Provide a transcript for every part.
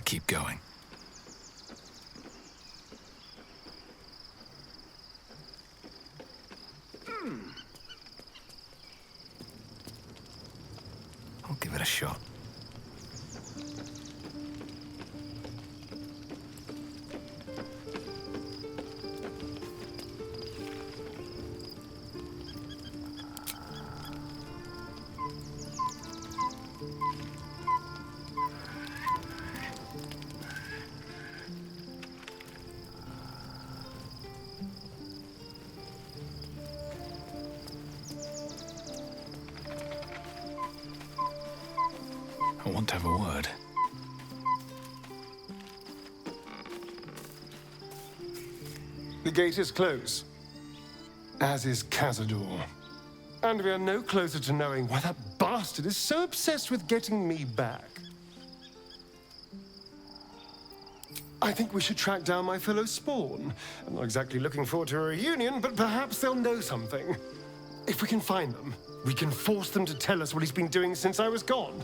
keep going. I'll give it a shot. I want to have a word. The gate is closed, as is Cazador. And we are no closer to knowing why that bastard is so obsessed with getting me back. I think we should track down my fellow Spawn. I'm not exactly looking forward to a reunion, but perhaps they'll know something. If we can find them, we can force them to tell us what he's been doing since I was gone.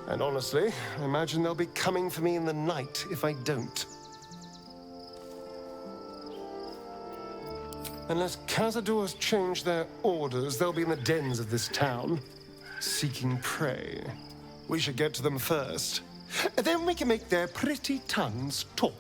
And honestly, I imagine they'll be coming for me in the night if I don't. Unless Cazador's changed their orders, they'll be in the dens of this town, seeking prey. We should get to them first. Then we can make their pretty tongues talk.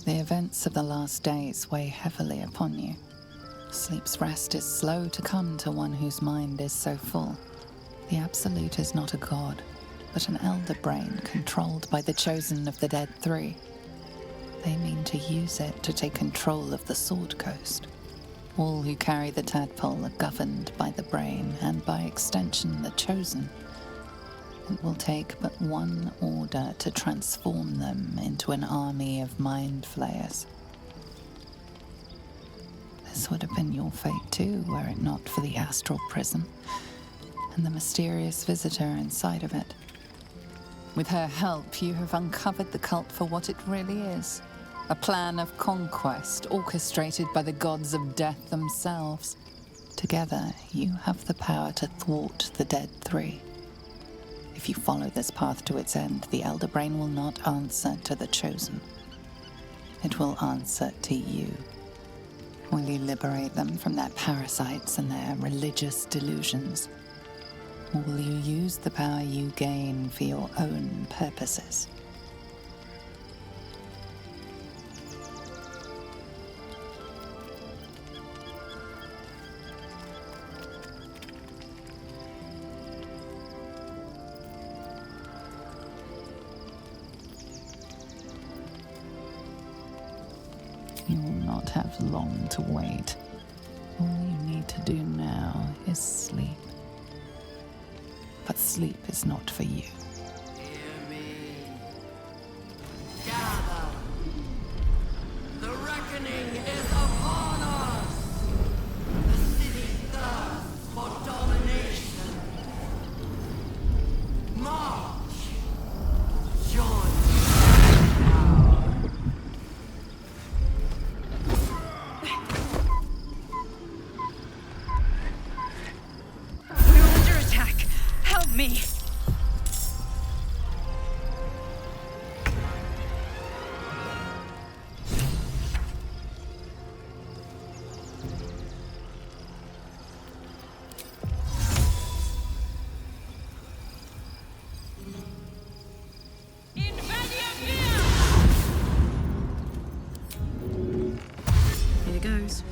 The events of the last days weigh heavily upon you. Sleep's rest is slow to come to one whose mind is so full. The Absolute is not a god, but an elder brain controlled by the chosen of the Dead Three. They mean to use it to take control of the Sword Coast. All who carry the tadpole are governed by the brain and, by extension, the chosen. It will take but one order to transform them into an army of mind flayers. This would have been your fate too, were it not for the astral prison and the mysterious visitor inside of it. With her help, you have uncovered the cult for what it really is. A plan of conquest orchestrated by the gods of death themselves. Together, you have the power to thwart the Dead Three. If you follow this path to its end, the Elder Brain will not answer to the Chosen. It will answer to you. Will you liberate them from their parasites and their religious delusions? Or will you use the power you gain for your own purposes? You will not have long to wait. All you need to do now is sleep. But sleep is not for you. Hear me. Gather. The reckoning is upon us. The city thirsts for domination. March. Join. Me. Here goes.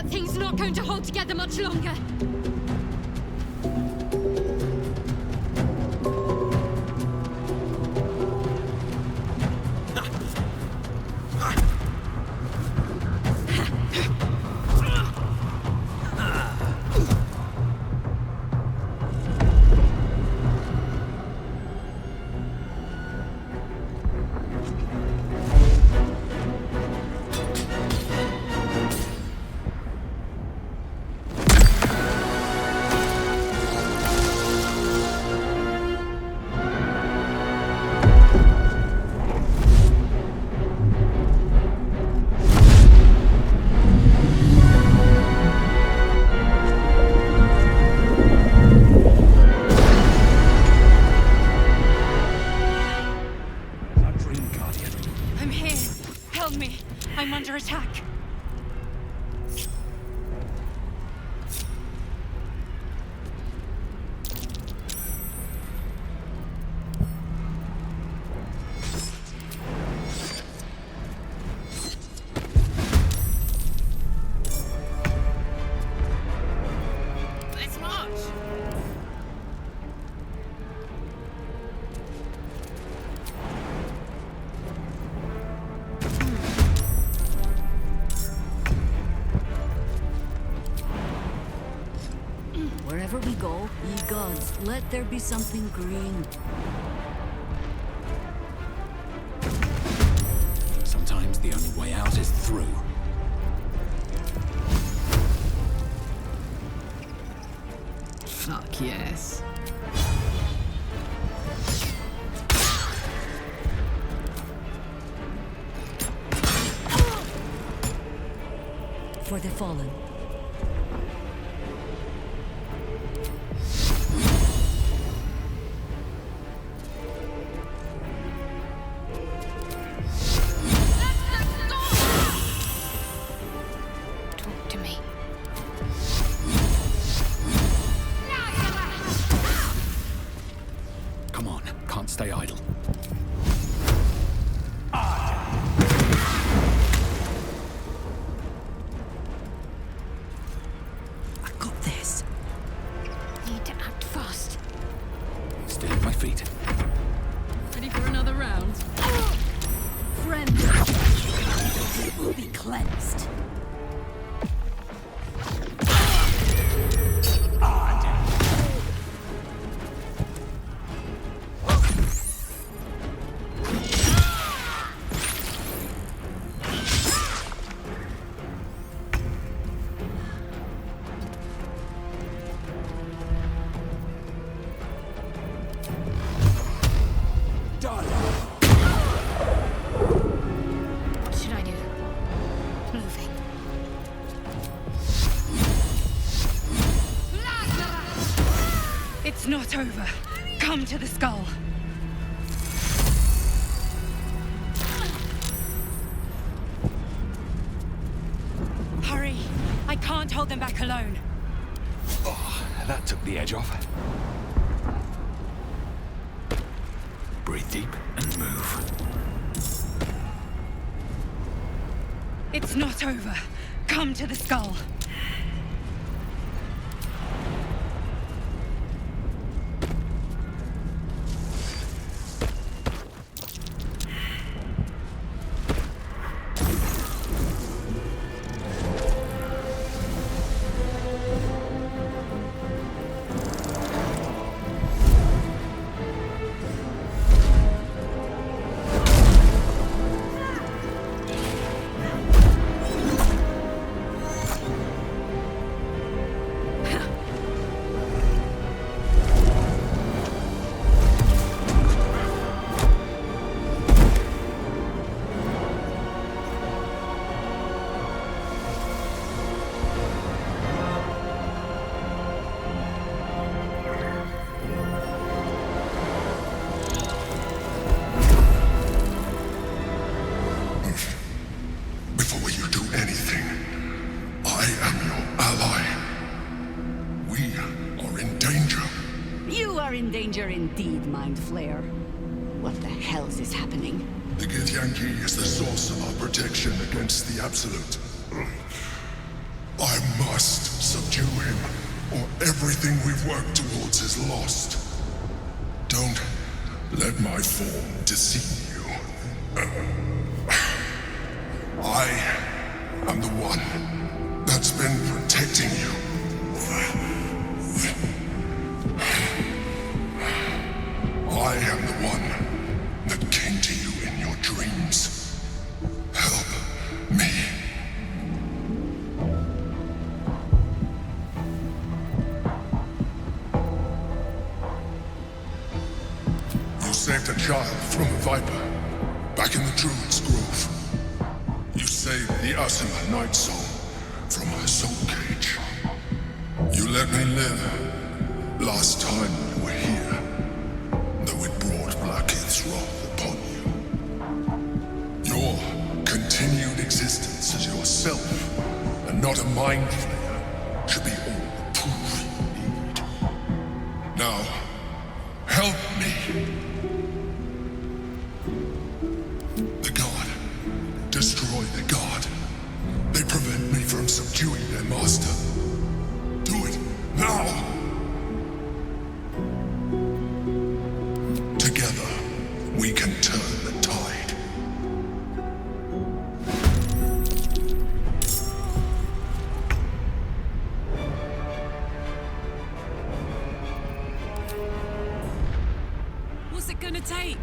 Thing's not going to hold together much longer. Help me! I'm under attack! Let's march! Wherever we go, ye gods, let there be something green. Sometimes the only way out is through. Fuck yes. For the fallen. Talk to me. Come on, can't stay idle. I got this. Need to act fast. Still at my feet. Ready for another round? Friend, you will be cleansed. What should I do? Moving. It's not over. Come to the skull. Hurry! I can't hold them back alone. Oh, that took the edge off. Breathe deep and move. It's not over. Come to the skull. Before you do anything, I am your ally. We are in danger. You are in danger indeed, Mind Flayer. What the hell is happening? The Githyanki is the source of our protection against the Absolute. I must subdue him, or everything we've worked towards is lost. Don't let my form deceive you. I am the one that's been protecting you. I am the one that came to you in your dreams. Help me. You saved a child from a viper back in the Druid's Grove. You saved the Asima Night Soul from my soul cage. You let me live last time you were here, though it brought Blackheath's wrath upon you. Your continued not a mind flayer, should be all the proof you need. Now, help me. The god. Destroy the god. They prevent me from subduing their master. Do it now! Together, we can turn the tide. What's it gonna take?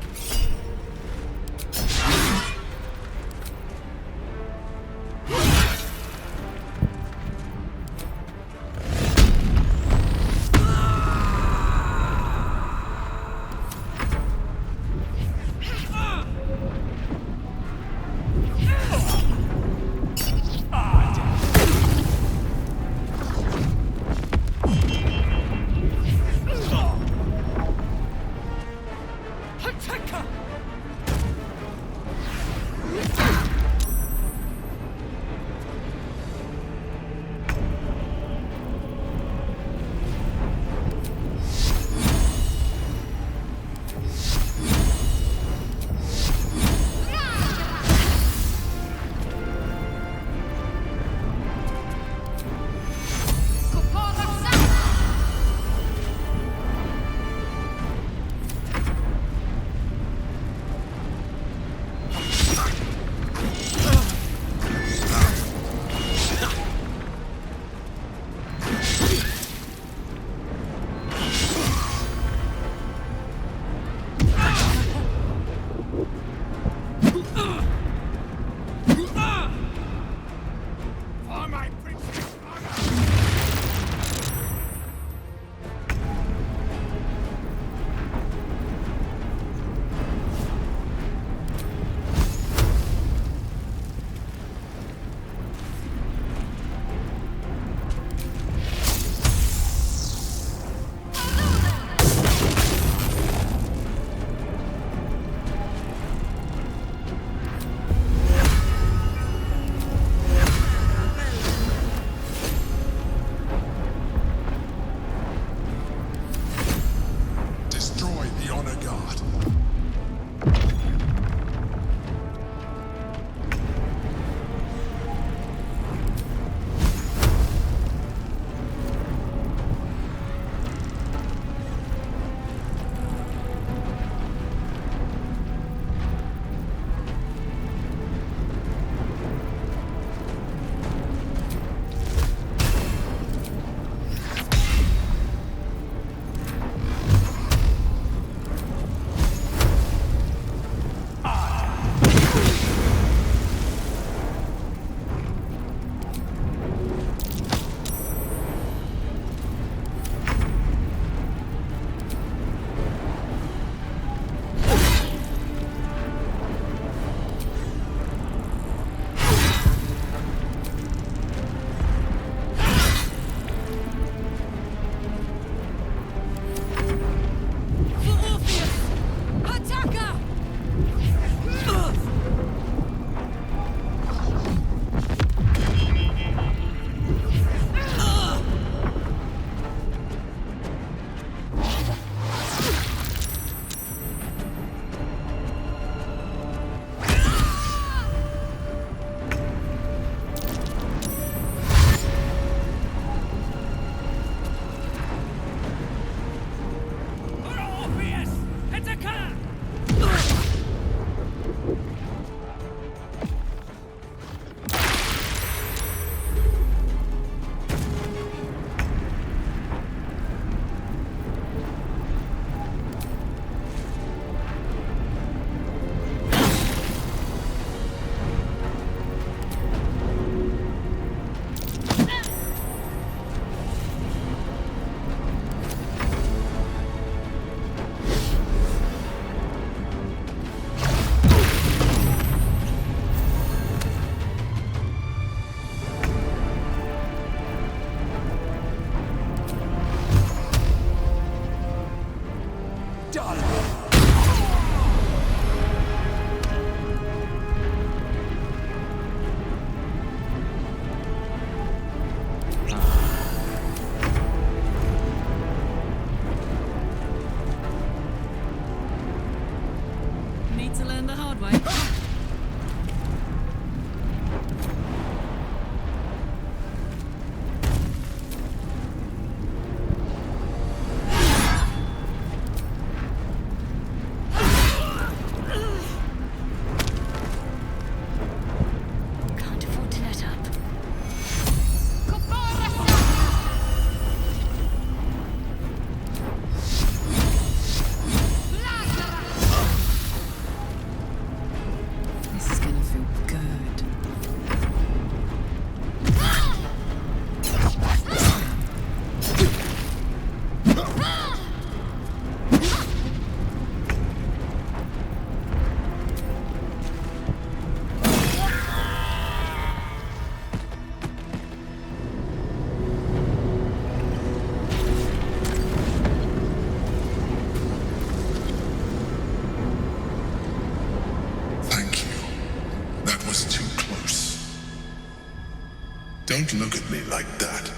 Don't look at me like that.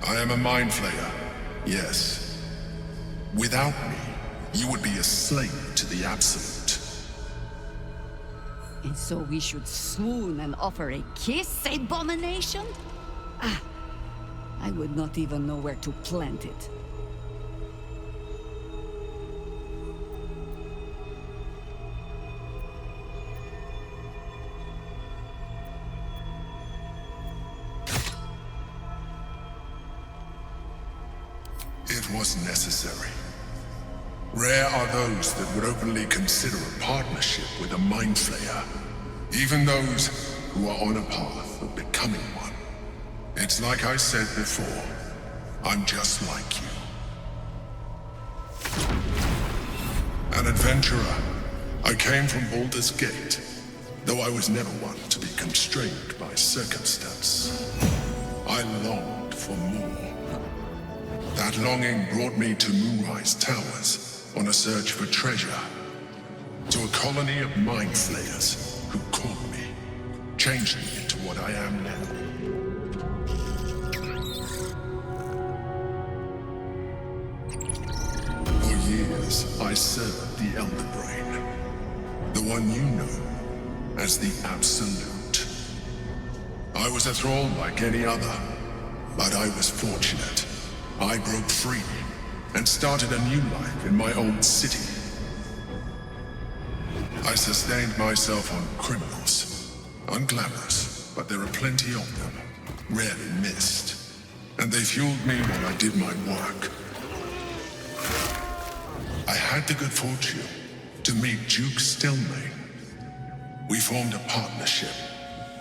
I am a mind flayer, yes. Without me, you would be a slave to the Absolute. And so we should swoon and offer a kiss, abomination? Ah, I would not even know where to plant it. It was necessary. Rare are those that would openly consider a partnership with a mind flayer, even those who are on a path of becoming one. It's like I said before, I'm just like you. An adventurer, I came from Baldur's Gate, though I was never one to be constrained by circumstance. I longed for more. That longing brought me to Moonrise Towers on a search for treasure, to a colony of mind flayers who caught me, changed me into what I am now. For years, I served the Elder Brain, the one you know as the Absolute. I was a thrall like any other, but I was fortunate. I broke free and started a new life in my own city. I sustained myself on criminals, unglamorous, but there are plenty of them, rarely missed, and they fueled me while I did my work. I had the good fortune to meet Duke Stelmane. We formed a partnership,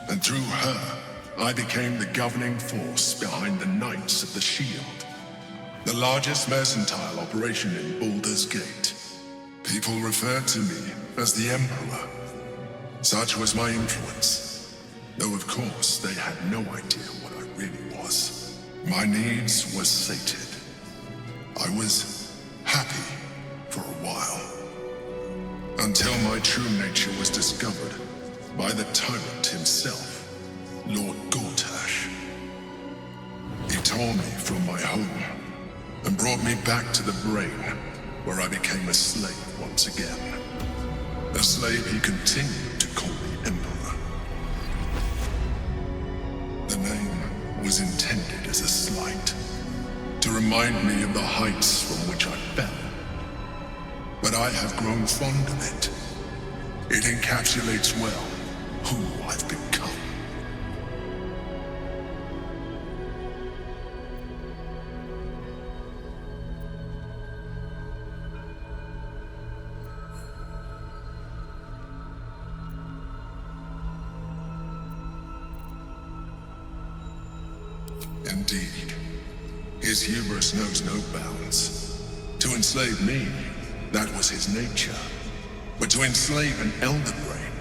and through her, I became the governing force behind the Knights of the Shield, the largest mercantile operation in Baldur's Gate. People referred to me as the Emperor. Such was my influence, though of course they had no idea what I really was. My needs were sated. I was happy for a while, until my true nature was discovered by the tyrant himself, Lord Gortash. He tore me from my home and brought me back to the Brain, where I became a slave once again. A slave he continued to call me Emperor. The name was intended as a slight, to remind me of the heights from which I fell. But I have grown fond of it. It encapsulates well who I've become. Indeed, his hubris knows no bounds. To enslave me, that was his nature. But to enslave an Elder Brain,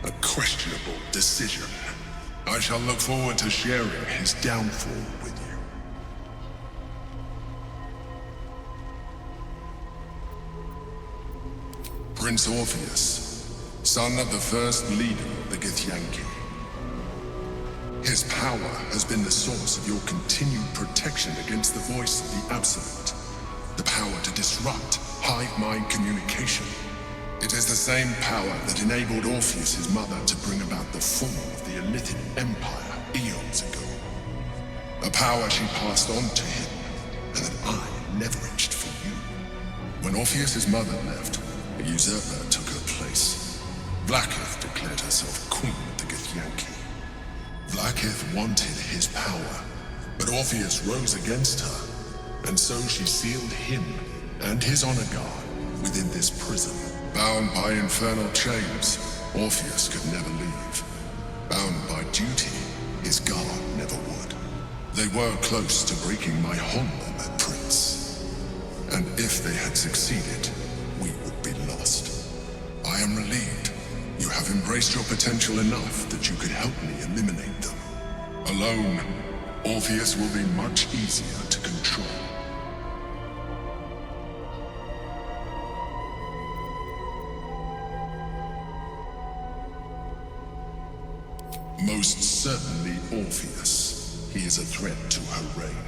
a questionable decision. I shall look forward to sharing his downfall with you. Prince Orpheus, son of the first leader of the Githyanki. His power has been the source of your continued protection against the voice of the Absolute. The power to disrupt hive mind communication. It is the same power that enabled Orpheus' mother to bring about the fall of the Elithian Empire eons ago. A power she passed on to him, and that I leveraged for you. When Orpheus' mother left, a usurper took her place. Blackith declared herself queen of the Githyanki. Blackith wanted his power, but Orpheus rose against her, and so she sealed him and his honor guard within this prison. Bound by infernal chains, Orpheus could never leave. Bound by duty, his guard never would. They were close to breaking my honor, Prince. And if they had succeeded, we would be lost. I am relieved. You have embraced your potential enough that you could help me eliminate them. Alone, Orpheus will be much easier to control. Most certainly Orpheus. he is a threat to her reign.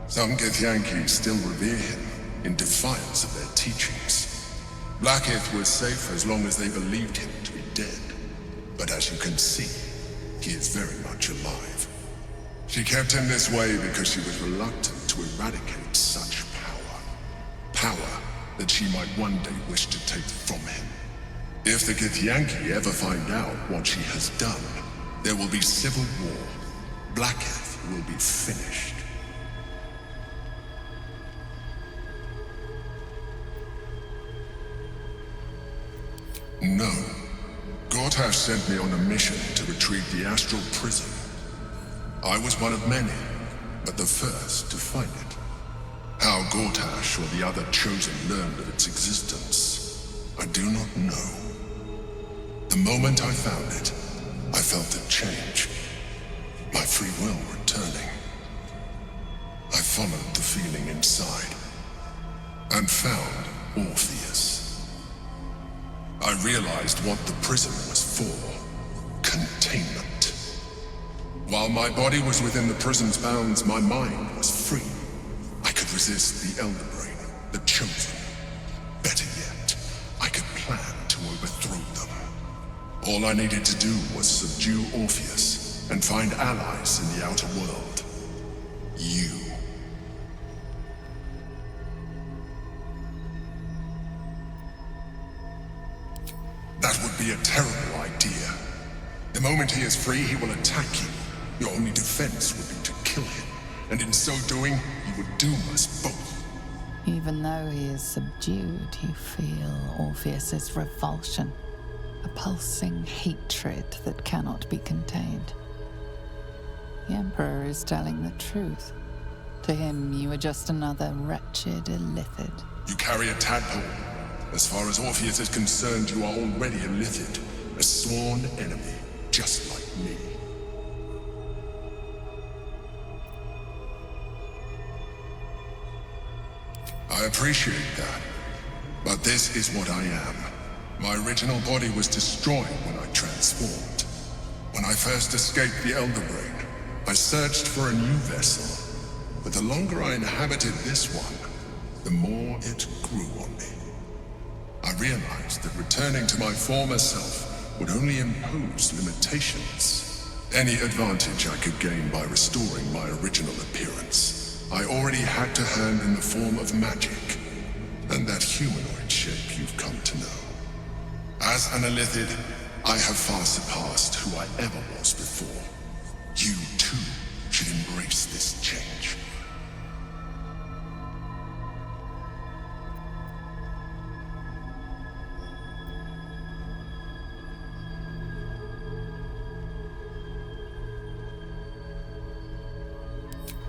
Some Githyanki still revere him in defiance of their teachings. Blackith was safe as long as they believed him to be dead. But as you can see, he is very much alive. She kept him this way because she was reluctant to eradicate such power. Power that she might one day wish to take from him. If the Githyanki ever find out what she has done, there will be civil war. Blackith will be finished. No. Gortash sent me on a mission to retrieve the astral prison. I was one of many, but the first to find it. How Gortash or the other chosen learned of its existence, I do not know. The moment I found it, I felt a change. My free will returning. I followed the feeling inside, and found Orpheus. I realized what the prison was for. Containment. While my body was within the prison's bounds, my mind was free. I could resist the Elder Brain, the Chosen. Better yet, I could plan to overthrow them. All I needed to do was subdue Orpheus and find allies in the outer world. You. That would be a terrible idea. The moment he is free, he will attack you. Your only defense would be to kill him, and in so doing, he would doom us both. Even though he is subdued, you feel Orpheus's revulsion, a pulsing hatred that cannot be contained. The Emperor is telling the truth. To him, you are just another wretched illithid. You carry a tadpole. As far as Orpheus is concerned, you are already a illithid, a sworn enemy, just like me. I appreciate that, but this is what I am. My original body was destroyed when I transformed. When I first escaped the Elder Brain, I searched for a new vessel, but the longer I inhabited this one, the more it grew on me. I realized that returning to my former self would only impose limitations. Any advantage I could gain by restoring my original appearance, I already had to hand in the form of magic, and that humanoid shape you've come to know. As an illithid, I have far surpassed who I ever was before. You too should embrace this change.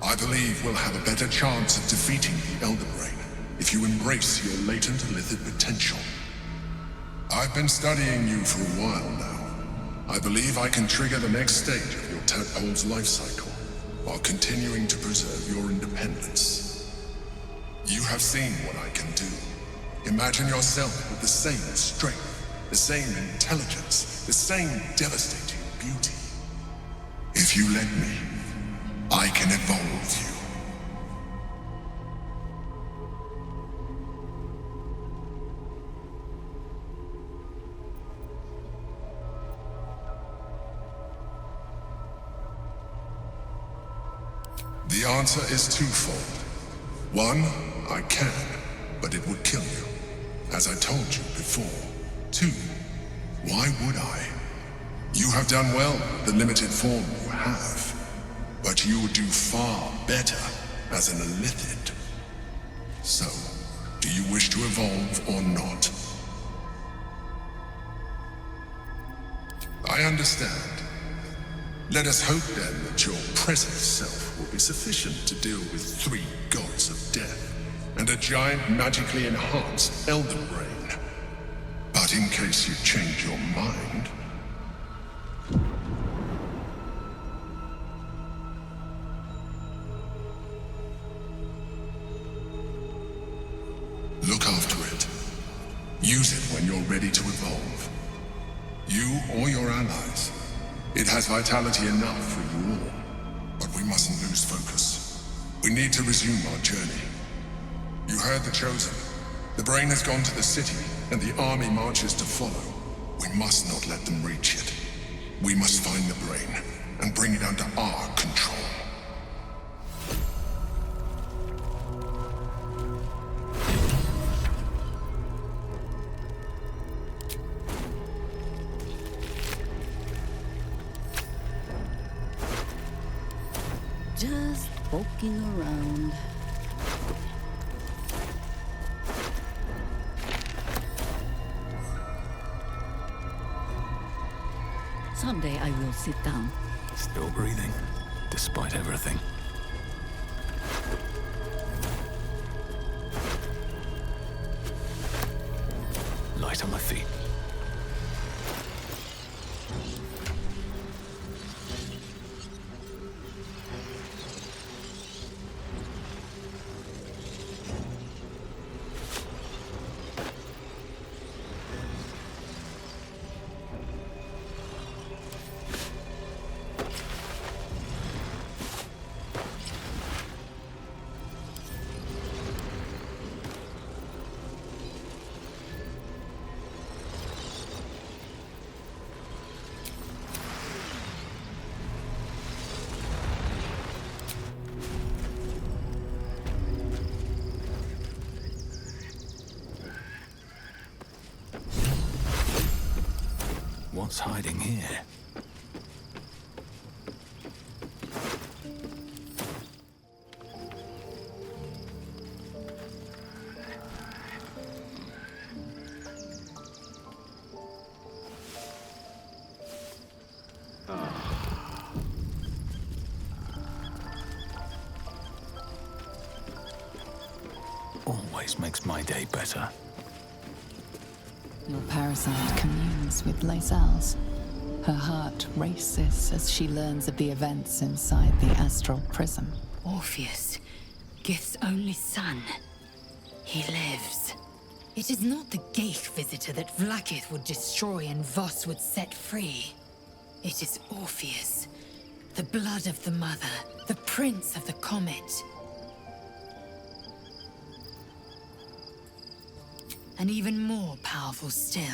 I believe we'll have a better chance of defeating the Elder Brain if you embrace your latent illithid potential. I've been studying you for a while now. I believe I can trigger the next stage of your tadpole's life cycle while continuing to preserve your independence. You have seen what I can do. Imagine yourself with the same strength, the same intelligence, the same devastating beauty. If you let me, I can evolve you. The answer is twofold. One, I can, but it would kill you, as I told you before. Two, why would I? You have done well with the limited form you have. But you would do far better as an illithid. So, do you wish to evolve or not? I understand. Let us hope then that your present self will be sufficient to deal with 3 gods of death and a giant magically enhanced Elder Brain. But in case you change your mind, look after it. Use it when you're ready to evolve. You or your allies. It has vitality enough for you all, but we We mustn't lose focus. We need to resume our journey. You heard the Chosen. The brain has gone to the city, and the army marches to follow. We must not let them reach it. We must find the brain, and bring it under our control. Just poking around. Someday I will sit down. Still breathing, despite everything. Light on my feet. What's hiding here? Always makes my day better. Your parasite communes with Lascelles. Her heart races as she learns of the events inside the astral prism. Orpheus, Gith's only son. He lives. It is not the gate visitor that Vlaakith would destroy and Voss would set free. It is Orpheus, the blood of the mother, the prince of the comet. And even more powerful still,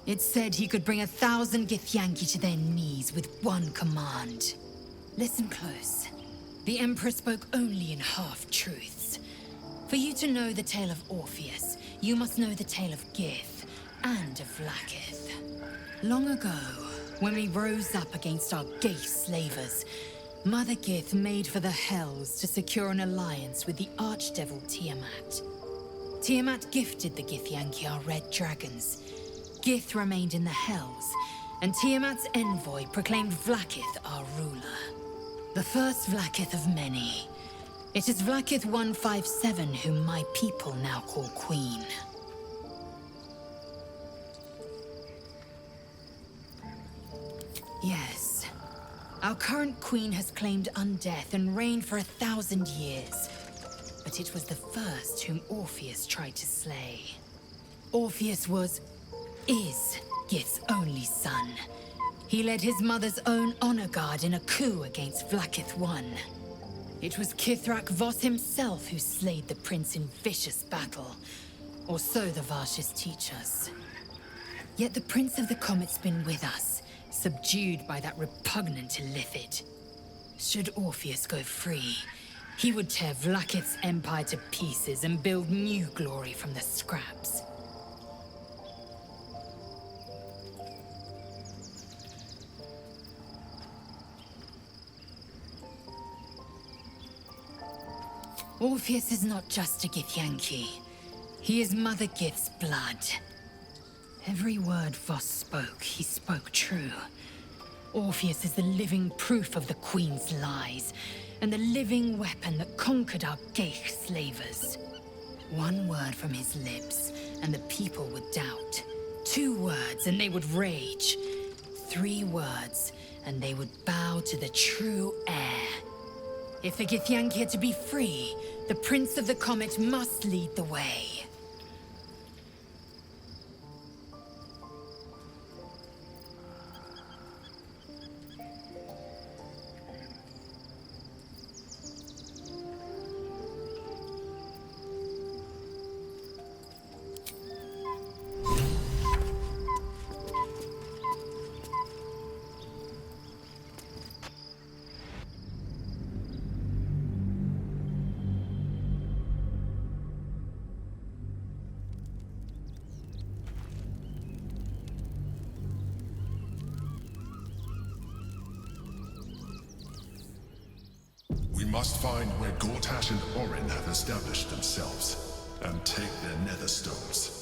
it said he could bring 1,000 Githyanki to their knees with one command. Listen close. The Emperor spoke only in half-truths. For you to know the tale of Orpheus, you must know the tale of Gith and of Vlaakith. Long ago, when we rose up against our gate slavers, Mother Gith made for the Hells to secure an alliance with the archdevil Tiamat. Tiamat gifted the Githyanki our red dragons. Gith remained in the Hells, and Tiamat's envoy proclaimed Vlaakith our ruler. The first Vlaakith of many. It is Vlaakith 157 whom my people now call Queen. Yes, our current Queen has claimed undeath and reigned for 1,000 years. But it was the first whom Orpheus tried to slay. Orpheus is Gith's only son. He led his mother's own honor guard in a coup against Vlaakith I. It was Kithrak Voss himself who slayed the prince in vicious battle, or so the Varshas teach us. Yet the Prince of the Comet's been with us, subdued by that repugnant Illithid. Should Orpheus go free, he would tear Vlaakith's empire to pieces and build new glory from the scraps. Orpheus is not just a Githyanki. He is Mother Gith's blood. Every word Voss spoke, he spoke true. Orpheus is the living proof of the Queen's lies, and the living weapon that conquered our Geich slavers. One word from his lips, and the people would doubt. 2 words, and they would rage. 3 words, and they would bow to the true heir. If the Githyanki are to be free, the Prince of the Comet must lead the way. must find where Gortash and Orin have established themselves, and take their nether stones.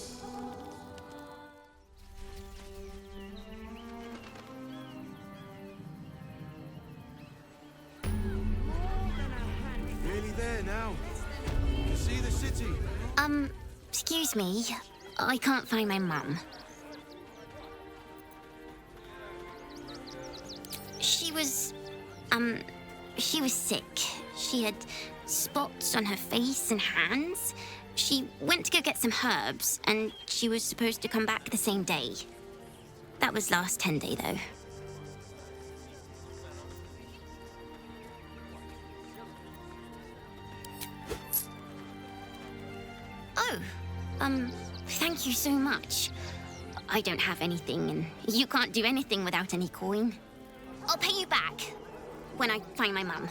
Nearly there now. You can see the city. Excuse me. I can't find my mum. She was sick. She had spots on her face and hands. She went to go get some herbs, and she was supposed to come back the same day. That was last 10 day, though. Oh, thank you so much. I don't have anything, and you can't do anything without any coin. I'll pay you back when I find my mum.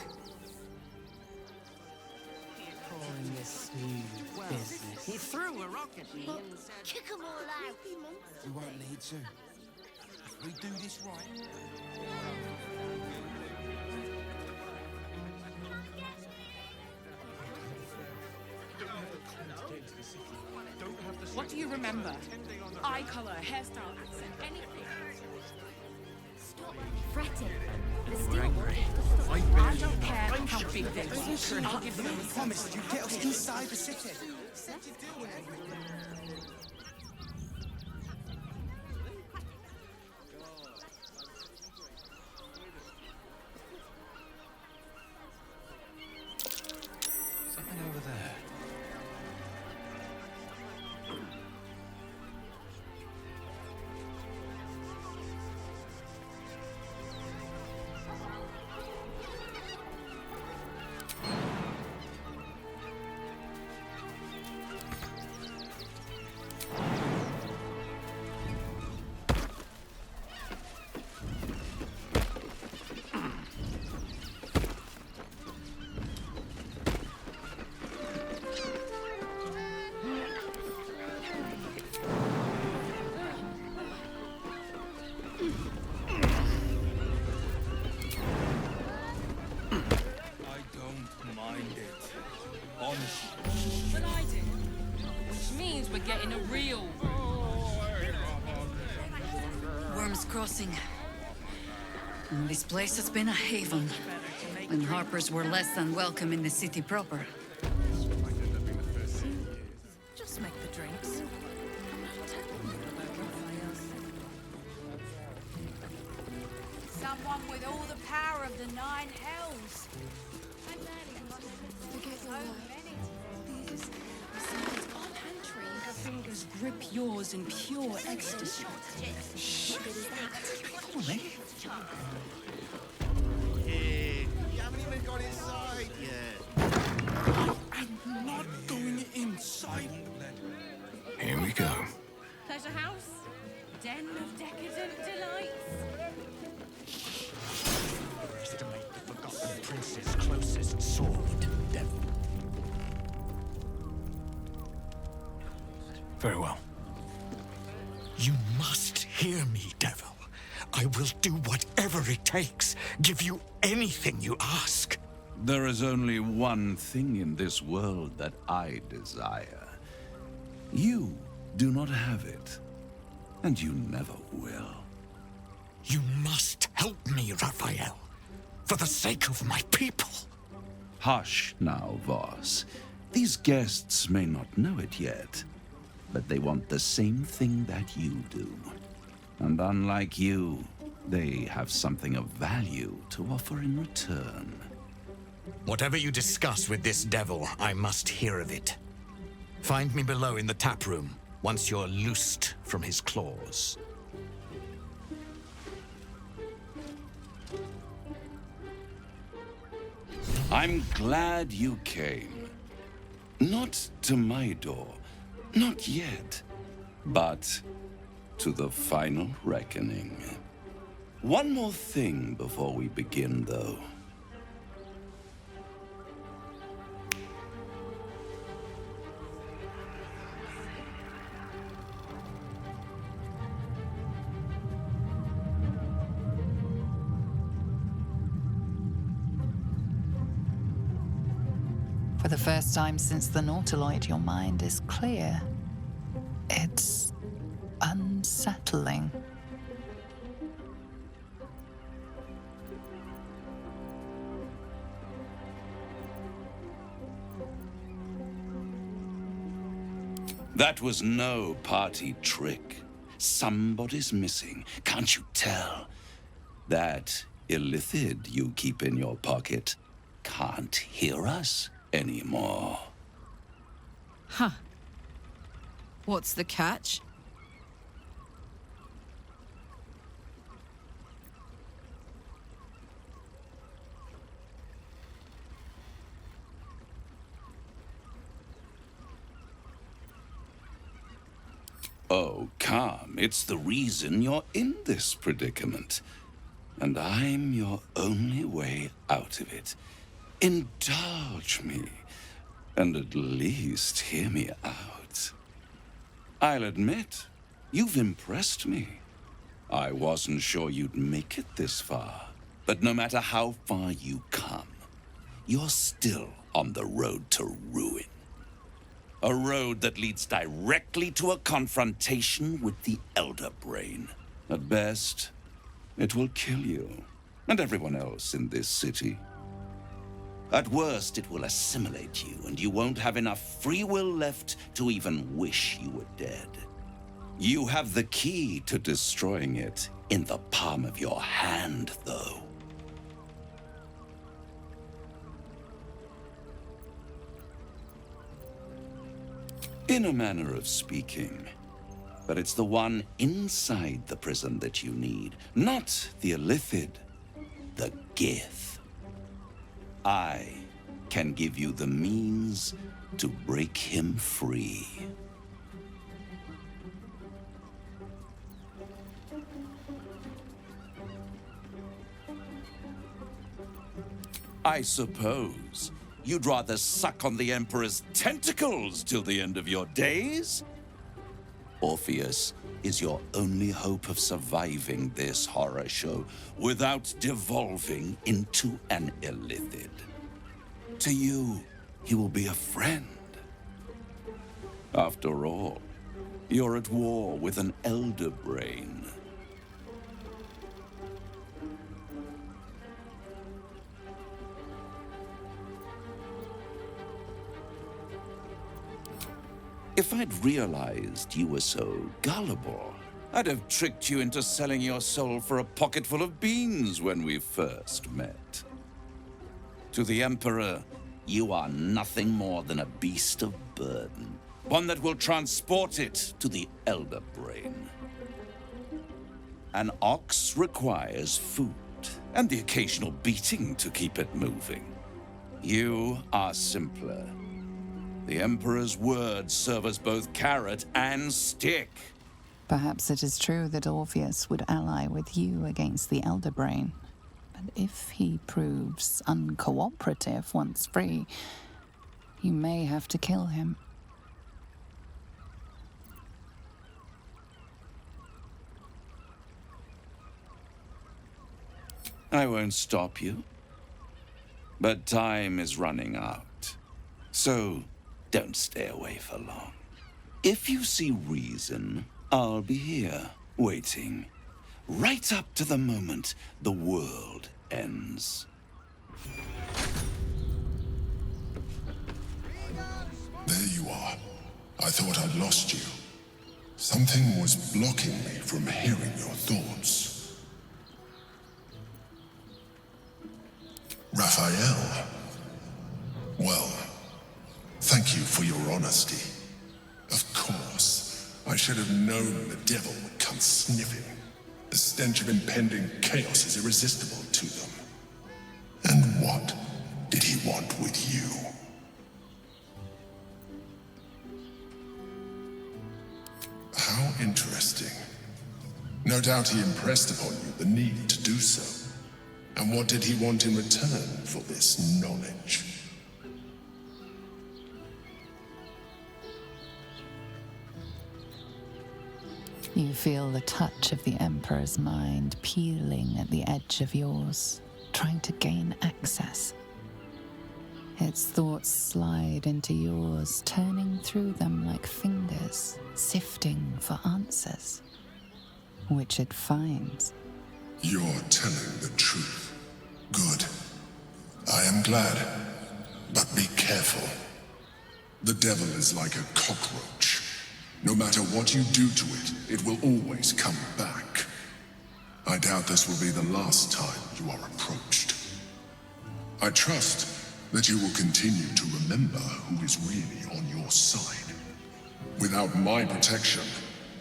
He threw a rock at me and said, Kick 'em all out. We won't need to. If we do this right. What do you remember? Eye color, hairstyle, accent, anything. Stop fretting. We're angry. I don't care how big they are. I'll give them a Promised you get us inside the city. Something over there. But I do. Which means we're getting a real... Worm's Crossing. This place has been a haven, and Harpers were less than welcome in the city proper. Just make the drinks. Someone with all the power of the nine hells. Her fingers grip yours in pure ecstasy. Shh. you haven't even got inside yet. I'm not going inside. Here we go. Pleasure house? Den of decadent delights? To make the forgotten prince's closest sword, devil. Very well. You must hear me, devil. I will do whatever it takes, give you anything you ask. There is only one thing in this world that I desire. You do not have it, and you never will. You must help me, Raphael, for the sake of my people. Hush now, Voss. These guests may not know it yet, but they want the same thing that you do. And unlike you, they have something of value to offer in return. Whatever you discuss with this devil, I must hear of it. Find me below in the tap room, once you're loosed from his claws. I'm glad you came. Not to my door, not yet, but to the final reckoning. One more thing before we begin, though. For the first time since the Nautiloid, your mind is clear. It's unsettling. That was no party trick. Somebody's missing, can't you tell? That illithid you keep in your pocket can't hear us anymore. Huh. What's the catch? Oh, calm. It's the reason you're in this predicament. And I'm your only way out of it. Indulge me, and at least hear me out. I'll admit, you've impressed me. I wasn't sure you'd make it this far. But no matter how far you come, you're still on the road to ruin. A road that leads directly to a confrontation with the Elder Brain. At best, it will kill you and everyone else in this city. At worst, it will assimilate you, and you won't have enough free will left to even wish you were dead. You have the key to destroying it in the palm of your hand, though. In a manner of speaking. But it's the one inside the prison that you need, not the illithid, the Gith. I can give you the means to break him free. I suppose you'd rather suck on the Emperor's tentacles till the end of your days? Orpheus is your only hope of surviving this horror show without devolving into an illithid. To you, he will be a friend. After all, you're at war with an Elder Brain. If I'd realized you were so gullible, I'd have tricked you into selling your soul for a pocketful of beans when we first met. To the Emperor, you are nothing more than a beast of burden, one that will transport it to the Elder Brain. An ox requires food, and the occasional beating to keep it moving. You are simpler. The Emperor's words serve as both carrot and stick. Perhaps it is true that Orpheus would ally with you against the Elder Brain. But if he proves uncooperative once free, you may have to kill him. I won't stop you. But time is running out. So don't stay away for long. If you see reason, I'll be here, waiting, right up to the moment the world ends. There you are. I thought I'd lost you. Something was blocking me from hearing your thoughts. Raphael. Well, thank you for your honesty. Of course, I should have known the devil would come sniffing. The stench of impending chaos is irresistible to them. And what did he want with you? How interesting. No doubt he impressed upon you the need to do so. And what did he want in return for this knowledge? You feel the touch of the Emperor's mind peeling at the edge of yours, trying to gain access. Its thoughts slide into yours, turning through them like fingers, sifting for answers, which it finds. You're telling the truth. Good. I am glad. But be careful. The devil is like a cockroach. No matter what you do to it, it will always come back. I doubt this will be the last time you are approached. I trust that you will continue to remember who is really on your side. Without my protection,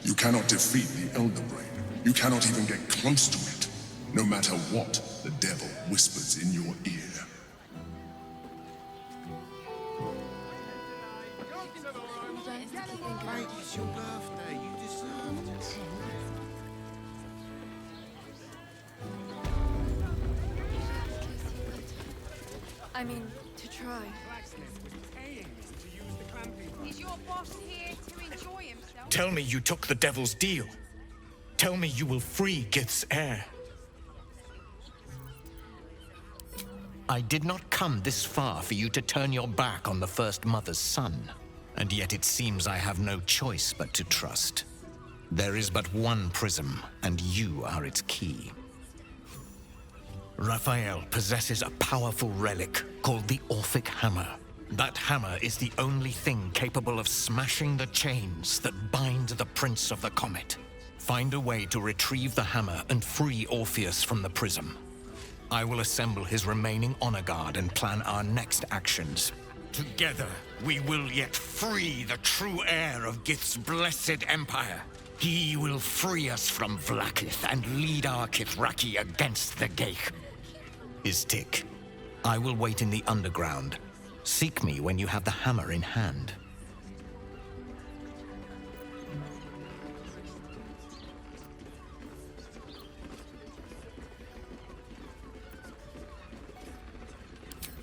you cannot defeat the Elder Brain. You cannot even get close to it, no matter what the devil whispers in your ear. Mate, it's your birthday. You deserve it. I mean, to try. Is your boss here to enjoy himself? Tell me you took the devil's deal. Tell me you will free Gith's heir. I did not come this far for you to turn your back on the First Mother's son. And yet it seems I have no choice but to trust. There is but one prism, and you are its key. Raphael possesses a powerful relic called the Orphic Hammer. That hammer is the only thing capable of smashing the chains that bind the Prince of the Comet. Find a way to retrieve the hammer and free Orpheus from the prism. I will assemble his remaining honor guard and plan our next actions. Together, we will yet free the true heir of Gith's blessed empire. He will free us from Vlaakith and lead our Kithraki against the Gate. Istik, I will wait in the underground. Seek me when you have the hammer in hand.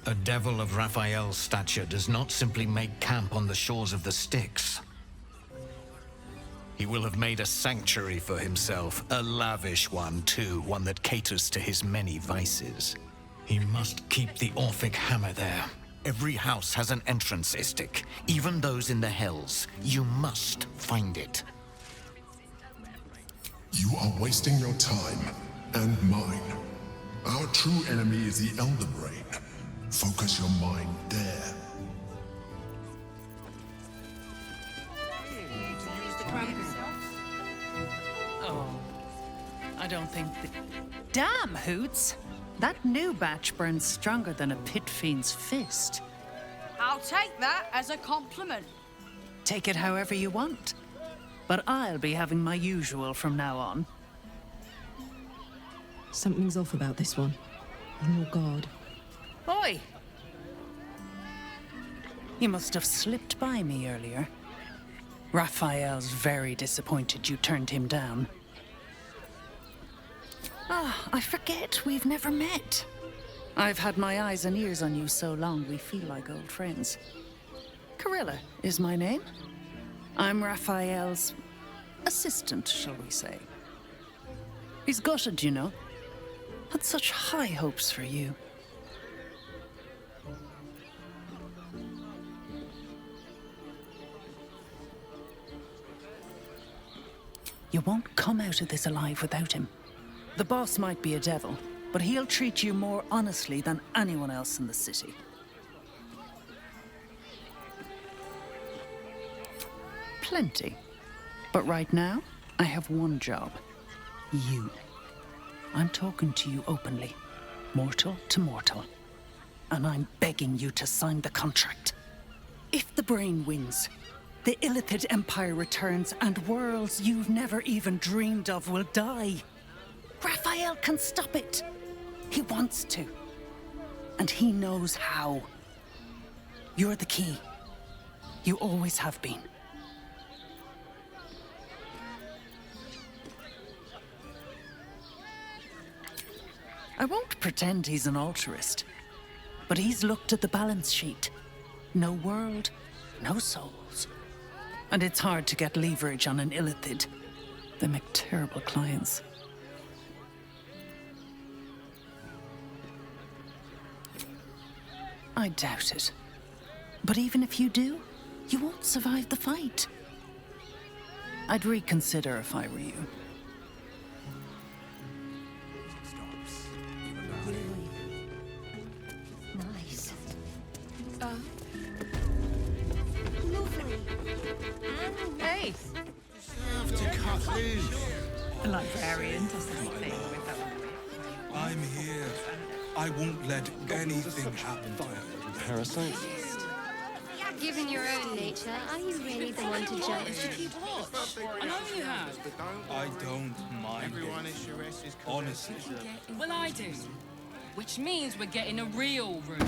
A devil of Raphael's stature does not simply make camp on the shores of the Styx. He will have made a sanctuary for himself, a lavish one too, one that caters to his many vices. He must keep the Orphic hammer there. Every house has an entrance, Istik, even those in the Hells. You must find it. You are wasting your time, and mine. Our true enemy is the Elder Brain. Focus your mind there. Oh, I don't think Damn, Hoots! That new batch burns stronger than a pit fiend's fist. I'll take that as a compliment. Take it however you want. But I'll be having my usual from now on. Something's off about this one. On your guard. Boy! You must have slipped by me earlier. Raphael's very disappointed you turned him down. Ah, I forget we've never met. I've had my eyes and ears on you so long we feel like old friends. Carilla is my name. I'm Raphael's assistant, shall we say. He's gutted, you know. Had such high hopes for you. You won't come out of this alive without him. The boss might be a devil, but he'll treat you more honestly than anyone else in the city. Plenty. But right now, I have one job. You. I'm talking to you openly, mortal to mortal. And I'm begging you to sign the contract. If the brain wins, the Illithid Empire returns and worlds you've never even dreamed of will die. Raphael can stop it. He wants to. And he knows how. You're the key. You always have been. I won't pretend he's an altruist, but he's looked at the balance sheet. No world, no souls. And it's hard to get leverage on an Illithid. They make terrible clients. I doubt it. But even if you do, you won't survive the fight. I'd reconsider if I were you. Nice. Lovely. Hey. Have to cut loose. The librarian does the thing with that. I'm here. I won't let anything happen to her. Parasite? Given your own nature, are you really the one to judge? I know you have. I don't mind it. Honestly. Well, I do. Which means we're getting a real room.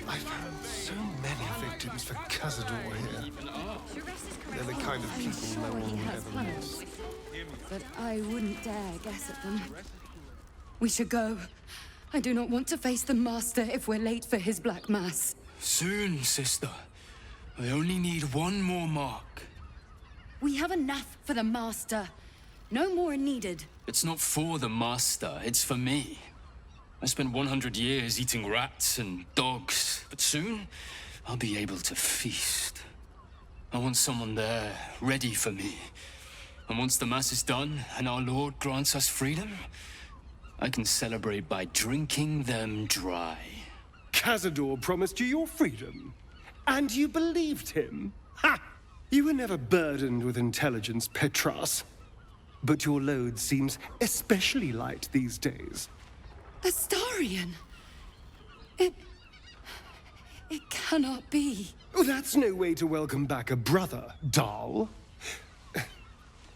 I found so many victims for Cazador here. They're the kind of people no one will ever miss. But I wouldn't dare guess at them. We should go. I do not want to face the Master if we're late for his Black Mass. Soon, sister. I only need one more mark. We have enough for the Master. No more needed. It's not for the Master, it's for me. I spent 100 years eating rats and dogs, but soon I'll be able to feast. I want someone there, ready for me. And once the Mass is done and our Lord grants us freedom, I can celebrate by drinking them dry. Cazador promised you your freedom, and you believed him? Ha! You were never burdened with intelligence, Petras. But your load seems especially light these days. Astarion! It cannot be. Oh, that's no way to welcome back a brother, doll.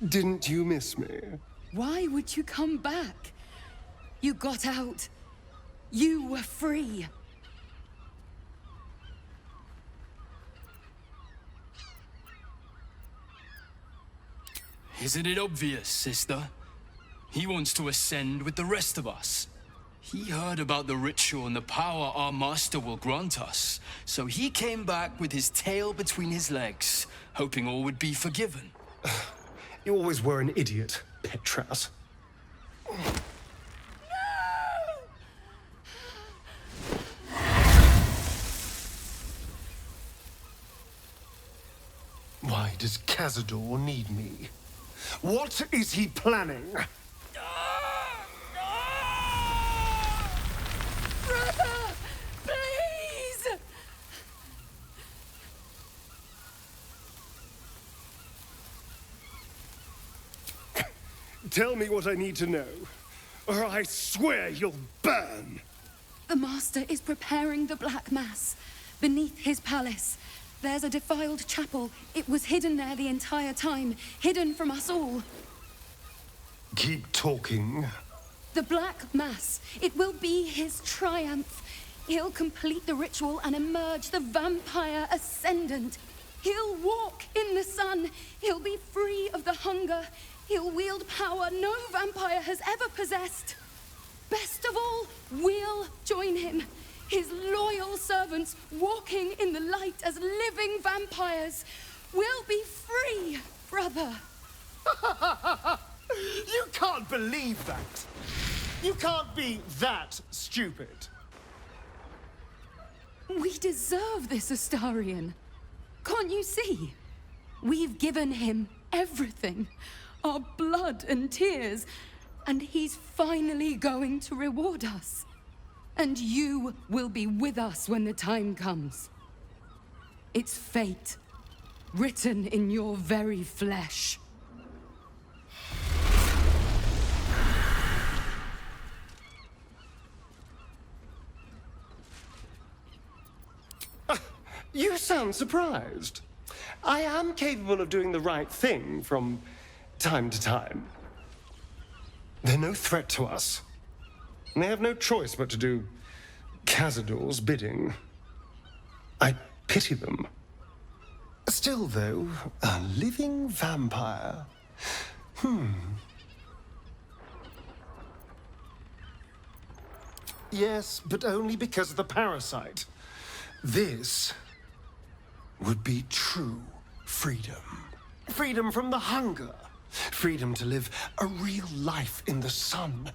Didn't you miss me? Why would you come back? You got out. You were free. Isn't it obvious, sister? He wants to ascend with the rest of us. He heard about the ritual and the power our master will grant us, so he came back with his tail between his legs, hoping all would be forgiven. You always were an idiot, Petras. Why does Cazador need me? What is he planning? Brother! Please! Tell me what I need to know, or I swear you'll burn! The Master is preparing the Black Mass. Beneath his palace, there's a defiled chapel. It was hidden there the entire time, hidden from us all. Keep talking. The Black Mass, it will be his triumph. He'll complete the ritual and emerge the vampire ascendant. He'll walk in the sun. He'll be free of the hunger. He'll wield power no vampire has ever possessed. Best of all, we'll join him. His loyal servants walking in the light as living vampires. We'll be free, brother. You can't believe that. You can't be that stupid. We deserve this, Astarion. Can't you see? We've given him everything. Our blood and tears. And he's finally going to reward us. And you will be with us when the time comes. It's fate, written in your very flesh. You sound surprised. I am capable of doing the right thing from time to time. They're no threat to us. And they have no choice but to do Cazador's bidding. I pity them. Still, though, a living vampire. Yes, but only because of the parasite. This would be true freedom. Freedom from the hunger. Freedom to live a real life in the sun.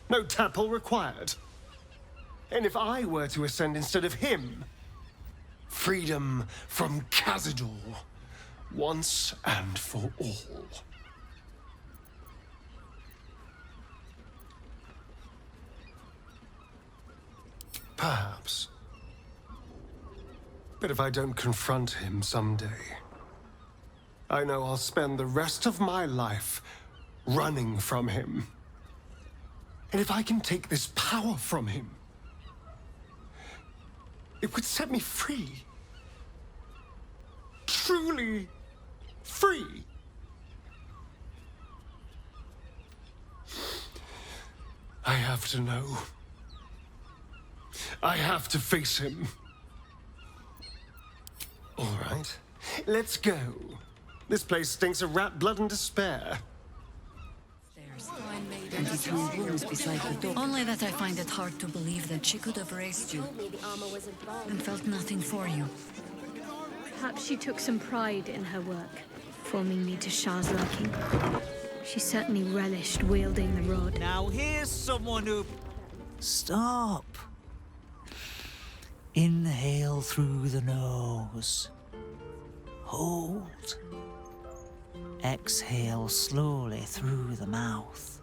No tapple required. And if I were to ascend instead of him, freedom from Khazad-dûr, once and for all. Perhaps. But if I don't confront him someday, I know I'll spend the rest of my life running from him. And if I can take this power from him, it would set me free. Truly free. I have to know. I have to face him. All right, let's go. This place stinks of rat blood and despair. And he found rooms beside the door. Only that I find it hard to believe that she could have raised you and felt nothing for you. Perhaps she took some pride in her work, forming me to Shah's liking. She certainly relished wielding the rod. Now here's someone who... Stop. Inhale through the nose. Hold. Exhale slowly through the mouth.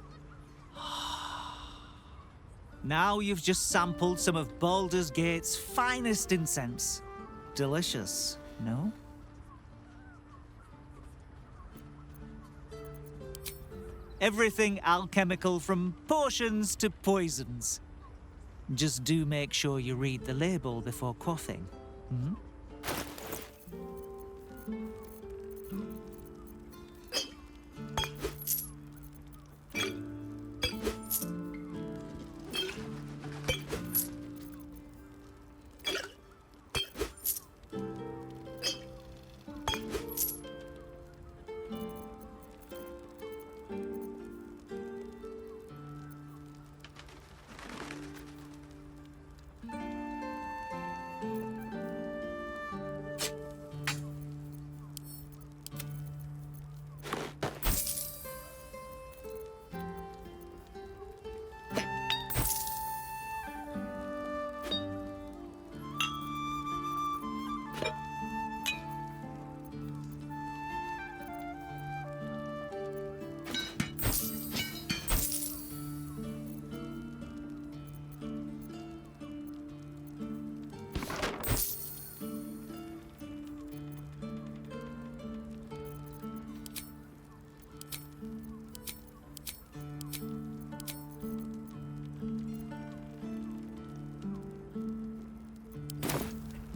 Now you've just sampled some of Baldur's Gate's finest incense. Delicious, no? Everything alchemical from potions to poisons. Just do make sure you read the label before quaffing. Hmm?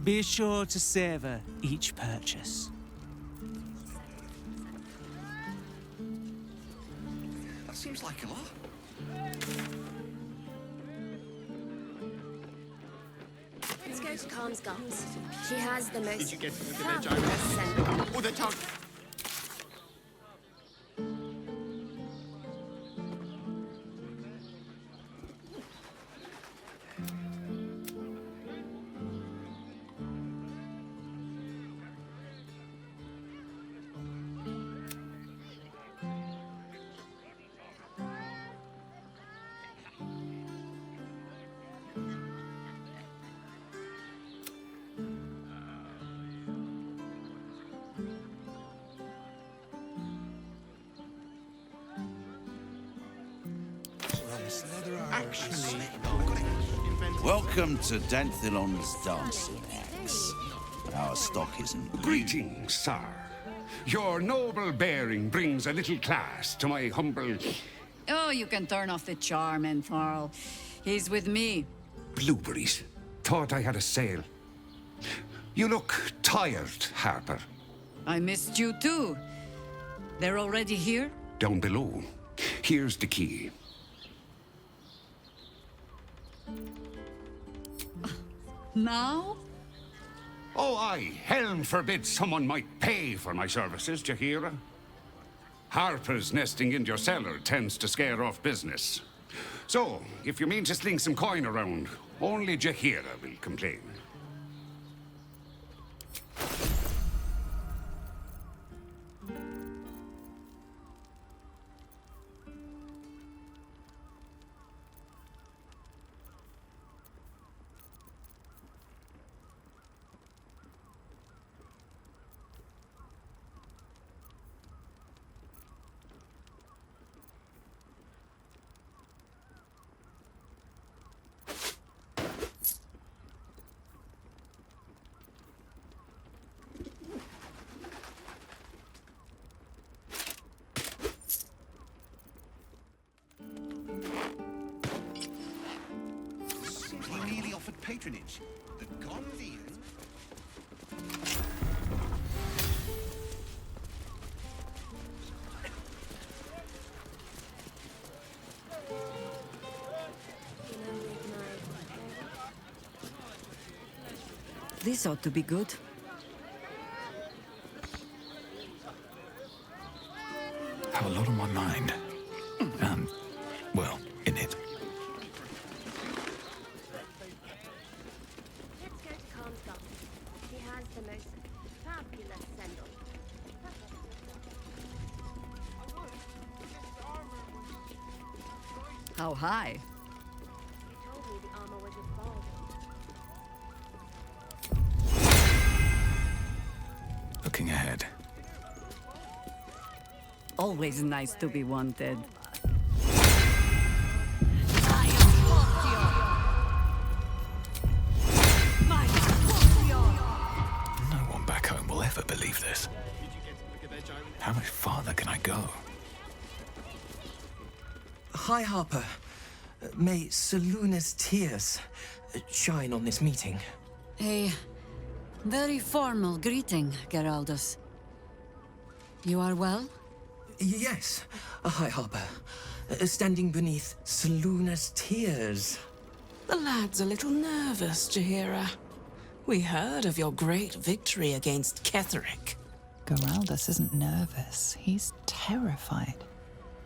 Be sure to savor each purchase. That seems like a lot. Let's go to Calm's Guts. She has the most... Did you get the veg fabulous scent. Oh, the tongue! Welcome to Danthilon's dancing acts. Our stock isn't... Greetings, sir. Your noble bearing brings a little class to my humble... Oh, you can turn off the charm, Enthrall. He's with me. Blueberries. Thought I had a sale. You look tired, Harper. I missed you too. They're already here? Down below. Here's the key. Now? Oh, aye. Helm forbid someone might pay for my services, Jahira. Harper's nesting in your cellar tends to scare off business. So, if you mean to sling some coin around, only Jahira will complain. patronage. The convene. This ought to be good. Have a lot on my mind. And, well, in it. Let's go to Khan's garden. He has the most fabulous sandal. How high? You told me the armor was of Baldur. Looking ahead. Always nice to be wanted. No one back home will ever believe this. How much farther can I go? Hi, Harper. May Seluna's tears shine on this meeting. A very formal greeting, Geraldus. You are well? Yes. Hi, Harper. Standing beneath Seluna's tears. The lad's a little nervous, Jaheira. We heard of your great victory against Ketheric. Geraldus isn't nervous. He's terrified.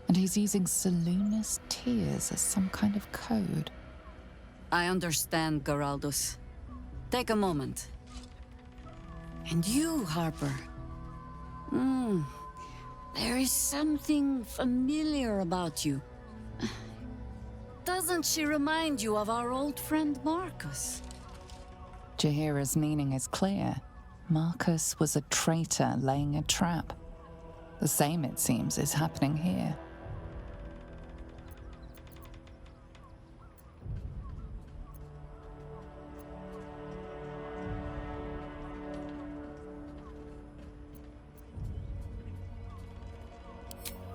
And he's using Seluna's tears as some kind of code. I understand, Geraldus. Take a moment. And you, Harper. There is something familiar about you. Doesn't she remind you of our old friend Marcus? Jaheira's meaning is clear. Marcus was a traitor laying a trap. The same, it seems, is happening here.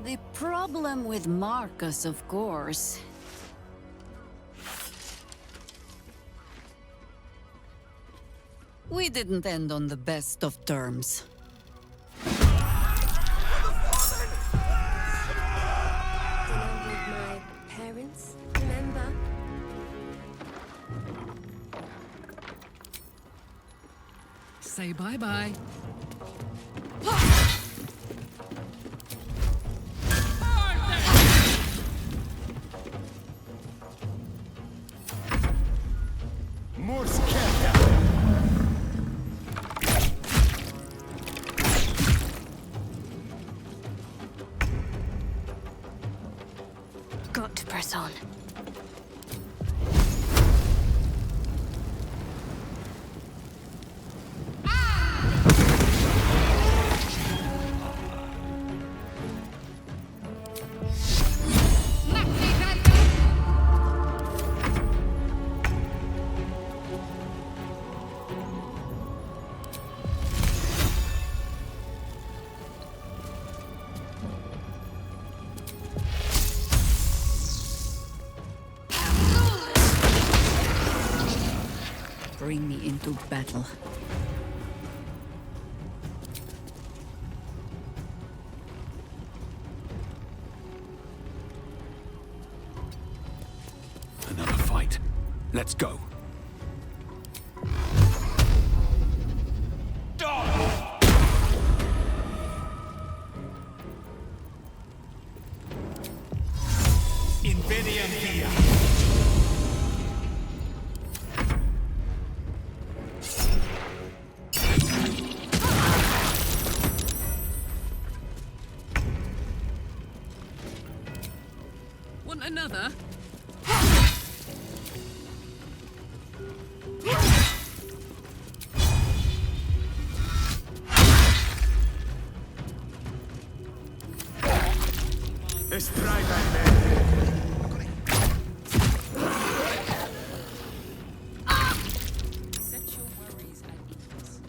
The problem with Marcus, of course, we didn't end on the best of terms. Dinner with my parents, remember? Say bye-bye. Got to press on. Bring me into battle. Another fight. Let's go. Invidium here. Want another? Set your worries at ease.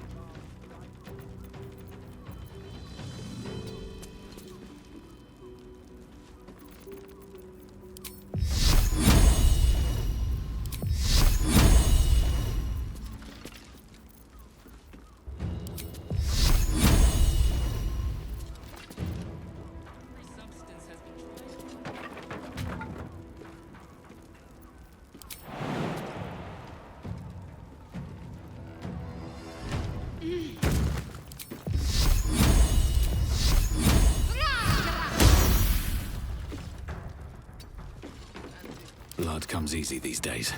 hard comes easy these days.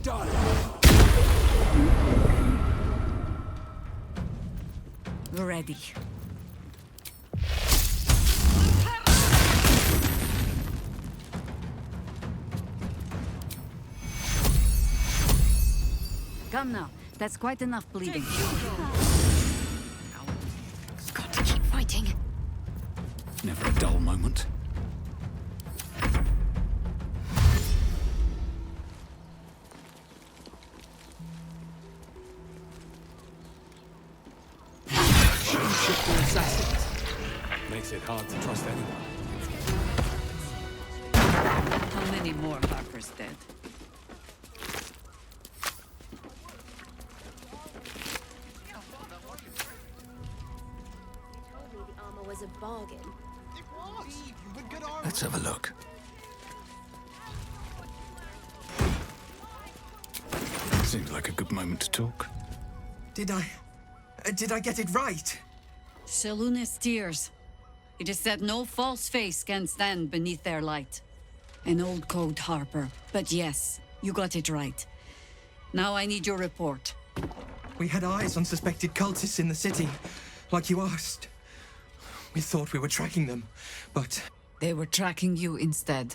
Done. Ready. Come now. That's quite enough bleeding. Got to keep fighting. Never a dull moment. Makes it hard to trust anyone. How many more Harper's dead? Was a bargain. Let's have a look. Seems like a good moment to talk. Did I get it right? Seluna's tears. It is said no false face can stand beneath their light. An old code, Harper. But yes, you got it right. Now I need your report. We had eyes on suspected cultists in the city, like you asked. We thought we were tracking them, but... They were tracking you instead,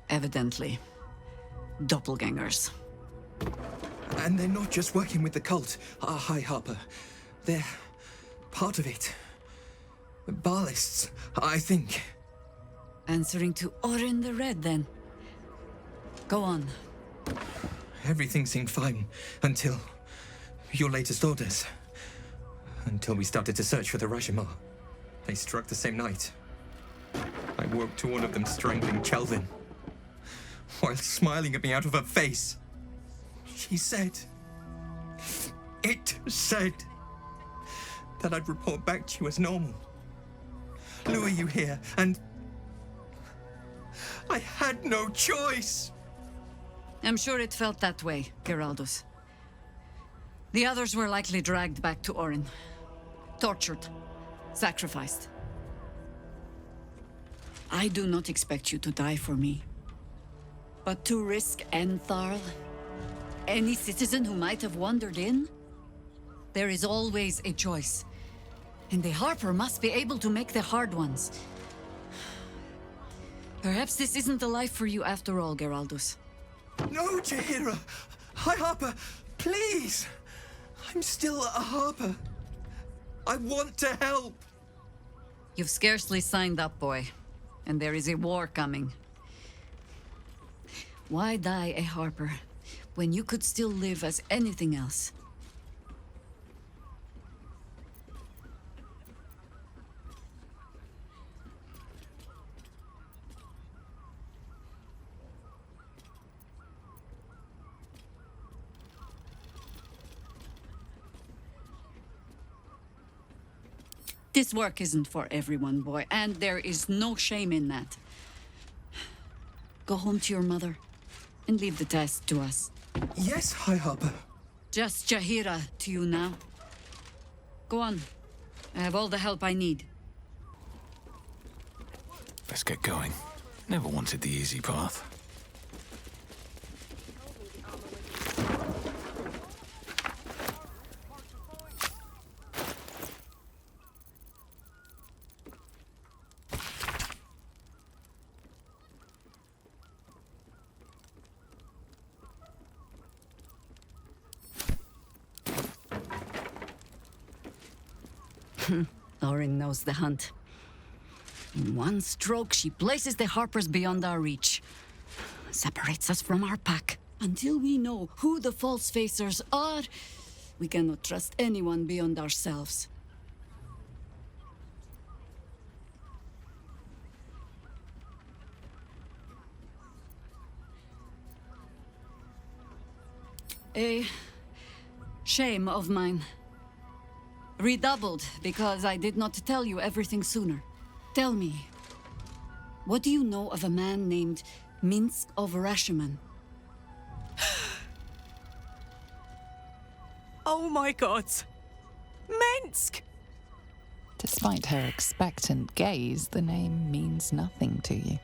evidently. Doppelgangers. And they're not just working with the cult, High Harper. They're part of it. Ballists, I think. Answering to Orin the Red, then. Go on. Everything seemed fine until your latest orders. Until we started to search for the Rashomon. They struck the same night. I woke to one of them strangling Chelvin, while smiling at me out of her face. She said... It said... that I'd report back to you as normal. Lure you here, and... I had no choice! I'm sure it felt that way, Geraldus. The others were likely dragged back to Orin. Tortured. Sacrificed. I do not expect you to die for me. But to risk Entharl, any citizen who might have wandered in, there is always a choice. And the Harper must be able to make the hard ones. Perhaps this isn't the life for you after all, Geraldus. No, Jaheira! High Harper, please! I'm still a Harper. I want to help! You've scarcely signed up, boy. And there is a war coming. Why die a Harper when you could still live as anything else? This work isn't for everyone, boy, and there is no shame in that. Go home to your mother and leave the task to us. Yes, High Harper. Just Jaheira to you now. Go on. I have all the help I need. Let's get going. Never wanted the easy path. Orin knows the hunt. In one stroke, she places the Harpers beyond our reach. Separates us from our pack. Until we know who the false facers are, we cannot trust anyone beyond ourselves. A shame of mine. Redoubled because I did not tell you everything sooner. Tell me, what do you know of a man named Minsk of Rashomon? Oh my god. Minsk! Despite her expectant gaze, the name means nothing to you.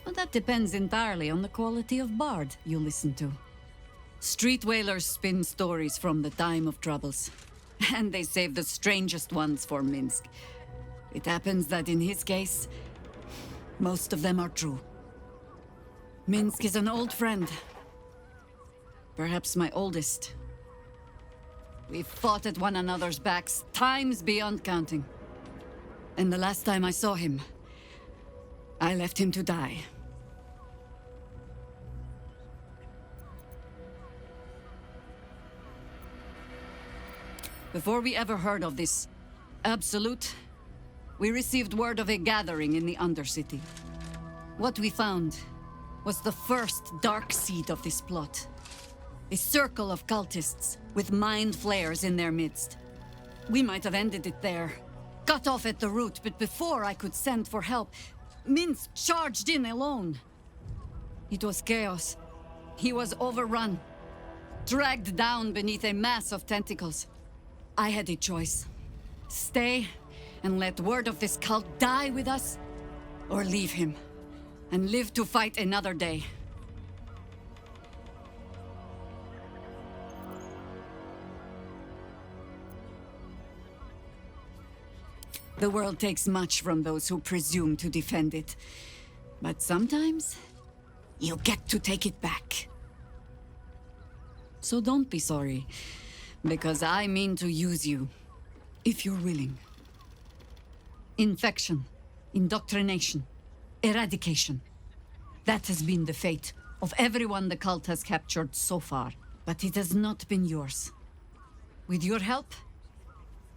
Well, that depends entirely on the quality of bard you listen to. Street whalers spin stories from the time of troubles, and they save the strangest ones for Minsk. It happens that in his case, most of them are true. Minsk is an old friend. Perhaps my oldest. We've fought at one another's backs times beyond counting. And the last time I saw him, I left him to die. Before we ever heard of this Absolute, we received word of a gathering in the Undercity. What we found was the first dark seed of this plot. A circle of cultists with mind flayers in their midst. We might have ended it there, cut off at the root, but before I could send for help, Minsk charged in alone. It was chaos. He was overrun, dragged down beneath a mass of tentacles. I had a choice. Stay and let word of this cult die with us, or leave him and live to fight another day. The world takes much from those who presume to defend it. But sometimes, you get to take it back. So don't be sorry, because I mean to use you, if you're willing. Infection, indoctrination, eradication. That has been the fate of everyone the cult has captured so far. But it has not been yours. With your help,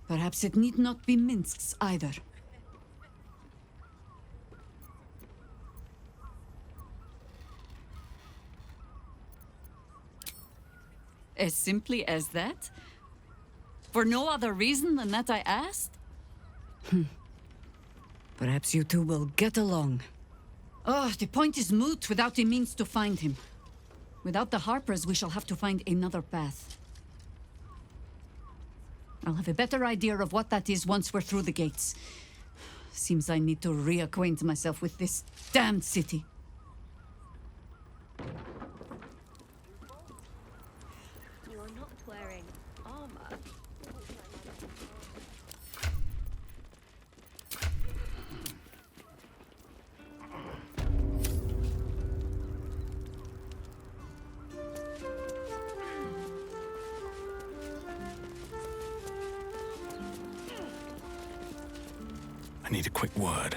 perhaps it need not be Minsk's either. As simply as that? For no other reason than that I asked? Perhaps you two will get along. Oh, the point is moot without a means to find him. Without the Harpers, we shall have to find another path. I'll have a better idea of what that is once we're through the gates. Seems I need to reacquaint myself with this damned city. You're not wearing armor. I need a quick word.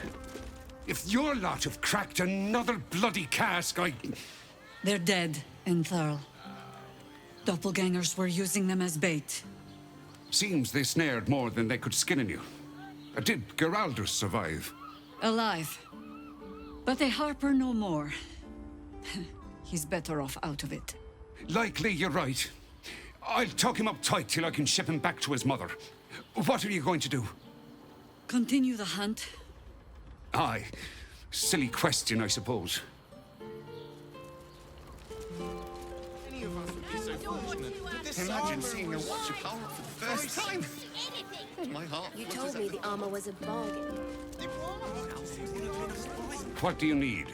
If your lot have cracked another bloody cask, They're dead, Entharl. Doppelgangers were using them as bait. Seems they snared more than they could skin in you. Did Geraldus survive? Alive. But a Harper no more. He's better off out of it. Likely you're right. I'll tuck him up tight till I can ship him back to his mother. What are you going to do? Continue the hunt. Aye. Silly question, I suppose. Imagine seeing your watch power for the first time. My heart. You told me the armor was a bargain. What do you need?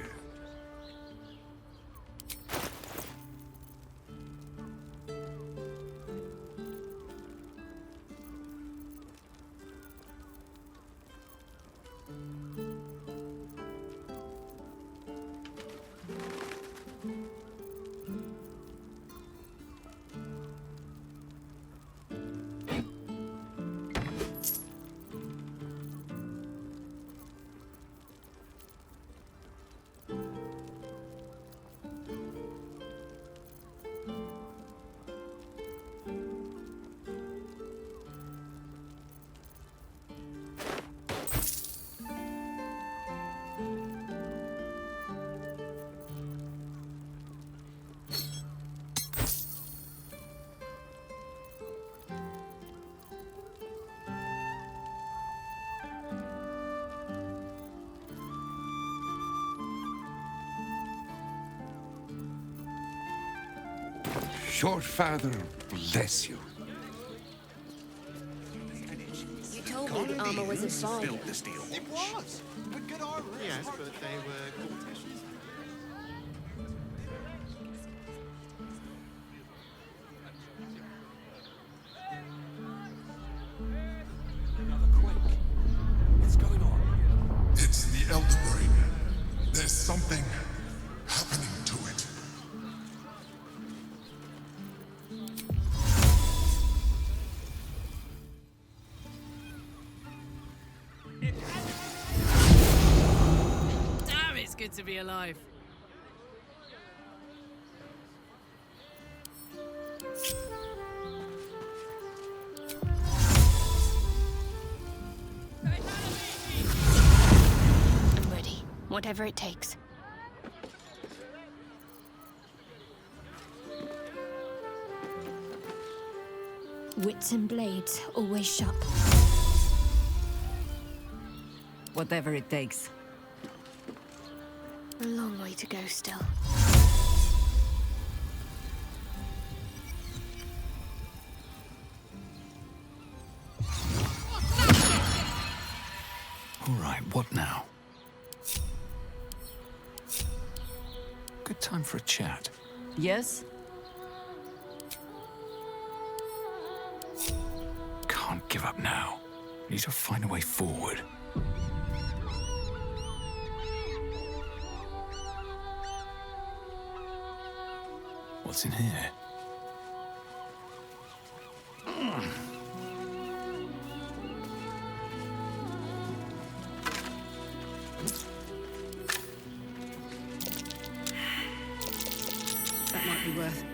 Your father bless you. the armor was inside. Built this deal. It was. But good armor. Yes, but they were courtiers. What's going on? It's the Elder Brain. There's something happening to it. Damn, it's good to be alive. I'm ready. Whatever it takes. Wits and blades always sharp. Whatever it takes. A long way to go still. All right, what now? Good time for a chat. Yes? Can't give up now. Need to find a way forward. What's in here? That might be worth.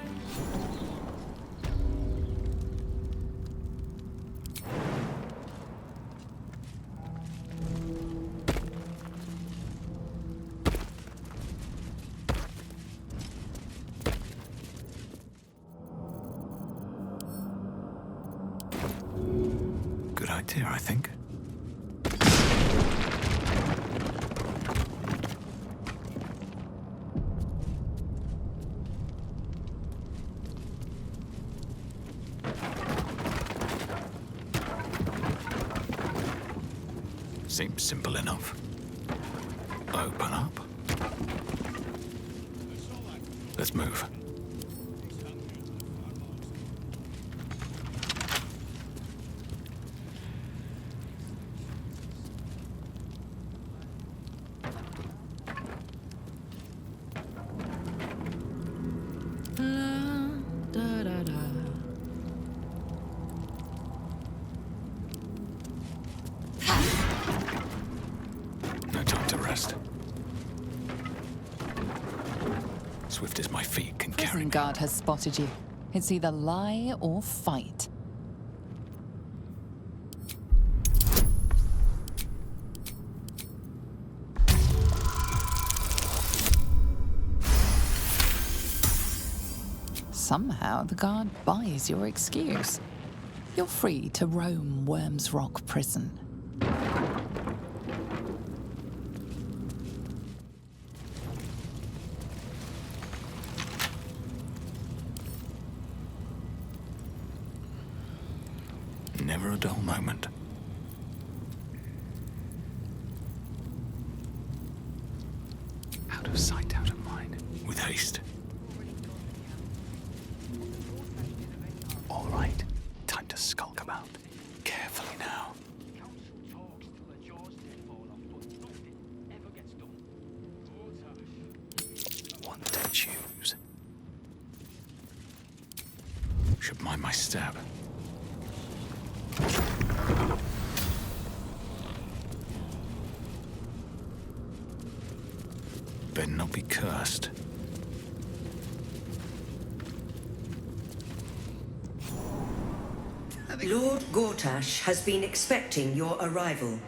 Good idea, I think. Seems simple enough. Open up. Let's move. No time to rest. Swift as my feet can carry Prison me. guard has spotted you. It's either lie or fight. Somehow the guard buys your excuse. You're free to roam Worm's Rock Prison. Never a dull moment. Out of sight, out of mind. With haste. All right, time to skulk about. Carefully now. One to choose. Should mind my stab. Better not be cursed. Lord Gortash has been expecting your arrival.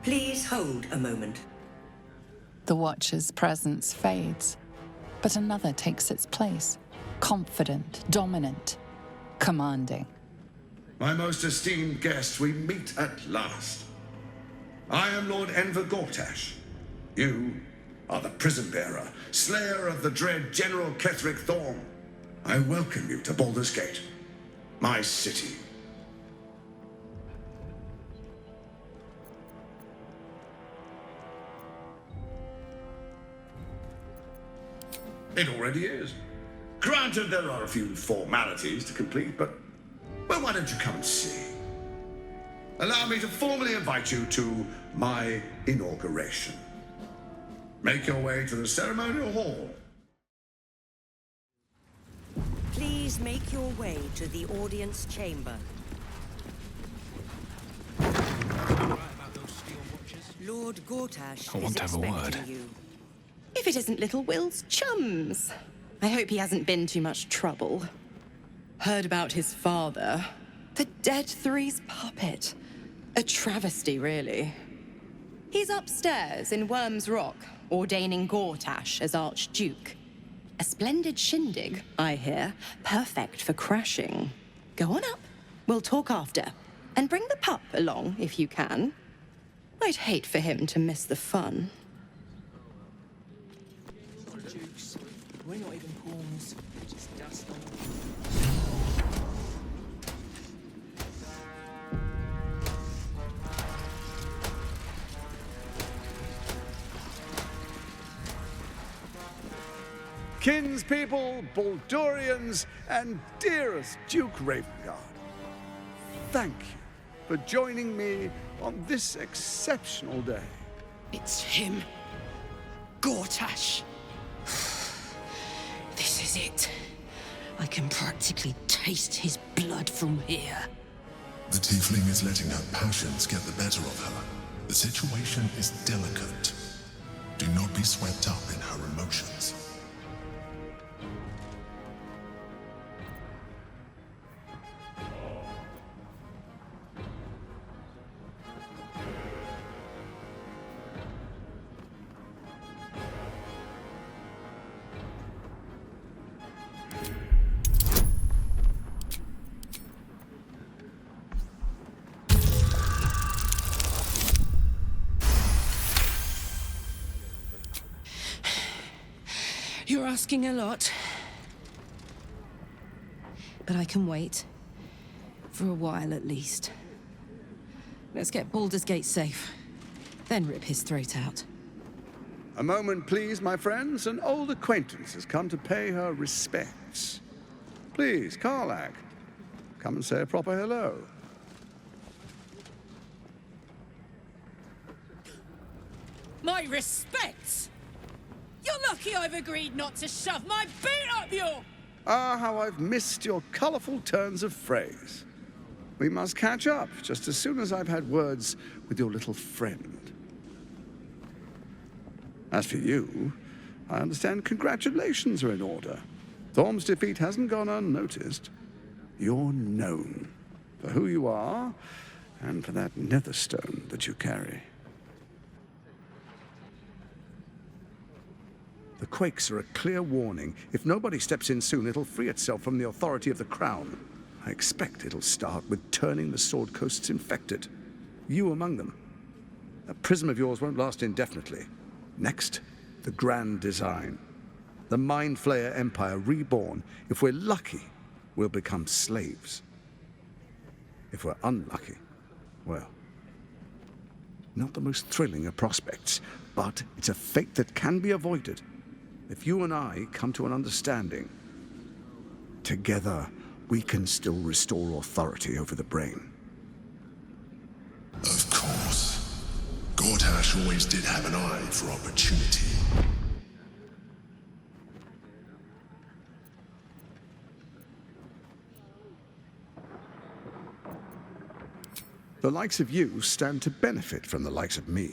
Please hold a moment. The Watcher's presence fades, but another takes its place. Confident, dominant, commanding. My most esteemed guest, we meet at last. I am Lord Enver Gortash. You are the prison bearer, slayer of the dread General Ketheric Thorm. I welcome you to Baldur's Gate, my city. It already is. Granted, there are a few formalities to complete, but well, why don't you come and see? Allow me to formally invite you to my inauguration. Make your way to the ceremonial hall. Please make your way to the audience chamber. Lord Gortash I want to have a word. you. If it isn't little Will's chums. I hope he hasn't been too much trouble. Heard about his father. The Dead Three's puppet. A travesty, really. He's upstairs in Worm's Rock, ordaining Gortash as Archduke. A splendid shindig, I hear. Perfect for crashing. Go on up. We'll talk after. And bring the pup along, if you can. I'd hate for him to miss the fun. We're not even pawns, just dust on them. Kinspeople, Baldurians, and dearest Duke Ravengard, thank you for joining me on this exceptional day. It's him. Gortash. This is it. I can practically taste his blood from here. The tiefling is letting her passions get the better of her. The situation is delicate. Do not be swept up in her emotions. You're asking a lot. But I can wait. For a while, at least. Let's get Baldur's Gate safe. Then rip his throat out. A moment, please, my friends. An old acquaintance has come to pay her respects. Please, Karlach, come and say a proper hello. My respects! You're lucky I've agreed not to shove my boot up your... Ah, how I've missed your colourful turns of phrase. We must catch up just as soon as I've had words with your little friend. As for you, I understand congratulations are in order. Thorm's defeat hasn't gone unnoticed. You're known for who you are and for that netherstone that you carry. The quakes are a clear warning. If nobody steps in soon, it'll free itself from the authority of the crown. I expect it'll start with turning the Sword Coasts infected. You among them. That prism of yours won't last indefinitely. Next, the grand design. The Mind Flayer Empire reborn. If we're lucky, we'll become slaves. If we're unlucky, well, not the most thrilling of prospects, but it's a fate that can be avoided. If you and I come to an understanding, together we can still restore authority over the brain. Of course. Gortash always did have an eye for opportunity. The likes of you stand to benefit from the likes of me.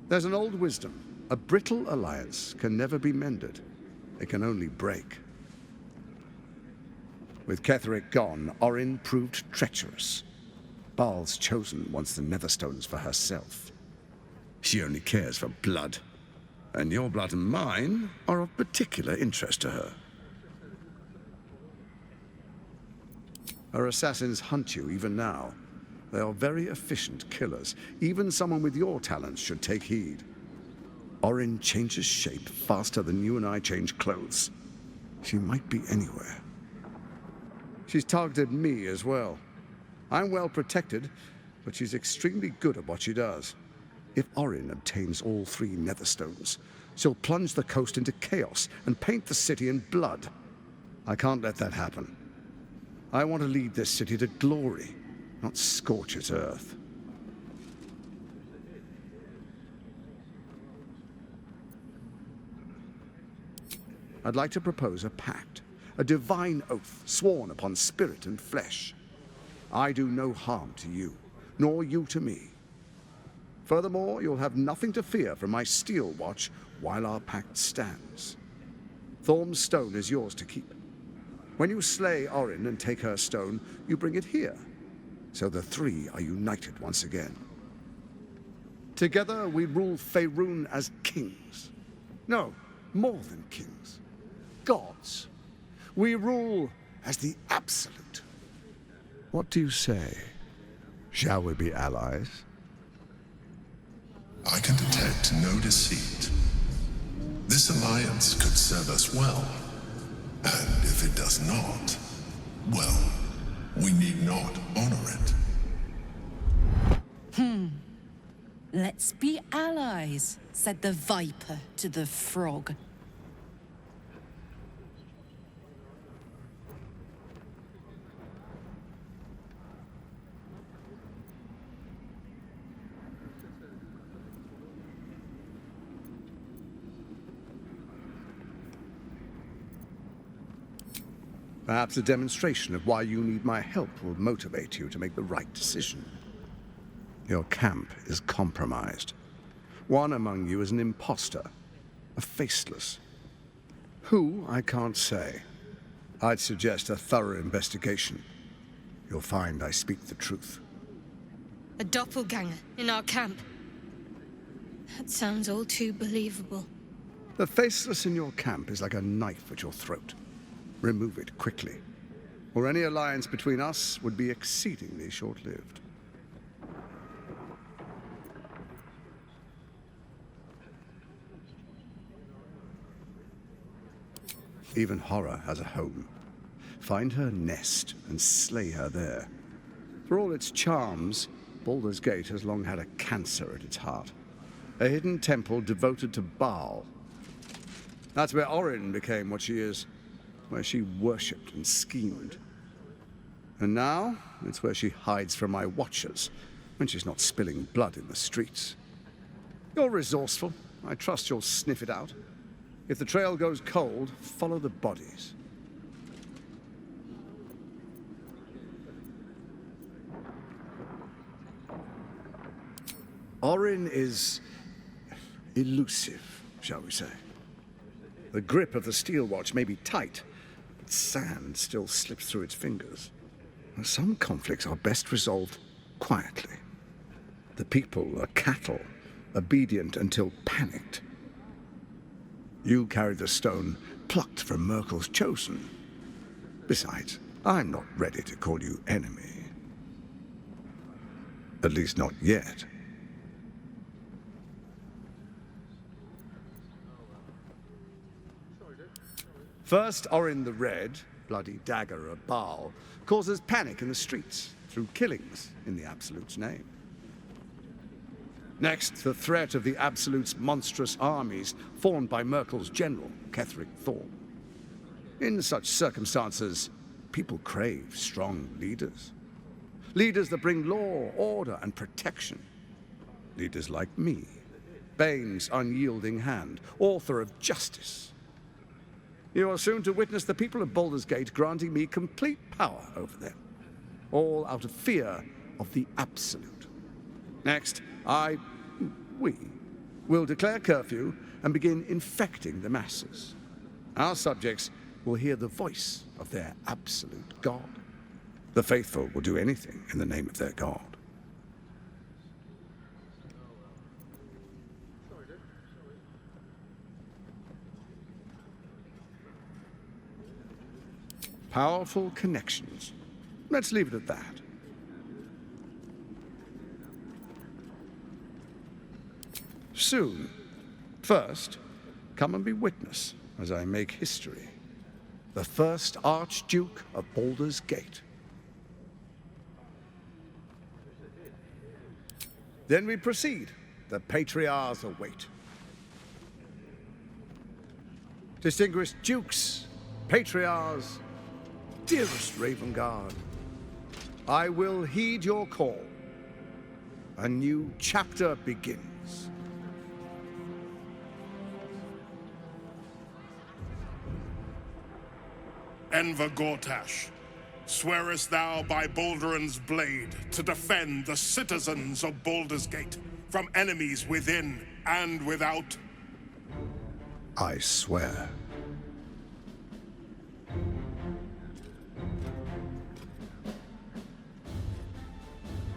There's an old wisdom. A brittle alliance can never be mended. It can only break. With Ketheric gone, Orin proved treacherous. Baal's chosen wants the Netherstones for herself. She only cares for blood. And your blood and mine are of particular interest to her. Her assassins hunt you even now. They are very efficient killers. Even someone with your talents should take heed. Orin changes shape faster than you and I change clothes. She might be anywhere. She's targeted me as well. I'm well protected, but she's extremely good at what she does. If Orin obtains all 3 Netherstones, she'll plunge the coast into chaos and paint the city in blood. I can't let that happen. I want to lead this city to glory, not scorch its earth. I'd like to propose a pact, a divine oath sworn upon spirit and flesh. I do no harm to you, nor you to me. Furthermore, you'll have nothing to fear from my steel watch while our pact stands. Thorm's stone is yours to keep. When you slay Orin and take her stone, you bring it here, so the three are united once again. Together we rule Faerun as kings. No, more than kings. Gods. We rule as the Absolute. What do you say? Shall we be allies? I can detect no deceit. This alliance could serve us well. And if it does not, well, we need not honor it. Let's be allies, said the viper to the frog. Perhaps a demonstration of why you need my help will motivate you to make the right decision. Your camp is compromised. One among you is an imposter, a faceless. Who, I can't say. I'd suggest a thorough investigation. You'll find I speak the truth. A doppelganger in our camp. That sounds all too believable. The faceless in your camp is like a knife at your throat. Remove it quickly, or any alliance between us would be exceedingly short-lived. Even horror has a home. Find her nest and slay her there. For all its charms, Baldur's Gate has long had a cancer at its heart. A hidden temple devoted to Baal. That's where Orin became what she is. Where she worshipped and schemed. And now, it's where she hides from my watchers, when she's not spilling blood in the streets. You're resourceful. I trust you'll sniff it out. If the trail goes cold, follow the bodies. Orin is elusive, shall we say. The grip of the steel watch may be tight, but sand still slips through its fingers. Some conflicts are best resolved quietly. The people are cattle, obedient until panicked. You carry the stone plucked from Merkel's chosen. Besides, I'm not ready to call you enemy. At least not yet. First, Orin the Red, bloody dagger of Baal, causes panic in the streets through killings in the Absolute's name. Next, the threat of the Absolute's monstrous armies formed by Merkel's general, Ketheric Thorn. In such circumstances, people crave strong leaders. Leaders that bring law, order, and protection. Leaders like me, Bane's unyielding hand, author of justice. You are soon to witness the people of Baldur's Gate granting me complete power over them, all out of fear of the Absolute. Next, we will declare curfew and begin infecting the masses. Our subjects will hear the voice of their absolute God. The faithful will do anything in the name of their God. Powerful connections. Let's leave it at that. Soon. First, come and be witness as I make history. The first Archduke of Baldur's Gate. Then we proceed. The patriarchs await. distinguished dukes, patriarchs, dearest Raven Guard, I will heed your call. A new chapter begins. Enver Gortash, swearest thou by Baldur'n's blade to defend the citizens of Baldur's Gate from enemies within and without? I swear.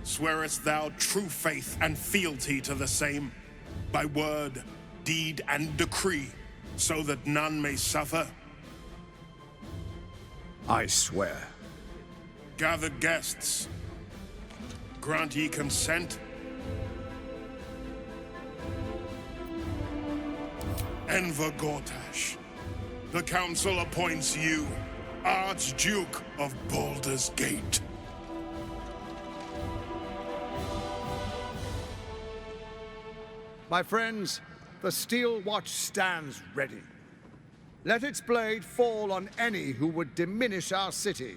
Swearest thou true faith and fealty to the same, by word, deed, and decree, so that none may suffer? I swear. Gathered guests, grant ye consent? Enver Gortash, the Council appoints you Archduke of Baldur's Gate. My friends, the Steel Watch stands ready. Let its blade fall on any who would diminish our city.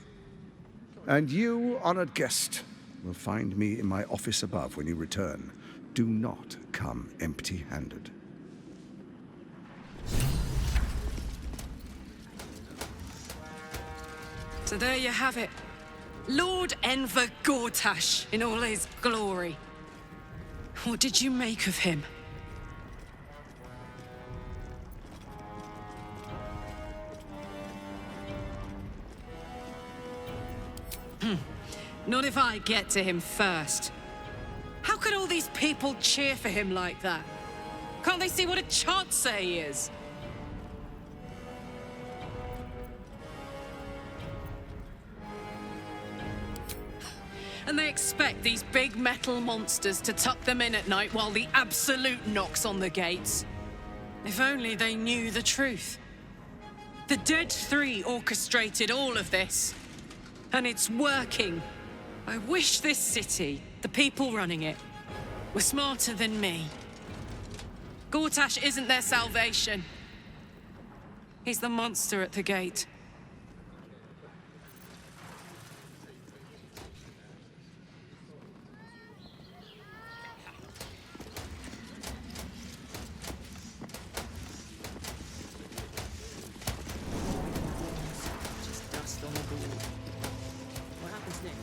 And you, honored guest, will find me in my office above when you return. Do not come empty-handed. So there you have it. Lord Enver Gortash in all his glory. What did you make of him? Not if I get to him first. How could all these people cheer for him like that? Can't they see what a chancer he is? And they expect these big metal monsters to tuck them in at night while the Absolute knocks on the gates. If only they knew the truth. The Dead Three orchestrated all of this. And it's working. I wish this city, the people running it, were smarter than me. Gortash isn't their salvation. He's the monster at the gate. Just dust on the board. What happens next?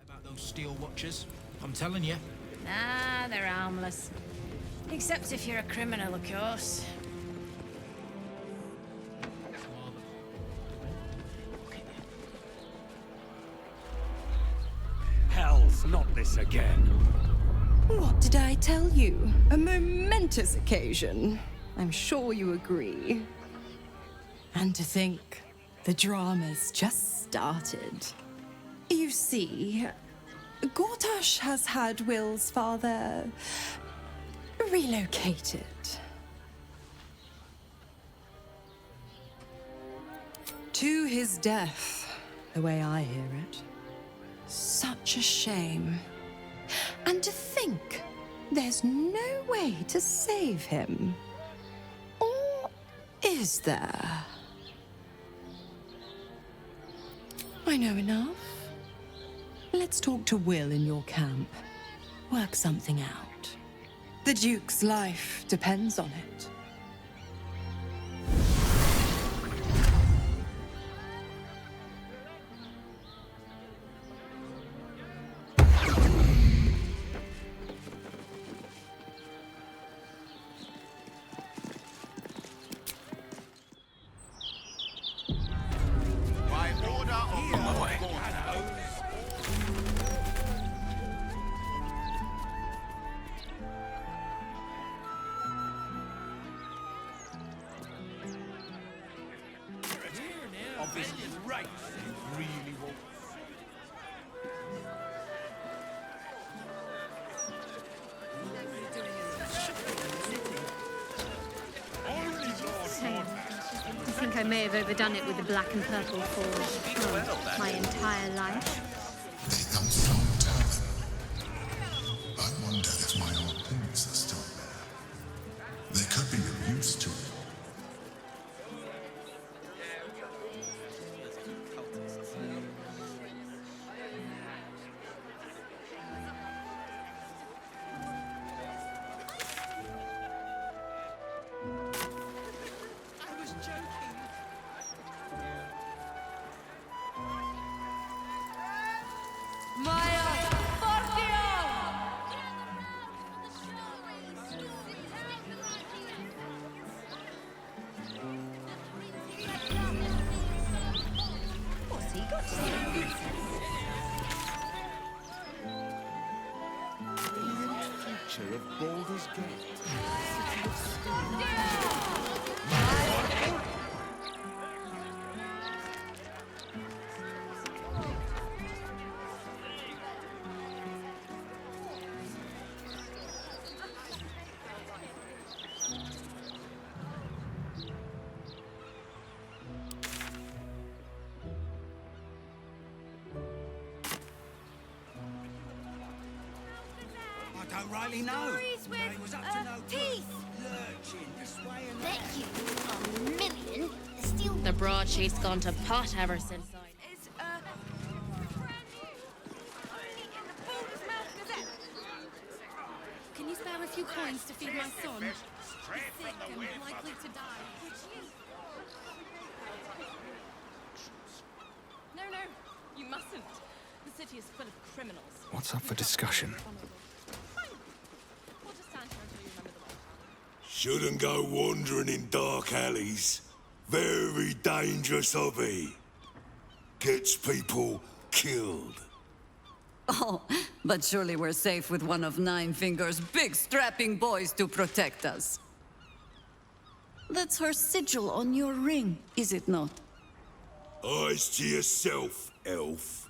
About those steel watchers, I'm telling you. Nah, they're harmless. Except if you're a criminal, of course. Hell's not this again. What did I tell you? A momentous occasion. I'm sure you agree. And to think, the drama's just started. You see, Gortash has had Will's father relocated. To his death, the way I hear it. Such a shame. And to think there's no way to save him. Or is there? I know enough. Let's talk to Will in your camp. Work something out. The Duke's life depends on it. I may have overdone it with the black and purple for my entire life. They come from Talon. I wonder if my old things are still there. They could be of use to it. Future of Baldur's Gate. I don't rightly know. Stories with, They was up to no peace. Lurching this way and Bet you a million still. The broadsheet's gone to pot ever since I... Is brand new. Only in the Baldur's Mouth Gazette. Can you spare a few coins to feed my son? He's sick and likely to die. No, you mustn't. The city is full of criminals. What's up for discussion? We'll just stand here until you remember the way. Shouldn't go wandering in dark alleys. Very dangerous hobby. Gets people killed. Oh, but surely we're safe with one of Nine Fingers' big strapping boys to protect us. That's her sigil on your ring, is it not? Eyes to yourself, elf.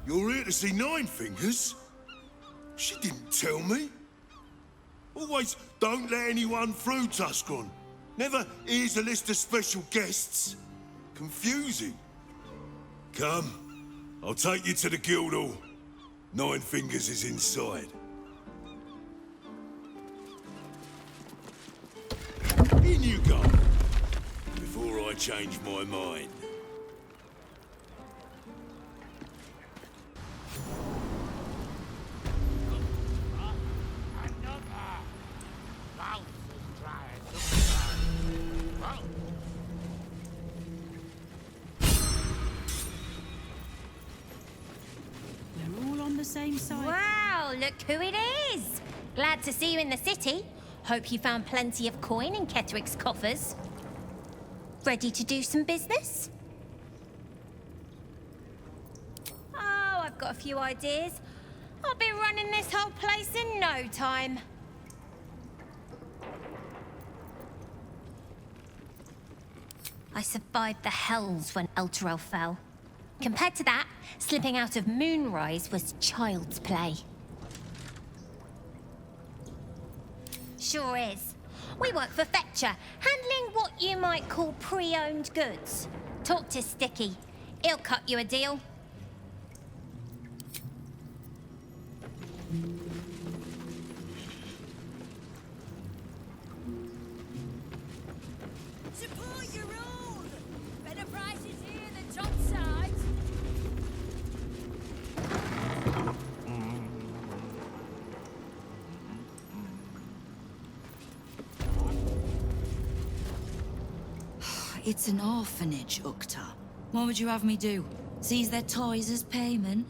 You're here to see Nine Fingers? She didn't tell me. Always don't let anyone through, Tuscan. Never here's a list of special guests. Confusing. Come, I'll take you to the Guildhall. Nine Fingers is inside. In you go, before I change my mind. Same side. Wow, look who it is! Glad to see you in the city. Hope you found plenty of coin in Ketteric's coffers. Ready to do some business? Oh, I've got a few ideas. I'll be running this whole place in no time. I survived the hells when Elturel fell. Compared to that, slipping out of Moonrise was child's play. Sure is. We work for Fetcher, handling what you might call pre-owned goods. Talk to Sticky. He'll cut you a deal. Support your own! Better prices here than top sides. It's an orphanage, Ukta. What would you have me do? Sees their toys as payment.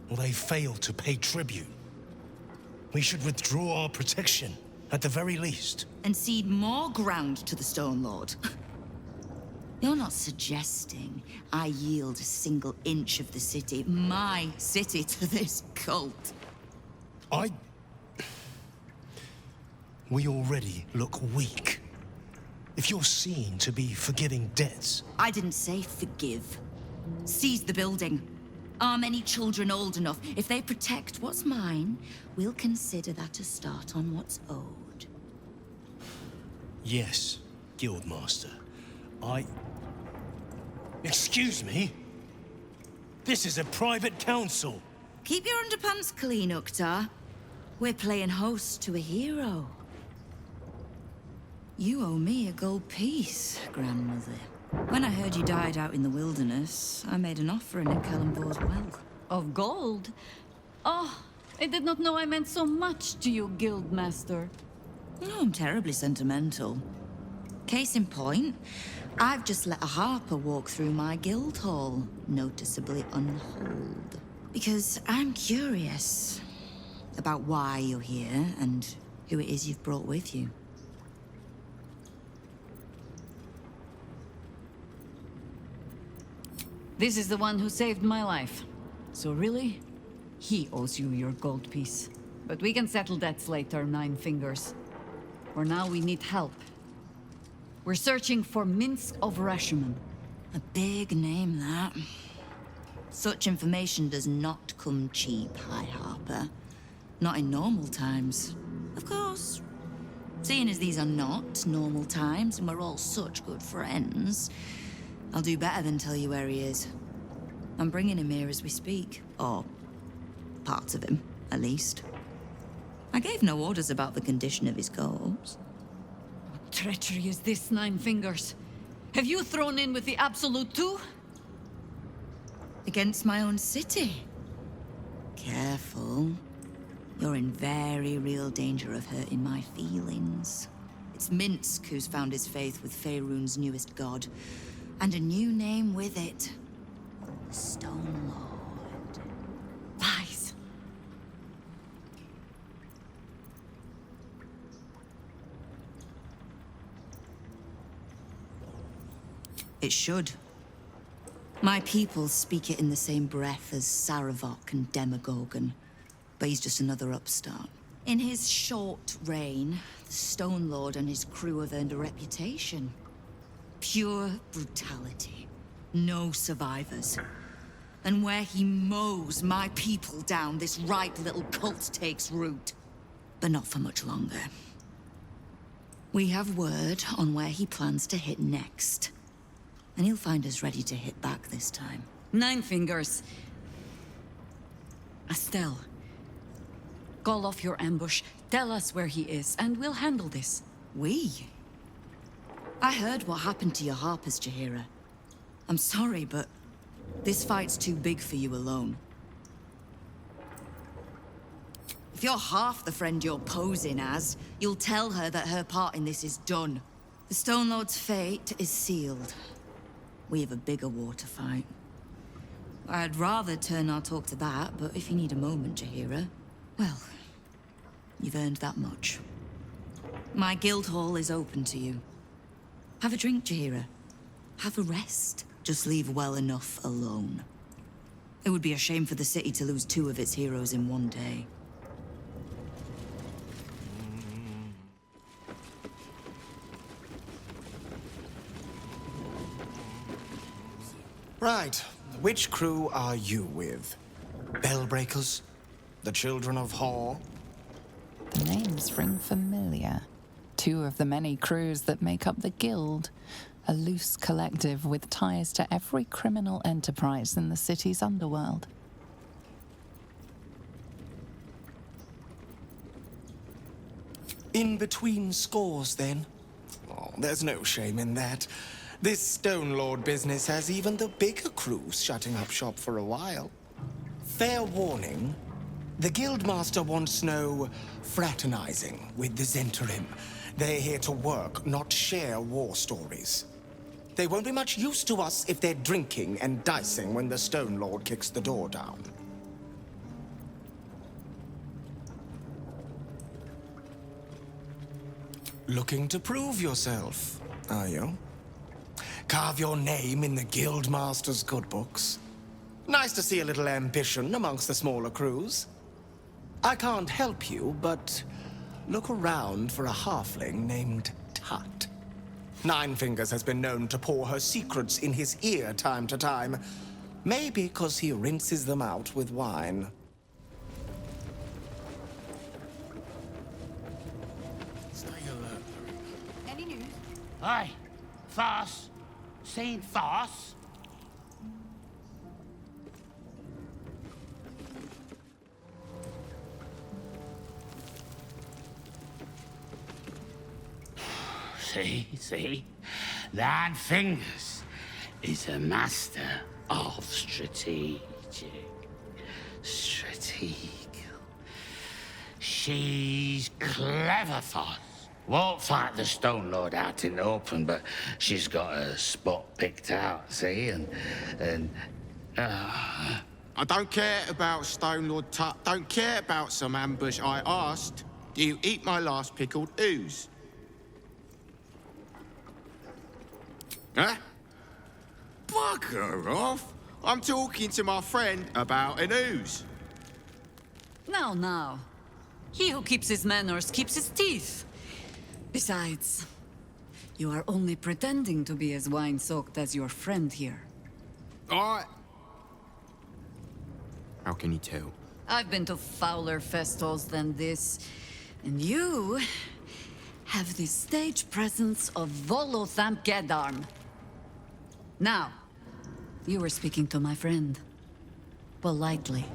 Well, they failed to pay tribute. We should withdraw our protection, at the very least. And cede more ground to the Stone Lord. You're not suggesting I yield a single inch of the city, my city, to this cult. We already look weak. If you're seen to be forgiving debts... I didn't say forgive. Seize the building. Arm any children old enough. If they protect what's mine, we'll consider that a start on what's owed. Yes, Guildmaster. Excuse me? This is a private council. Keep your underpants clean, Uktar. We're playing host to a hero. You owe me a gold piece, grandmother. When I heard you died out in the wilderness, I made an offering at Kalimvor's well. Of gold? Oh, I did not know I meant so much to you, Guildmaster. No, I'm terribly sentimental. Case in point, I've just let a harper walk through my guild hall, noticeably unholed. Because I'm curious about why you're here and who it is you've brought with you. This is the one who saved my life. So really, he owes you your gold piece. But we can settle debts later, Nine Fingers. For now, we need help. We're searching for Minsk of Rashomon. A big name, that. Such information does not come cheap, High Harper. Not in normal times. Of course. Seeing as these are not normal times and we're all such good friends, I'll do better than tell you where he is. I'm bringing him here as we speak. Or parts of him, at least. I gave no orders about the condition of his corpse. What treachery is this, Nine Fingers? Have you thrown in with the Absolute too? Against my own city? Careful. You're in very real danger of hurting my feelings. It's Minsk who's found his faith with Faerun's newest god. And a new name with it. The Stone Lord. Lies. It should. My people speak it in the same breath as Saravok and Demogorgon. But he's just another upstart. In his short reign, the Stone Lord and his crew have earned a reputation. Pure brutality. No survivors. And where he mows my people down, this ripe little cult takes root. But not for much longer. We have word on where he plans to hit next. And he'll find us ready to hit back this time. Nine Fingers. Estelle. Call off your ambush, tell us where he is, and we'll handle this. We? I heard what happened to your harpers, Jaheira. I'm sorry, but this fight's too big for you alone. If you're half the friend you're posing as, you'll tell her that her part in this is done. The Stone Lord's fate is sealed. We have a bigger war to fight. I'd rather turn our talk to that, but if you need a moment, Jaheira, well, you've earned that much. My guild hall is open to you. Have a drink, Jaheira. Have a rest. Just leave well enough alone. It would be a shame for the city to lose 2 of its heroes in one day. Right. Which crew are you with? Bellbreakers? The Children of Hor? The names ring familiar. 2 of the many crews that make up the Guild. A loose collective with ties to every criminal enterprise in the city's underworld. In between scores, then? Oh, there's no shame in that. This Stone Lord business has even the bigger crews shutting up shop for a while. Fair warning, the Guildmaster wants no fraternizing with the Zentarim. They're here to work, not share war stories. They won't be much use to us if they're drinking and dicing when the Stone Lord kicks the door down. Looking to prove yourself, are you? Carve your name in the Guildmaster's good books. Nice to see a little ambition amongst the smaller crews. I can't help you, but look around for a halfling named Tut. Nine Fingers has been known to pour her secrets in his ear time to time. Maybe because he rinses them out with wine. Stay alert. Any news? Aye. Farce. Seen farce? See? Nine Fingers is a master of strategic. She's clever, Foss. Won't fight the Stone Lord out in the open, but she's got a spot picked out, see? I don't care about Stone Lord Tut. Don't care about some ambush. I asked, do you eat my last pickled ooze? Huh? Bugger off! I'm talking to my friend about an ooze. Now. He who keeps his manners keeps his teeth. Besides, you are only pretending to be as wine-soaked as your friend here. How can you tell? I've been to fouler festivals than this, and you have the stage presence of Volothamp Gedarm. Now, you were speaking to my friend. Politely.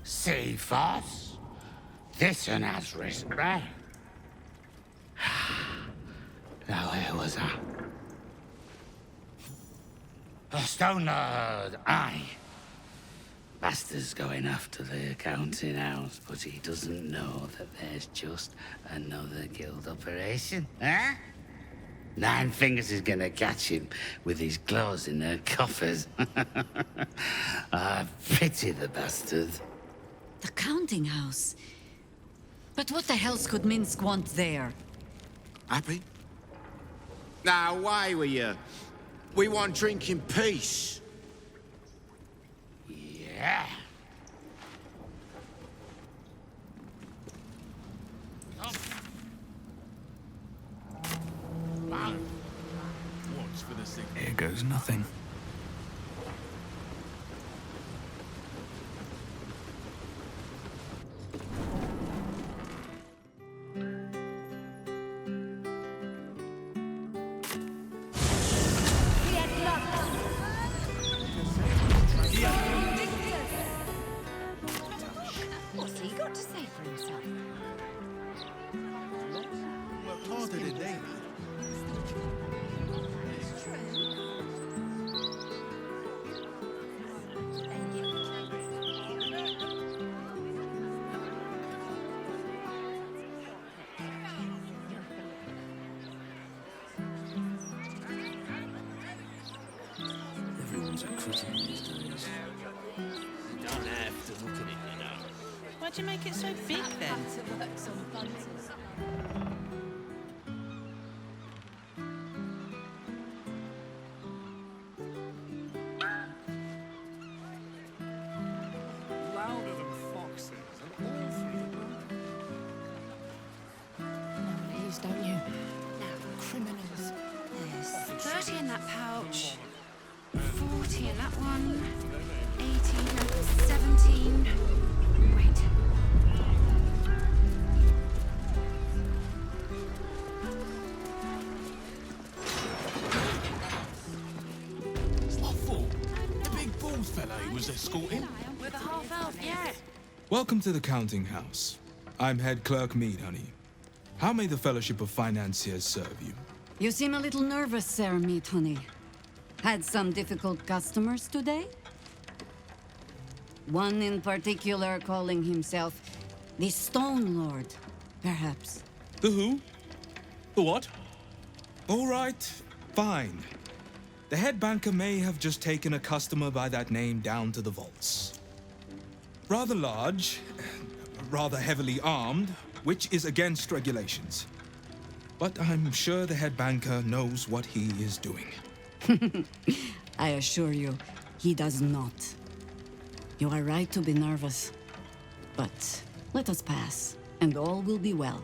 See, Foss? This one has risk, right? Now, where was I? The Stone Lord, aye. Bastard's going after the accounting house, but he doesn't know that there's just another guild operation, huh? Nine Fingers is gonna catch him with his claws in her coffers. I pity the bastard. The counting house? But what the hell could Minsk want there? Happy? Now, away with you. We want drink in peace. Yeah. Watch for the signal. Here goes nothing. What's he got to say for himself? Work harder than they do. Everyone's a critic these days. You don't have to look at it, you know. Why'd you make it so big then? Louder than foxes and all through the room. Please, don't you? Now, criminals. There's 30 in that pouch, 40 in that one, 18, 17. Wait. I thought the big balls fella he was escorting. with a half-elf, yeah. Welcome to the counting house. I'm head clerk Mead, honey. How may the Fellowship of Financiers serve you? You seem a little nervous, Sir Meat Honey. Had some difficult customers today? One in particular calling himself the Stone Lord, perhaps. The who? The what? All right, fine. The head banker may have just taken a customer by that name down to the vaults. Rather large, rather heavily armed, which is against regulations. But I'm sure the head banker knows what he is doing. I assure you, he does not. You are right to be nervous. But let us pass, and all will be well.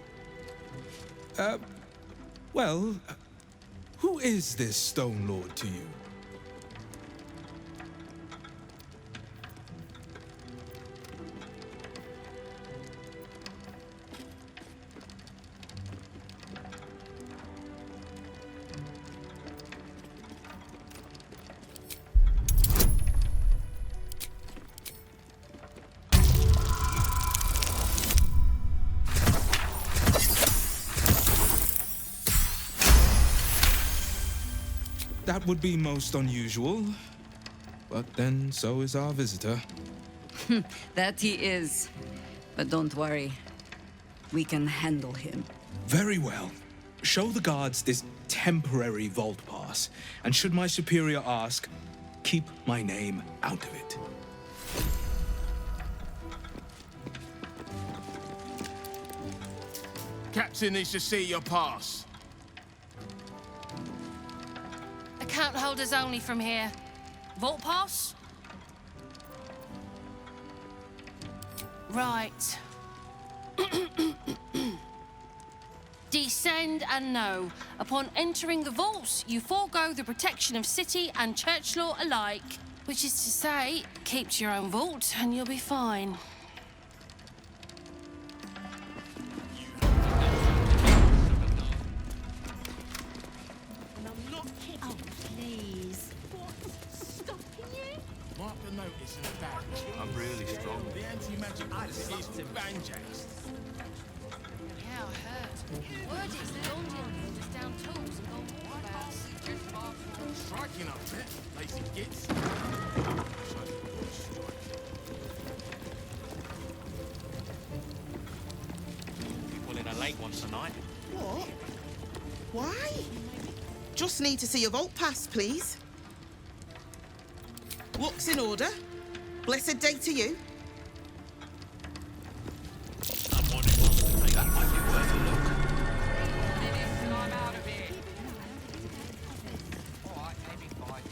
Well, who is this Stone Lord to you? That would be most unusual. But then so is our visitor. That he is. But don't worry. We can handle him. Very well. Show the guards this temporary vault pass. And should my superior ask, keep my name out of it. Captain needs to see your pass. Account holders only from here. Vault pass? Right. Descend and know. Upon entering the vaults, you forego the protection of city and church law alike. Which is to say, keep to your own vault and you'll be fine. I'm really strong. The anti-magic is banjaxed. Yeah, I heard. Word is the London just down tools and gold waterfalls. Striking up there, lazy gits. People in a lake once a night. What? Why? Just need to see your vault pass, please. Looks in order. Blessed day to you. That might be worth a look. I'm out of here. All right, maybe fine.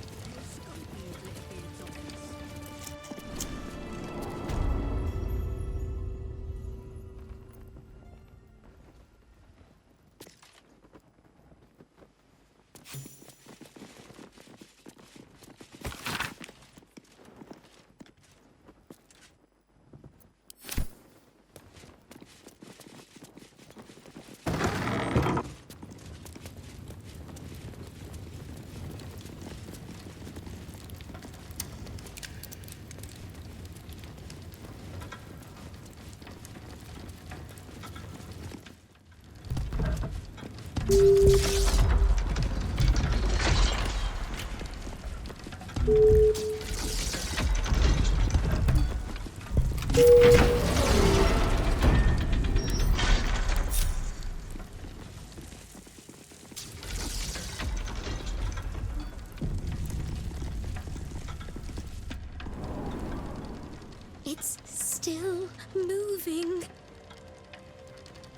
It's still moving.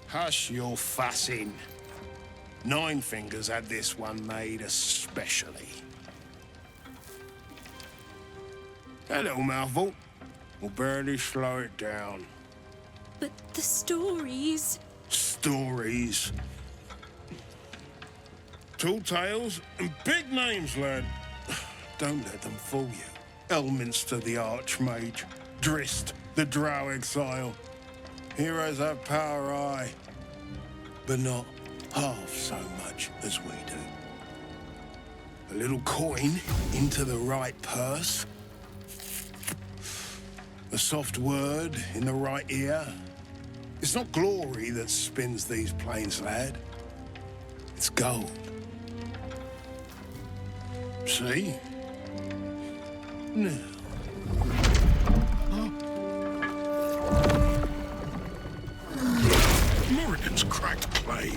Hush your fussing. Nine Fingers had this one made especially. That little mouthful will barely slow it down. But the stories... Stories. Tall tales and big names, lad. Don't let them fool you. Elminster the Archmage, Drist the Drow Exile. Heroes have power, aye, but not half so much as we do. A little coin into the right purse. A A soft word in the right ear. It's not glory that spins these plains, lad. It's gold. See? Now. Morrigan's cracked clay.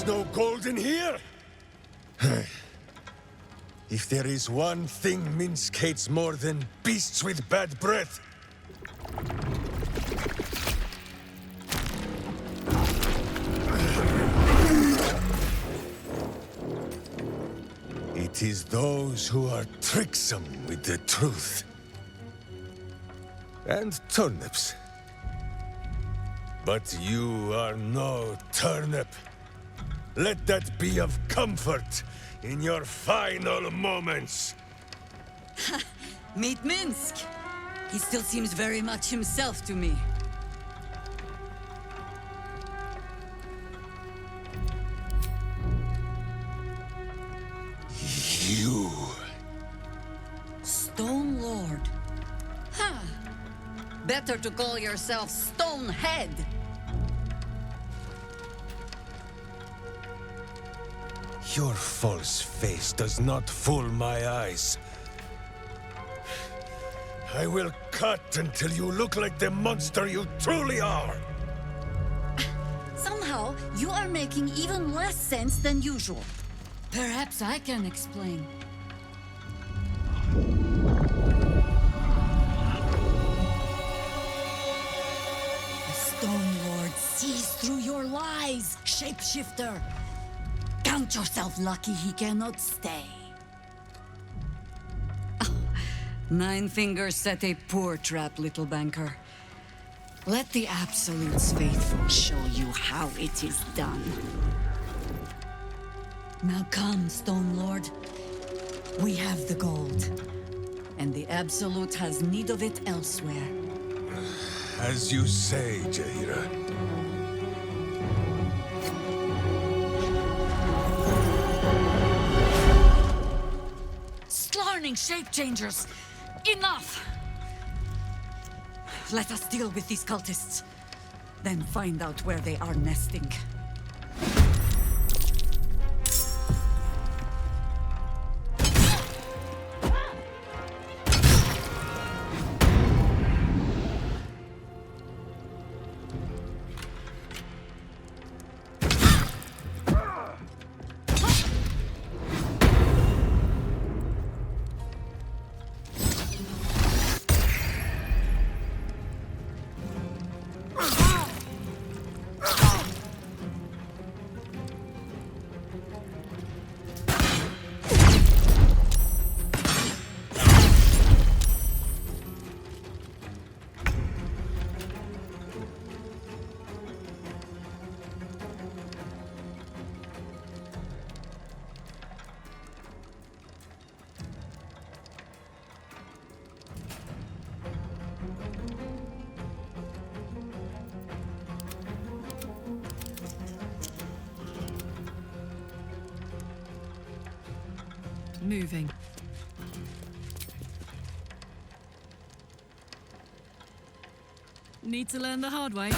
No gold in here? If there is one thing Minsk hates more than beasts with bad breath, it is those who are tricksome with the truth. And turnips. But you are no turnip. Let that be of comfort in your final moments. Meet Minsk. He still seems very much himself to me. You. Stone Lord. Huh. Better to call yourself Stonehead. Your false face does not fool my eyes. I will cut until you look like the monster you truly are. Somehow, you are making even less sense than usual. Perhaps I can explain. The Stone Lord sees through your lies, shapeshifter. Count yourself lucky he cannot stay. Oh, Nine Fingers set a poor trap, little banker. Let the Absolute's faithful show you how it is done. Now come, Stone Lord. We have the gold. And the Absolute has need of it elsewhere. As you say, Jaheira. Slarning shape changers! Enough! Let us deal with these cultists. Then find out where they are nesting. Moving. Need to learn the hard way.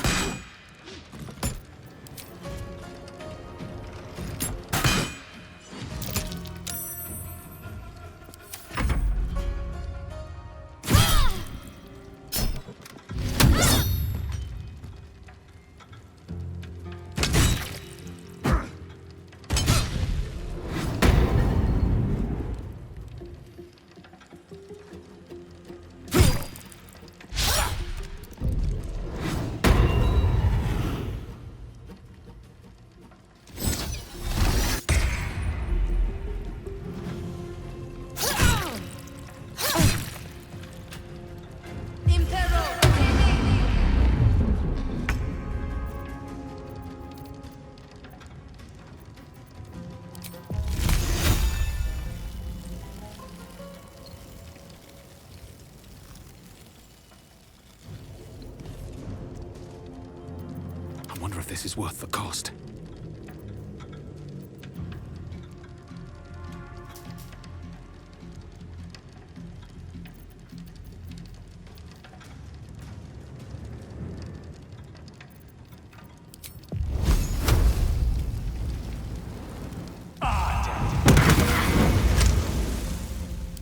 wonder if this is worth the cost.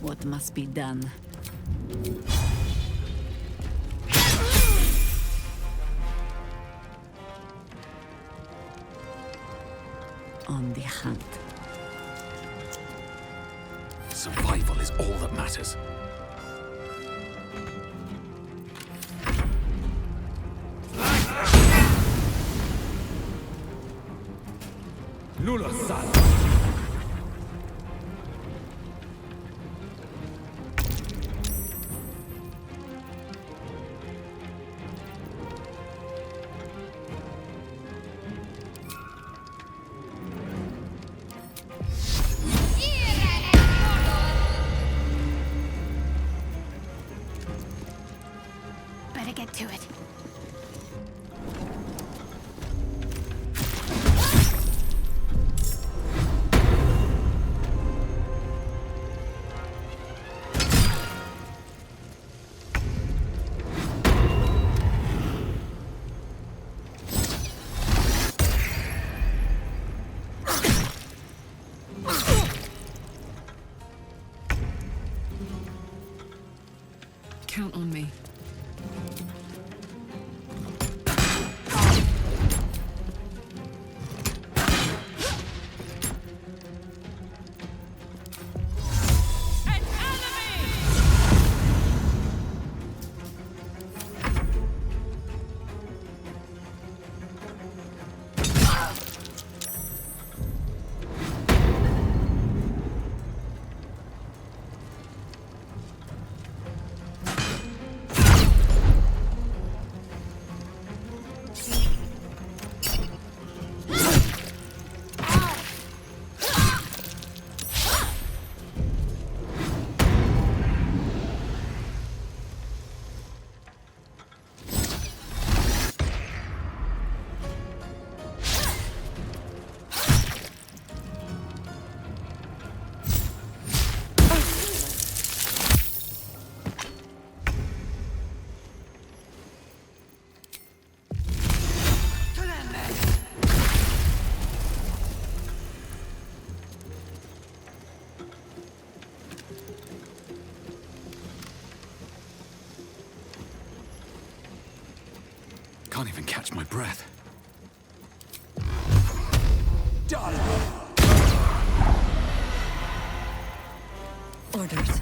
What must be done? On the hunt. Survival is all that matters. Nulla sal. Better get to it. Count on me. Can't even catch my breath. Orders.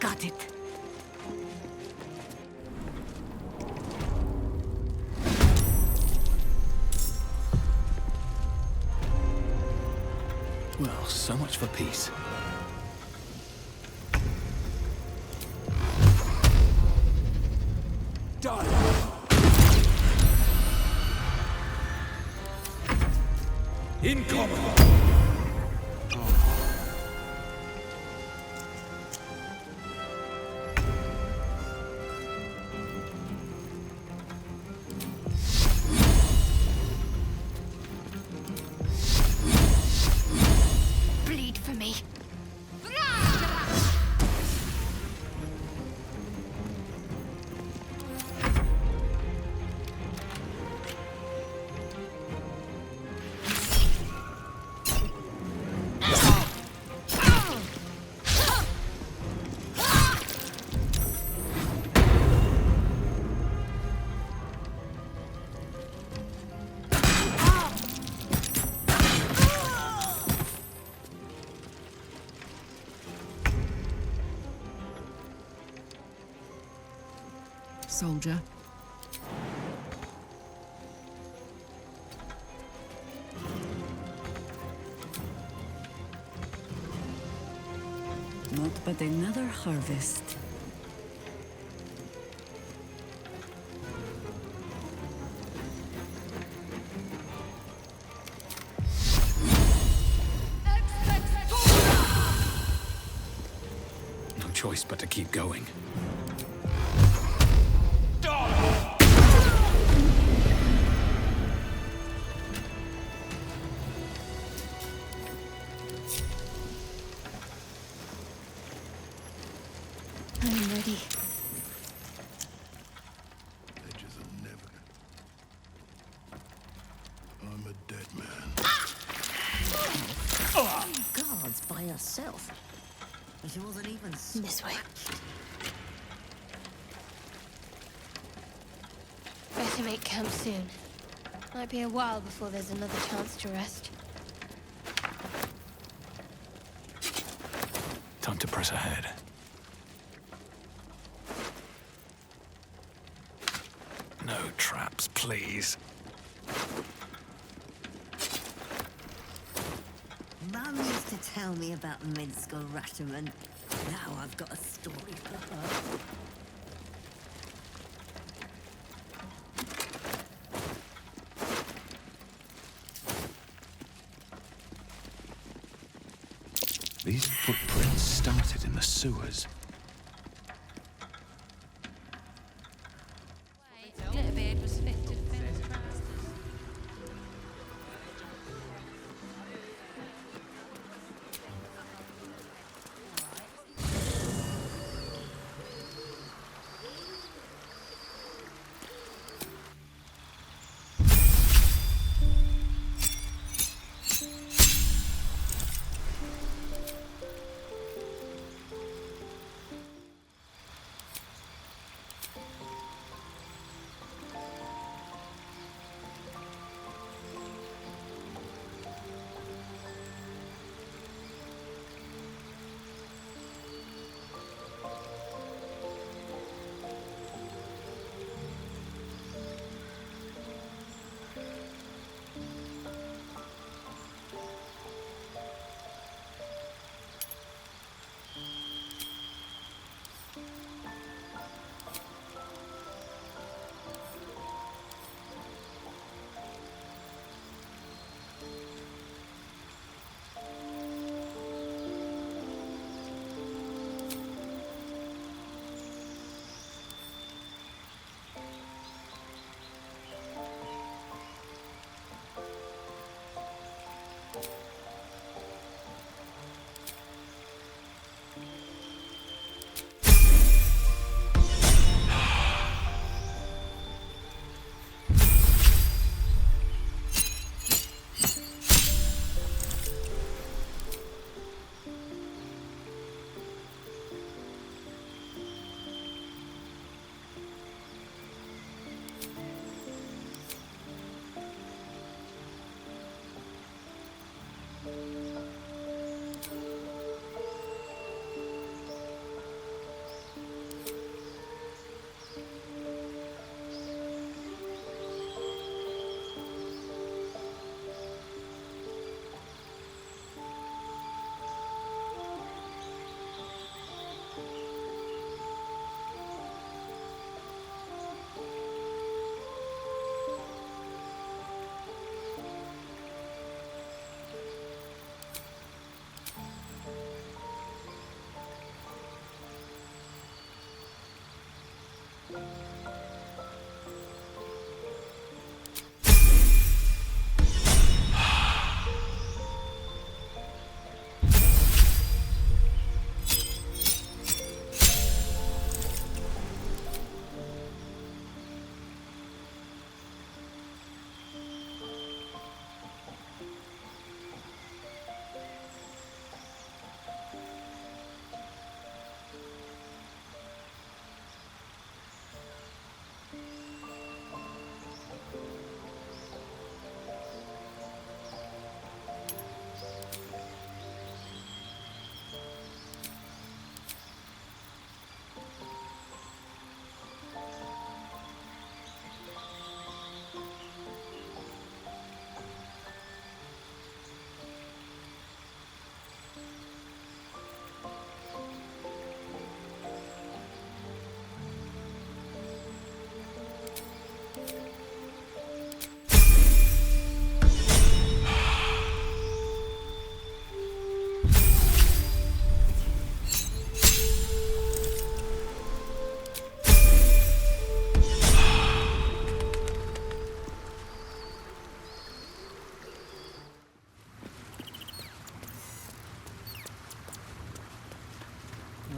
Got it. Well, so much for peace. Incoming! Bleed for me. Soldier. Not but another harvest. No choice but to keep going. I'm ready. Edges are never. I'm a dead man. Guards by herself. And she wasn't even This way. Better make camp soon. Might be a while before there's another chance to rest. Time to press ahead. No traps, please. Mum used to tell me about Minsko Ratterman. Now I've got a story for her. These footprints started in the sewers. Glitterbeard was fit to defend.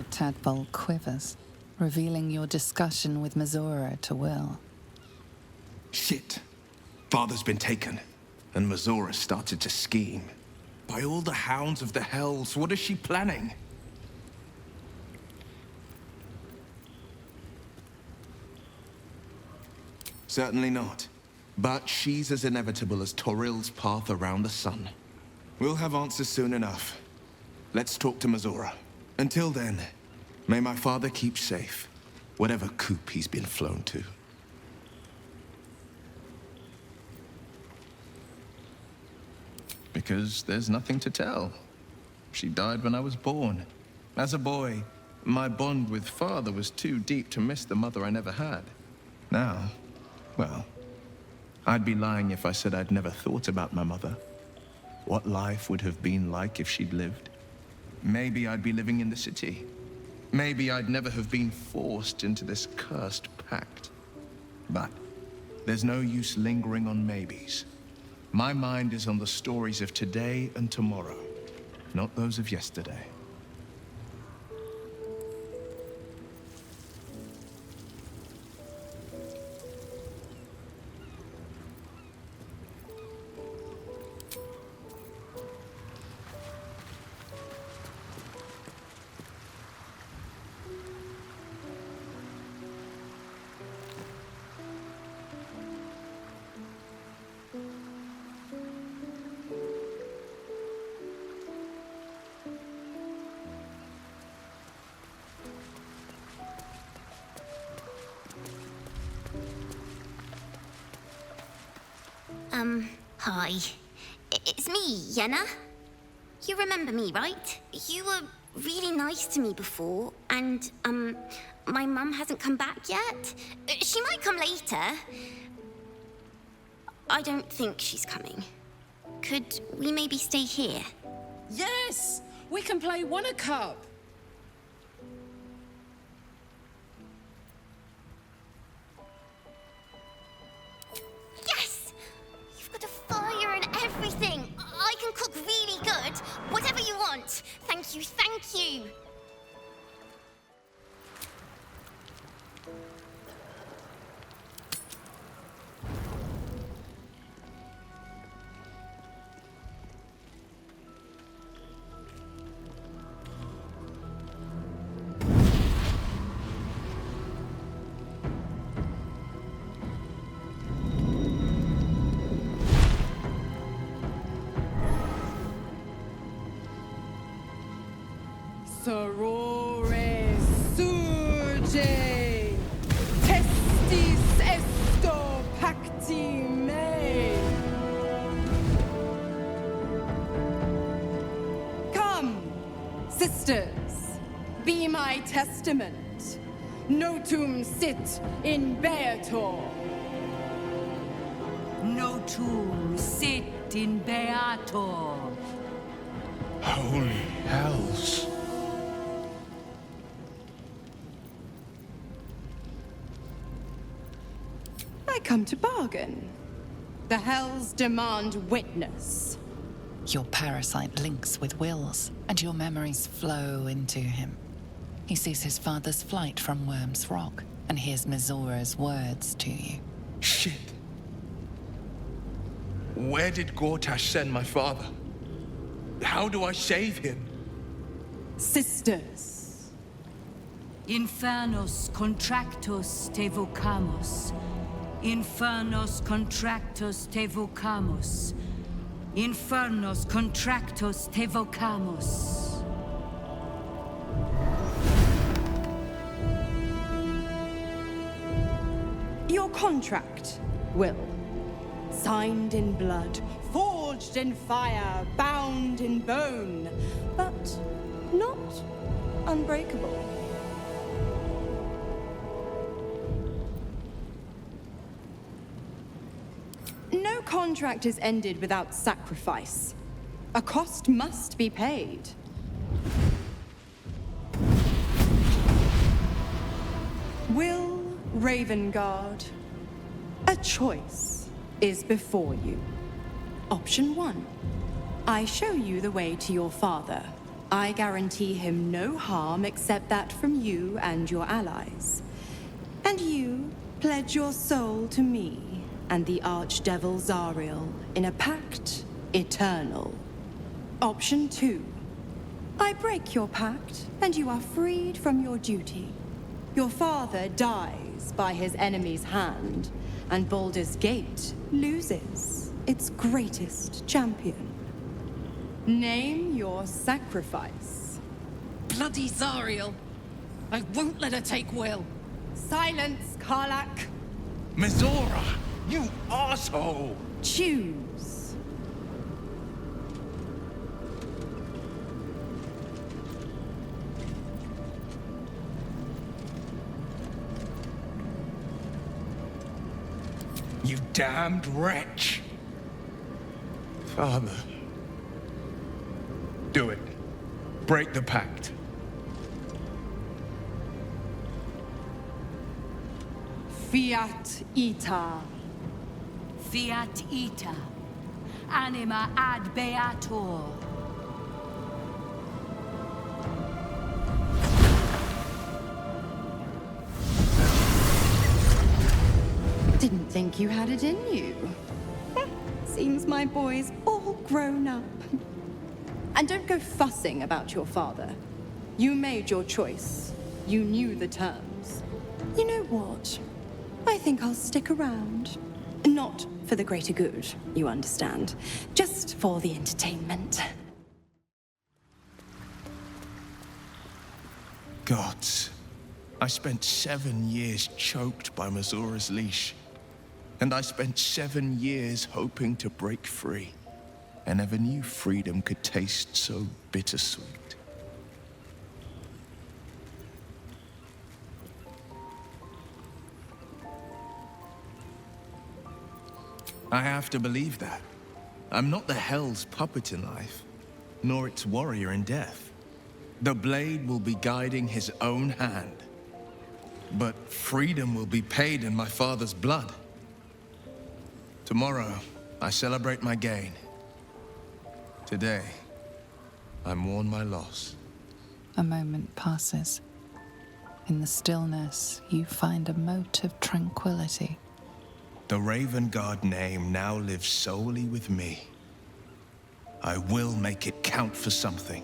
Your tadpole quivers, revealing your discussion with Missoura to Will. Shit. Father's been taken, and Missoura started to scheme. By all the hounds of the hells, what is she planning? Certainly not. But she's as inevitable as Torril's path around the sun. We'll have answers soon enough. Let's talk to Missoura. Until then, may my father keep safe, whatever coop he's been flown to. Because there's nothing to tell. She died when I was born. As a boy, my bond with father was too deep to miss the mother I never had. Now, well, I'd be lying if I said I'd never thought about my mother. What life would have been like if she'd lived. Maybe I'd be living in the city. Maybe I'd never have been forced into this cursed pact. But there's no use lingering on maybes. My mind is on the stories of today and tomorrow, not those of yesterday. Hi. It's me, Yenna. You remember me, right? You were really nice to me before, and, my mum hasn't come back yet. She might come later. I don't think she's coming. Could we maybe stay here? Yes! We can play Wanna Cup! Yes! You've got a fire and everything! I can cook really good! Whatever you want! Thank you, thank you! Sorore suje, testis esto pacti me. Come, sisters, be my testament. Notum sit in beato. Notum sit in beato. Holy hells. I come to bargain. The hells demand witness. Your parasite links with Will's, and your memories flow into him. He sees his father's flight from Worm's Rock, and hears Missoura's words to you. Shit. Where did Gortash send my father? How do I save him? Sisters. Infernos contractus te vocamus. Infernos contractus te vocamus. Infernos contractus te vocamus. Your contract, Will. Signed in blood, forged in fire, bound in bone, but not unbreakable. No contract is ended without sacrifice. A cost must be paid. Will Ravengard, a choice is before you. Option 1. I show you the way to your father. I guarantee him no harm except that from you and your allies. And you pledge your soul to me and the archdevil Zariel in a pact eternal. Option 2. I break your pact, and you are freed from your duty. Your father dies by his enemy's hand, and Baldur's Gate loses its greatest champion. Name your sacrifice. Bloody Zariel! I won't let her take Will. Silence, Karlak. Mizora, you asshole! Choose. You damned wretch! Father. Do it. Break the pact. Fiat ita. Fiat ita. Anima ad beator. Didn't think you had it in you. Seems my boy's all grown up. And don't go fussing about your father. You made your choice. You knew the terms. You know what? I think I'll stick around. Not for the greater good, you understand. Just for the entertainment. Gods, I spent 7 years choked by Mizora's leash. And I spent 7 years hoping to break free. I never knew freedom could taste so bittersweet. I have to believe that. I'm not the Hell's puppet in life, nor its warrior in death. The blade will be guiding his own hand. But freedom will be paid in my father's blood. Tomorrow, I celebrate my gain. Today, I mourn my loss. A moment passes. In the stillness, you find a mote of tranquility. The Raven Guard name now lives solely with me. I will make it count for something.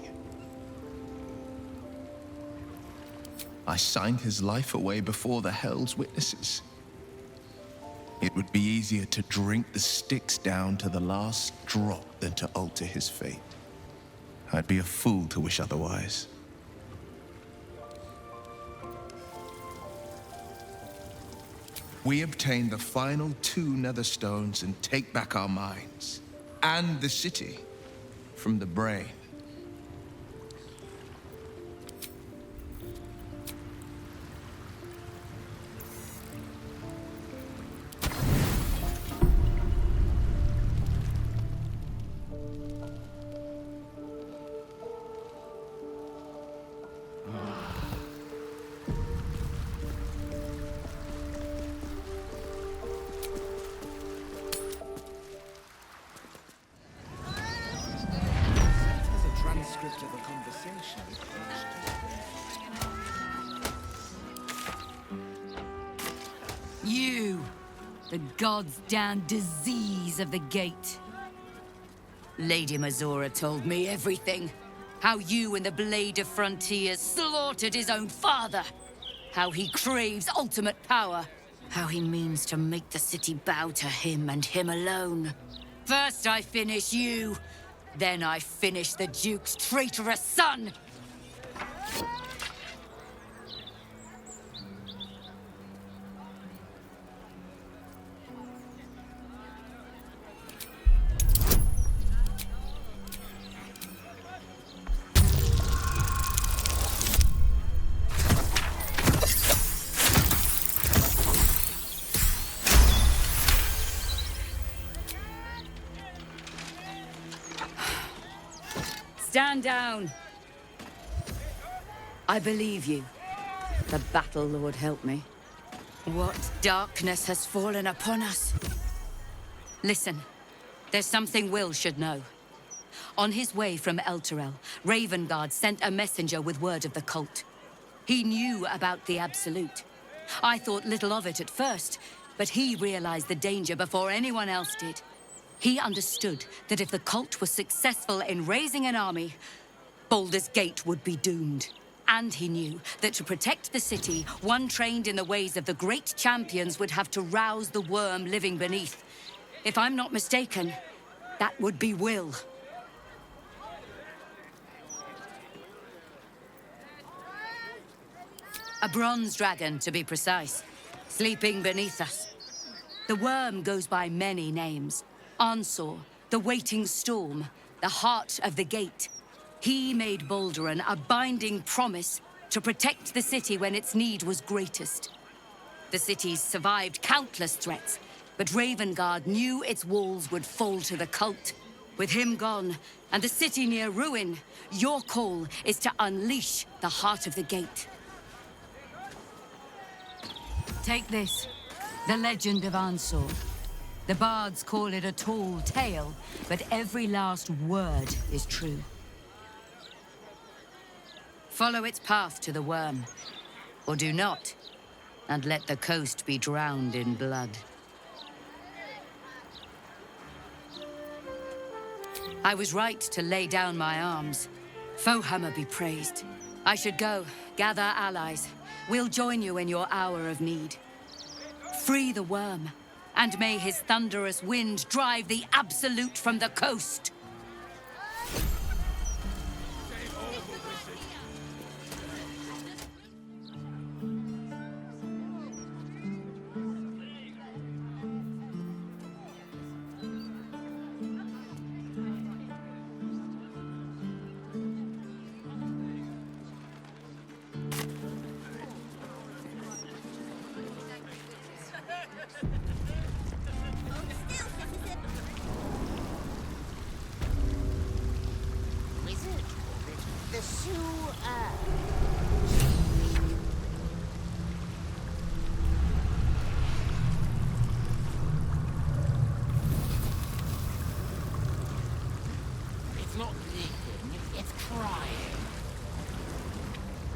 I signed his life away before the Hell's witnesses. It would be easier to drink the sticks down to the last drop than to alter his fate. I'd be a fool to wish otherwise. We obtain the final 2 nether stones and take back our minds and the city from the brain. Of a conversation. You, the god's damn disease of the gate. Lady Mizora told me everything. How you and the Blade of Frontiers slaughtered his own father. How he craves ultimate power. How he means to make the city bow to him and him alone. First I finish you. Then I finish the Duke's traitorous son! Stand down. I believe you. The Battle Lord help me. What darkness has fallen upon us? Listen, there's something Will should know. On his way from Elturel, Ravengard sent a messenger with word of the cult. He knew about the Absolute. I thought little of it at first, but he realized the danger before anyone else did. He understood that if the cult was successful in raising an army, Baldur's Gate would be doomed. And he knew that to protect the city, one trained in the ways of the great champions would have to rouse the worm living beneath. If I'm not mistaken, that would be Will. A bronze dragon, to be precise, sleeping beneath us. The worm goes by many names. Ansor, the waiting storm, the heart of the gate. He made Balduran a binding promise to protect the city when its need was greatest. The city's survived countless threats, but Ravengard knew its walls would fall to the cult. With him gone, and the city near ruin, your call is to unleash the heart of the gate. Take this, the legend of Ansor. The bards call it a tall tale, but every last word is true. Follow its path to the worm, or do not, and let the coast be drowned in blood. I was right to lay down my arms. Fohammer be praised. I should go, gather allies. We'll join you in your hour of need. Free the worm, and may his thunderous wind drive the Absolute from the coast.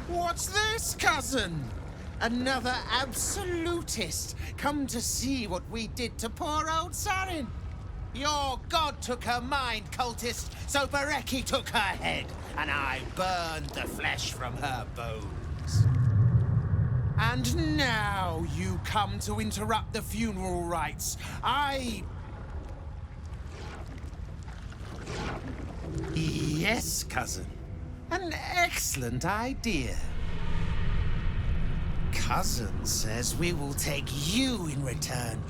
What's this, cousin? Another absolutist come to see what we did to poor old Sarin. Your god took her mind, cultist, so Bereki took her head, and I burned the flesh from her bones. And now you come to interrupt the funeral rites. Yes, cousin. An excellent idea. Cousin says we will take you in return.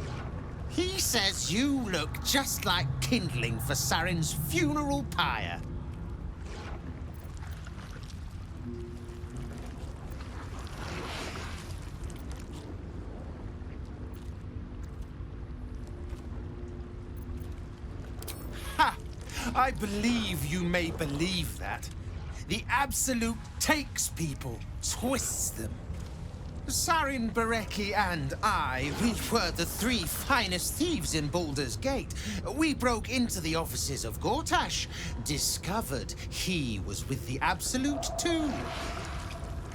He says you look just like kindling for Sarin's funeral pyre. Ha! I believe you may believe that. The Absolute takes people, twists them. Sarin, Bereki, and I, we were the three finest thieves in Baldur's Gate. We broke into the offices of Gortash, discovered he was with the Absolute too.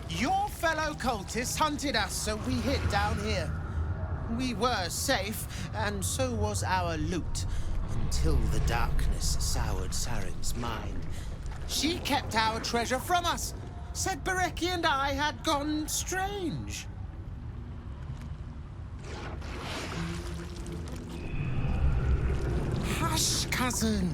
Your fellow cultists hunted us, so we hid down here. We were safe, and so was our loot, until the darkness soured Sarin's mind. She kept our treasure from us. Said Bereki and I had gone strange. Hush, cousin.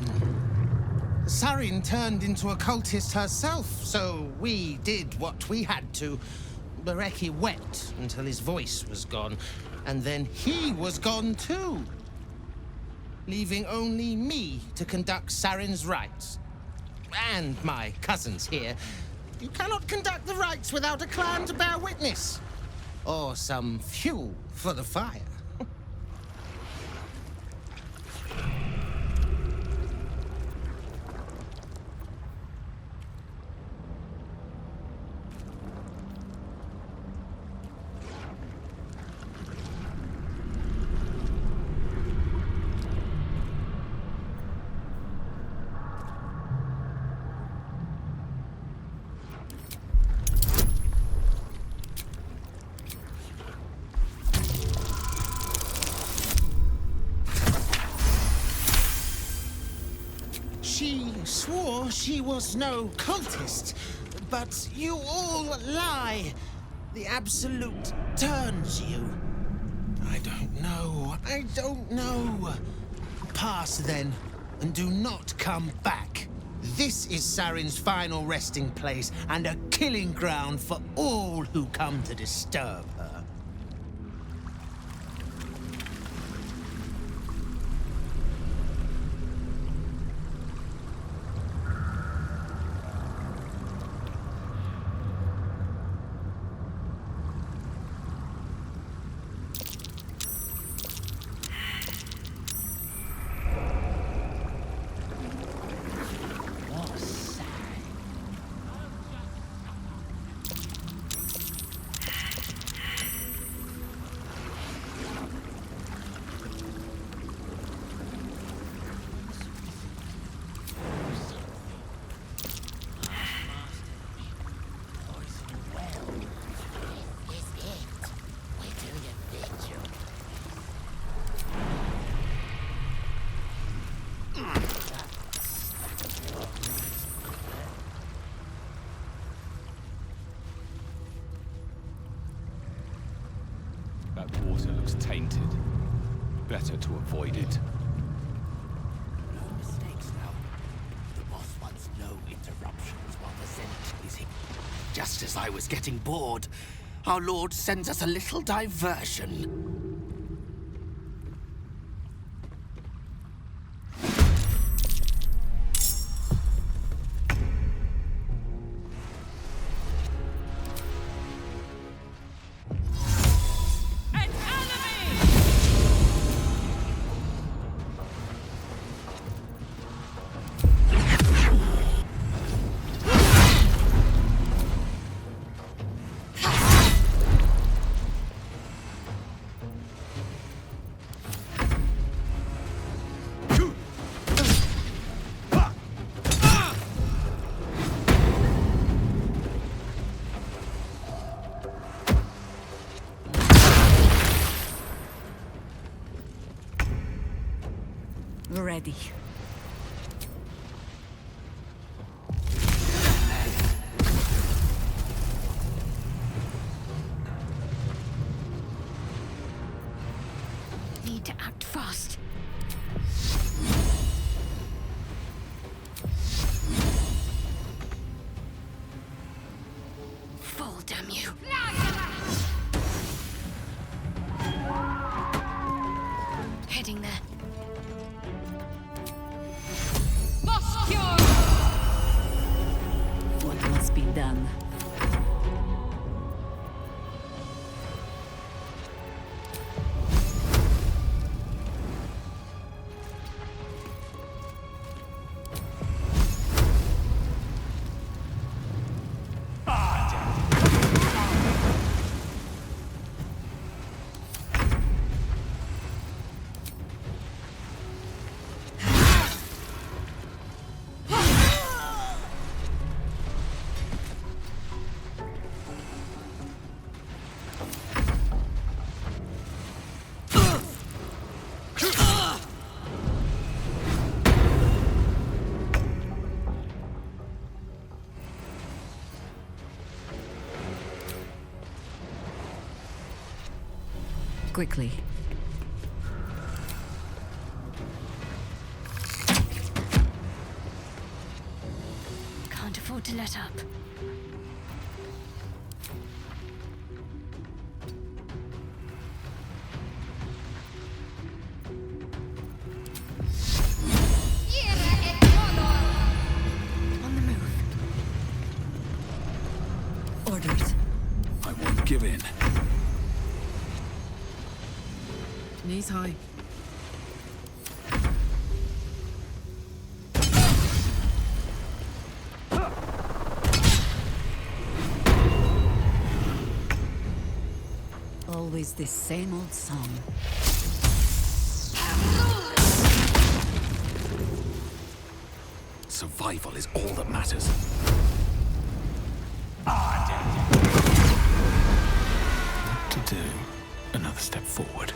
Sarin turned into a cultist herself, so we did what we had to. Bereki wept until his voice was gone, and then he was gone too, leaving only me to conduct Sarin's rites. And my cousins here. You cannot conduct the rites without a clan to bear witness. Or some fuel for the fire. she was no cultist, but you all lie. The Absolute turns you. I don't know. Pass then, and do not come back. This is Saren's final resting place, and a killing ground for all who come to disturb her. That water looks tainted. Better to avoid it. No mistakes now. The boss wants no interruptions while the scent is hit. Just as I was getting bored, our Lord sends us a little diversion. Ready. Need to act fast. Fall, damn you. Heading there. What must be done? Quickly. Can't afford to let up. On the move. Orders. I won't give in. Knees high. Always this same old song. Survival is all that matters. What to do? Another step forward.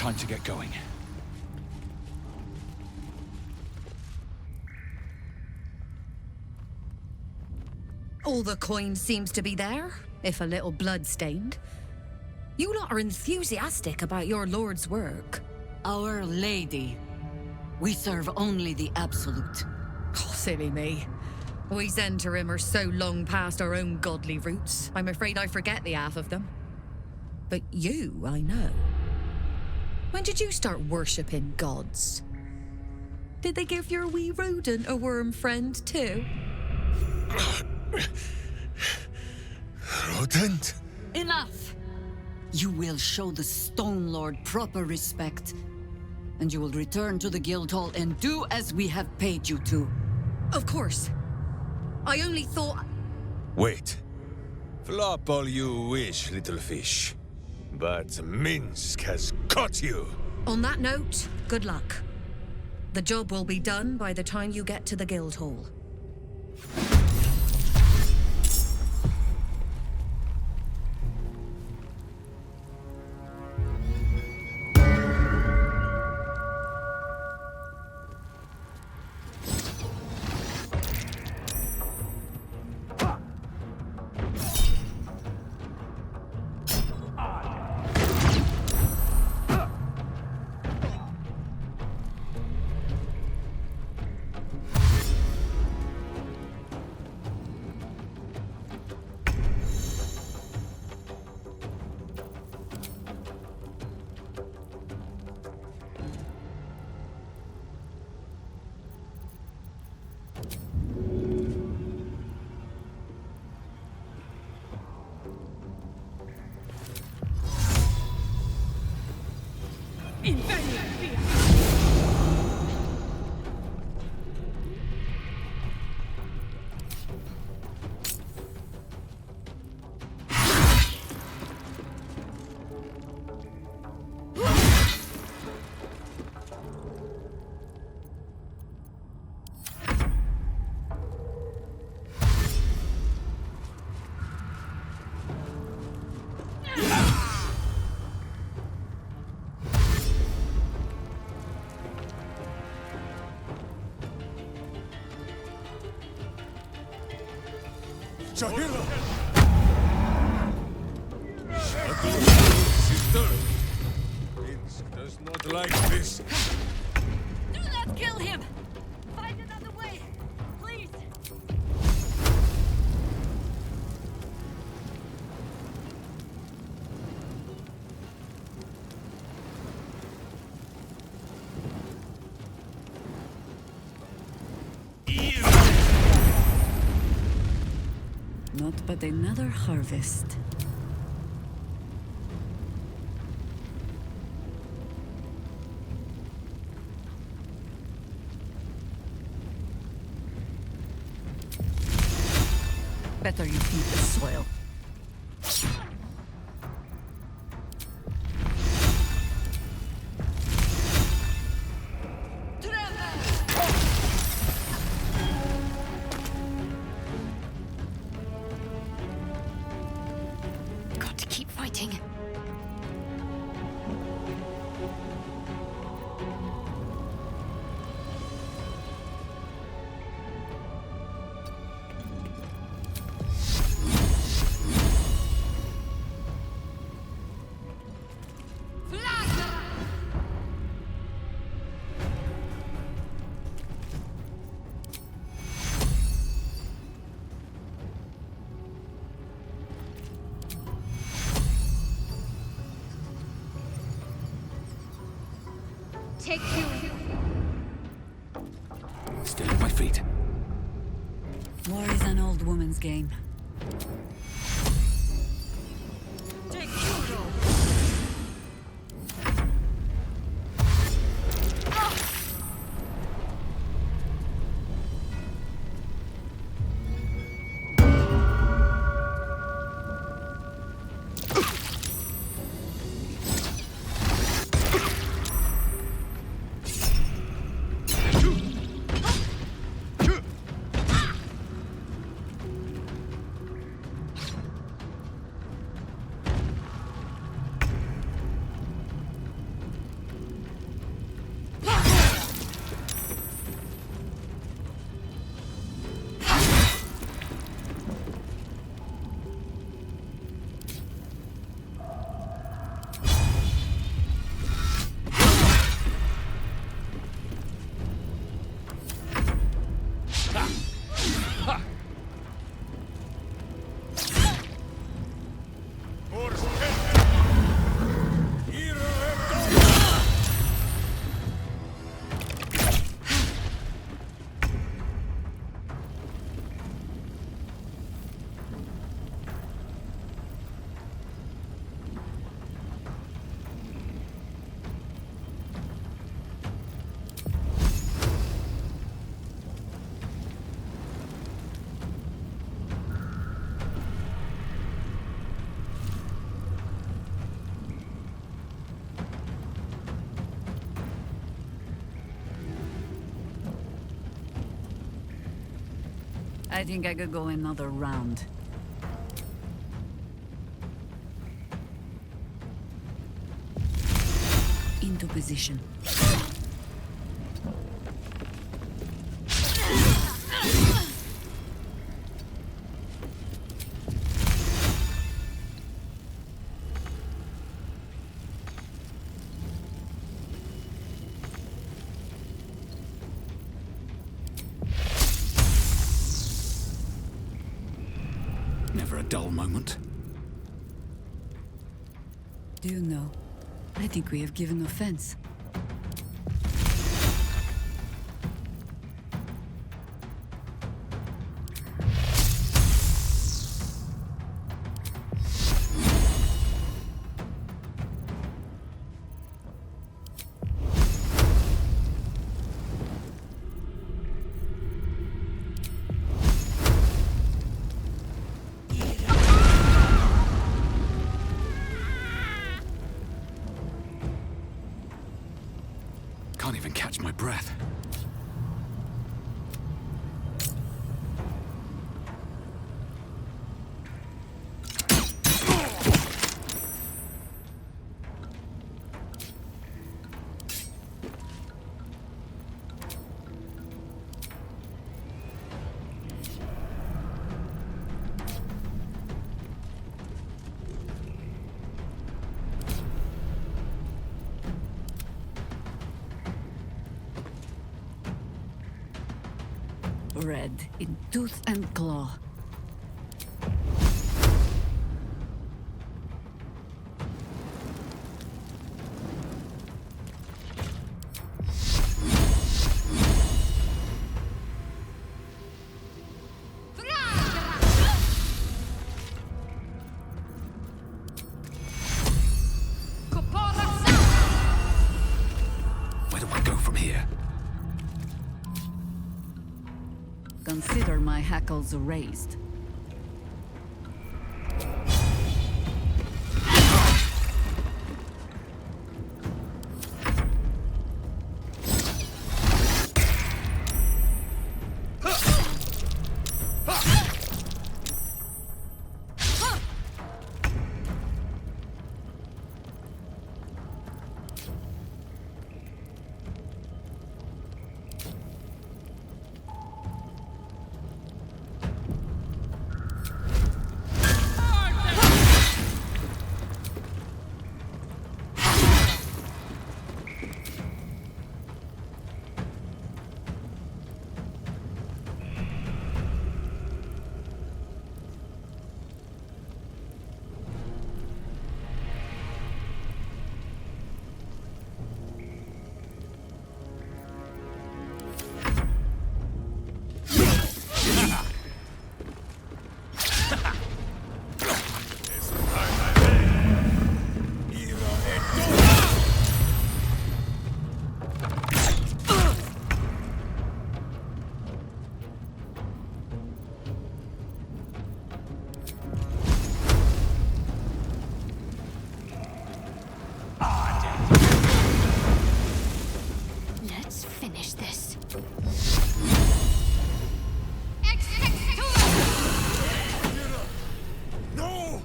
Time to get going. All the coin seems to be there, if a little blood-stained. You lot are enthusiastic about your lord's work. Our Lady. We serve only the absolute. Oh, silly me. We Zentarim are so long past our own godly roots, I'm afraid I forget the half of them. But you, I know. When did you start worshipping gods? Did they give your wee rodent a worm friend too? Rodent? Enough! You will show the Stone Lord proper respect, and you will return to the Guildhall and do as we have paid you to. Of course. I only thought... Wait. Flop all you wish, little fish. But Minsk has caught you! On that note, good luck. The job will be done by the time you get to the Guildhall. Shahila! Sister! Minsk does not like this. Do not kill him! Find another way, please! Not but another harvest. Better you feed the soil. Got to keep fighting. Take you. Still on my feet. War is an old woman's game. I think I could go another round. Into position. Never a dull moment. Do you know? I think we have given offense. Can't even catch my breath. Red in tooth and claw. Where do I go from here? Consider my hackles raised. Let's finish this. No!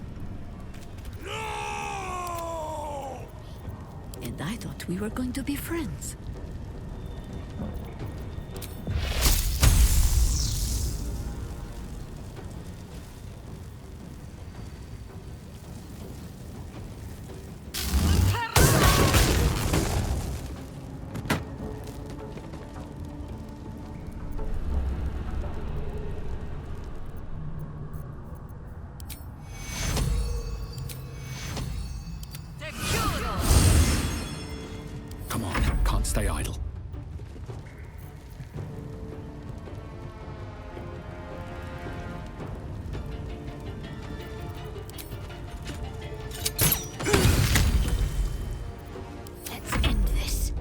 No! And I thought we were going to be friends. Come on, can't stay idle. Let's end this.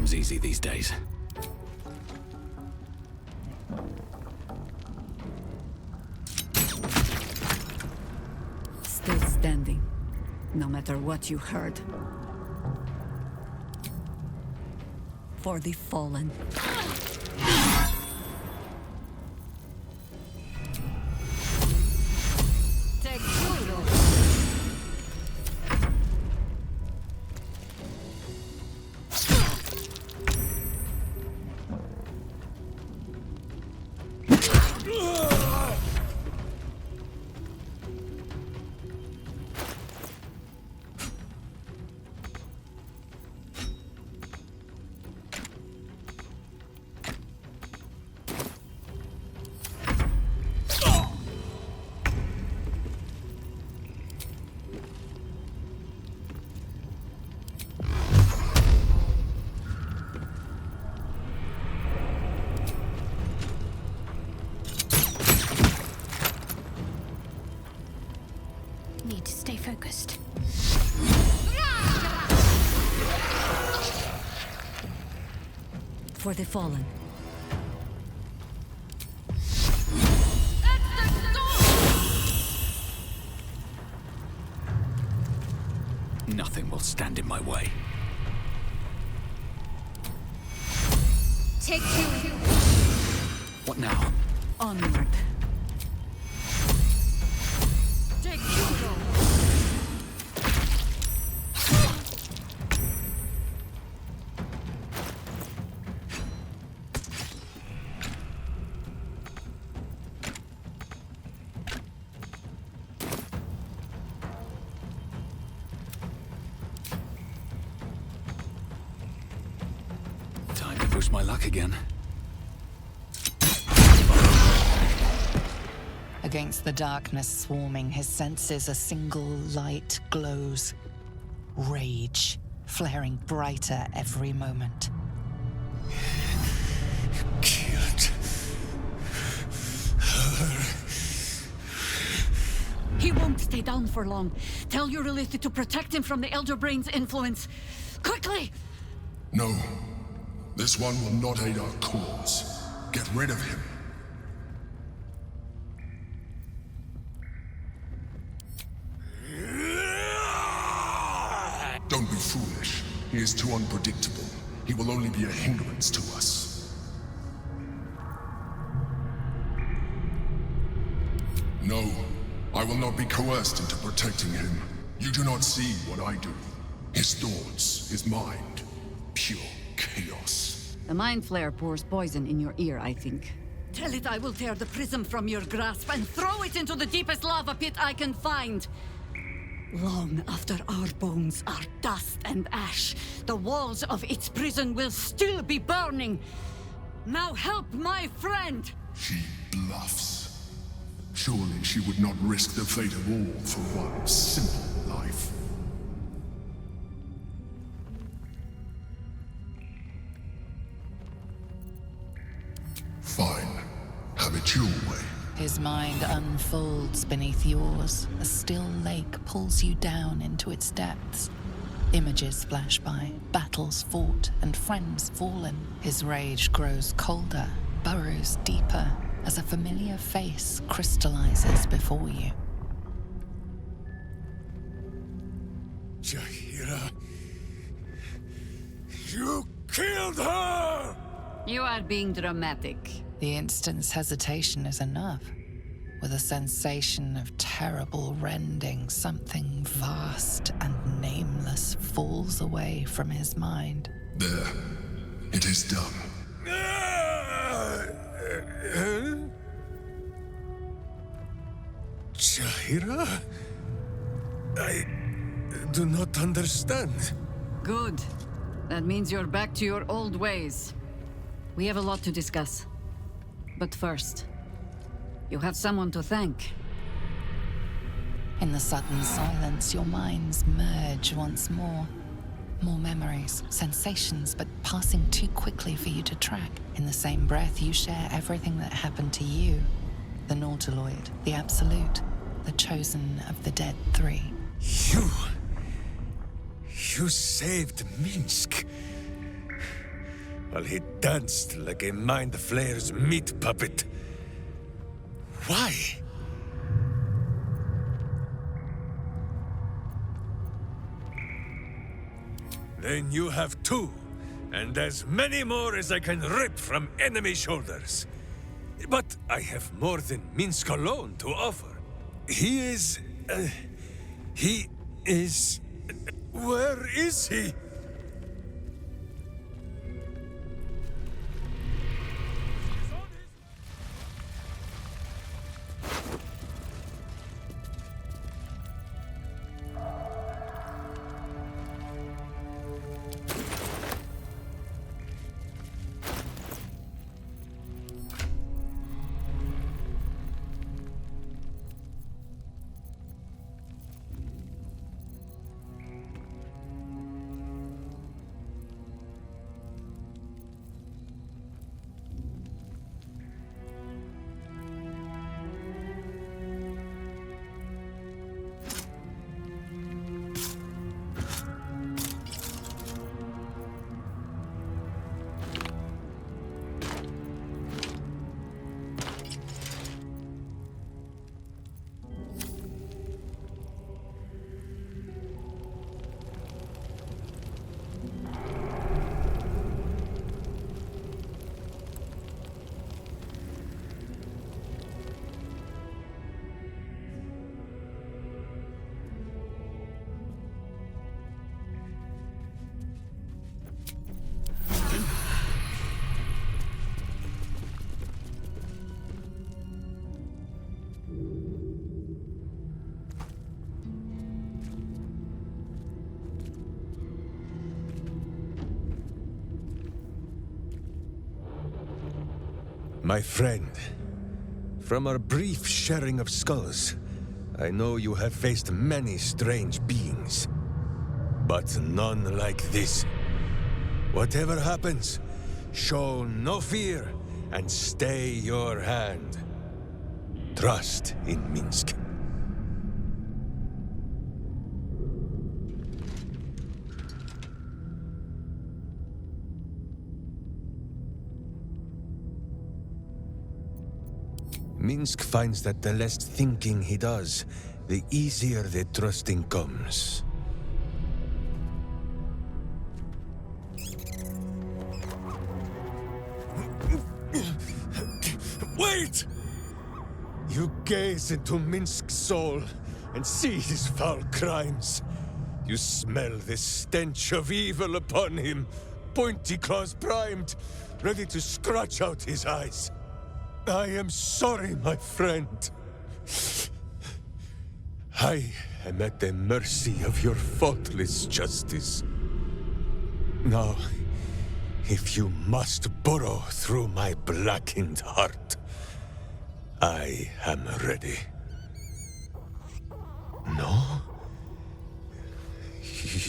comes easy these days. Still standing, no matter what you heard. For the fallen. Need to stay focused. For the fallen. Nothing will stand in my way. Take two. What now? Onward. Take two. Time to push my luck again. Against the darkness swarming his senses, a single light glows. Rage, flaring brighter every moment. Killed her. He won't stay down for long. Tell your Lilith to protect him from the Elder Brain's influence. Quickly! No. This one will not aid our cause. Get rid of him. Don't be foolish. He is too unpredictable. He will only be a hindrance to us. No, I will not be coerced into protecting him. You do not see what I do. His thoughts, his mind, pure chaos. The Mind Flare pours poison in your ear, I think. Tell it I will tear the prism from your grasp and throw it into the deepest lava pit I can find. Long after our bones are dust and ash, the walls of its prison will still be burning. Now help my friend! She bluffs. Surely she would not risk the fate of all for one simple life. Fine. Have it your way. His mind unfolds beneath yours. A still lake pulls you down into its depths. Images flash by, battles fought, and friends fallen. His rage grows colder, burrows deeper, as a familiar face crystallizes before you. Jaheira, you killed her! You are being dramatic. The instant's hesitation is enough. With a sensation of terrible rending, something vast and nameless falls away from his mind. There. It is done. Jaheira? I do not understand. Good. That means you're back to your old ways. We have a lot to discuss. But first, you have someone to thank. In the sudden silence, your minds merge once more. More memories, sensations, but passing too quickly for you to track. In the same breath, you share everything that happened to you. The Nautiloid, the Absolute, the chosen of the dead three. You saved Minsk. while he danced like a Mind Flayer's meat puppet. Why? Then you have 2, and as many more as I can rip from enemy shoulders. But I have more than Minsk alone to offer. He is... Where is he? My friend, from our brief sharing of skulls, I know you have faced many strange beings, but none like this. Whatever happens, show no fear and stay your hand. Trust in Minsk. Minsk finds that the less thinking he does, the easier the trusting comes. Wait! You gaze into Minsk's soul and see his foul crimes. You smell the stench of evil upon him, pointy claws primed, ready to scratch out his eyes. I am sorry, my friend. I am at the mercy of your faultless justice. Now, if you must burrow through my blackened heart, I am ready. No?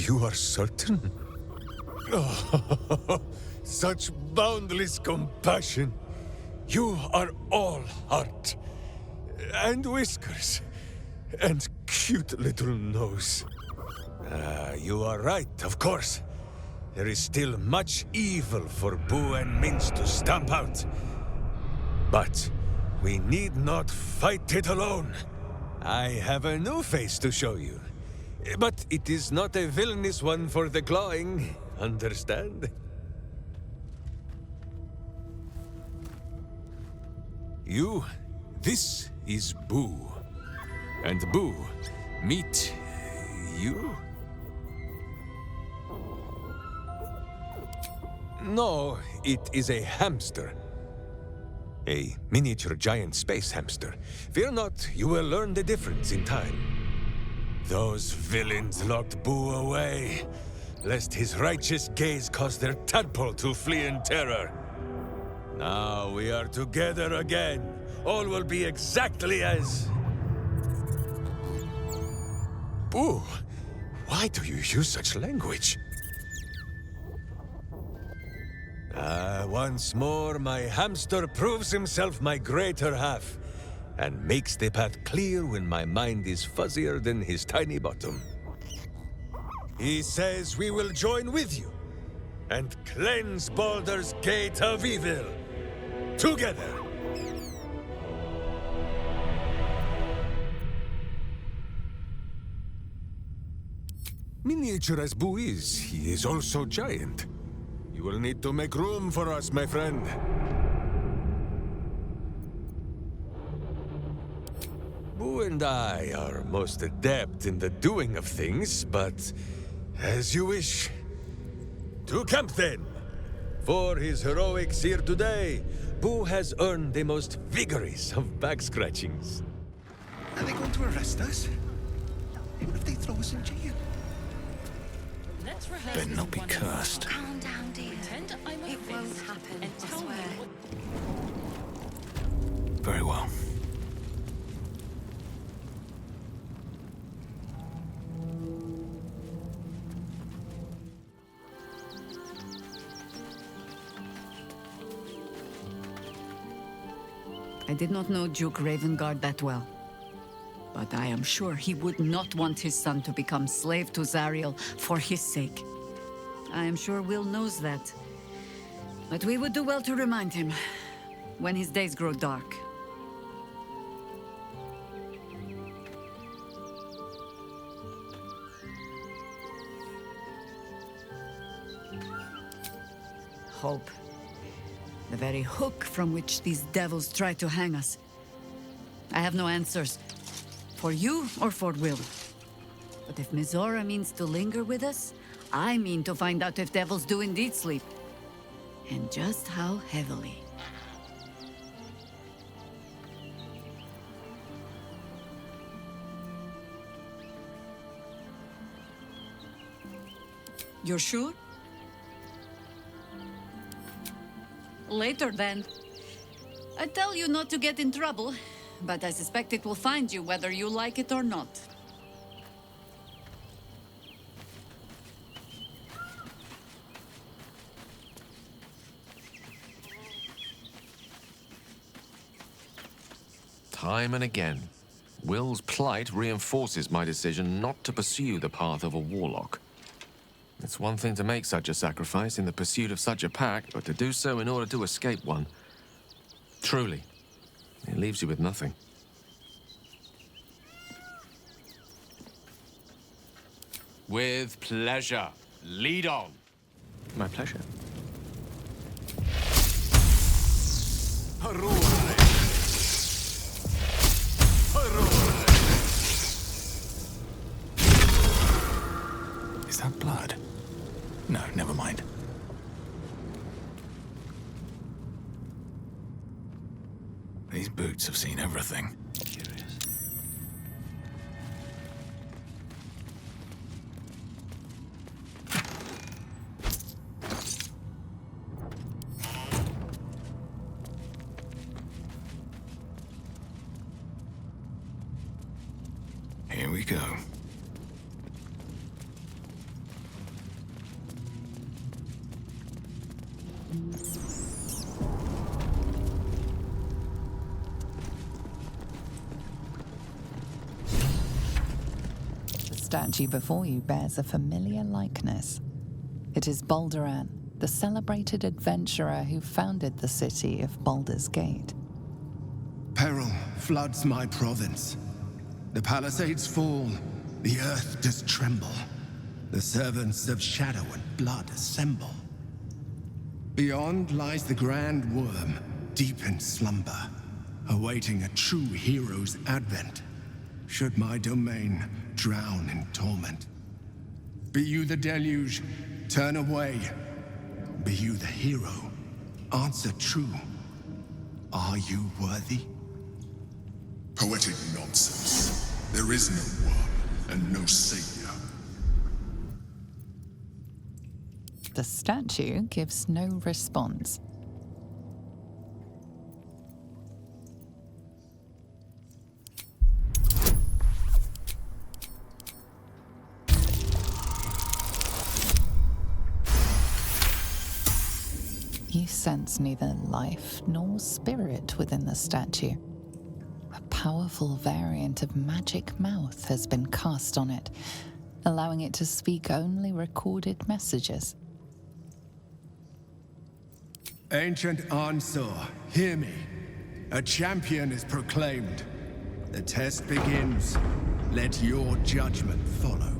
You are certain? Oh, such boundless compassion. You are all heart, and whiskers, and cute little nose. You are right, of course. There is still much evil for Boo and Minsk to stamp out. But we need not fight it alone. I have a new face to show you. But it is not a villainous one for the clawing, understand? This is Boo. And Boo, meet you? No, it is a hamster. A miniature giant space hamster. Fear not, you will learn the difference in time. Those villains locked Boo away, lest his righteous gaze cause their tadpole to flee in terror. Now we are together again. All will be exactly as... Boo, why do you use such language? Once more, my hamster proves himself my greater half, and makes the path clear when my mind is fuzzier than his tiny bottom. He says we will join with you, and cleanse Baldur's Gate of evil. Together! Miniature as Boo is, he is also giant. You will need to make room for us, my friend. Boo and I are most adept in the doing of things, but as you wish. To camp then! For his heroics here today, Boo has earned the most vigorous of back scratchings. Are they going to arrest us? What if they throw us in jail? Better not be cursed. Calm down, dear. It won't happen, I swear. Very well. I did not know Duke Ravengard that well. But I am sure he would not want his son to become slave to Zariel for his sake. I am sure Will knows that. But we would do well to remind him when his days grow dark. Hope. The very hook from which these devils try to hang us. I have no answers. For you or for Will. But if Mizora means to linger with us, I mean to find out if devils do indeed sleep. And just how heavily. You're sure? Later, then. I tell you not to get in trouble, but I suspect it will find you whether you like it or not. Time and again, Will's plight reinforces my decision not to pursue the path of a warlock. It's one thing to make such a sacrifice in the pursuit of such a pack, but to do so in order to escape one. Truly, it leaves you with nothing. With pleasure. Lead on. My pleasure. Is that blood? No, never mind. These boots have seen everything. Curious. Here we go. The statue before you bears a familiar likeness. It is Balduran, the celebrated adventurer who founded the city of Baldur's Gate. Peril floods my province. The palisades fall, the earth does tremble. The servants of shadow and blood assemble. Beyond lies the grand worm, deep in slumber, awaiting a true hero's advent, should my domain drown in torment. Be you the deluge, turn away. Be you the hero, answer true. Are you worthy? Poetic nonsense. There is no worm and no savior. The statue gives no response. You sense neither life nor spirit within the statue. A powerful variant of magic mouth has been cast on it, allowing it to speak only recorded messages. Ancient Ansur, hear me. A champion is proclaimed. The test begins. Let your judgment follow.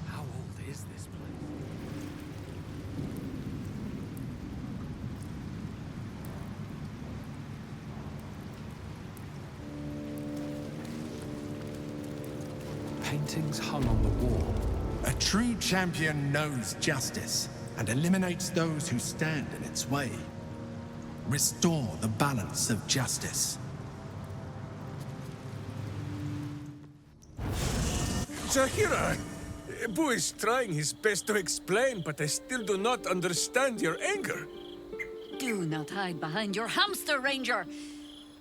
How old is this place? Paintings hung on the wall. A true champion knows justice and eliminates those who stand in its way. Restore the balance of justice. Zahira! Boo is trying his best to explain, but I still do not understand your anger. Do not hide behind your hamster, Ranger.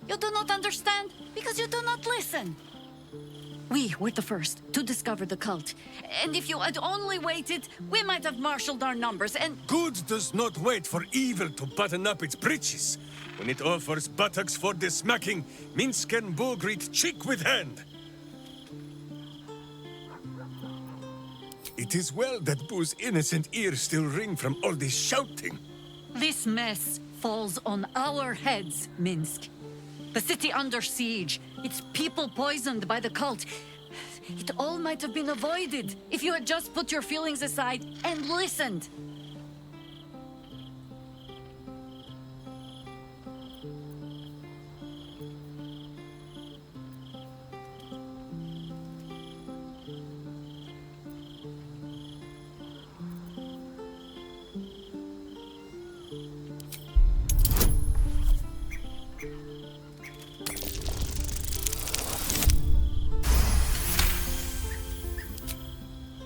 You do not understand because you do not listen. We were the first to discover the cult. And if you had only waited, we might have marshaled our numbers and... Good does not wait for evil to button up its breeches. When it offers buttocks for the smacking, Minsk and Boo greet cheek with hand. It is well that Boo's innocent ears still ring from all this shouting. This mess falls on our heads, Minsk. The city under siege, its people poisoned by the cult. It all might have been avoided if you had just put your feelings aside and listened.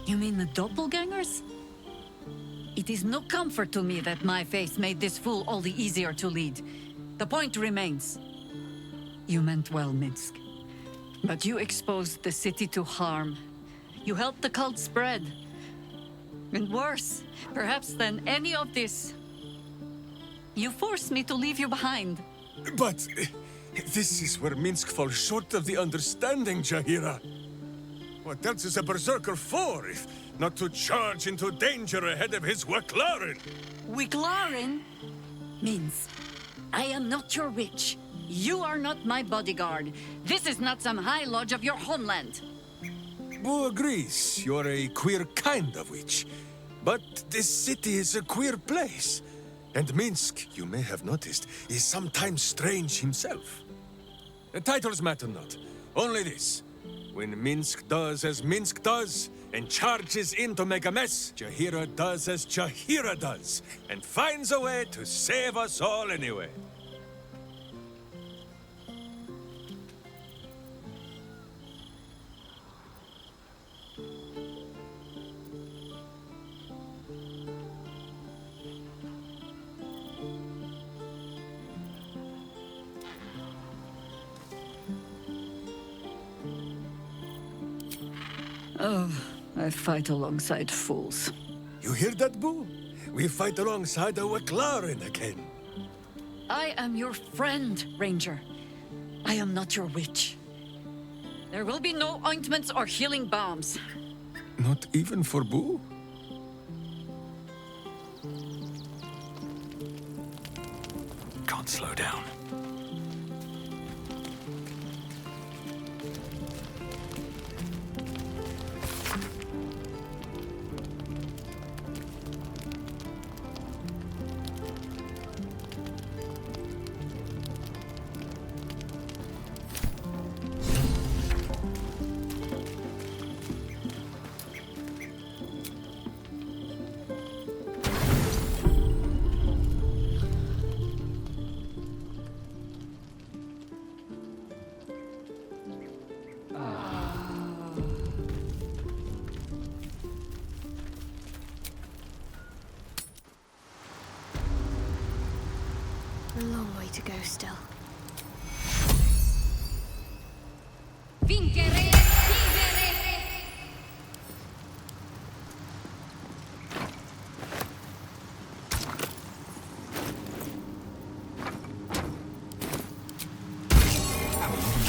You mean the doppelgangers? It is no comfort to me that my face made this fool all the easier to lead. The point remains. You meant well, Minsk. But you exposed the city to harm. You helped the cult spread. And worse, perhaps than any of this, you forced me to leave you behind. But this is where Minsk falls short of the understanding, Zahira. What else is a berserker for, if not to charge into danger ahead of his Waclaren? Waclaren means I am not your witch. You are not my bodyguard. This is not some high lodge of your homeland. Boo agrees you're a queer kind of witch. But this city is a queer place. And Minsk, you may have noticed, is sometimes strange himself. The titles matter not. Only this. When Minsk does as Minsk does, and charges in to make a mess, Zahira does as Zahira does, and finds a way to save us all anyway. Oh, I fight alongside fools. You hear that, Boo? We fight alongside a Waclaren again. I am your friend, Ranger. I am not your witch. There will be no ointments or healing balms. Not even for Boo? Can't slow down. A long way to go still. Vincere, vivere! How long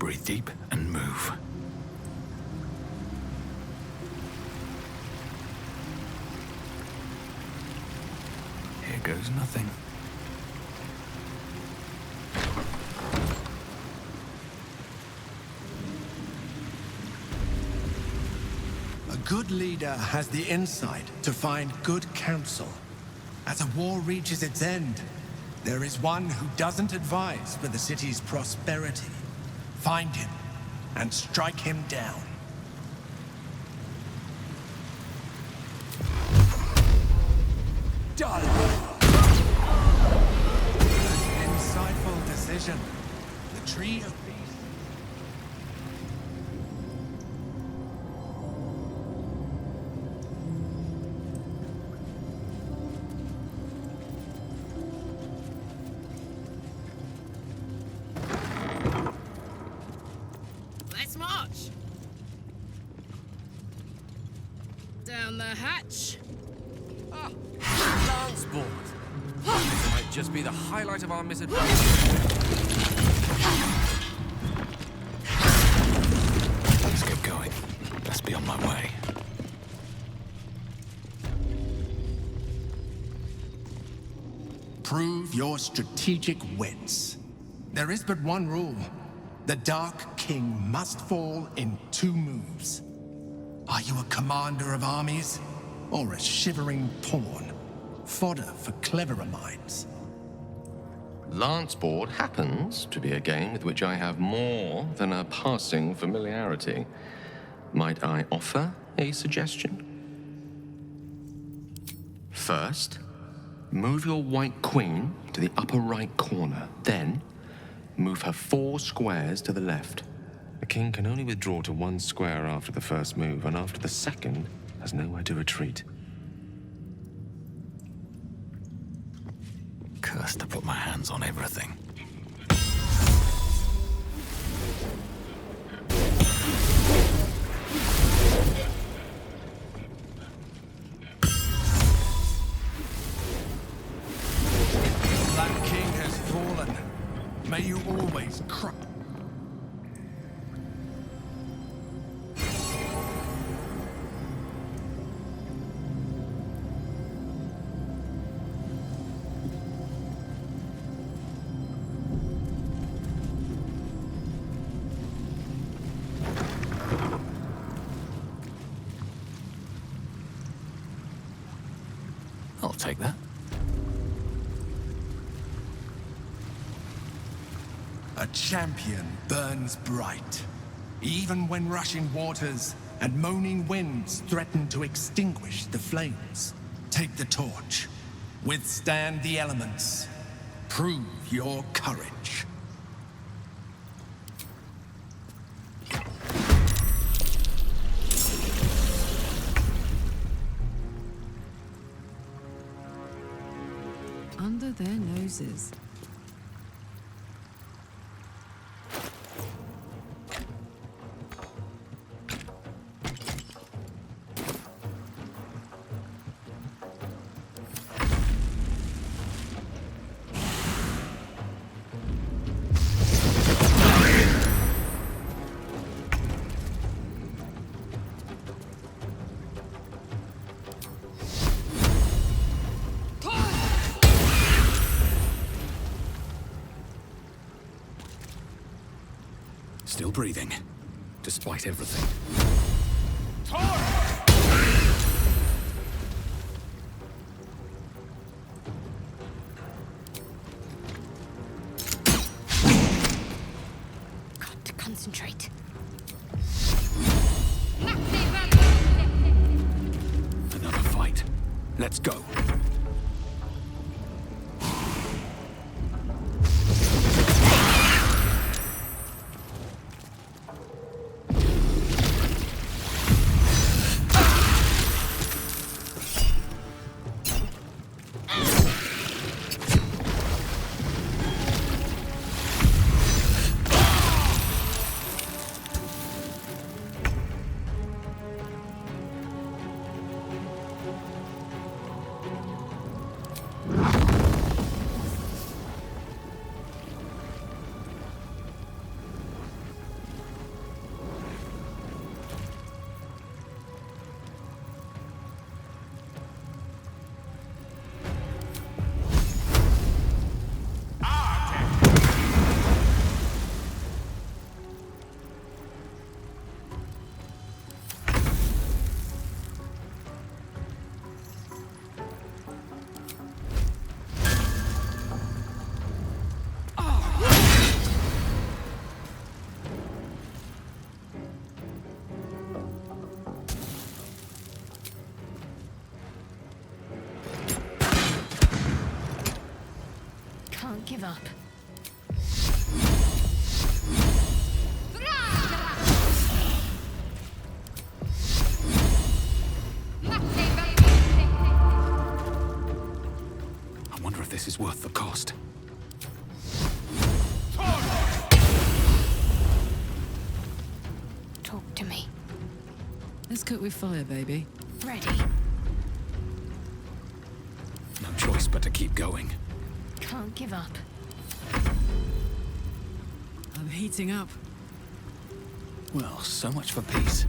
Breathe deep and move. Here goes nothing. A good leader has the insight to find good counsel. As a war reaches its end, there is one who doesn't advise for the city's prosperity. Find him and strike him down. Done! An insightful decision. The tree of peace. Let's march. Down the hatch. Ah, lance board. This might just be the highlight of our misadventure. Let's get going. Best be on my way. Prove your strategic wits. There is but one rule. The Dark King must fall in 2 moves. Are you a commander of armies, or a shivering pawn? Fodder for cleverer minds. Lance board happens to be a game with which I have more than a passing familiarity. Might I offer a suggestion? First, move your white queen to the upper right corner. Then, move her 4 squares to the left. The king can only withdraw to 1 square after the first move, and after the second, has nowhere to retreat. Cursed to put my hands on everything. That king has fallen. May you always cry. I'll take that. A champion burns bright, even when rushing waters and moaning winds threaten to extinguish the flames. Take the torch, withstand the elements, prove your courage. Under their noses. Still breathing, despite everything. Got to concentrate. Another fight. Let's go. Can't give up. I wonder if this is worth the cost. Talk to me. Let's cook with fire, baby. Ready. No choice but to keep going. Can't give up. I'm heating up. Well, so much for peace.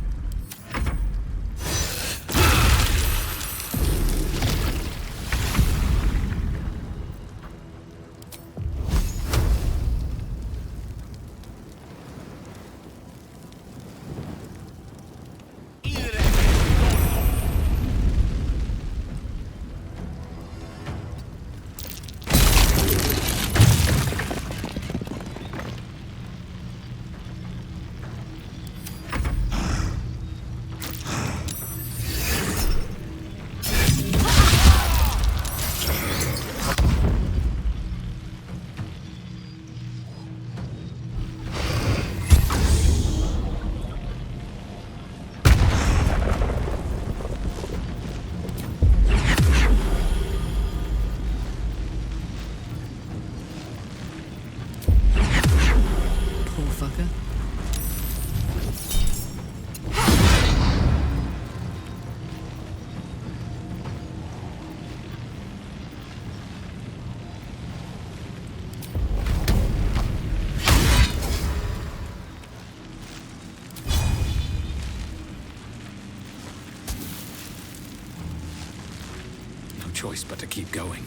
Choice but to keep going.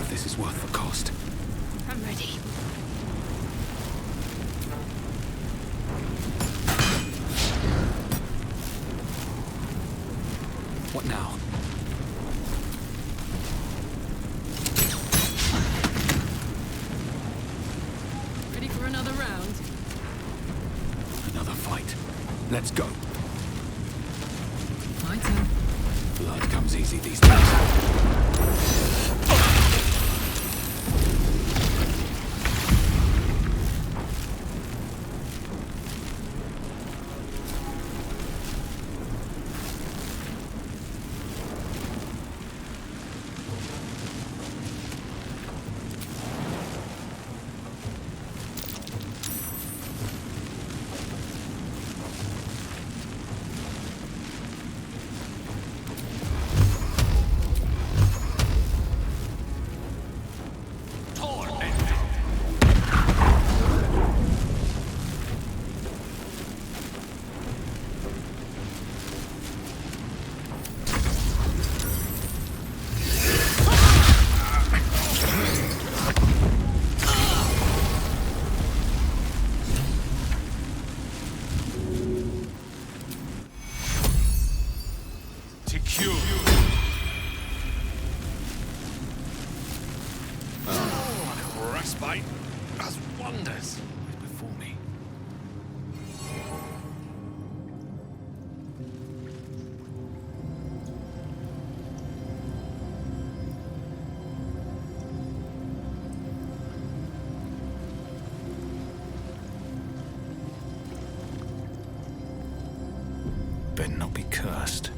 This is worth the cost. I'm ready. What now? Ready for another round? Another fight. Let's go. My turn. Blood comes easy these days. Better not be cursed.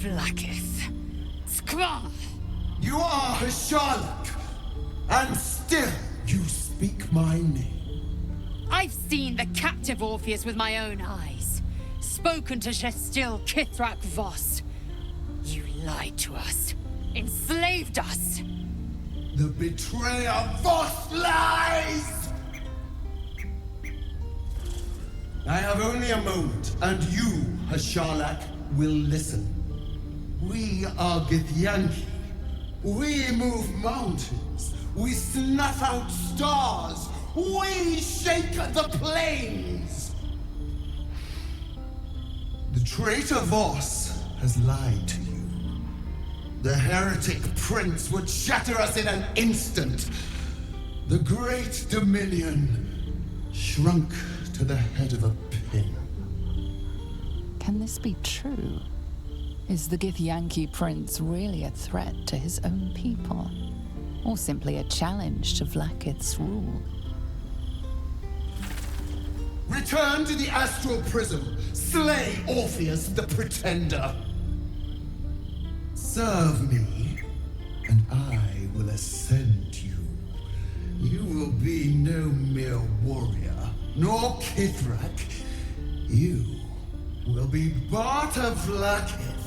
Vlakith. Skra! You are Hasharlak, and still you speak my name. I've seen the captive Orpheus with my own eyes. Spoken to Shestil Kithrak Voss. You lied to us. Enslaved us. The betrayer Voss lies! I have only a moment, and you, Hasharlak, will listen. We are Githyanki. We move mountains. We snuff out stars. We shake the plains. The traitor Voss has lied to you. The heretic prince would shatter us in an instant. The great dominion shrunk to the head of a pin. Can this be true? Is the Githyanki prince really a threat to his own people? Or simply a challenge to Vlakith's rule? Return to the astral prism. Slay Orpheus the Pretender. Serve me, and I will ascend you. You will be no mere warrior, nor Kithrak. You will be Barta Vlakith,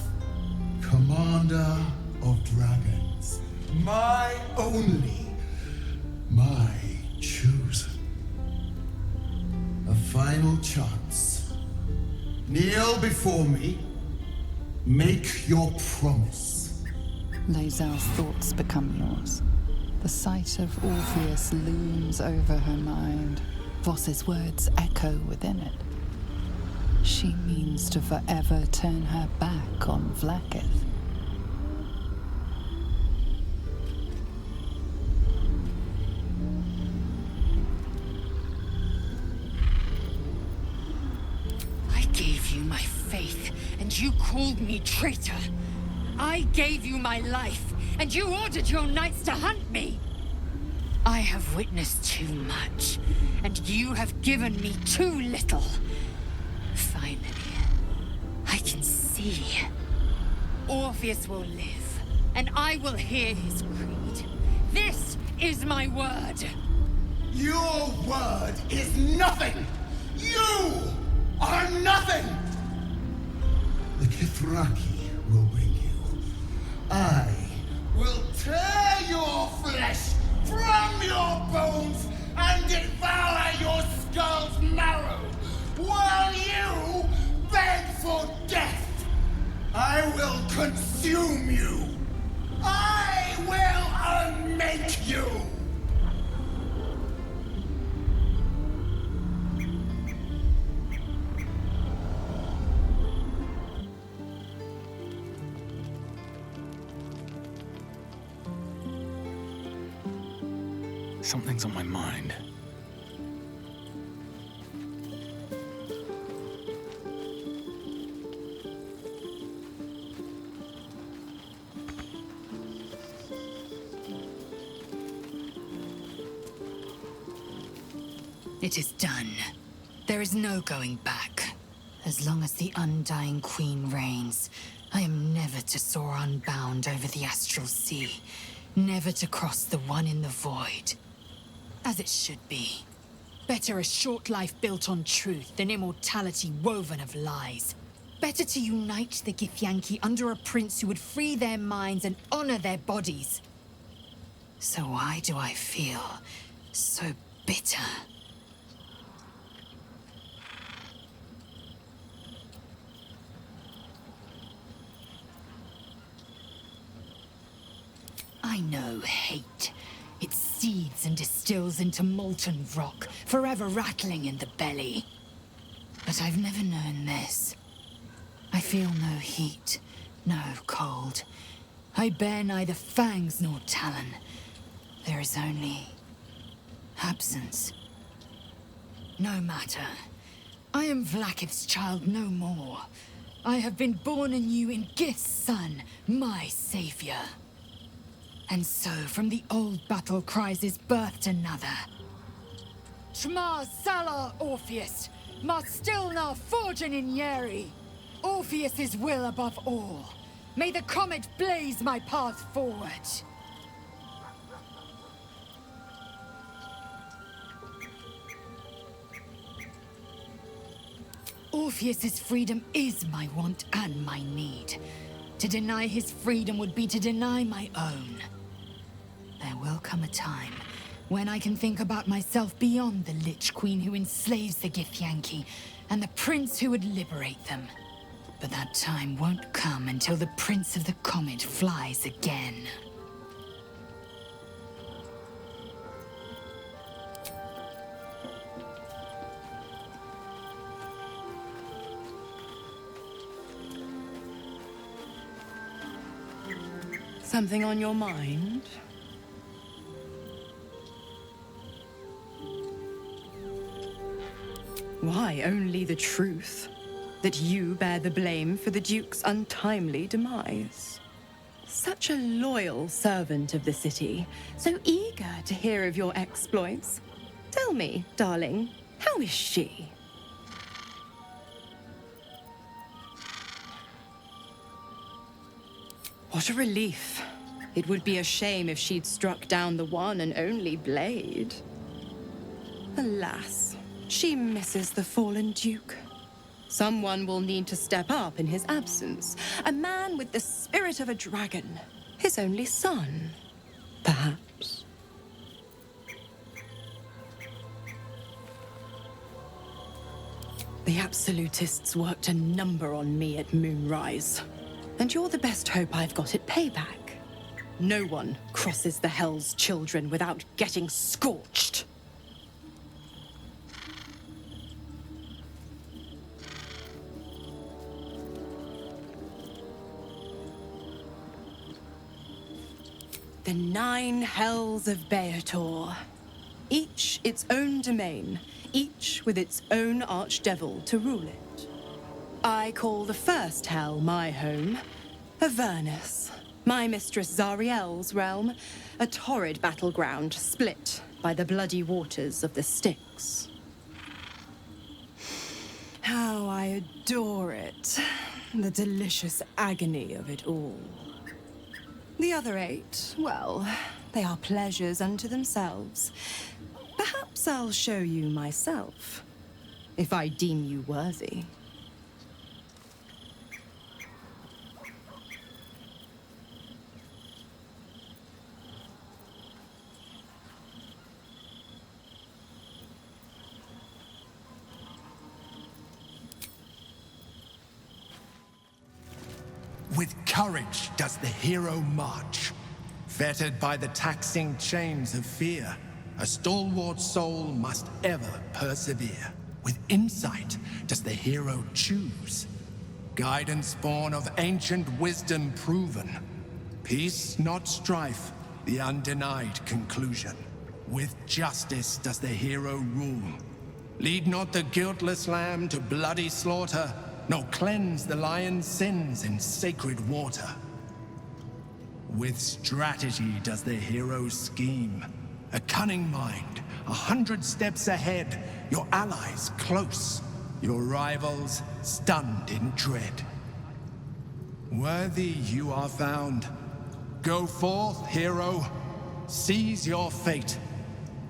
commander of dragons. My only, my chosen. A final chance. Kneel before me. Make your promise. Lazar's thoughts become yours. The sight of Orpheus looms over her mind. Voss's words echo within it. She means to forever turn her back on Vlakith. I gave you my faith, and you called me traitor. I gave you my life, and you ordered your knights to hunt me. I have witnessed too much, and you have given me too little. Finally, I can see. Orpheus will live, and I will hear his creed. This is my word. Your word is nothing! You are nothing! The Kithraki will bring you. I will tear your flesh from your bones and devour your skull's marrow, while you beg for death. I will consume you. I will unmake you. Something's on my mind. It is done. There is no going back. As long as the Undying Queen reigns, I am never to soar unbound over the astral sea, never to cross the one in the void. As it should be. Better a short life built on truth than immortality woven of lies. Better to unite the Githyanki under a prince who would free their minds and honor their bodies. So why do I feel so bitter? I know hate. It seeds and distills into molten rock, forever rattling in the belly. But I've never known this. I feel no heat, no cold. I bear neither fangs nor talon. There is only absence. No matter. I am Vlakith's child no more. I have been born anew in Gith's son, my savior. And so, from the old battle cries is birthed another. Shma Salar Orpheus, Ma Stilna Forgin in Yeri. Orpheus's will above all. May the comet blaze my path forward. Orpheus's freedom is my want and my need. To deny his freedom would be to deny my own. There will come a time when I can think about myself beyond the Lich Queen who enslaves the Githyanki and the prince who would liberate them. But that time won't come until the Prince of the Comet flies again. Something on your mind? Why, only the truth. That you bear the blame for the Duke's untimely demise. Such a loyal servant of the city, so eager to hear of your exploits. Tell me, darling, how is she? What a relief. It would be a shame if she'd struck down the one and only blade. Alas, she misses the fallen Duke. Someone will need to step up in his absence. A man with the spirit of a dragon. His only son, perhaps. The Absolutists worked a number on me at Moonrise. And you're the best hope I've got at payback. No one crosses the Hell's Children without getting scorched. The 9 Hells of Beator. Each its own domain, each with its own archdevil to rule it. I call the first hell my home, Avernus, my mistress Zariel's realm, a torrid battleground split by the bloody waters of the Styx. How I adore it, the delicious agony of it all. The other 8, well, they are pleasures unto themselves. Perhaps I'll show you myself, if I deem you worthy. With courage does the hero march. Fettered by the taxing chains of fear, a stalwart soul must ever persevere. With insight does the hero choose. Guidance born of ancient wisdom proven. Peace, not strife, the undenied conclusion. With justice does the hero rule. Lead not the guiltless lamb to bloody slaughter, nor cleanse the lion's sins in sacred water. With strategy does the hero scheme. A cunning mind, 100 steps ahead, your allies close, your rivals stunned in dread. Worthy you are found. Go forth, hero, seize your fate,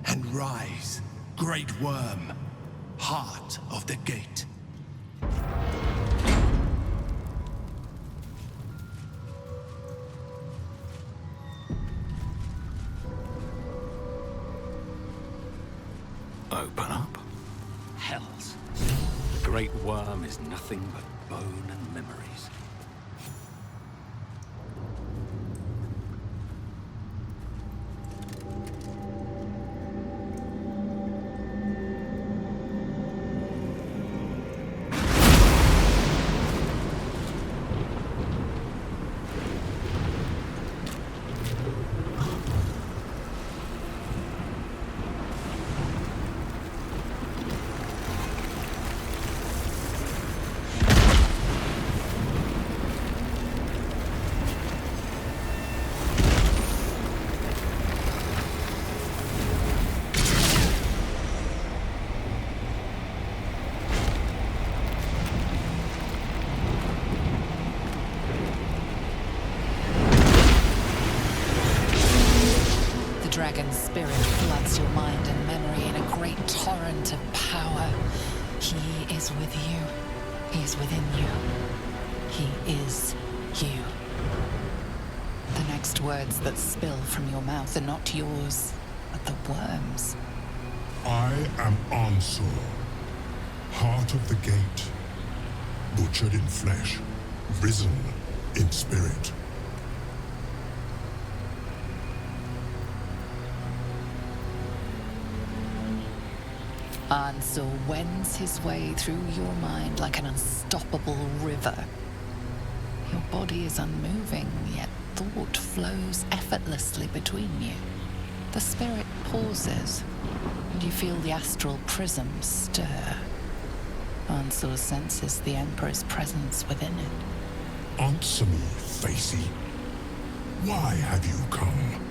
and rise, great worm, heart of the gate. Open up. Hells. The great worm is nothing but bone and memories. dragon's spirit floods your mind and memory in a great torrent of power. He is with you. He is within you. He is you. The next words that spill from your mouth are not yours, but the worms. I am Ansur, heart of the gate, butchered in flesh, risen in spirit. Ansur wends his way through your mind like an unstoppable river. Your body is unmoving, yet thought flows effortlessly between you. The spirit pauses, and you feel the astral prism stir. Ansur senses the Emperor's presence within it. Answer me, Facey. Why have you come?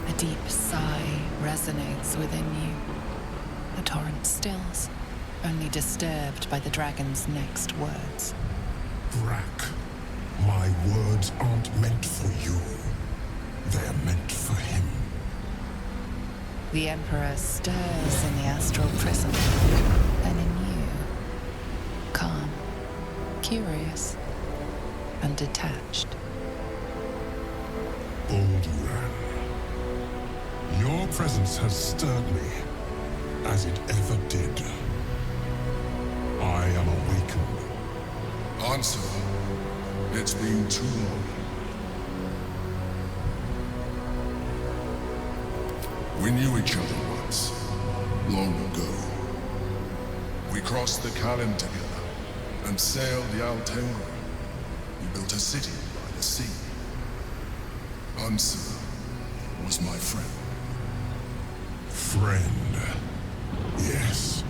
A deep sigh resonates within you. The torrent stills, only disturbed by the dragon's next words. Brack, my words aren't meant for you. They're meant for him. The Emperor stirs in the astral prism, and in you, calm, curious, and detached. Balduran, your presence has stirred me, as it ever did. I am awakened. Answer. It's been too long. We knew each other once, long ago. We crossed the Kalin together and sailed the alte. We built a city by the sea. Ansur was my friend. Friend. Yes.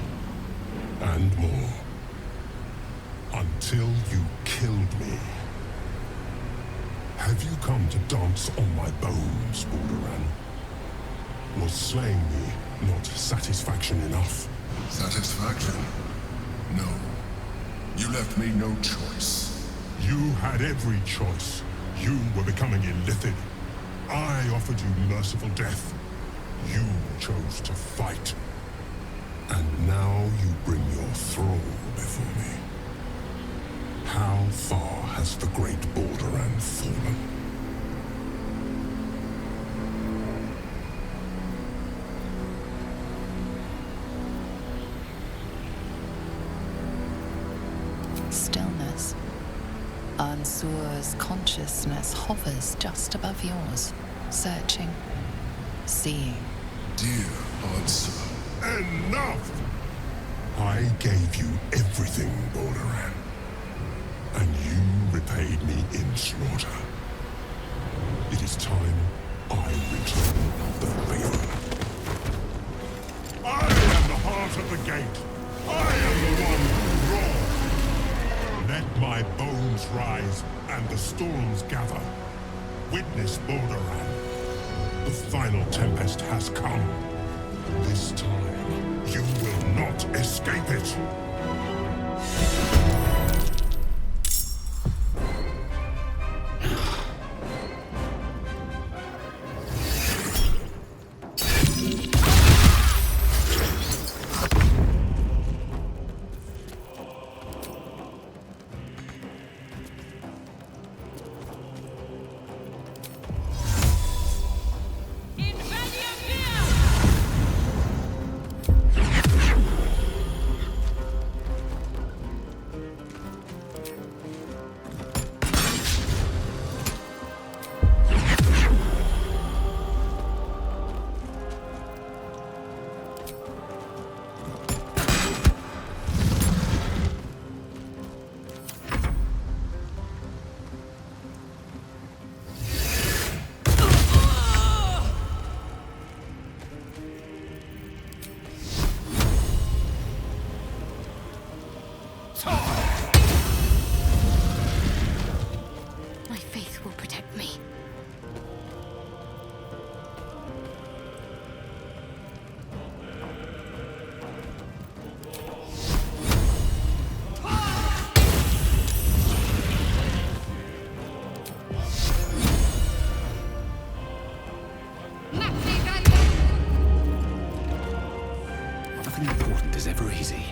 And more. Until you killed me. Have you come to dance on my bones, Balduran? Was slaying me not satisfaction enough? Satisfaction? No. You left me no choice. You had every choice. You were becoming illithid. I offered you merciful death. You chose to fight. And now you bring your thrall before me. How far has the great Balduran fallen? Stillness. Ansur's consciousness hovers just above yours, searching, seeing. Dear Ansur. Enough! I gave you everything, Balduran. And you repaid me in slaughter. It is time I return the favor. I am the heart of the gate. I am the one who roared. Let my bones rise and the storms gather. Witness Balduran. The final tempest has come. This time, you will not escape it. mind is ever easy.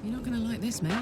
You're not gonna like this, mate.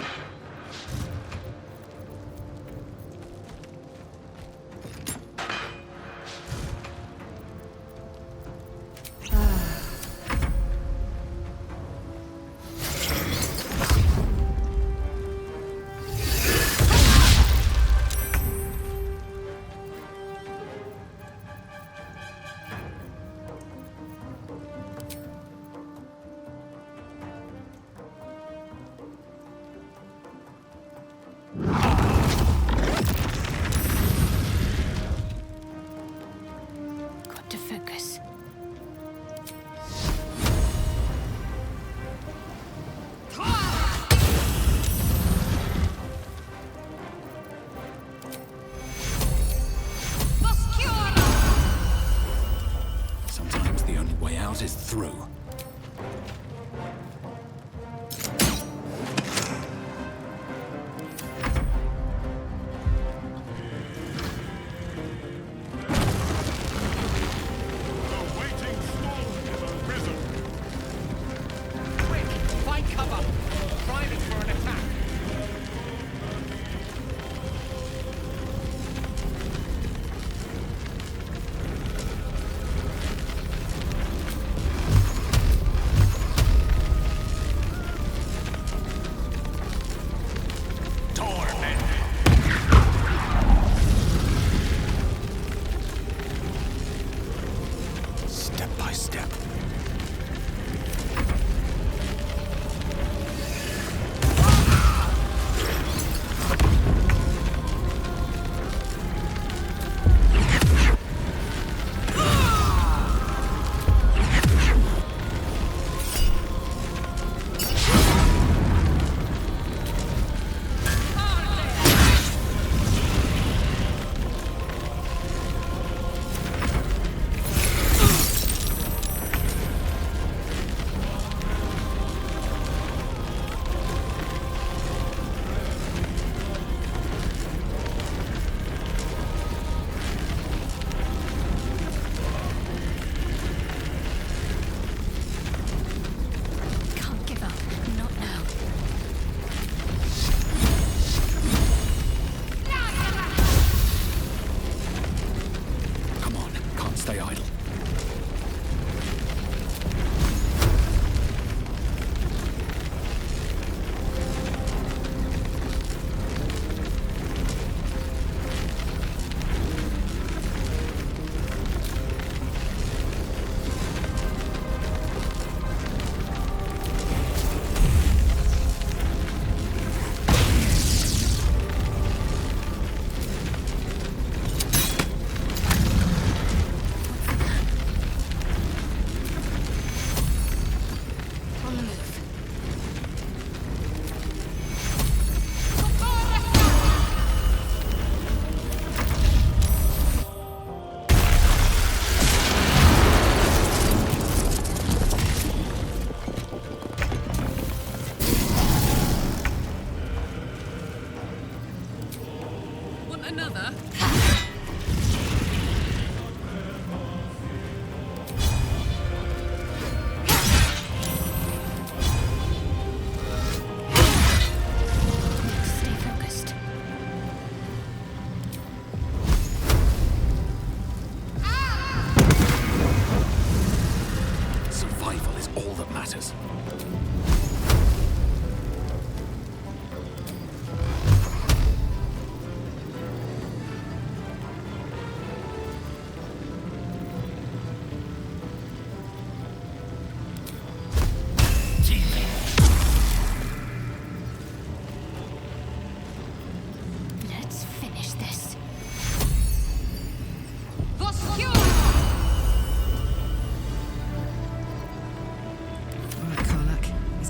Is through.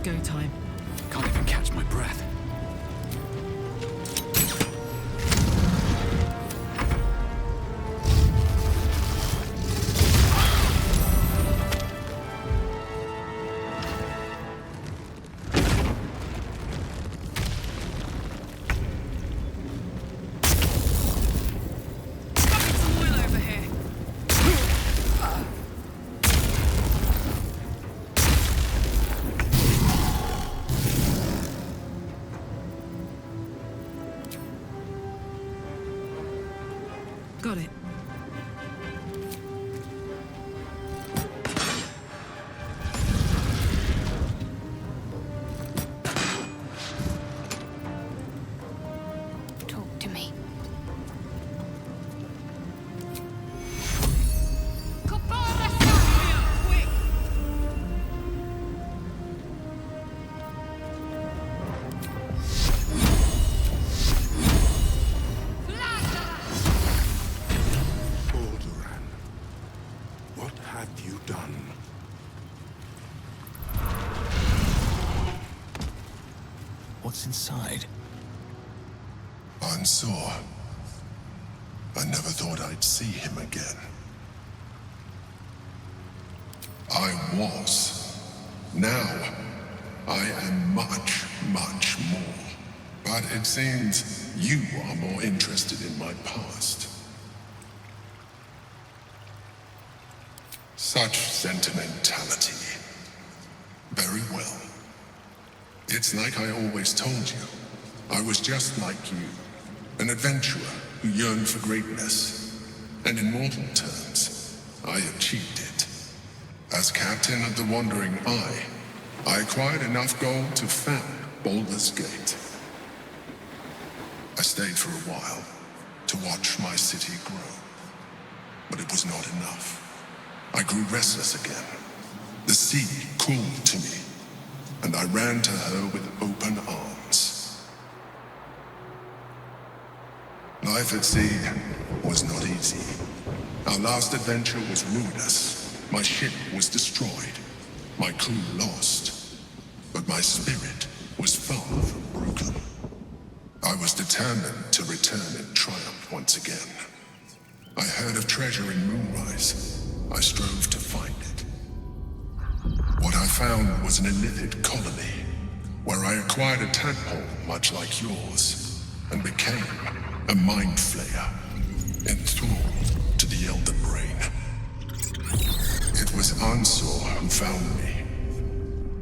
go time. Can't even catch my breath. Got it. Talk to me. What have you done? What's inside? Unsure. I never thought I'd see him again. I was. Now, I am much, much more. But it seems you are more interested in my past. Such sentimentality. Very well. It's like I always told you. I was just like you. An adventurer who yearned for greatness. And in mortal terms, I achieved it. As captain of the Wandering Eye, I acquired enough gold to found Baldur's Gate. I stayed for a while to watch my city grow. But it was not enough. I grew restless again. The sea called to me, and I ran to her with open arms. Life at sea was not easy. Our last adventure was ruinous. My ship was destroyed, my crew lost, but my spirit was far from broken. I was determined to return in triumph once again. I heard of treasure in Moonrise. I strove to find it. What I found was an illithid colony, where I acquired a tadpole much like yours, and became a mind flayer, enthralled to the Elder Brain. It was Ansor who found me.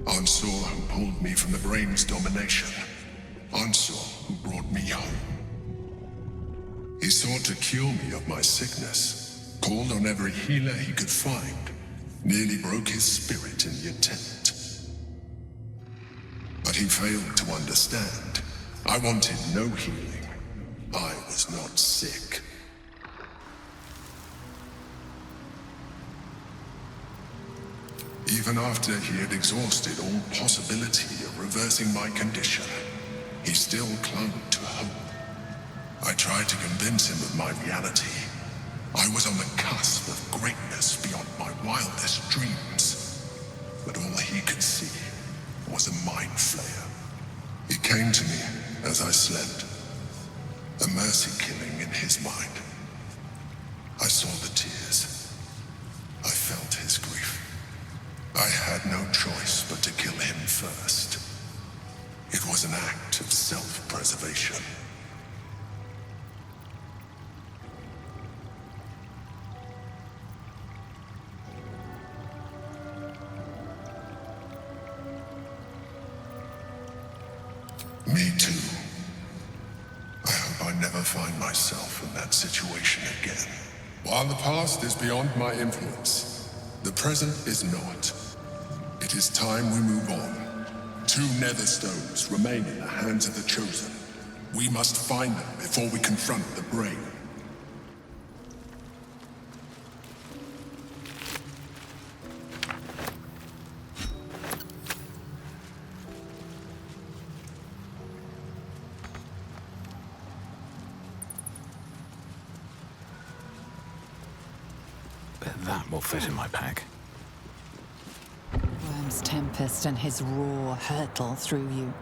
Ansor who pulled me from the Brain's domination. Ansor who brought me home. He sought to cure me of my sickness. Called on every healer he could find, nearly broke his spirit in the attempt. But he failed to understand. I wanted no healing. I was not sick. Even after he had exhausted all possibility of reversing my condition, he still clung to hope. I tried to convince him of my reality. I was on the cusp of greatness beyond my wildest dreams. But all he could see was a mind flayer. He came to me as I slept, a mercy killing in his mind. I saw the tears. I felt his grief. I had no choice but to kill him first. It was an act of self-preservation. Me too. I hope I never find myself in that situation again. While the past is beyond my influence, the present is not. It is time we move on. 2 nether stones remain in the hands of the Chosen. We must find them before we confront the Brain. Bet that will fit in my pack. Worm fierce tempest and his roar hurtle through you,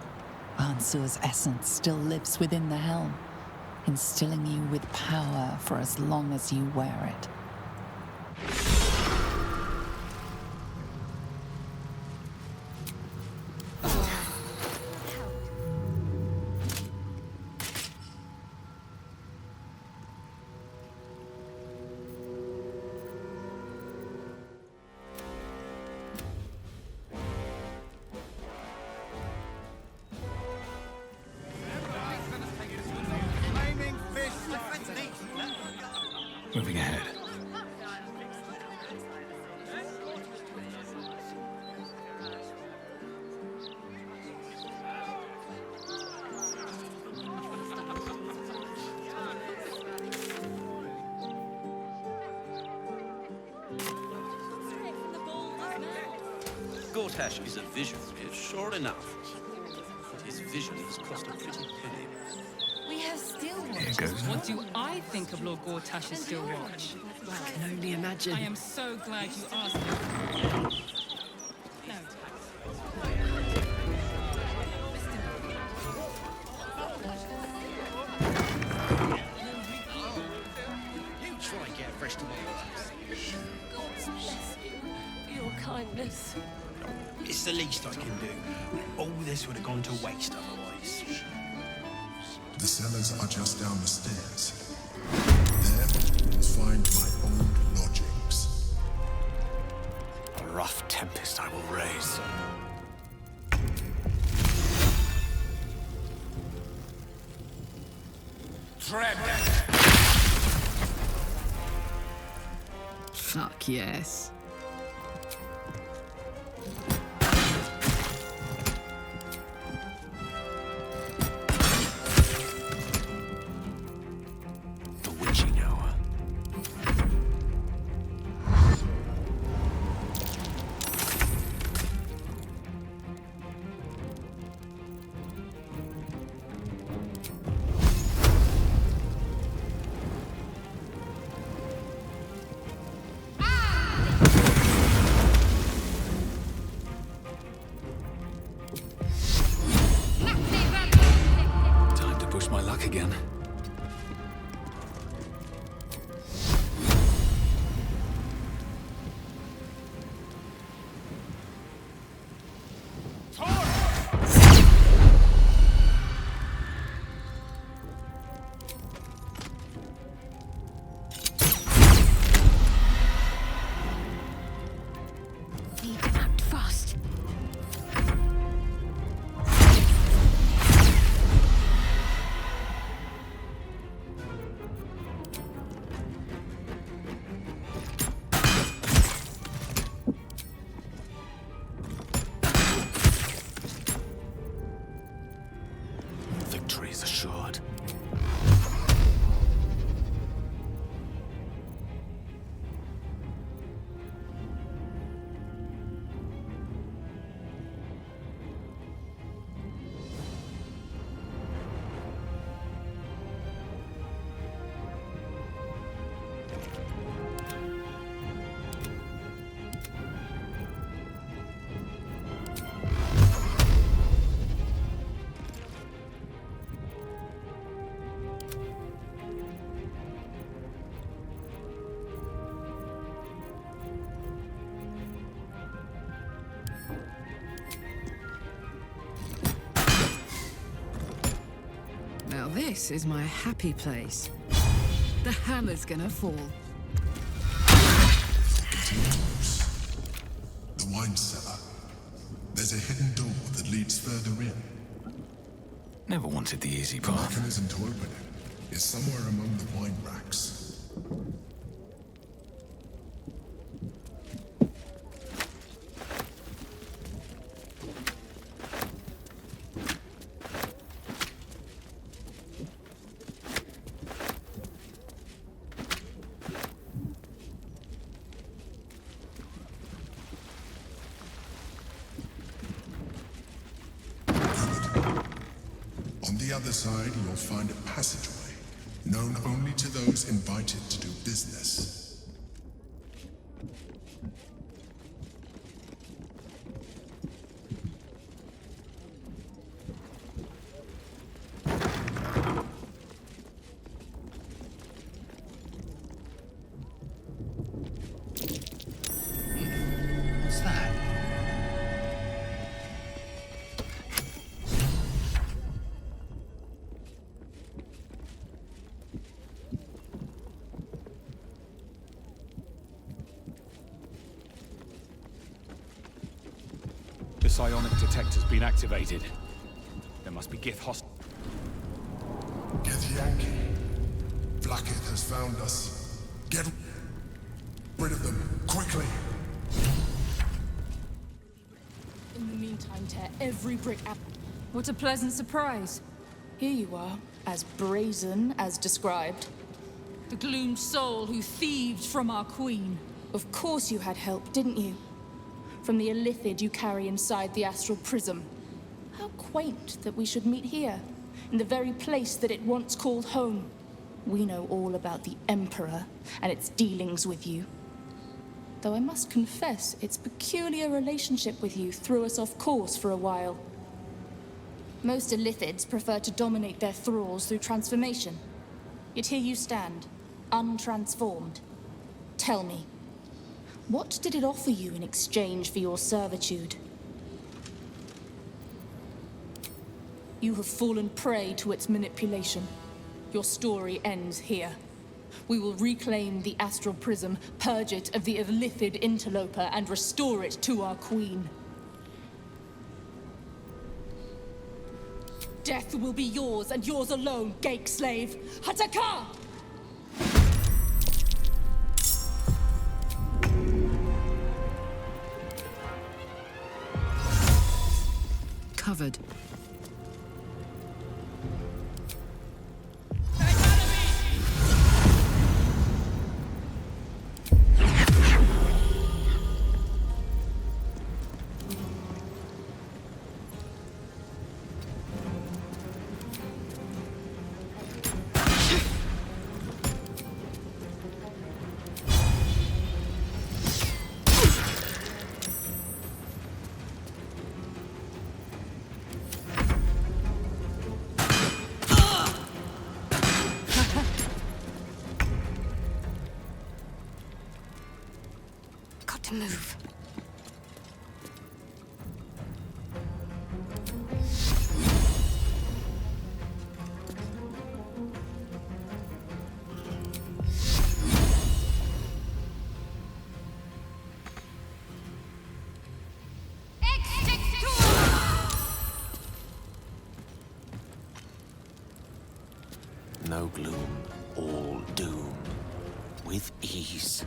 Ansur's essence still lives within the helm, instilling you with power for as long as you wear it. Moving ahead. Gortash is a visionary, sure enough. But his vision has cost a pretty penny. We have still Here goes. What do I think of Lord Gortash's still watch? I can only imagine. I am so glad you asked. No. You try and get fresh tomatoes. God bless you. Your kindness. It's the least I can do. All this would have gone to waste otherwise. The cellars are just down the stairs. There, you'll find my old lodgings. A rough tempest I will raise. Tread! Fuck yes. The witching hour. Time to push my luck again. Need to act fast. Victory is assured. Now this is my happy place. The hammer's gonna fall. Continues. The wine cellar. There's a hidden door that leads further in. Never wanted the easy The path. mechanism to open it is somewhere among the wine racks. On the other side, you'll find a passageway, known only to those invited to do business. psionic detector's been activated. There must be Gith host. Gith Yankee. Vlaakith has found us. Get rid of them, quickly. In the meantime, tear every brick out. What a pleasant surprise. Here you are, as brazen as described. The gloomed soul who thieved from our queen. Of course you had help, didn't you? From the illithid you carry inside the astral prism. How quaint that we should meet here, in the very place that it once called home. We know all about the Emperor and its dealings with you. Though I must confess, its peculiar relationship with you threw us off course for a while. Most illithids prefer to dominate their thralls through transformation. Yet here you stand, untransformed. Tell me, what did it offer you in exchange for your servitude? You have fallen prey to its manipulation. Your story ends here. We will reclaim the astral prism, purge it of the illithid interloper, and restore it to our queen. Death will be yours, and yours alone, Gake slave! Hataka! Covered. Move. No gloom, all doom. With ease.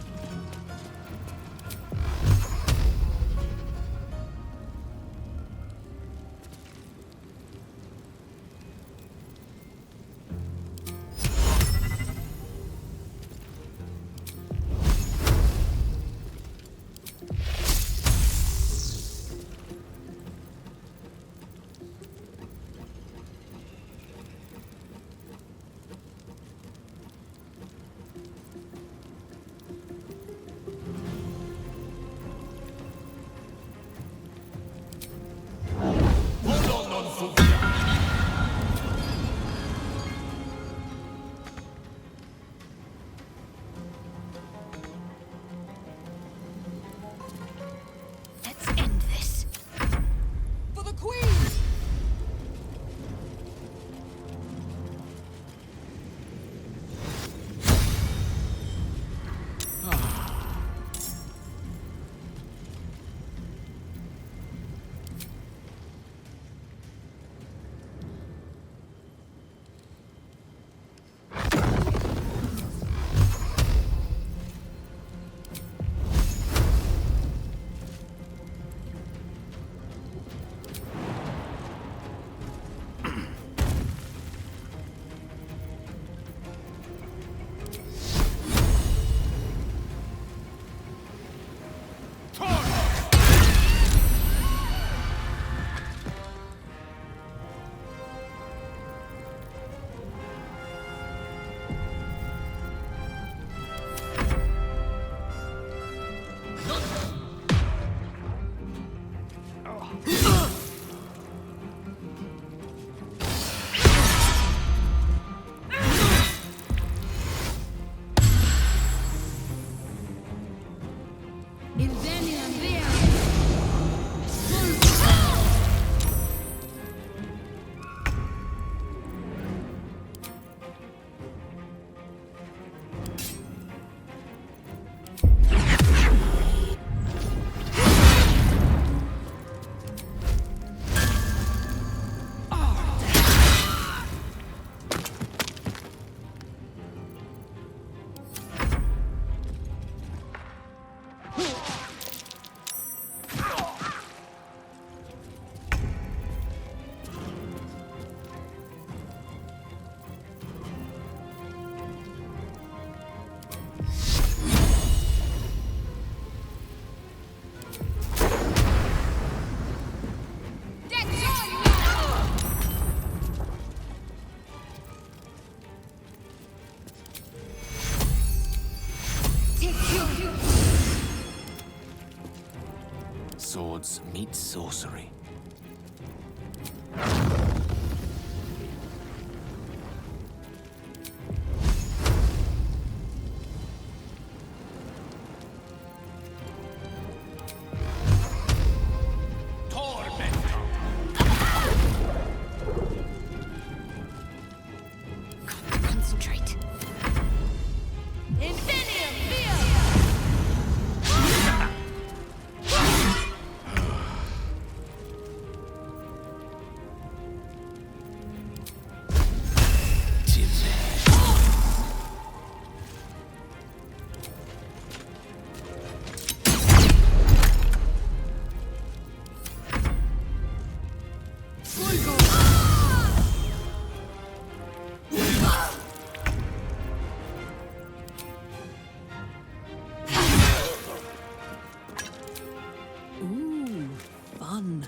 gods meet sorcery. Concentrate. Ooh, fun.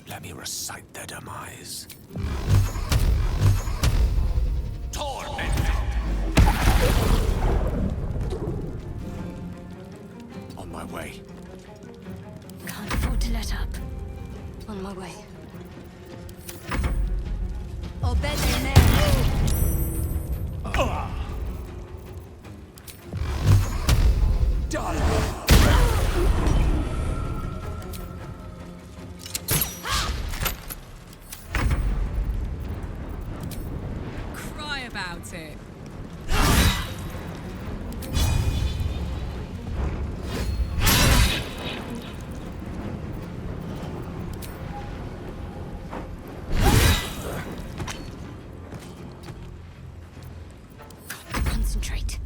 Let me recite their demise. On my way. Can't afford to let up. On my way. Cry about it. Concentrate.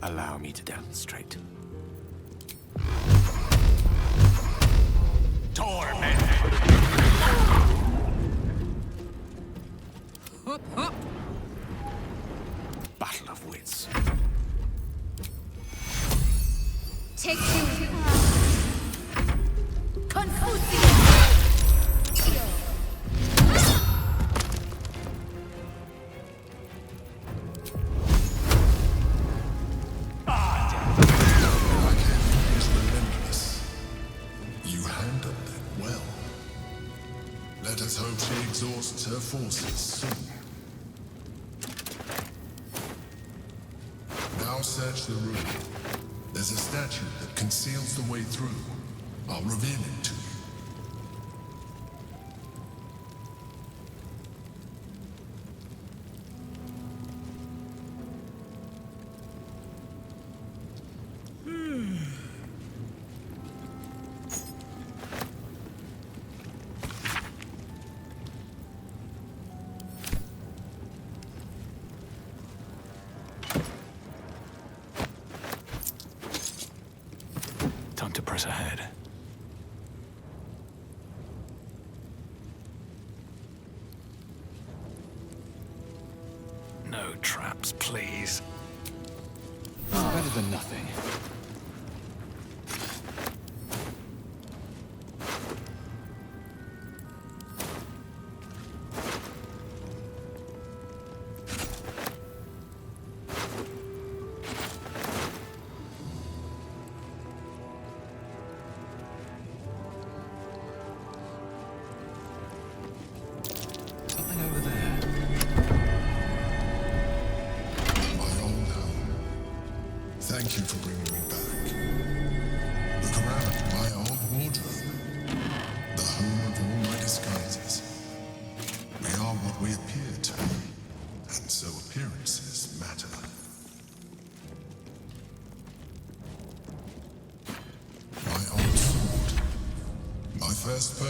Allow me to demonstrate. Torment! Hop, hop. Battle of wits. Take you. Is relentless. You handled it well. Let us hope she exhausts her forces soon. Now search the room. There's a statue that conceals the way through. I'll reveal it to you. Time to press ahead. No traps, please. Better than nothing.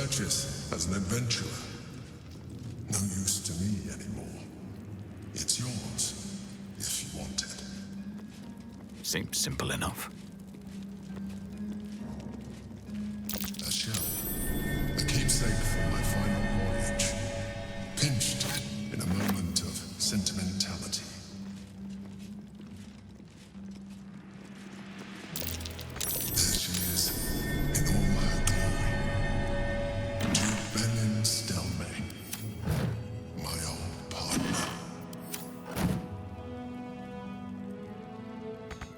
purchase as an adventurer. No use to me anymore. It's yours, if you want it. Seems simple enough. A shell. A keepsake from my final voyage. Pinched in a moment of sentimentality. There she is, in all her glory. Belin Stelmane, my old partner.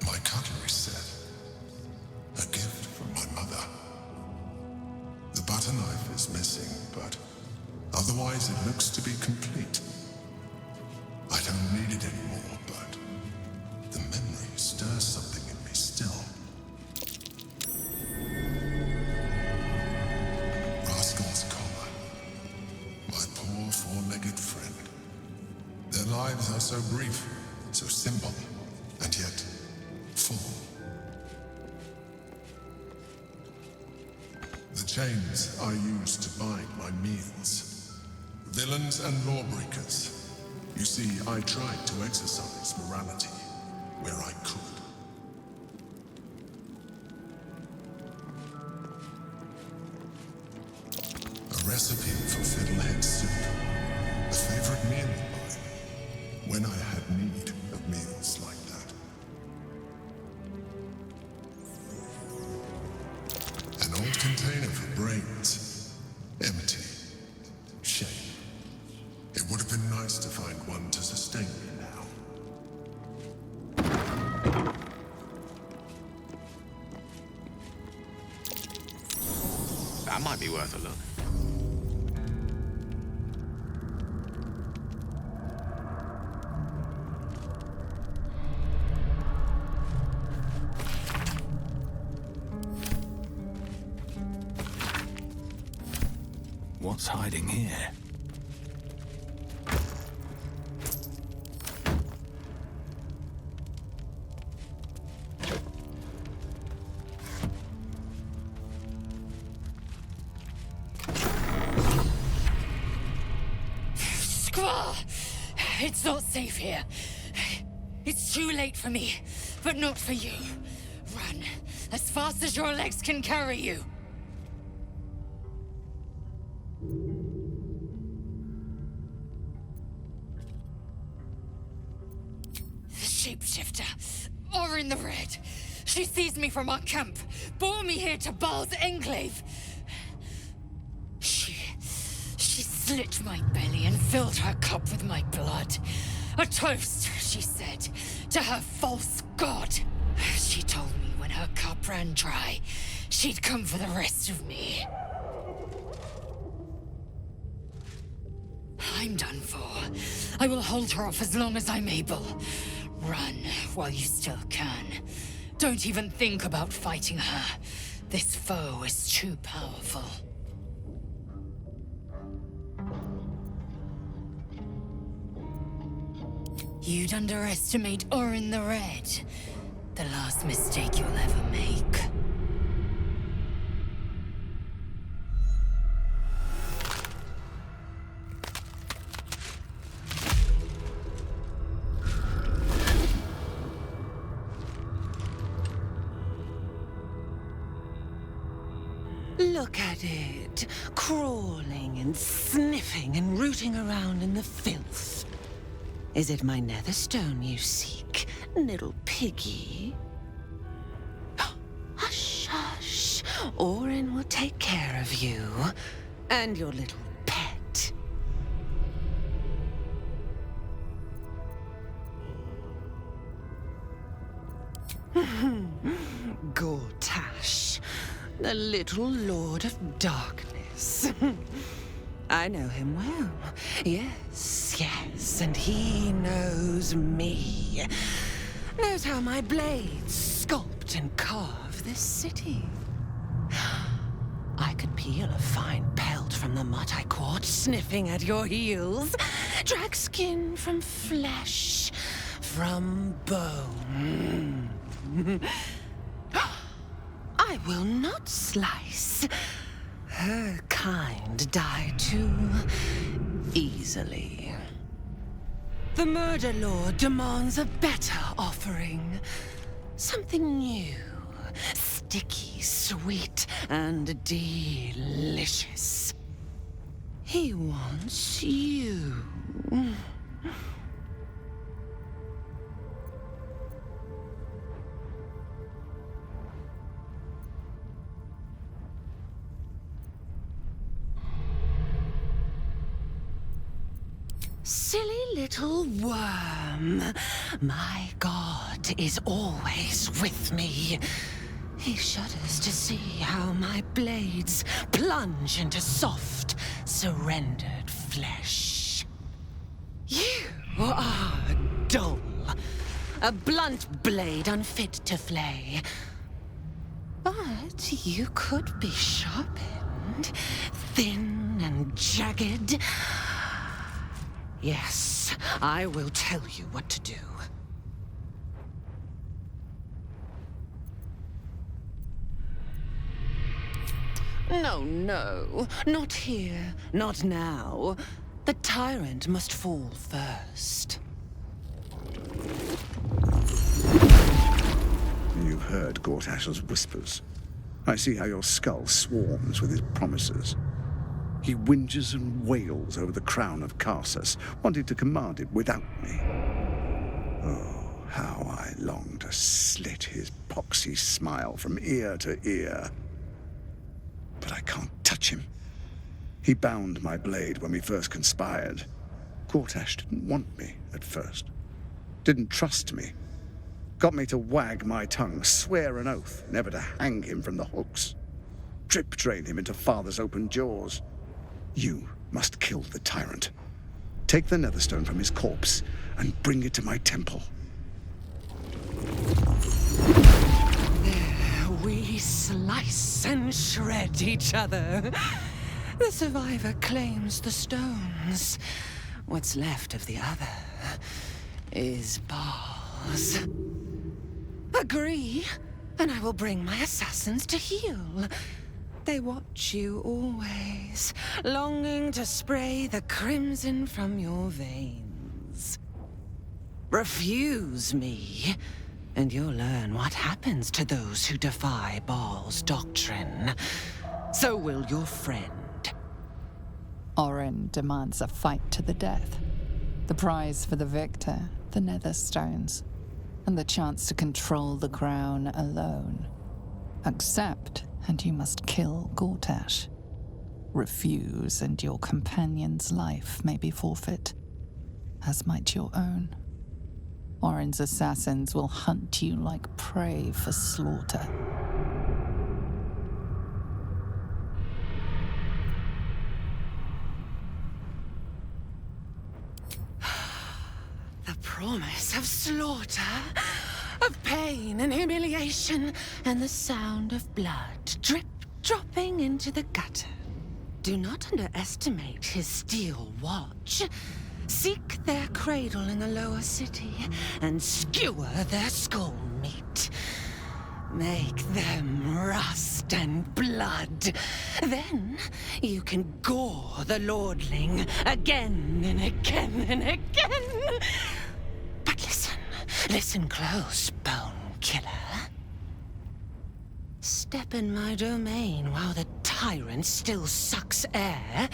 My cutlery set, a gift from my mother. The butter knife is missing, but otherwise it looks to be complete. I don't need it anymore, but the memory stirs something in me still. Rascal's collar. My poor four-legged friend. Their lives are so brief, so simple, and yet full. The chains I use to bind my meals. Villains and lawbreakers. You see, I tried to exercise morality where I could. A recipe for fiddlehead soup. A favorite meal of mine. When I had need of meals like that. An old container for brains. Empty. Shame. It would have been nice to find one to sustain me now. That might be worth a look. What's hiding here? It's not safe here. It's too late for me, but not for you. Run as fast as your legs can carry you. The shapeshifter, or in the red. She seized me from our camp, bore me here to Baal's enclave. She slit my belly and filled her cup with my blood. A toast, she said, to her false god. She told me when her cup ran dry, she'd come for the rest of me. I'm done for. I will hold her off as long as I'm able. Run while you still can. Don't even think about fighting her. This foe is too powerful. You'd underestimate Orin the Red. The last mistake you'll ever make. Look at it, crawling and sniffing and rooting around in the filth. Is it my netherstone you seek, little piggy? Hush, hush. Orin will take care of you and your little pet. Gortash, the little Lord of Darkness. I know him well. Yes, yes, and he knows me. Knows how my blades sculpt and carve this city. I could peel a fine pelt from the mutt I caught sniffing at your heels. Drag skin from flesh, from bone. I will not slice. Her kind die too easily. The murder lord demands a better offering. Something new, sticky, sweet, and delicious. He wants you. Silly little worm. My god is always with me. He shudders to see how my blades plunge into soft, surrendered flesh. You are dull. A blunt blade unfit to flay. But you could be sharpened, thin and jagged. Yes, I will tell you what to do. No, no, not here, not now. The tyrant must fall first. You've heard Gortash's whispers. I see how your skull swarms with his promises. He whinges and wails over the crown of Karsus, wanting to command it without me. Oh, how I long to slit his poxy smile from ear to ear. But I can't touch him. He bound my blade when we first conspired. Gortash didn't want me at first. Didn't trust me. Got me to wag my tongue, swear an oath never to hang him from the hooks. Drip drain him into father's open jaws. You must kill the tyrant. Take the netherstone from his corpse and bring it to my temple. There we slice and shred each other. The survivor claims the stones. What's left of the other is bars. Agree, and I will bring my assassins to heal. They watch you always, longing to spray the crimson from your veins. Refuse me, and you'll learn what happens to those who defy Baal's doctrine. So will your friend. Orin demands a fight to the death. The prize for the victor, the Netherstones, and the chance to control the crown alone. Accept, and you must kill Gortash. Refuse, and your companion's life may be forfeit, as might your own. Orin's assassins will hunt you like prey for slaughter. The promise of slaughter, of pain and humiliation, and the sound of blood drip-dropping into the gutter. Do not underestimate his steel watch. Seek their cradle in the lower city and skewer their skull meat. Make them rust and blood. Then you can gore the lordling again and again and again. But listen close, bone killer. Step in my domain while the tyrant still sucks air,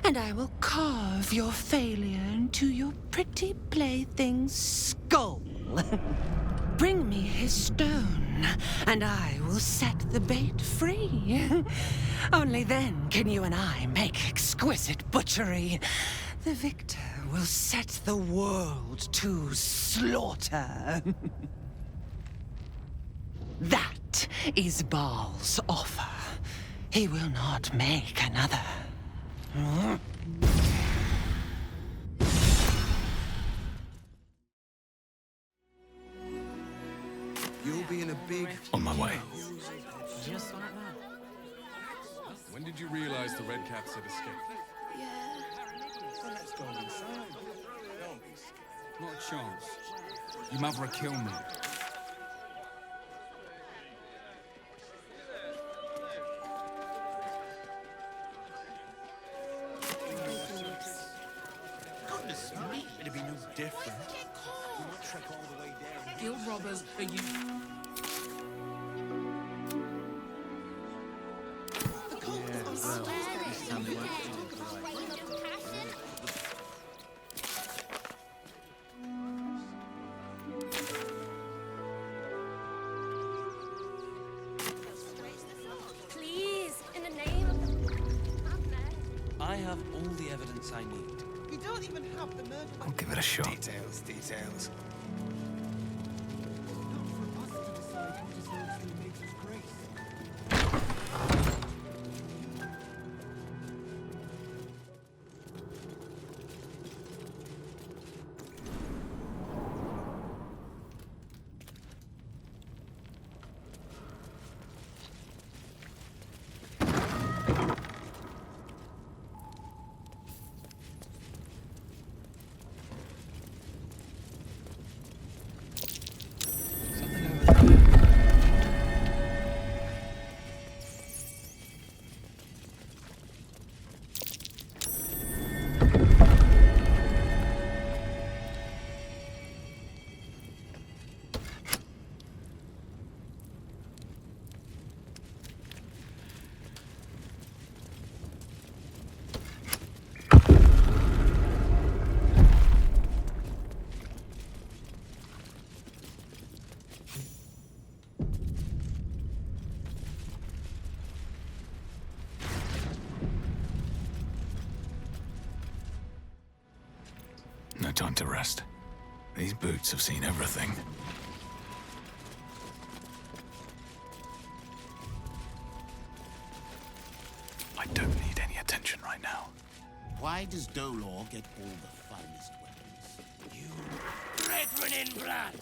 and I will carve your failure into your pretty plaything's skull. Bring me his stone, and I will set the bait free. Only then can you and I make exquisite butchery. The victor will set the world to slaughter. That is Baal's offer. He will not make another. You'll be in a big... On my way. Just like that. When did you realize the Red Caps had escaped? Yeah. Well, let's go inside. Don't be scared. Not a chance. Your mother will kill me. different. We might trek all the way down. Guild robbers are you. Please, in the name of I have all the evidence I need. We don't even have the murder. I'll give it a shot. Details, details. No time to rest. These boots have seen everything. I don't need any attention right now. Why does Dolor get all the finest weapons? You brethren in blood!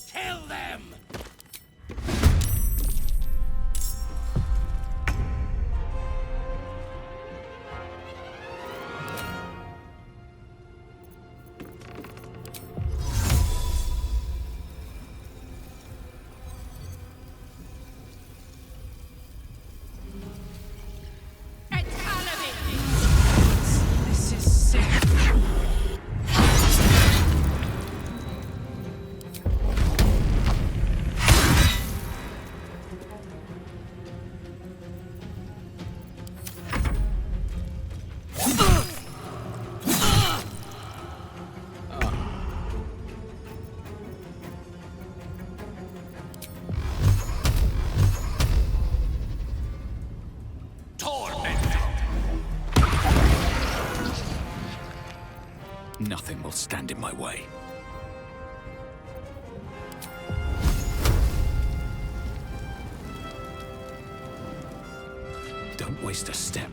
Kill them! This is sick. Nothing will stand in my way. Don't waste a step.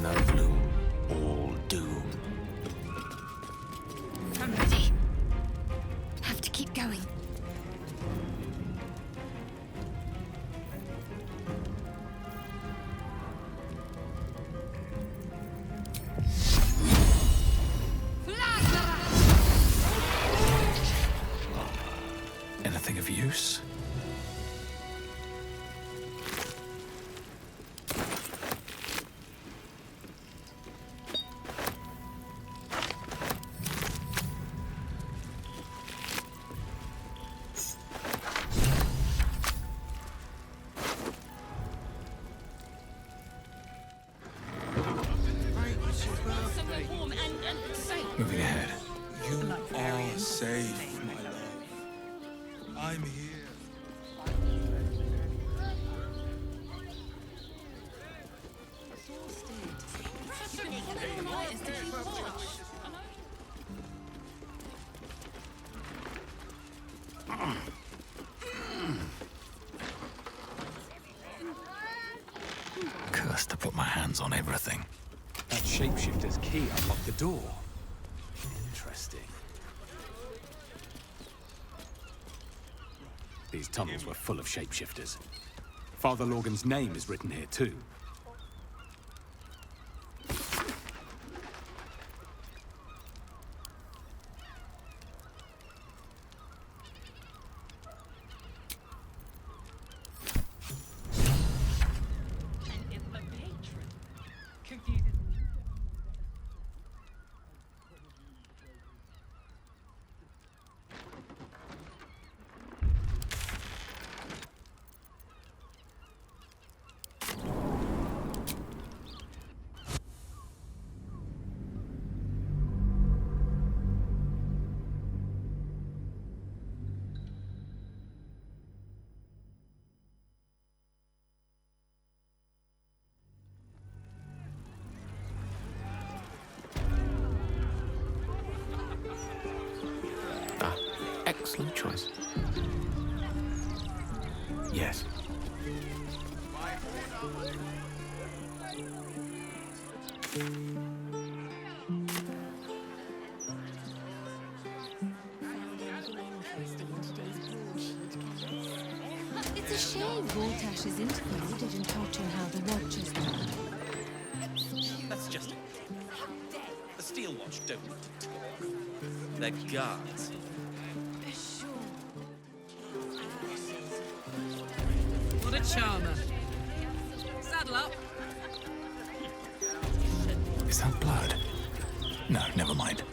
No bloom, all doom. I'm ready. Have to keep going. Anything of use? Moving ahead. You are safe, my love. I'm here. Cursed to put my hands on everything. That shapeshifter's key unlocked the door. Interesting. These tunnels were full of shapeshifters. Father Lorgan's name is written here too. slow choice. Yes. It's a shame Vortash's interview didn't touch on how the watches. That's just it. The steel watch don't need to talk. They're guards. What a charmer. Saddle up. Is that blood? No, never mind.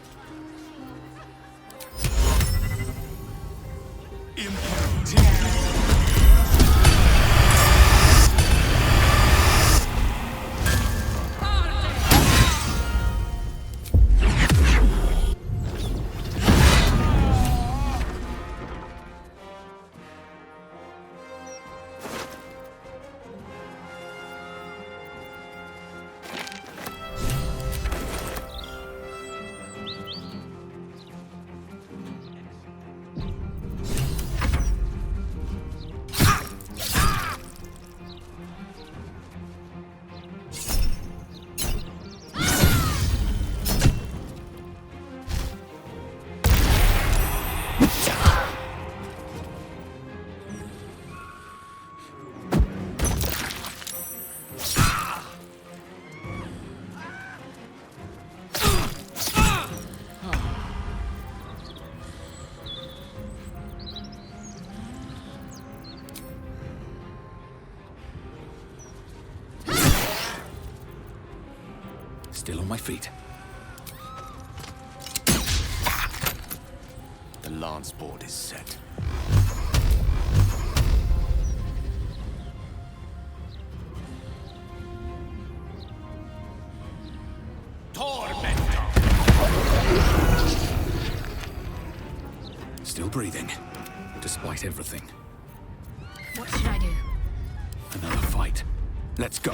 Still on my feet. The lance board is set. Still breathing, despite everything. What should I do? Another fight. Let's go.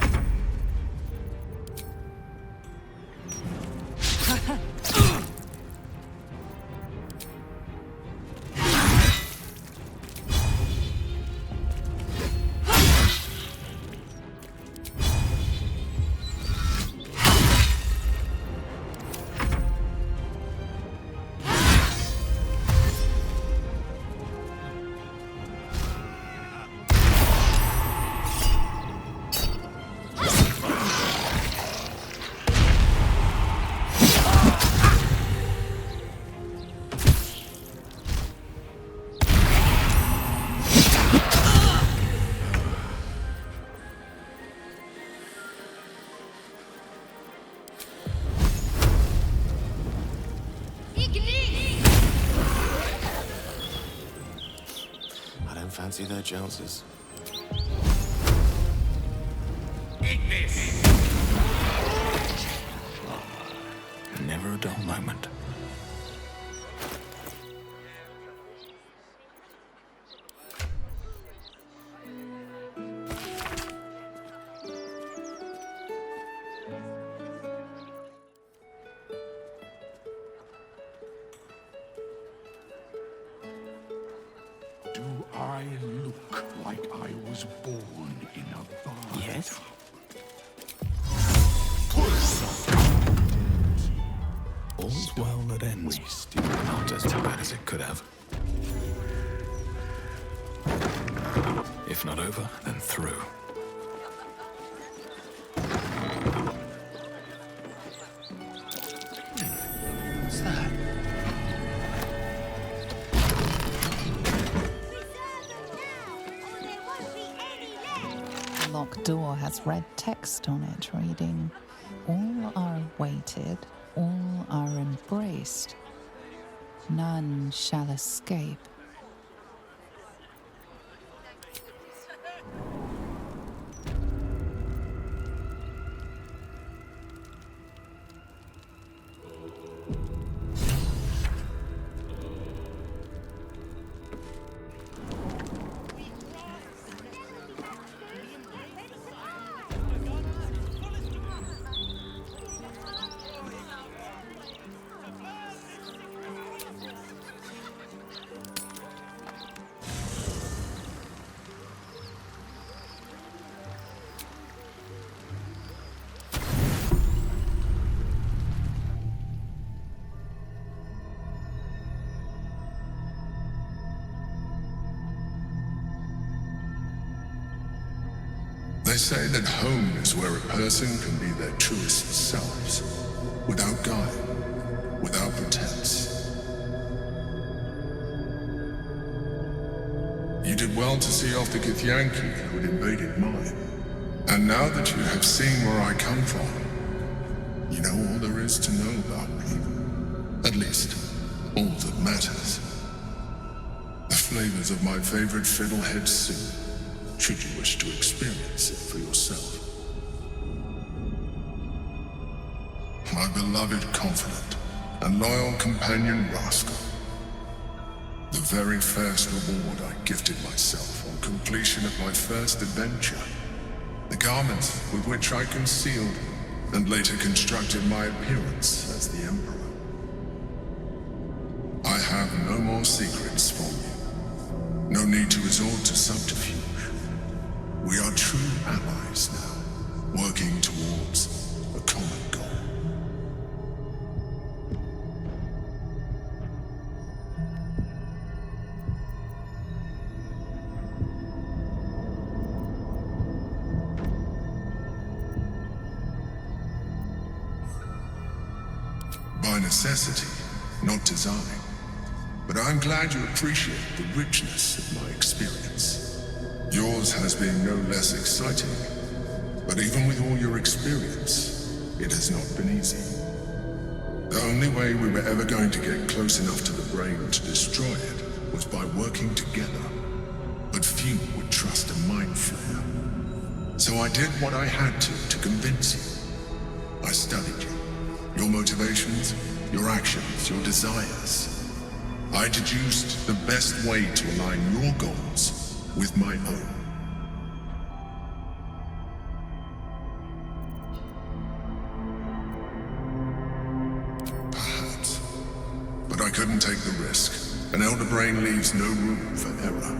Fancy their chances. Never a dull moment. I look like I was born in a barn. Yes? All's well that ends. Not as bad as it could have. If not over, then through. What's that? The locked door has red text on it reading, "All are awaited, all are embraced. None shall escape." They say that home is where a person can be their truest selves, without guile, without pretense. You did well to see off the Githyanki who had invaded mine. And now that you have seen where I come from, you know all there is to know about me. At least, all that matters. The flavors of my favorite fiddlehead soup, should you wish to experience it for yourself. My beloved confidant and loyal companion Rascal. The very first reward I gifted myself on completion of my first adventure. The garments with which I concealed and later constructed my appearance as the Emperor. I have no more secrets from you. No need to resort to subterfuge. We are true allies now, working towards a common goal. By necessity, not design. But I'm glad you appreciate the richness of my experience. Yours has been no less exciting, but even with all your experience, it has not been easy. The only way we were ever going to get close enough to the brain to destroy it was by working together. But few would trust a mind flayer. So I did what I had to convince you. I studied you. Your motivations, your actions, your desires. I deduced the best way to align your goals with my own. Perhaps. But I couldn't take the risk. An elder brain leaves no room for error.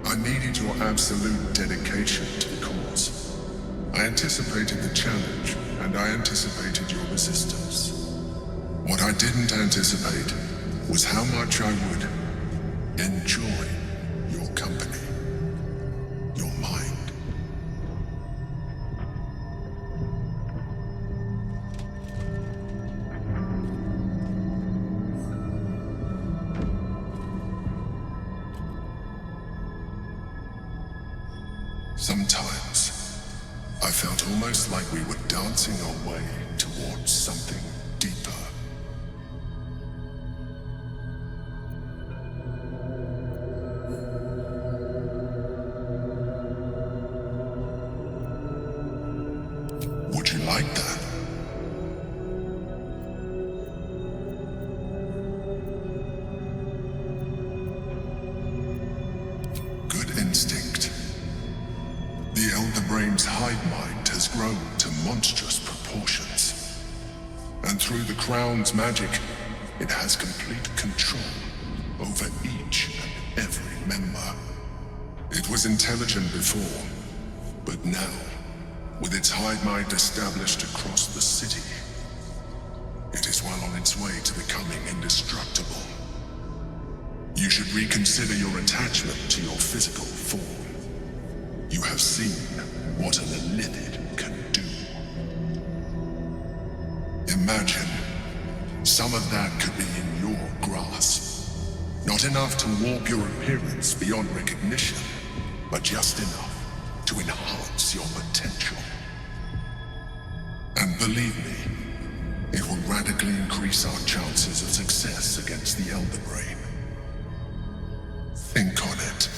I needed your absolute dedication to the cause. I anticipated the challenge, and I anticipated your resistance. What I didn't anticipate was how much I would enjoy your company. Your mind. Sometimes, I felt almost like we were dancing our way towards something deeper. Would you like that? Good instinct. The Elder Brain's hive mind has grown to monstrous proportions. And through the Crown's magic, it has complete control over each and every member. It was intelligent before, but now, with its hive mind established across the city, it is well on its way to becoming indestructible. You should reconsider your attachment to your physical form. You have seen what an Elithid can do. Imagine some of that could be in your grasp. Not enough to warp your appearance beyond recognition, but just enough to enhance your potential. And believe me, it will radically increase our chances of success against the Elder Brain. Think on it.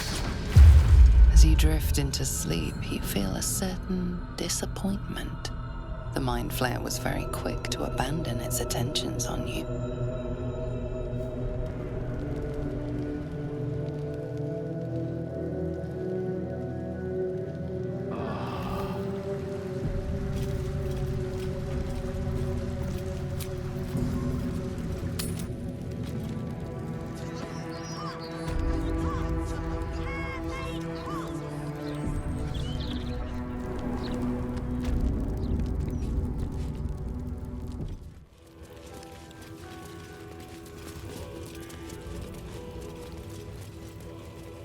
As you drift into sleep, you feel a certain disappointment. The Mind Flayer was very quick to abandon its attentions on you.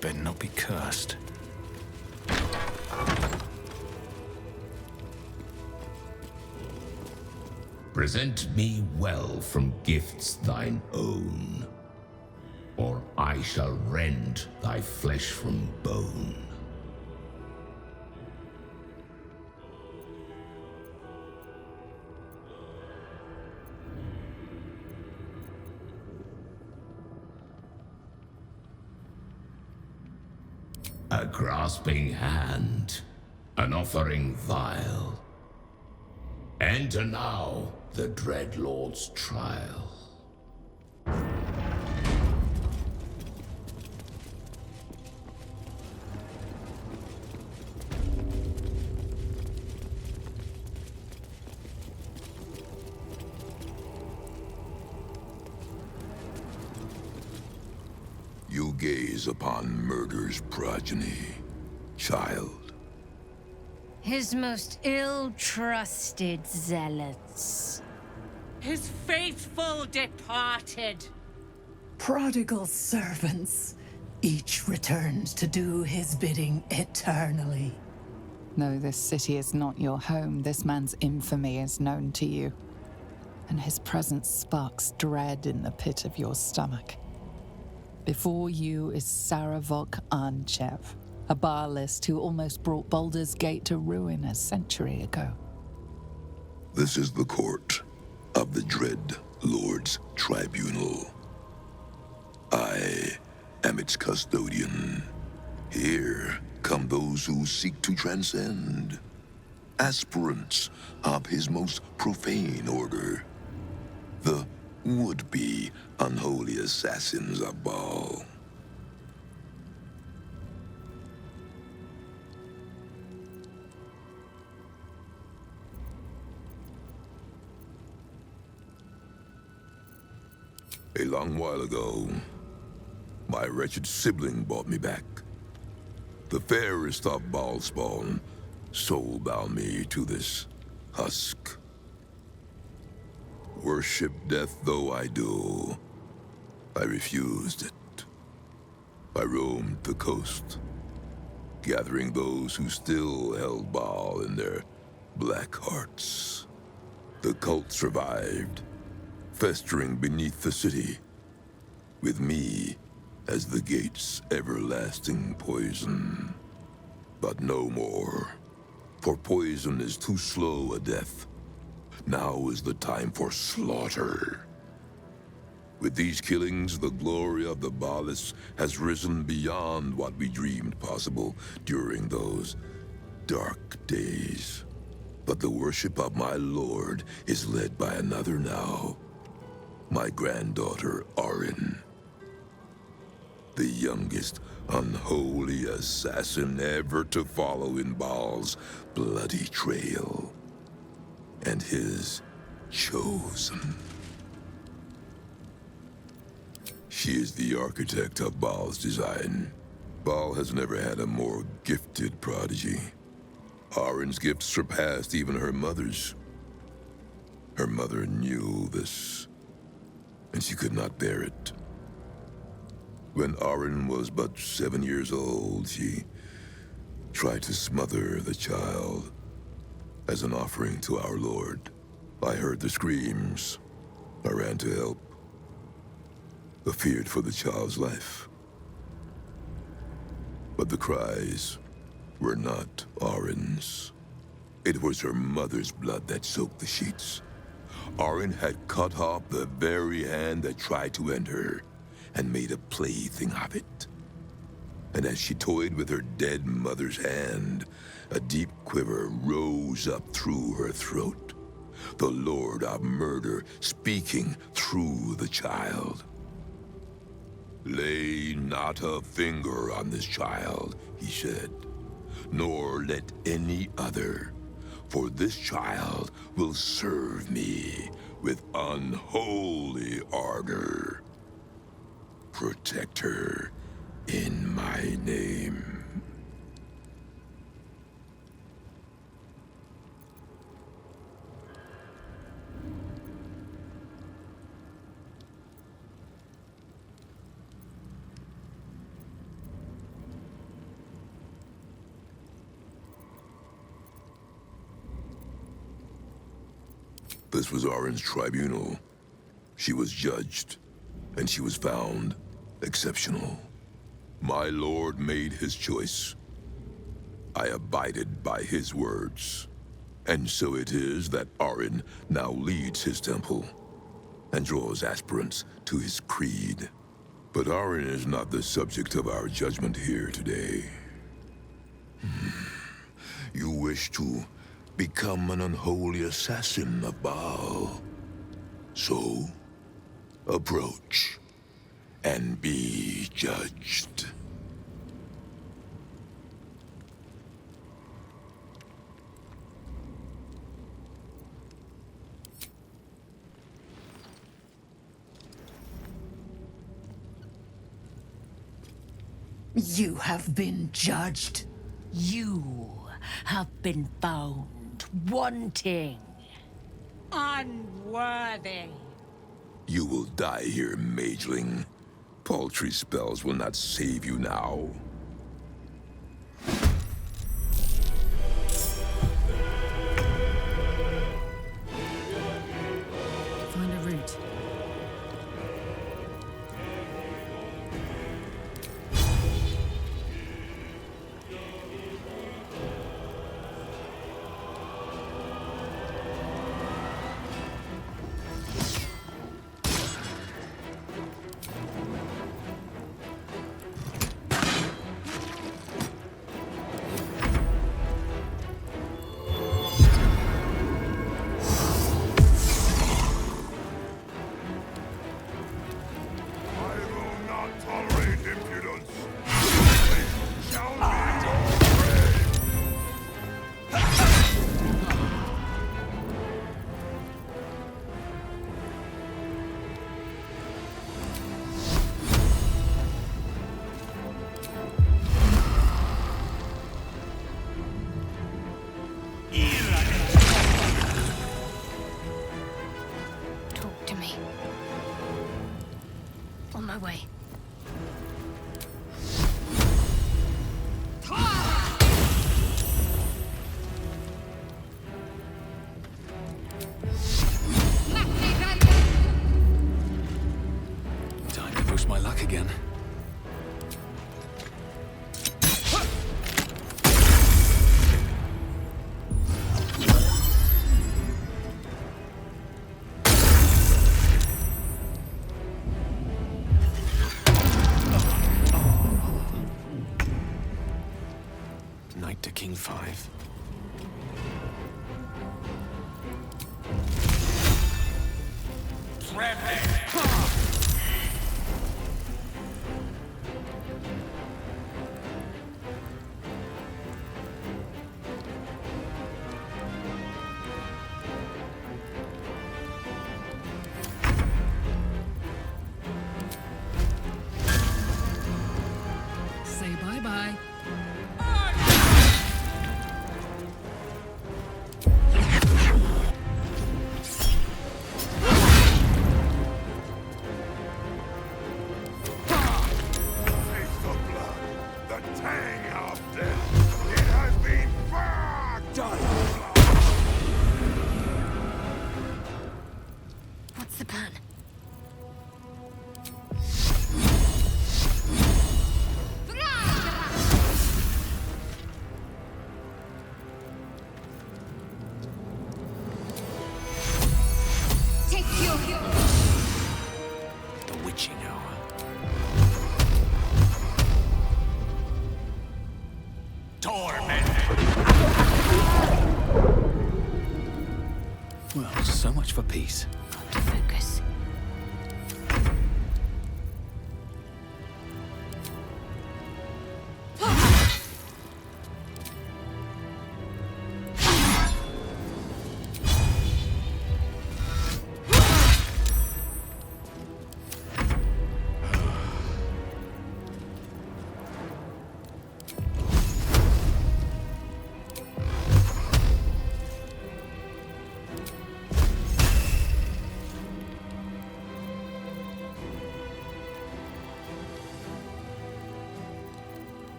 Better not be cursed. Present me well from gifts thine own, or I shall rend thy flesh from bone. A grasping hand, an offering vile. Enter now the dread Lord's trial. You gaze upon murder's progeny, child. His most ill-trusted zealots. His faithful departed. Prodigal servants, each returned to do his bidding eternally. Though this city is not your home, this man's infamy is known to you, and his presence sparks dread in the pit of your stomach. Before you is Saravok Anchev, a Baalist who almost brought Baldur's Gate to ruin a century ago. This is the court of the dread Lord's tribunal. I am its custodian. Here come those who seek to transcend, aspirants of his most profane order, the would-be unholy assassins of Baal. A long while ago, my wretched sibling brought me back. The fairest of Baal spawn soul-bound me to this husk. Worship death though I do, I refused it. I roamed the coast, gathering those who still held Baal in their black hearts. The cult survived, festering beneath the city, with me as the gate's everlasting poison. But no more, for poison is too slow a death. Now is the time for slaughter. With these killings, the glory of the Baalists has risen beyond what we dreamed possible during those dark days. But the worship of my lord is led by another now. My granddaughter, Arin. The youngest unholy assassin ever to follow in Baal's bloody trail. And his chosen. She is the architect of Baal's design. Baal has never had a more gifted prodigy. Arin's gifts surpassed even her mother's. Her mother knew this, and she could not bear it. When Arin was but 7 years old, she tried to smother the child as an offering to our Lord. I heard the screams. I ran to help. I feared for the child's life. But the cries were not Arin's. It was her mother's blood that soaked the sheets. Arin had cut off the very hand that tried to end her, and made a plaything of it. And as she toyed with her dead mother's hand, a deep quiver rose up through her throat. The Lord of Murder speaking through the child. Lay not a finger on this child, he said, nor let any other, for this child will serve me with unholy ardor. Protect her in my name. The This was Arin's tribunal. She was judged, and she was found exceptional. My lord made his choice. I abided by his words. And so it is that Arin now leads his temple and draws aspirants to his creed. But Arin is not the subject of our judgment here today. You wish to become an unholy assassin of Baal. So, approach and be judged. You have been judged. You have been found wanting. Unworthy. You will die here, mageling. Paltry spells will not save you now. Find a route. Talk to me. On my way. Time to push my luck again. Knight to King 5. Say bye-bye. Taste the blood, the tang of death. It has been far done. What's the plan? Take your The witching hour. Well, so much for peace. Got to focus.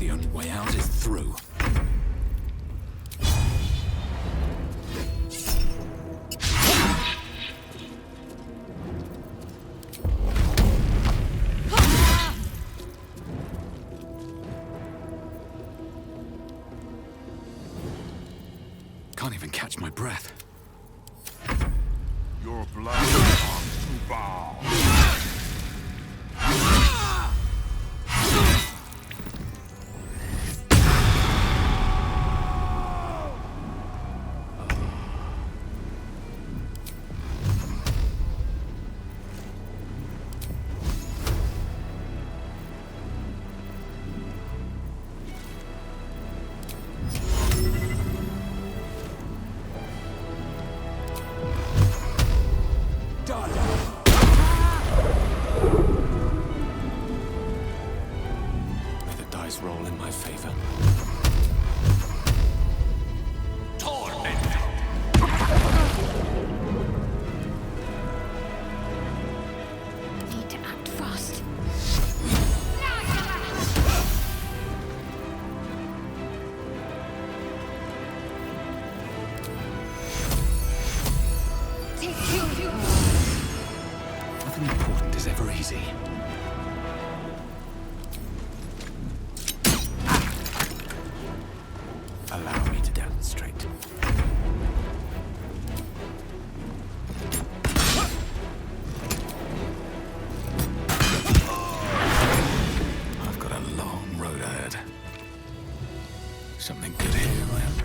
The only way out is through. Can't even catch my breath. Your blood belongs to Baal. Roll in my favor. Need to act fast. Nothing important is ever easy. Allow me to demonstrate. I've got a long road ahead. Something good here, I hope.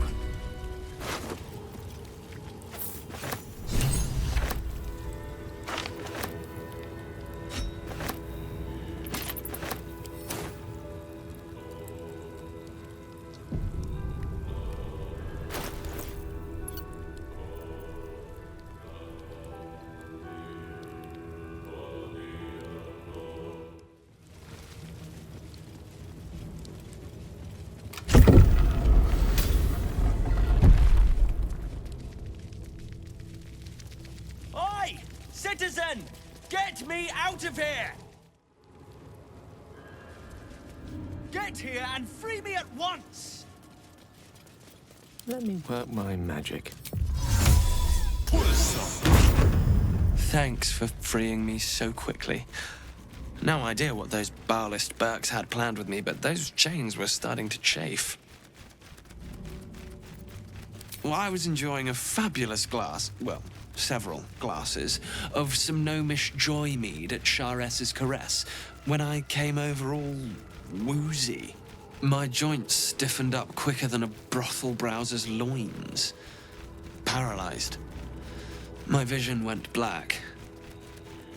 Citizen! Get me out of here! Get here and free me at once! Let me work my magic. Thanks for freeing me so quickly. No idea what those Baalist Burks had planned with me, but those chains were starting to chafe. Well, I was enjoying a fabulous glass, well, several glasses, of some gnomish joy mead at Charess's Caress when I came over all woozy. My joints stiffened up quicker than a brothel browser's loins. Paralyzed. My vision went black.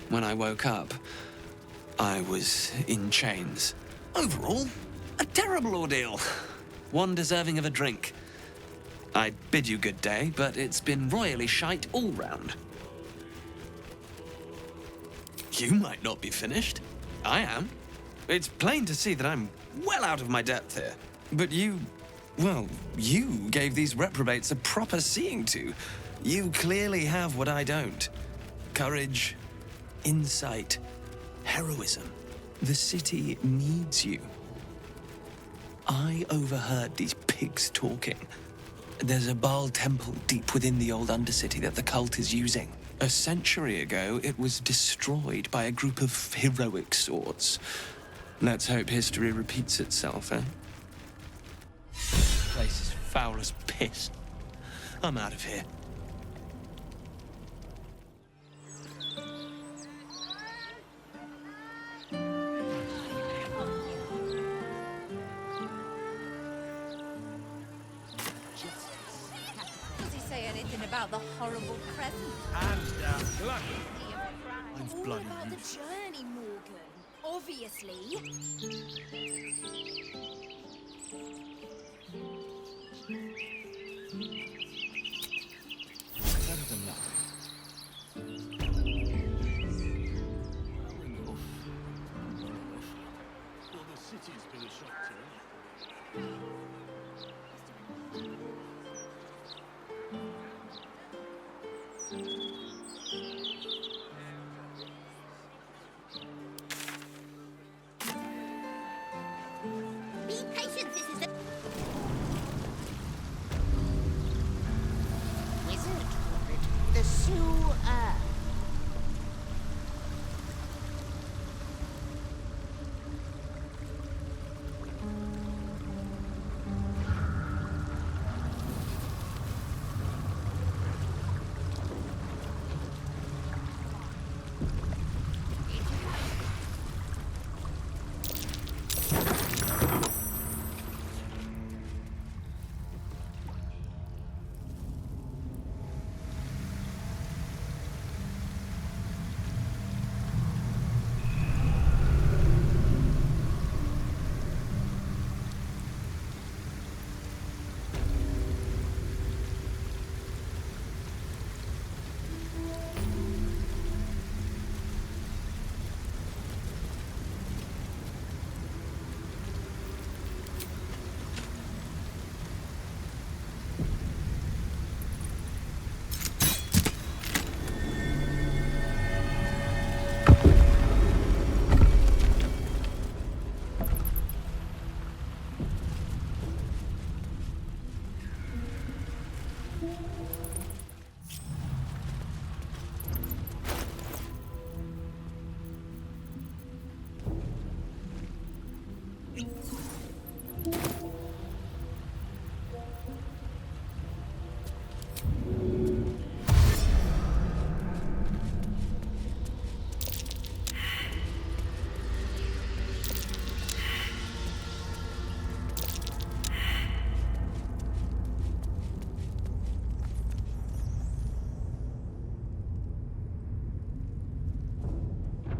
When I woke up, I was in chains. Overall, a terrible ordeal. One deserving of a drink. I bid you good day, but it's been royally shite all round. You might not be finished. I am. It's plain to see that I'm well out of my depth here. But you gave these reprobates a proper seeing to. You clearly have what I don't. Courage, insight, heroism. The city needs you. I overheard these pigs talking. There's a Baal temple deep within the old Undercity that the cult is using. A century ago, it was destroyed by a group of heroic sorts. Let's hope history repeats itself, eh? This place is foul as piss. I'm out of here. About the horrible present. Hands down, bloody. Mine's bloody about the useless. journey, Morgan. Obviously. Better than nothing. Well, the city's been a shock to you. Patience, this is the wizard word. The sewer.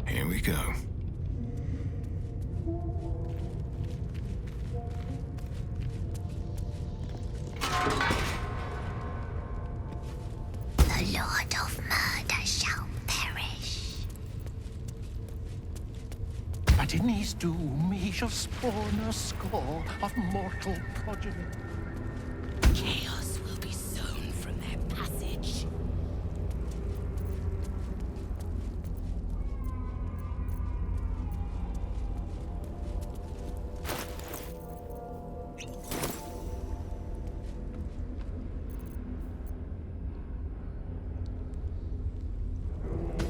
Here we go. The Lord of Murder shall perish. But in his doom he shall spawn a score of mortal progeny. Chaos will be sown from their passage.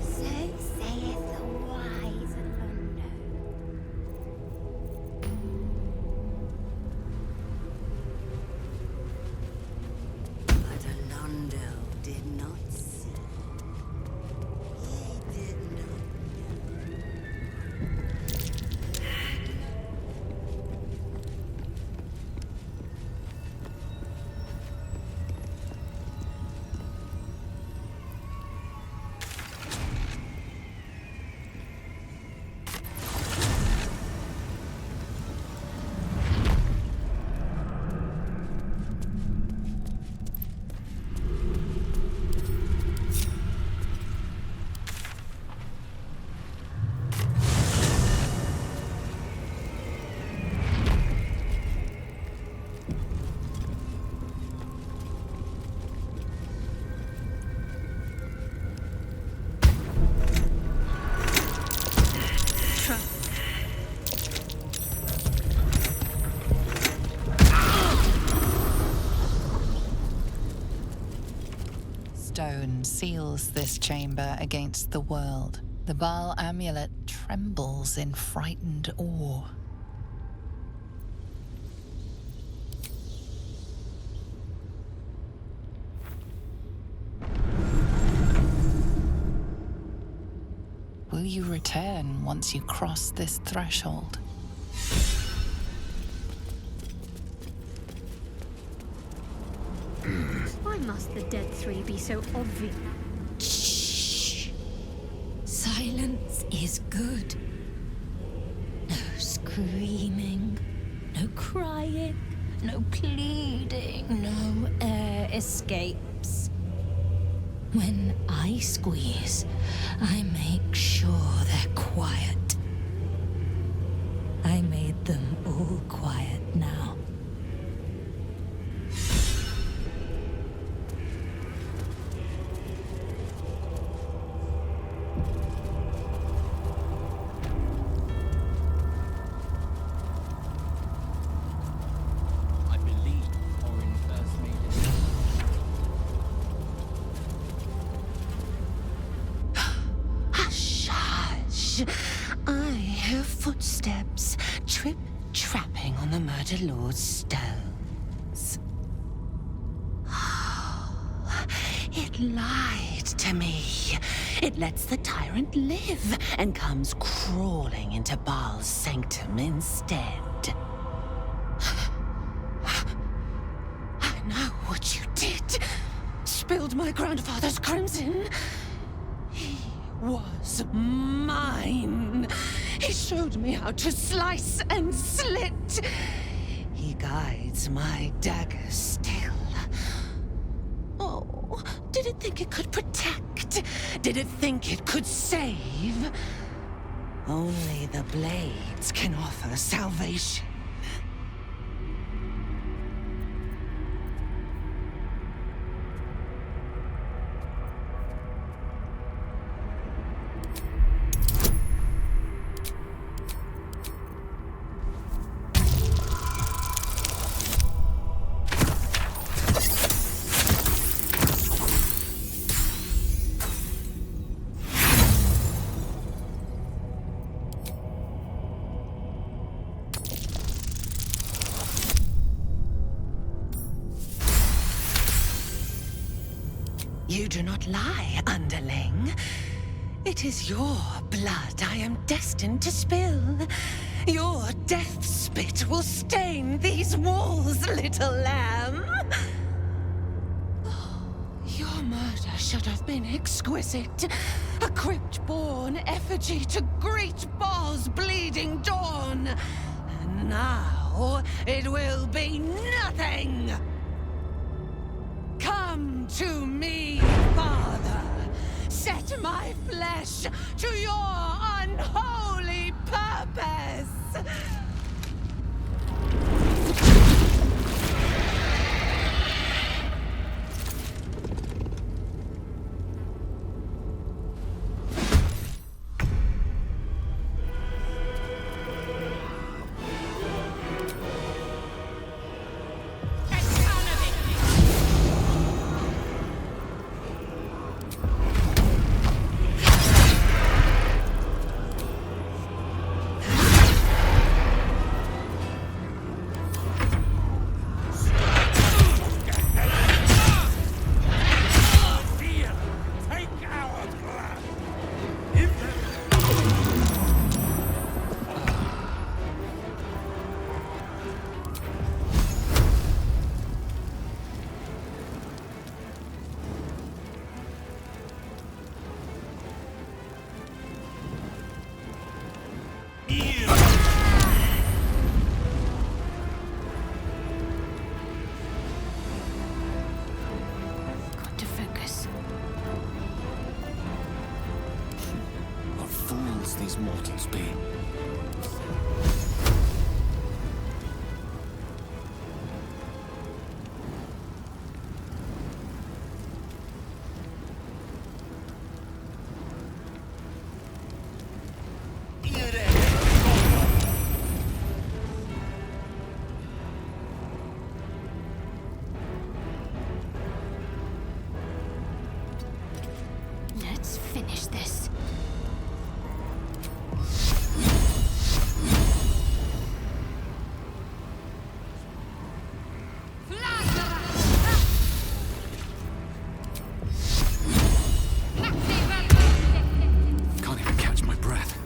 So saith the wise and unknown. But Alondel did not see. He did not Stone seals this chamber against the world. The Baal amulet trembles in frightened awe. Will you return once you cross this threshold? Why must the dead three be so obvious? Shh. Silence is good. No screaming, no crying, no pleading, no air escapes. When I squeeze, I make sure they're quiet. I made them all quiet now. trapping on the murder lord's stones. It lied to me. It lets the tyrant live and comes crawling into Baal's sanctum instead. I know what you did. Spilled my grandfather's crimson. He was mine. He showed me how to slice and slit. He guides my dagger still. Oh, did it think it could protect? Did it think it could save? Only the blades can offer salvation. You do not lie, underling. It is your blood I am destined to spill. Your death spit will stain these walls, little lamb. Oh, your murder should have been exquisite. A crypt-born effigy to greet Baal's bleeding dawn. And now it will be nothing. Come to me, Father. Set my flesh to your unholy purpose. Got to focus. What fools these mortals be. Let's finish this. Can't even catch my breath.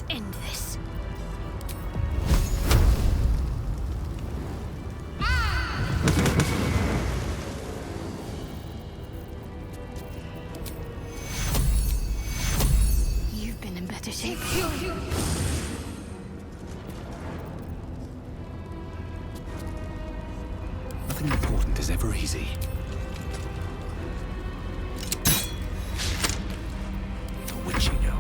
Let's end this. You've been in better shape. Nothing important is ever easy. The witching hour.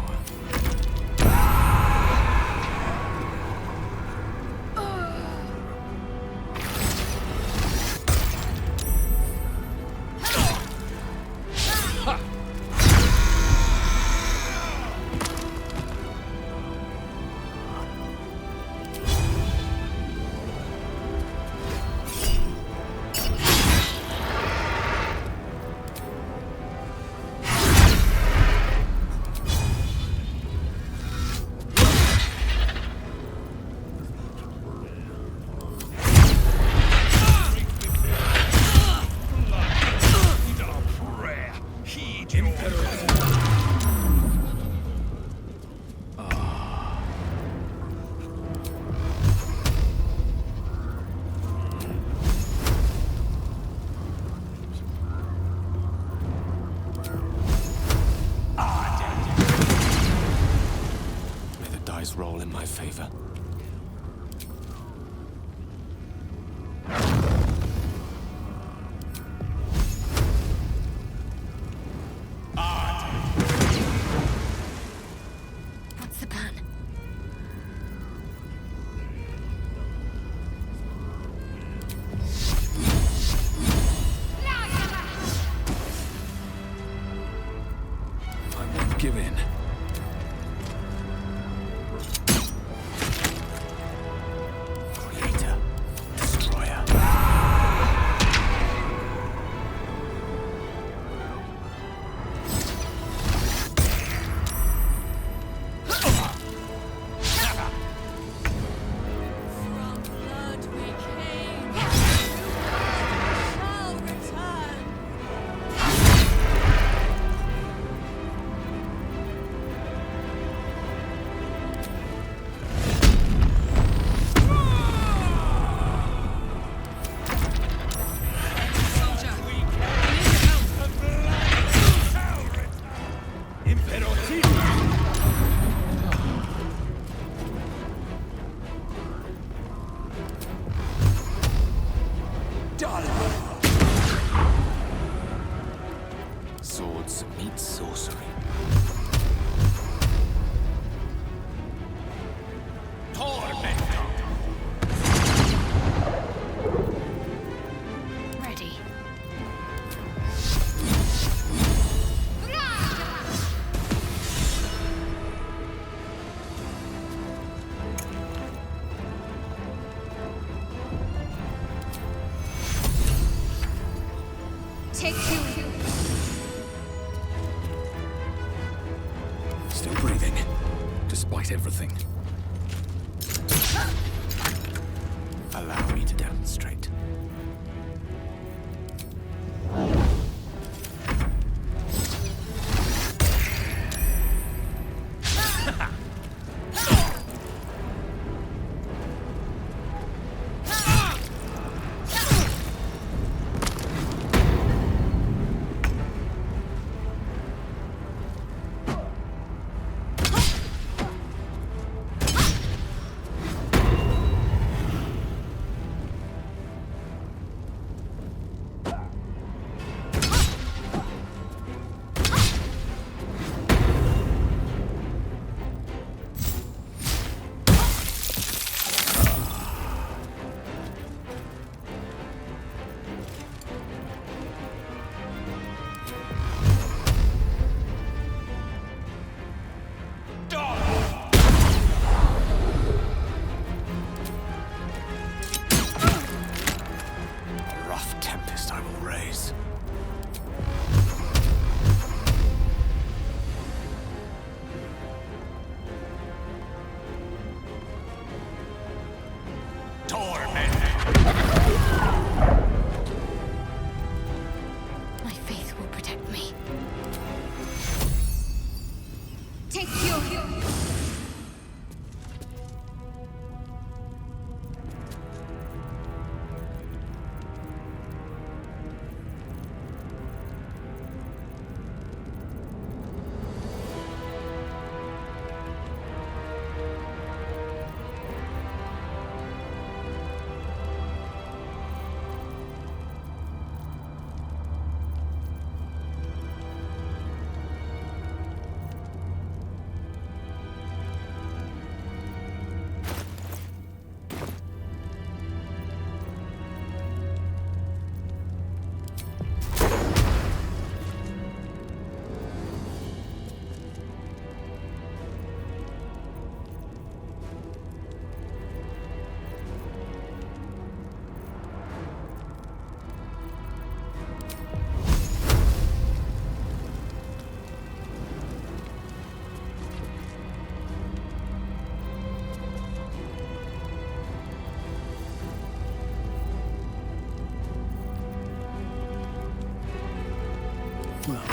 Roll in my favor. What's the plan? I won't give in. Swords meet sorcery. Ready. Take two. Still breathing, despite everything. Allow me to demonstrate.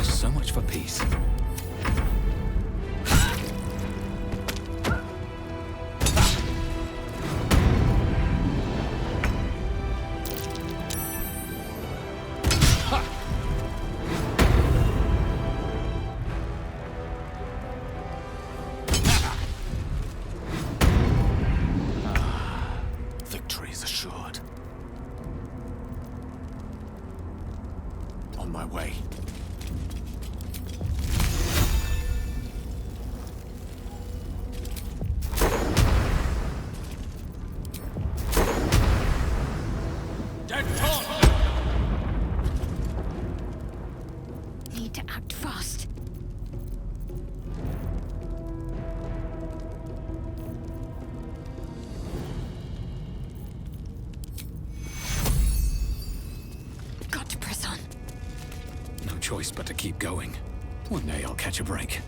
So much for peace. Victory is assured. On my way. Need to act fast. Got to press on. No choice but to keep going. One day I'll catch a break.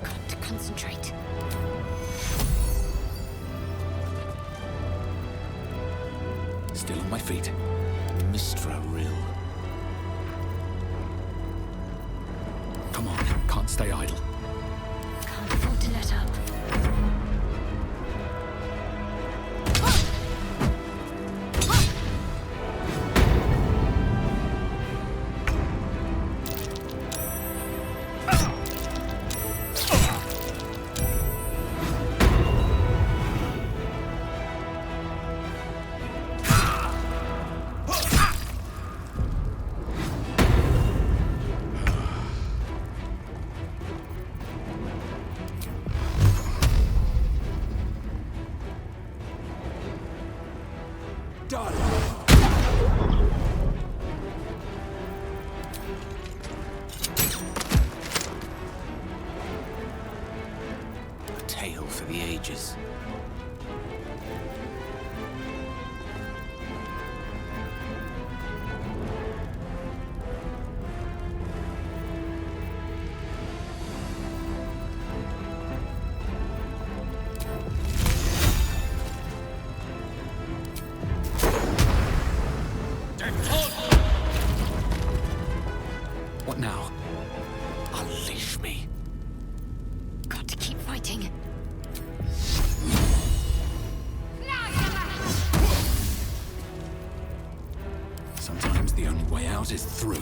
Got to concentrate. Still on my feet. Mistra Rill. Come on, can't stay idle. Can't afford to let up. A tale for the ages. What now? Unleash me. Got to keep fighting. Sometimes the only way out is through.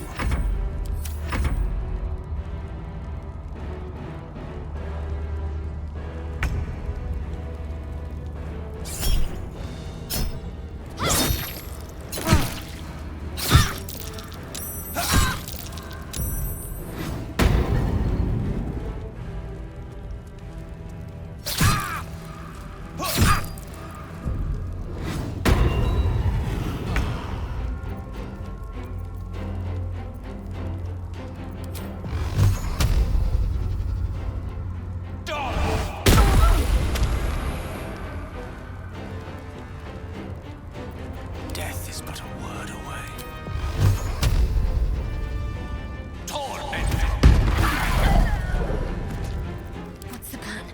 Death is but a word away. What's the plan?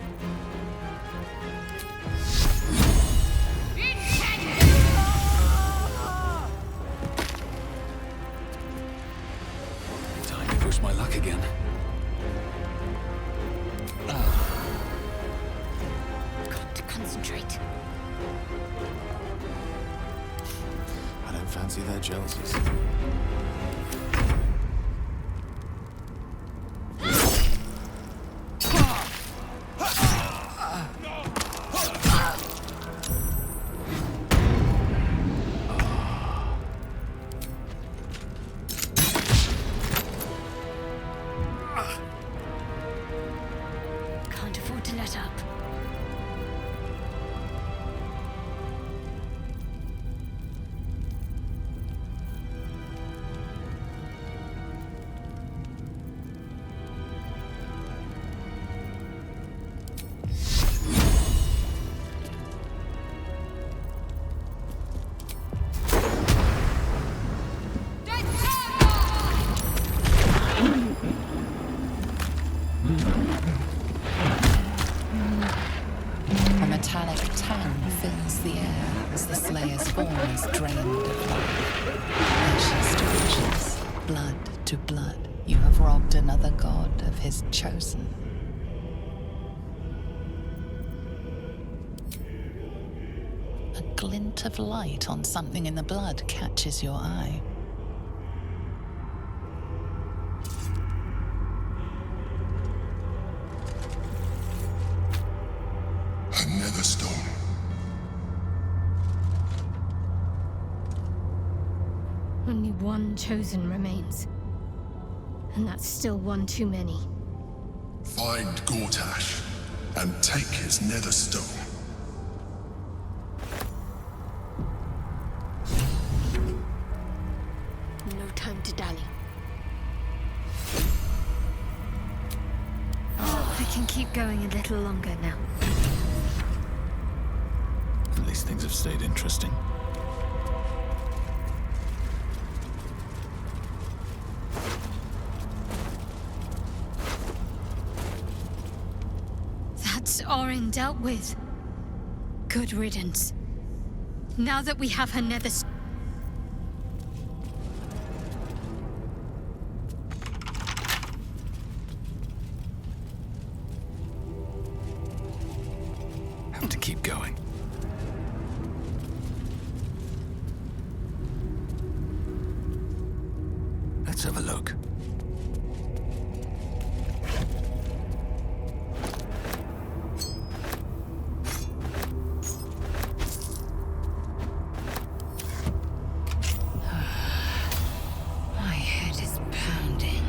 Time to push my luck again. Got to concentrate. I don't fancy their jealousies. Can't afford to let up. was drained of life. Ashes to ashes, blood to blood, you have robbed another god of his chosen. A glint of light on something in the blood catches your eye. Another stone. Only one chosen remains. And that's still one too many. Find Gortash and take his nether stone. No time to dally. I can keep going a little longer now. At least things have stayed interesting. That's Orin dealt with. Good riddance. Now that we have her nether... Have to keep going. Let's have a look. My head is pounding.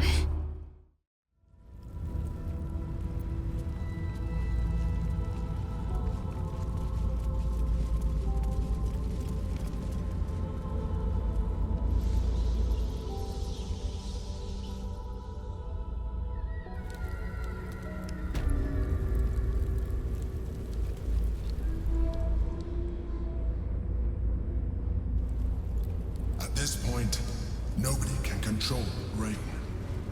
At this point, nobody can control rain,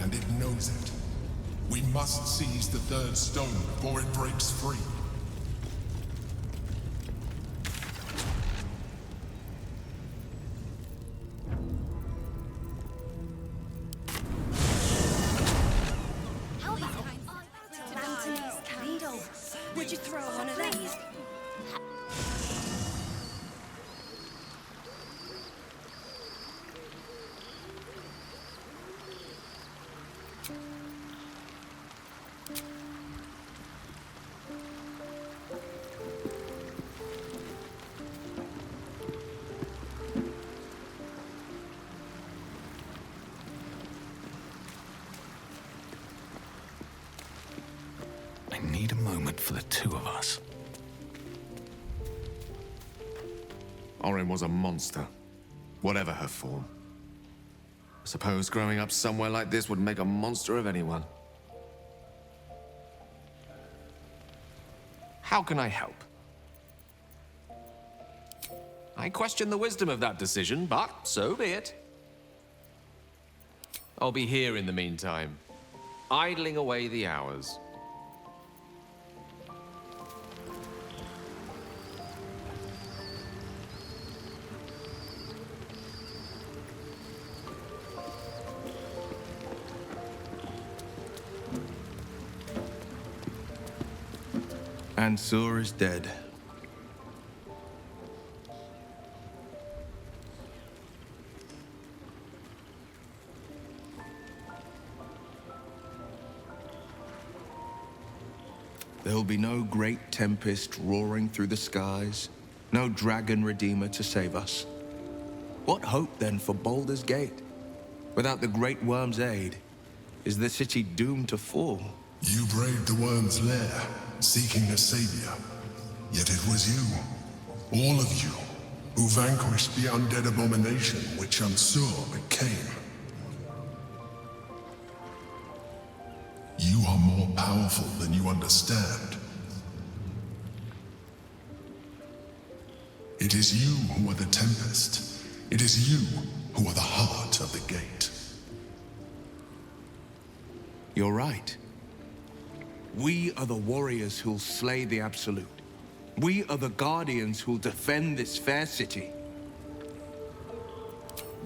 and it knows it. We must seize the third stone before it breaks free. Would you throw one of these? I need a moment for the two of us. Orin was a monster, whatever her form. I suppose growing up somewhere like this would make a monster of anyone. How can I help? I question the wisdom of that decision, but so be it. I'll be here in the meantime, idling away the hours. Ansur is dead. There'll be no great tempest roaring through the skies, no dragon redeemer to save us. What hope then for Baldur's Gate? Without the great worm's aid, is the city doomed to fall? You braved the worm's lair, seeking a savior. Yet it was you, all of you, who vanquished the undead abomination which Ansur became. You are more powerful than you understand. It is you who are the Tempest. It is you who are the heart of the gate. You're right. We are the warriors who'll slay the Absolute. We are the guardians who'll defend this fair city.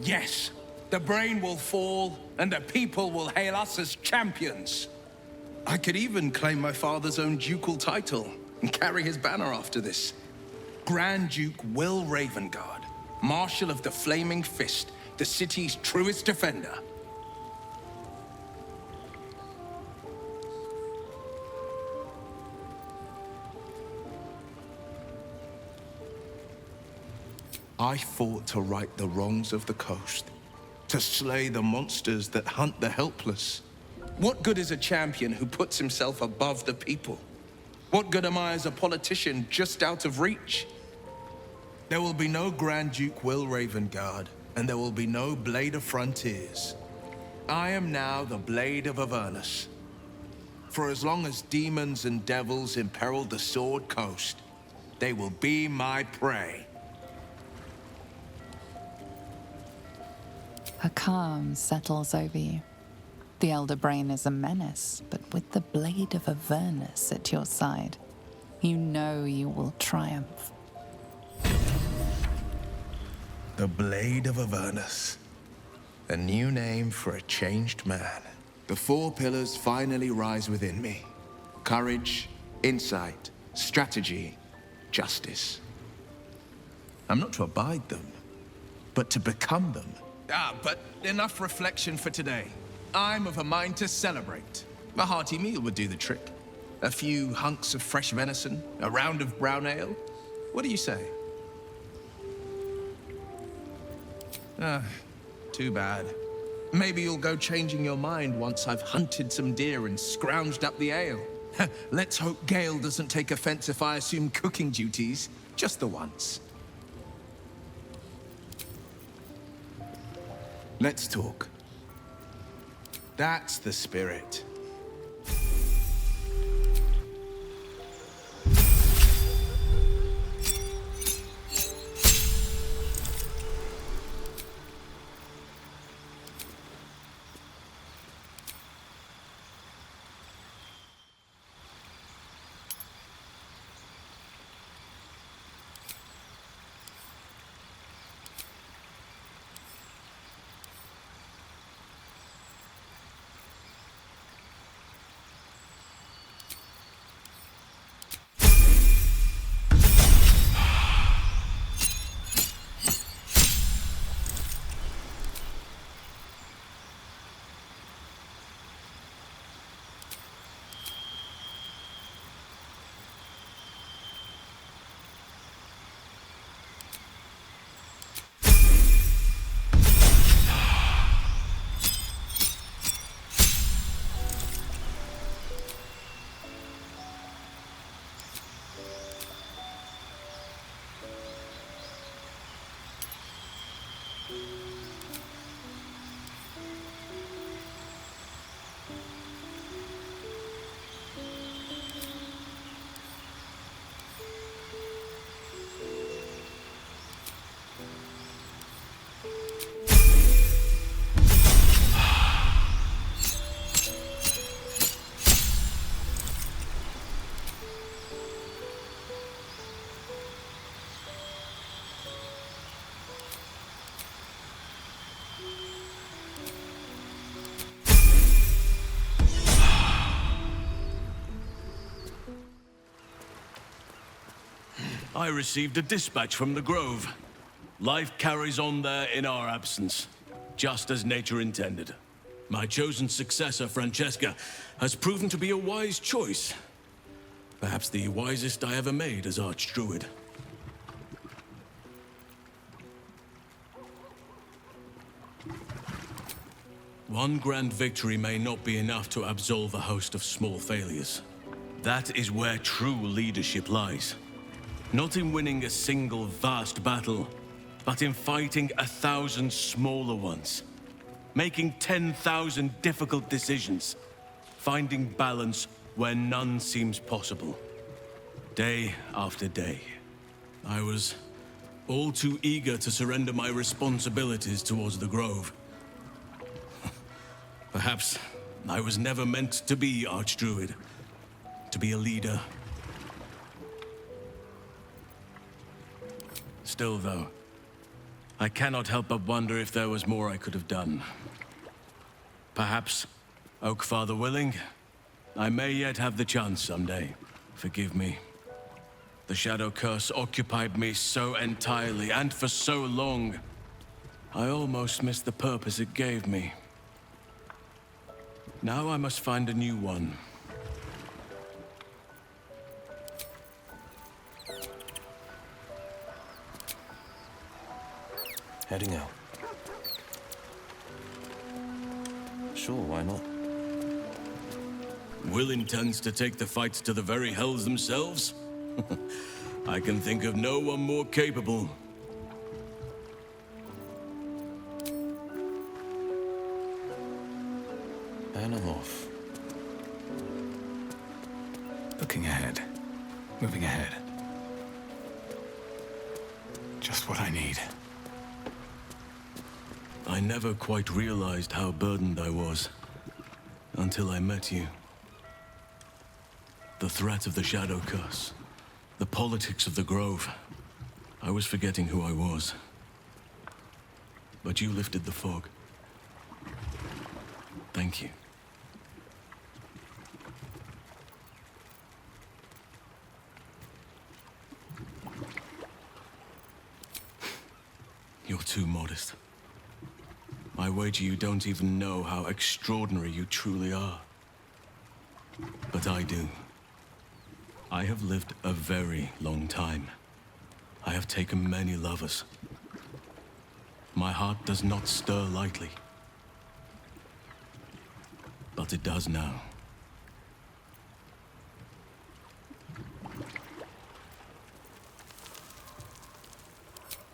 Yes, the brain will fall, and the people will hail us as champions. I could even claim my father's own ducal title and carry his banner after this. Grand Duke Will Ravengard, Marshal of the Flaming Fist, the city's truest defender. I fought to right the wrongs of the coast, to slay the monsters that hunt the helpless. What good is a champion who puts himself above the people? What good am I as a politician just out of reach? There will be no Grand Duke Will Ravengard, and there will be no Blade of Frontiers. I am now the Blade of Avernus. For as long as demons and devils imperil the Sword Coast, they will be my prey. A calm settles over you. The Elder Brain is a menace, but with the Blade of Avernus at your side, you know you will triumph. The Blade of Avernus. A new name for a changed man. The four pillars finally rise within me. Courage, insight, strategy, justice. I'm not to abide them, but to become them. But enough reflection for today. I'm of a mind to celebrate. A hearty meal would do the trick. A few hunks of fresh venison, a round of brown ale. What do you say? Too bad. Maybe you'll go changing your mind once I've hunted some deer and scrounged up the ale. Let's hope Gale doesn't take offense if I assume cooking duties, just the once. Let's talk. That's the spirit. I received a dispatch from the Grove. Life carries on there in our absence, just as nature intended. My chosen successor, Francesca, has proven to be a wise choice. Perhaps the wisest I ever made as Archdruid. One grand victory may not be enough to absolve a host of small failures. That is where true leadership lies. Not in winning a single vast battle, but in fighting 1,000 smaller ones. Making 10,000 difficult decisions. Finding balance where none seems possible. Day after day. I was all too eager to surrender my responsibilities towards the Grove. Perhaps I was never meant to be Archdruid. To be a leader. Still, though, I cannot help but wonder if there was more I could have done. Perhaps, Oak Father willing, I may yet have the chance someday. Forgive me. The shadow curse occupied me so entirely and for so long, I almost missed the purpose it gave me. Now I must find a new one. Heading out. Sure, why not? Will intends to take the fight to the very hells themselves? I can think of no one more capable. And I'm off. Looking ahead. Moving ahead. Just what I need. I never quite realized how burdened I was until I met you. The threat of the shadow curse, the politics of the Grove. I was forgetting who I was. But you lifted the fog. Thank you. You're too modest. I wager you don't even know how extraordinary you truly are. But I do. I have lived a very long time. I have taken many lovers. My heart does not stir lightly. But it does now.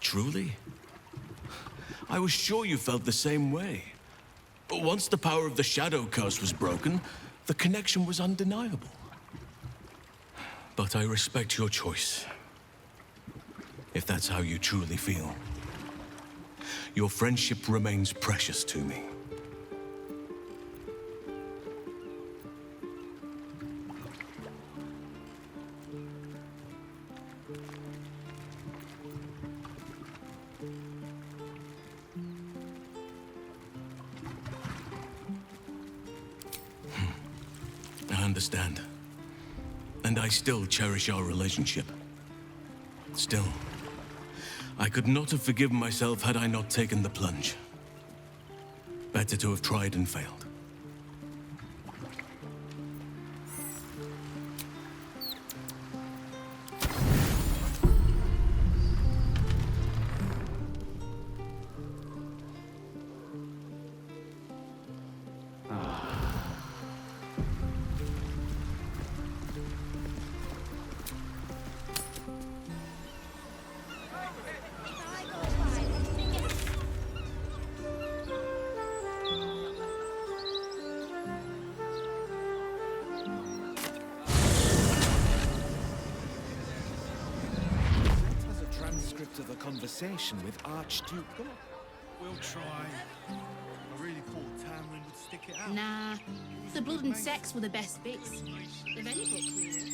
Truly? I was sure you felt the same way. But once the power of the shadow curse was broken, the connection was undeniable. But I respect your choice. If that's how you truly feel. Your friendship remains precious to me. I understand. And I still cherish our relationship. Still, I could not have forgiven myself had I not taken the plunge. Better to have tried and failed. Of a conversation with Archduke. We'll try. I really thought Tamlin would stick it out. Nah, the blood and sex were the best bits. Of any book, really.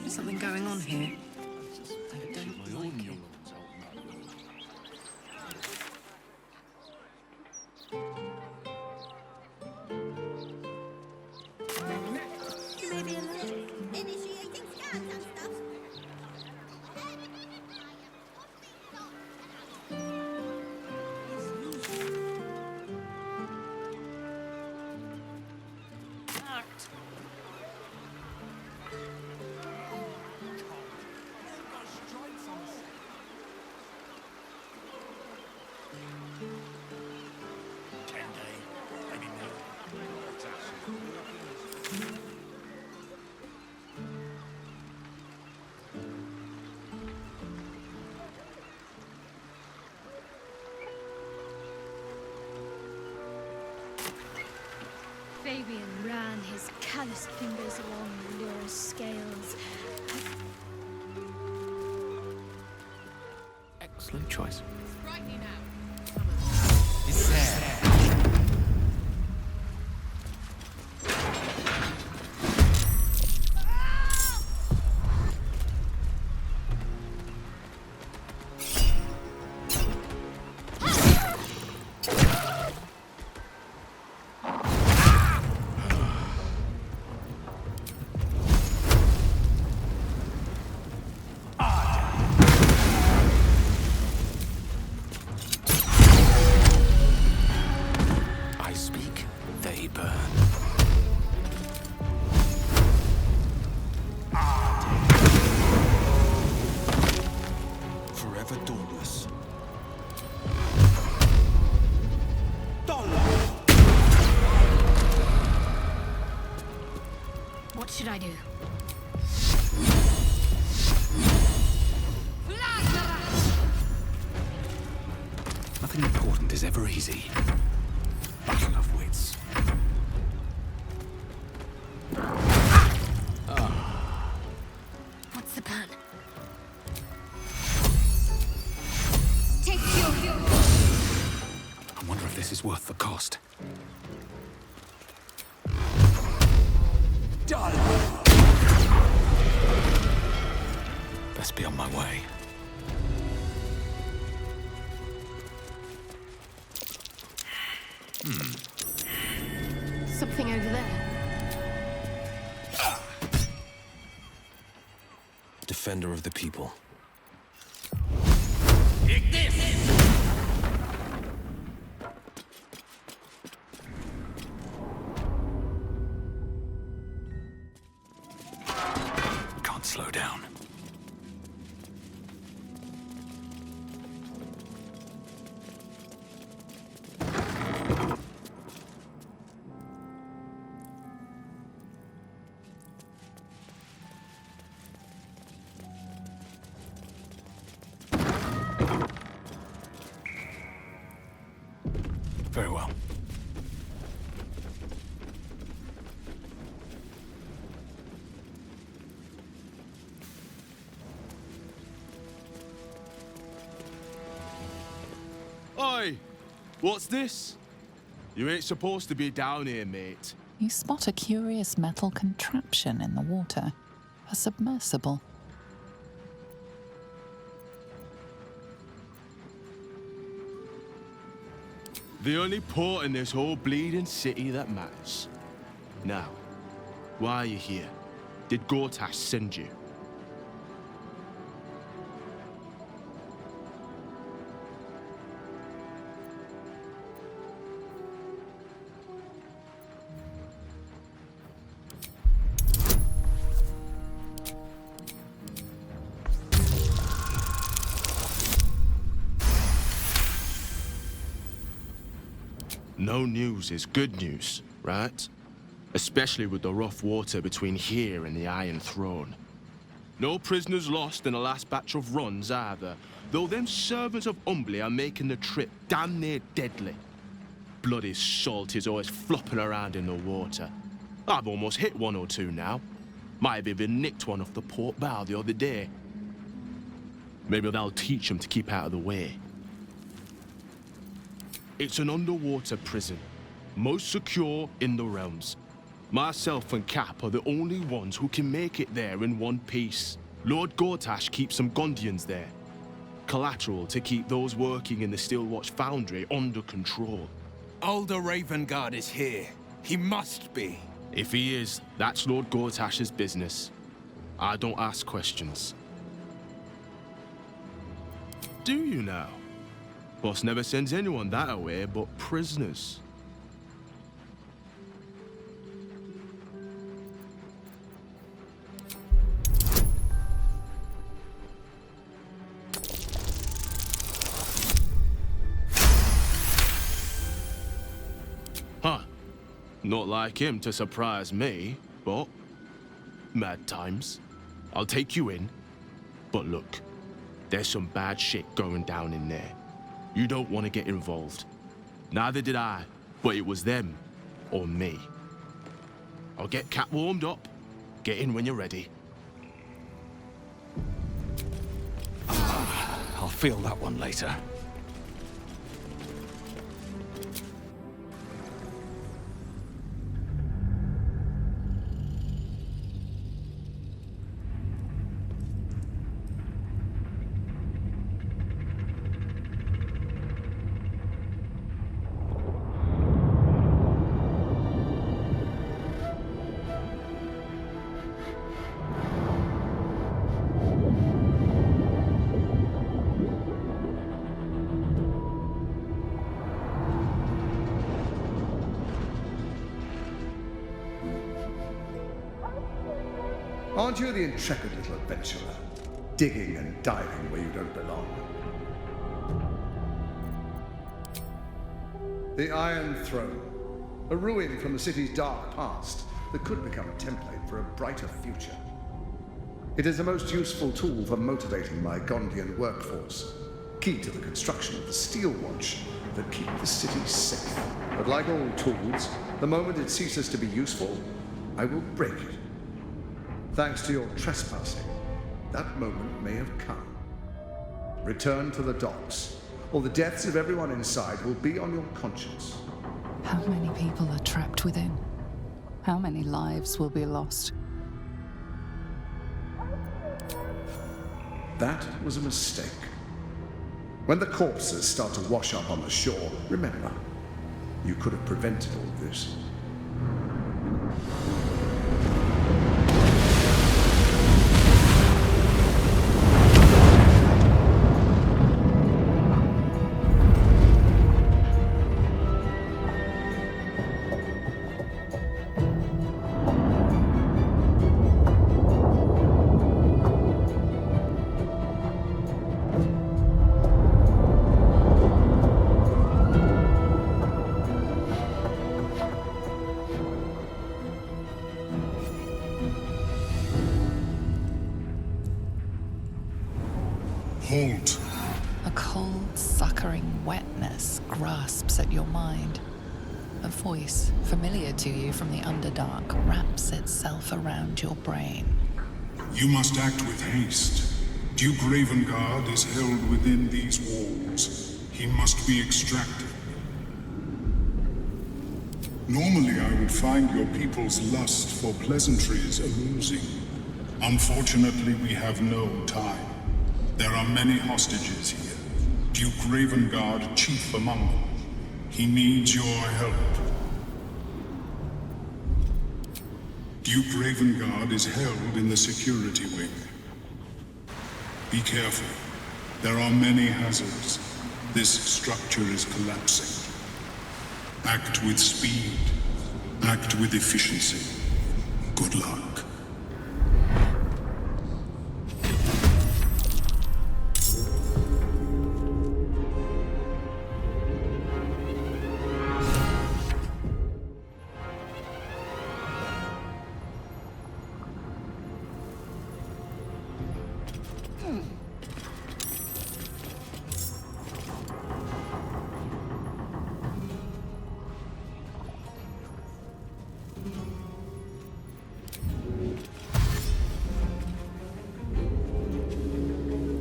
There's something going on here. I don't like it. Fabian ran his calloused fingers along Lura's scales. Excellent choice. What should I do? Nothing important is ever easy. Battle of wits. What's the plan? Take your... I wonder if this is worth the cost. Best be on my way. Something over there. Defender of the people. Can't slow down. Very well. Oi! What's this? You ain't supposed to be down here, mate. You spot a curious metal contraption in the water. A submersible. The only port in this whole bleeding city that matters. Now, why are you here? Did Gortash send you? No news is good news, right? Especially with the rough water between here and the Iron Throne. No prisoners lost in the last batch of runs either, though them servants of Umbly are making the trip damn near deadly. Bloody salt is always flopping around in the water. I've almost hit one or two now. Might have even nicked one off the port bow the other day. Maybe that'll teach them to keep out of the way. It's an underwater prison, most secure in the realms. Myself and Cap are the only ones who can make it there in one piece. Lord Gortash keeps some Gondians there. Collateral to keep those working in the Steelwatch Foundry under control. Older Ravengard is here. He must be. If he is, that's Lord Gortash's business. I don't ask questions. Do you now? Boss never sends anyone that away but prisoners. Huh. Not like him to surprise me, but mad times. I'll take you in, but look, there's some bad shit going down in there. You don't want to get involved. Neither did I, but it was them or me. I'll get Cat warmed up. Get in when you're ready. I'll feel that one later. Aren't you the intrepid little adventurer, digging and diving where you don't belong? The Iron Throne, a ruin from the city's dark past, that could become a template for a brighter future. It is a most useful tool for motivating my Gondian workforce, key to the construction of the steel watch that keep the city safe. But like all tools, the moment it ceases to be useful, I will break it. Thanks to your trespassing, that moment may have come. Return to the docks, or the deaths of everyone inside will be on your conscience. How many people are trapped within? How many lives will be lost? That was a mistake. When the corpses start to wash up on the shore, remember, you could have prevented all this. Halt. A cold, suckering wetness grasps at your mind. A voice, familiar to you from the Underdark, wraps itself around your brain. You must act with haste. Duke Ravengard is held within these walls. He must be extracted. Normally, I would find your people's lust for pleasantries amusing. Unfortunately, we have no time. There are many hostages here. Duke Ravengard, chief among them. He needs your help. Duke Ravengard is held in the security wing. Be careful. There are many hazards. This structure is collapsing. Act with speed. Act with efficiency. Good luck.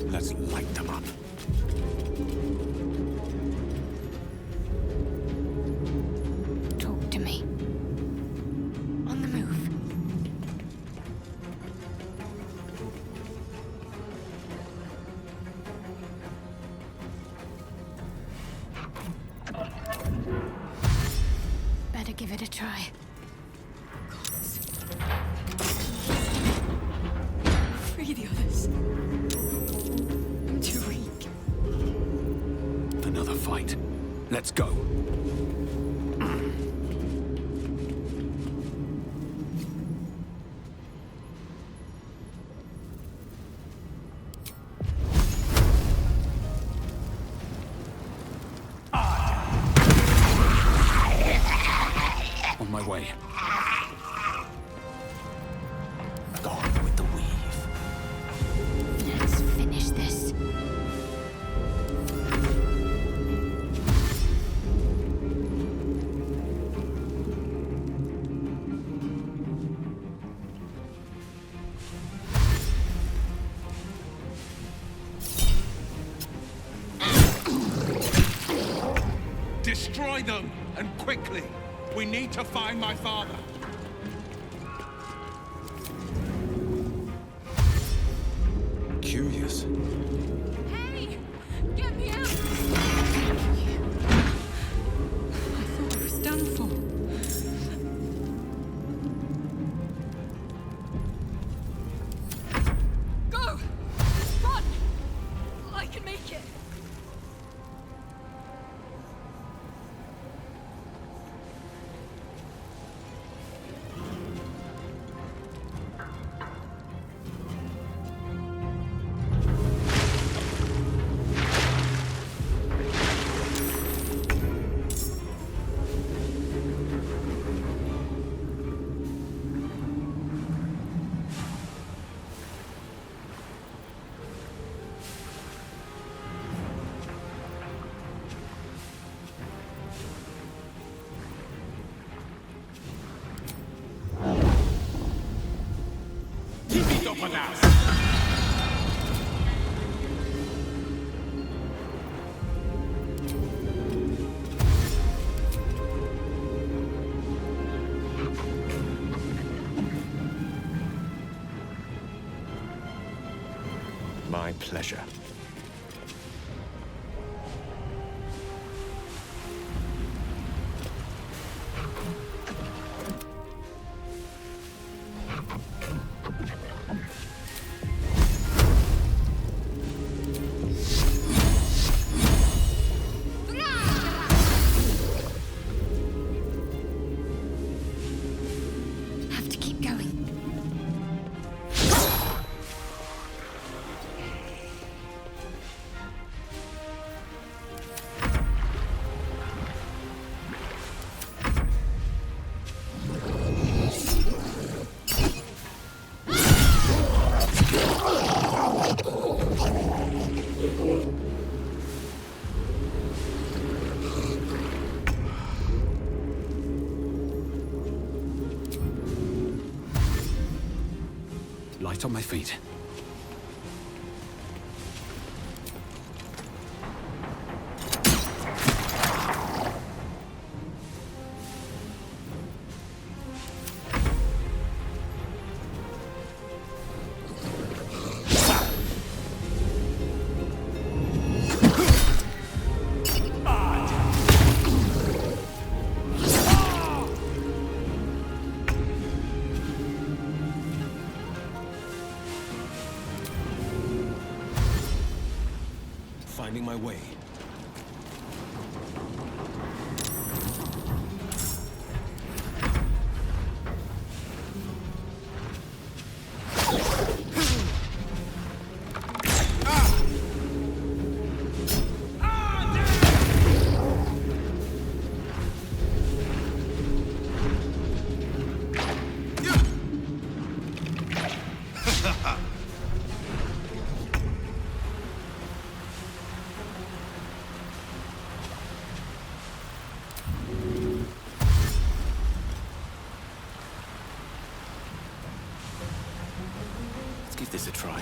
Let's light them up. Talk to me. On the move. Better give it a try. Free the others. I'm too weak. Another fight. Let's go. On my way. Gone with the weave. Let's finish this. Destroy them, and quickly. We need to find my father. Curious. Hey! Get me out! I thought I was done for. Go! Run! I can make it! Dio por nas! My pleasure. Have to keep going. Light on my feet. Finding my way. Let's give this a try.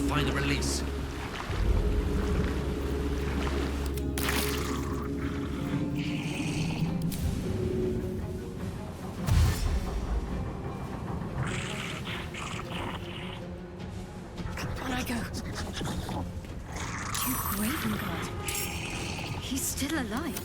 Find a release. On I go. You Raven God. He's still alive.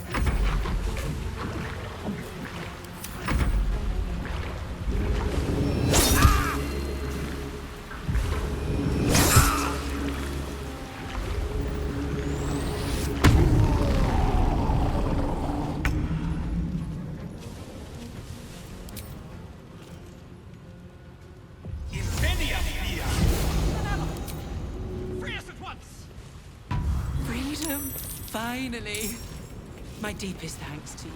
Finally. My deepest thanks to you.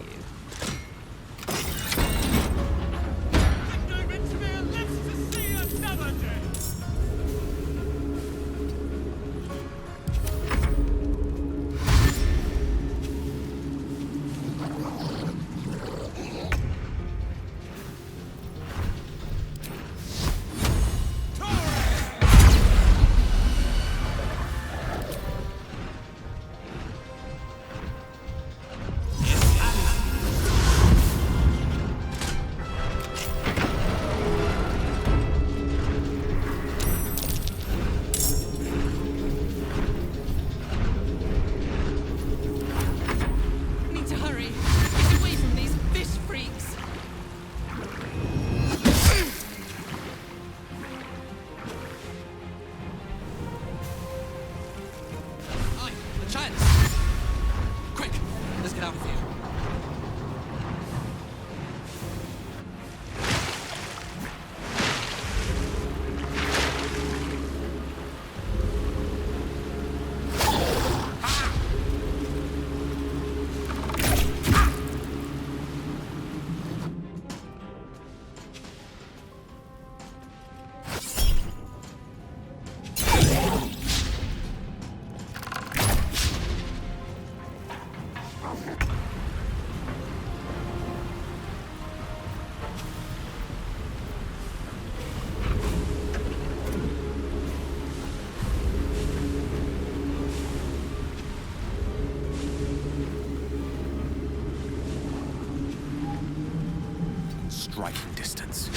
Lives to see another day! striking distance.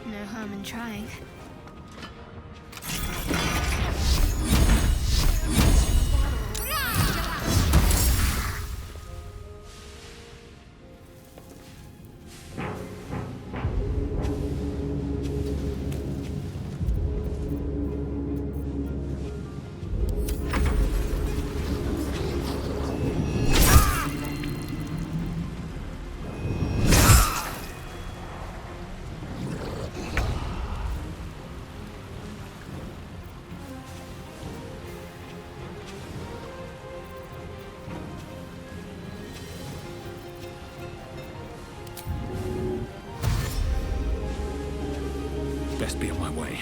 No harm in trying. Best be on my way.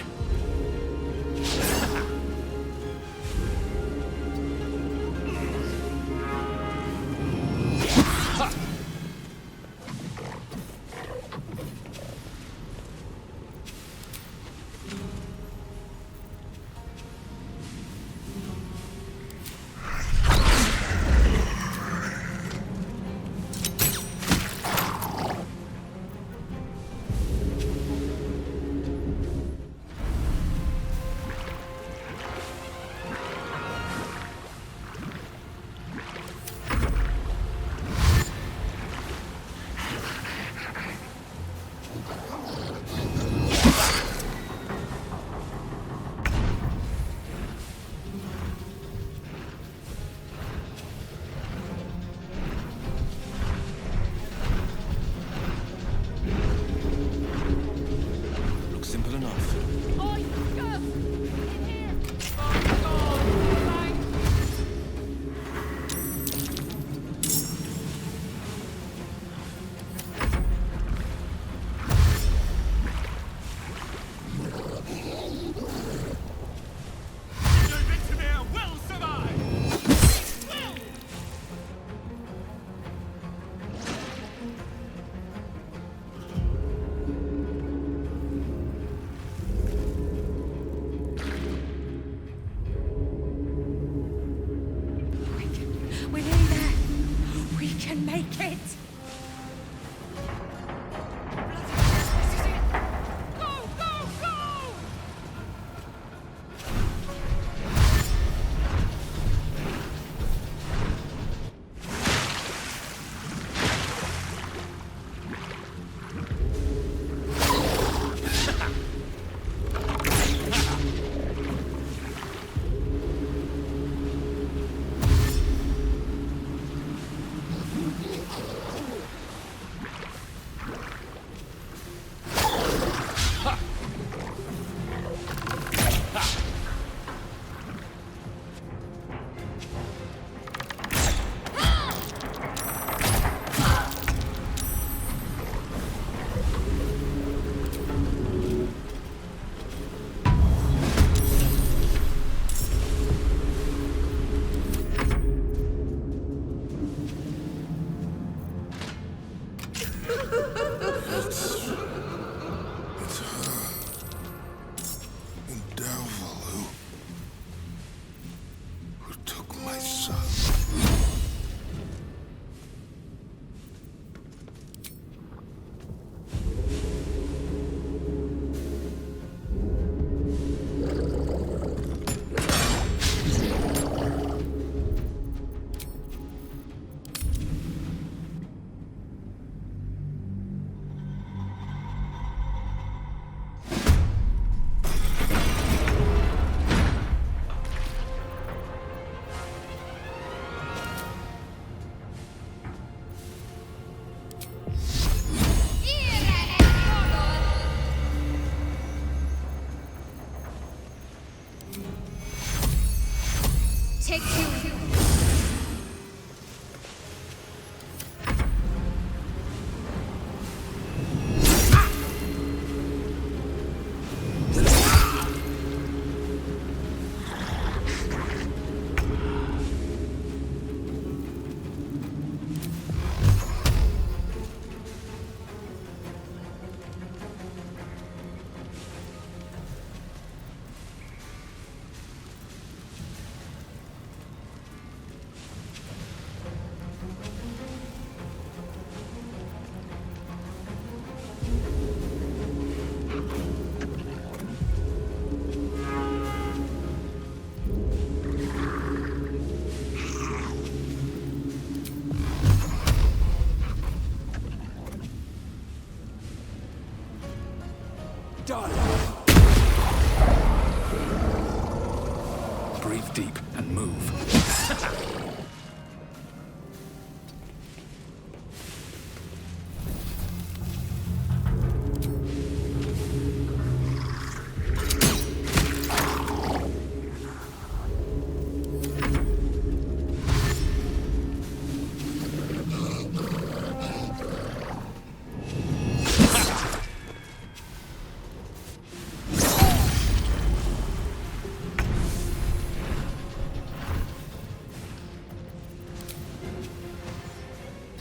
done. Breathe deep and move.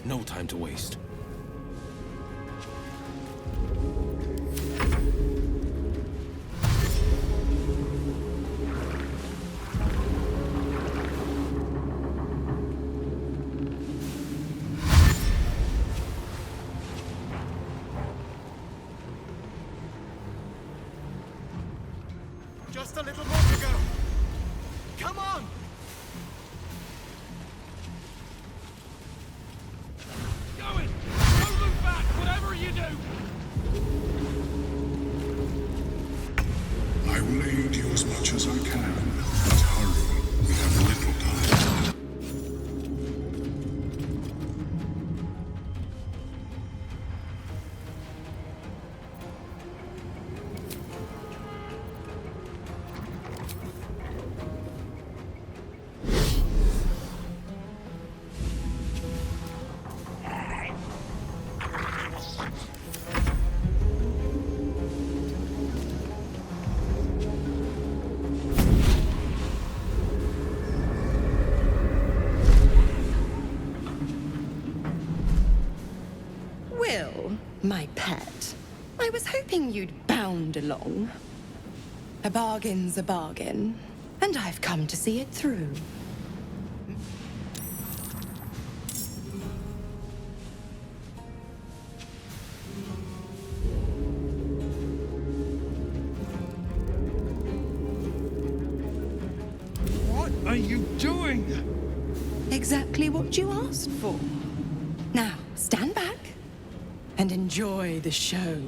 No time to waste. Just a little more to go. Come on! Going! Don't look back, whatever you do! I will aid you as much as I can, but hurry. We have little time. Will, my pet, I was hoping you'd bound along. A bargain's a bargain, and I've come to see it through. What are you doing? Exactly what you asked for. Now, stand back and enjoy the show.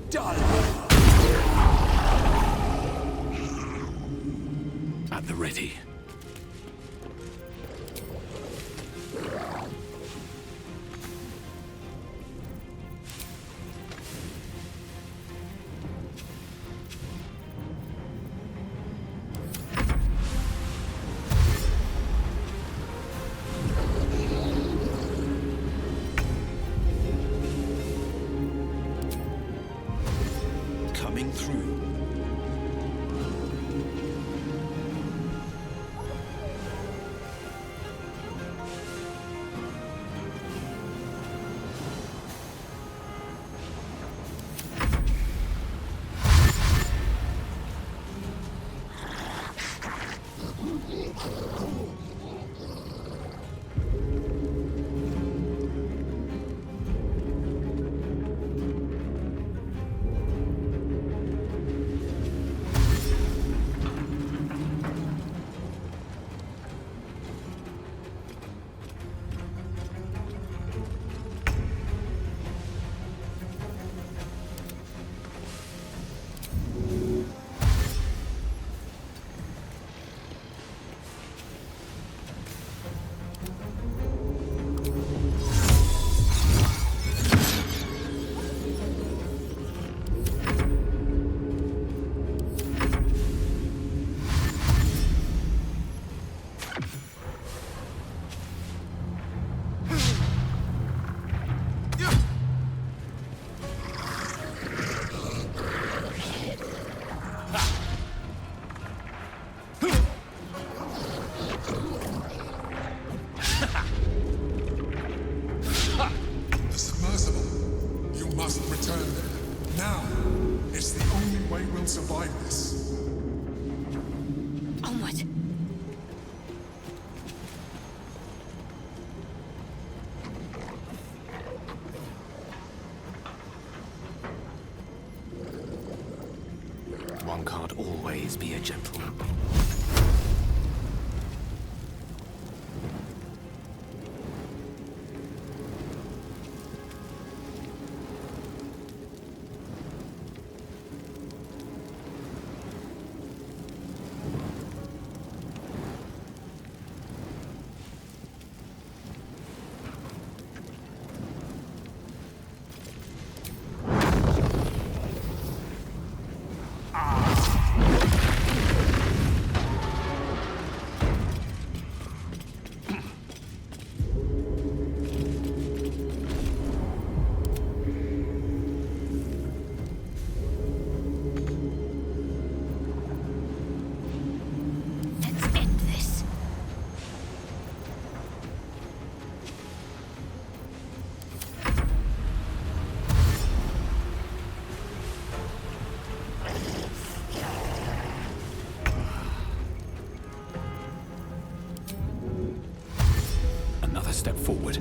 dull. At the ready. Coming through. Survive this. Onward. One can't always be a gentleman. Step forward.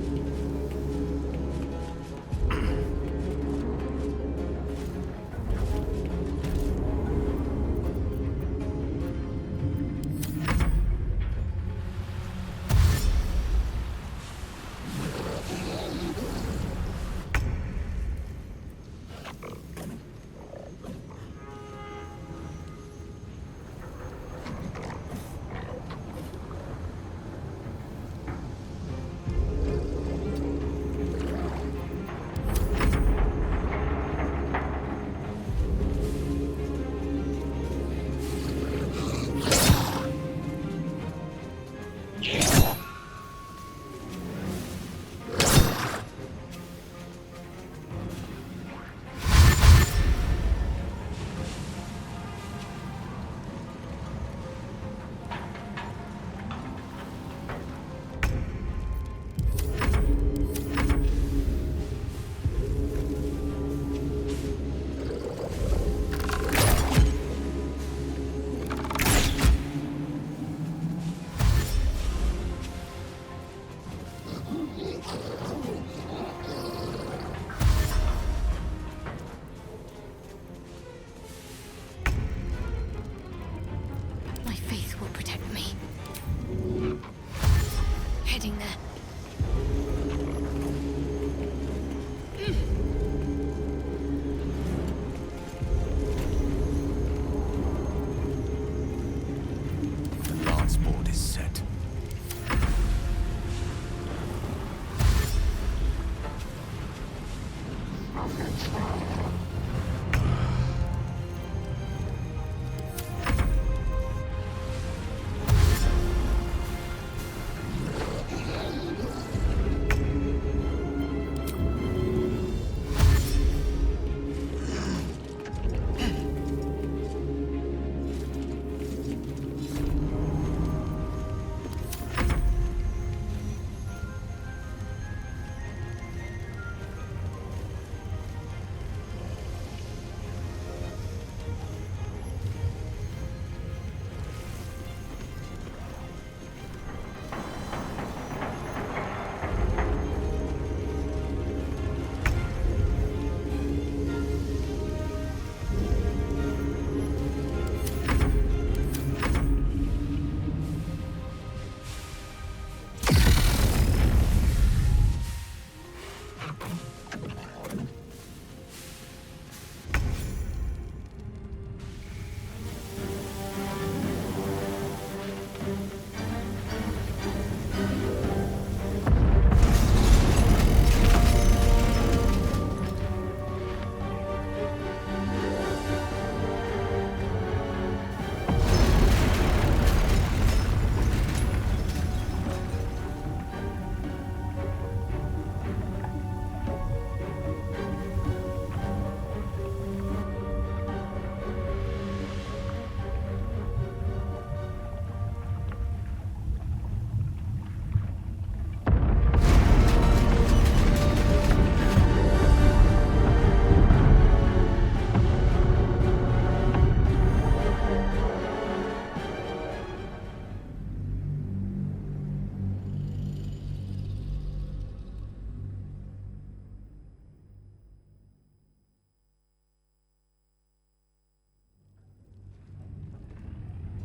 transport is set.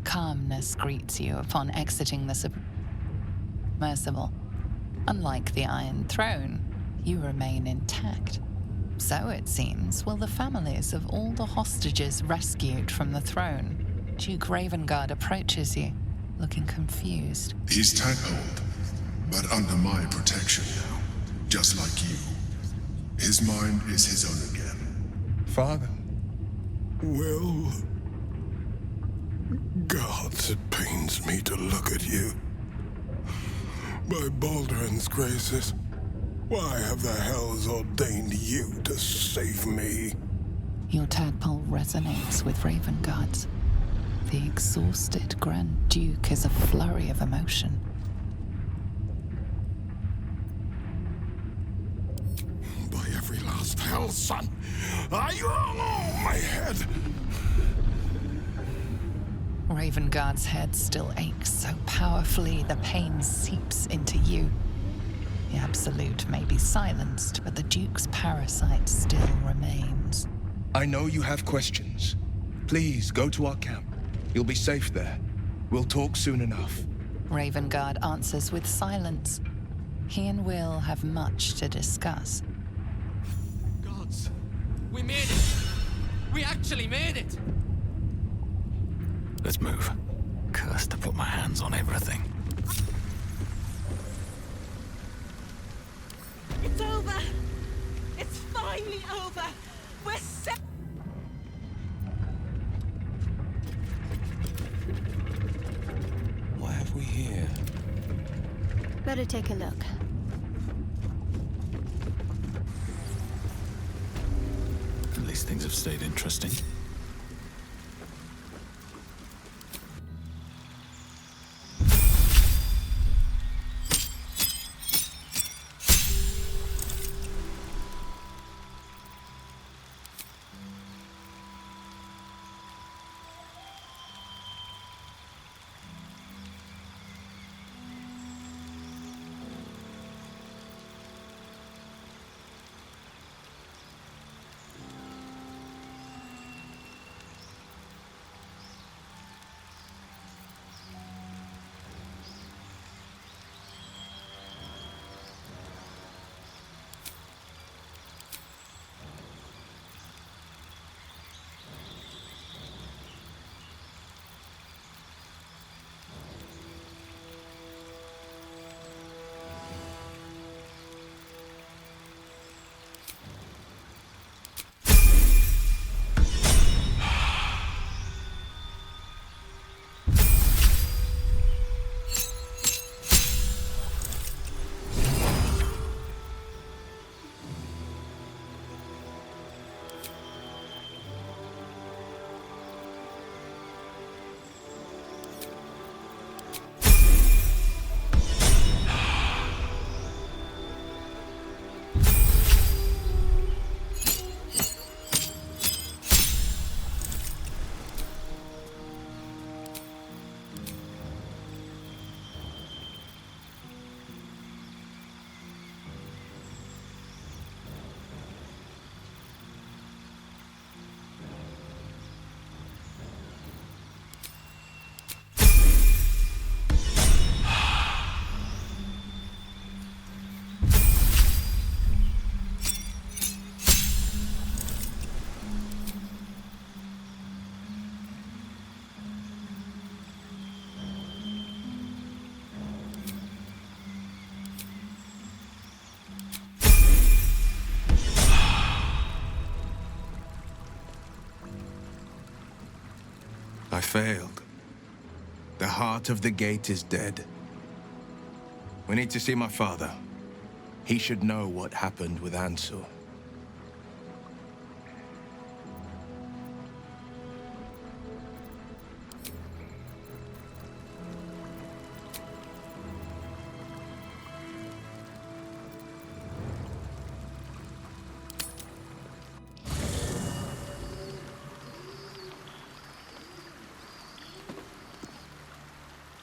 Calmness greets you upon exiting the submersible. Unlike the Iron Throne, you remain intact. So, it seems, will the families of all the hostages rescued from the throne. Duke Ravengard approaches you, looking confused. He's tadpoled, but under my protection now, just like you. His mind is his own again. Father? Will... Gods, it pains me to look at you. By Baldur's graces, why have the hells ordained you to save me? Your tadpole resonates with Ravengard's. The exhausted Grand Duke is a flurry of emotion. By every last hell, son, my head. Ravengard's head still aches so powerfully the pain seeps into you. The Absolute may be silenced, but the Duke's parasite still remains. I know you have questions. Please, go to our camp. You'll be safe there. We'll talk soon enough. Ravengard answers with silence. He and Will have much to discuss. Gods, we made it! We actually made it! Let's move. Cursed to put my hands on everything. It's over! It's finally over! We're set! What have we here? Better take a look. At least things have stayed interesting. failed. The heart of the gate is dead. We need to see my father. He should know what happened with Ansel.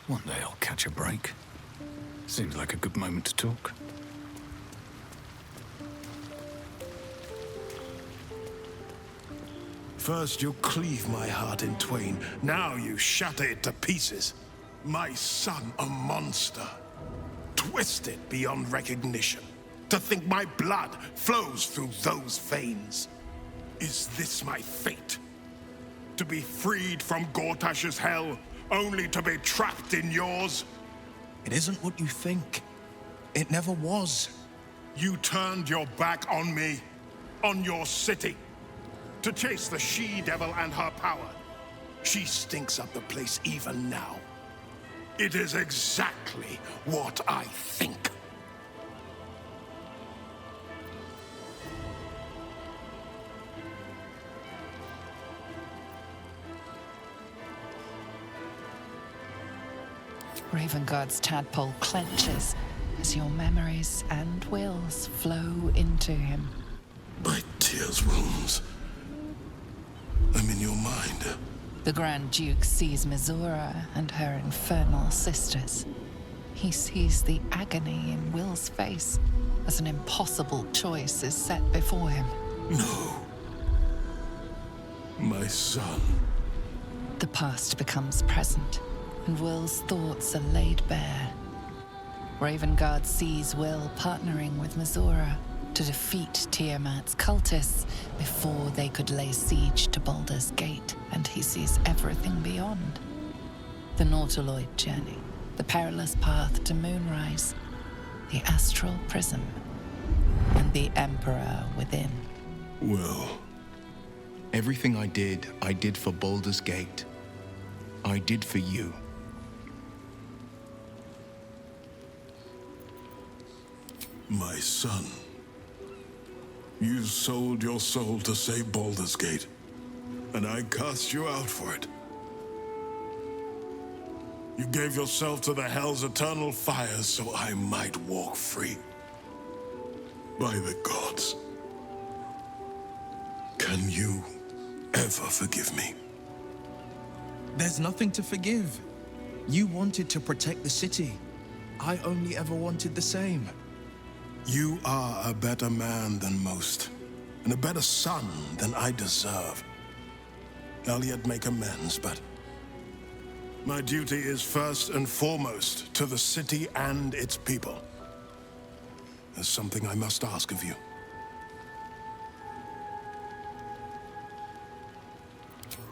One day I'll catch a break. Seems like a good moment to talk. First you cleave my heart in twain, now you shatter it to pieces. My son, a monster. Twisted beyond recognition. To think my blood flows through those veins. Is this my fate? To be freed from Gortash's hell, only to be trapped in yours? It isn't what you think. It never was. You turned your back on me, on your city, to chase the she-devil and her power. She stinks up the place even now. It is exactly what I think. Ravenguard's tadpole clenches as your memories and wills flow into him. My tears wounds. I'm in your mind. The Grand Duke sees Mizora and her infernal sisters. He sees the agony in Will's face as an impossible choice is set before him. No. My son. The past becomes present, and Will's thoughts are laid bare. Ravenguard sees Will partnering with Mizora to defeat Tiamat's cultists before they could lay siege to Baldur's Gate, and he sees everything beyond. The Nautiloid journey, the perilous path to Moonrise, the astral prism, and the Emperor within. Will. Everything I did for Baldur's Gate. I did for you. My son. You sold your soul to save Baldur's Gate, and I cast you out for it. You gave yourself to the Hell's eternal fires so I might walk free. By the gods. Can you ever forgive me? There's nothing to forgive. You wanted to protect the city. I only ever wanted the same. You are a better man than most, and a better son than I deserve. I'll yet make amends, but my duty is first and foremost to the city and its people. There's something I must ask of you.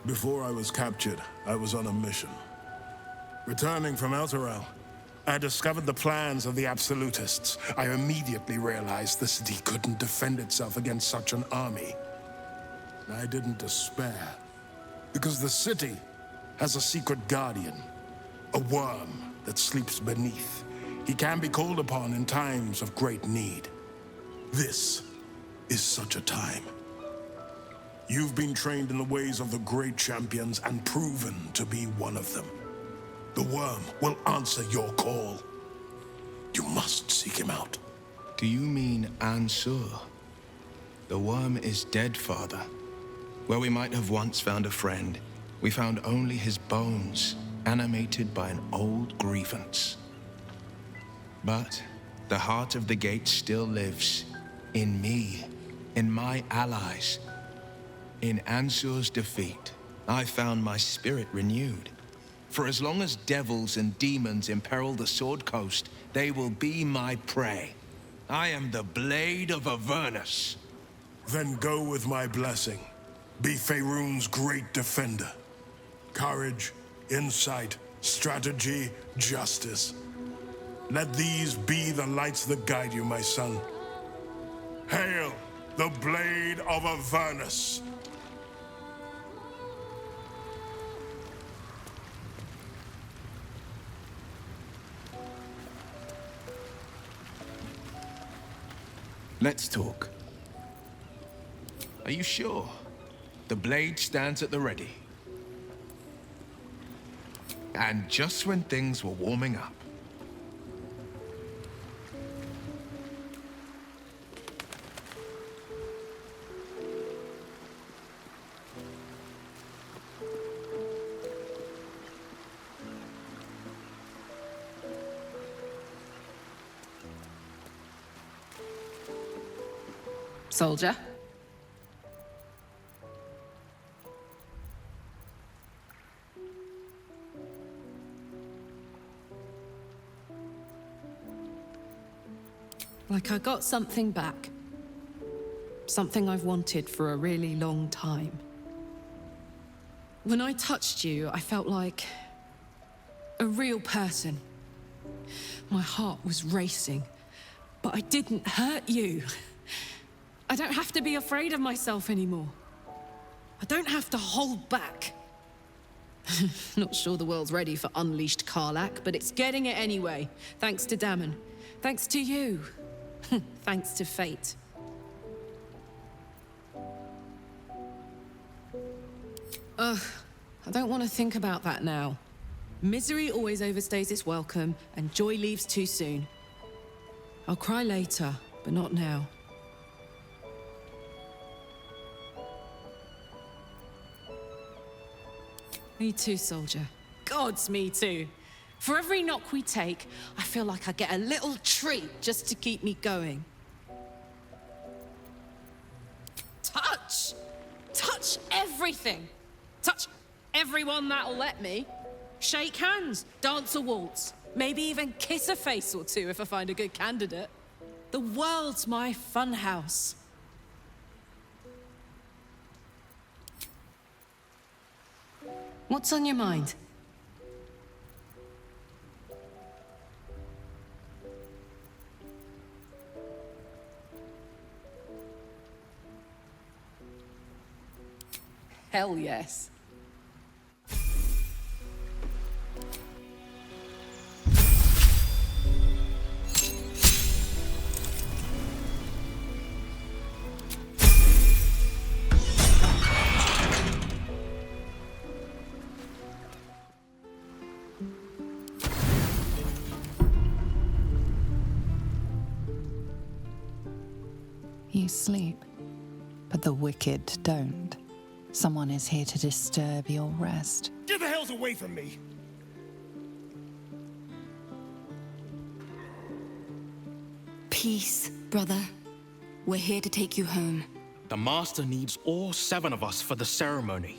Before I was captured, I was on a mission. Returning from Elturel, I discovered the plans of the Absolutists. I immediately realized the city couldn't defend itself against such an army. I didn't despair, because the city has a secret guardian, a worm that sleeps beneath. He can be called upon in times of great need. This is such a time. You've been trained in the ways of the great champions and proven to be one of them. The worm will answer your call. You must seek him out. Do you mean Ansur? The worm is dead, Father. Where we might have once found a friend, we found only his bones, animated by an old grievance. But the heart of the gate still lives. In me, in my allies. In Ansur's defeat, I found my spirit renewed. For as long as devils and demons imperil the Sword Coast, they will be my prey. I am the blade of Avernus. Then go with my blessing. Be Faerun's great defender. Courage, insight, strategy, justice. Let these be the lights that guide you, my son. Hail, the blade of Avernus! Let's talk. Are you sure? The blade stands at the ready. And just when things were warming up. Soldier? Like I got something back. Something I've wanted for a really long time. When I touched you, I felt like a real person. My heart was racing, but I didn't hurt you. I don't have to be afraid of myself anymore. I don't have to hold back. Not sure the world's ready for unleashed Karlach, but it's getting it anyway. Thanks to Dammon. Thanks to you. Thanks to fate. Ugh, I don't want to think about that now. Misery always overstays its welcome, and joy leaves too soon. I'll cry later, but not now. Me too, soldier. Gods, me too. For every knock we take, I feel like I get a little treat just to keep me going. Touch! Touch everything! Touch everyone that'll let me. Shake hands, dance a waltz, maybe even kiss a face or two if I find a good candidate. The world's my funhouse. What's on your mind? Hell yes. You sleep, but the wicked don't. Someone is here to disturb your rest. Get the hells away from me! Peace, brother. We're here to take you home. The Master needs all 7 of us for the ceremony.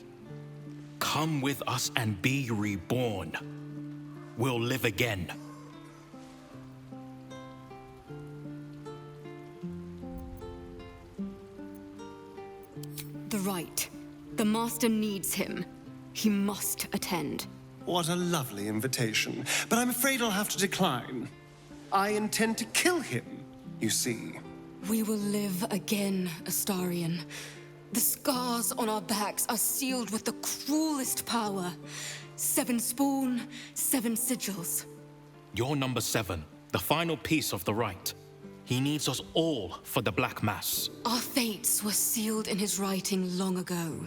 Come with us and be reborn. We'll live again. The rite. The Master needs him. He must attend. What a lovely invitation. But I'm afraid I'll have to decline. I intend to kill him, you see. We will live again, Astarion. The scars on our backs are sealed with the cruelest power. 7 spawn, 7 sigils. You're number 7, the final piece of the rite. He needs us all for the Black Mass. Our fates were sealed in his writing long ago.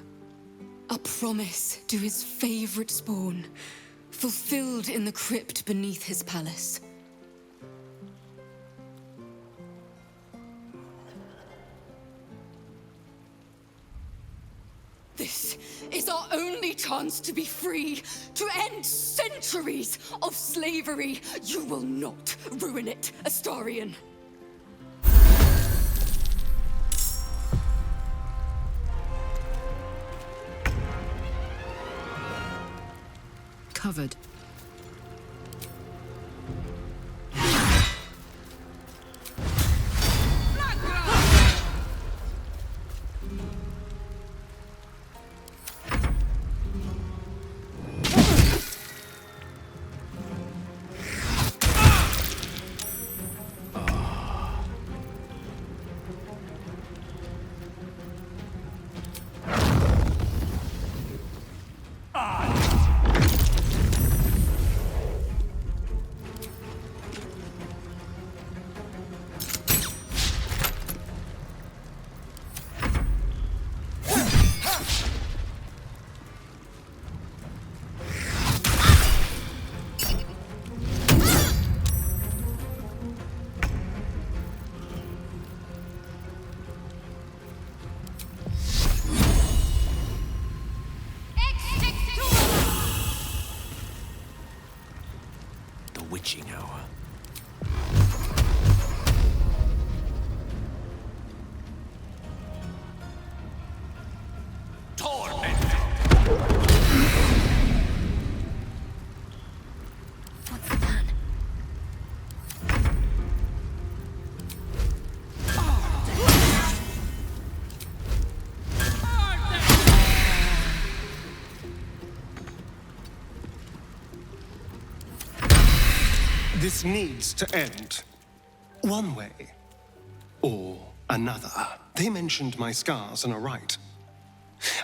A promise to his favorite spawn, fulfilled in the crypt beneath his palace. This is our only chance to be free, to end centuries of slavery. You will not ruin it, Astarion. Covered. witching hour. What's the plan? This needs to end. One way or another. They mentioned my scars and are right.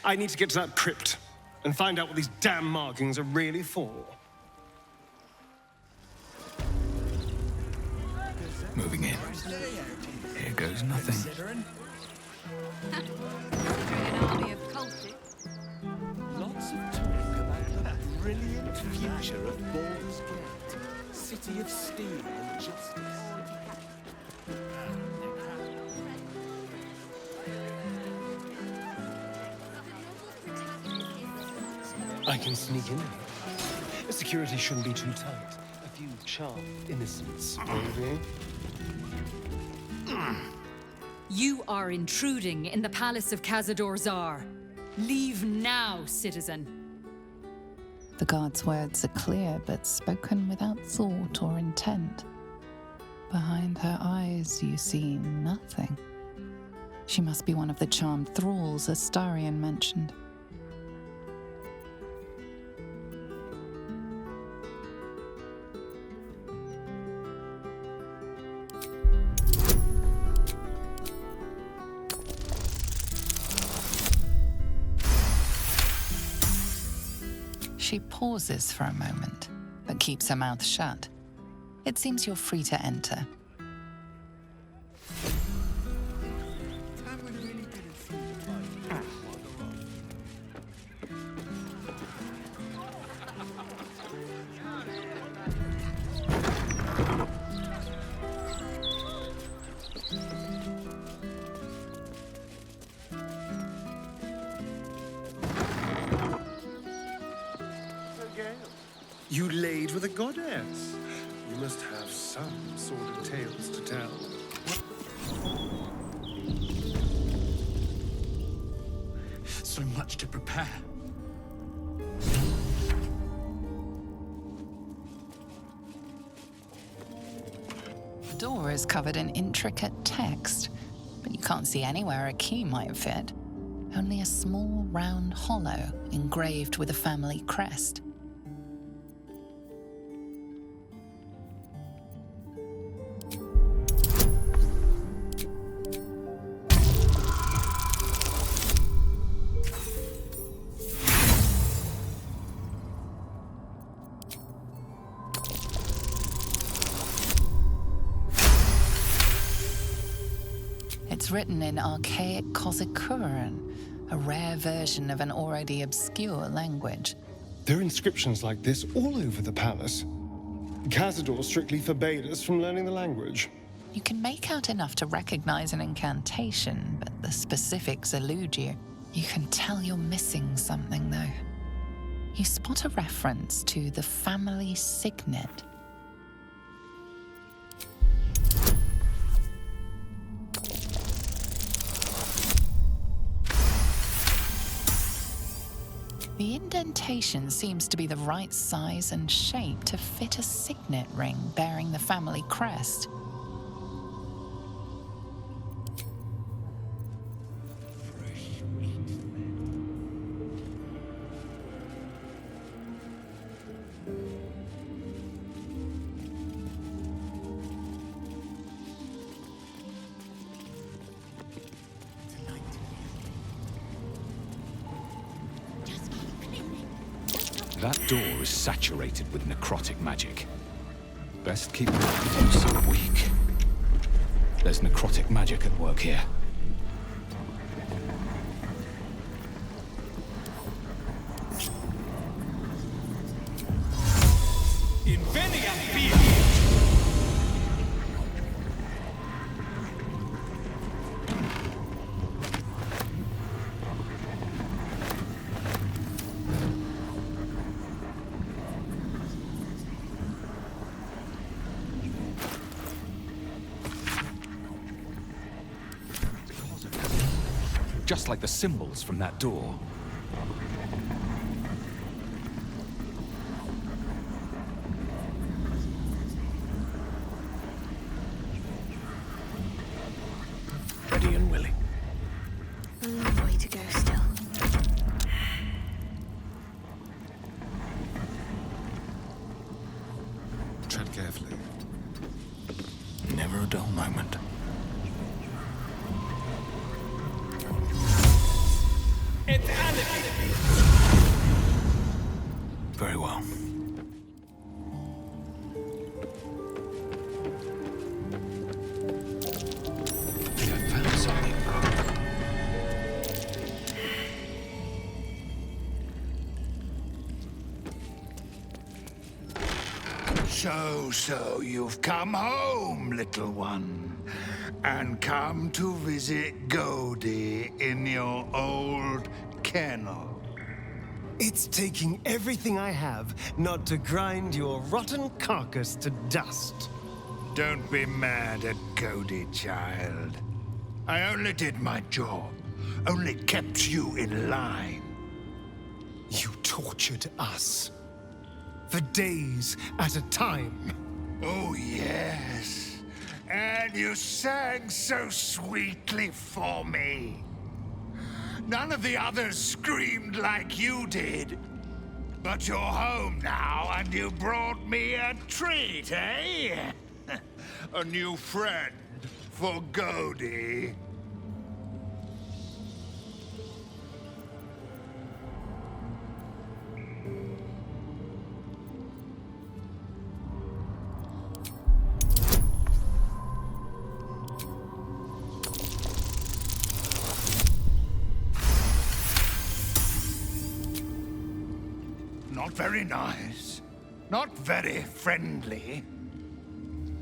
I need to get to that crypt and find out what these damn markings are really for. Moving in. Here goes nothing. An army of cultists. Lots of talk about the brilliant future of Baldur's Gate. City of steel and justice. I can sneak in. Security shouldn't be too tight. A few charmed innocents, maybe. You are intruding in the palace of Cazador Zar. Leave now, citizen. The guard's words are clear, but spoken without thought or intent. Behind her eyes, you see nothing. She must be one of the charmed thralls Astarion mentioned. She pauses for a moment, but keeps her mouth shut. It seems you're free to enter. You laid with a goddess. You must have some sort of tales to tell. So much to prepare. The door is covered in intricate text, but you can't see anywhere a key might fit. Only a small round hollow engraved with a family crest. It's written in archaic Kozikuran, a rare version of an already obscure language. There are inscriptions like this all over the palace. Cazador strictly forbade us from learning the language. You can make out enough to recognize an incantation, but the specifics elude you. You can tell you're missing something, though. You spot a reference to the family signet. The indentation seems to be the right size and shape to fit a signet ring bearing the family crest. That door is saturated with necrotic magic. Best keep it close and weak. There's necrotic magic at work here. just like the symbols from that door. Ready and willing. A long way to go still. Tread carefully. Never a dull moment. It's alligator. Very well. I found something. So you've come home, little one, and come to visit Goldie in your old kennel. It's taking everything I have not to grind your rotten carcass to dust. Don't be mad at Goldie, child. I only did my job, only kept you in line. You tortured us. For days at a time. Oh, yes. And you sang so sweetly for me. None of the others screamed like you did. But you're home now, and you brought me a treat, eh? A new friend for Goldie. Not very nice. Not very friendly.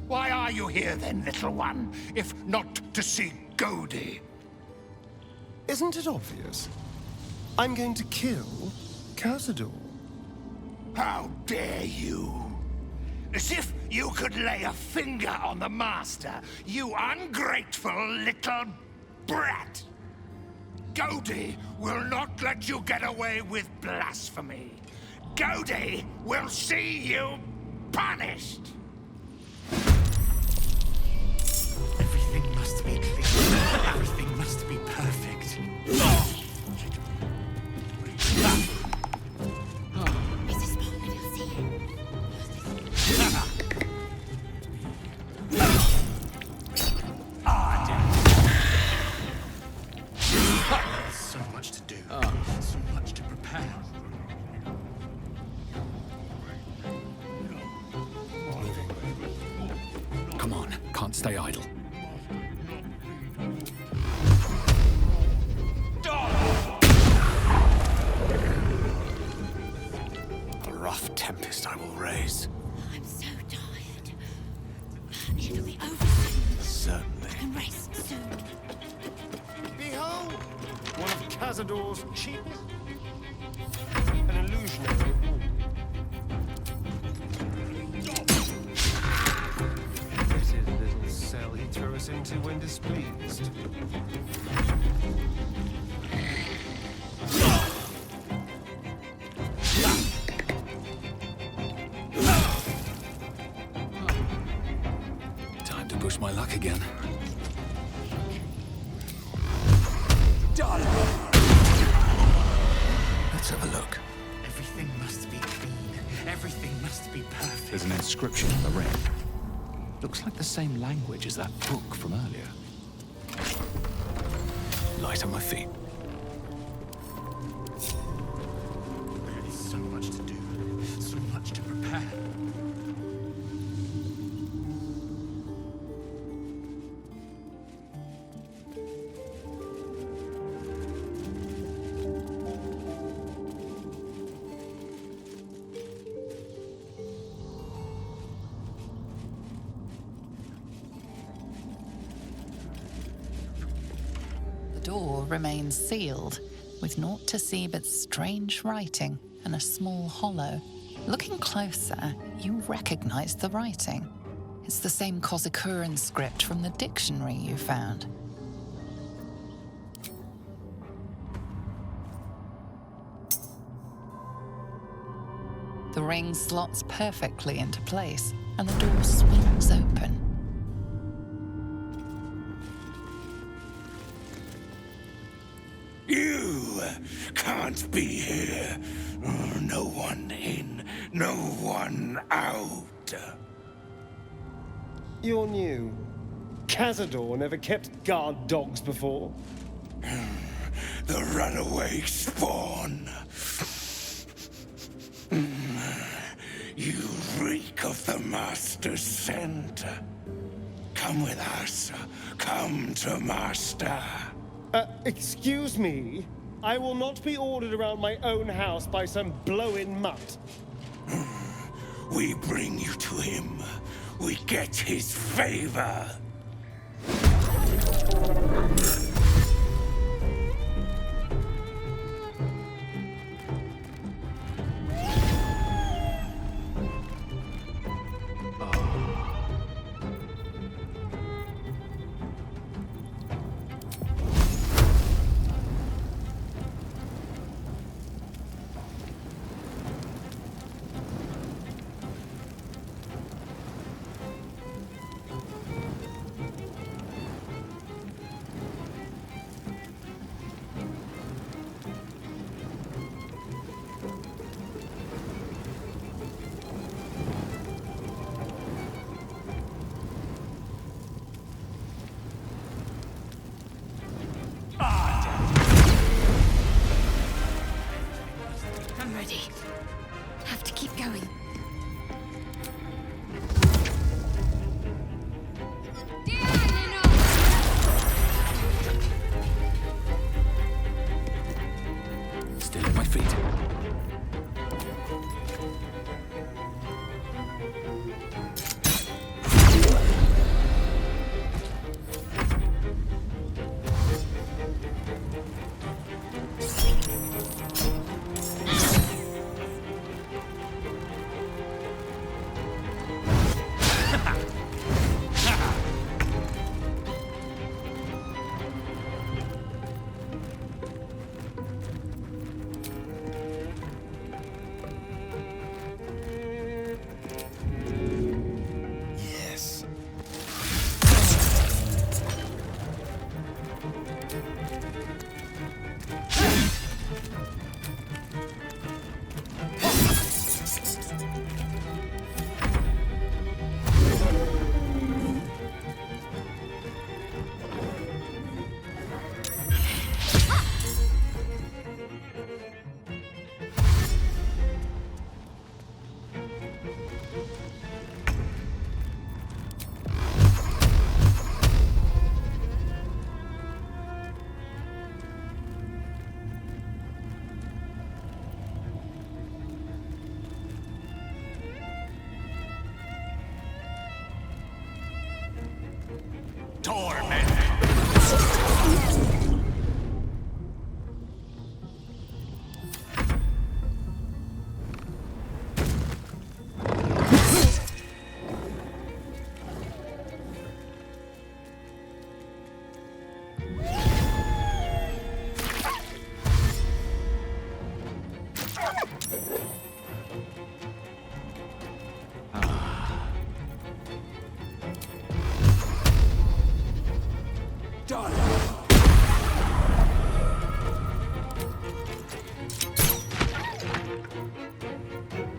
Why are you here then, little one, if not to see Goldie? Isn't it obvious? I'm going to kill Cazador. How dare you? As if you could lay a finger on the master, you ungrateful little brat! Goldie will not let you get away with blasphemy. Goldie will see you punished! Everything must be clean. Everything must be perfect. So much to do. So much to prepare. Come on, can't stay idle. A rough tempest I will raise. I'm so tired. It'll be over soon. Certainly. I can rest soon. Behold! One of Cazador's cheapest. An illusionary wall. Fetid little cell he threw us into when displeased. Time to push my luck again. Let's have a look. Everything must be clean. Everything must be perfect. There's an inscription on the ring. Looks like the same language as that book from earlier. Light on my feet. There is so much to do. So much to prepare. The door remains sealed, with naught to see but strange writing and a small hollow. Looking closer, you recognize the writing. It's the same Kozakuran script from the dictionary you found. The ring slots perfectly into place, and the door swings open. You can't be here. No one in, no one out. You're new. Cazador never kept guard dogs before. The runaway spawn. You reek of the Master's scent. Come with us. Come to Master. Excuse me? I will not be ordered around my own house by some blow-in mutt. We bring you to him. We get his favor. I'm ready. Have to keep going. Still at my feet.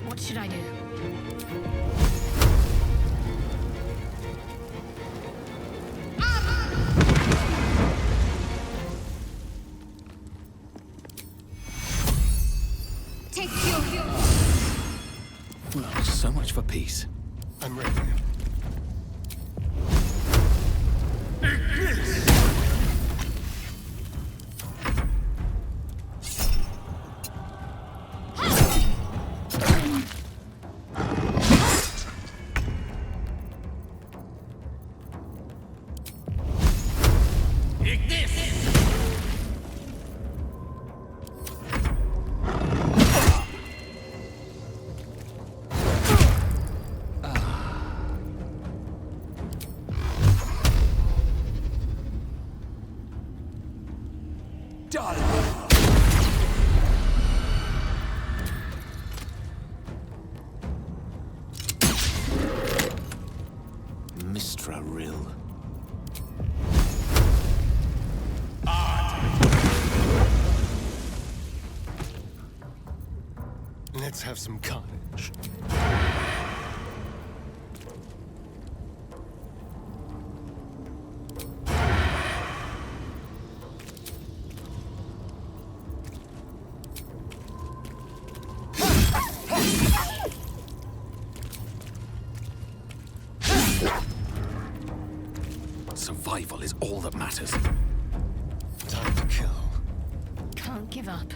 What should I do? Take your... Well, so much for peace. I'm ready. Mistra Rill. Let's have some carnage. Survival is all that matters. Time to kill. Can't give up.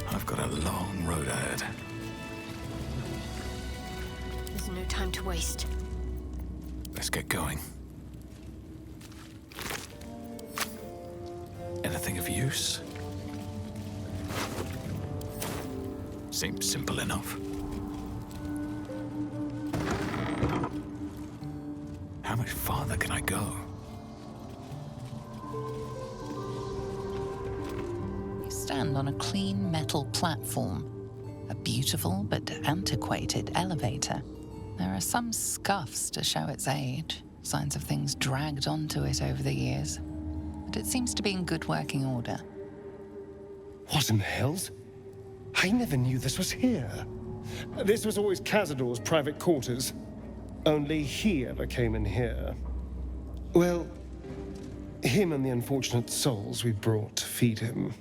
I've got a long road ahead. There's no time to waste. Let's get going. Anything of use? Seems simple enough. How much farther can I go? You stand on a clean metal platform. A beautiful but antiquated elevator. There are some scuffs to show its age, signs of things dragged onto it over the years. But it seems to be in good working order. What in the hells? I never knew this was here. This was always Cazador's private quarters. Only he ever came in here. Well, him and the unfortunate souls we brought to feed him.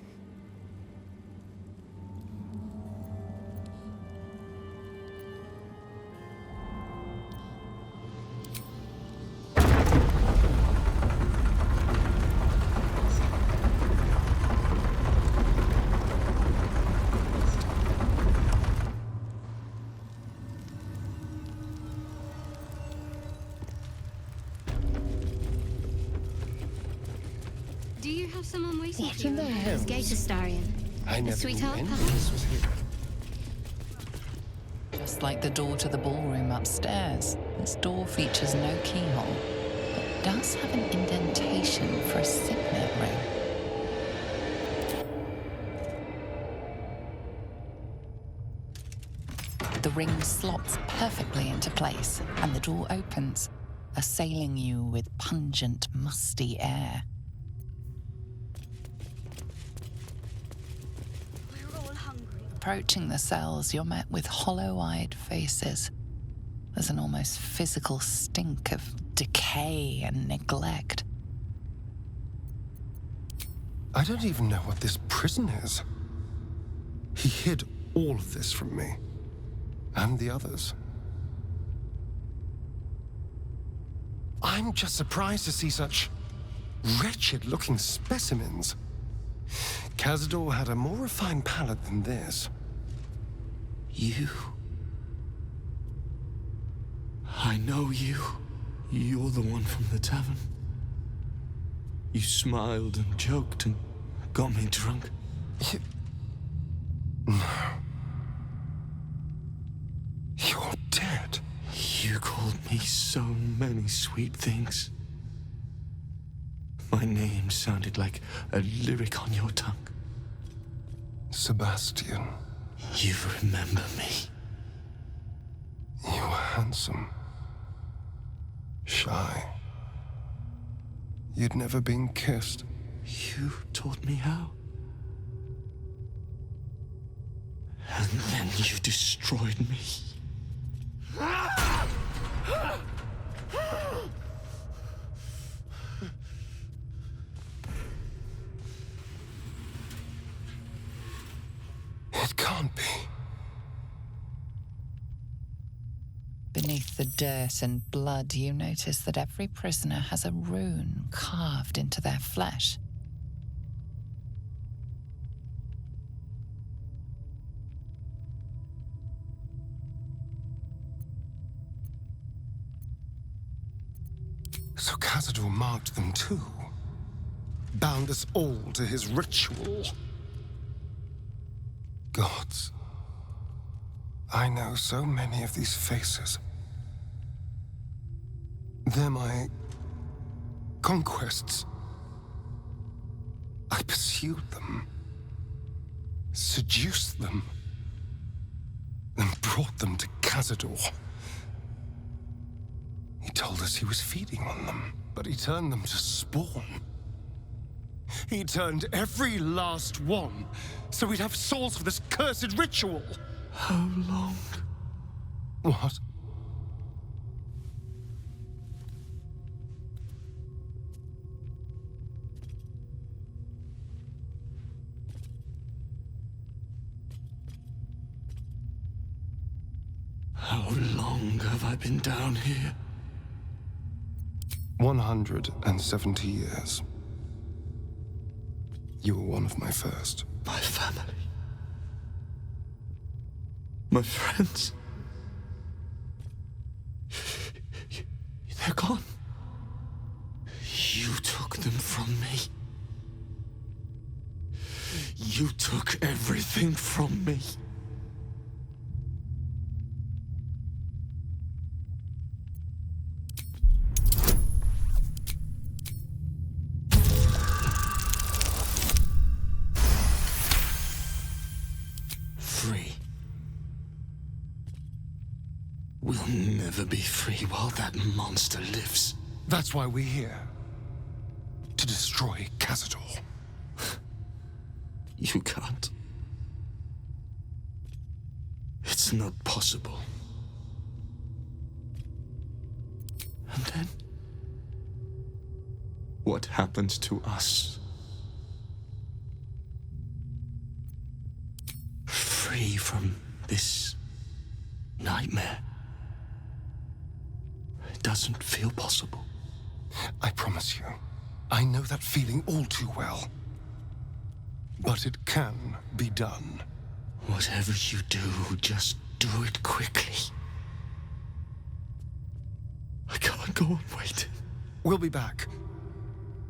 Do you have someone waiting What for you in the on hell? Baldur's Gate, Astarion? I never Sweetheart, knew any perhaps? of this was here. Just like the door to the ballroom upstairs, this door features no keyhole, but does have an indentation for a signet ring. The ring slots perfectly into place, and the door opens, assailing you with pungent, musty air. We're all hungry. Approaching the cells, you're met with hollow-eyed faces. There's an almost physical stink of decay and neglect. I don't even know what this prison is. He hid all of this from me. And the others. I'm just surprised to see such wretched-looking specimens. Cazador had a more refined palate than this. You. I know you. You're the one from the tavern. You smiled and joked and got me drunk. No. You're dead. You called me so many sweet things. My name sounded like a lyric on your tongue. Sebastian. You remember me. You were handsome. Shy. You'd never been kissed. You taught me how. And then you destroyed me. It can't be. Beneath the dirt and blood, you notice that every prisoner has a rune carved into their flesh. So Cazador marked them too. Bound us all to his ritual. Gods. I know so many of these faces. They're my conquests. I pursued them. seduced them, and brought them to Cazador. He told us he was feeding on them, but he turned them to spawn. He turned every last one, so we'd have souls for this cursed ritual. How long? What? How long have I been down here? 170 years. You were one of my first. My family. My friends. They're gone. You took them from me. You took everything from me. We'll never be free while that monster lives. That's why we're here. To destroy Cazador. You can't. It's not possible. And then? What happens to us? Free from this nightmare. It doesn't feel possible. I promise you, I know that feeling all too well. But it can be done. Whatever you do, just do it quickly. I can't go on waiting. We'll be back.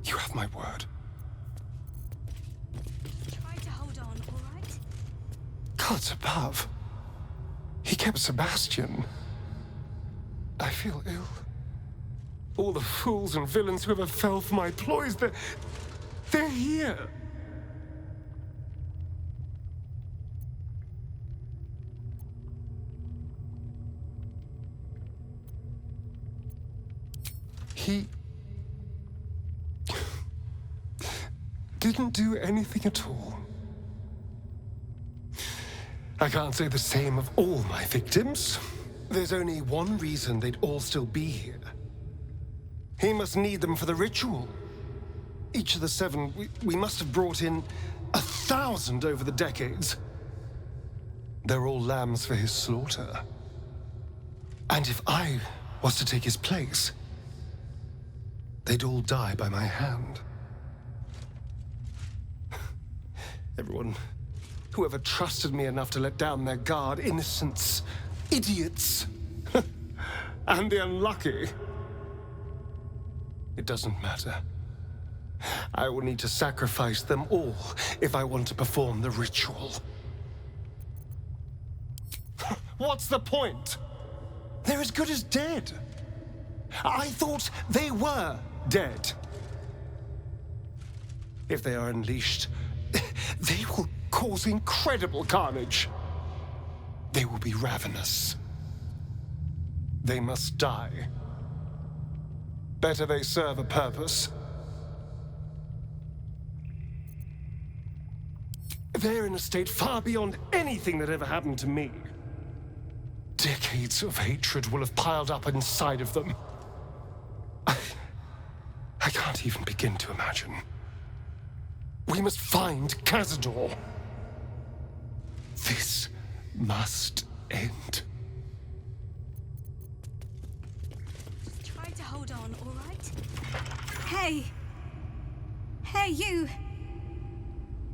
You have my word. Try to hold on, all right? Gods above. He kept Sebastian. I feel ill. All the fools and villains who ever fell for my ploys, they're here. He didn't do anything at all. I can't say the same of all my victims. There's only one reason they'd all still be here. He must need them for the ritual. Each of the 7, we must have brought in 1,000 over the decades. They're all lambs for his slaughter. And if I was to take his place, they'd all die by my hand. Everyone, whoever trusted me enough to let down their guard, innocents, idiots, and the unlucky. It doesn't matter. I will need to sacrifice them all if I want to perform the ritual. What's the point? They're as good as dead. I thought they were dead. If they are unleashed, they will cause incredible carnage. They will be ravenous. They must die. Better they serve a purpose. They're in a state far beyond anything that ever happened to me. Decades of hatred will have piled up inside of them. I can't even begin to imagine. We must find Cazador. This must end. Try to hold on, all right? Hey! Hey, you!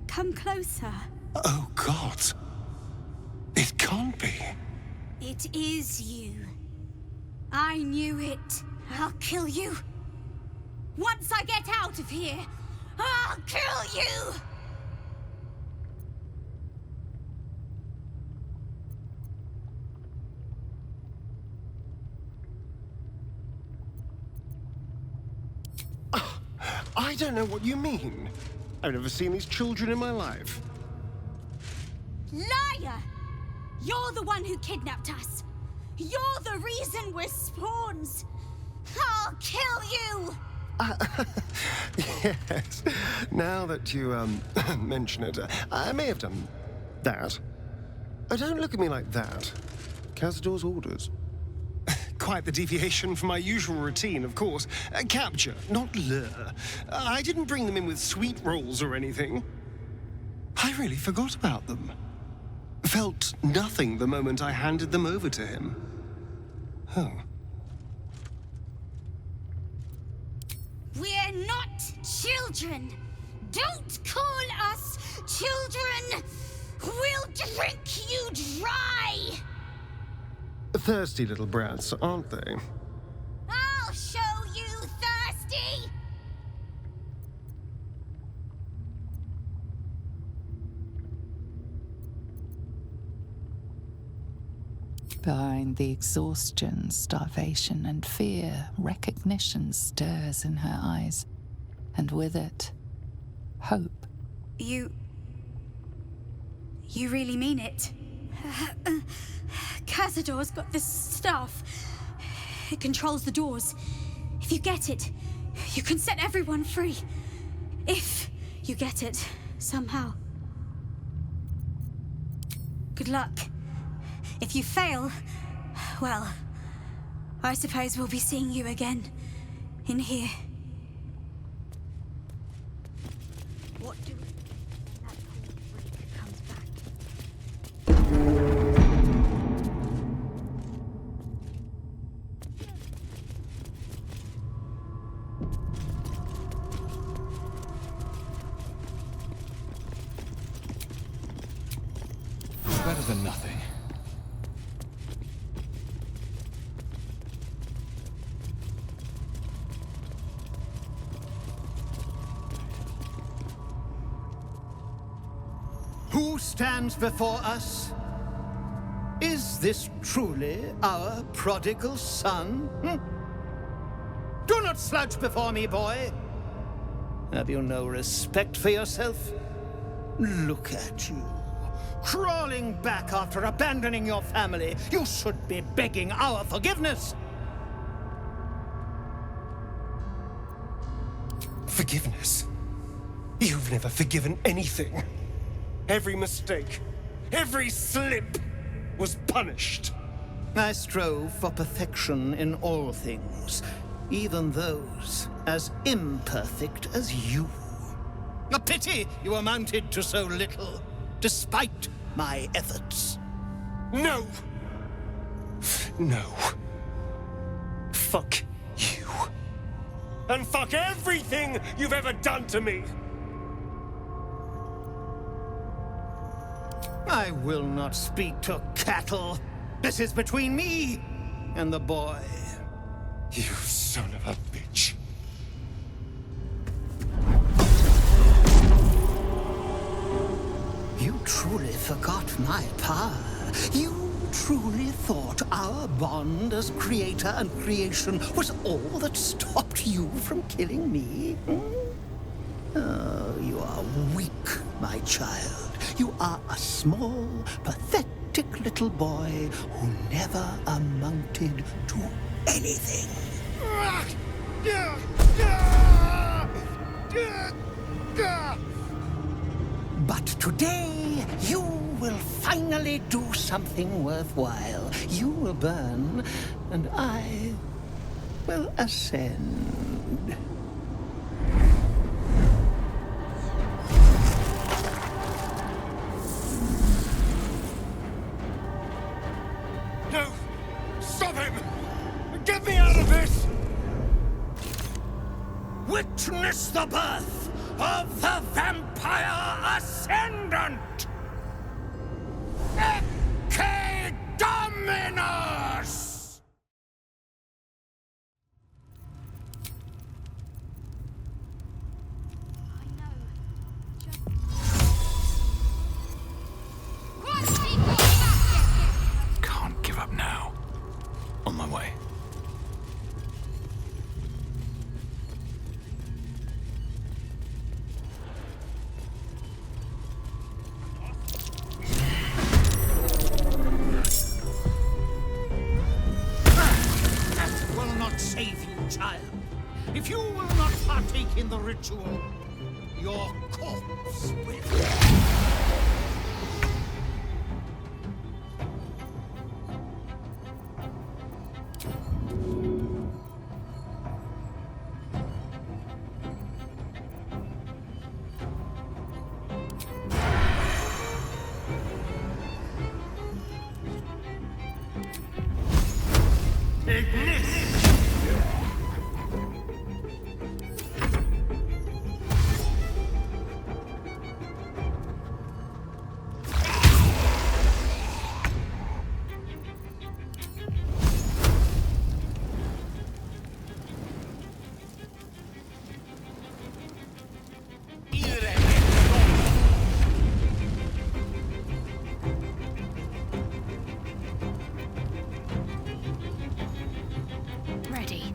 Come closer. Oh, God. It can't be. It is you. I knew it. I'll kill you. Once I get out of here, I'll kill you! I don't know what you mean. I've never seen these children in my life. Liar! You're the one who kidnapped us. You're the reason we're spawns. I'll kill you! Yes. Now that you, mention it, I may have done that. Don't look at me like that. Cazador's orders. Quite the deviation from my usual routine, of course. Capture, not lure. I didn't bring them in with sweet rolls or anything. I really forgot about them. Felt nothing the moment I handed them over to him. Oh. We're not children. Don't call us children. We'll drink you dry. Thirsty little brats, aren't they? I'll show you thirsty. Behind the exhaustion, starvation, and fear, recognition stirs in her eyes, and with it, hope. You really mean it? Cazador's got this stuff. It controls the doors. If you get it, you can set everyone free. If you get it, somehow. Good luck. If you fail, well, I suppose we'll be seeing you again in here. What do we do when that old freak comes back? Better than nothing. Who stands before us? Is this truly our prodigal son? Do not slouch before me, boy. Have you no respect for yourself? Look at you, crawling back after abandoning your family. You should be begging our forgiveness. Forgiveness? You've never forgiven anything. Every mistake, every slip was punished. I strove for perfection in all things, even those as imperfect as you. A pity you amounted to so little, despite my efforts. No! No. Fuck you. And fuck everything you've ever done to me! I will not speak to cattle. This is between me and the boy. You son of a bitch. You truly forgot my power. You truly thought our bond as creator and creation was all that stopped you from killing me? Oh, you are weak, my child. You are a small, pathetic little boy who never amounted to anything. But today, you will finally do something worthwhile. You will burn, and I will ascend. No! Stop him! Get me out of this! Witness the birth of the Vampire Ascendant! Ecce Dominus! Can't give up now. On my way. ritual, your corpse will... Ready.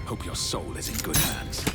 Hope your soul is in good hands.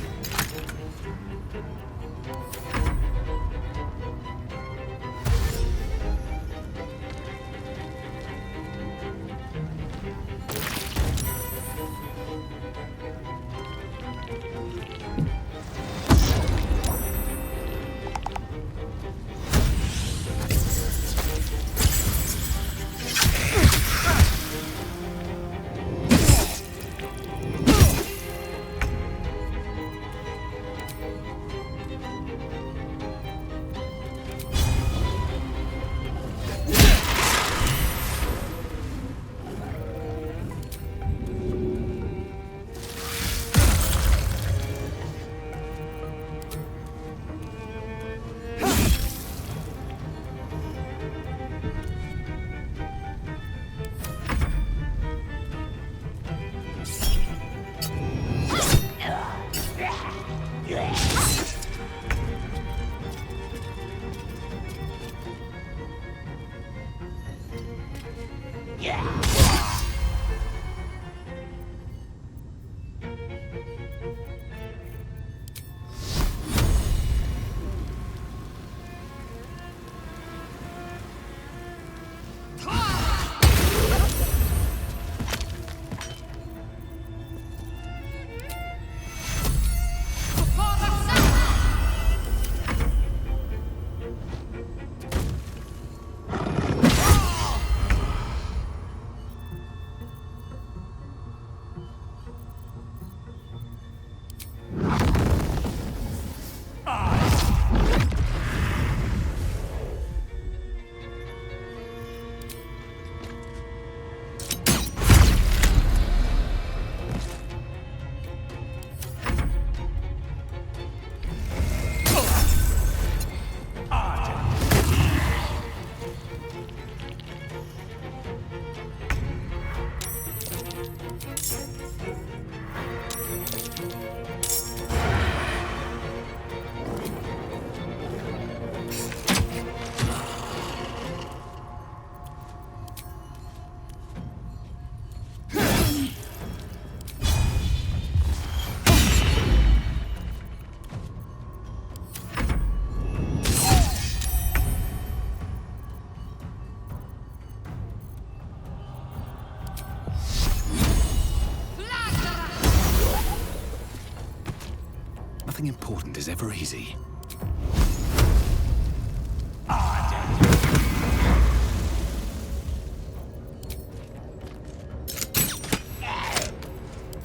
is ever easy.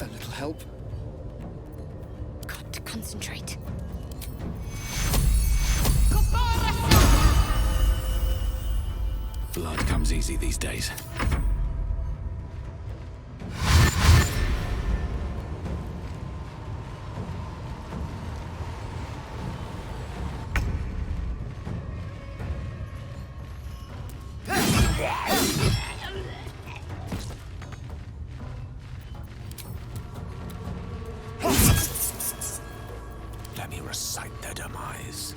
A little help? Got to concentrate. Blood comes easy these days. Let me recite their demise.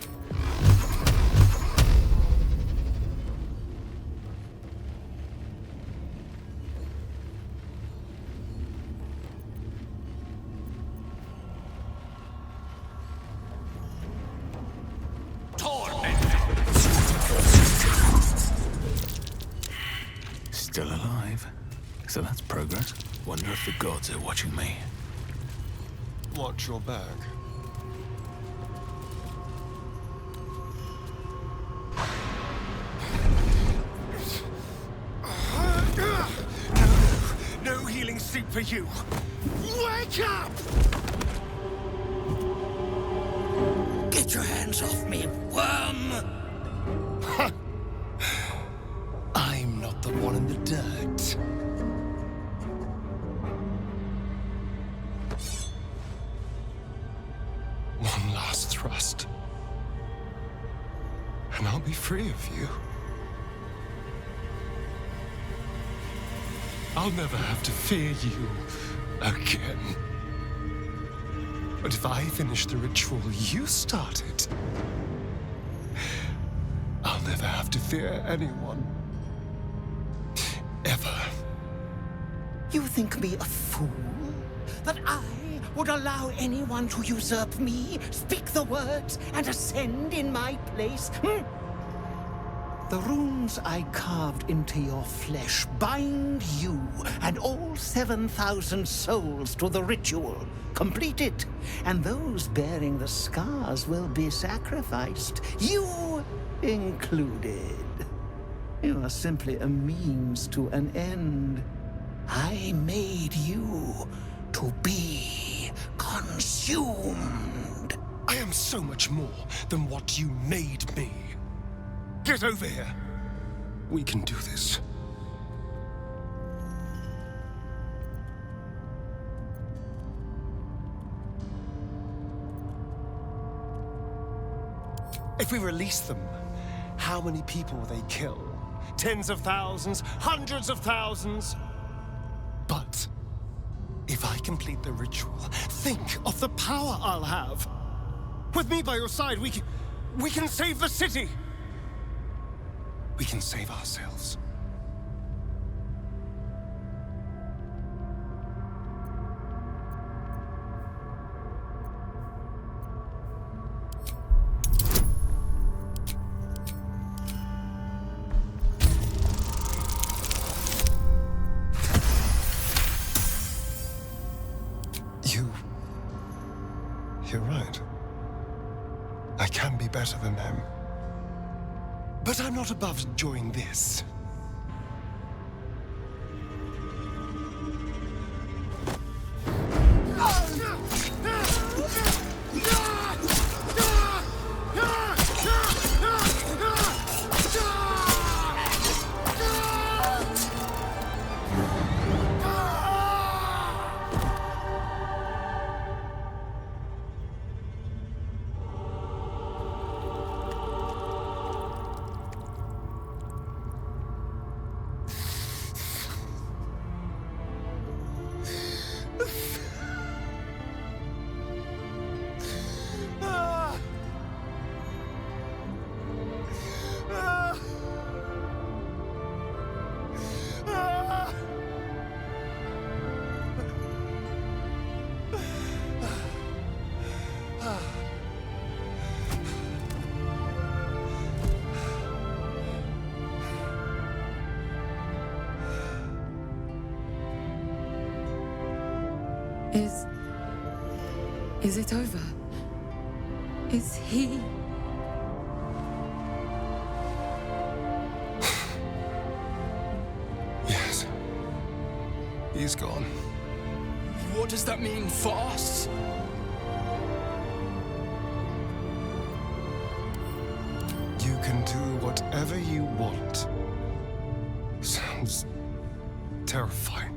Still alive. So that's progress. Wonder if the gods are watching me. Watch your back. No healing sleep for you. Wake up! Get your hands off me, worm! I'm not the one in the dirt. One last thrust. And I'll be free of you. I'll never have to fear you again. But if I finish the ritual you started, I'll never have to fear anyone. Ever. You think me a fool? That I would allow anyone to usurp me, speak the words, and ascend in my place? The runes I carved into your flesh bind you and all 7,000 souls to the ritual. Complete it, and those bearing the scars will be sacrificed, you included. You are simply a means to an end. I made you to be consumed. I am so much more than what you made me. Get over here. We can do this. If we release them, how many people will they kill? Tens of thousands, hundreds of thousands? But if I complete the ritual, think of the power I'll have. With me by your side, we can save the city. We can save ourselves. You're right. I can be better than them. But I'm not above enjoying this. Is it over? Is he... Yes. He's gone. What does that mean for us? You can do whatever you want. Sounds terrifying.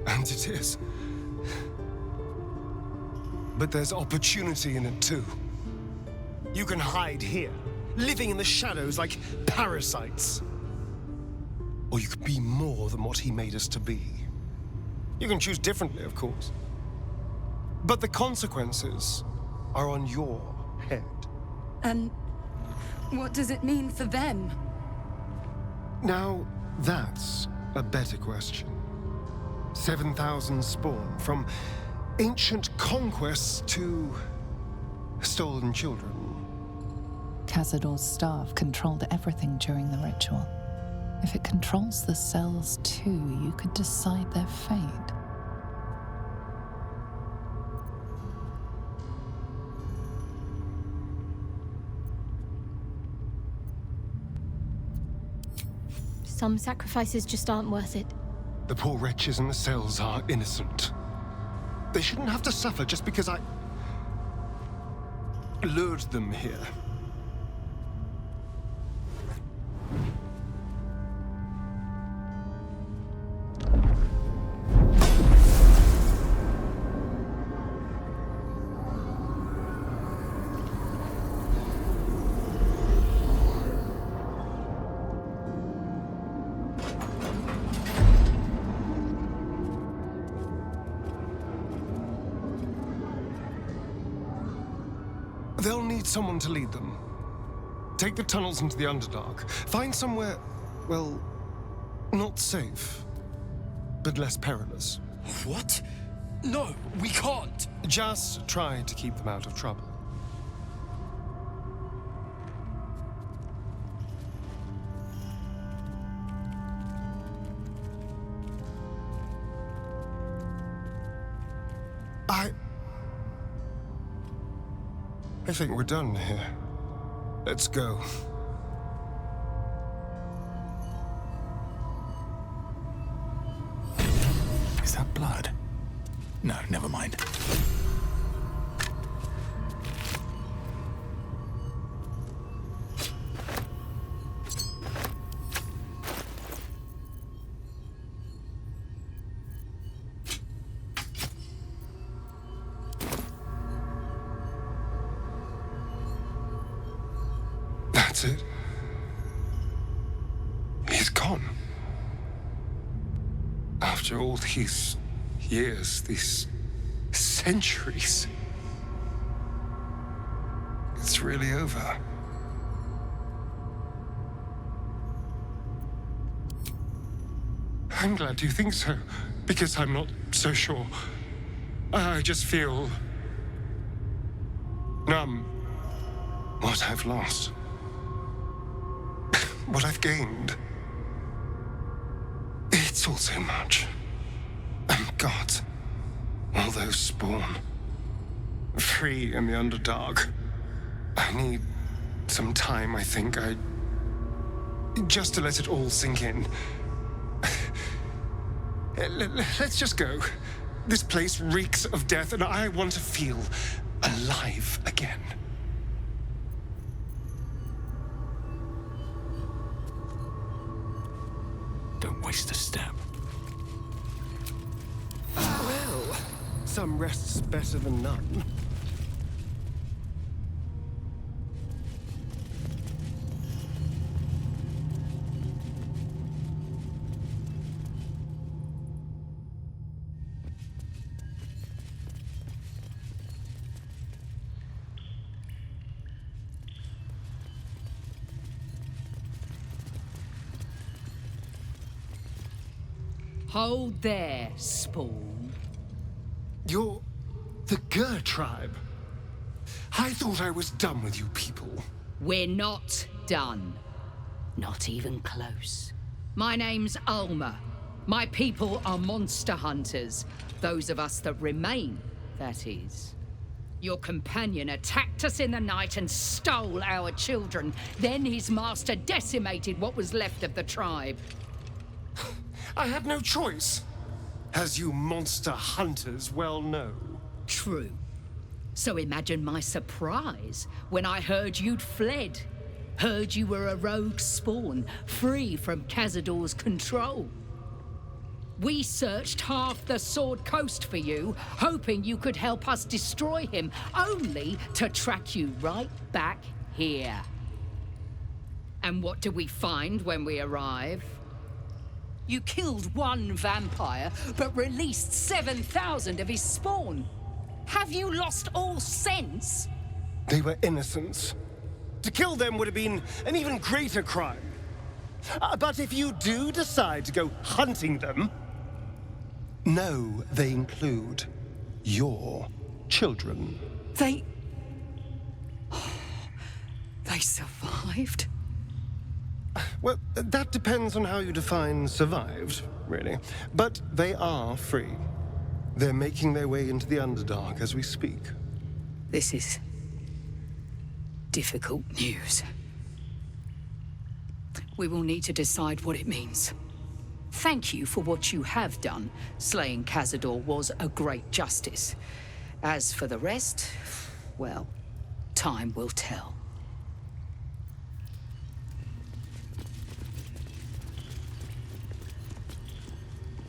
And it is. But there's opportunity in it too. You can hide here, living in the shadows like parasites. Or you could be more than what he made us to be. You can choose differently, of course. But the consequences are on your head. And what does it mean for them? Now, that's a better question. 7,000 spawn, from ancient conquests to stolen children. Cazador's staff controlled everything during the ritual. If it controls the cells too, you could decide their fate. Some sacrifices just aren't worth it. The poor wretches in the cells are innocent. They shouldn't have to suffer just because I lured them here. They'll need someone to lead them. Take the tunnels into the Underdark. Find somewhere, well, not safe, but less perilous. What? No, we can't. Just try to keep them out of trouble. I think we're done here. Let's go. Is that blood? No, never mind. That's it. He's gone. After all these years, these centuries, it's really over. I'm glad you think so, because I'm not so sure. I just feel numb. What I've lost. What I've gained. It's all so much. And God, all those spawn. Free in the Underdark. I need some time, I think. Just to let it all sink in. Let's just go. This place reeks of death, and I want to feel alive again. Don't waste a step. Well, some rest's better than none. Hold there, Spawn. You're the Gur tribe. I thought I was done with you people. We're not done. Not even close. My name's Alma. My people are monster hunters. Those of us that remain, that is. Your companion attacked us in the night and stole our children. Then his master decimated what was left of the tribe. I had no choice, as you monster hunters well know. True. So imagine my surprise when I heard you'd fled. Heard you were a rogue spawn, free from Cazador's control. We searched half the Sword Coast for you, hoping you could help us destroy him, only to track you right back here. And what do we find when we arrive? You killed one vampire, but released 7,000 of his spawn. Have you lost all sense? They were innocents. To kill them would have been an even greater crime. But if you do decide to go hunting them, know they include your children. They survived? Well, that depends on how you define survived, really. But they are free. They're making their way into the Underdark as we speak. This is difficult news. We will need to decide what it means. Thank you for what you have done. Slaying Cazador was a great justice. As for the rest, well, time will tell.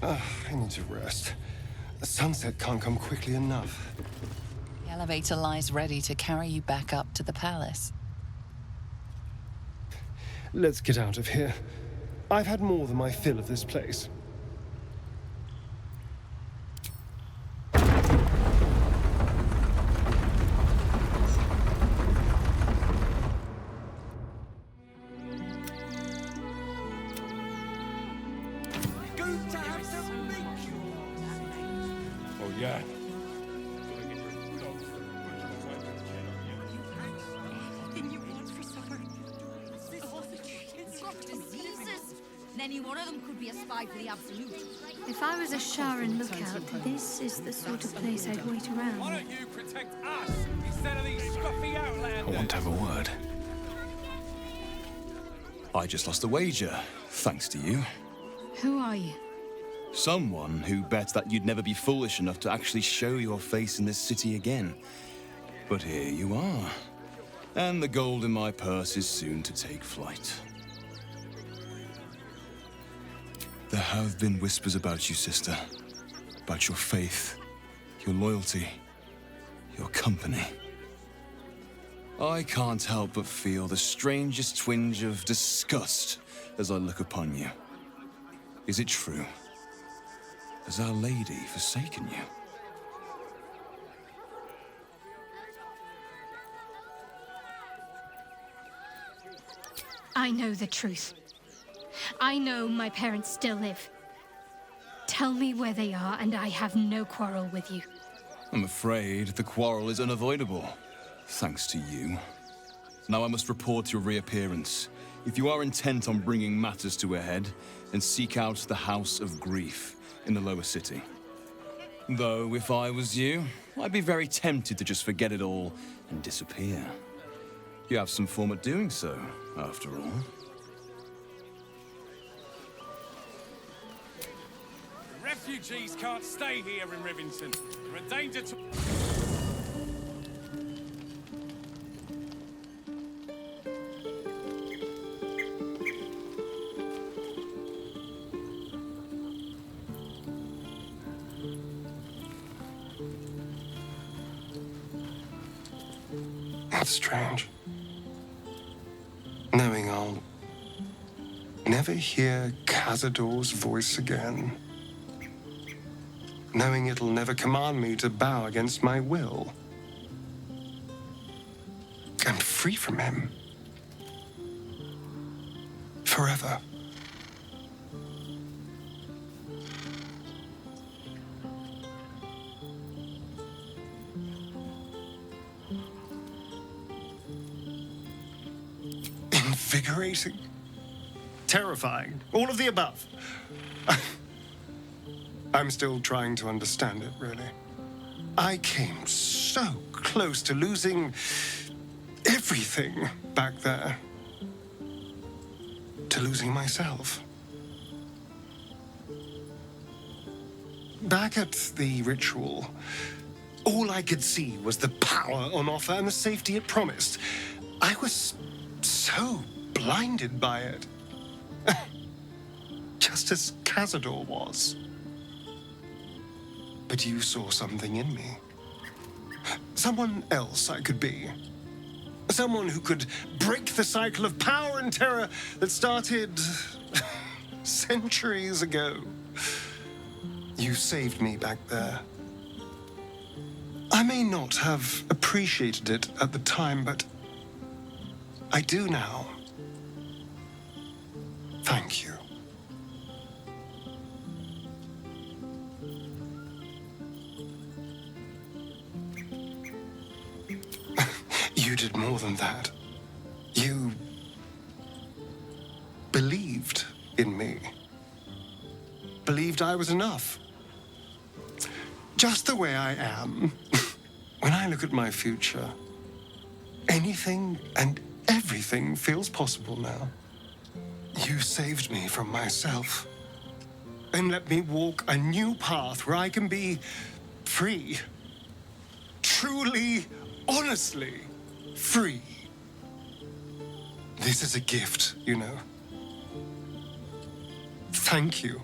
I need to rest. The sunset can't come quickly enough. The elevator lies ready to carry you back up to the palace. Let's get out of here. I've had more than my fill of this place. Oh, yeah. Any one of them could be a spy for the Absolute. If I was a Sharon lookout, this is the sort of place I'd wait around. Why don't you protect us instead of these scruffy outlanders? I want to have a word. I just lost a wager, thanks to you. Who are you? Someone who bet that you'd never be foolish enough to actually show your face in this city again. But here you are. And the gold in my purse is soon to take flight. There have been whispers about you, sister. About your faith, your loyalty, your company. I can't help but feel the strangest twinge of disgust as I look upon you. Is it true? Has Our Lady forsaken you? I know the truth. I know my parents still live. Tell me where they are, and I have no quarrel with you. I'm afraid the quarrel is unavoidable, thanks to you. Now I must report your reappearance. If you are intent on bringing matters to a head, then seek out the House of Grief in the lower city. Though, if I was you, I'd be very tempted to just forget it all and disappear. You have some form at doing so, after all. Refugees can't stay here in Rivington. They're a danger to... That's strange. Knowing I'll never hear Cazador's voice again. Knowing it'll never command me to bow against my will. I'm free from him. Forever. Invigorating. Terrifying. All of the above. I'm still trying to understand it, really. I came so close close to losing everything back there. To losing myself. Back at the ritual, all I could see was the power on offer and the safety it promised. I was so blinded by it. Just as Cazador was. But you saw something in me. Someone else I could be. Someone who could break the cycle of power and terror that started centuries ago. You saved me back there. I may not have appreciated it at the time, but I do now. Thank you. You did more than that. You believed in me. Believed I was enough. Just the way I am. When I look at my future, anything and everything feels possible now. You saved me from myself. And let me walk a new path where I can be free. Truly, honestly free. This is a gift, you know. Thank you.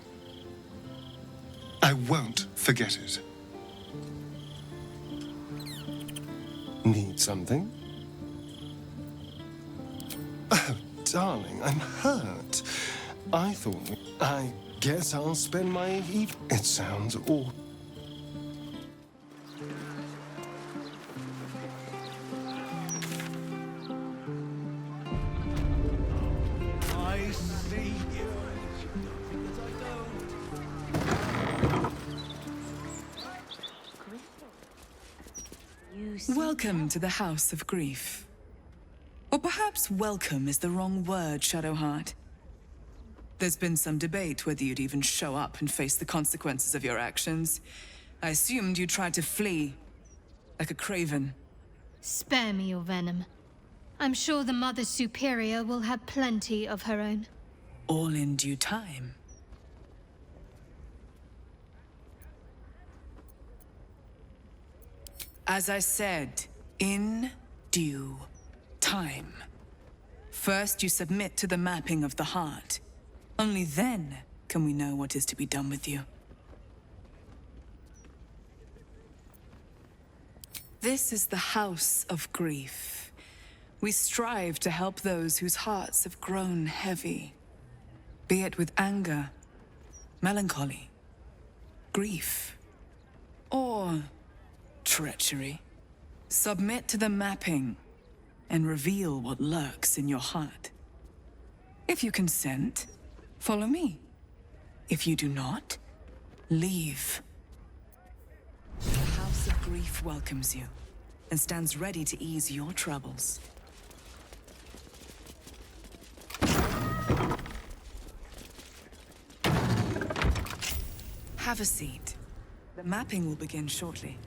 I won't forget it. Need something? Oh, darling, I'm hurt. I guess I'll spend my evening. It sounds awful. I see you. Welcome to the House of Grief. Or perhaps welcome is the wrong word, Shadowheart. There's been some debate whether you'd even show up and face the consequences of your actions. I assumed you tried to flee, like a craven. Spare me your venom. I'm sure the Mother Superior will have plenty of her own. All in due time. As I said, in due time. First, you submit to the mapping of the heart. Only then can we know what is to be done with you. This is the House of Grief. We strive to help those whose hearts have grown heavy, be it with anger, melancholy, grief, or treachery. Submit to the mapping and reveal what lurks in your heart. If you consent, follow me. If you do not, leave. The House of Grief welcomes you and stands ready to ease your troubles. Have a seat. The mapping will begin shortly.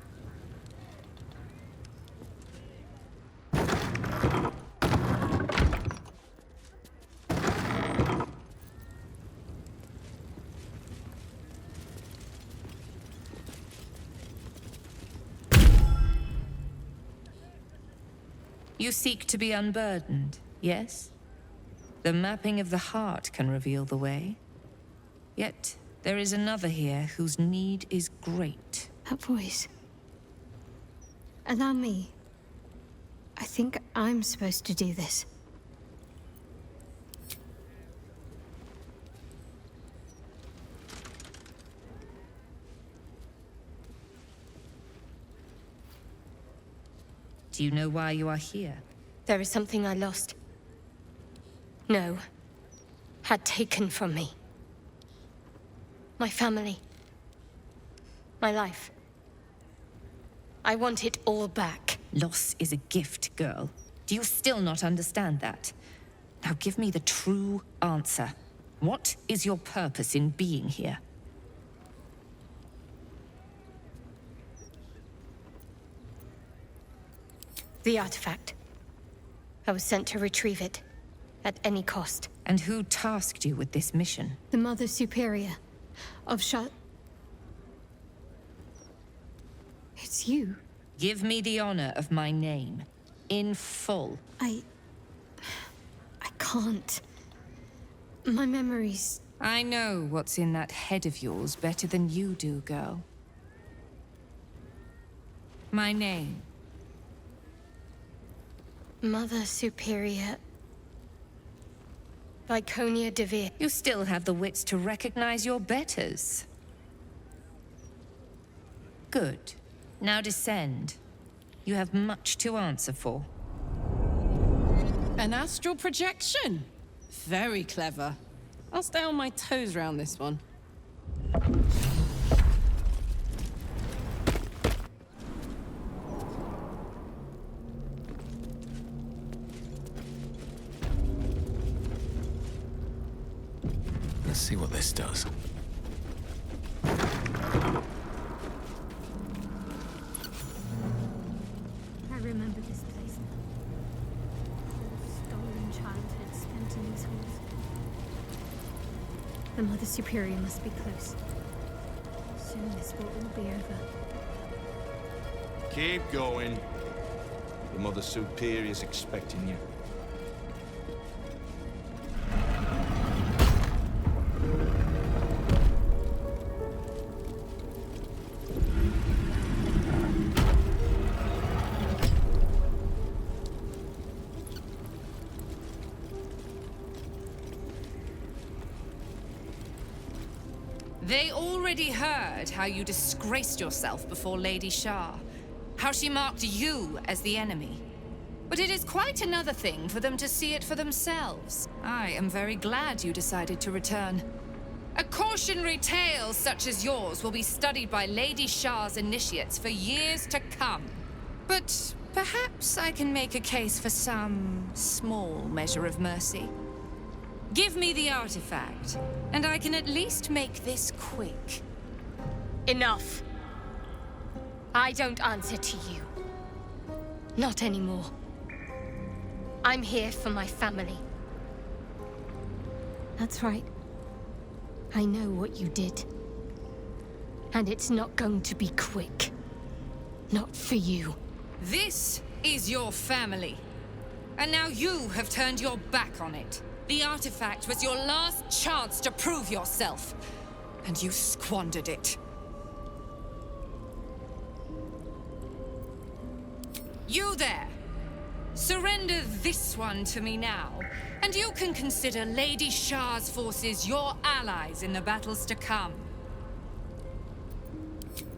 You seek to be unburdened, yes? The mapping of the heart can reveal the way. Yet, there is another here whose need is great. That voice. Allow me. I think I'm supposed to do this. Do you know why you are here? There is something I lost. No. Had taken from me. My family. My life. I want it all back. Loss is a gift, girl. Do you still not understand that? Now give me the true answer. What is your purpose in being here? The artifact. I was sent to retrieve it, at any cost. And who tasked you with this mission? The Mother Superior of It's you. Give me the honor of my name, in full. I can't. My memories... I know what's in that head of yours better than you do, girl. My name. Mother Superior... Viconia Devere. You still have the wits to recognize your betters. Good. Now descend. You have much to answer for. An astral projection? Very clever. I'll stay on my toes around this one. Let's see what this does. I remember this place. Stolen childhood spent in these halls. The Mother Superior must be close. Soon this will all be over. Keep going. The Mother Superior's expecting you. They already heard how you disgraced yourself before Lady Shah, how she marked you as the enemy. But it is quite another thing for them to see it for themselves. I am very glad you decided to return. A cautionary tale such as yours will be studied by Lady Shah's initiates for years to come. But perhaps I can make a case for some small measure of mercy. Give me the artifact, and I can at least make this quick. Enough. I don't answer to you. Not anymore. I'm here for my family. That's right. I know what you did. And it's not going to be quick. Not for you. This is your family. And now you have turned your back on it. The artifact was your last chance to prove yourself. And you squandered it. You there! Surrender this one to me now, and you can consider Lady Shah's forces your allies in the battles to come.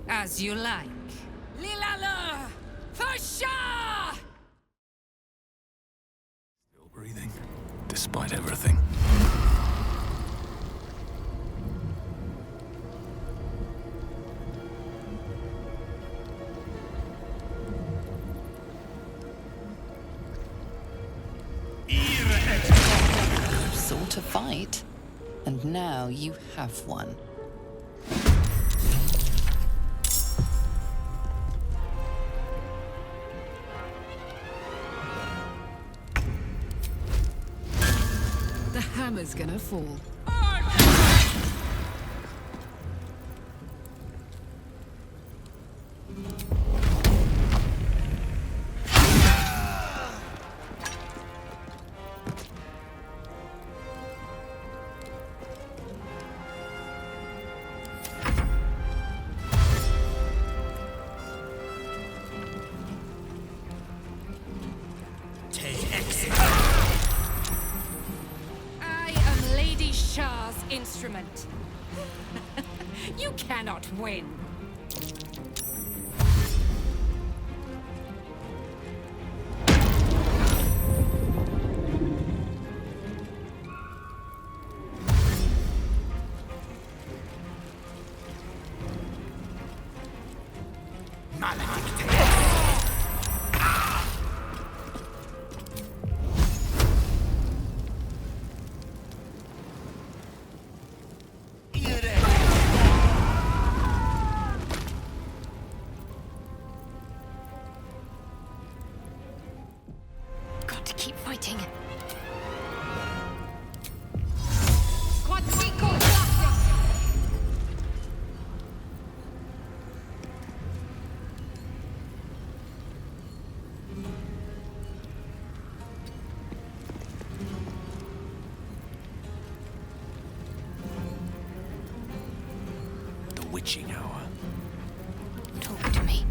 As you like. Lilala! For Shah! Still breathing, despite everything. You sought a fight, and now you have one. The hammer's gonna fall. I am Lady Shah's instrument. You cannot win. keep fighting. The witching hour. Talk to me.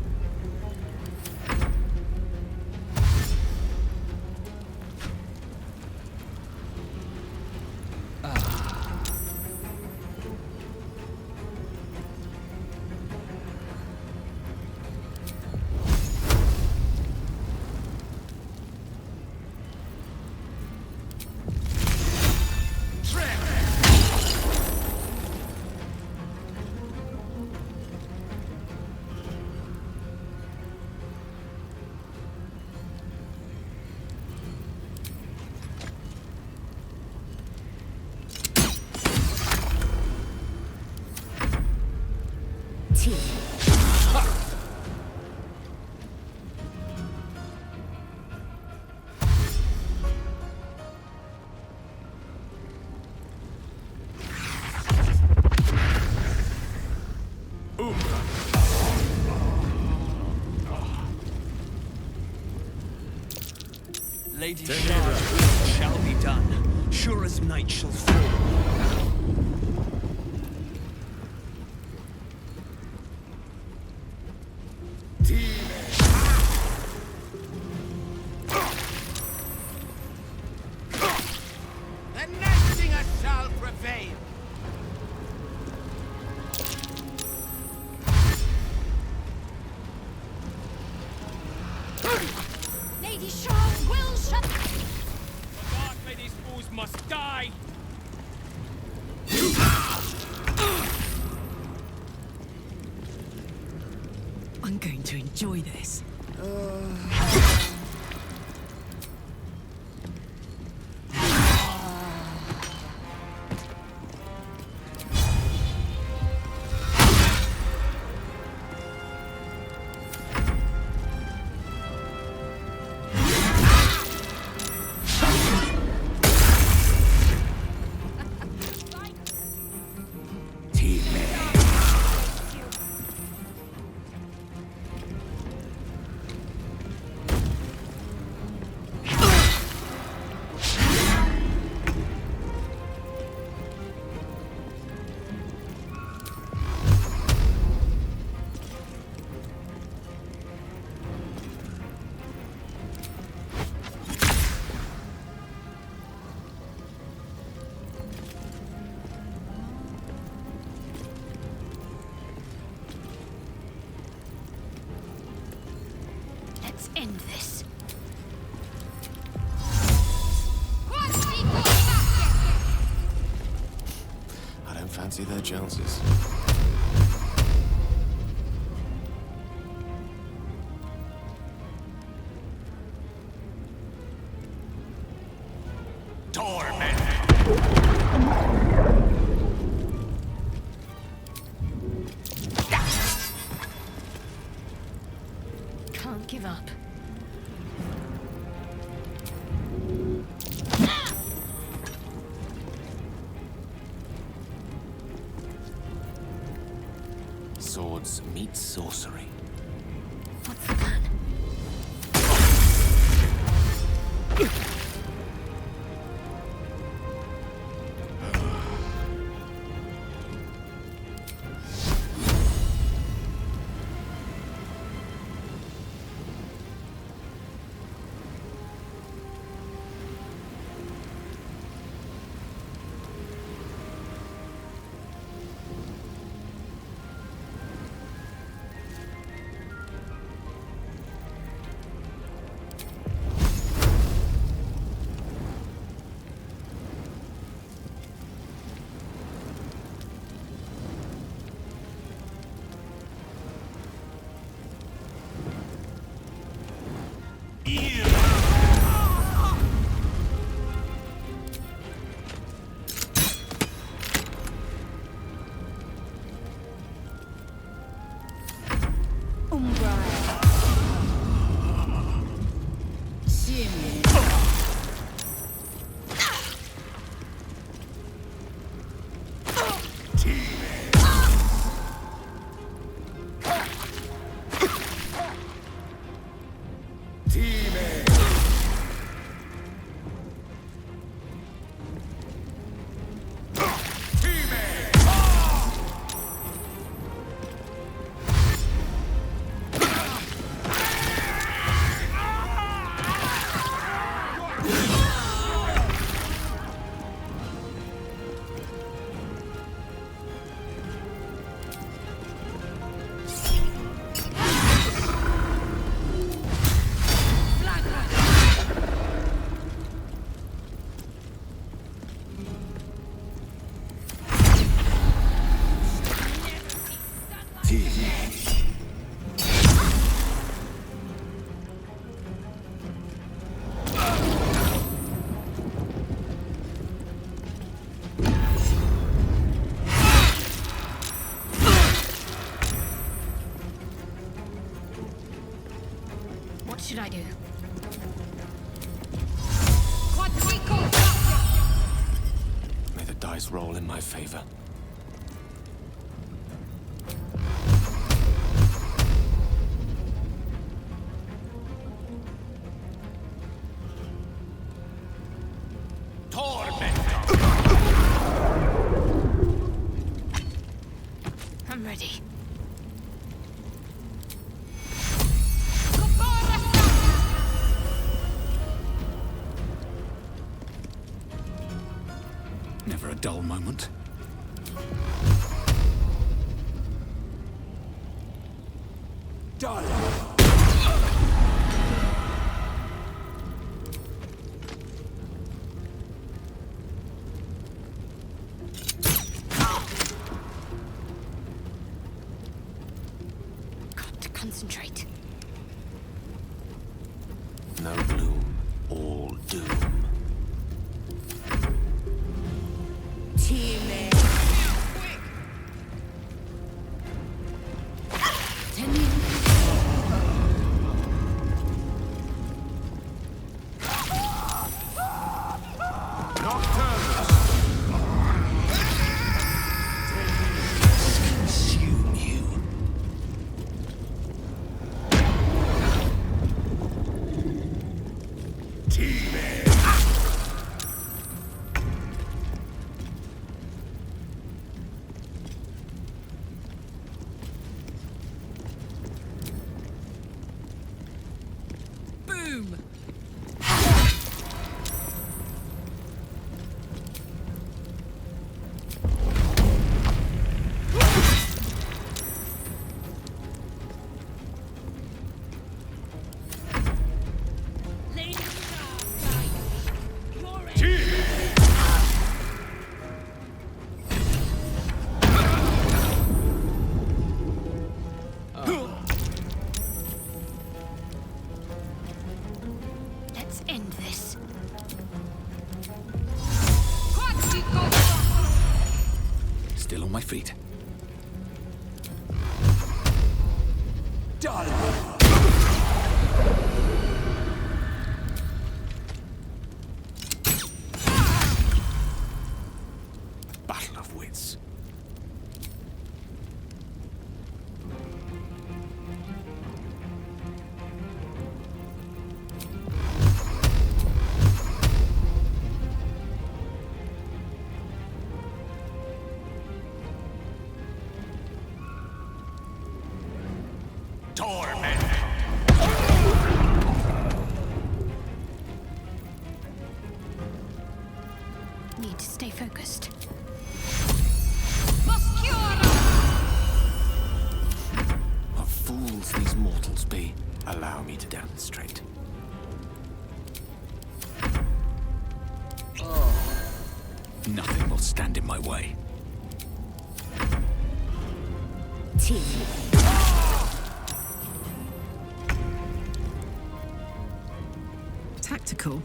Lady Shara, shall be done. Sure as night shall fall. The Night Singer shall prevail. Lady Charles will shut. God, may these fools must die! I'm going to enjoy this. Let's end this. I don't fancy their chances. Can't give up. Swords meet sorcery. What's the plan? I do. May the dice roll in my favor. I'm ready. Never a dull moment. Got to concentrate. No gloom, all doom. Teammate. Consume you. Boom! Let's end this. Still on my feet. Battle of wits. Need to stay focused. What fools these mortals be. Allow me to demonstrate. Nothing will stand in my way. Tactical.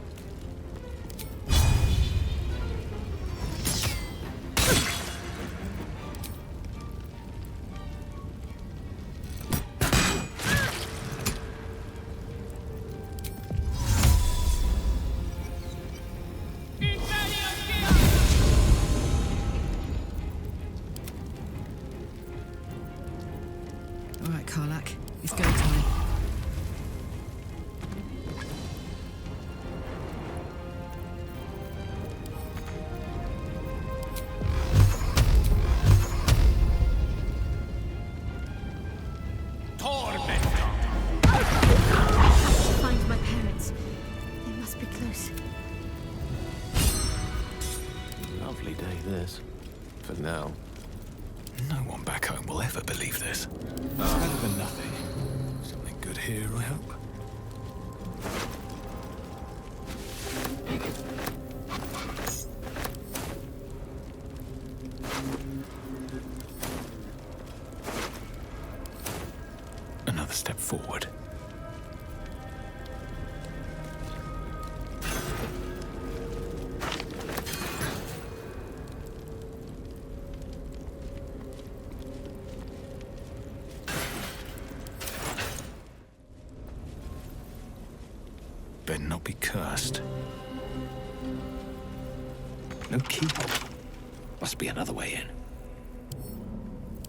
All right, Karlak, it's go time. Find my parents. They must be close. Lovely day, this. For now. No one back home will ever believe this. It's better than nothing. Something good here, I hope. Another step forward. cannot be cursed. No keyhole. Must be another way in.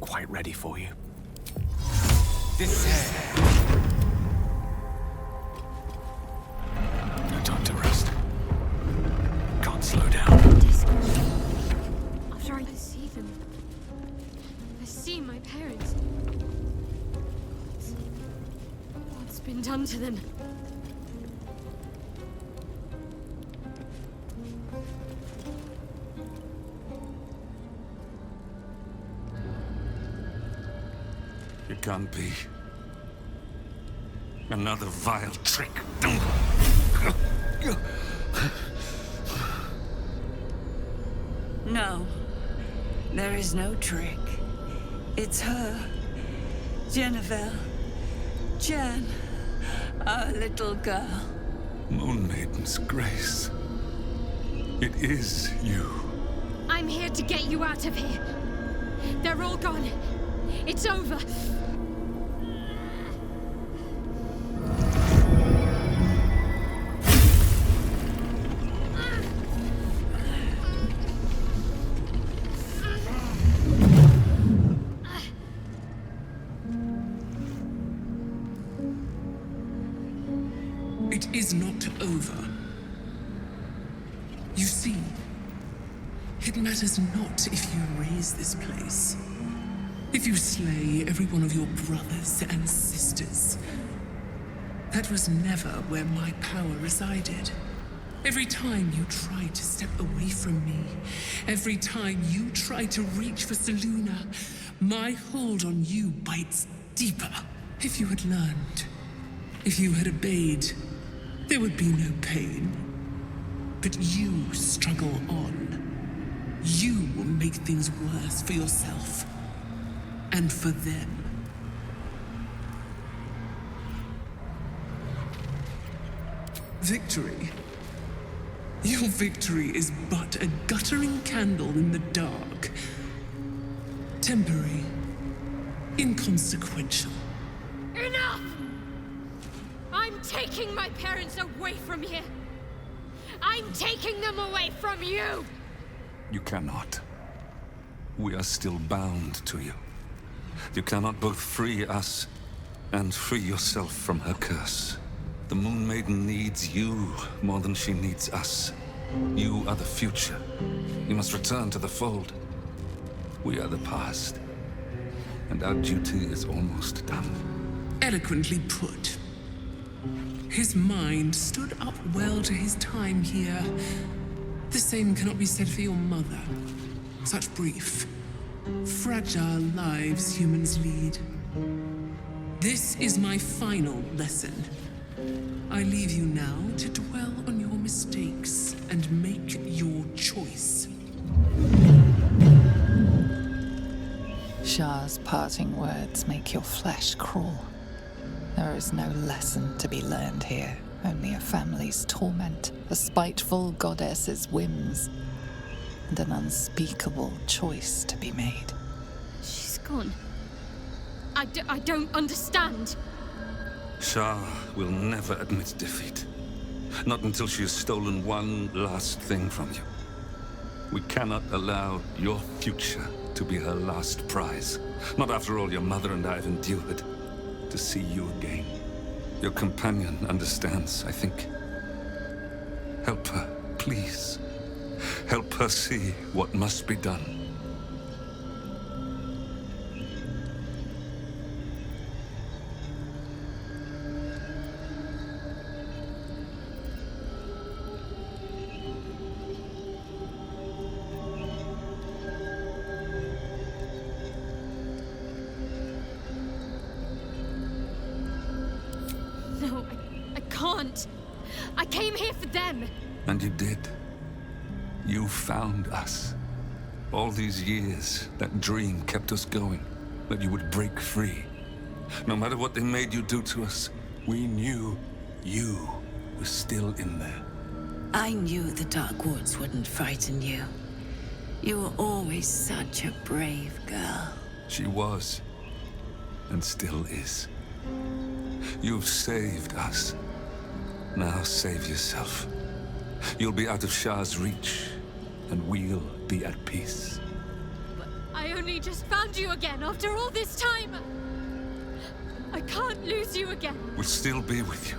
Quite ready for you. This no time to rest. Can't slow down. After I see them, I see my parents. What's been done to them? It can't be. Another vile trick. No. There is no trick. It's her. Jennifer. Jen. Our little girl. Moon Maiden's grace. It is you. I'm here to get you out of here. They're all gone. It's over. It is not over. You see, it matters not if you raise this place. If you slay every one of your brothers and sisters. That was never where my power resided. Every time you tried to step away from me, every time you tried to reach for Selûne, my hold on you bites deeper. If you had learned, if you had obeyed, there would be no pain. But you struggle on. You will make things worse for yourself. And for them. Victory. Your victory is but a guttering candle in the dark. Temporary. Inconsequential. Enough! I'm taking my parents away from here. I'm taking them away from you! You cannot. We are still bound to you. You cannot both free us and free yourself from her curse. The Moon Maiden needs you more than she needs us. You are the future. You must return to the fold. We are the past. And our duty is almost done. Eloquently put. His mind stood up well to his time here. The same cannot be said for your mother. Such brief, fragile lives humans lead. This is my final lesson. I leave you now to dwell on your mistakes and make your choice. Shah's parting words make your flesh crawl. There is no lesson to be learned here, only a family's torment, a spiteful goddess's whims, and an unspeakable choice to be made. She's gone. I don't understand. Shah will never admit defeat. Not until she has stolen one last thing from you. We cannot allow your future to be her last prize. Not after all your mother and I have endured. To see you again. Your companion understands, I think. Help her, please. Help her see what must be done. No, I can't. I came here for them. And you did. You found us. All these years, that dream kept us going. That you would break free. No matter what they made you do to us, we knew you were still in there. I knew the Dark Woods wouldn't frighten you. You were always such a brave girl. She was. And still is. You've saved us. Now save yourself. You'll be out of Shah's reach, and we'll be at peace. I only just found you again after all this time. I can't lose you again. We'll still be with you.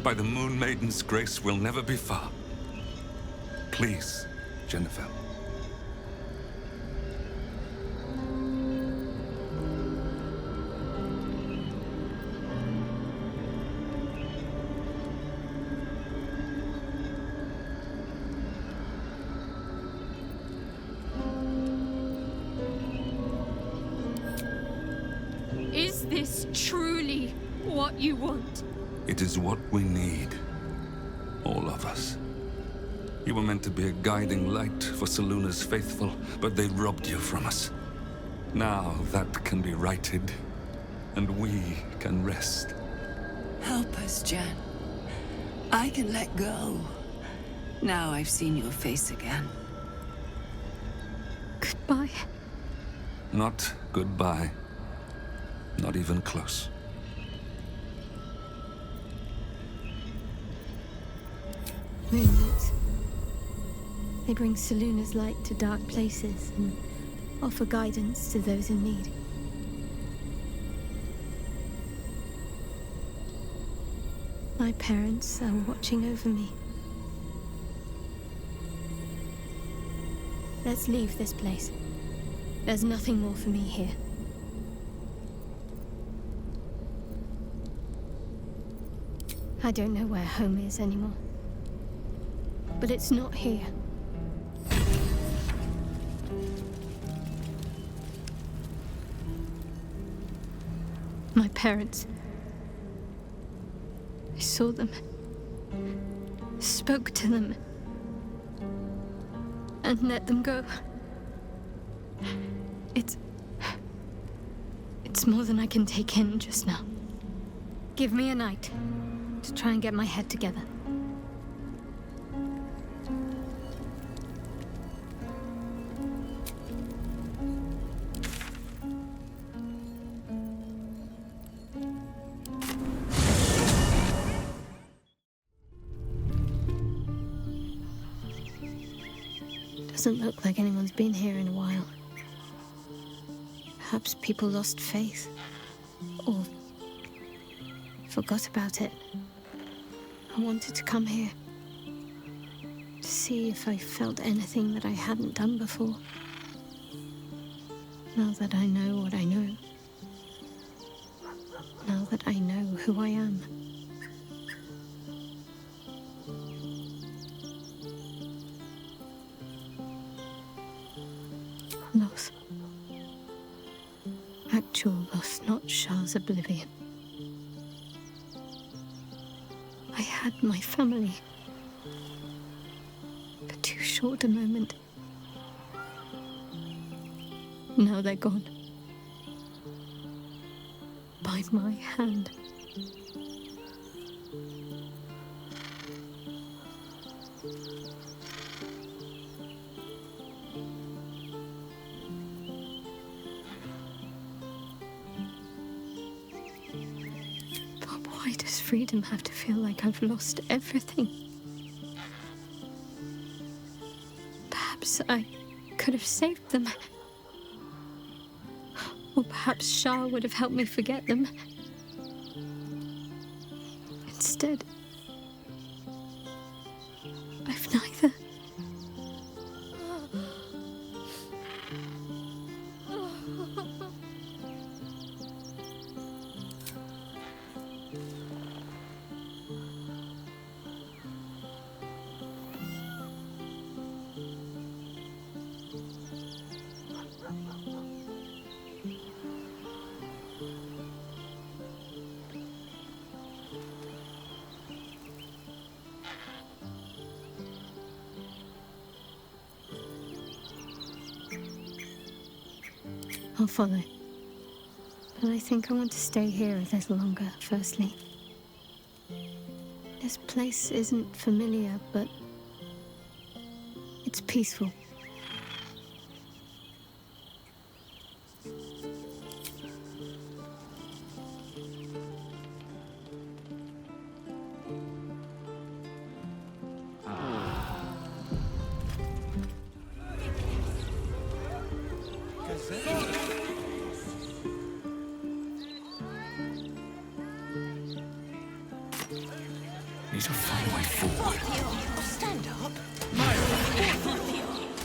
By the Moon Maiden's grace, we'll never be far. Please, Jennifer. Is this truly what you want? It is what we need. All of us. You were meant to be a guiding light for Selûne's faithful, but they robbed you from us. Now that can be righted, and we can rest. Help us, Jen. I can let go. Now I've seen your face again. Goodbye. Not goodbye. Not even close. Moonlights. They bring Selûne's light to dark places and offer guidance to those in need. My parents are watching over me. Let's leave this place. There's nothing more for me here. I don't know where home is anymore. But it's not here. My parents. I saw them. Spoke to them. And let them go. It's more than I can take in just now. Give me a night to try and get my head together. Doesn't look like anyone's been here in a while. Perhaps people lost faith, or forgot about it. I wanted to come here to see if I felt anything that I hadn't done before. Now that I know what I know. Now that I know who I am. Loss. Actual loss, not Shah's oblivion. I had my family. For too short a moment. Now they're gone. By my hand. Why does freedom have to feel like I've lost everything? Perhaps I could have saved them. Or perhaps Shah would have helped me forget them. Instead, I've neither. I'll follow. But I think I want to stay here a little longer, firstly. This place isn't familiar, but it's peaceful. need to find a way forward. Stand up.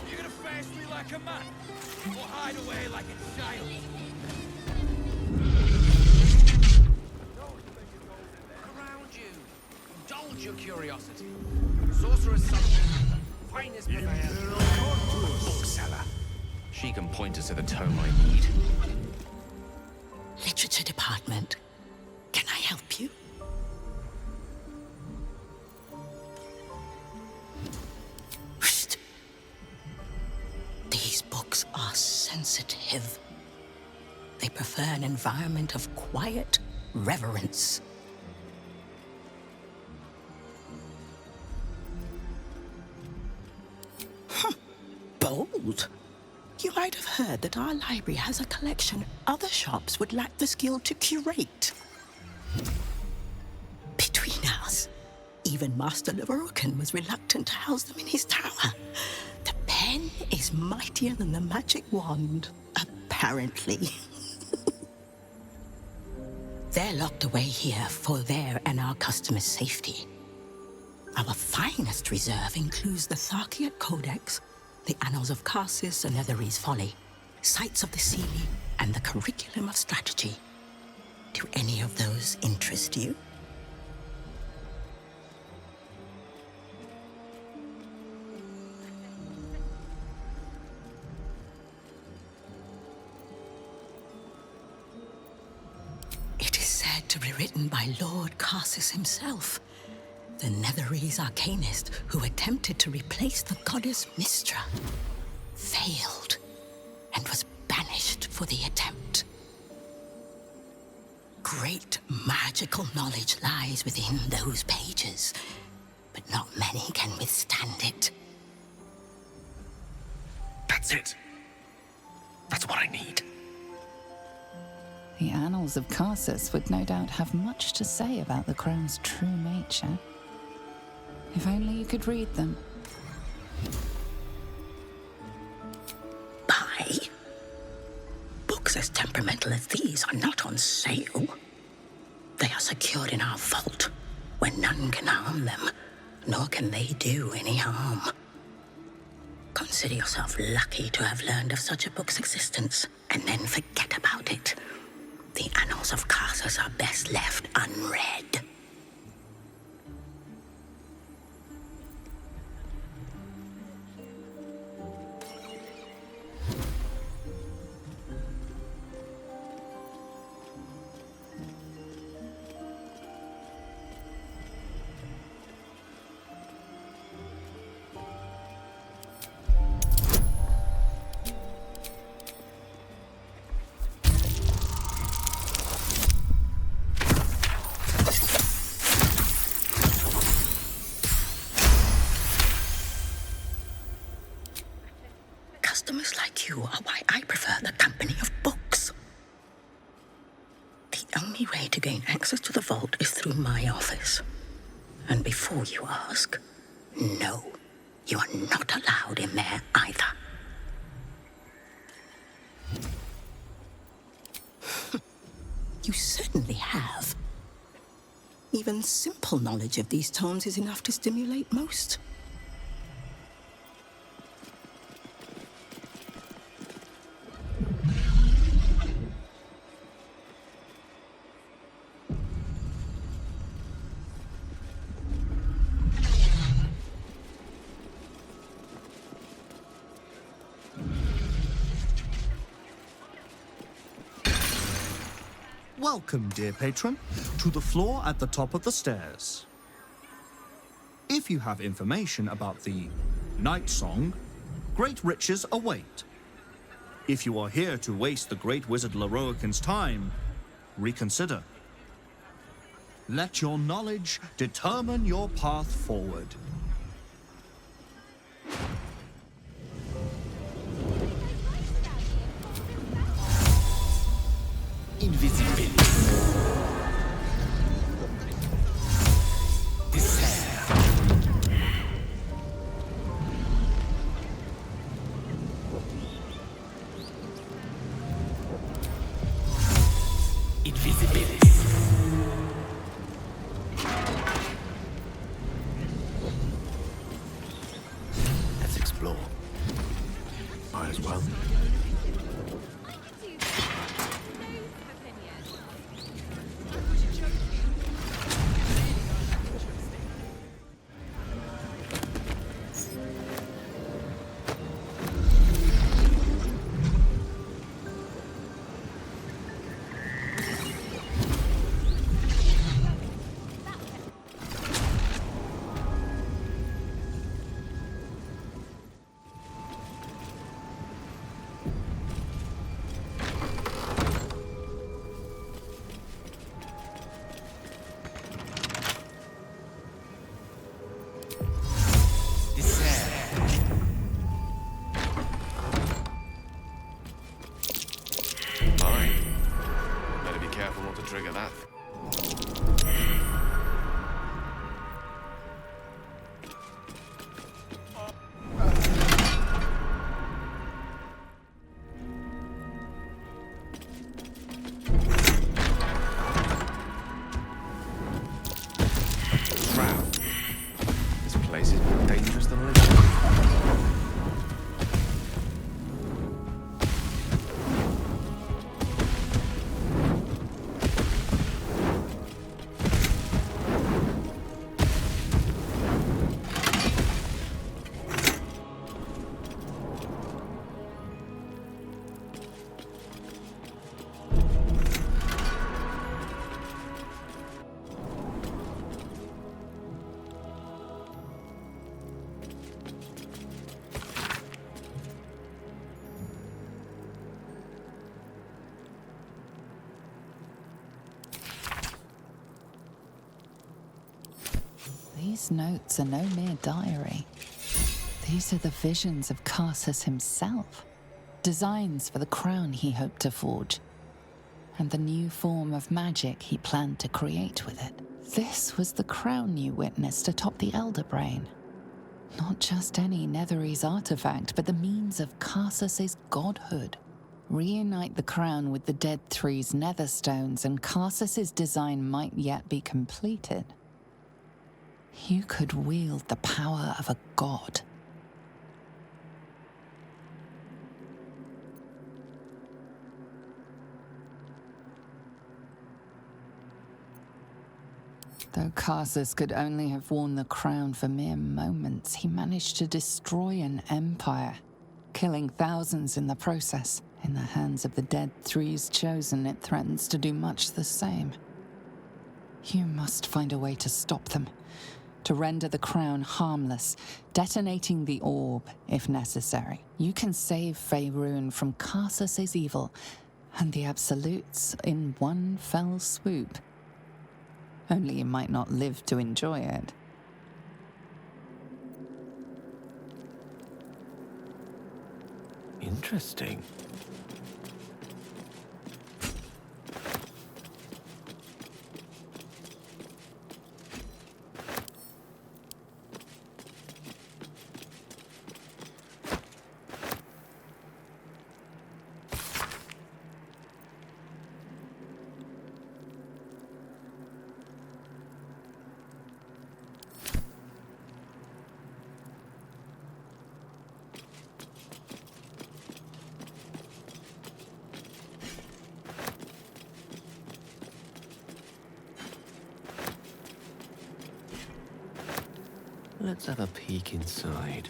You're gonna face me like a man, or hide away like a child. Around you. Indulge your curiosity. Sorcerer's son. Finest purveyor. Bookseller. She can point us to the tome I need. Literature department. Can I help you? Psst. These books are sensitive. They prefer an environment of quiet reverence. Bold. You might have heard that our library has a collection other shops would lack the skill to curate. Between us, even Master Leverokan was reluctant to house them in his tower. The pen is mightier than the magic wand, apparently. They're locked away here for their and our customers' safety. Our finest reserve includes the Tharkiot Codex, the Annals of Karsus and Nethery's Folly, Sights of the Seelie, and the Curriculum of Strategy. Do any of those interest you? It is said to be written by Lord Karsus himself, the Netherese arcanist who attempted to replace the goddess Mystra, failed, and was banished for the attempt. Great magical knowledge lies within those pages, but not many can withstand it. That's it. That's what I need. The Annals of Karsus would no doubt have much to say about the Chrome's true nature. If only you could read them. Buy? Books as temperamental as these are not on sale. They are secured in our vault, where none can harm them, nor can they do any harm. Consider yourself lucky to have learned of such a book's existence, and then forget about it. The Annals of Karsus are best left unread. Customers like you are why I prefer the company of books. The only way to gain access to the vault is through my office. And before you ask, no, you are not allowed in there either. You certainly have. Even simple knowledge of these tomes is enough to stimulate most. Welcome, dear patron, to the floor at the top of the stairs. If you have information about the Night Song, great riches await. If you are here to waste the great wizard Leroican's time, reconsider. Let your knowledge determine your path forward. Invisibility. explore. Might as well. Trigger that. Wow. This place is more dangerous than living. These notes are no mere diary. These are the visions of Karsus himself, designs for the crown he hoped to forge, and the new form of magic he planned to create with it. This was the crown you witnessed atop the Elder Brain. Not just any Netherese artifact, but the means of Karsus's godhood. Reunite the crown with the Dead Three's netherstones, and Karsus's design might yet be completed. You could wield the power of a god. Though Karsus could only have worn the crown for mere moments, he managed to destroy an empire, killing thousands in the process. In the hands of the Dead Three's chosen, it threatens to do much the same. You must find a way to stop them, to render the crown harmless, detonating the orb if necessary. You can save Faerun from Karsus's evil and the Absolutes in one fell swoop. Only you might not live to enjoy it. Interesting. Let's have a peek inside.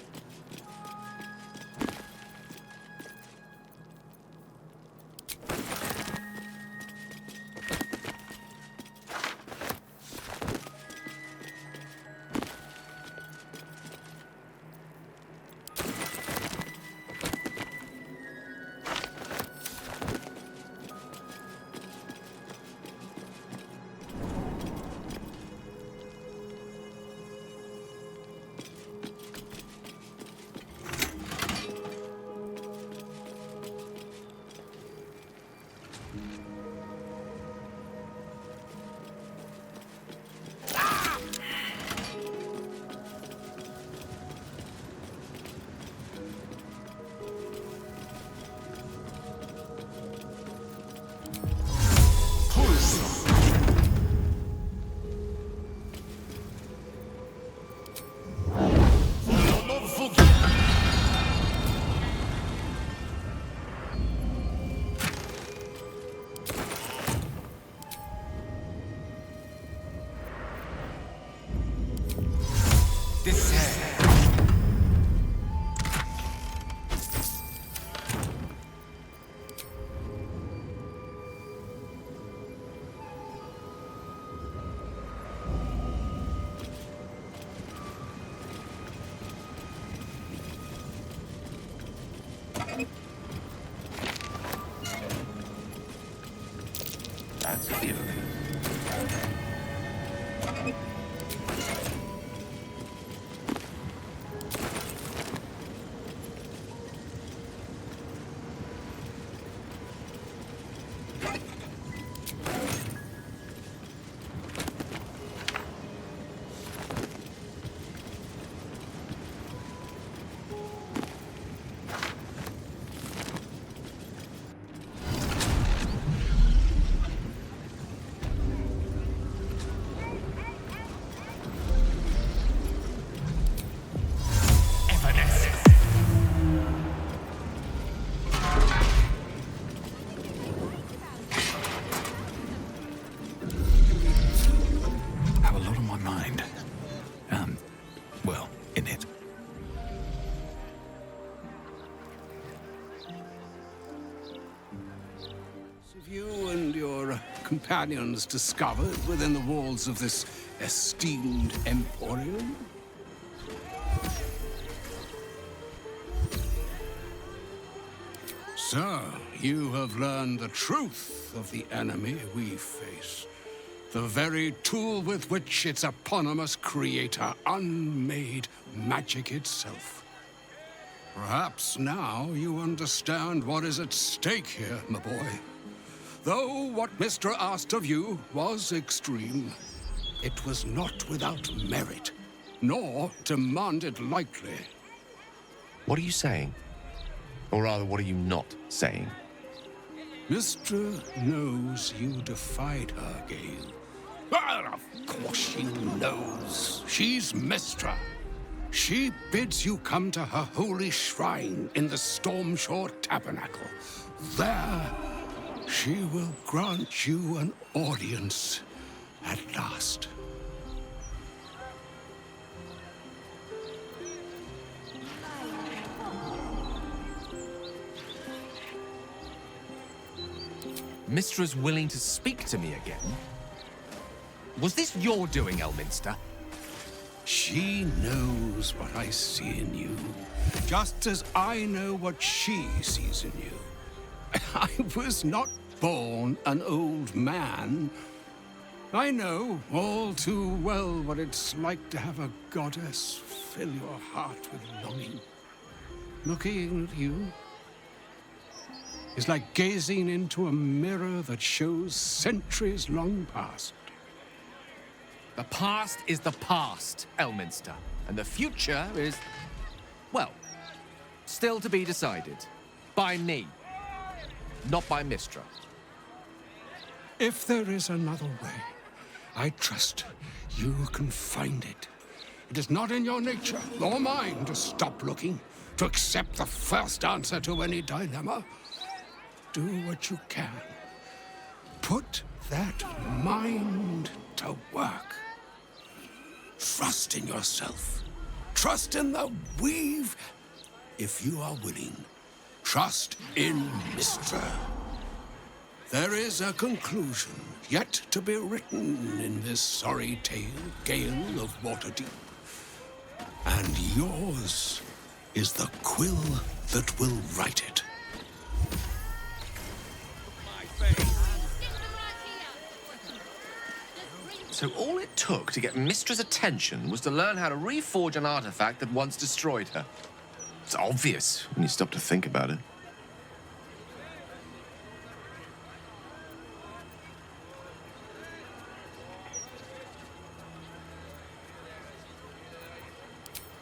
companions discovered within the walls of this esteemed emporium? So, you have learned the truth of the enemy we face. The very tool with which its eponymous creator unmade magic itself. Perhaps now you understand what is at stake here, my boy. Though what Mr. asked of you was extreme, it was not without merit, nor demanded lightly. What are you saying? Or rather, what are you not saying? Mistra knows you defied her, Gale. Well, of course she knows. She's Mistra. She bids you come to her holy shrine in the Stormshore Tabernacle. There, she will grant you an audience at last. Mistra's willing to speak to me again? Was this your doing, Elminster? She knows what I see in you, just as I know what she sees in you. I was not born an old man. I know all too well what it's like to have a goddess fill your heart with longing. Looking at you is like gazing into a mirror that shows centuries long past. The past is the past, Elminster. And the future is, well, still to be decided. By me. Not by Mistra. If there is another way, I trust you can find it. It is not in your nature, or mine, to stop looking, to accept the first answer to any dilemma. Do what you can. Put that mind to work. Trust in yourself. Trust in the weave, if you are willing. Trust in Mistra. There is a conclusion yet to be written in this sorry tale, Gale of Waterdeep. And yours is the quill that will write it. So all it took to get Mistra's attention was to learn how to reforge an artifact that once destroyed her. It's obvious when you stop to think about it.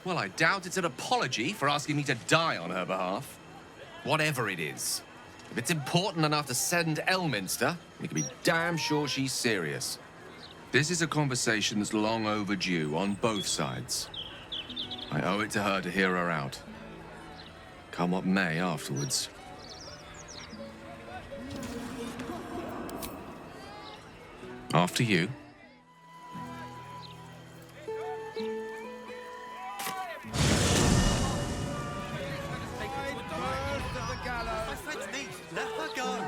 Well, I doubt it's an apology for asking me to die on her behalf. Whatever it is. If it's important enough to send Elminster, you can be damn sure she's serious. This is a conversation that's long overdue on both sides. I owe it to her to hear her out. Come what may afterwards. After you.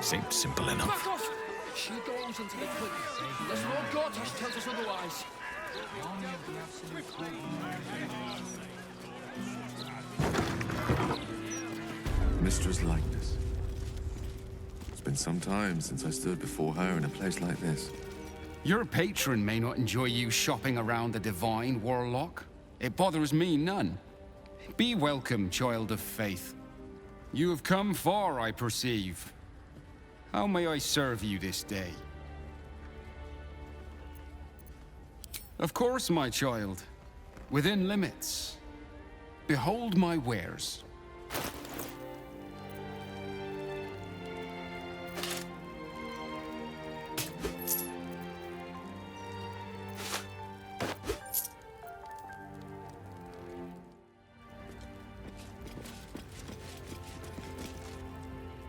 Seems simple enough. Back off! She goes into the cliff. There's no Gortash tells us otherwise. Mistra's likeness. It's been some time since I stood before her in a place like this. Your patron may not enjoy you shopping around the divine, Warlock. It bothers me none. Be welcome, child of faith. You have come far, I perceive. How may I serve you this day? Of course, my child. Within limits. Behold my wares.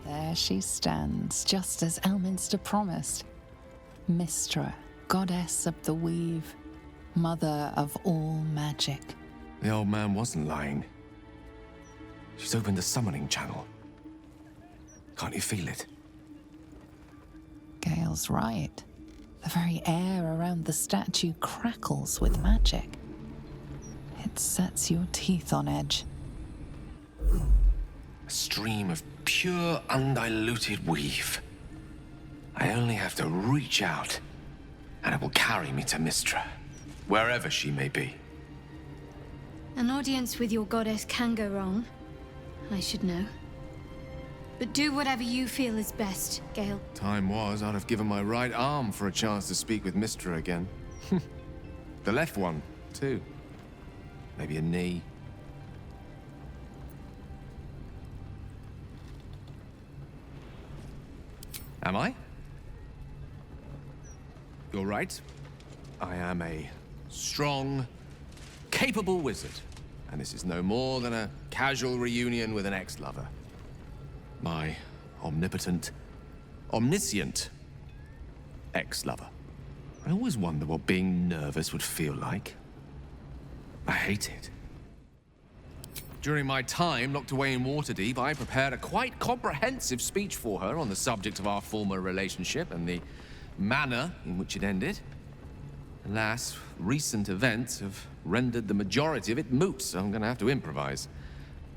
There she stands, just as Elminster promised. Mistra, goddess of the weave, mother of all magic. The old man wasn't lying. She's opened the summoning channel. Can't you feel it? Gale's right. The very air around the statue crackles with magic. It sets your teeth on edge. A stream of pure, undiluted weave. I only have to reach out, and it will carry me to Mystra, wherever she may be. An audience with your goddess can go wrong. I should know. But do whatever you feel is best, Gale. Time was, I'd have given my right arm for a chance to speak with Mystra again. The left one, too. Maybe a knee. Am I? You're right. I am a strong, capable wizard. And this is no more than a casual reunion with an ex-lover. My omnipotent, omniscient ex-lover. I always wonder what being nervous would feel like. I hate it. During my time locked away in Waterdeep, I prepared a quite comprehensive speech for her on the subject of our former relationship and the manner in which it ended. Alas, recent events have rendered the majority of it moot, so I'm gonna have to improvise.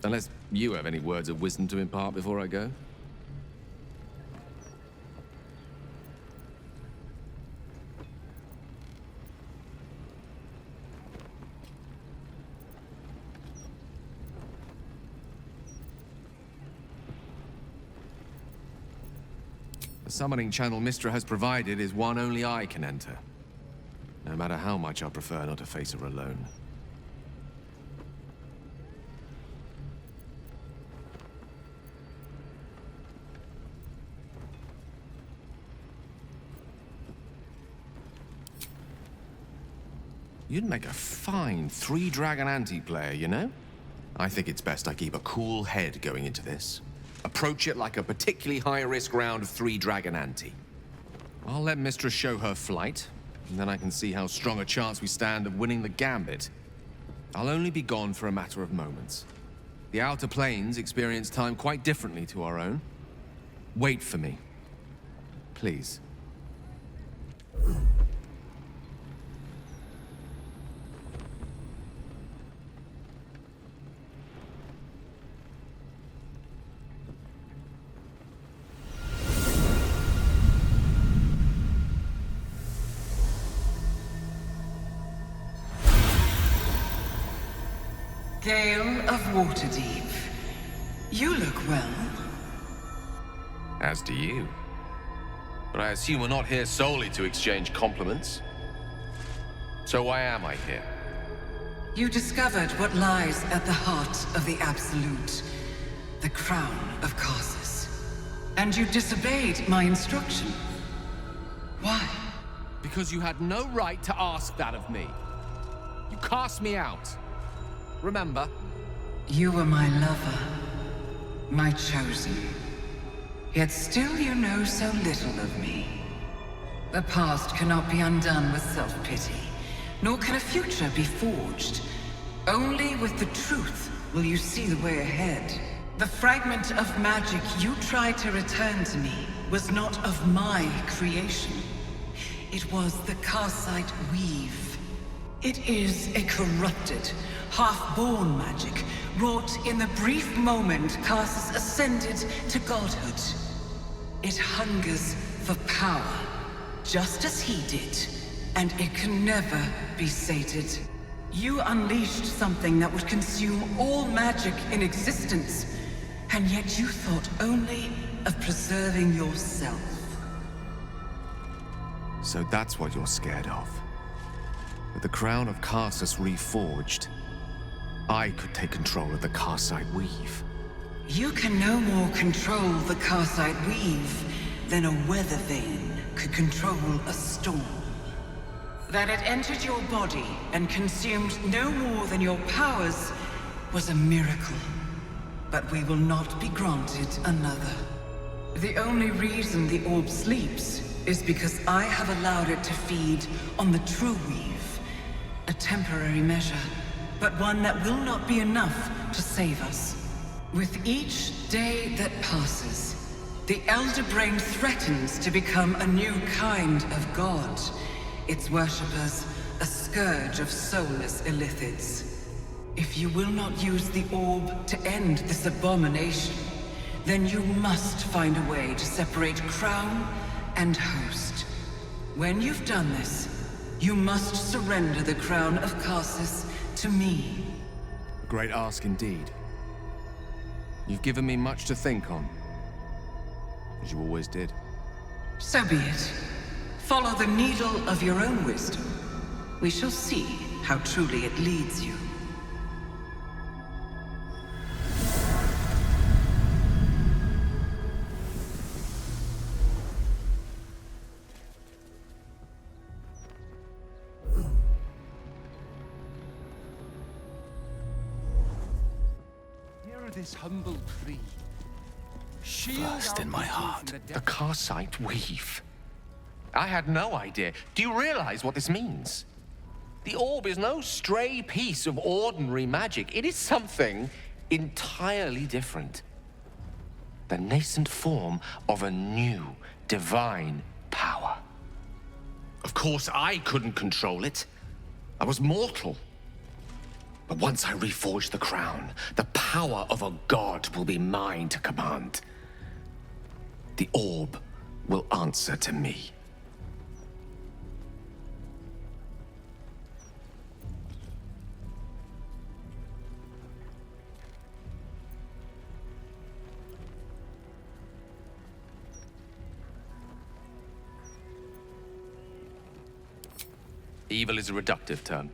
Unless you have any words of wisdom to impart before I go. The summoning channel Mystra has provided is one only I can enter. No matter how much I prefer not to face her alone. You'd make a fine three-dragon anti-player, you know? I think it's best I keep a cool head going into this. Approach it like a particularly high-risk round of three-dragon ante. I'll let Mystra show her flight, and then I can see how strong a chance we stand of winning the gambit. I'll only be gone for a matter of moments. The Outer Planes experience time quite differently to our own. Wait for me. Please. Gale of Waterdeep, you look well. As do you. But I assume we're not here solely to exchange compliments. So why am I here? You discovered what lies at the heart of the Absolute, the crown of Karsus. And you disobeyed my instruction. Why? Because you had no right to ask that of me. You cast me out. Remember? You were my lover, my chosen. Yet still you know so little of me. The past cannot be undone with self-pity, nor can a future be forged. Only with the truth will you see the way ahead. The fragment of magic you tried to return to me was not of my creation. It was the Karsite weave. It is a corrupted, half-born magic, wrought in the brief moment Karsus ascended to godhood. It hungers for power, just as he did, and it can never be sated. You unleashed something that would consume all magic in existence, and yet you thought only of preserving yourself. So that's what you're scared of. With the crown of Karsus reforged, I could take control of the Karsite weave. You can no more control the Karsite weave than a weather vane could control a storm. That it entered your body and consumed no more than your powers was a miracle. But we will not be granted another. The only reason the orb sleeps is because I have allowed it to feed on the true weave. A temporary measure, but one that will not be enough to save us. With each day that passes, The Elder Brain threatens to become a new kind of god. Its worshippers, a scourge of soulless illithids. If you will not use the orb to end this abomination, then you must find a way to separate crown and host. When you've done this, you must surrender the crown of Karsus to me. A great ask indeed. You've given me much to think on, as you always did. So be it. Follow the needle of your own wisdom. We shall see how truly it leads you. This humble plea. First in my heart, the Karsite weave. I had no idea. Do you realize what this means? The orb is no stray piece of ordinary magic. It is something entirely different. The nascent form of a new divine power. Of course, I couldn't control it. I was mortal. But once I reforge the crown, the power of a god will be mine to command. The orb will answer to me. Evil is a reductive term.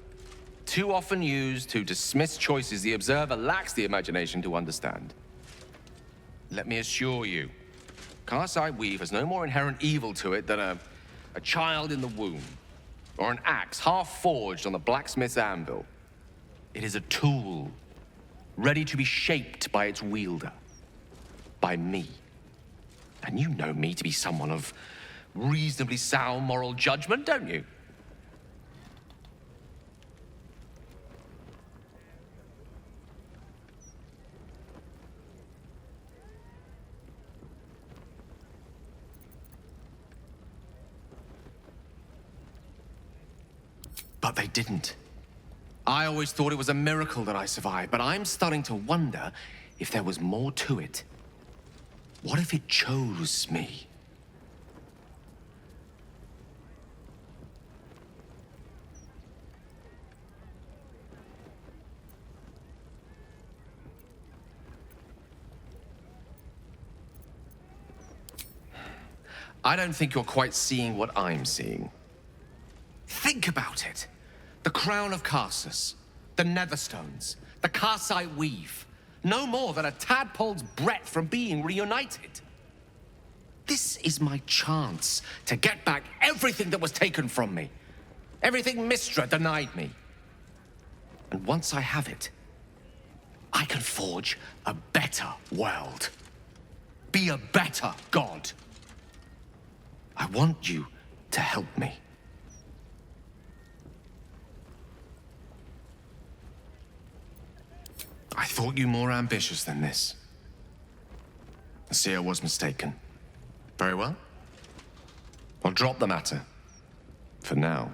Too often used to dismiss choices the observer lacks the imagination to understand. Let me assure you, Karsite Weave has no more inherent evil to it than a child in the womb, or an axe half forged on the blacksmith's anvil. It is a tool, ready to be shaped by its wielder, by me. And you know me to be someone of reasonably sound moral judgment, don't you? But they didn't. I always thought it was a miracle that I survived, but I'm starting to wonder if there was more to it. What if it chose me? I don't think you're quite seeing what I'm seeing. Think about it. The crown of Karsus, the Netherstones, the Karsite Weave. No more than a tadpole's breadth from being reunited. This is my chance to get back everything that was taken from me. Everything Mystra denied me. And once I have it, I can forge a better world. Be a better god. I want you to help me. I thought you more ambitious than this. I see I was mistaken. Very well. I'll drop the matter. For now.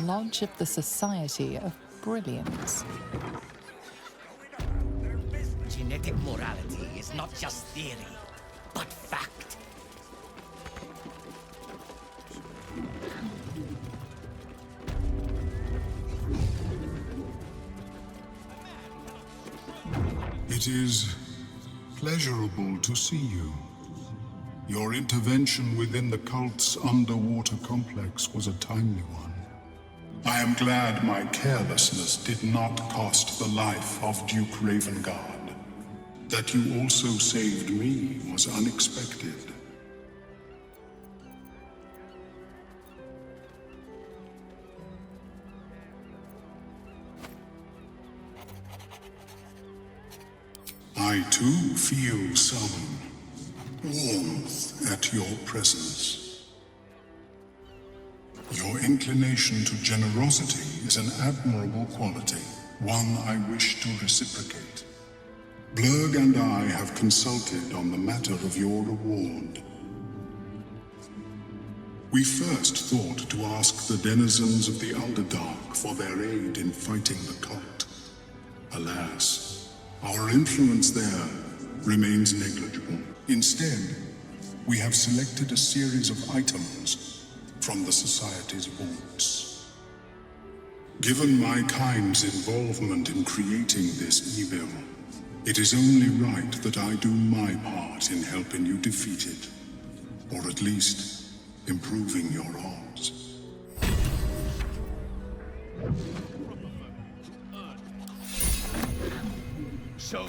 Lodge of the Society of Brilliance. Genetic morality is not just theory, but fact. It is pleasurable to see you. Your intervention within the cult's underwater complex was a timely one. I am glad my carelessness did not cost the life of Duke Ravengard. That you also saved me was unexpected. I too feel some warmth at your presence. Your inclination to generosity is an admirable quality, one I wish to reciprocate. Blurg and I have consulted on the matter of your reward. We first thought to ask the denizens of the Underdark for their aid in fighting the cult. Alas, our influence there remains negligible. Instead, we have selected a series of items from the Society's vaults. Given my kind's involvement in creating this evil, it is only right that I do my part in helping you defeat it, or at least improving your odds. So...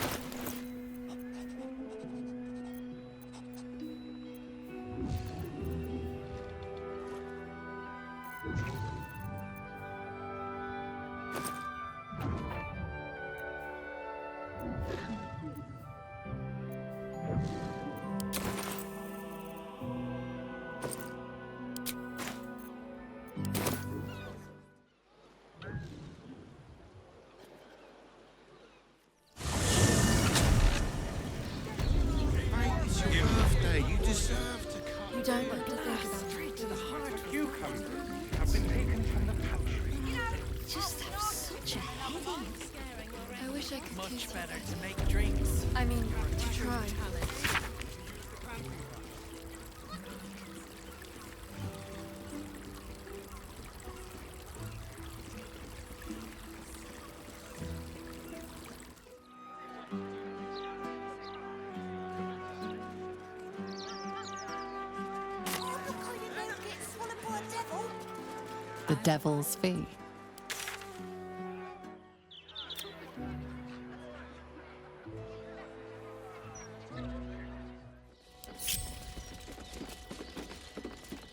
The devil's fee.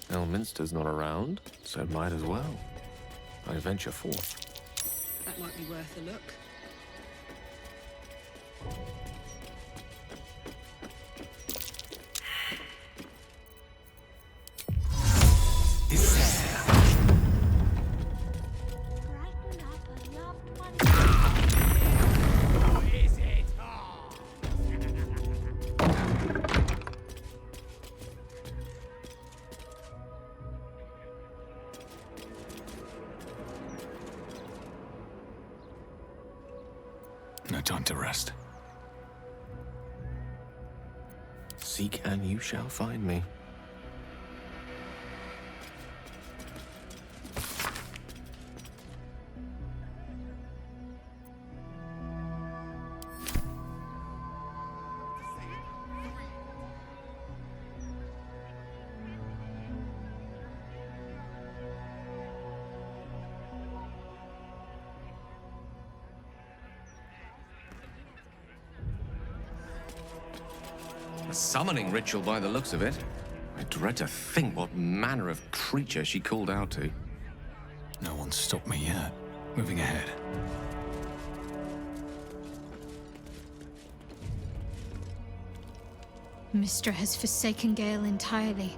Elminster's not around, so might as well. I venture forth. That might be worth a look. No time to rest. Seek and you shall find me. A summoning ritual by the looks of it. I dread to think what manner of creature she called out to. No one's stopped me yet. Moving ahead. Mystra has forsaken Gale entirely.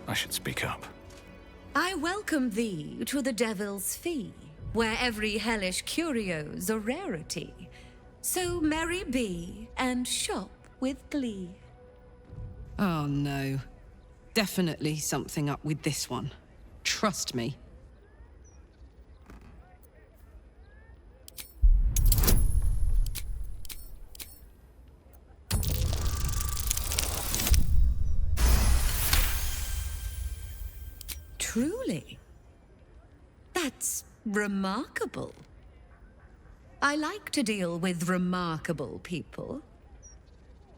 I should speak up. I welcome thee to the Devil's Fee, where every hellish curio's a rarity. So merry be, and shop with glee. Oh no. Definitely something up with this one. Trust me. Truly? That's remarkable. I like to deal with remarkable people.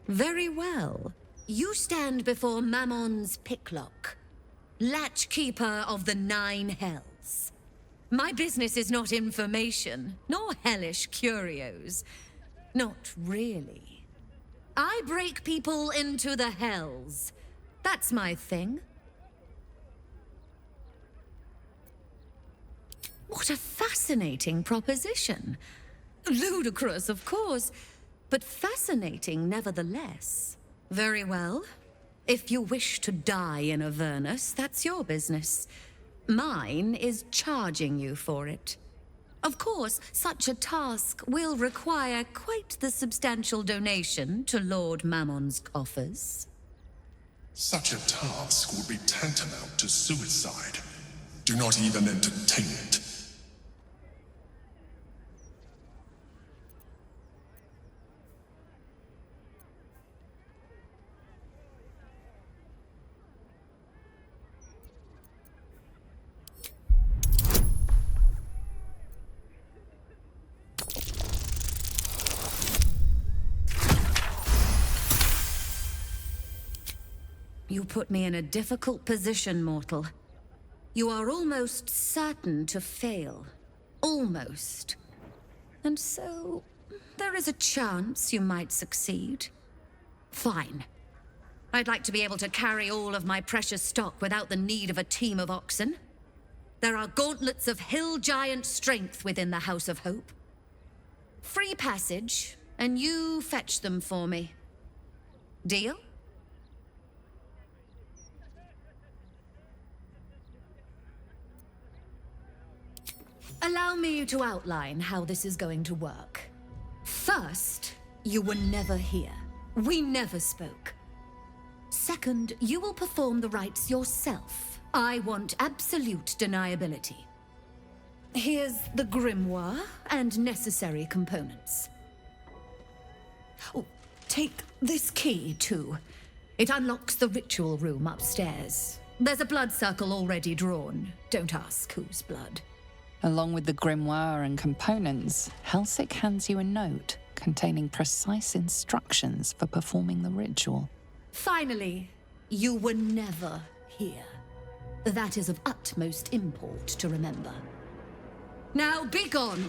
Very well. You stand before Mammon's picklock, latchkeeper of the 9 hells. My business is not information, nor hellish curios. Not really. I break people into the hells. That's my thing. What a fascinating proposition. Ludicrous, of course, but fascinating nevertheless. Very well. If you wish to die in Avernus, that's your business. Mine is charging you for it. Of course, such a task will require quite the substantial donation to Lord Mammon's coffers. Such a task would be tantamount to suicide. Do not even entertain it. You put me in a difficult position, mortal. You are almost certain to fail. Almost. And so, there is a chance you might succeed. Fine. I'd like to be able to carry all of my precious stock without the need of a team of oxen. There are gauntlets of hill giant strength within the House of Hope. Free passage, and you fetch them for me. Deal? Allow me to outline how this is going to work. First, you were never here. We never spoke. Second, you will perform the rites yourself. I want absolute deniability. Here's the grimoire and necessary components. Oh, take this key, too. It unlocks the ritual room upstairs. There's a blood circle already drawn. Don't ask whose blood. Along with the grimoire and components, Helsik hands you a note containing precise instructions for performing the ritual. Finally, you were never here. That is of utmost import to remember. Now be gone!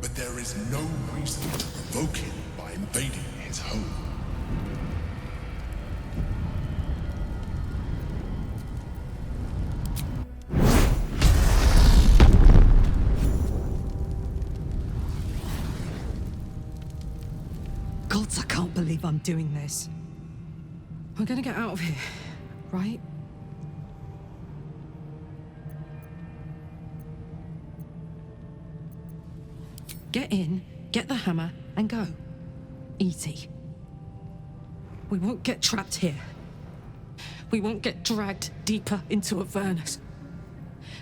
But there is no reason to provoke him by invading his home. Gods, I can't believe I'm doing this. I'm gonna get out of here, right? Get in, get the hammer, and go. Easy. We won't get trapped here. We won't get dragged deeper into Avernus.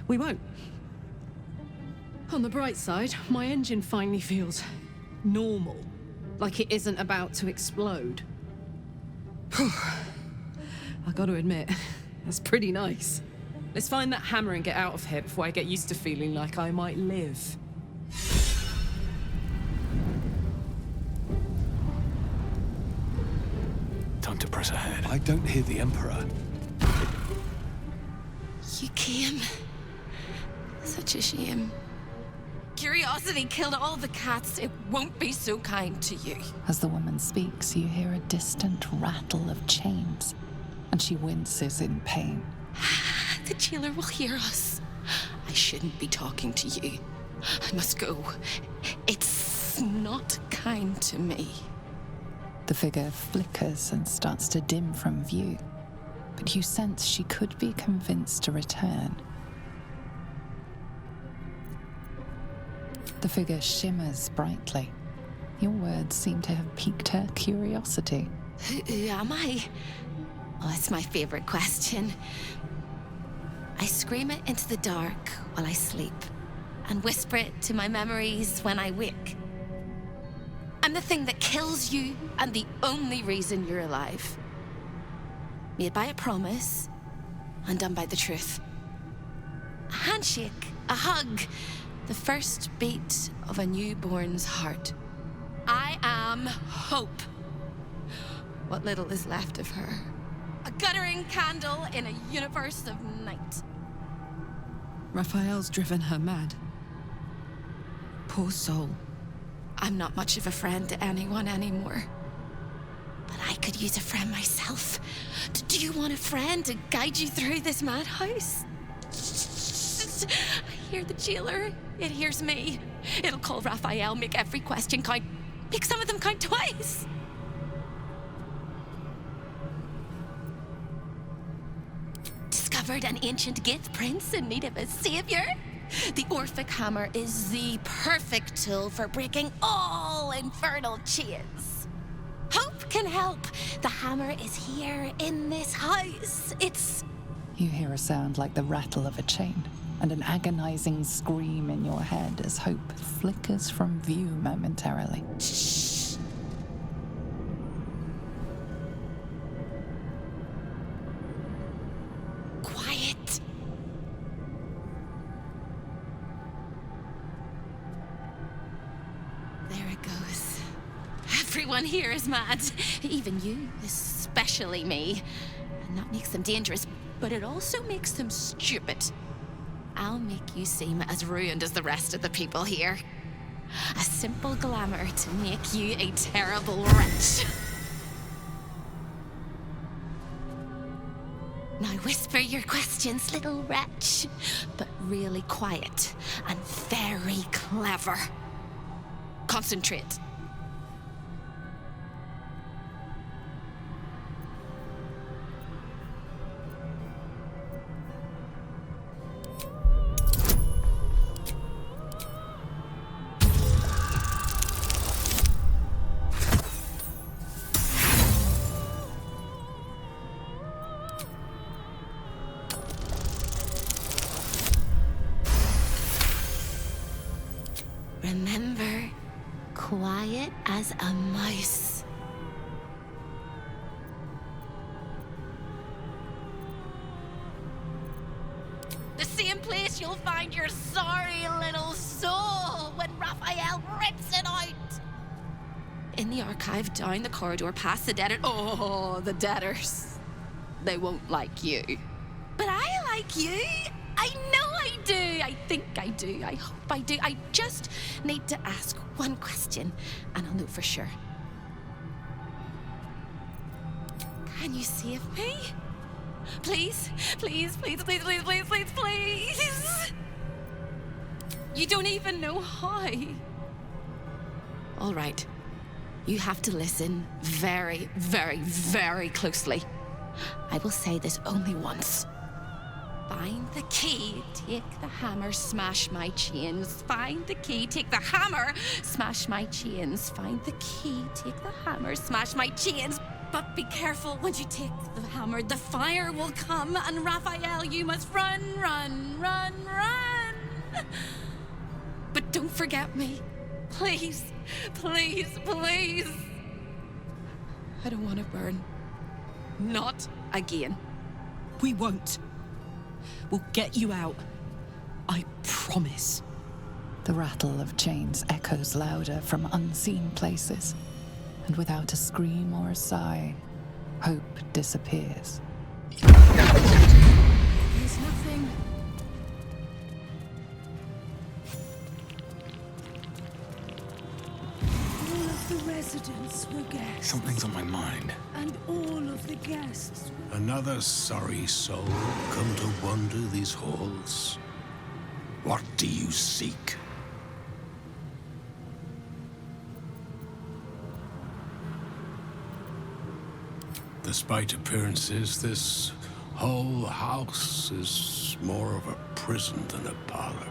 We won't. On the bright side, my engine finally feels normal. Like it isn't about to explode. I gotta admit, that's pretty nice. Let's find that hammer and get out of here before I get used to feeling like I might live. Time to press ahead. I don't hear the Emperor. You came. Such a shame. Curiosity killed all the cats. It won't be so kind to you. As the woman speaks, you hear a distant rattle of chains, and she winces in pain. The jailer will hear us. I shouldn't be talking to you. I must go. It's not kind to me. The figure flickers and starts to dim from view, but you sense she could be convinced to return. The figure shimmers brightly. Your words seem to have piqued her curiosity. Who am I? Oh, it's my favorite question. I scream it into the dark while I sleep, and whisper it to my memories when I wake. I'm the thing that kills you, and the only reason you're alive. Made by a promise, undone by the truth. A handshake, a hug, the first beat of a newborn's heart. I am hope. What little is left of her. A guttering candle in a universe of night. Raphael's driven her mad. Poor soul. I'm not much of a friend to anyone anymore. But I could use a friend myself. Do you want a friend to guide you through this madhouse? I hear the jailer. It hears me. It'll call Raphael, make every question count. Make some of them count twice. Discovered an ancient gift, prince in need of a savior. The Orphic hammer is the perfect tool for breaking all infernal chains. Hope can help. The hammer is here in this house. It's... You hear a sound like the rattle of a chain, and an agonizing scream in your head as hope flickers from view momentarily. Shh. Quiet. There it goes. Everyone here is mad. Even you, especially me. And that makes them dangerous, but it also makes them stupid. I'll make you seem as ruined as the rest of the people here. A simple glamour to make you a terrible wretch. Now whisper your questions, little wretch, but really quiet and very clever. Concentrate. Remember, quiet as a mouse. The same place you'll find your sorry little soul when Raphael rips it out. In the archive, down the corridor, past the debtor. Oh, the debtors. They won't like you. But I like you. I know I do. I think I do. I hope I do. I just need to ask one question, and I'll know for sure. Can you save me? Please? Please, please, please, please, please, please, please. You don't even know how. All right. You have to listen very, very, very closely. I will say this only once. Find the key, take the hammer, smash my chains. Find the key, take the hammer, smash my chains. Find the key, take the hammer, smash my chains. But be careful when you take the hammer, the fire will come, and Raphael, you must run, run, run, run. But don't forget me. Please, please, please. I don't want to burn. Not again. We won't. We'll get you out. I promise. The rattle of chains echoes louder from unseen places, and without a scream or a sigh, hope disappears. There's nothing. All of the residents were guests. Something's on my mind. And all of the guests. Another sorry soul come to wander these halls. What do you seek? Despite appearances, this whole house is more of a prison than a parlor.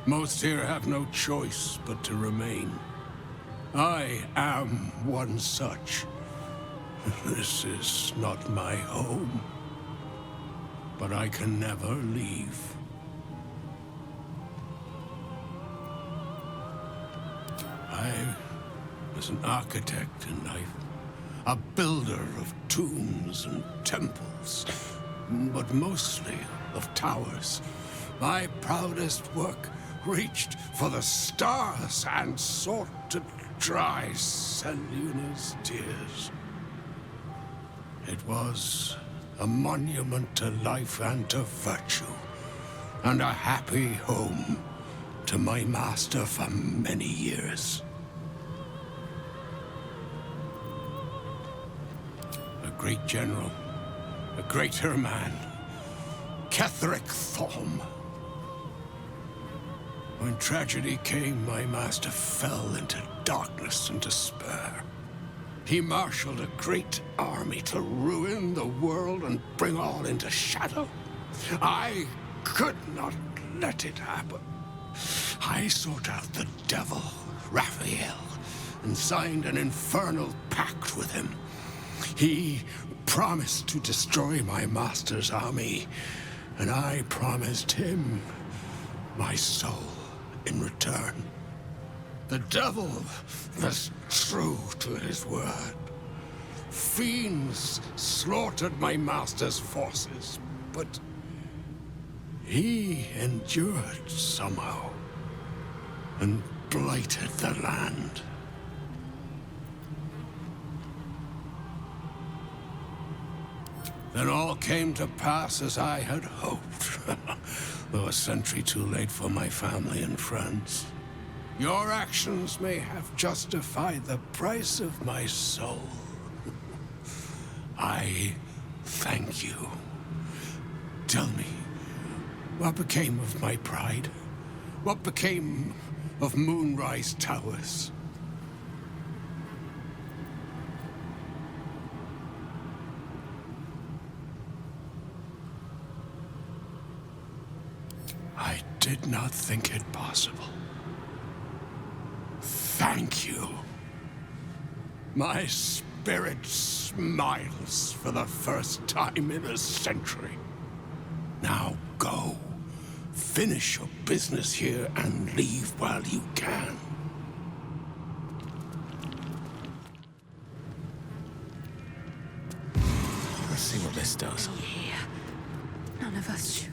Most here have no choice but to remain. I am one such. This is not my home, but I can never leave. I was an architect in life, a builder of tombs and temples, but mostly of towers. My proudest work reached for the stars and sought to dry Seleuna's tears. It was a monument to life and to virtue, and a happy home to my master for many years. A great general, a greater man, Ketheric Thorm. When tragedy came, my master fell into darkness and despair. He marshaled a great army to ruin the world and bring all into shadow. I could not let it happen. I sought out the devil, Raphael, and signed an infernal pact with him. He promised to destroy my master's army, and I promised him my soul in return. The devil was true to his word. Fiends slaughtered my master's forces, but he endured somehow and blighted the land. Then all came to pass as I had hoped, though a century too late for my family and friends. Your actions may have justified the price of my soul. I thank you. Tell me, what became of my pride? What became of Moonrise Towers? I did not think it possible. Thank you. My spirit smiles for the first time in a century. Now go. Finish your business here and leave while you can. Let's see what this does. Yeah. None of us should.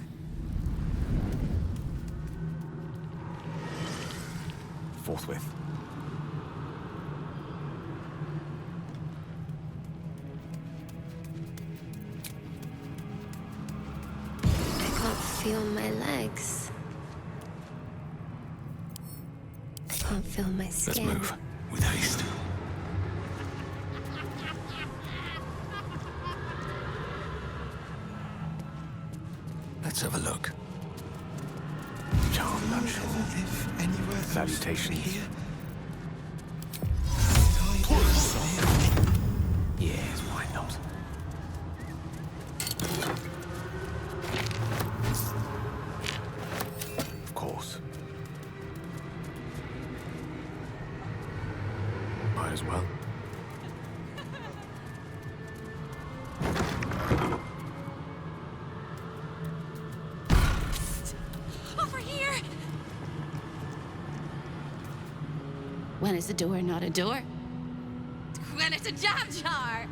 Forthwith. I can't feel my legs. I can't feel my skin. Let's move with haste. Let's have a look. Charm luncheon. Salutations. Yes, why not? Of course. Might as well. Over here! When is a door not a door? When it's a jam jar!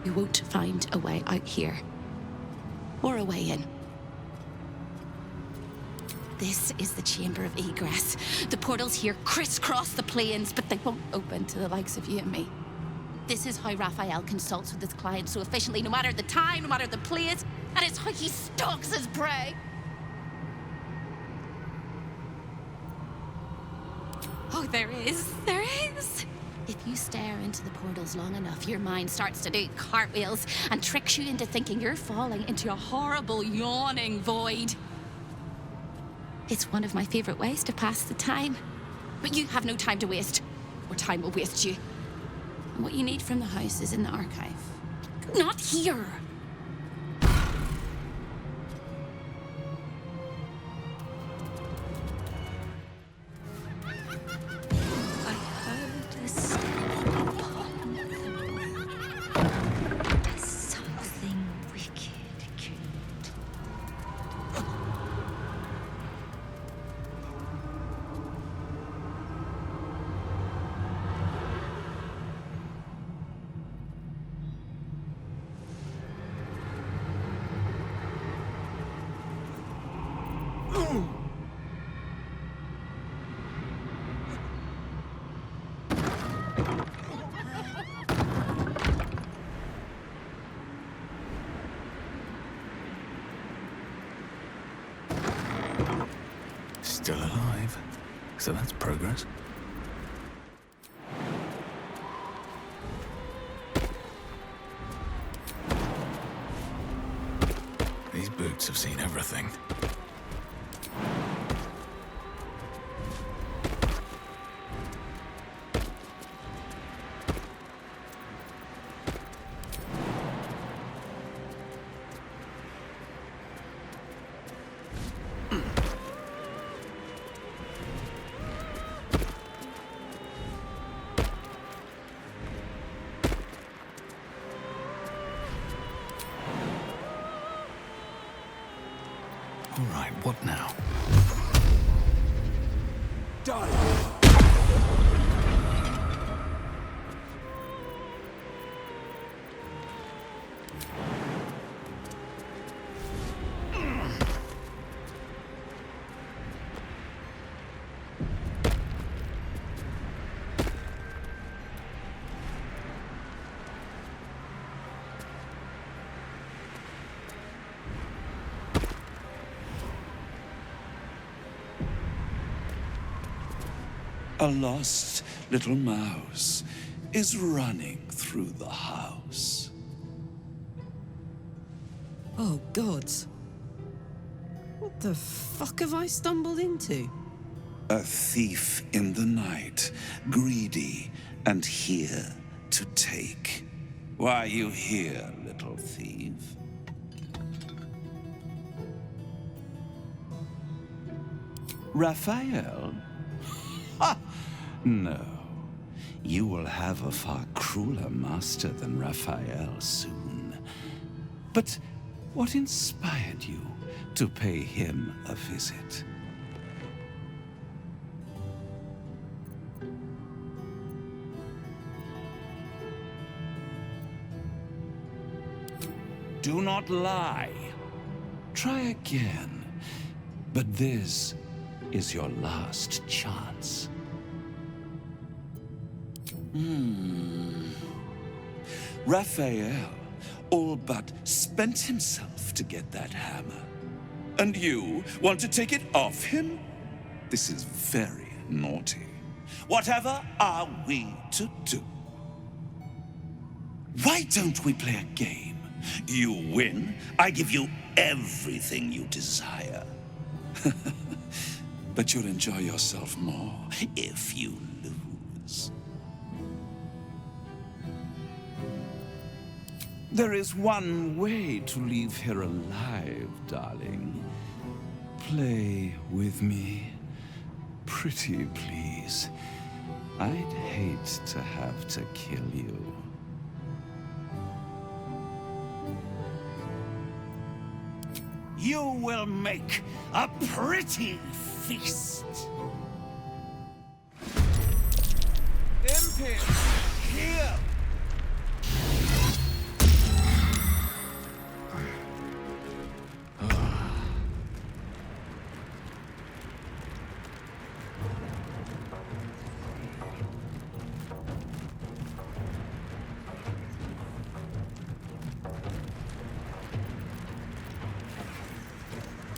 You won't find a way out here. Or a way in. This is the chamber of egress. The portals here crisscross the planes, but they won't open to the likes of you and me. This is how Raphael consults with his clients so efficiently, no matter the time, no matter the place, and it's how he stalks his prey. Oh, there is. If you stare into the portals long enough, your mind starts to do cartwheels and tricks you into thinking you're falling into a horrible, yawning void. It's one of my favorite ways to pass the time. But you have no time to waste, or time will waste you. And what you need from the house is in the archive. Not here! Still alive, so that's progress. These boots have seen everything. All right, what now? Die! A lost little mouse is running through the house. Oh, gods. What the fuck have I stumbled into? A thief in the night, greedy and here to take. Why are you here, little thief? Raphael? Ha! No. You will have a far crueler master than Raphael soon. But what inspired you to pay him a visit? Do not lie. Try again. But this is your last chance. Raphael all but spent himself to get that hammer. And you want to take it off him? This is very naughty. Whatever are we to do? Why don't we play a game? You win, I give you everything you desire. But you'll enjoy yourself more if you lose. There is one way to leave here alive, darling. Play with me. Pretty please. I'd hate to have to kill you. You will make a pretty feast. Imperial, here!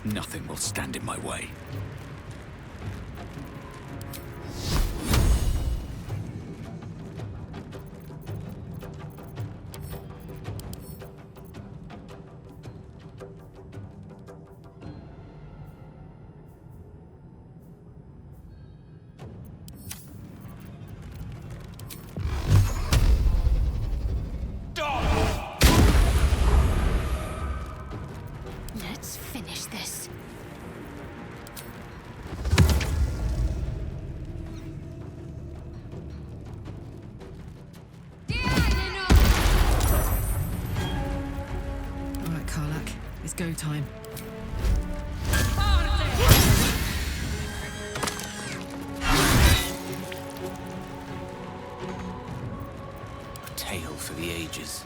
Nothing will stand in my way. go time. A tale for the ages.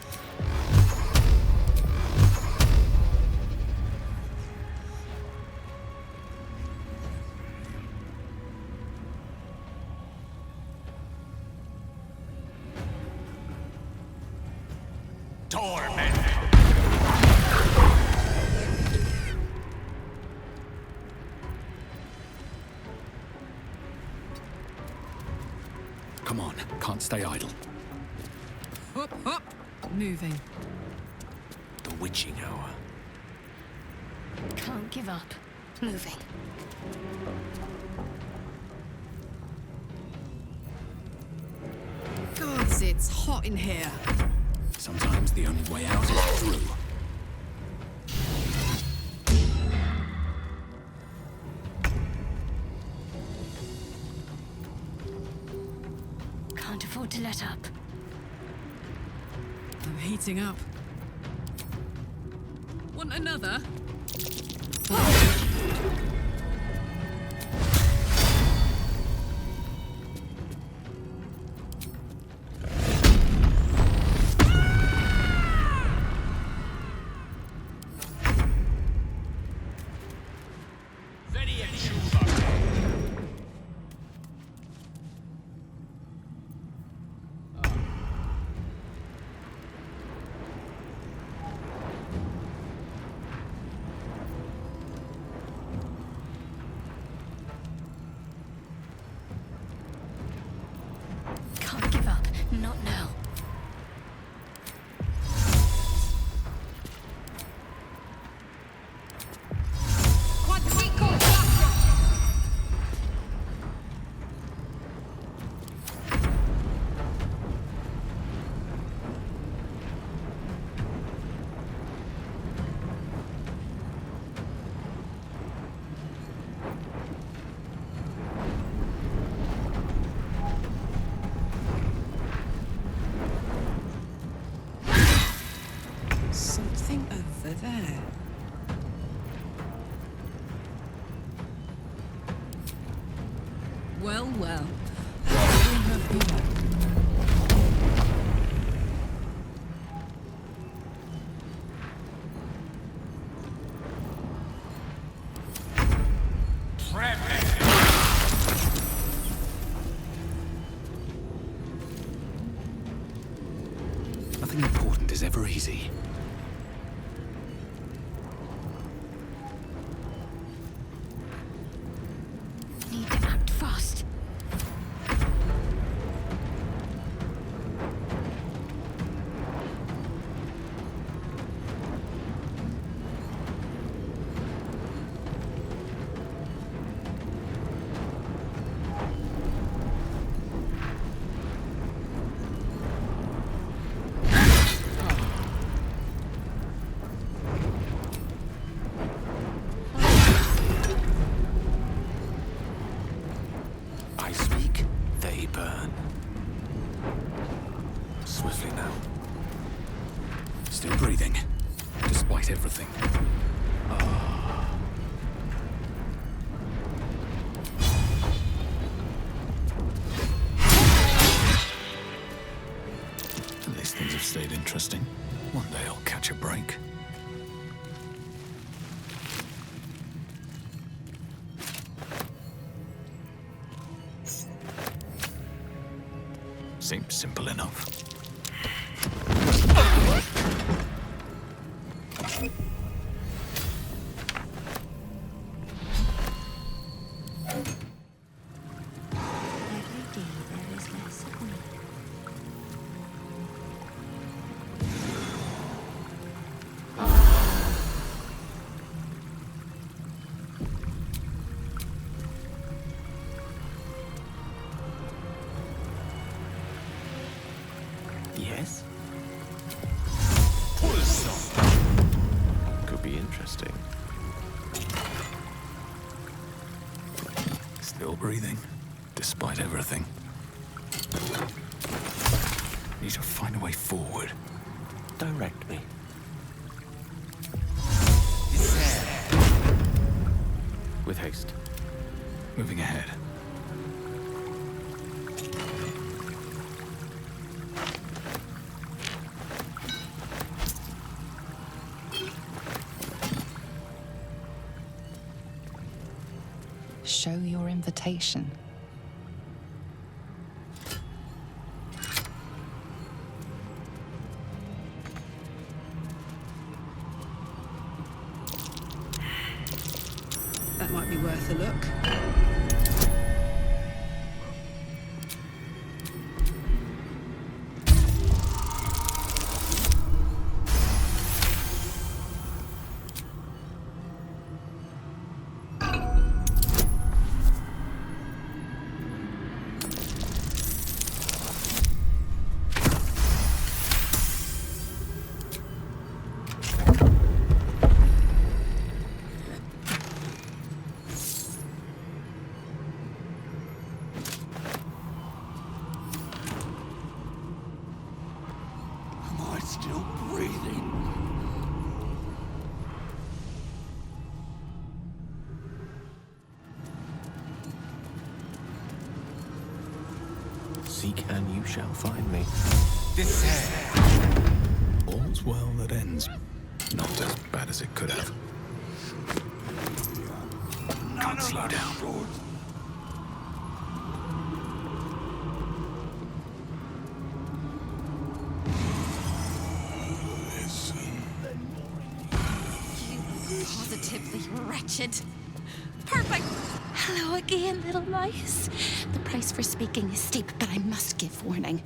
Come on, can't stay idle. Up, up, moving. The witching hour. Can't give up. Moving. Gods, it's hot in here. Sometimes the only way out is through. Can't afford to let up. I'm heating up. Want another? Can't give up. Not now. Something over there. Well, well. How we have been. Nothing important is ever easy. Need to act fast. I speak, they burn. Swiftly now. Still breathing, despite everything. These things have stayed interesting. One day I'll catch a break. Seems simple enough. Yes? Could be interesting. Still breathing, despite everything. Need to find a way forward. Direct me. with haste. Moving ahead. Show your invitation. That might be worth a look. Still breathing. Seek and you shall find me. All's well that ends. Not as bad as it could have. Can't slow down. Positively wretched. Perfect. Hello again, little mice. The price for speaking is steep, but I must give warning.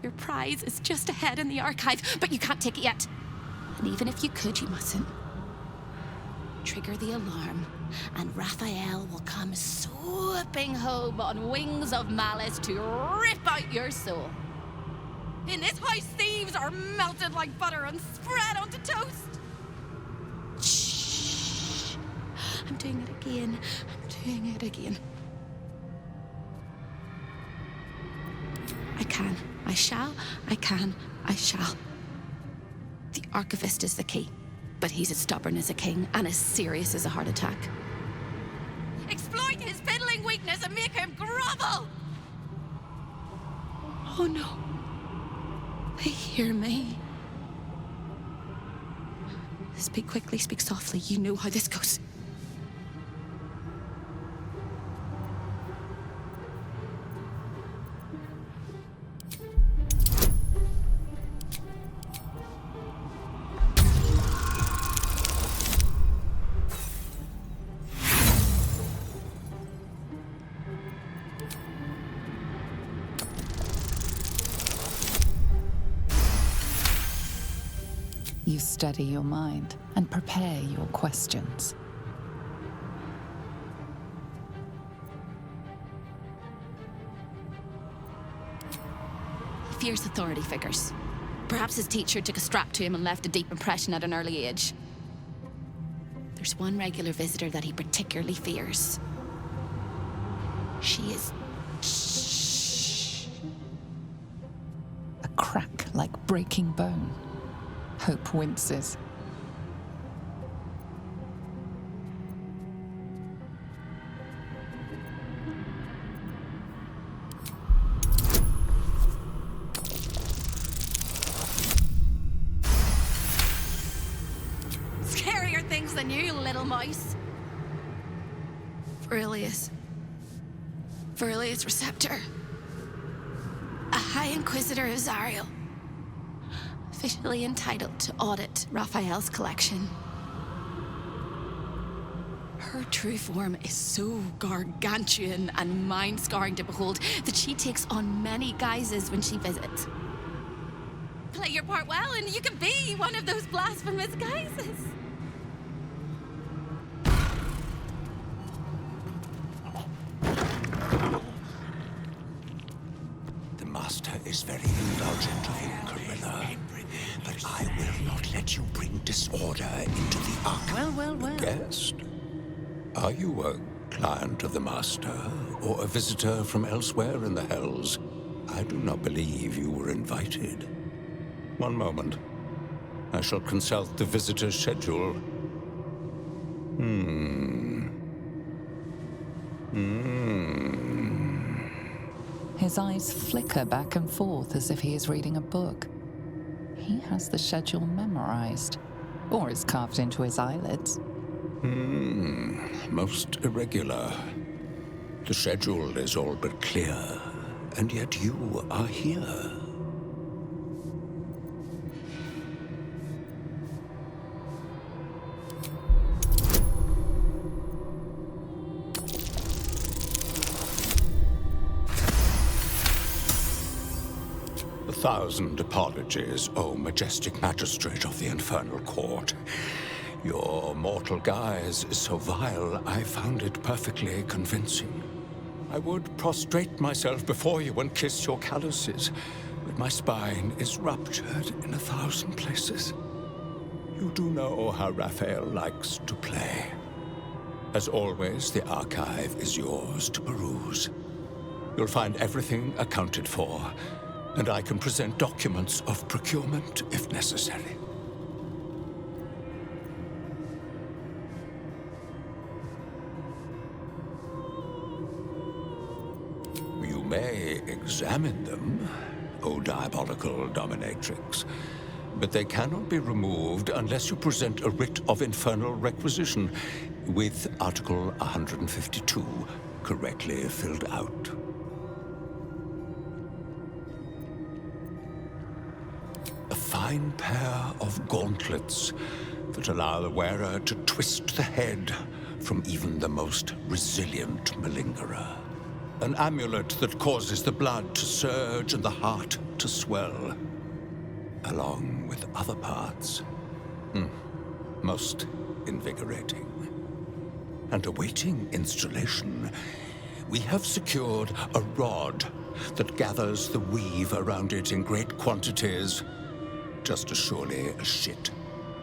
Your prize is just ahead in the archive, but you can't take it yet. And even if you could, you mustn't. Trigger the alarm, and Raphael will come swooping home on wings of malice to rip out your soul. In this house, thieves are melted like butter and spread onto toast. I'm doing it again. I'm doing it again. I can. I shall. I can. I shall. The archivist is the key, but he's as stubborn as a king and as serious as a heart attack. Exploit his fiddling weakness and make him grovel! Oh no. They hear me. Speak quickly, speak softly. You know how this goes. You steady your mind and prepare your questions. He fears authority figures. Perhaps his teacher took a strap to him and left a deep impression at an early age. There's one regular visitor that he particularly fears. She is... A crack like breaking bone. Hope winces. Scarier things than you, little mice. Verilius Receptor. A High Inquisitor of Zariel. Officially entitled to audit Raphael's collection. Her true form is so gargantuan and mind-scarring to behold that she takes on many guises when she visits. Play your part well and you can be one of those blasphemous guises. The Master is very indulgent of you, Carilla. But I will not let you bring disorder into the archive. Well. Guest, are you a client of the Master, or a visitor from elsewhere in the Hells? I do not believe you were invited. One moment. I shall consult the visitor's schedule. His eyes flicker back and forth as if he is reading a book. He has the schedule memorized, or is carved into his eyelids. Most irregular. The schedule is all but clear, and yet you are here. A thousand apologies, O majestic magistrate of the infernal court. Your mortal guise is so vile, I found it perfectly convincing. I would prostrate myself before you and kiss your calluses, but my spine is ruptured in 1,000 places. You do know how Raphael likes to play. As always, the archive is yours to peruse. You'll find everything accounted for, and I can present documents of procurement if necessary. You may examine them, O diabolical dominatrix, but they cannot be removed unless you present a writ of infernal requisition with Article 152 correctly filled out. A fine pair of gauntlets that allow the wearer to twist the head from even the most resilient malingerer. An amulet that causes the blood to surge and the heart to swell, along with other parts. Most invigorating. And awaiting installation, we have secured a rod that gathers the weave around it in great quantities, just as surely as shit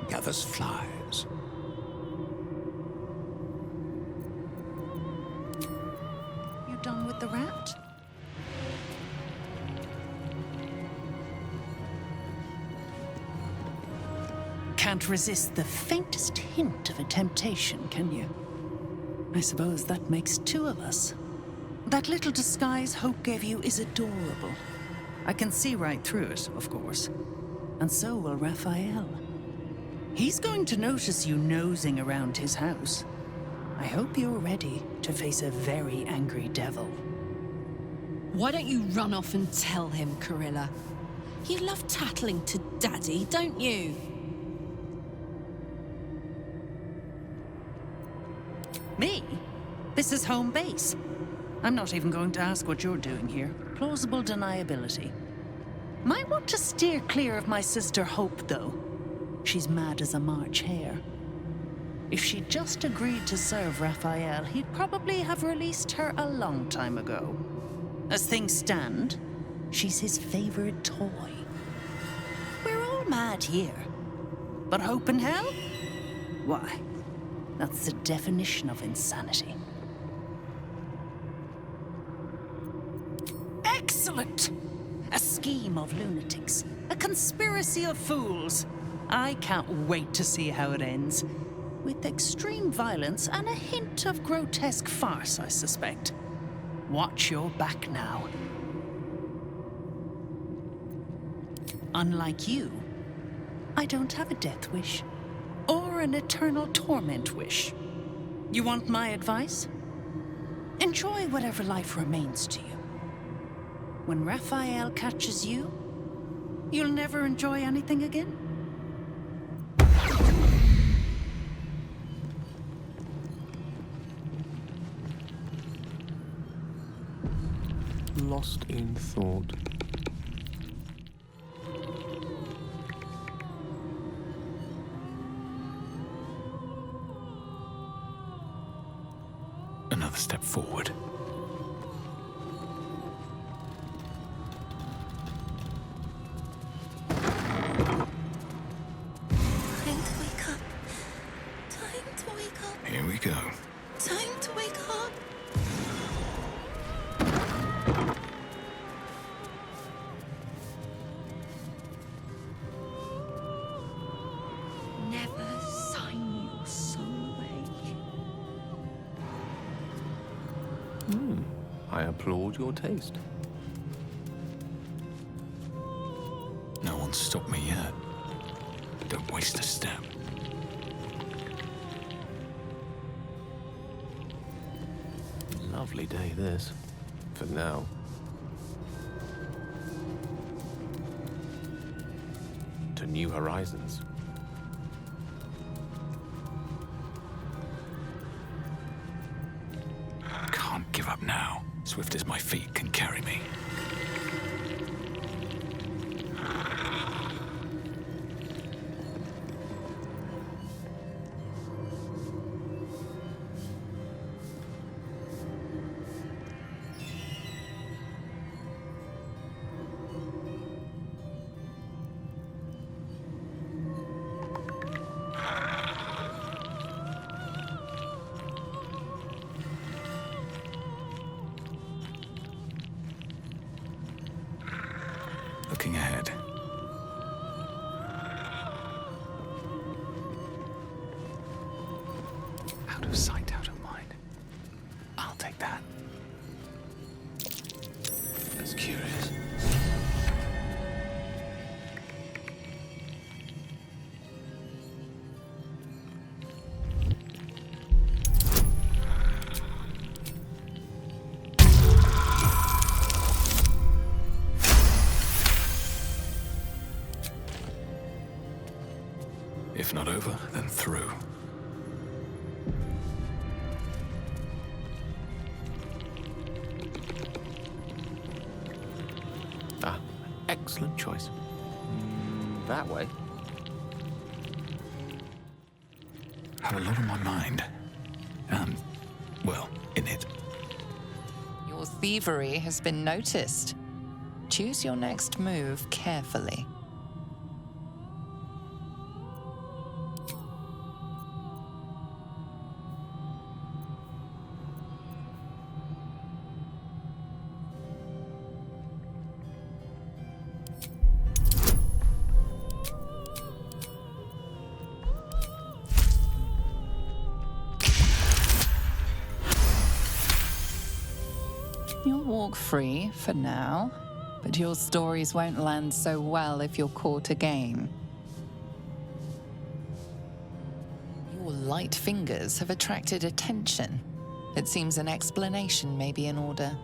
gathers flies. You done with the rat? Can't resist the faintest hint of a temptation, can you? I suppose that makes two of us. That little disguise Hope gave you is adorable. I can see right through it, of course. And so will Raphael. He's going to notice you nosing around his house. I hope you're ready to face a very angry devil. Why don't you run off and tell him, Corilla? You love tattling to Daddy, don't you? Me? This is home base. I'm not even going to ask what you're doing here. Plausible deniability. Might want to steer clear of my sister Hope, though. She's mad as a March hare. If she'd just agreed to serve Raphael, he'd probably have released her a long time ago. As things stand, she's his favorite toy. We're all mad here. But Hope in hell? Why? That's the definition of insanity. Excellent! A scheme of lunatics. A conspiracy of fools. I can't wait to see how it ends. With extreme violence and a hint of grotesque farce, I suspect. Watch your back now. Unlike you, I don't have a death wish. Or an eternal torment wish. You want my advice? Enjoy whatever life remains to you. When Raphael catches you, you'll never enjoy anything again? Lost in thought. Another step forward. Time to wake up. Time to wake up. Here we go. Time to wake up. Never sign your soul away. I applaud your taste. No one's stopped me yet. Don't waste a step. Lovely day, this. For now. To new horizons. Can't give up now. Swift as my feet can carry me. Looking ahead. Out of sight, out of mind. I'll take that. That's curious. If not over, then through. Ah, excellent choice. That way. Have a lot on my mind. And, well, in it. Your thievery has been noticed. Choose your next move carefully. You'll walk free for now, but your stories won't land so well if you're caught again. Your light fingers have attracted attention. It seems an explanation may be in order.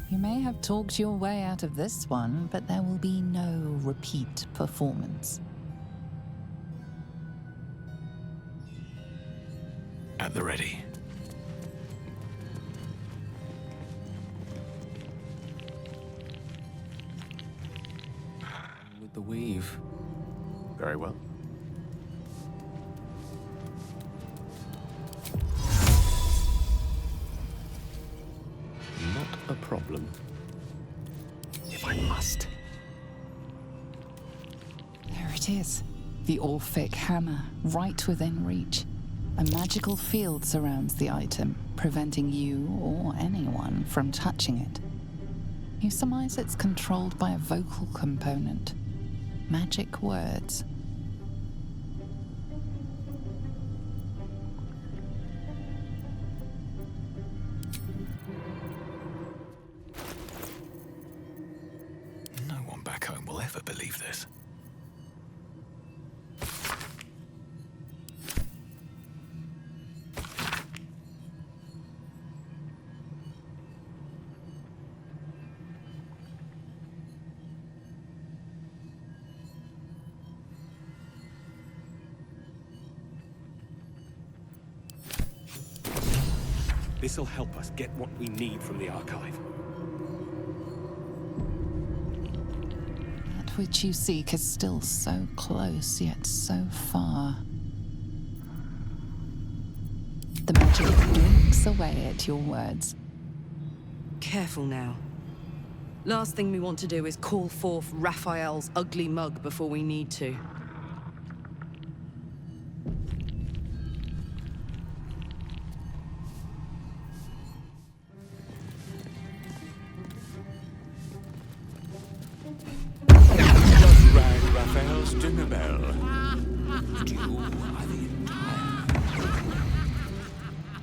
You may have talked your way out of this one, but there will be no repeat performance. At the ready. With the weave. Very well. Not a problem. If I must. There it is. The Orphic hammer, right within reach. A magical field surrounds the item, preventing you or anyone from touching it. You surmise it's controlled by a vocal component. Magic words. No one back home will ever believe this. This'll help us get what we need from the archive. That which you seek is still so close, yet so far. The magic blinks away at your words. Careful now. Last thing we want to do is call forth Raphael's ugly mug before we need to.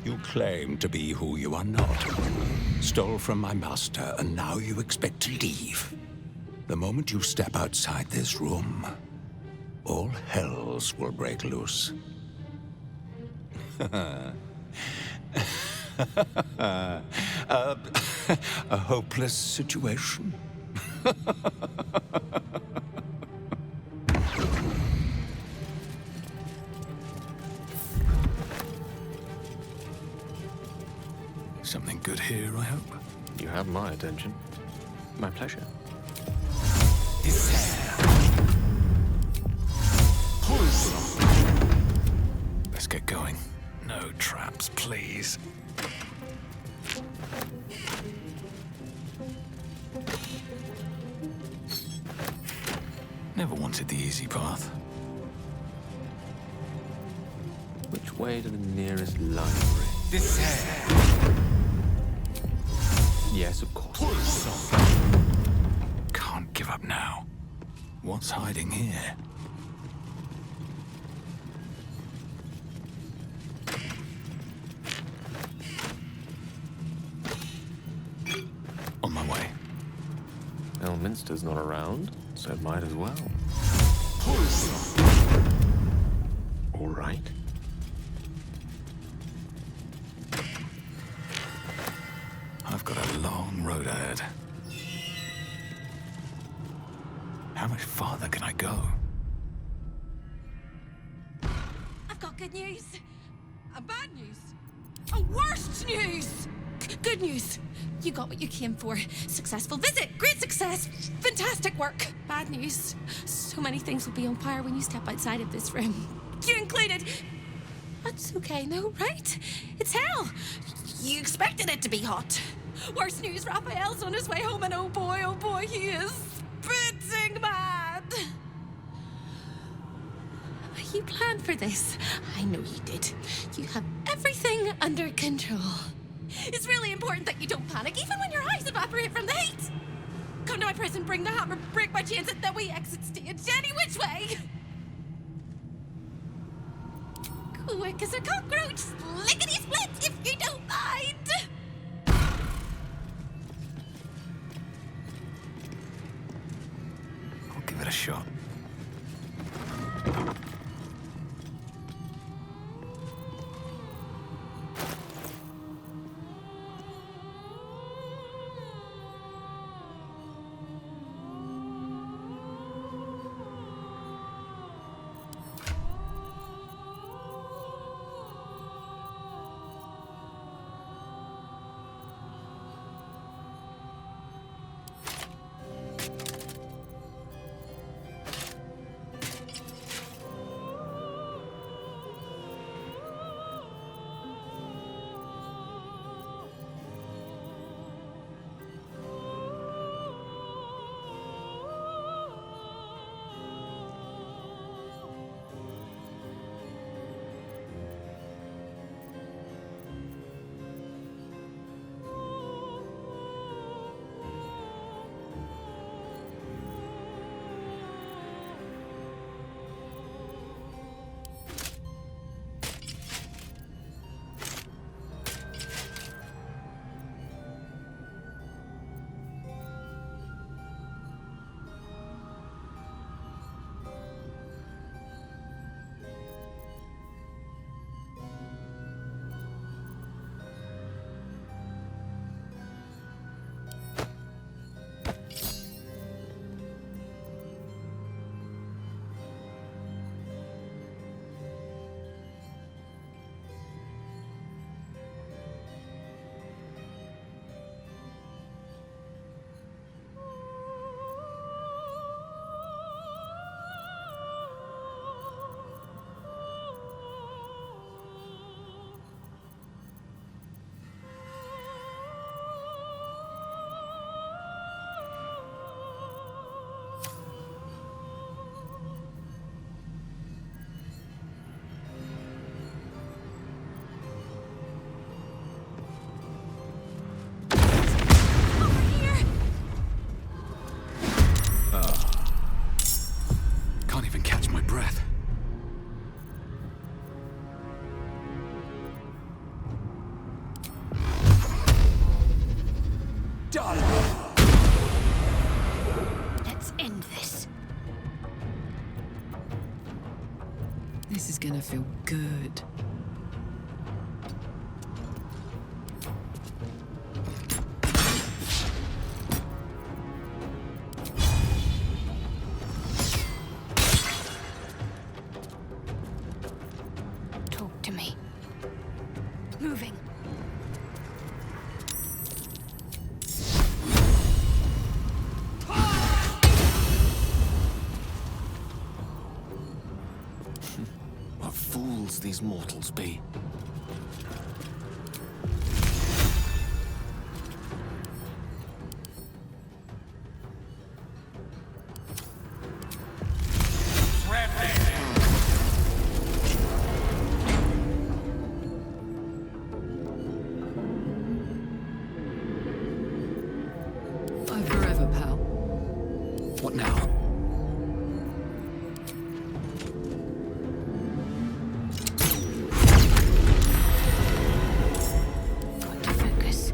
You claim to be who you are not. Stole from my master, and now you expect to leave. The moment you step outside this room, all hells will break loose. A hopeless situation. Something good here, I hope. You have my attention. My pleasure. Let's get going. No traps, please. Never wanted the easy path. Which way to the nearest library? Yes, of course. Can't give up now. What's hiding here? On my way. Elminster's not around, so it might as well. All right. I've got a long road ahead. How much farther can I go? I've got good news. Bad news. Worst news. Good news. You got what you came for. Successful visit. Great success. Fantastic work. Bad news. So many things will be on fire when you step outside of this room. You included. That's okay, no, right? It's hell. You expected it to be hot. Worst news, Raphael's on his way home, and oh boy, he is spitting mad. You planned for this. I know you did. You have everything under control. It's really important that you don't panic, even when your eyes evaporate from the heat. Come to my prison, bring the hammer, break my chains, and then we exit stage any which way. Quick as a cockroach, lickety-split, if you don't mind. I'll give it a shot. Let's end this. This is gonna feel good. Talk to me. Moving. What fools these mortals be. Bye forever, pal. What now? Got to focus.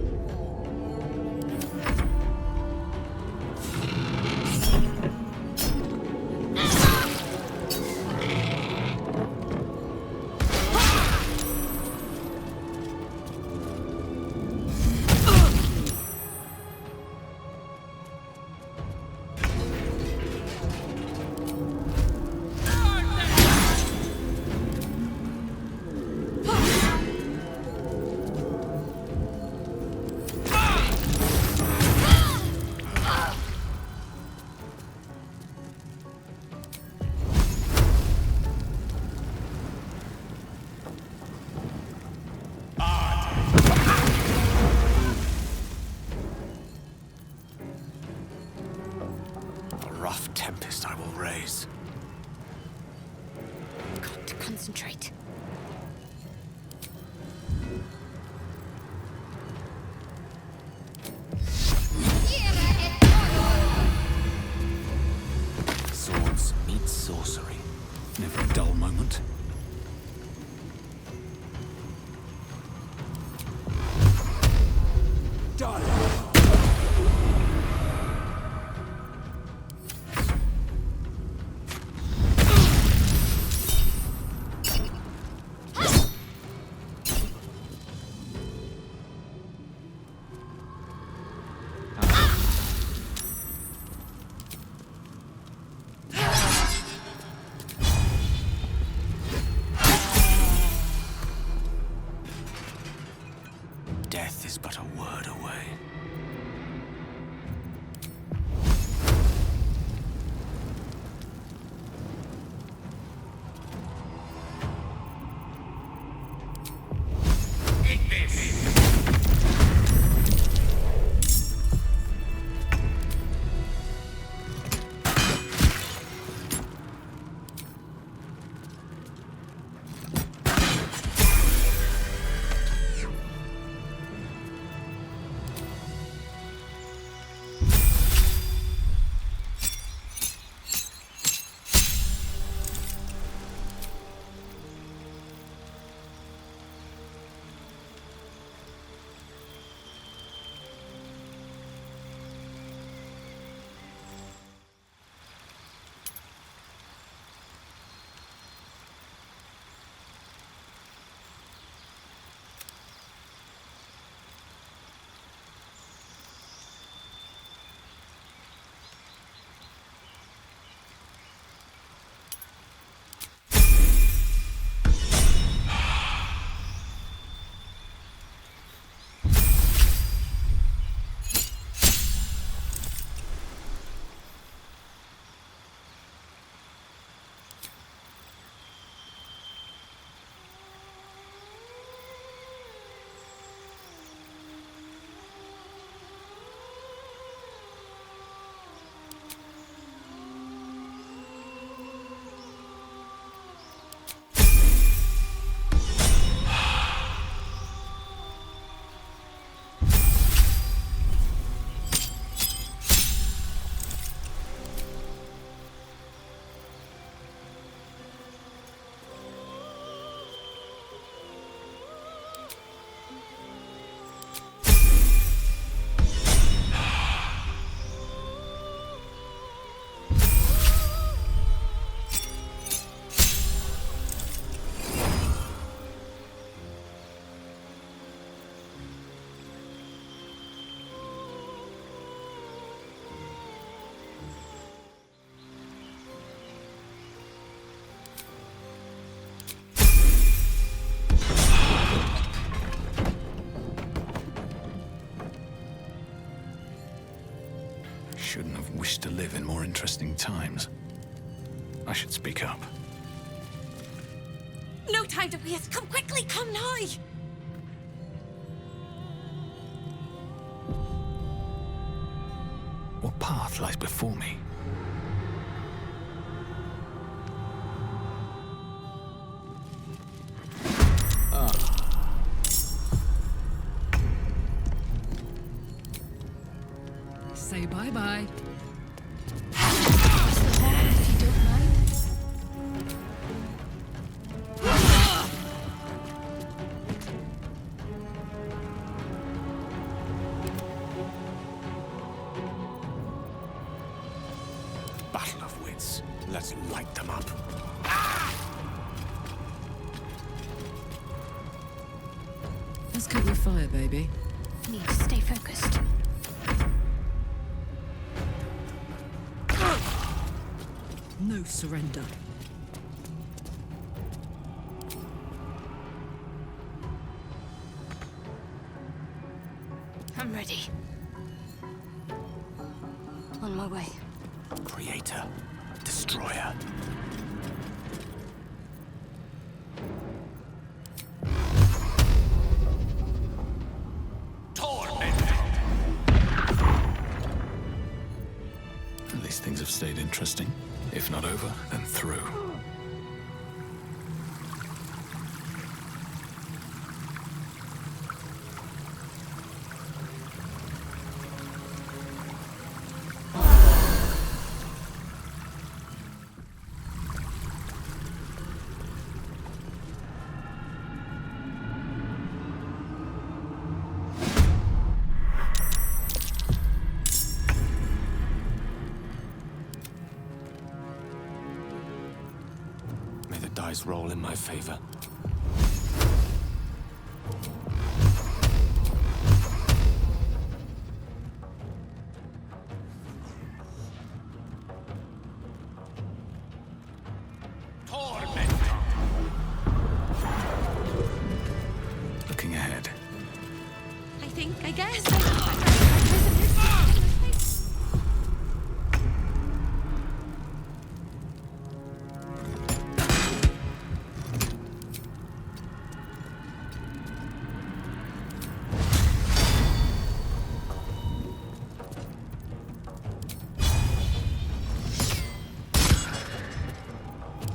A rough tempest I will raise. Got to concentrate. Swords meet sorcery. Never a dull moment. Death is but a word away. shouldn't have wished to live in more interesting times. I should speak up. No time to waste. Come quickly, come now. What path lies before me? Say bye-bye. Battle of wits. Let's light them up. Let's cut your fire, baby. Need to stay focused. No surrender. I'm ready. On my way. Creator. Destroyer. At least things have stayed interesting. If not over, then through. Dice roll in my favor. Looking ahead. I guess.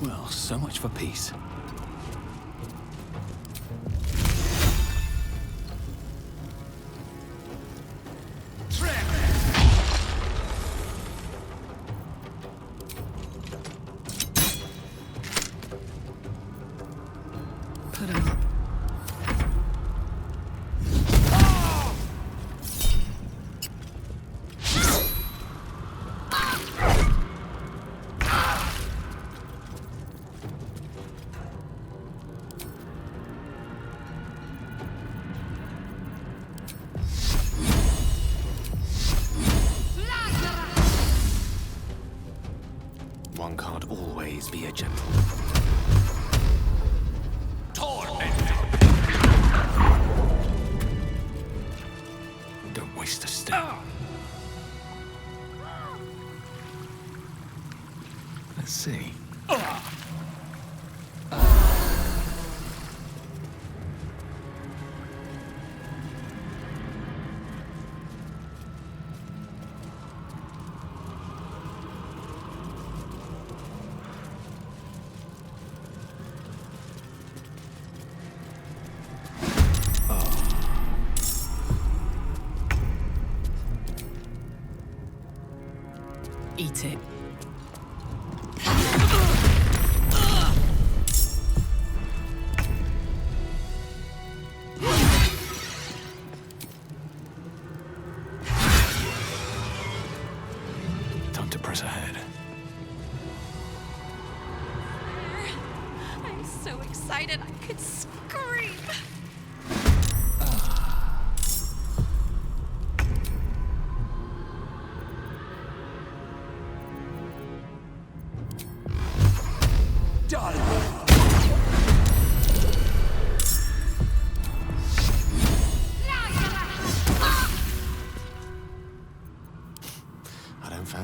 Well, so much for peace. Put him up. One can't always be a gentleman. Don't waste a step. Let's see. Eat it. Time to press ahead. I'm so excited I could scream.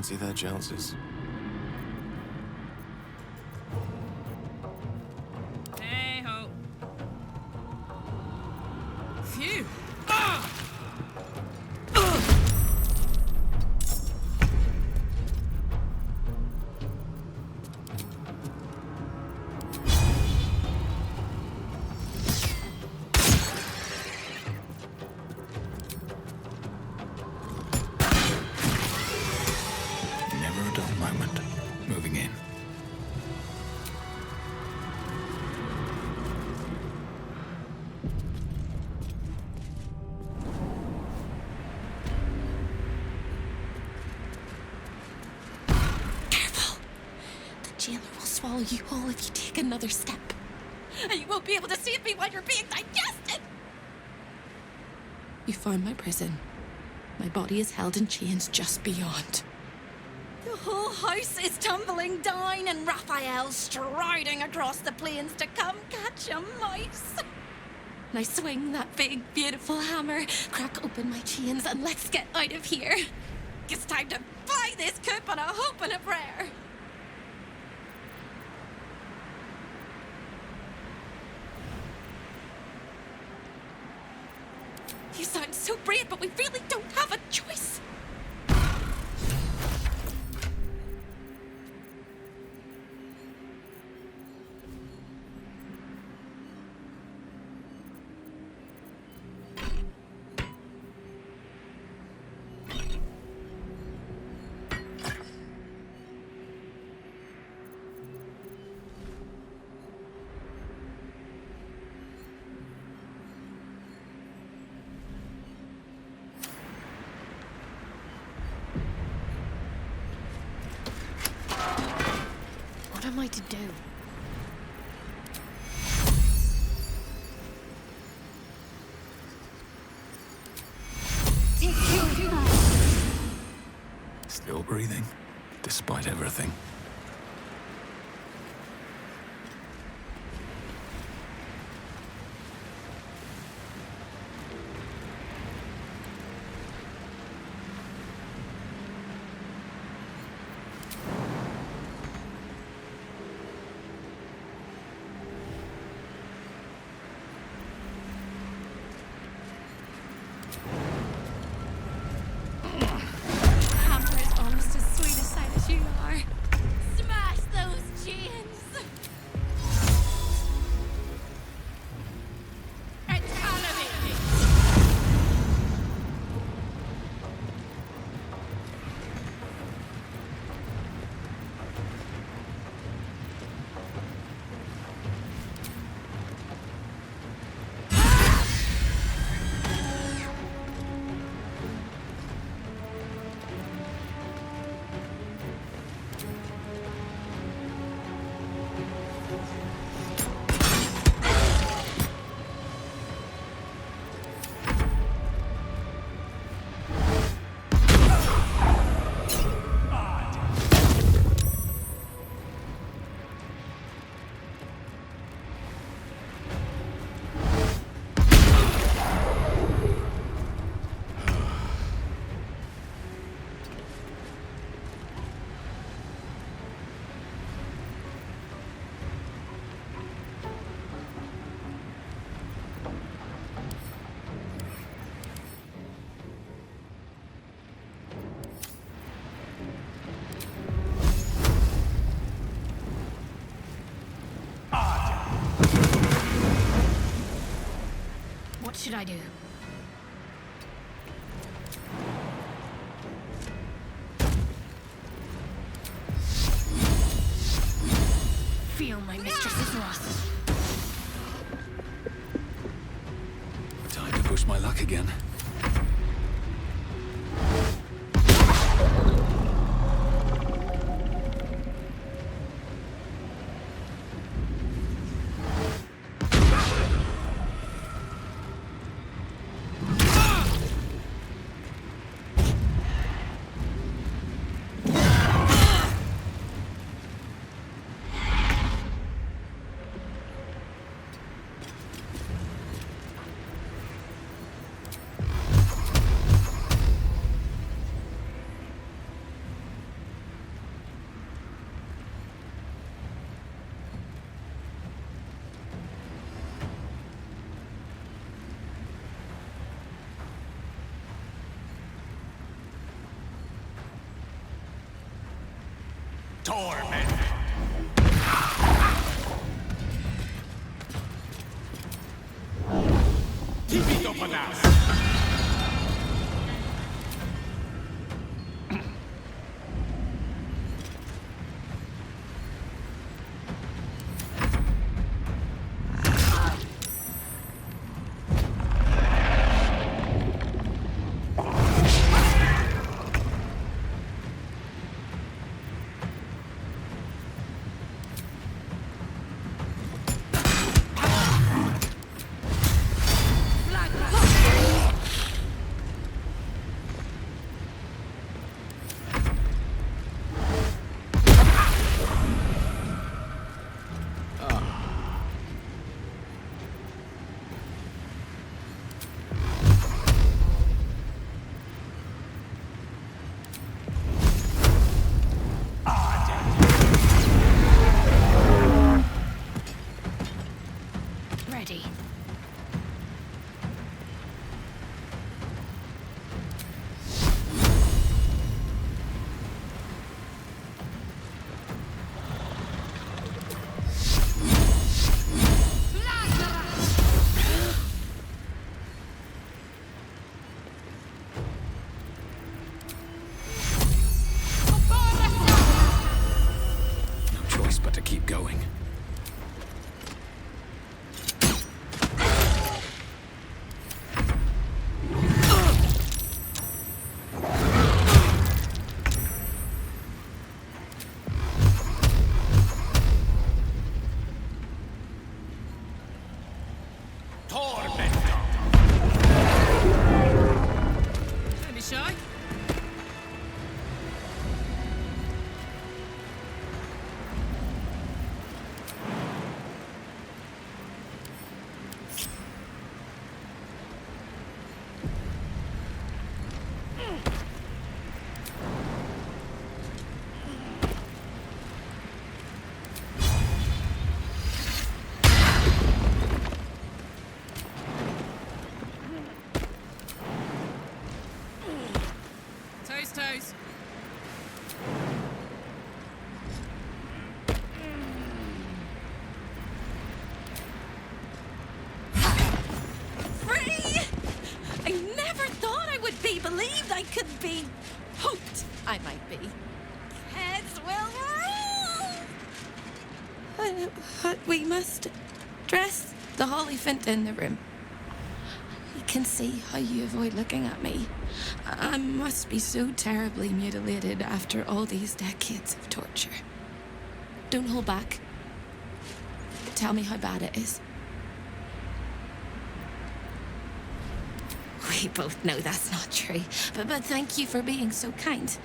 Fancy their chances. Hey ho. Phew. Never a dull moment. Moving in. Careful! The jailer will swallow you whole if you take another step. And you won't be able to see me while you're being digested! You found my prison. My body is held in chains just beyond. The whole house is tumbling down and Raphael's striding across the plains to come catch a mouse. And I swing that big, beautiful hammer, crack open my chains, and let's get out of here. It's time to fly this coop on a hope and a prayer. You sound so brave, but we really don't have a choice. What am I to do? Still breathing, despite everything. Hammer is almost as sweet a sight as you are. Smash those chains! What should I do? Feel my mistress's wrath. Time to push my luck again. torment. Tipito po nas. Ready. No choice but to keep going. Don't be shy. Toes, toes. Free! I never thought I would be believed. I could be hoped I might be. Heads will roll! But we must dress the elephant in the room. I can see how you avoid looking at me. I must be so terribly mutilated after all these decades of torture. Don't hold back. Tell me how bad it is. We both know that's not true, but thank you for being so kind.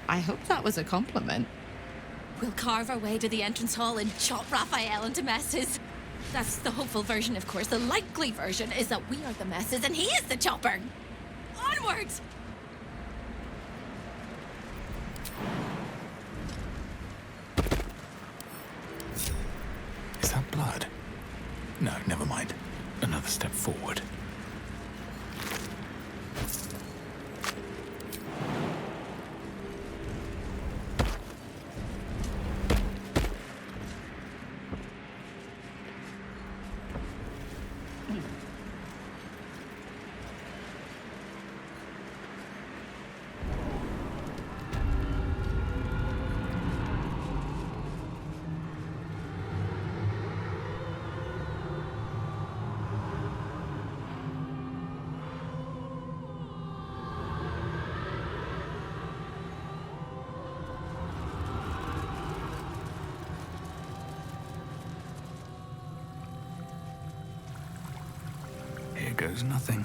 I hope that was a compliment. We'll carve our way to the entrance hall and chop Raphael into messes. That's the hopeful version, of course. The likely version is that we are the messes and he is the chopper. Onwards! Is that blood? No, never mind. Another step forward. Here goes nothing.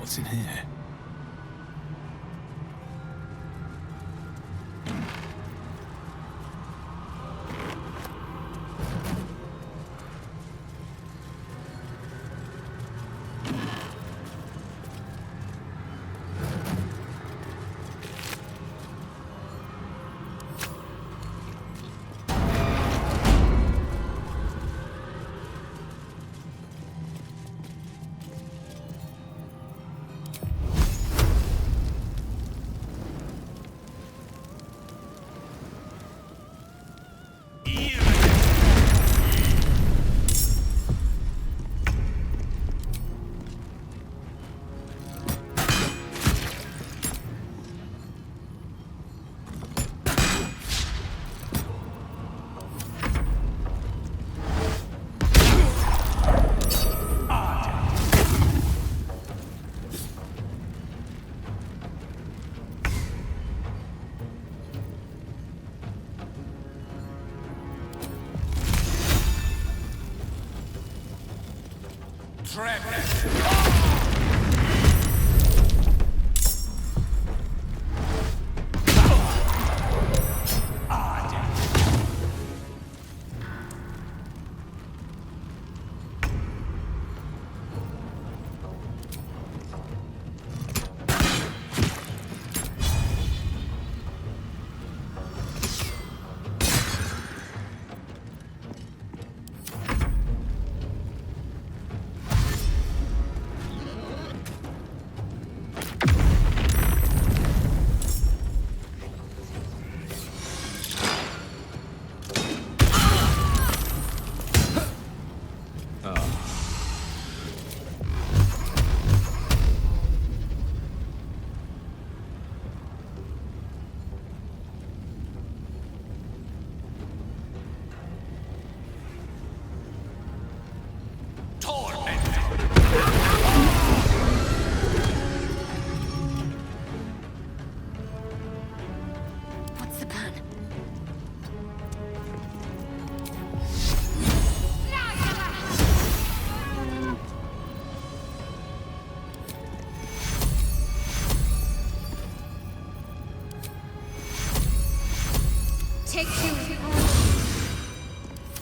What's in here?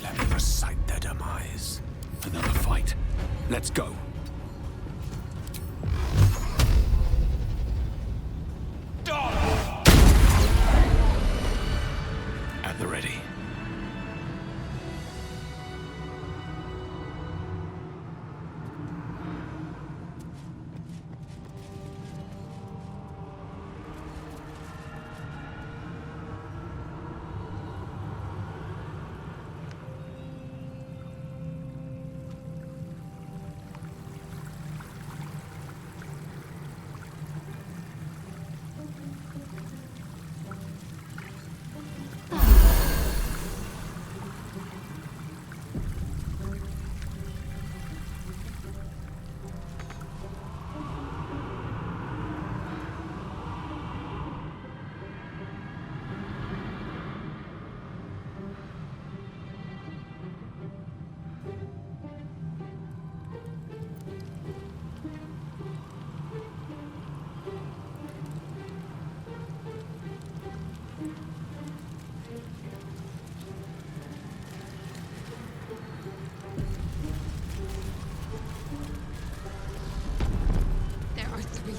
Let me recite their demise. Another fight. Let's go. At the ready.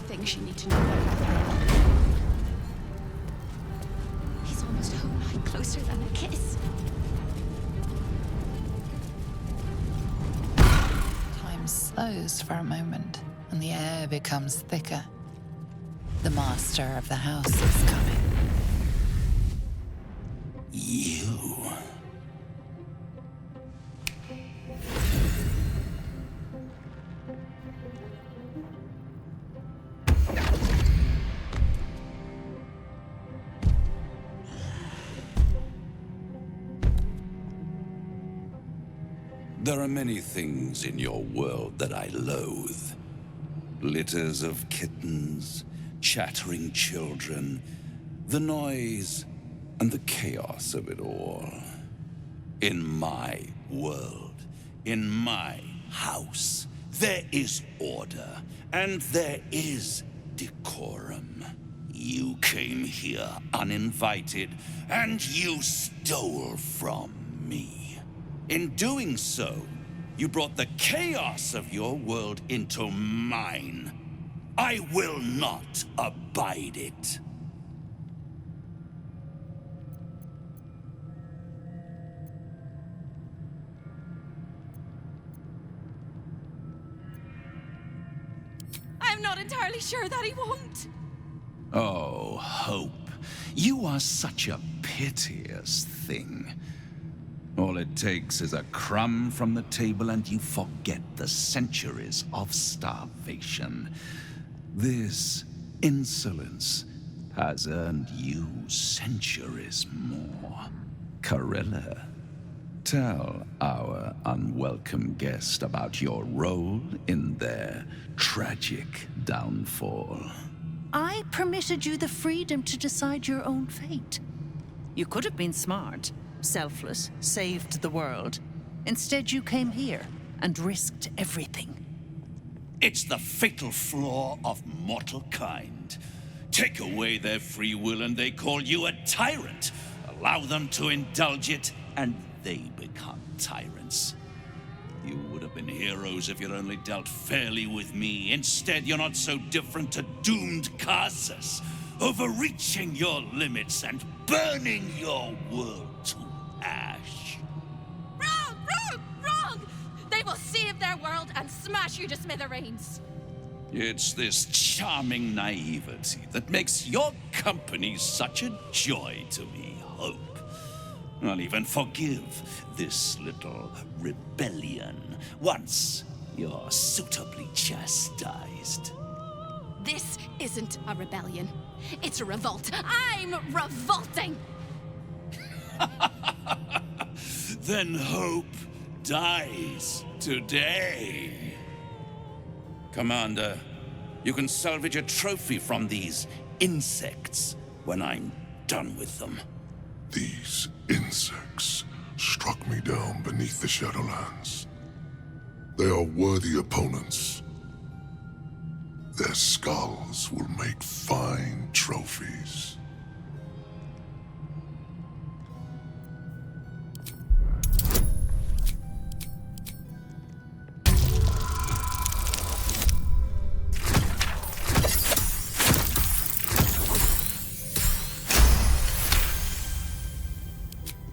Things you need to know about Rafael. He's almost home, closer than a kiss. Time slows for a moment, and the air becomes thicker. The master of the house is coming. You. There are many things in your world that I loathe. Litters of kittens, chattering children, the noise and the chaos of it all. In my world, in my house, there is order, and there is decorum. You came here uninvited, and you stole from me. In doing so, you brought the chaos of your world into mine. I will not abide it. I'm not entirely sure that he won't. Oh, Hope, you are such a piteous thing. All it takes is a crumb from the table and you forget the centuries of starvation. This insolence has earned you centuries more. Carilla, tell our unwelcome guest about your role in their tragic downfall. I permitted you the freedom to decide your own fate. You could have been smart, selfless, saved the world. Instead, you came here and risked everything. It's the fatal flaw of mortal kind. Take away their free will and they call you a tyrant. Allow them to indulge it and they become tyrants. You would have been heroes if you'd only dealt fairly with me. Instead, you're not so different to doomed Casas, overreaching your limits and burning your world to ash. Wrong! Wrong! Wrong! They will save their world and smash you to smithereens. It's this charming naivety that makes your company such a joy to me, Hope. I'll even forgive this little rebellion once you're suitably chastised. This isn't a rebellion. It's a revolt. I'm revolting! Then Hope dies today. Commander, you can salvage a trophy from these insects when I'm done with them. These insects struck me down beneath the Shadowlands. They are worthy opponents. Their skulls will make fine trophies.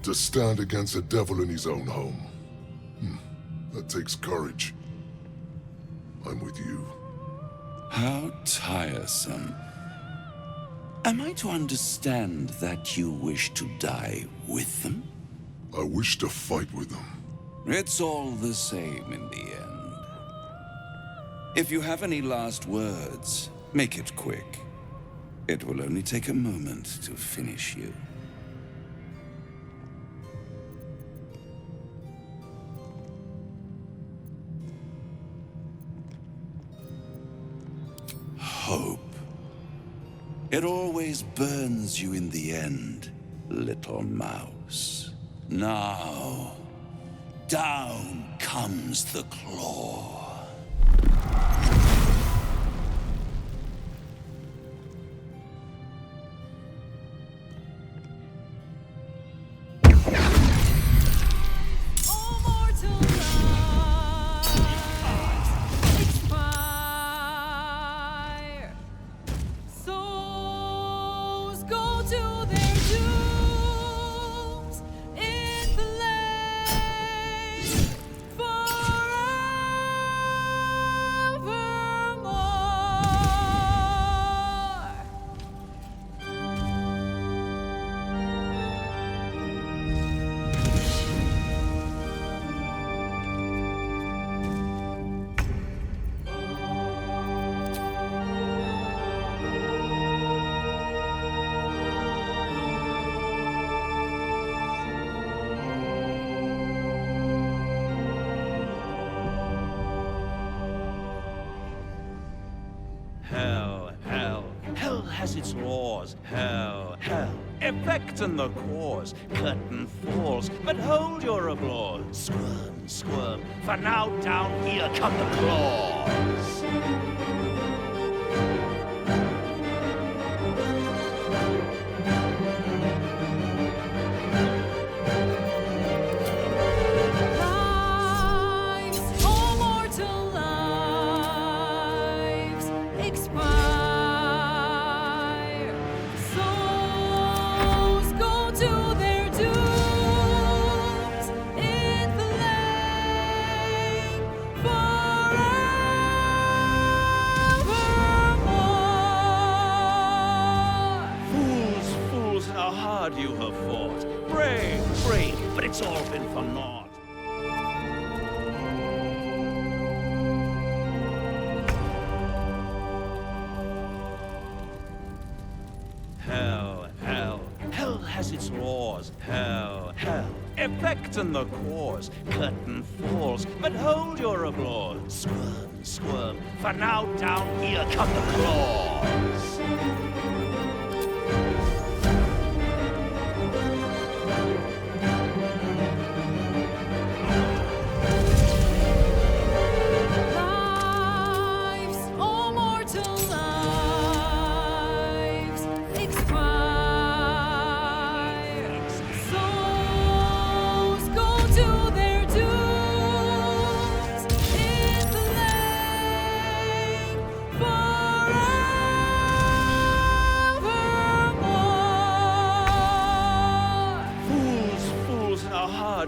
To stand against a devil in his own home. That takes courage. I'm with you. How tiresome. Am I to understand that you wish to die with them? I wish to fight with them. It's all the same in the end. If you have any last words, make it quick. It will only take a moment to finish you. Hope. It always burns you in the end, little mouse. Now, down comes the claw. Hell has its laws. Hell. effect and the cause. Curtain falls, but hold your applause. Squirm, squirm, for now down here come the claws. You have fought. Brave, brave, but it's all been for naught. Hell, hell, hell has its laws. Hell, hell, effect and the cause. Curtain falls, but hold your applause. Squirm, squirm, for now down here come the claws.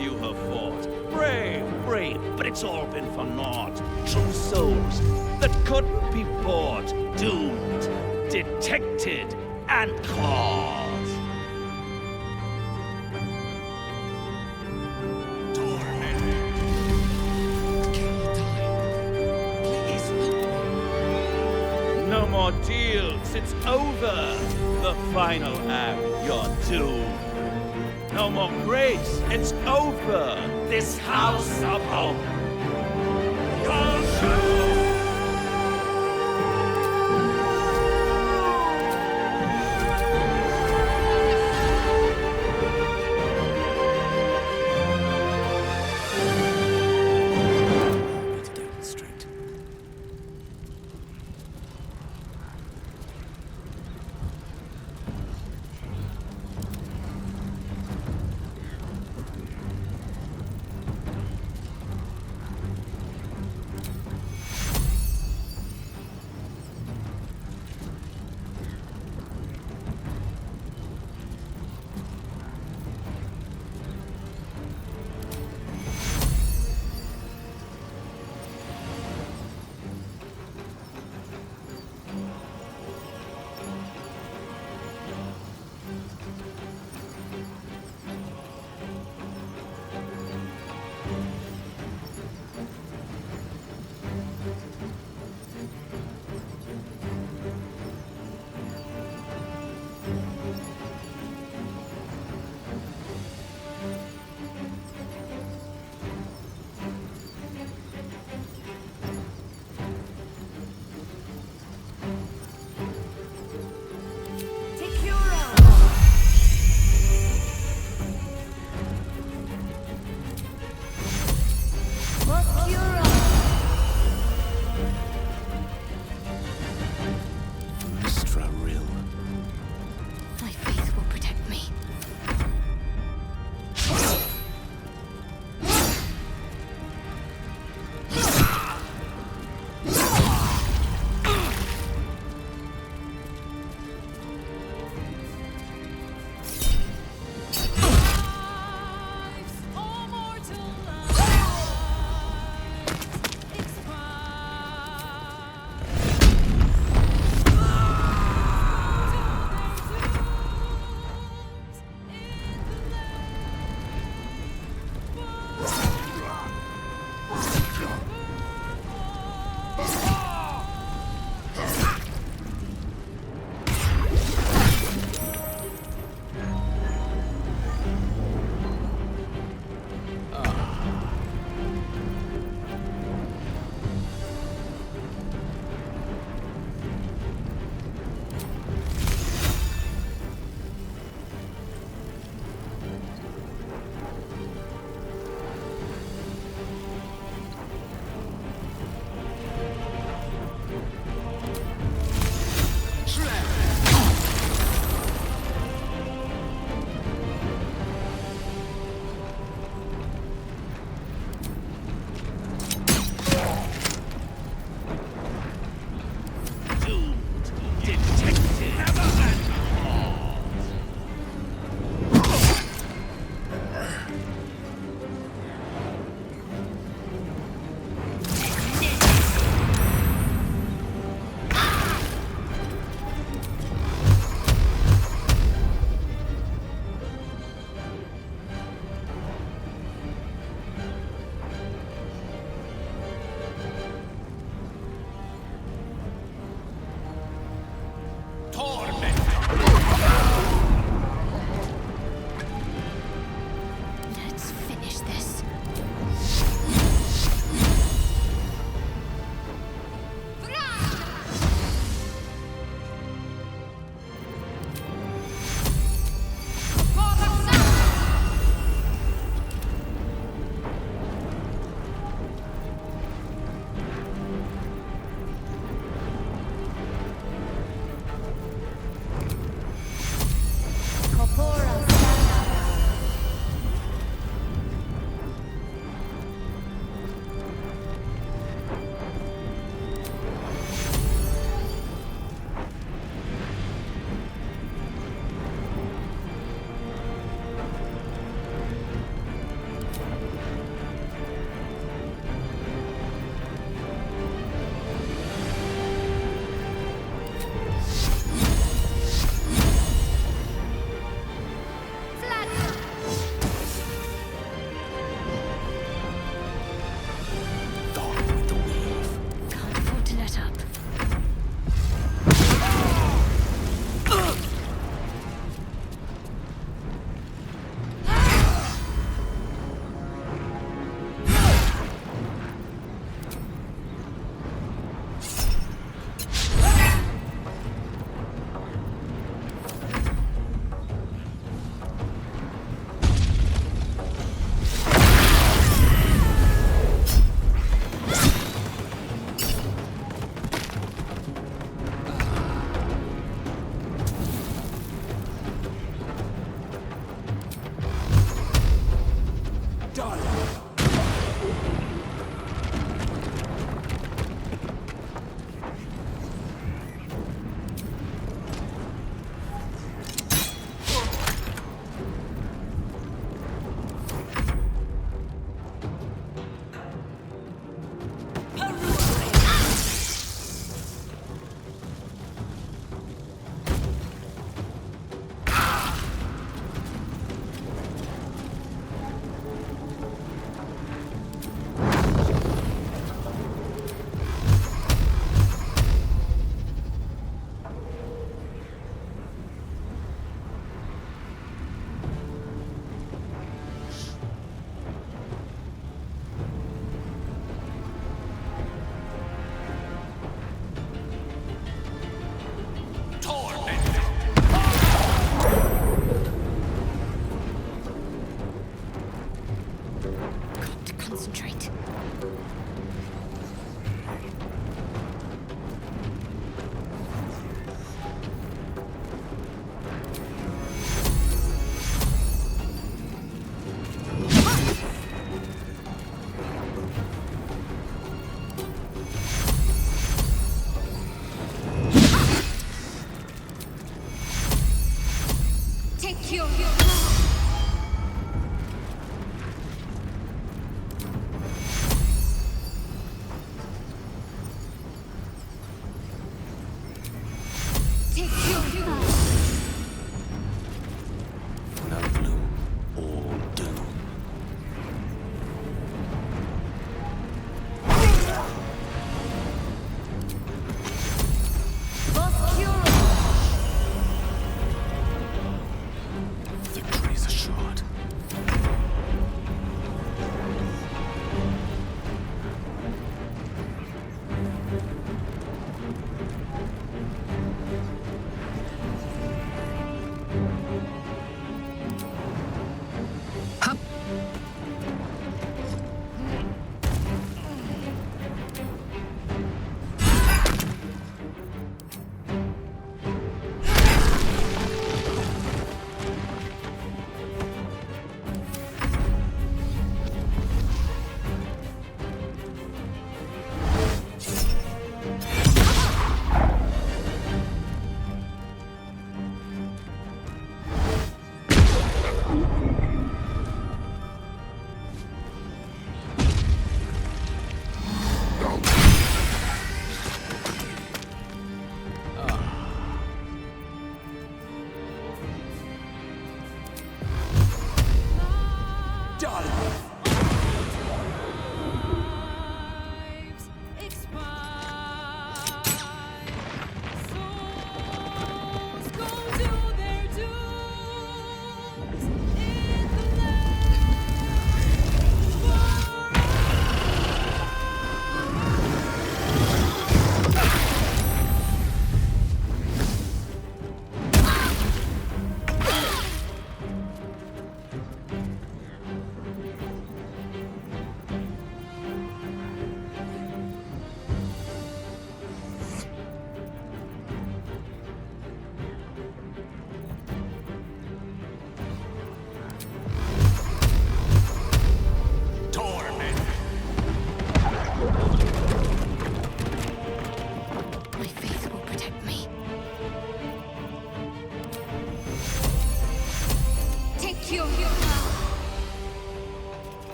You have fought. Brave, brave, but it's all been for naught. True souls that couldn't be bought. Doomed, detected, and caught. No more deals, it's over. The final act, you're doomed. No more grace, it's over. This house of hope. You're doomed. detective. Let's finish this. Can't afford to let up. Got to concentrate. Take your No gloom, all doom. Victory's assured.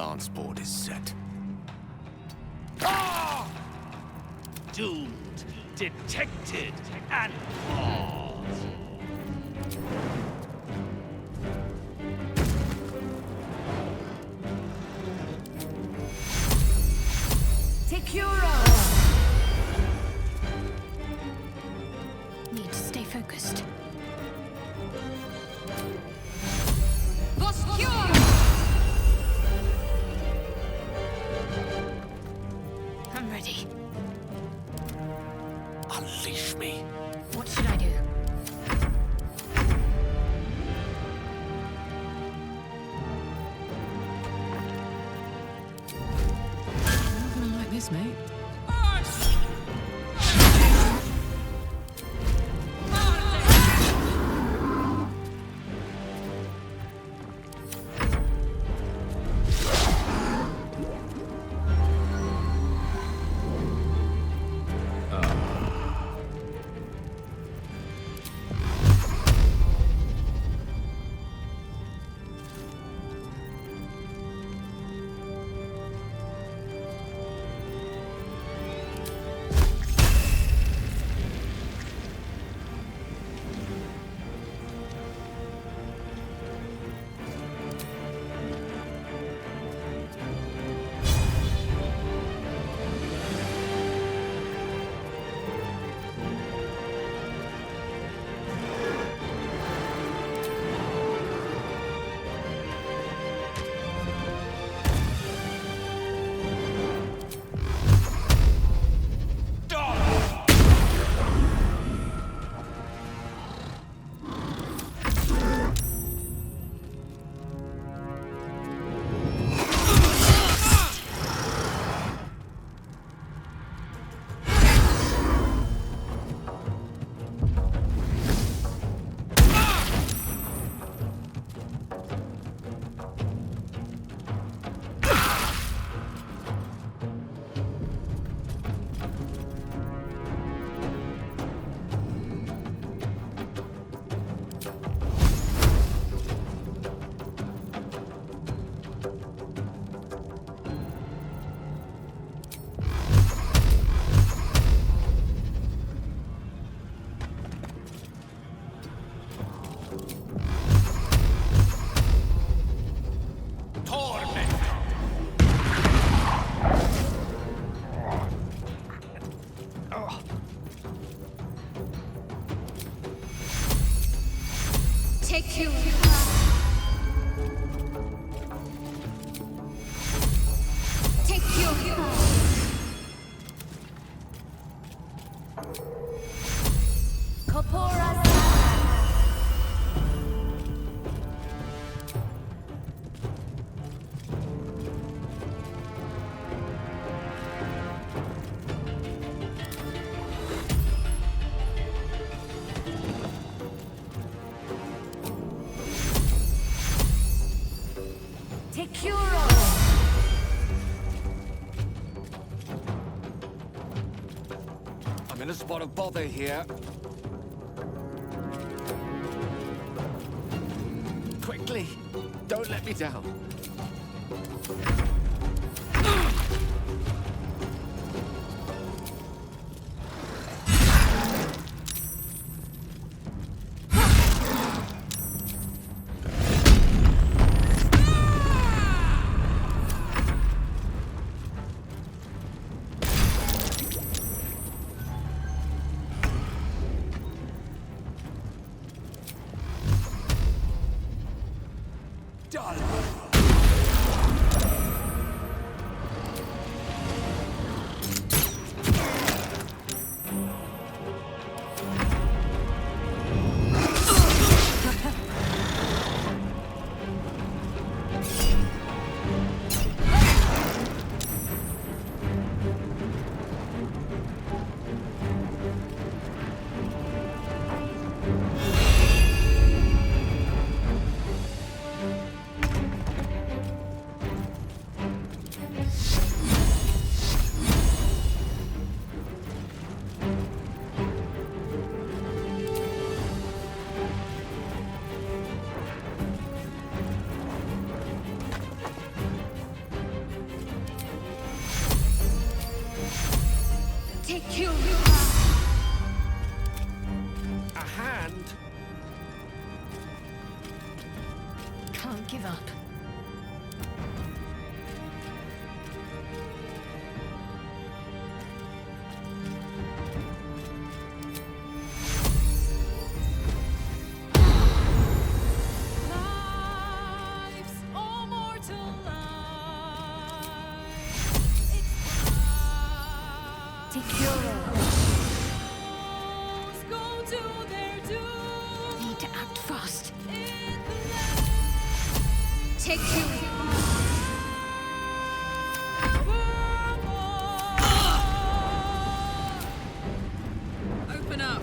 dance board is set. Ah! Doomed, detected, and paused. Need to stay focused. I'm ready. Unleash me. What should I do? Nothing like this, mate. Take you. Take you. Corpora. I'm in a spot of bother here. Quickly! Don't let me down. Take you. A hand? Can't give up. Need to act fast. Take you. Open up.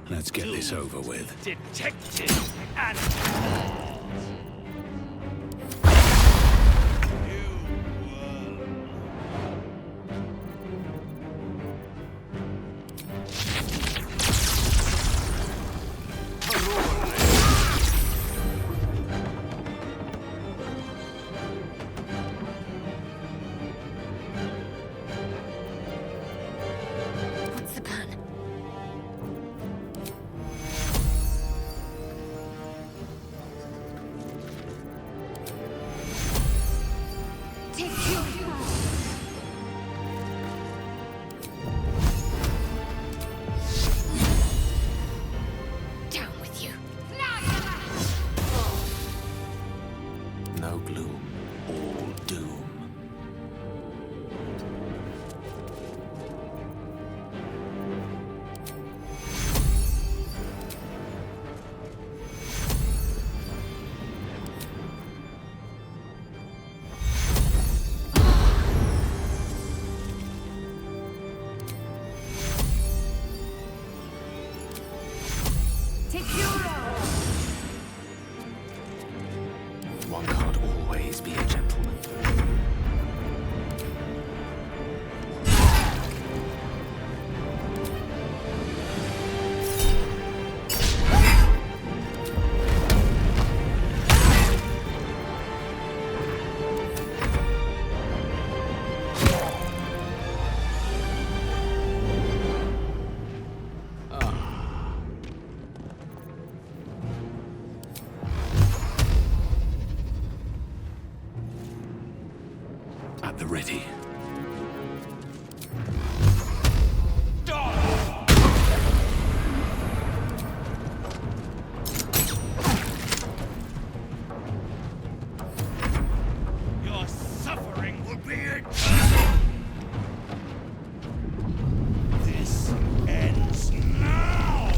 Let's get this over with. Detective and What's the plan? Take you. Down with you. No gloom, all doom. Take you. One can't always be a gentleman. At the ready. Your suffering will be eternal. This ends now.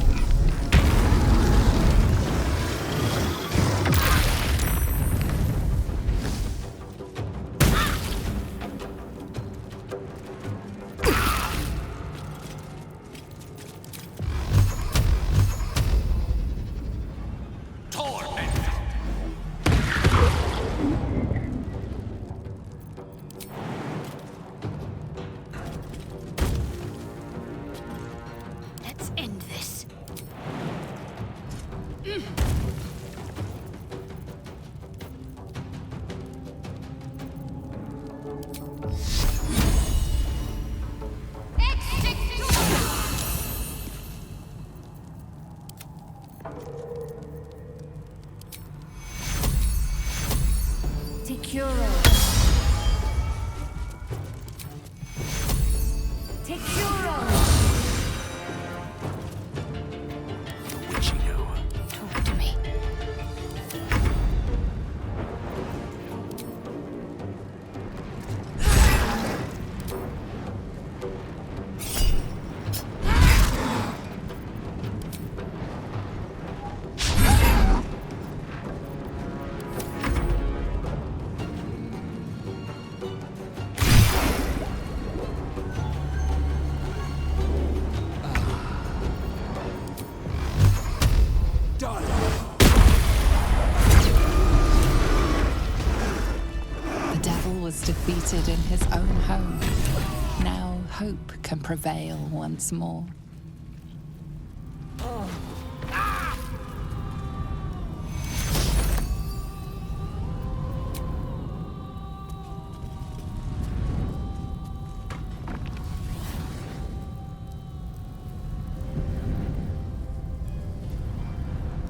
Let's end this. Take your own. Take your own. The witching hour. Talk to me. defeated in his own home, now hope can prevail once more.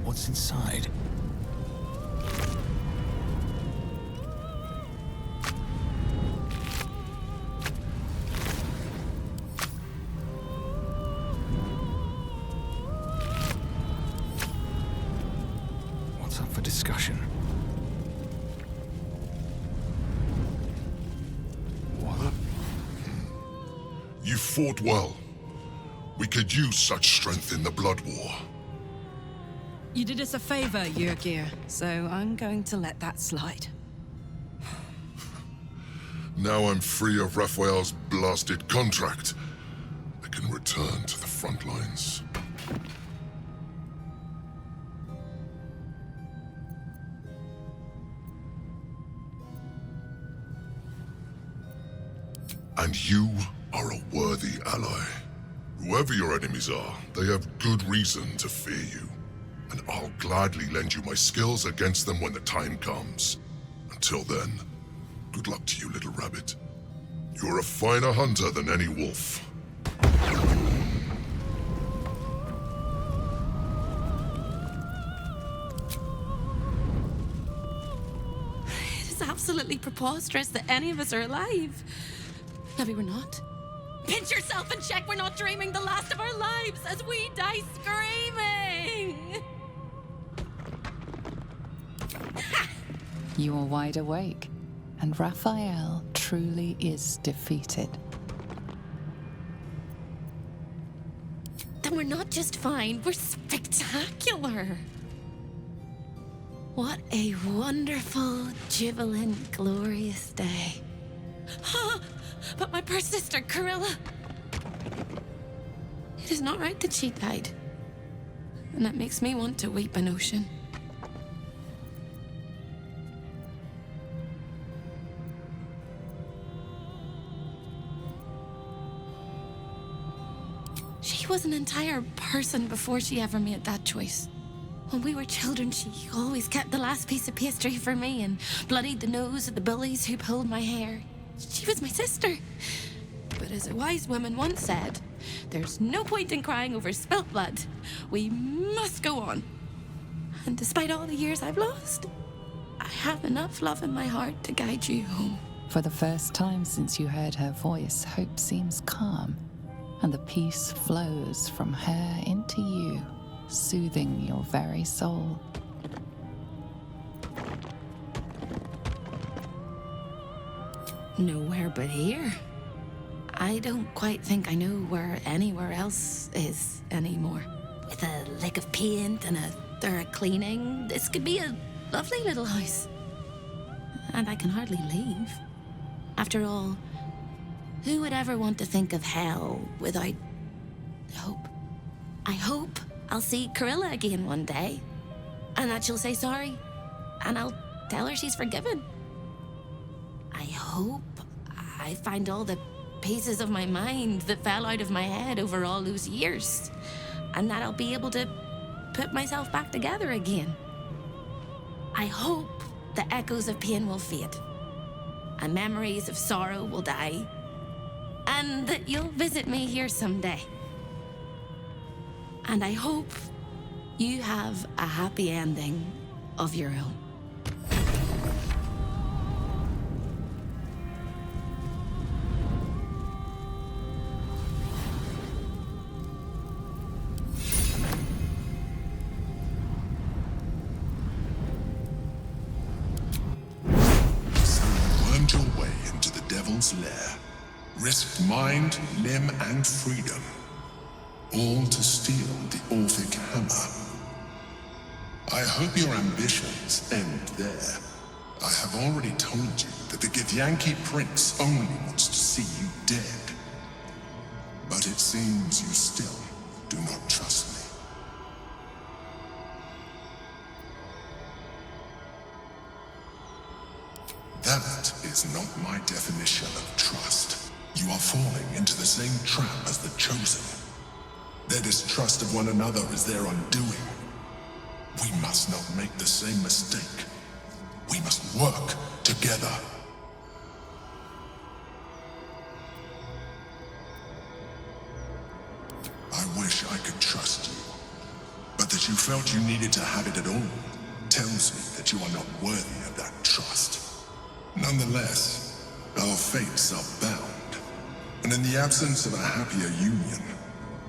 What's inside? What's up for discussion? What? You fought well. We could use such strength in the Blood War. You did us a favor, Yurgir, so I'm going to let that slide. Now I'm free of Raphael's blasted contract. I can return to the front lines. And you are a worthy ally. Whoever your enemies are, they have good reason to fear you. And I'll gladly lend you my skills against them when the time comes. Until then, good luck to you, little rabbit. You're a finer hunter than any wolf. It is absolutely preposterous that any of us are alive. Maybe we're not. Pinch yourself and check we're not dreaming the last of our lives as we die screaming! You are wide awake, and Raphael truly is defeated. Then we're not just fine, we're spectacular! What a wonderful, jubilant, glorious day. But my poor sister, Corilla. It is not right that she died. And that makes me want to weep an ocean. She was an entire person before she ever made that choice. When we were children, she always kept the last piece of pastry for me and bloodied the nose of the bullies who pulled my hair. She was my sister. But as a wise woman once said, there's no point in crying over spilt blood. We must go on. And despite all the years I've lost, I have enough love in my heart to guide you home. For the first time since you heard her voice, hope seems calm, and the peace flows from her into you, soothing your very soul. Nowhere but here. I don't quite think I know where anywhere else is anymore. With a lick of paint and a thorough cleaning, this could be a lovely little house. And I can hardly leave. After all, who would ever want to think of hell without hope? I hope I'll see Corilla again one day, and that she'll say sorry, and I'll tell her she's forgiven. I hope I find all the pieces of my mind that fell out of my head over all those years, and that I'll be able to put myself back together again. I hope the echoes of pain will fade, and memories of sorrow will die, and that you'll visit me here someday. And I hope you have a happy ending of your own. Lair, risked mind, limb, and freedom, all to steal the Orphic hammer. I hope your ambitions end there. I have already told you that the Githyanki Prince only wants to see you dead. But it seems you still do not trust me. That is not my definition of trust. You are falling into the same trap as the Chosen. Their distrust of one another is their undoing. We must not make the same mistake. We must work together. I wish I could trust you, but that you felt you needed to have it at all tells me that you are not worthy of that trust. Nonetheless, our fates are bound, and in the absence of a happier union,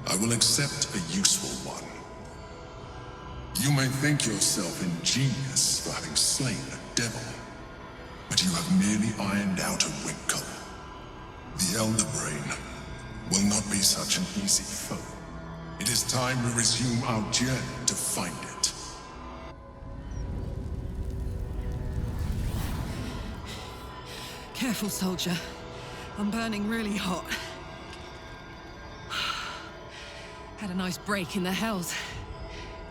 I will accept a useful one. You may think yourself ingenious for having slain a devil, but you have merely ironed out a wrinkle. The Elder Brain will not be such an easy foe. It is time we resume our journey to find it. Careful, soldier. I'm burning really hot. Had a nice break in the hells.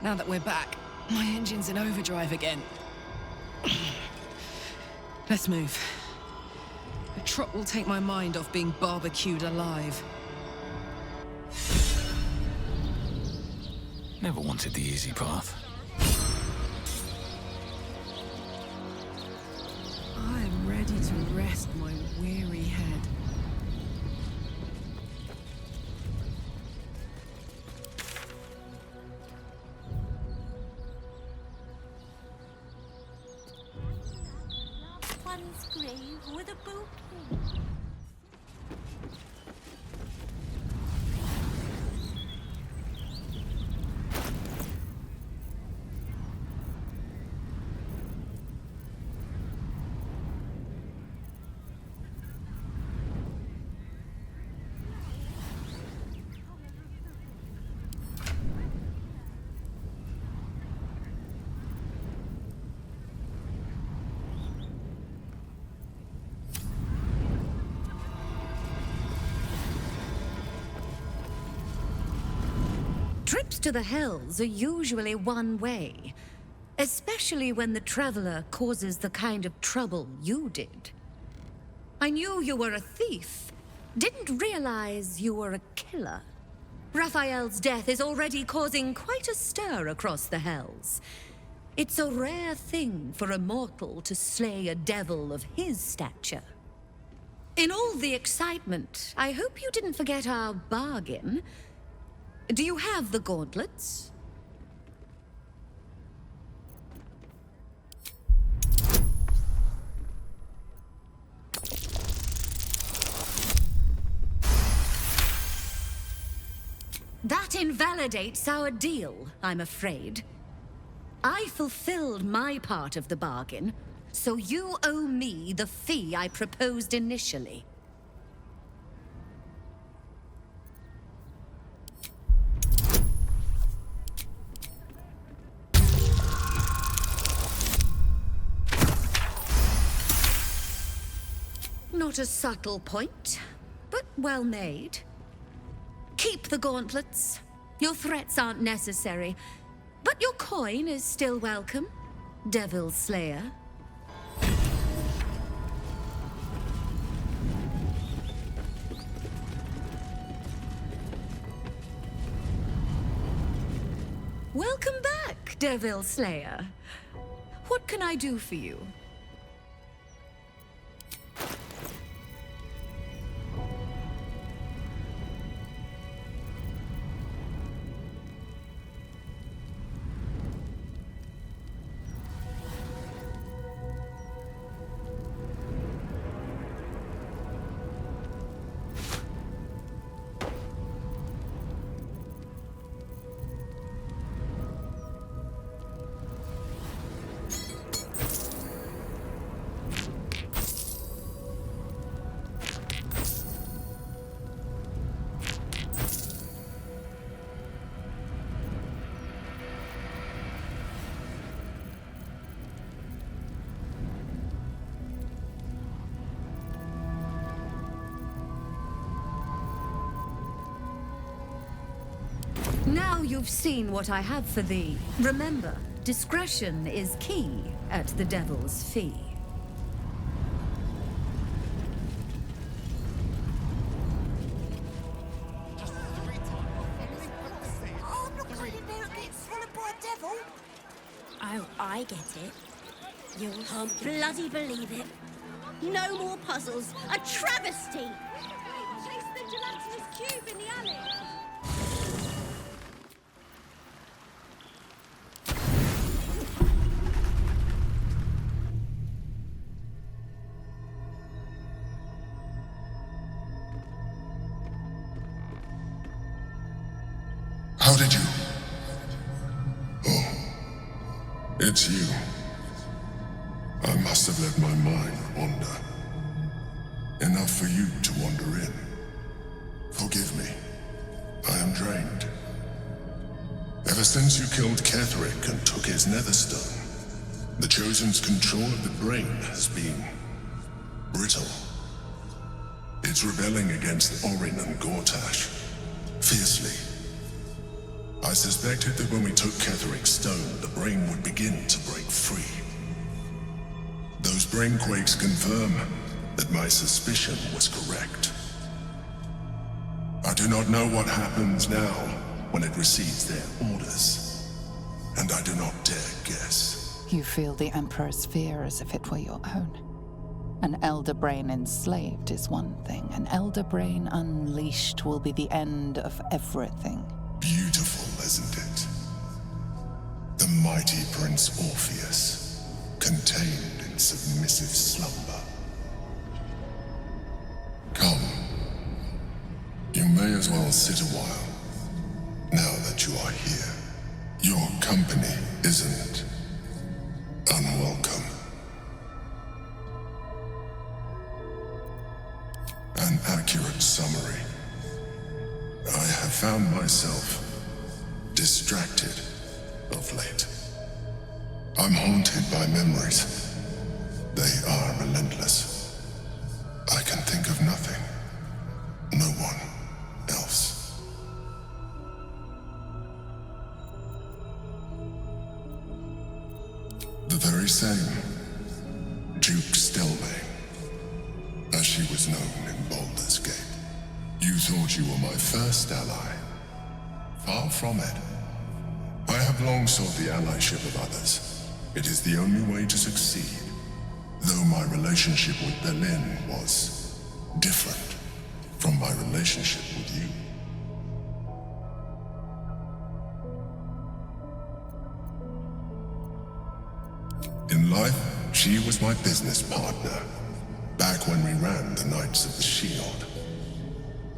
Now that we're back, my engine's in overdrive again. Let's move. A trot will take my mind off being barbecued alive. Never wanted the easy path. I am ready to rest my weary head. One's grave with a bouquet. Trips to the hells are usually one way, especially when the traveler causes the kind of trouble you did. I knew you were a thief, didn't realize you were a killer. Raphael's death is already causing quite a stir across the hells. It's a rare thing for a mortal to slay a devil of his stature. In all the excitement, I hope you didn't forget our bargain. Do you have the gauntlets? That invalidates our deal, I'm afraid. I fulfilled my part of the bargain, so you owe me the fee I proposed initially. Not a subtle point, but well made. Keep the gauntlets. Your threats aren't necessary, but your coin is still welcome, Devil Slayer. Welcome back, Devil Slayer. What can I do for you? Now you've seen what I have for thee. Remember, discretion is key at the Devil's Fee. Oh, I get it. You can't bloody believe it. No more puzzles. A travesty! Chase the gelatinous cube in the alley! How did you? Oh, it's you. I must have let my mind wander. Enough for you to wander in. Forgive me. I am drained. Ever since you killed Ketherick and took his netherstone, the Chosen's control of the brain has been brittle. It's rebelling against Orin and Gortash fiercely. I suspected that when we took Ketherick's stone, the brain would begin to break free. Those brainquakes confirm that my suspicion was correct. I do not know what happens now when it receives their orders, and I do not dare guess. You feel the Emperor's fear as if it were your own. An elder brain enslaved is one thing. An elder brain unleashed will be the end of everything. Beautiful, isn't it? The mighty Prince Orpheus, contained in submissive slumber. Come. You may as well sit a while, now that you are here. Your company isn't unwelcome. An accurate summary. I have found myself distracted of late. I'm haunted by memories. They are relentless. I can think of nothing. No one else. The very same Duke Stelmane, as she was known in Baldur's Gate. You thought you were my first ally. Far from it. I have long sought the allyship of others. It is the only way to succeed. Though my relationship with Berlin was different from my relationship with you. In life, she was my business partner, back when we ran the Knights of the Shield.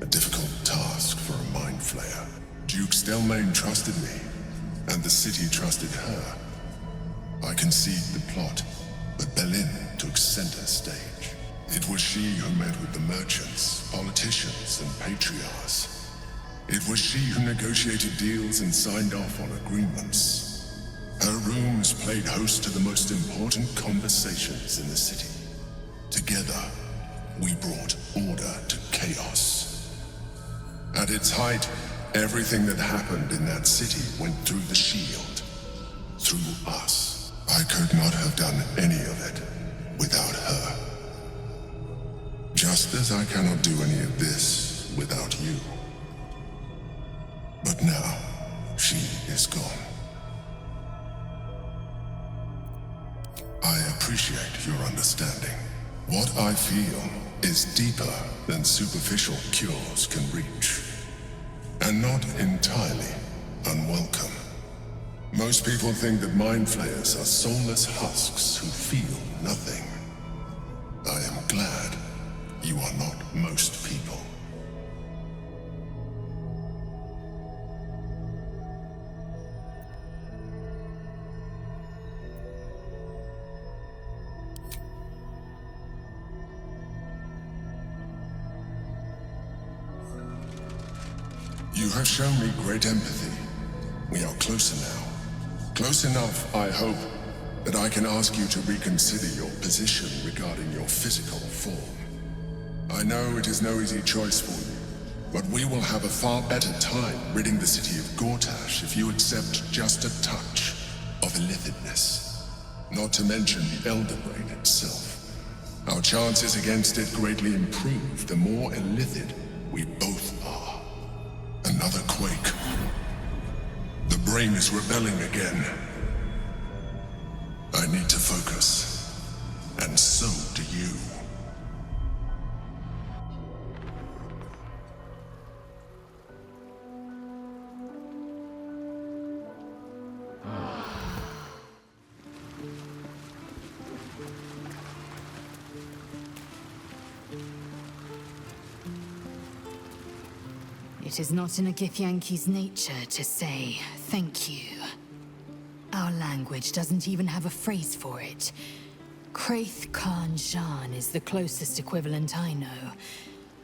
A difficult task for a mind flayer. Duke Stelmane trusted me, and the city trusted her. I conceived the plot, but Berlin took center stage. It was she who met with the merchants, politicians, and patriarchs. It was she who negotiated deals and signed off on agreements. Her rooms played host to the most important conversations in the city. Together, we brought order to chaos. At its height, everything that happened in that city went through the shield. Through us. I could not have done any of it without her. Just as I cannot do any of this without you. But now, she is gone. I appreciate your understanding. What I feel is deeper than superficial cures can reach. And not entirely unwelcome. Most people think that mind flayers are soulless husks who feel nothing. I am glad you are not most people. You have shown me great empathy. We are closer now. Close enough, I hope, that I can ask you to reconsider your position regarding your physical form. I know it is no easy choice for you, but we will have a far better time ridding the city of Gortash if you accept just a touch of illithidness. Not to mention the Elder Brain itself. Our chances against it greatly improve the more illithid we both are. Another quake. The brain is rebelling again. need to focus. And so do you. It is not in a Githyanki's nature to say thank you. Our language doesn't even have a phrase for it. Kraith Khan Jan is the closest equivalent I know.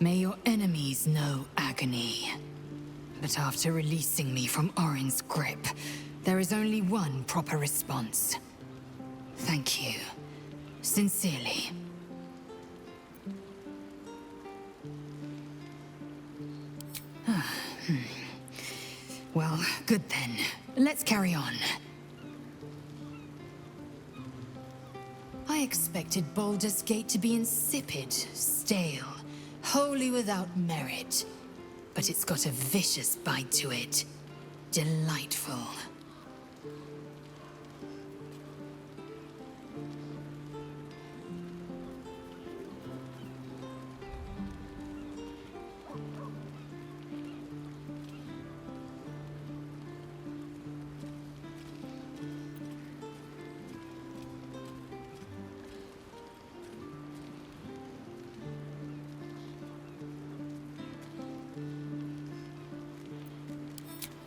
May your enemies know agony. But after releasing me from Orin's grip, there is only one proper response. Thank you. Sincerely. Well, good then. Let's carry on. I expected Baldur's Gate to be insipid, stale, wholly without merit. But it's got a vicious bite to it. Delightful.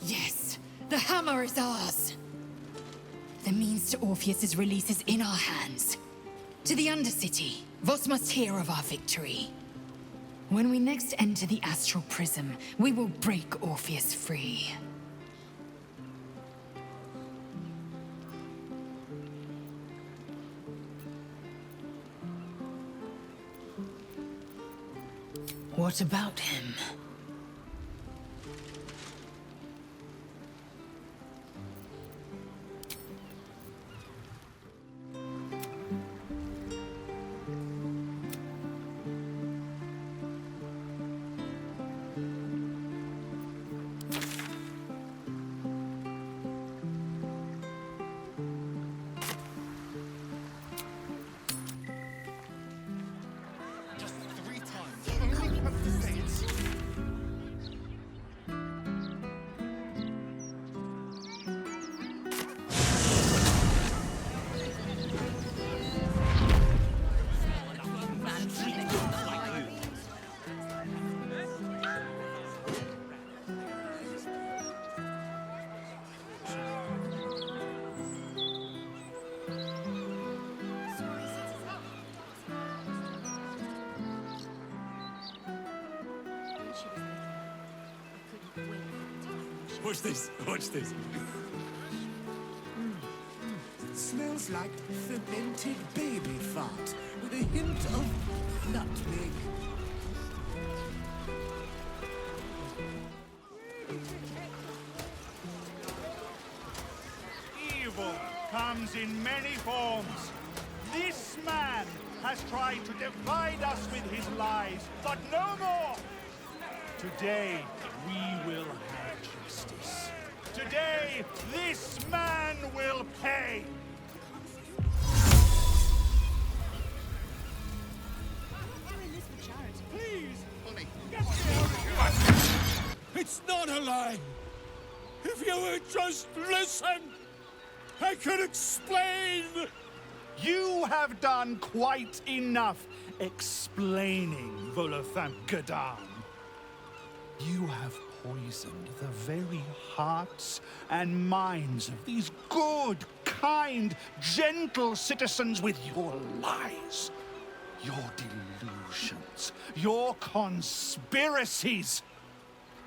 Yes, the hammer is ours. The means to Orpheus's release is in our hands. To the Undercity, Voss must hear of our victory. When we next enter the astral prism, we will break Orpheus free. What about him? Watch this, watch this. Smells like fermented baby fart with a hint of nutmeg. Evil comes in many forms. This man has tried to divide us with his lies, but no more. Today, we will have justice. Today, this man will pay. Please, get me out of here. It's not a lie. If you would just listen, I could explain. You have done quite enough explaining, Volothamp Gadan. You have poisoned the very hearts and minds of these good, kind, gentle citizens with your lies, your delusions, your conspiracies.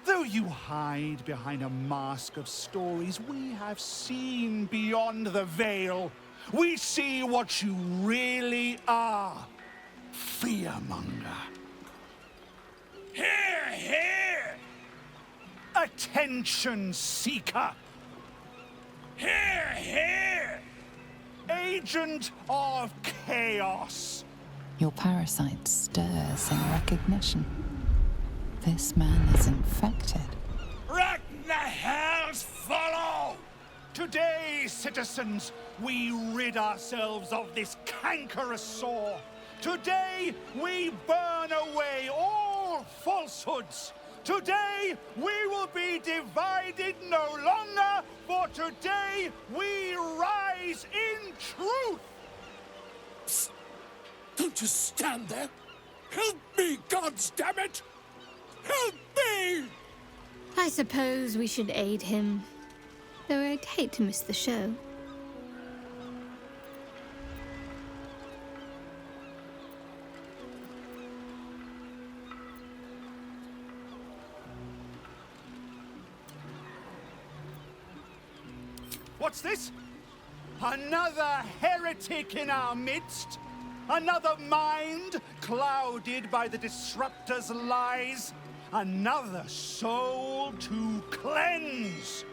Though you hide behind a mask of stories, we have seen beyond the veil. We see what you really are. Fearmonger. Hear, hear! Attention seeker. Hear, hear! Agent of chaos. Your parasite stirs in recognition. This man is infected. Ragnar Hells follow! Today, citizens, we rid ourselves of this cankerous sore. Today, we burn away all falsehoods. Today, we will be divided no longer, for today, we rise in truth. Psst. Don't just stand there. Help me, goddammit! Help me! I suppose we should aid him, though I'd hate to miss the show. What's this? Another heretic in our midst? Another mind clouded by the disruptor's lies? Another soul to cleanse?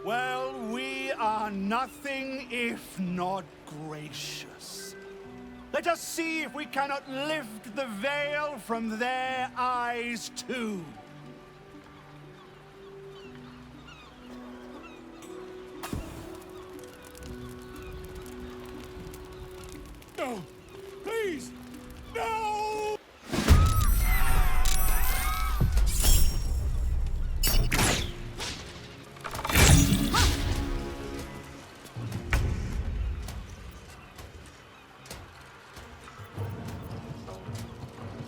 Well, we are nothing if not gracious. Let us see if we cannot lift the veil from their eyes too. No! Please! No!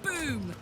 Boom!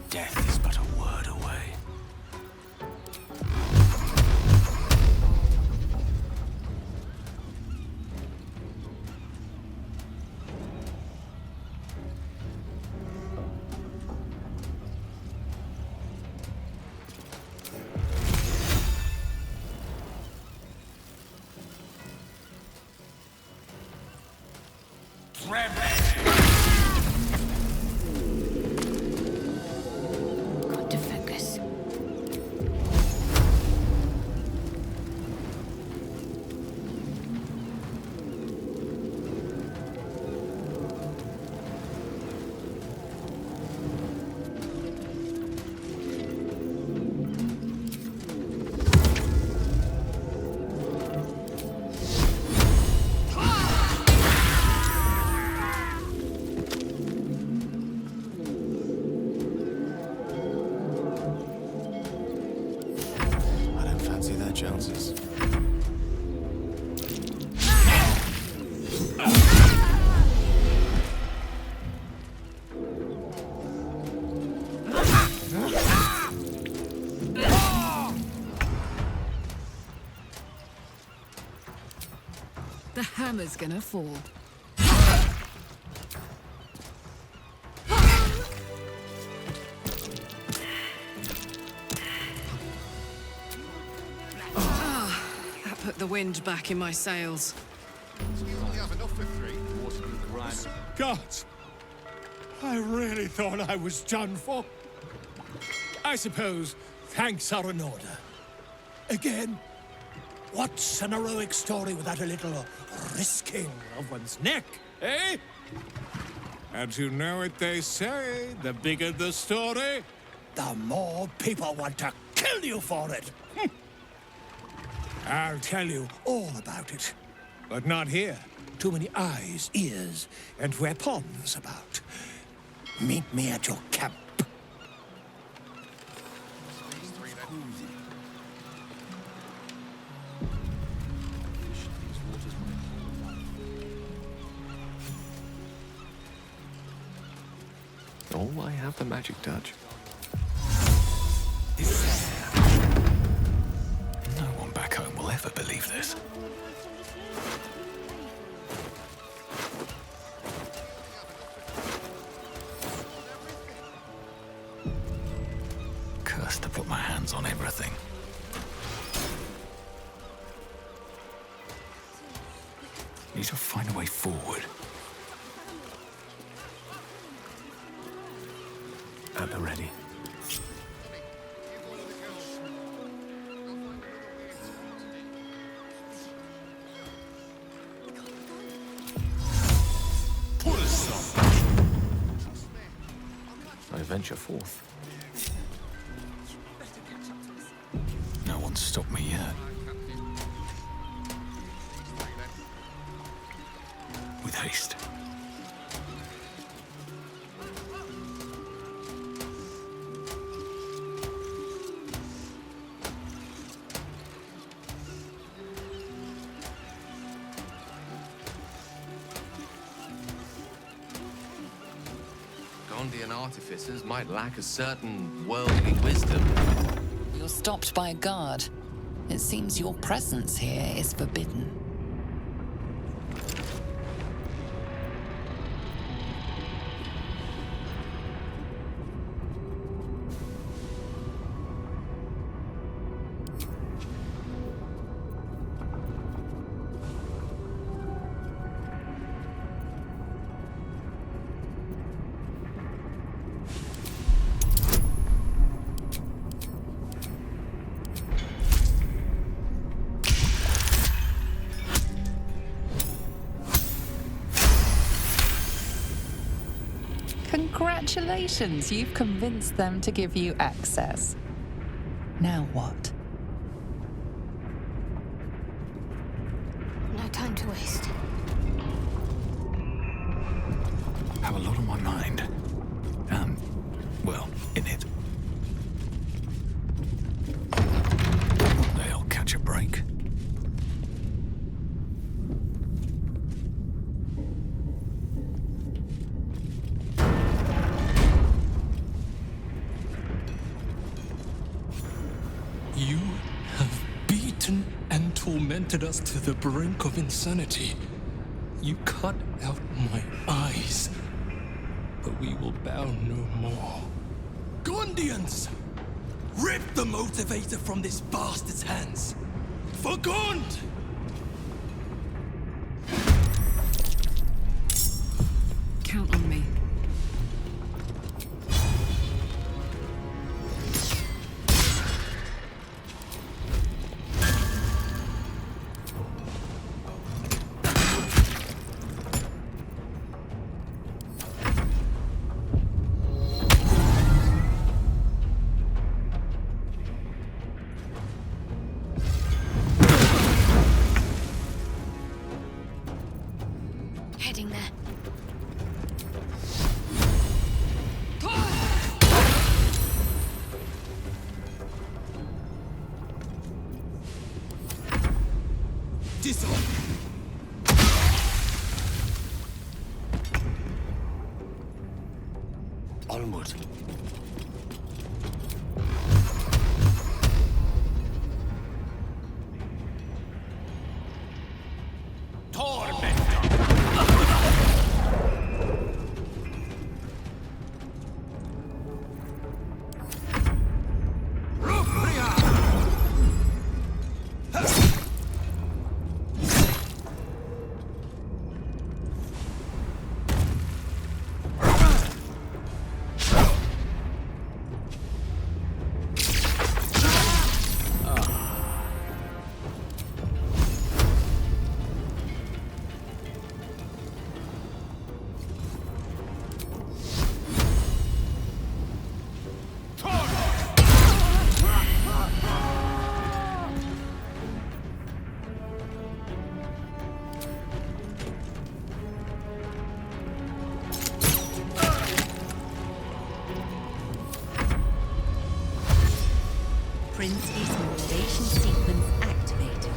Death is but a word away. Got to focus. I don't fancy their chances. The hammer's gonna fall. That put the wind back in my sails. You only have enough for 3. Water can grind. God! I really thought I was done for. I suppose thanks are in order. Again, what's an heroic story without a little risking of one's neck, eh? And you know what they say, the bigger the story, the more people want to kill you for it. I'll tell you all about it. But not here. Too many eyes, ears, and weapons about. Meet me at your camp. Oh, I have the magic touch. No one back home will ever believe this. Cursed to put my hands on everything. Need to find a way forward. At the ready. I venture forth. No one's stopped me yet. With haste. Gondian artificers might lack a certain worldly wisdom. You're stopped by a guard. It seems your presence here is forbidden. Congratulations, you've convinced them to give you access. Now what? No time to waste. Have a lot on my mind. And, well, in it. They'll catch a break. You have beaten and tormented us to the brink of insanity. You cut out my eyes, but we will bow no more. Gondians! Rip the motivator from this bastard's hands! For Gond! Count on me. Heading there. Disarm! Onward. Princely's simulation sequence activated.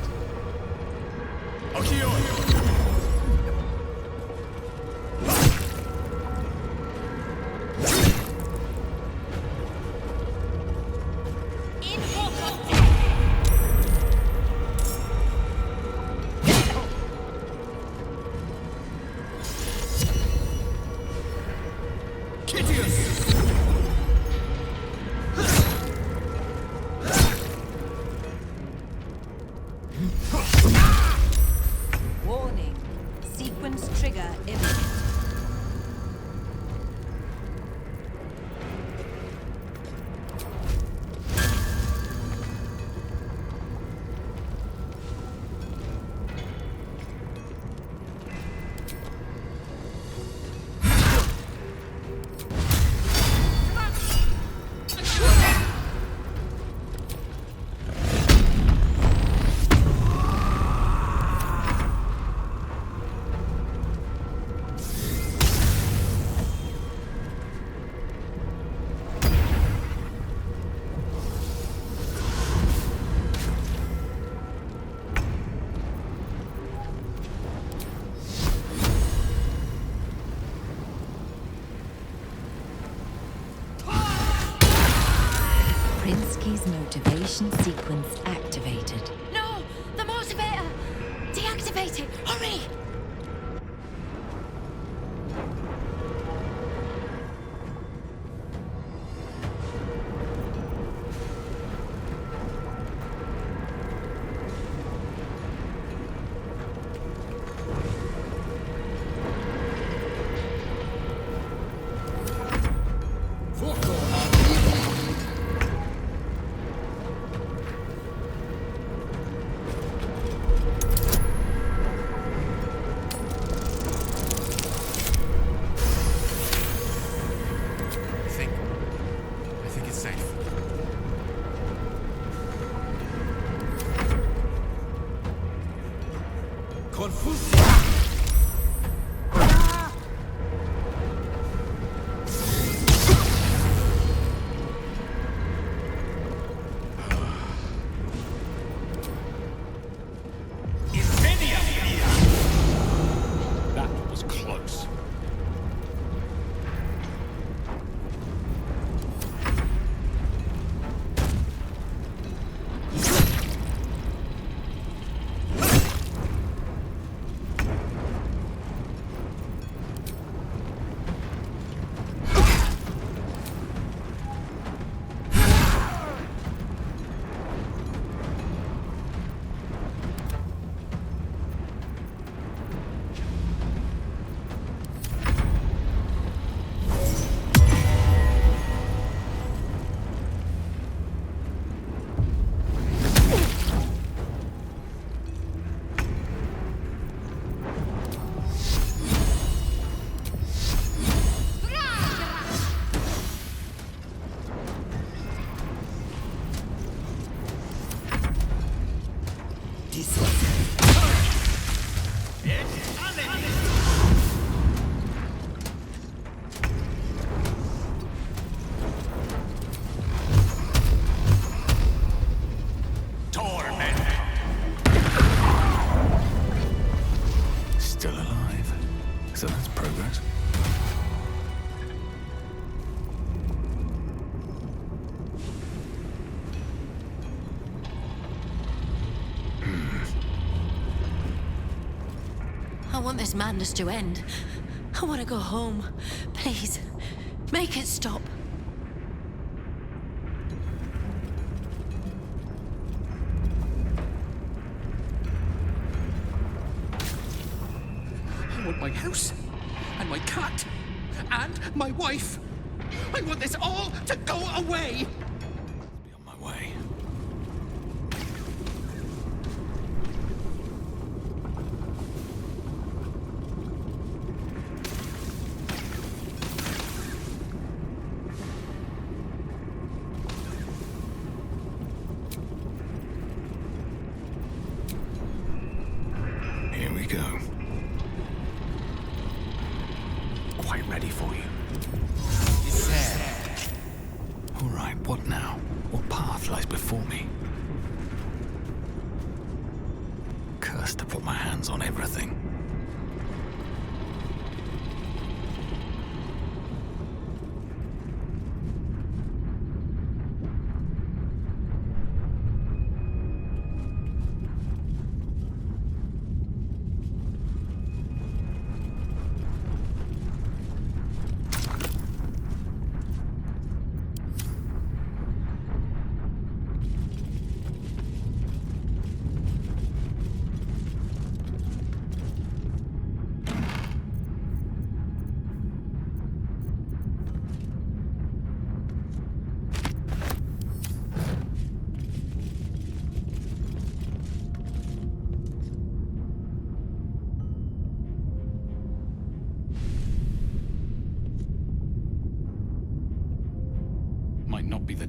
Sequence trigger imminent. Prinsky's motivation sequence activated. No! The motivator! Deactivate it! Hurry! I think it's safe. That was close. Still alive. So that's progress. I want this madness to end. I want to go home. Please, make it stop. I want my house, and my cat, and my wife. I want this all to go away. Be on my way. Here we go. Quite ready for you. All right, what now? What path lies before me? Cursed to put my hands on everything.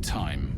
time.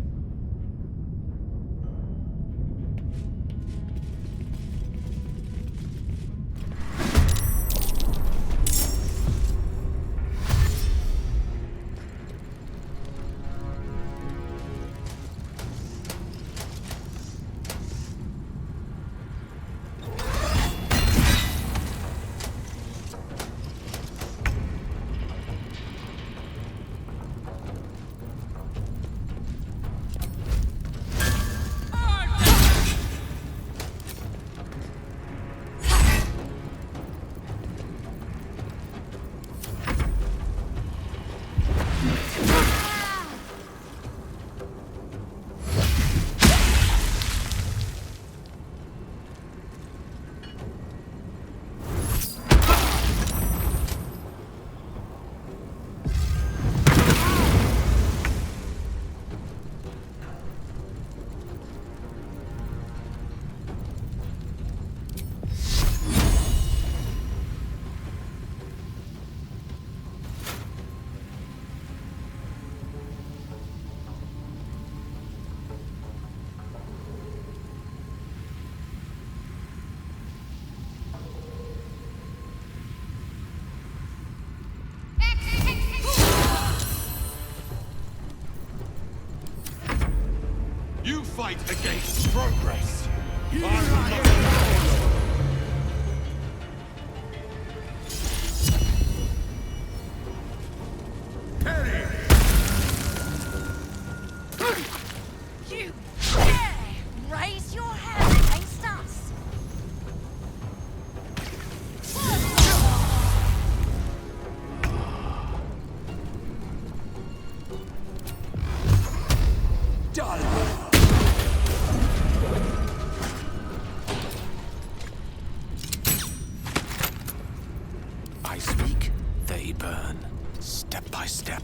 You fight against progress. I will not follow. You dare raise your hand against us? I speak, they burn, step by step.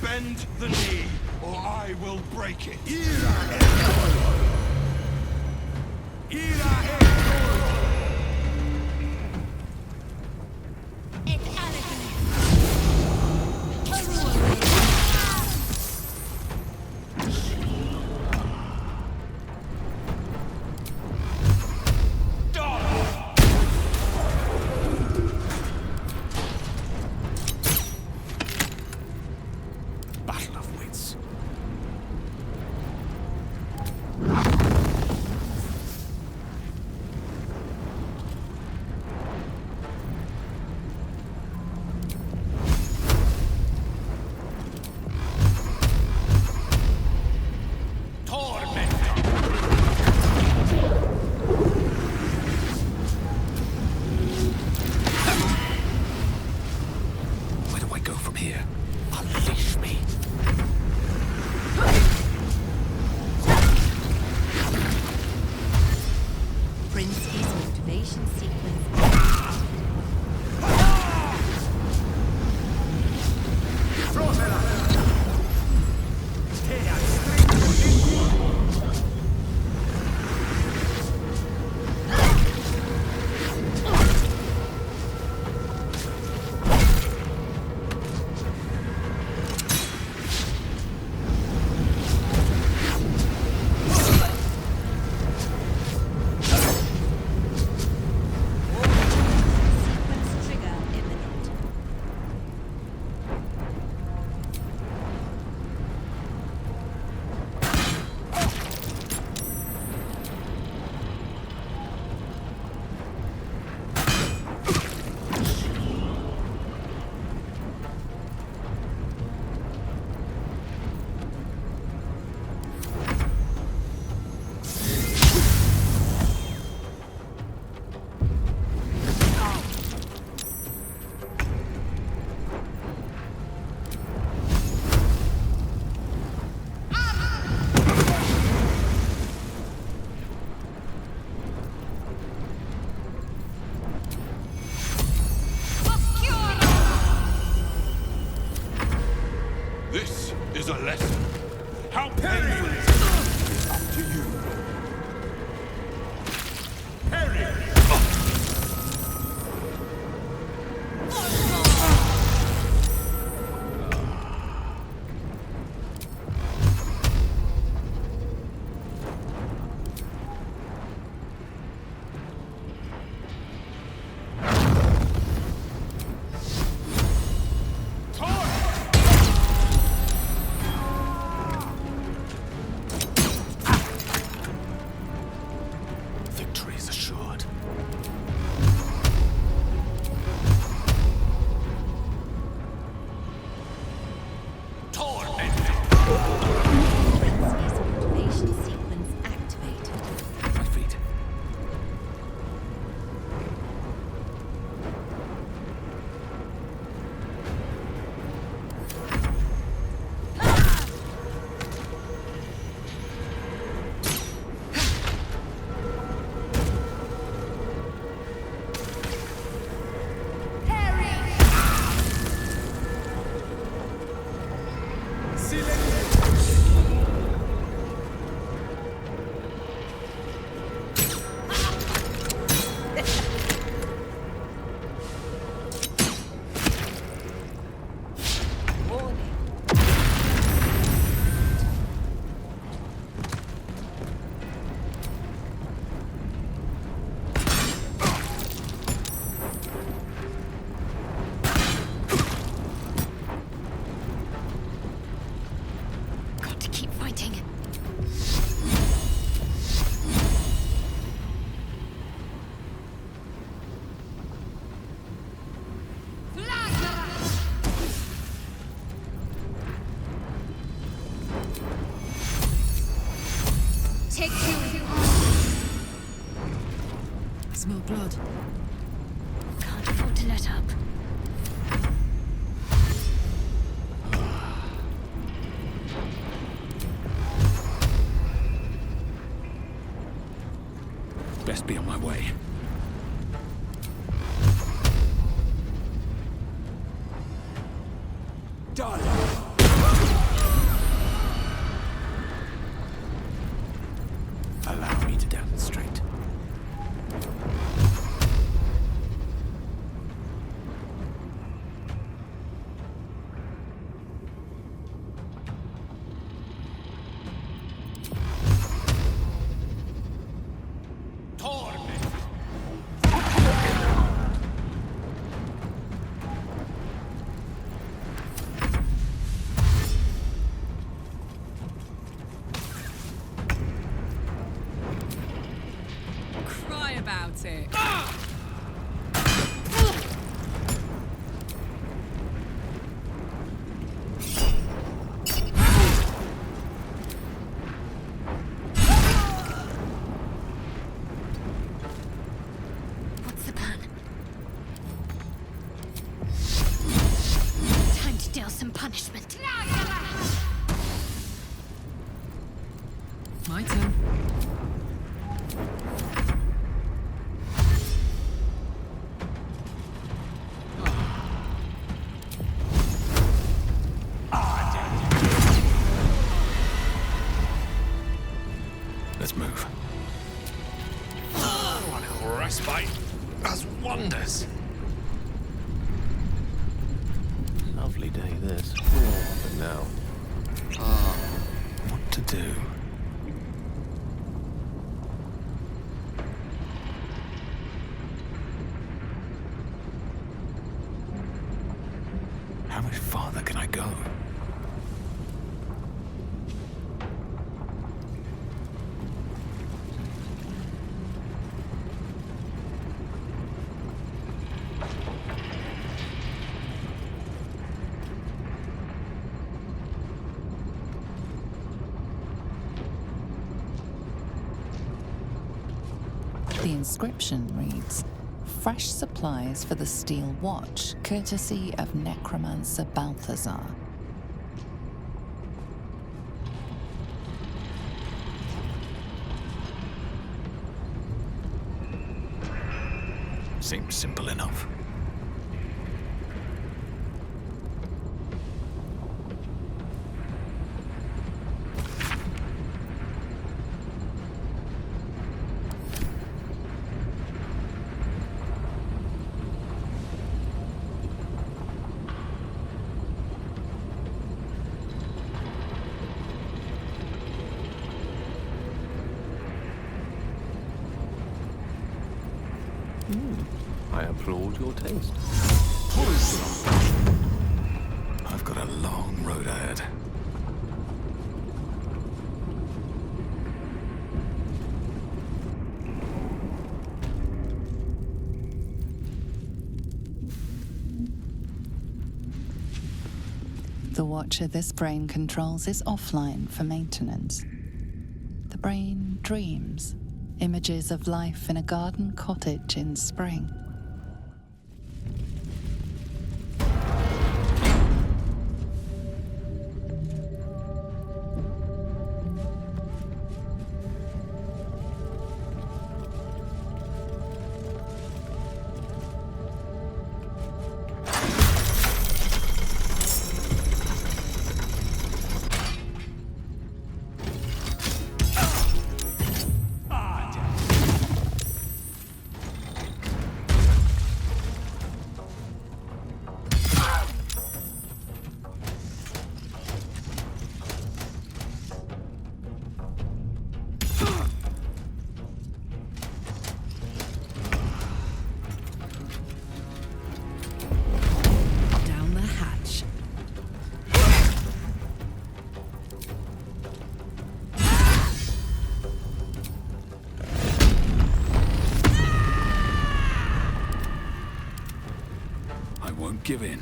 Bend the knee, or I will break it. Battle of wits. Prinsky's motivation sequence. This is a lesson. How painful is it? Up to you. Harry! Take two. I smell blood. Can't afford to let up. Best be on my way. Done. Allow me to demonstrate. Cry about it. What's the plan? Time to deal some punishment. My turn. spite does wonders. Lovely day, this. But now, what to do? How much farther can I go? The inscription reads, "Fresh supplies for the steel watch, courtesy of necromancer Balthazar." Seems simple enough. I applaud your taste. I've got a long road ahead. The watcher this brain controls is offline for maintenance. The brain dreams, images of life in a garden cottage in spring. Down the hatch. I won't give in.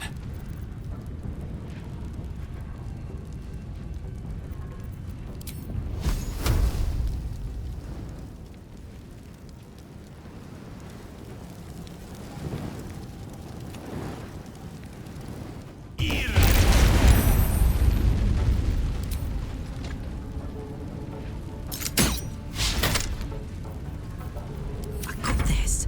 I got this.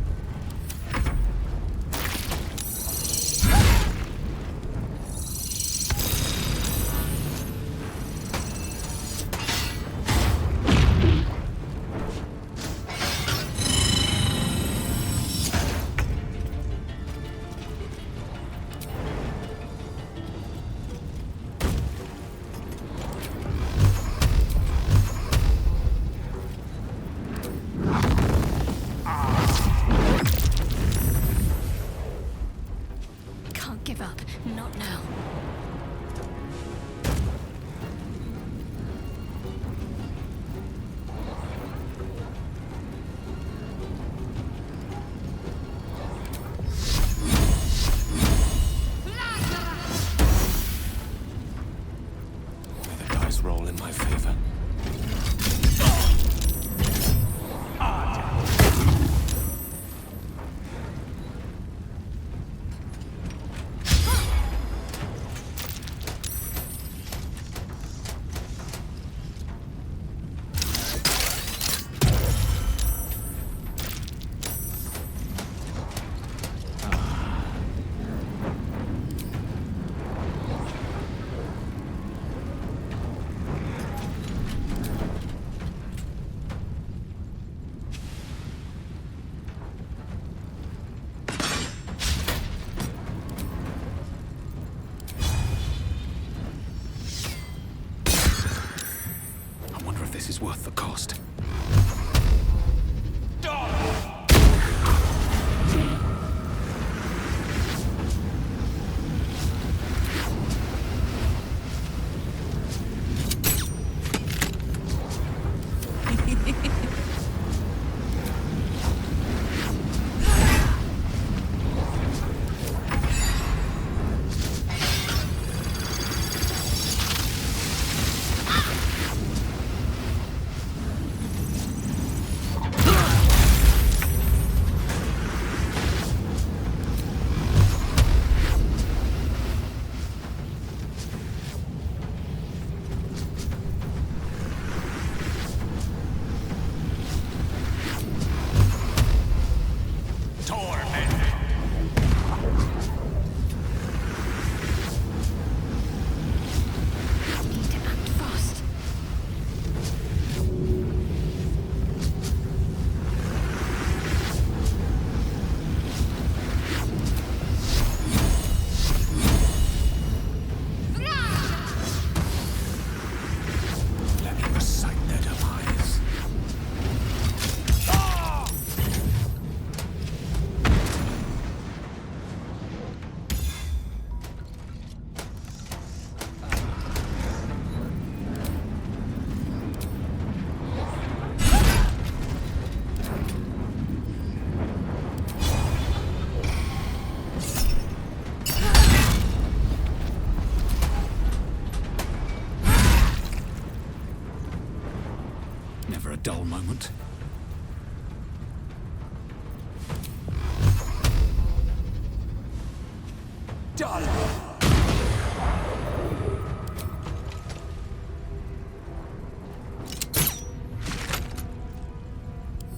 Done.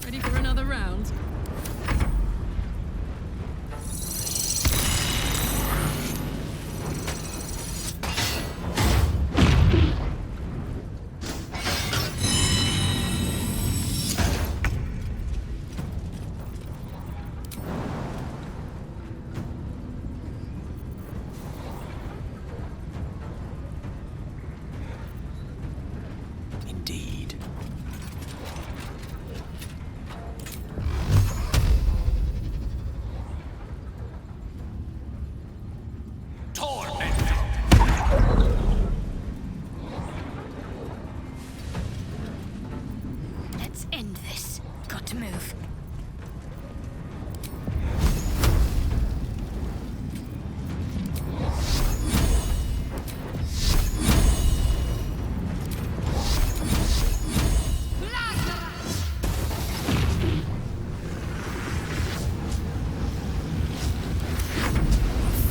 Ready for another round? Indeed. Let's end this. Got to move.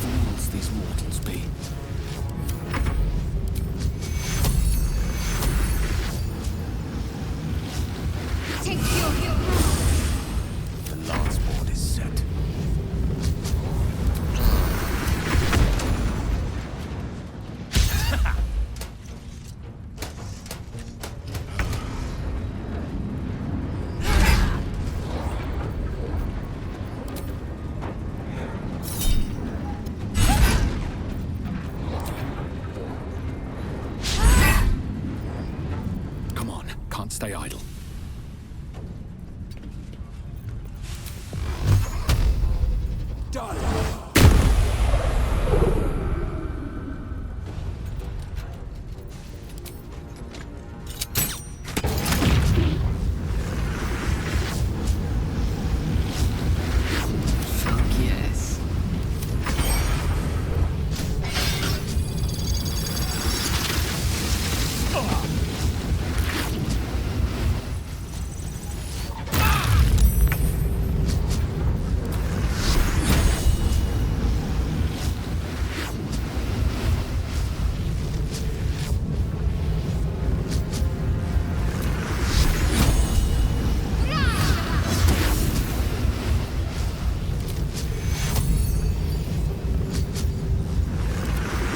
Fools these mortals be. Take your heel. The lance board is set. Come on, can't stay idle. Done. Fuck yes.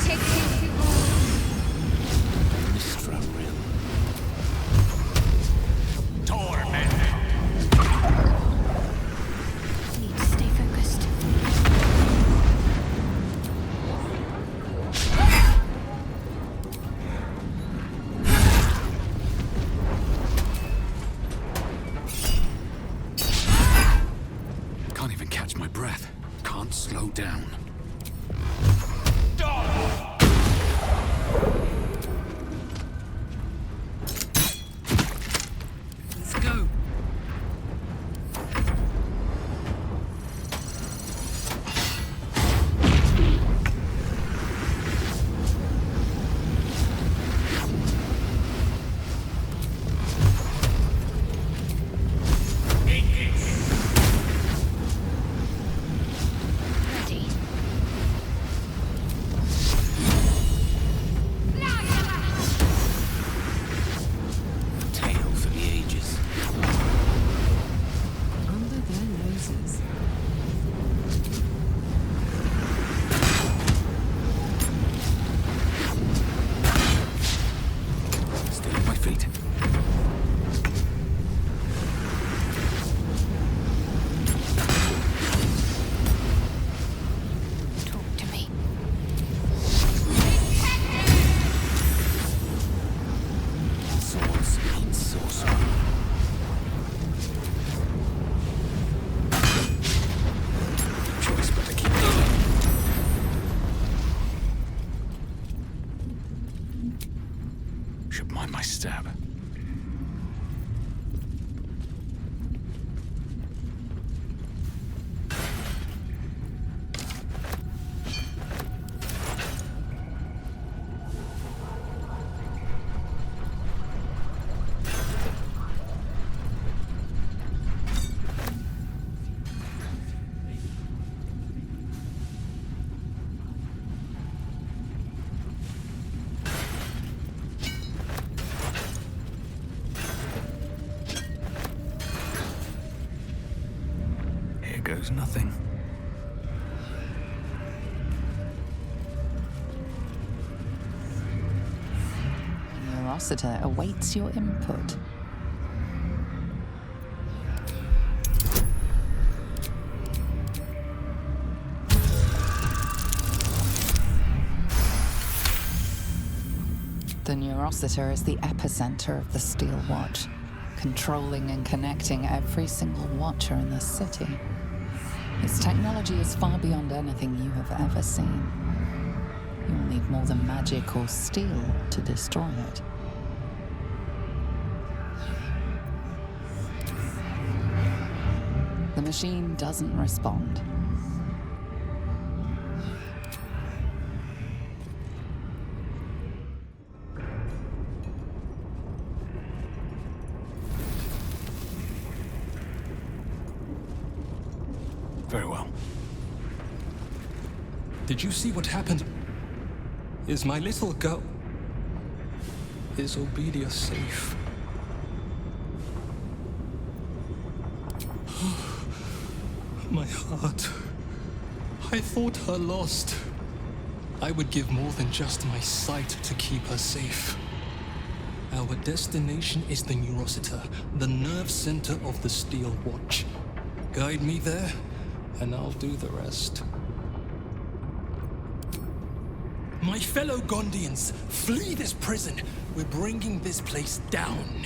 Take your heel. Mistra Rim. Need to stay focused. Can't even catch my breath. Can't slow down. Let's go. Ready. Tale for the ages. Under their noses. Stay on my feet. Talk to me. Swords mean sorcery. Choice but to keep going. Should mind my stab. goes nothing. Neurosita awaits your input. The Neurosita is the epicenter of the Steel Watch, controlling and connecting every single watcher in the city. Its technology is far beyond anything you have ever seen. You will need more than magic or steel to destroy it. The machine doesn't respond. Very well. Did you see what happened? Is my little girl... Is Obedia safe? My heart. I thought her lost. I would give more than just my sight to keep her safe. Our destination is the Neurosita, the nerve center of the Steel Watch. Guide me there, and I'll do the rest. My fellow Gondians, flee this prison! We're bringing this place down.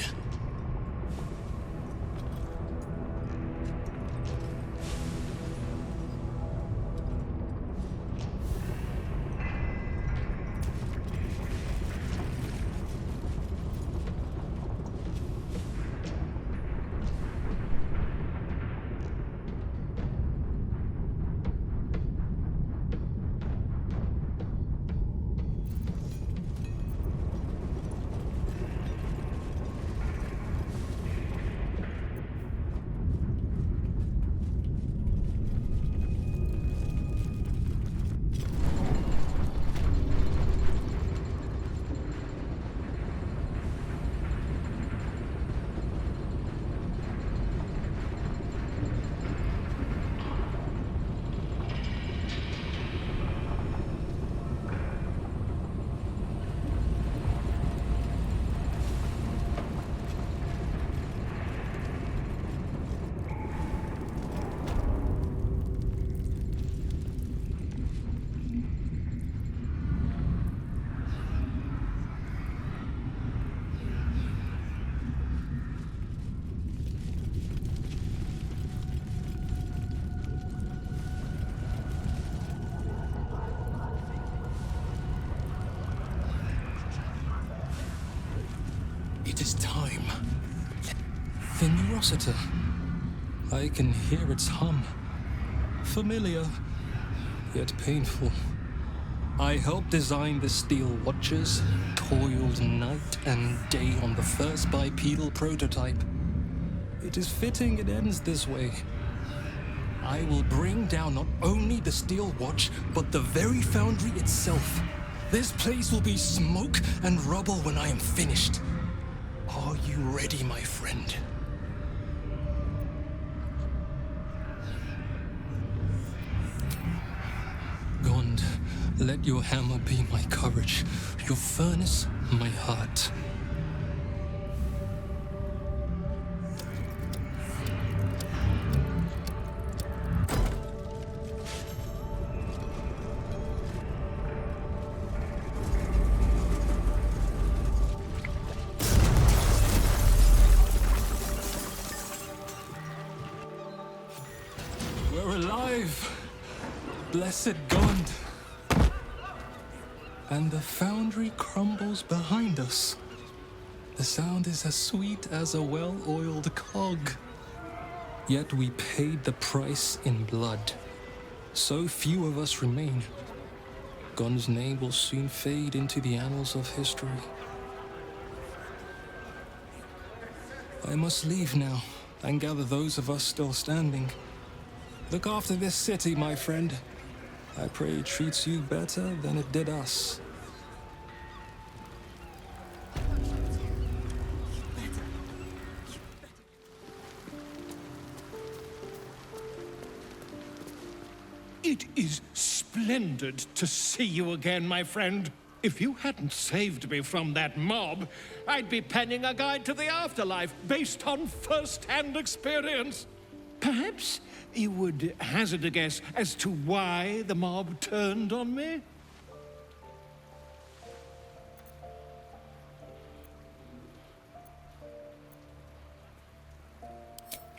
It is time. The Neurosita. I can hear its hum. Familiar, yet painful. I helped design the Steel Watches, toiled night and day on the first bipedal prototype. It is fitting it ends this way. I will bring down not only the Steel Watch, but the very foundry itself. This place will be smoke and rubble when I am finished. Are you ready, my friend? Gond, let your hammer be my courage, your furnace, my heart. Blessed Gond. And the foundry crumbles behind us. The sound is as sweet as a well-oiled cog. Yet we paid the price in blood. So few of us remain. Gond's name will soon fade into the annals of history. I must leave now and gather those of us still standing. Look after this city, my friend. I pray it treats you better than it did us. It is splendid to see you again, my friend. If you hadn't saved me from that mob, I'd be penning a guide to the afterlife based on first-hand experience. Perhaps you would hazard a guess as to why the mob turned on me?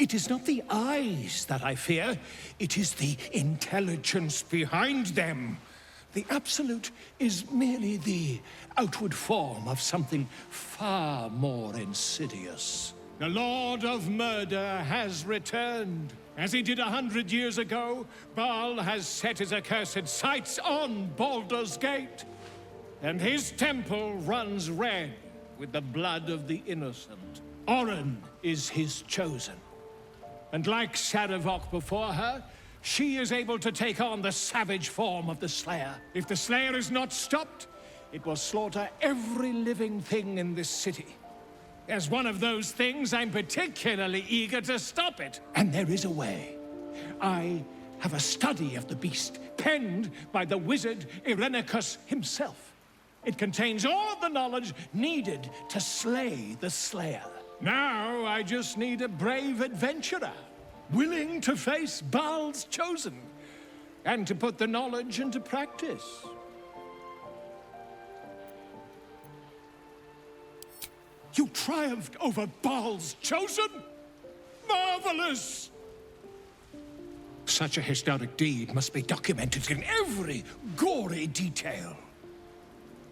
It is not the eyes that I fear, it is the intelligence behind them. The Absolute is merely the outward form of something far more insidious. The Lord of Murder has returned. As he did 100 years ago, Baal has set his accursed sights on Baldur's Gate. And his temple runs red with the blood of the innocent. Oren is his chosen. And like Sarevok before her, she is able to take on the savage form of the Slayer. If the Slayer is not stopped, it will slaughter every living thing in this city. As one of those things, I'm particularly eager to stop it. And there is a way. I have a study of the beast, penned by the wizard Irenicus himself. It contains all the knowledge needed to slay the Slayer. Now, I just need a brave adventurer, willing to face Baal's chosen, and to put the knowledge into practice. You triumphed over Baal's chosen? Marvelous! Such a historic deed must be documented in every gory detail.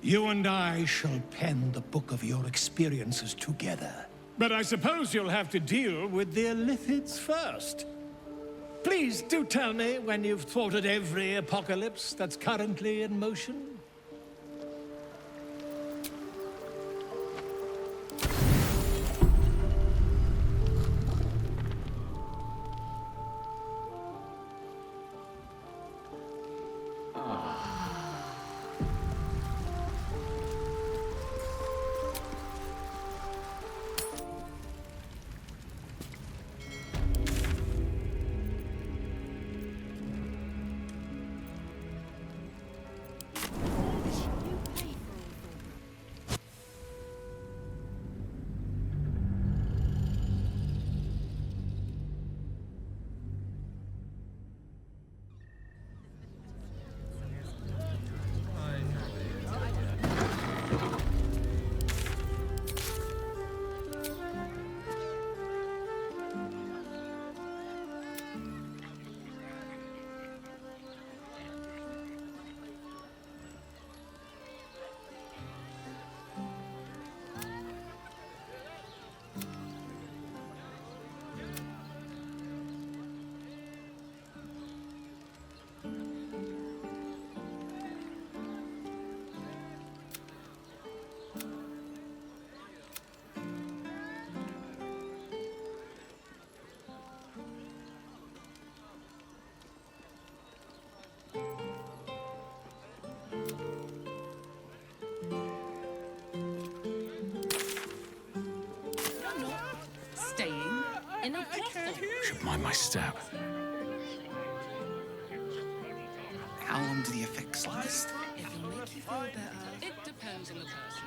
You and I shall pen the book of your experiences together. But I suppose you'll have to deal with the Illithids first. Please do tell me when you've thwarted every apocalypse that's currently in motion. Should mind my step. How long do the effects last? It'll make you feel better. It depends on the person.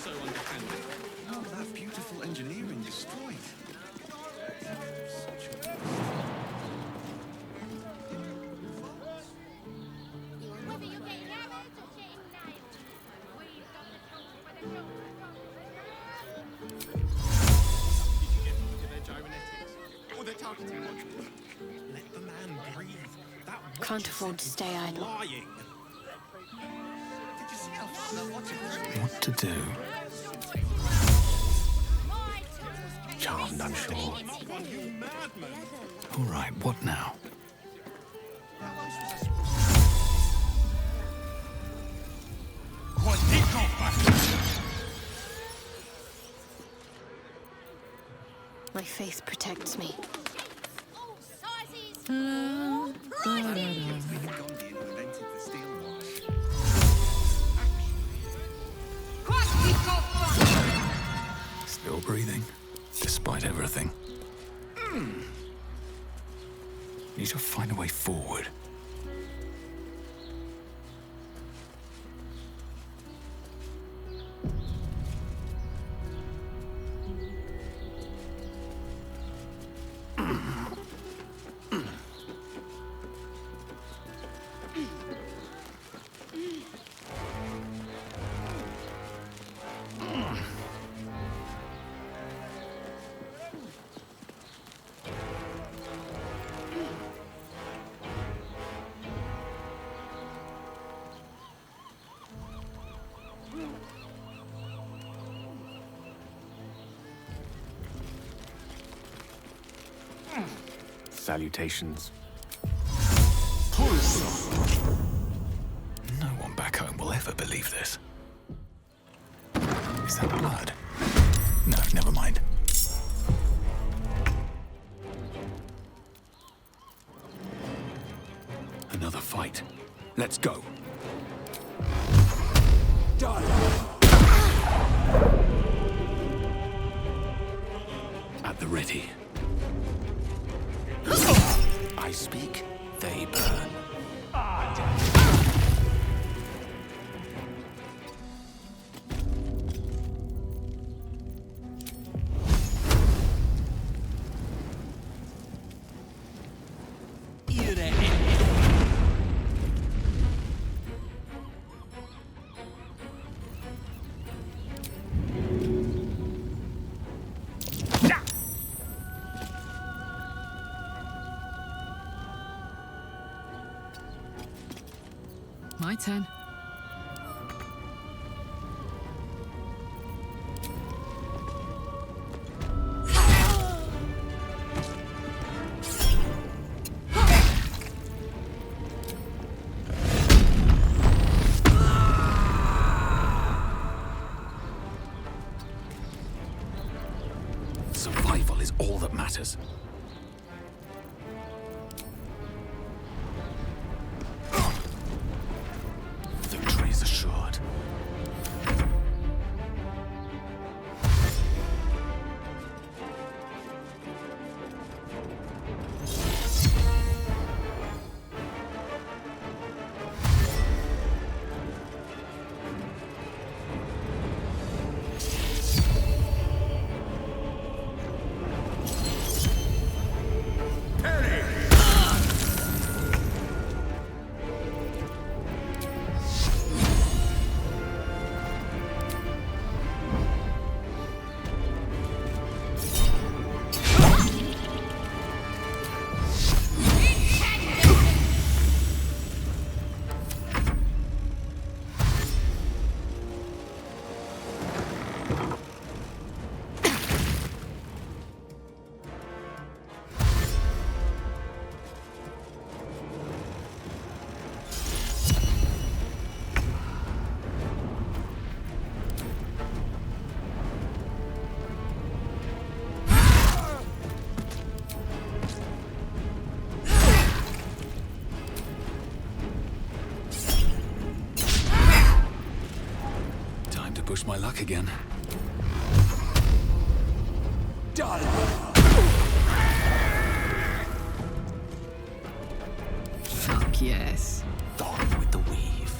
So undefended. All that beautiful engineering destroyed. Can't afford to stay idle. What to do? Charmed, I'm sure. All right, what now? My faith protects me. breathing, despite everything. Need to find a way forward. Salutations. No one back home will ever believe this. Is that blood? No, never mind. Another fight. Let's go. At the ready. I speak, they burn. My turn. Survival is all that matters. Victory is assured. Push my luck again. Fuck yes. Gone with the weave.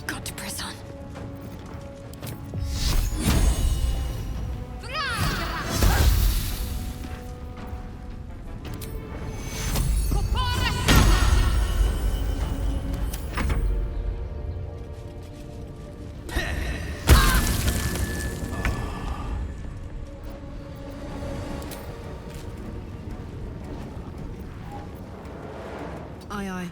Got to press on. Aye, aye.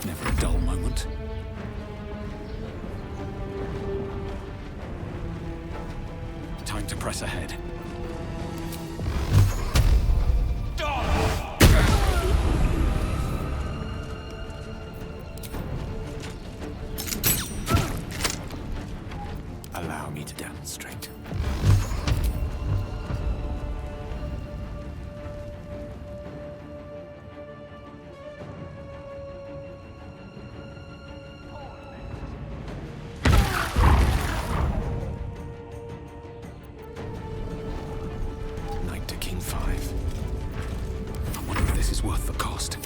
Never a dull press ahead. Allow me to demonstrate. Knight to King 5. I wonder if this is worth the cost.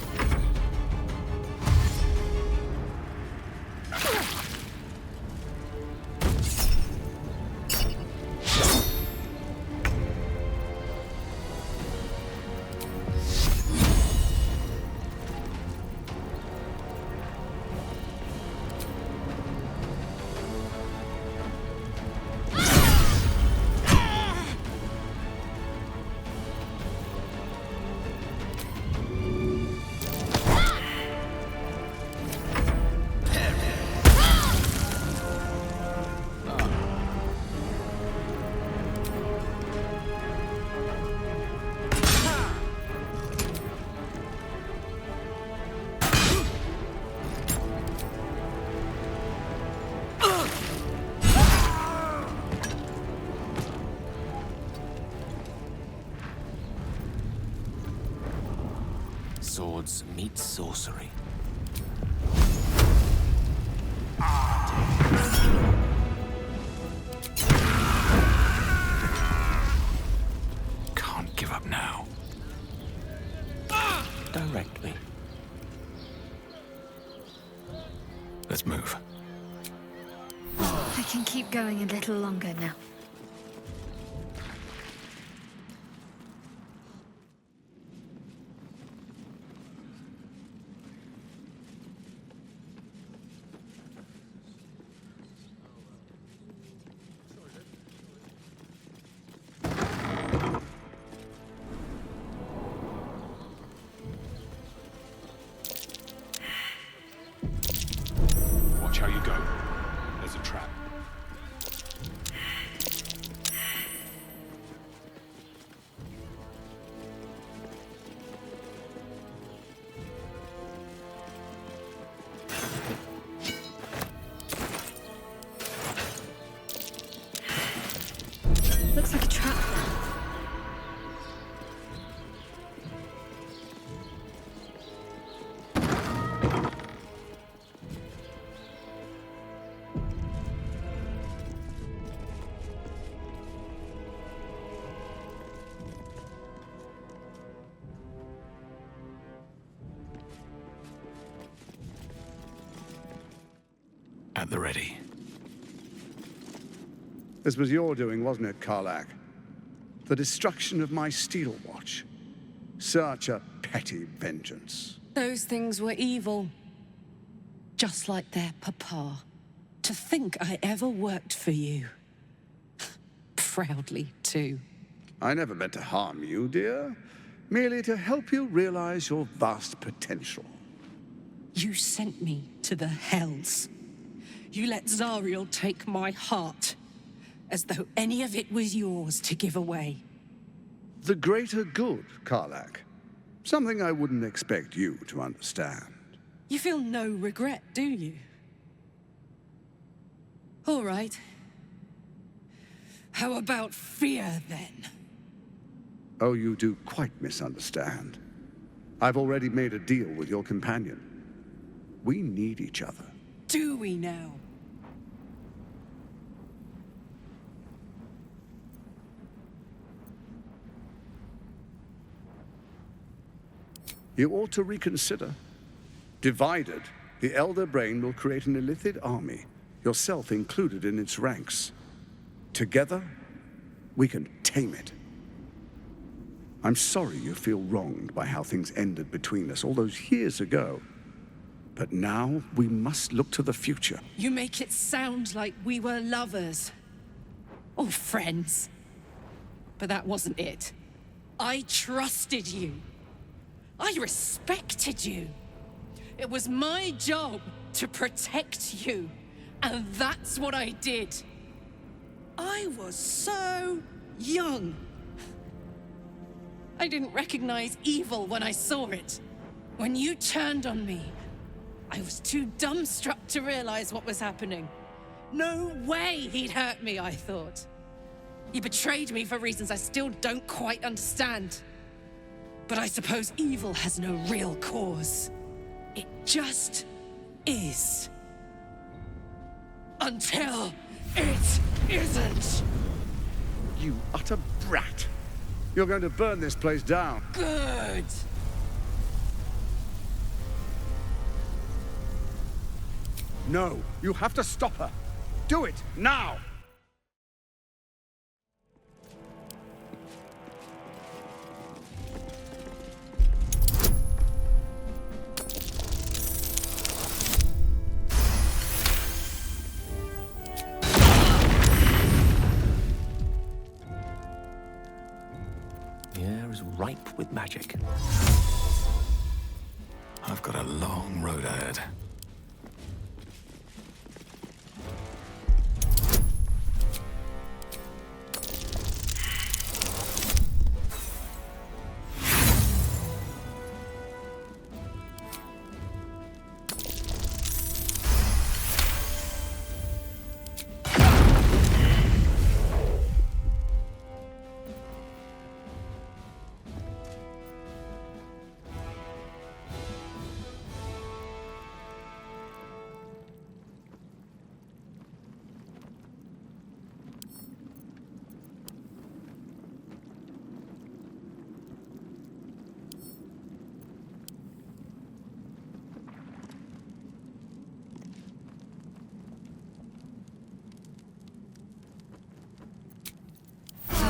Swords meet sorcery. Can't give up now. Directly. Let's move. I can keep going a little longer now. Watch how you go. There's a trap. Looks like a trap. At the ready. This was your doing, wasn't it, Karlach? The destruction of my steel watch. Such a petty vengeance. Those things were evil. Just like their papa. To think I ever worked for you. Proudly, too. I never meant to harm you, dear. Merely to help you realize your vast potential. You sent me to the hells. You let Zariel take my heart. As though any of it was yours to give away. The greater good, Karlach. Something I wouldn't expect you to understand. You feel no regret, do you? All right. How about fear, then? Oh, you do quite misunderstand. I've already made a deal with your companion. We need each other. Do we now? You ought to reconsider. Divided, the Elder Brain will create an illithid army, yourself included in its ranks. Together, we can tame it. I'm sorry you feel wronged by how things ended between us all those years ago. But now, we must look to the future. You make it sound like we were lovers. Or friends. But that wasn't it. I trusted you. I respected you. It was my job to protect you. And that's what I did. I was so young. I didn't recognize evil when I saw it. When you turned on me, I was too dumbstruck to realize what was happening. No way he'd hurt me, I thought. He betrayed me for reasons I still don't quite understand. But I suppose evil has no real cause. It just is. Until it isn't. You utter brat. You're going to burn this place down. Good. No, you have to stop her. Do it, now! The air is ripe with magic. I've got a long road ahead.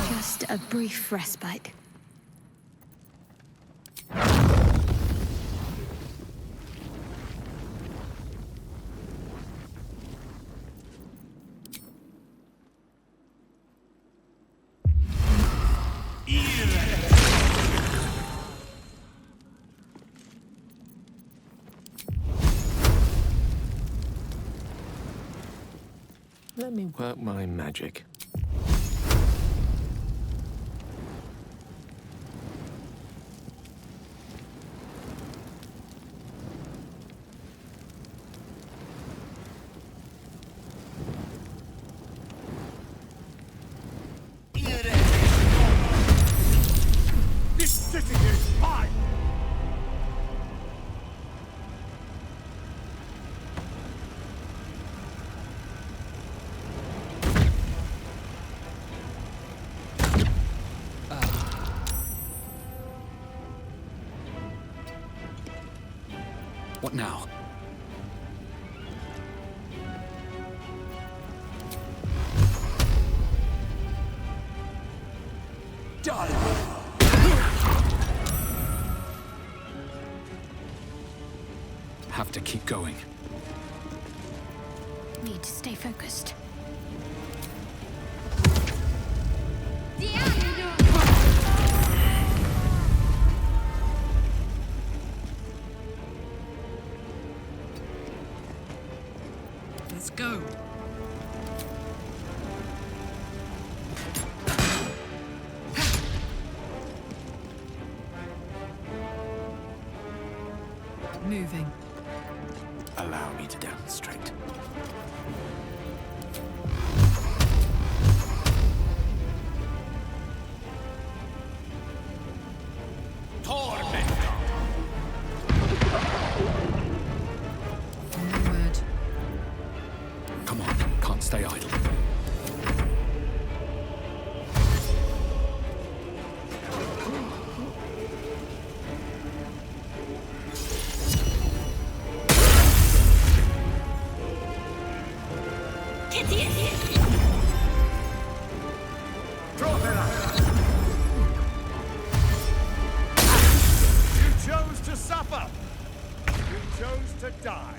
Just a brief respite. Let me work my magic. This city is mine! What now? Done! Have to keep going. Need to stay focused. Let's go. Moving. Allow me to demonstrate. Onward. Come on, can't stay idle. You chose to suffer! You chose to die!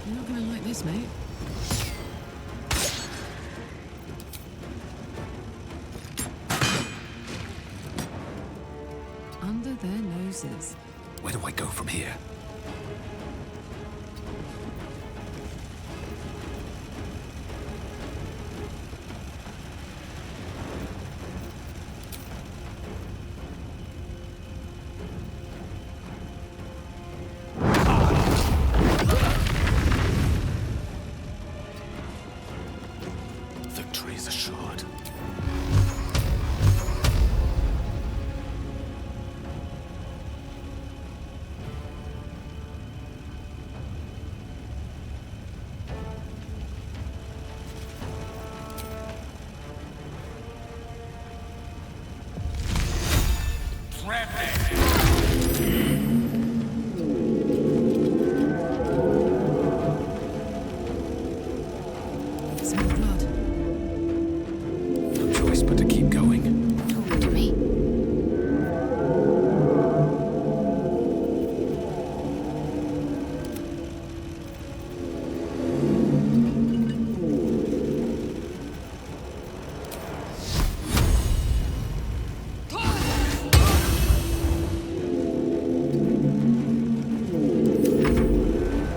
You're not gonna like this, mate. Under there. chooses. Where do I go from here? Victory is assured. Smell blood. No choice but to keep going. Talk to me.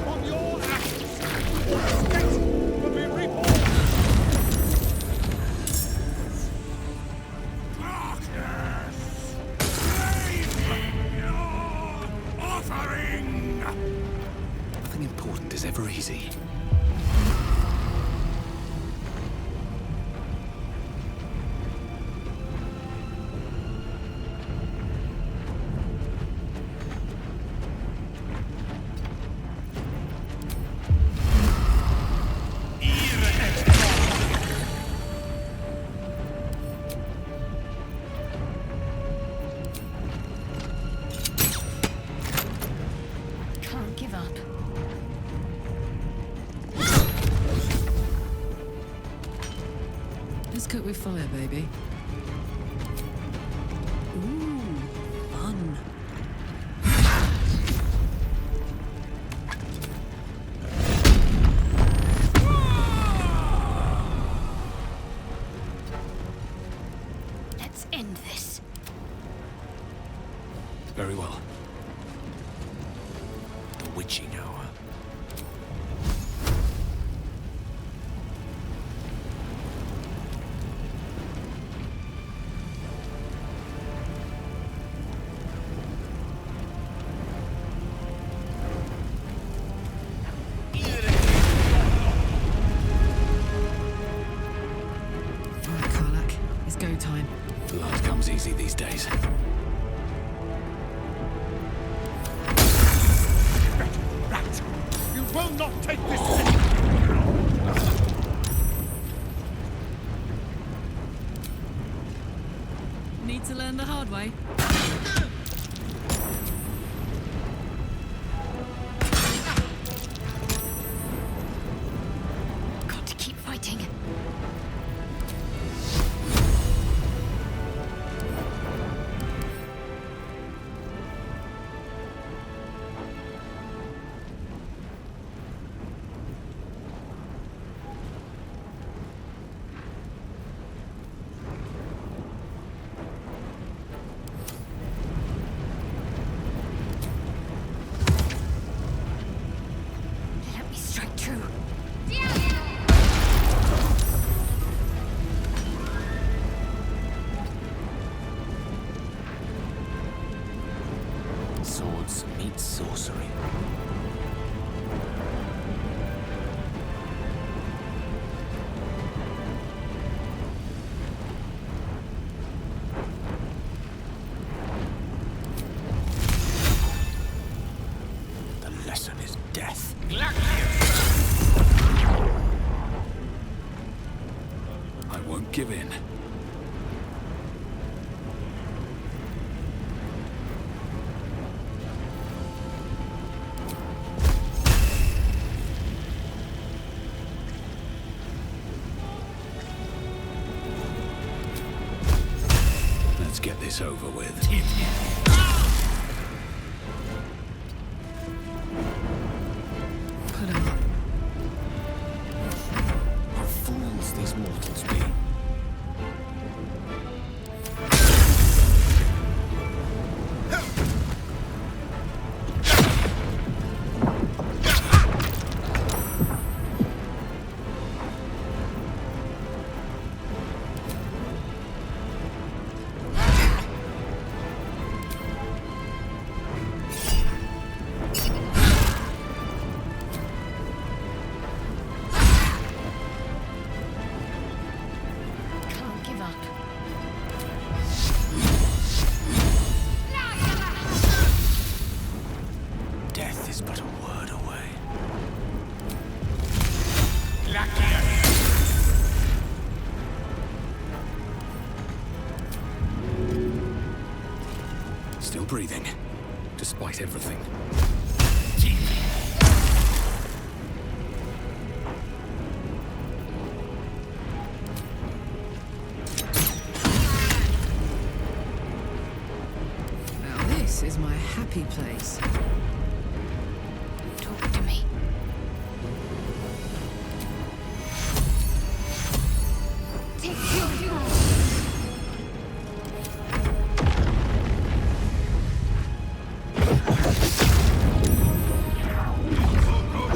On your actions, this gate will be reborn. Darkness, claim your offering. Nothing important is ever easy. Can't give up. Let's cook with fire, baby. Ooh, fun. Let's end this. Very well. The witching hour. All right, Karlak, it's go time. Blood comes easy these days. Rat, you will not take this. Need to learn the hard way. Got to keep fighting. Let me strike true. Swords meet sorcery. The lesson is death. I won't give in. Let's get this over with. Put 'em up. What fools these mortals be. is but a word away. Still breathing, despite everything. Now this is my happy place. Talk to me. Take your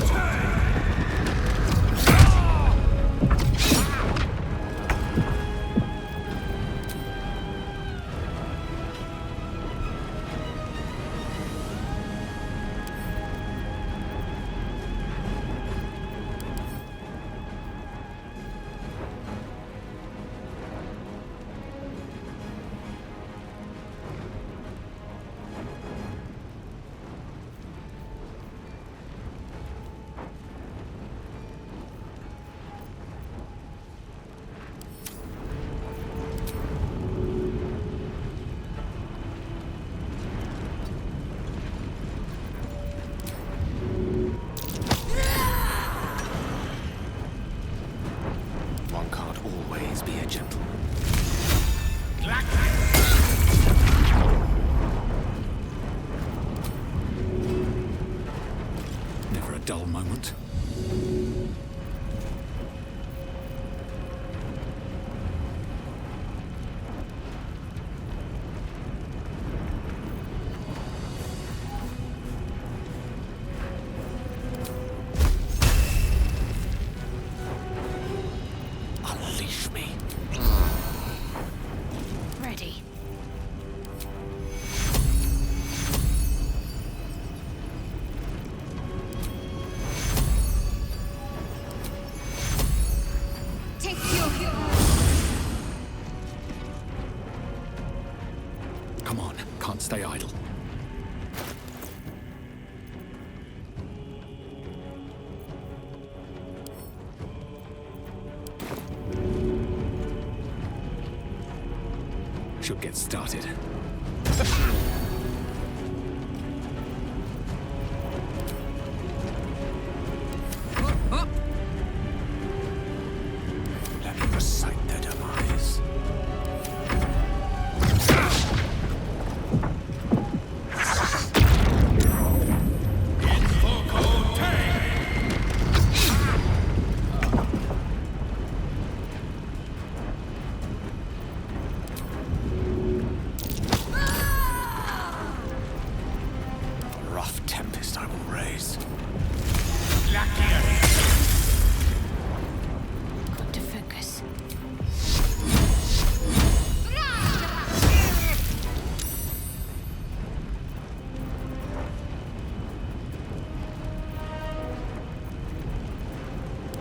time. One can't always be a gentleman. Never a dull moment. Unleash me. Ready. Take your Come on, can't stay idle. Should get started. Let me recite their demise. Rough tempest I will raise. Got to focus.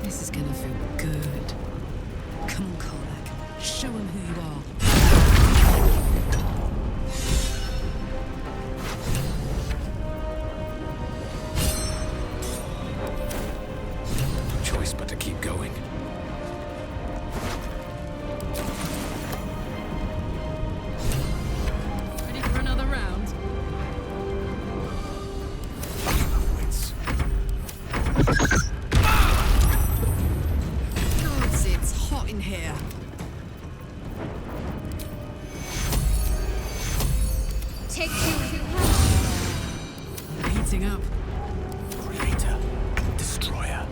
This is gonna feel good. Come on, Karlak. Show him who you are. No choice but to keep going. Ready for another round? Wits. Gods, it's hot in here. Take your I'm heating up. Creator. Destroyer.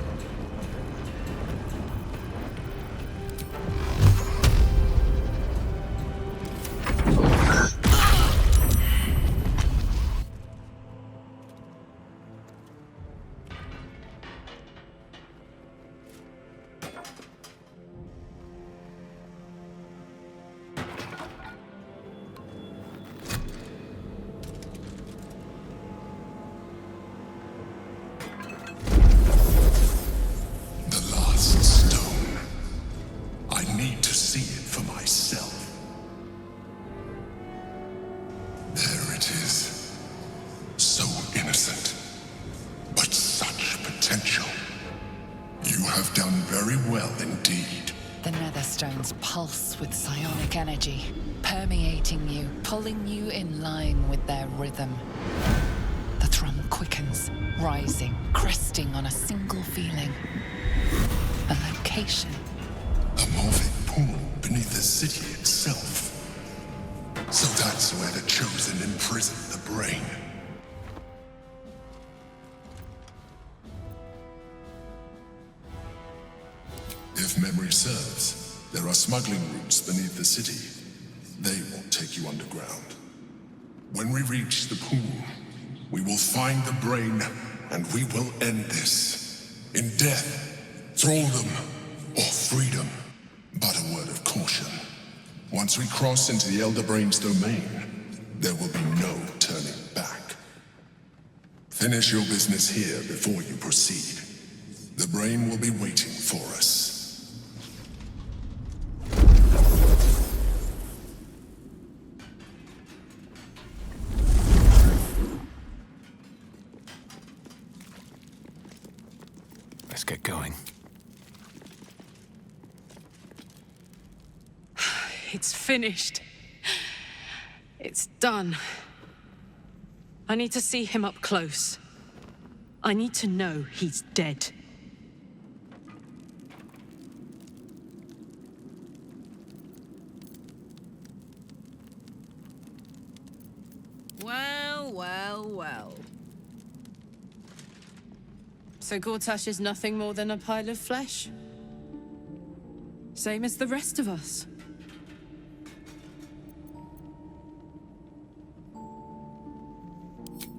There it is. So innocent. potential. You have done very well indeed. The netherstones pulse with psionic energy, permeating you, pulling you in line with their rhythm. The thrum quickens, rising, cresting on a single feeling. A location. A morphic pool beneath the city itself. So that's where the Chosen imprison the brain. If memory serves, there are smuggling routes beneath the city. They won't take you underground. When we reach the pool, we will find the brain, and we will end this. In death, thraldom, or freedom. But a word of caution. Once we cross into the Elder Brain's domain, there will be no turning back. Finish your business here before you proceed. The brain will be waiting for us. Let's get going. It's finished. It's done. I need to see him up close. I need to know he's dead. Well, well, well. So Gortash is nothing more than a pile of flesh? Same as the rest of us.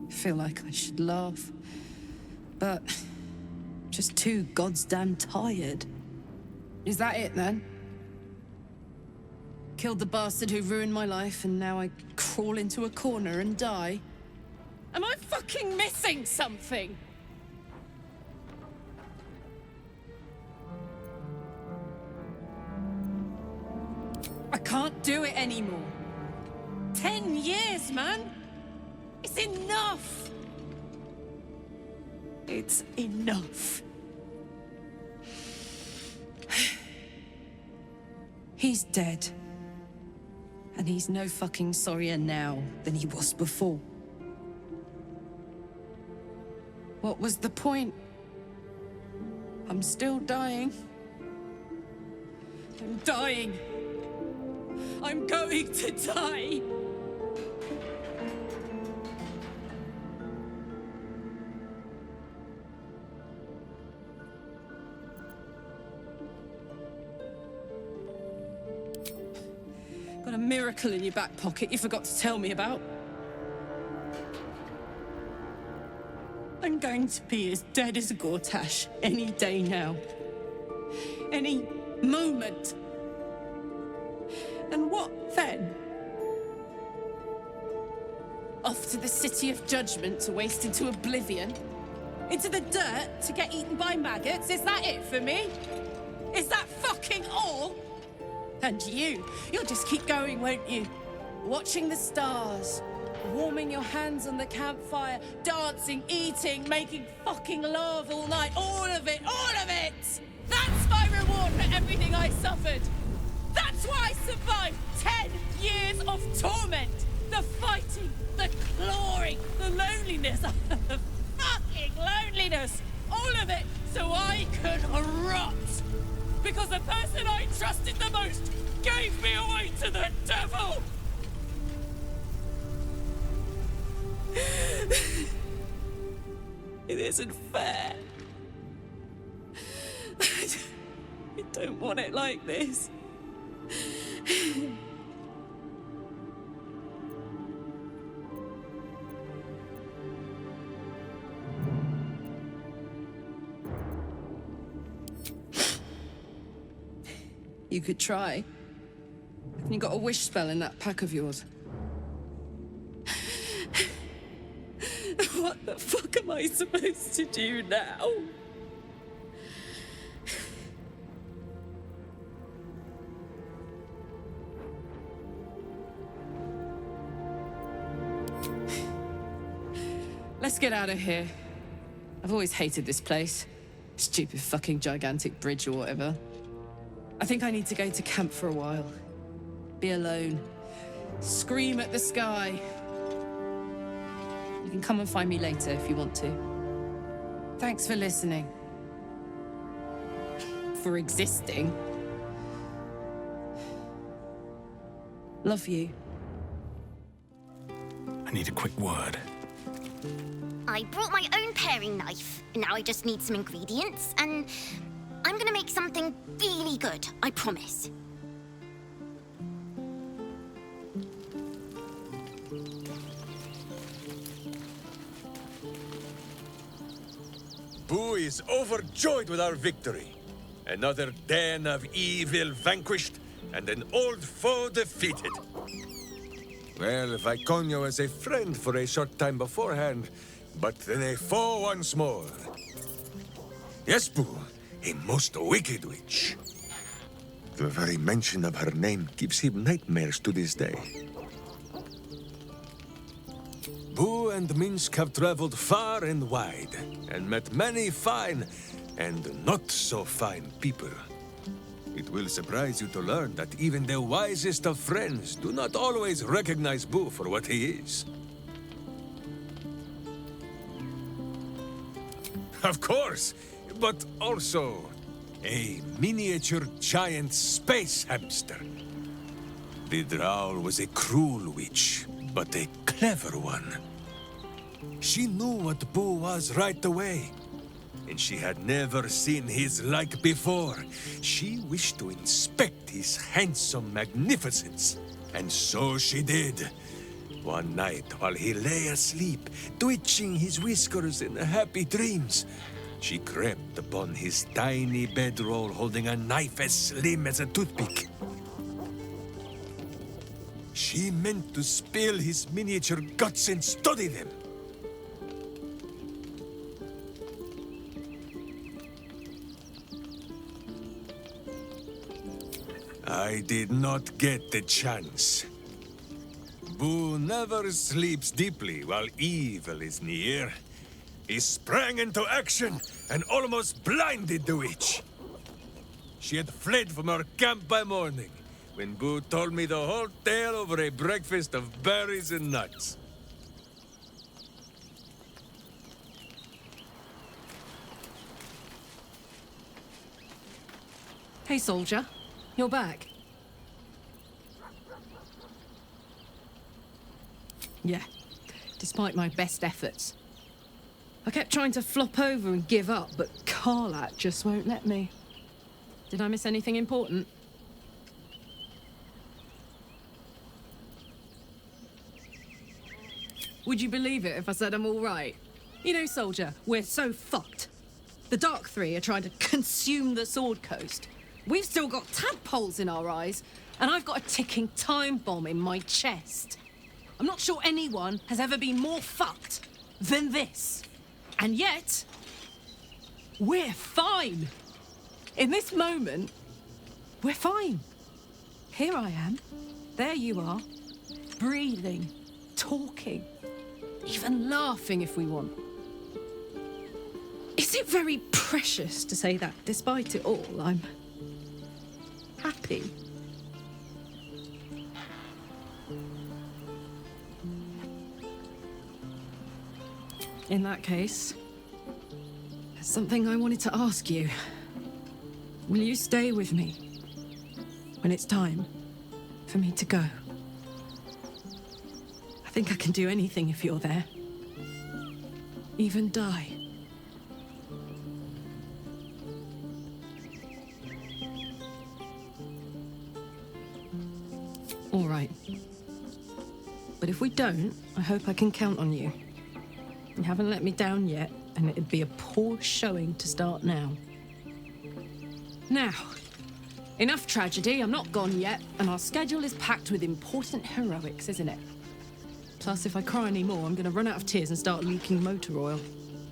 Feel like I should laugh, but just too goddamn tired. Is that it then? Killed the bastard who ruined my life, and now I crawl into a corner and die? Am I fucking missing something? I can't do it anymore. 10 years, man! It's enough! It's enough. He's dead. And he's no fucking sorrier now than he was before. What was the point? I'm still dying. I'm dying. I'm going to die. Got a miracle in your back pocket you forgot to tell me about. I'm going to be as dead as a Gortash any day now. Any moment. And what then? Off to the City of Judgment to waste into oblivion? Into the dirt to get eaten by maggots? Is that it for me? Is that fucking all? And you'll just keep going, won't you? Watching the stars, warming your hands on the campfire, dancing, eating, making fucking love all night. All of it, all of it! That's my reward for everything I suffered. That's why I survived 10 years of torment. The fighting, the clawing, the loneliness, the fucking loneliness. All of it so I could rot. Because the person I trusted the most gave me away to the devil! It isn't fair. I don't want it like this. You could try. You got a wish spell in that pack of yours. What the fuck am I supposed to do now? Let's get out of here. I've always hated this place. Stupid fucking gigantic bridge or whatever. I think I need to go to camp for a while. Be alone. Scream at the sky. You can come and find me later if you want to. Thanks for listening. For existing. Love you. I need a quick word. I brought my own paring knife. Now I just need some ingredients, and I'm gonna make something really good, I promise. Boo is overjoyed with our victory. Another den of evil vanquished, and an old foe defeated. Well, Viconio was a friend for a short time beforehand, but then a foe once more. Yes, Boo, a most wicked witch. The very mention of her name gives him nightmares to this day. Boo and Minsk have traveled far and wide, and met many fine and not so fine people. It will surprise you to learn that even the wisest of friends do not always recognize Boo for what he is. Of course, but also a miniature giant space hamster. The Drow was a cruel witch, but a clever one. She knew what Boo was right away, and she had never seen his like before. She wished to inspect his handsome magnificence, and so she did. One night, while he lay asleep, twitching his whiskers in happy dreams, she crept upon his tiny bedroll holding a knife as slim as a toothpick. She meant to spill his miniature guts and study them. I did not get the chance. Boo never sleeps deeply while evil is near. He sprang into action and almost blinded the witch. She had fled from our camp by morning, when Boo told me the whole tale over a breakfast of berries and nuts. Hey, soldier. You're back. Yeah, despite my best efforts. I kept trying to flop over and give up, but Karlach just won't let me. Did I miss anything important? Would you believe it if I said I'm all right? You know, soldier, we're so fucked. The Dark Three are trying to consume the Sword Coast. We've still got tadpoles in our eyes, and I've got a ticking time bomb in my chest. I'm not sure anyone has ever been more fucked than this. And yet, we're fine. In this moment, we're fine. Here I am. There you are. Breathing, talking, even laughing if we want. Is it very precious to say that despite it all, I'm happy? In that case, there's something I wanted to ask you. Will you stay with me when it's time for me to go? I think I can do anything if you're there. Even die. All right. But if we don't, I hope I can count on you. You haven't let me down yet, and it'd be a poor showing to start now. Now, enough tragedy, I'm not gone yet, and our schedule is packed with important heroics, isn't it? Plus, if I cry anymore, I'm gonna run out of tears and start leaking motor oil.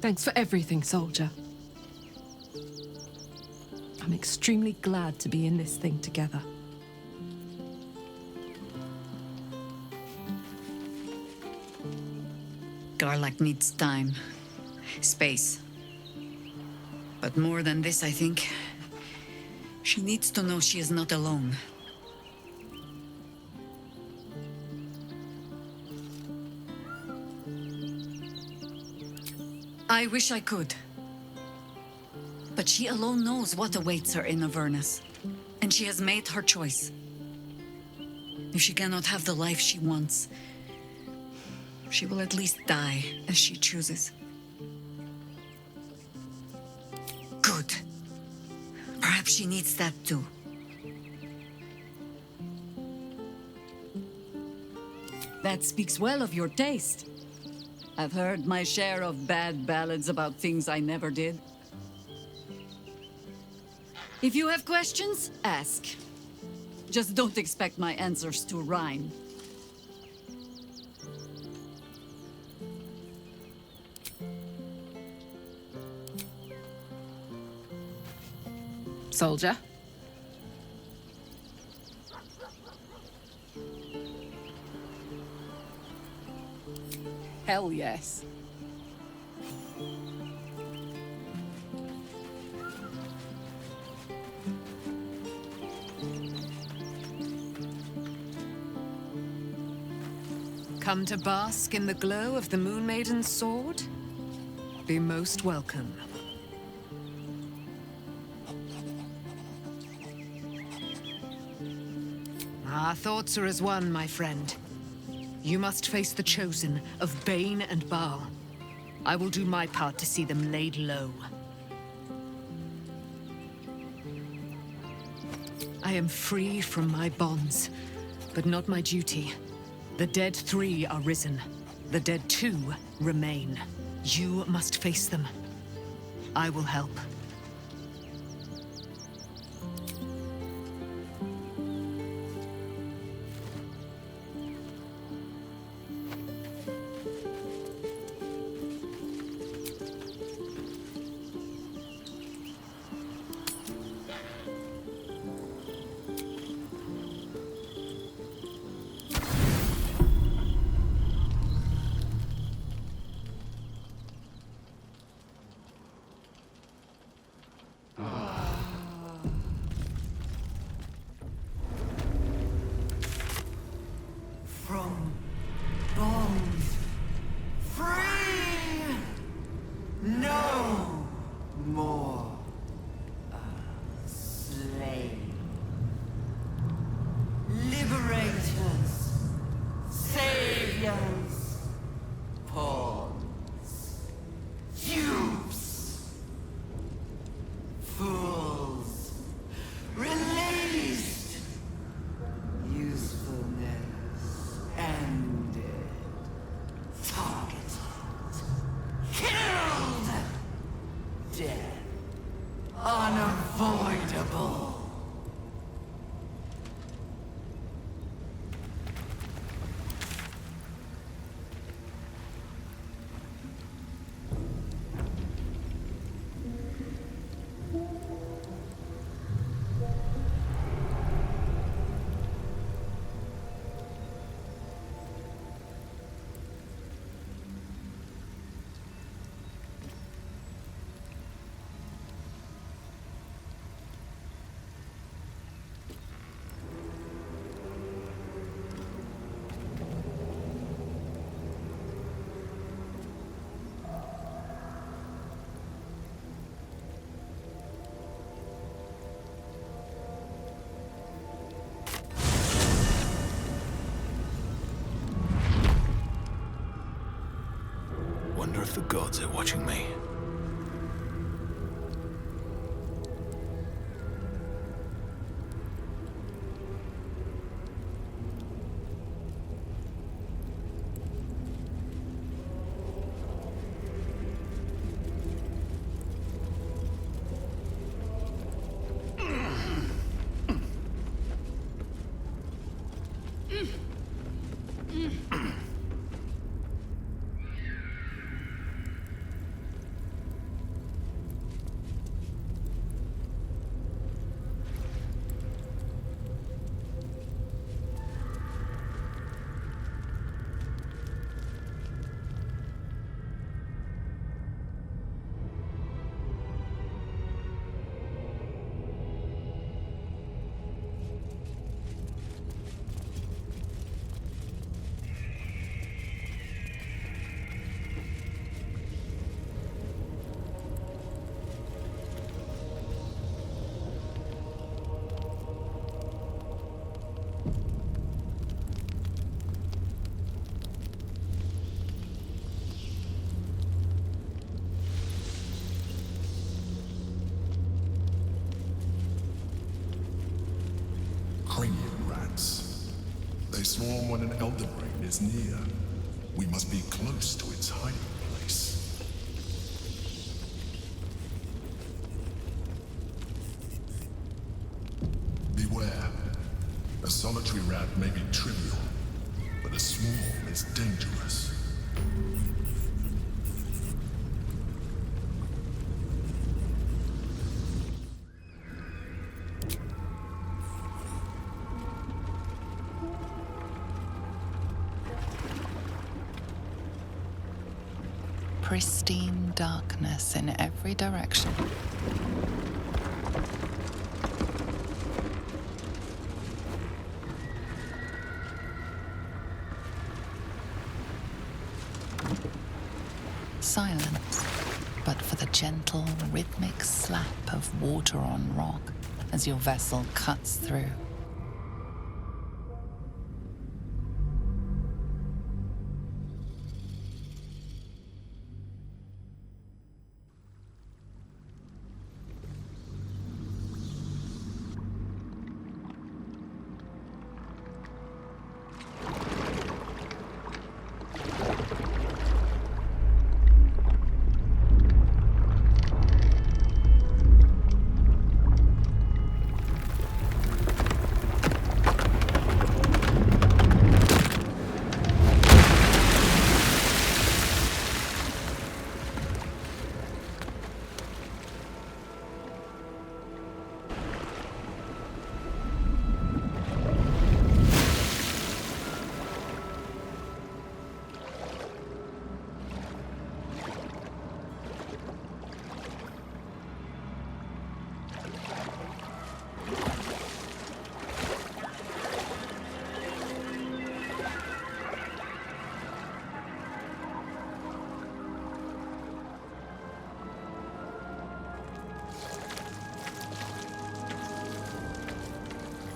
Thanks for everything, soldier. I'm extremely glad to be in this thing together. Karlach needs time, space, But more than this, I think, she needs to know she is not alone. I wish I could. But she alone knows what awaits her in Avernus. And she has made her choice. If she cannot have the life she wants, she will at least die as she chooses. Good. Perhaps she needs that too. That speaks well of your taste. I've heard my share of bad ballads about things I never did. If you have questions, ask. Just don't expect my answers to rhyme. Soldier? Hell yes. Come to bask in the glow of the Moon Maiden's sword? Be most welcome. Our thoughts are as one, my friend. You must face the chosen of Bane and Baal. I will do my part to see them laid low. I am free from my bonds, but not my duty. The dead 3 are risen. The dead 2 remain. You must face them. I will help. From bonds free, no more slave. Liberators, saviors, pawns, dupes, fools, released, usefulness ended, targeted, killed, death unavoidable. Wonder if the gods are watching me. cranium rats. They swarm when an elder brain is near. We must be close to its hiding place. Beware. A solitary rat may be trivial, but a swarm is dangerous. Pristine darkness in every direction. Silence, but for the gentle, rhythmic slap of water on rock as your vessel cuts through.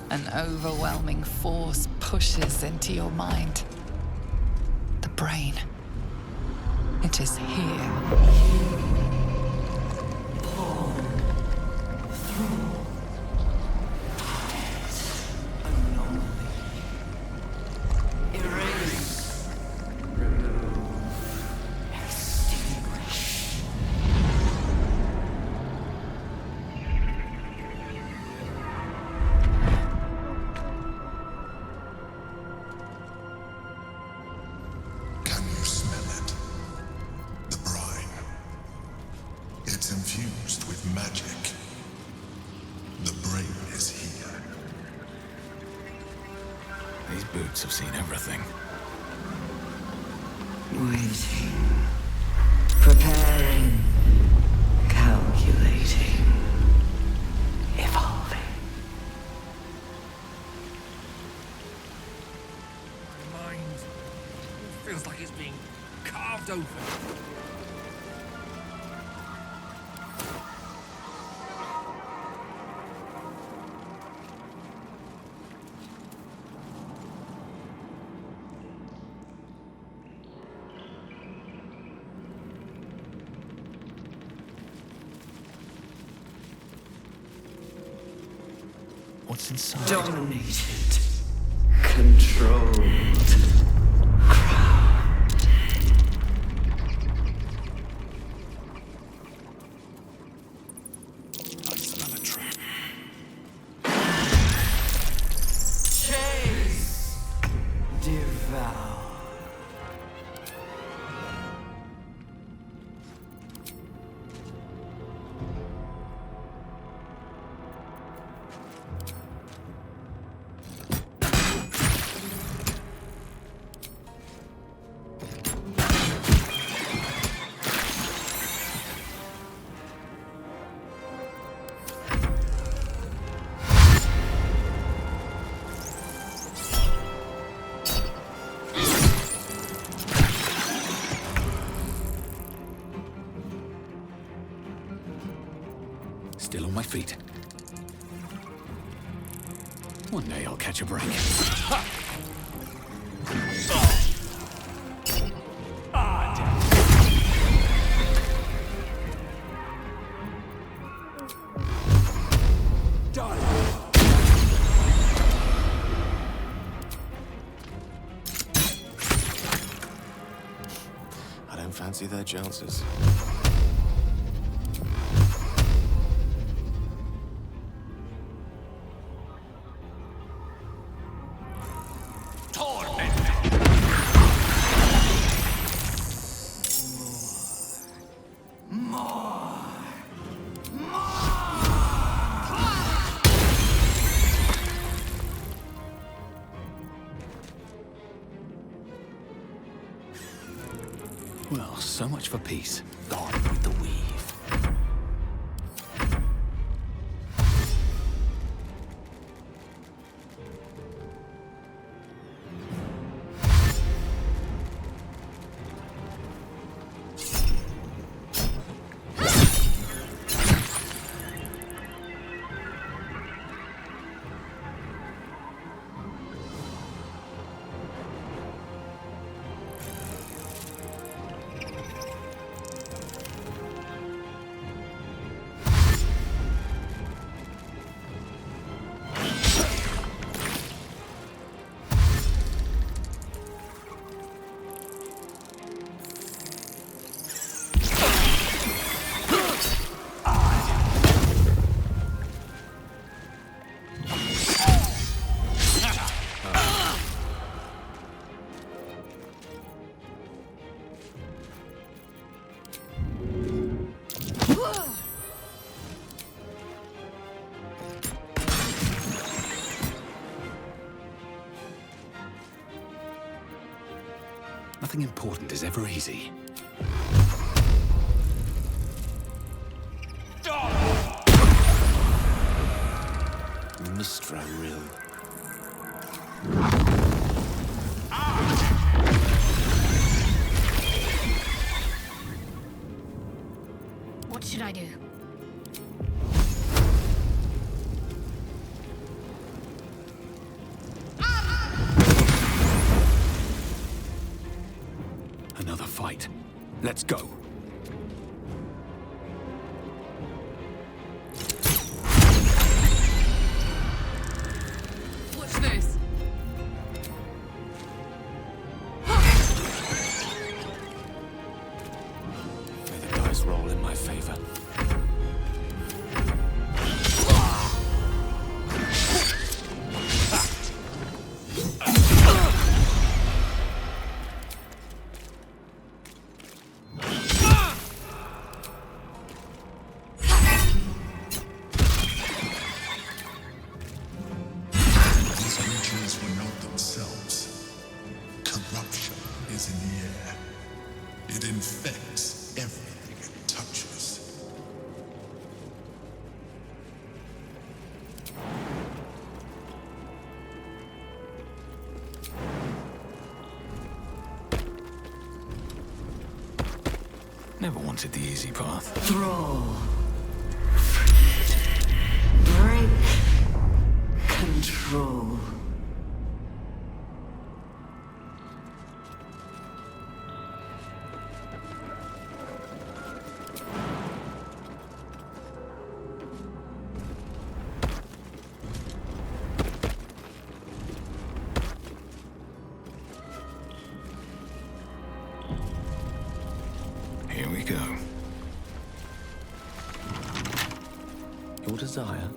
An overwhelming force pushes into your mind. The brain. It is here. Infused with magic. The brain is here. These boots have seen everything. Waiting. Preparing. Calculating. Evolving. My mind feels like it's being carved open. What's inside? Dominated. Controlled. Crowned. I smell a trap. Chase. Devour. Still on my feet. One day I'll catch a break. Fancy their chances. Well, so much for peace. Gone with the weave. Nothing important is ever easy. Mistra Rill. What should I do? Another fight. Let's go. Watch this. May the dice roll in my favor. Never wanted the easy path. Thrall. Break. Control. Here we go. Your desire?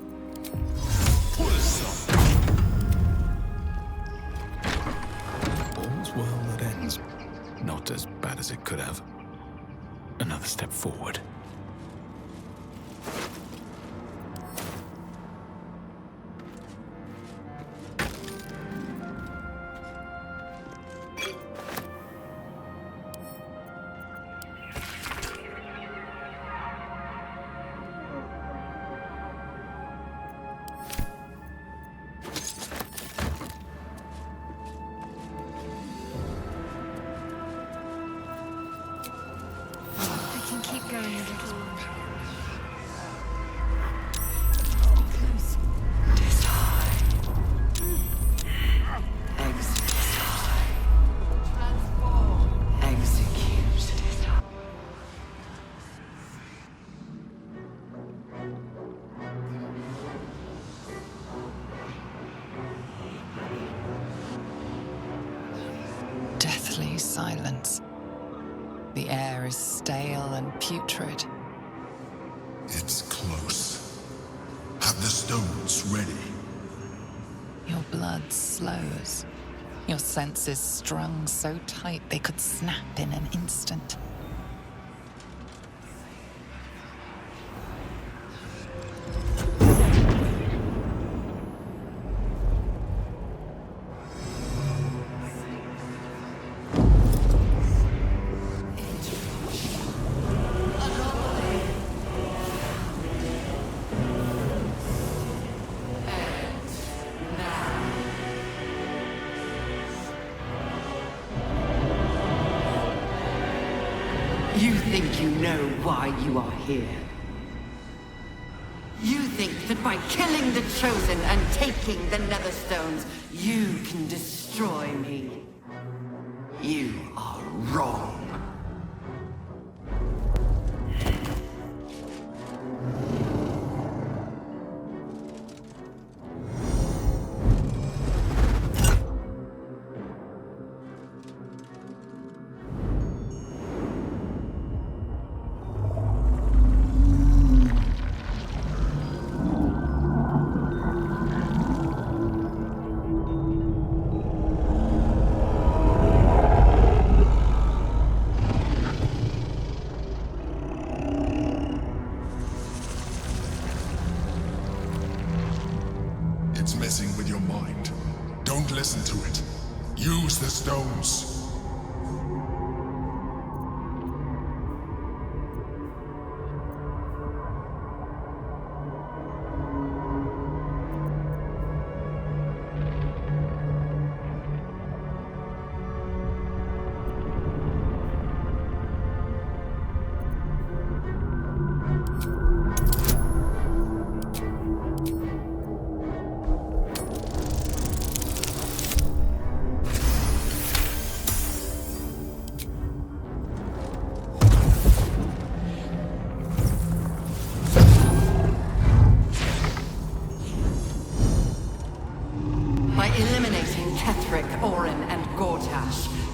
All's well that ends. Not as bad as it could have. Another step forward. Deathly silence. The air is stale and putrid. It's close. Have the stones ready. Your blood slows. Your senses strung so tight they could snap in an instant. You think you know why you are here. You think that by killing the Chosen and taking the Netherstones, you can destroy me. You are wrong. It's messing with your mind. Don't listen to it. Use the stones.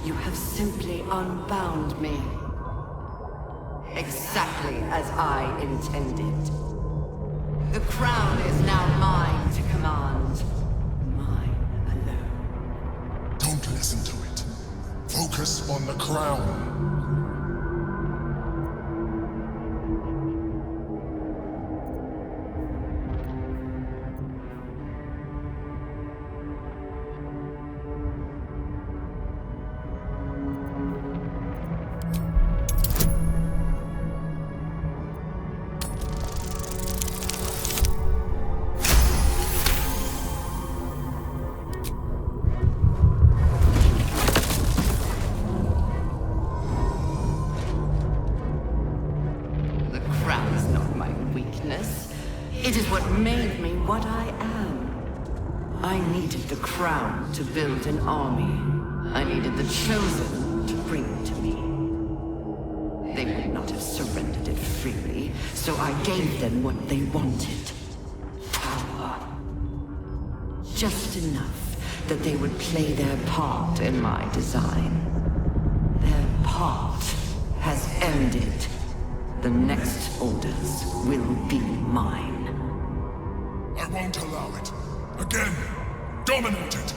You have simply unbound me. Exactly as I intended. The crown is now mine to command. Mine alone. Don't listen to it. Focus on the crown. It is what made me what I am. I needed the crown to build an army. I needed the Chosen to bring it to me. They would not have surrendered it freely, so I gave them what they wanted. Power. Just enough that they would play their part in my design. Their part has ended. The next orders will be mine. I won't allow it. Again, dominate it.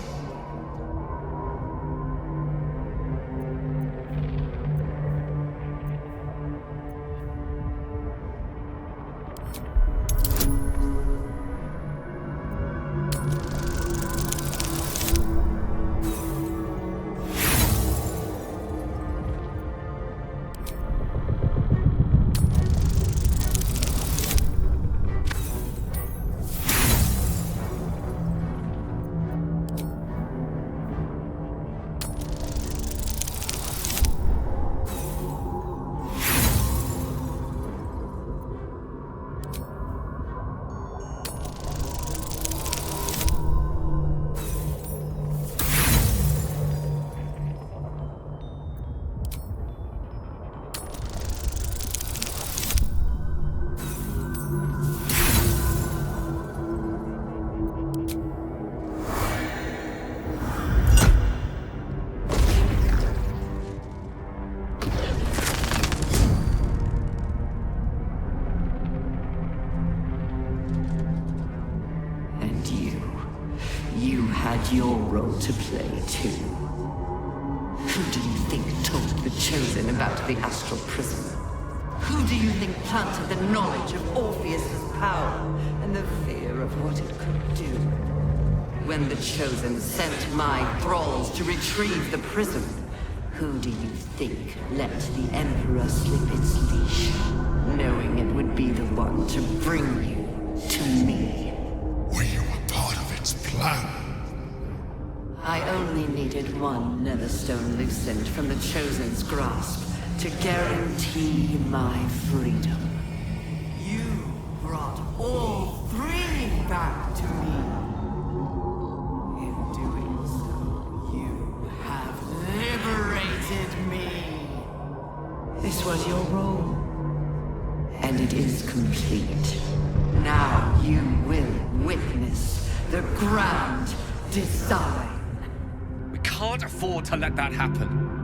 had your role to play too. Who do you think told the Chosen about the astral prism? Who do you think planted the knowledge of Orpheus's power and the fear of what it could do? When the Chosen sent my thralls to retrieve the prism, who do you think let the Emperor slip its leash, knowing it would be the one to bring you to me? Were you a part of its plan? I only needed one Netherstone loosened from the Chosen's grasp to guarantee my freedom. You brought all three back to me. In doing so, you have liberated me. This was your role, and it is complete. Now you will witness the grand design. We can't afford to let that happen.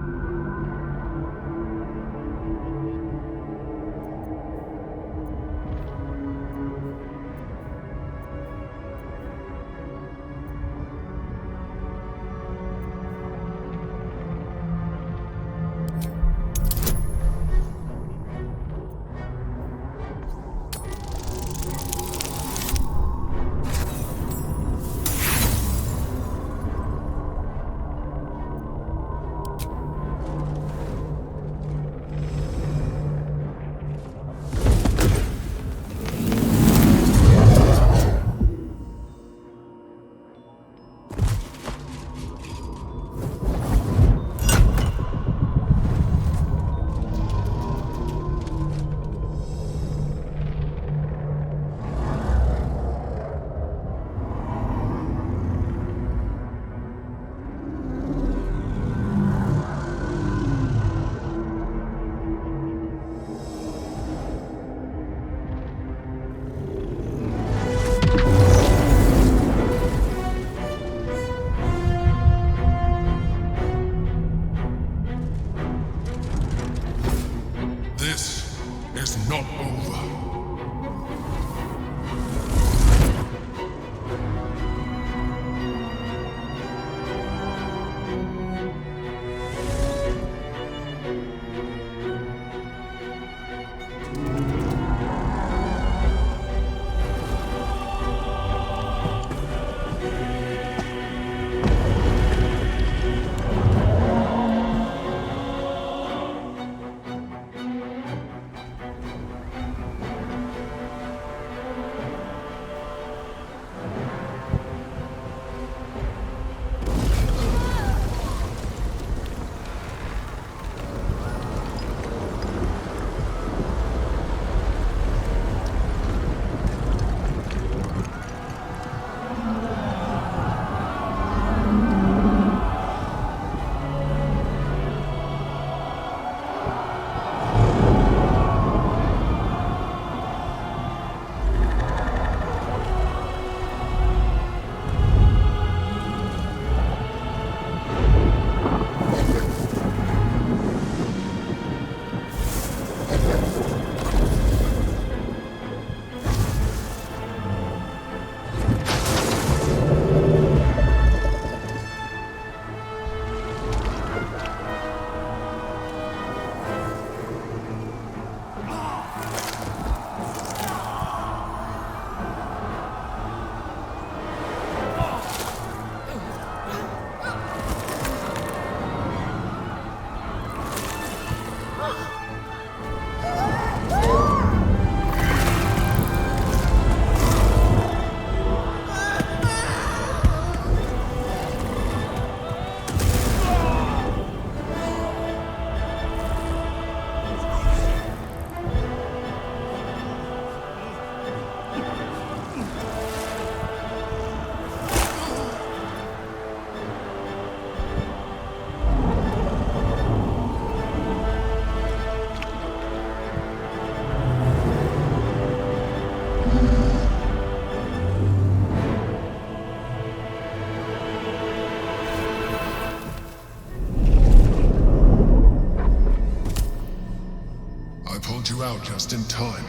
you out just in time.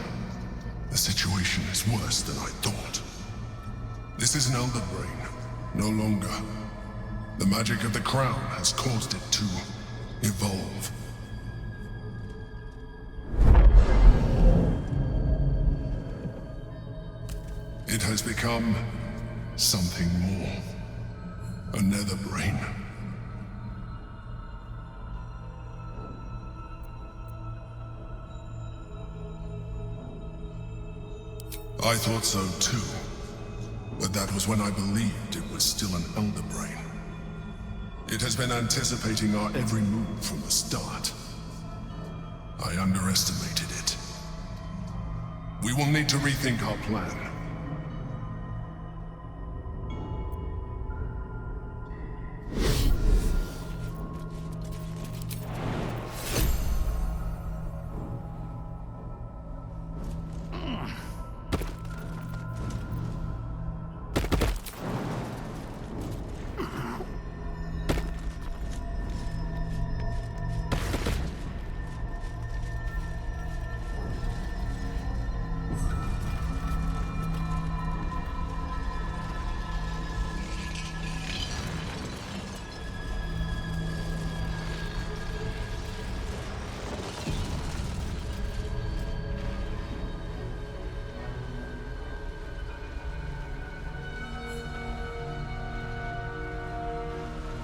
The situation is worse than I thought. This is an Elder Brain. No longer. The magic of the crown has caused it to evolve. It has become something more. A nether brain. I thought so too, but that was when I believed it was still an elder brain. It has been anticipating our every move from the start. I underestimated it. We will need to rethink our plan.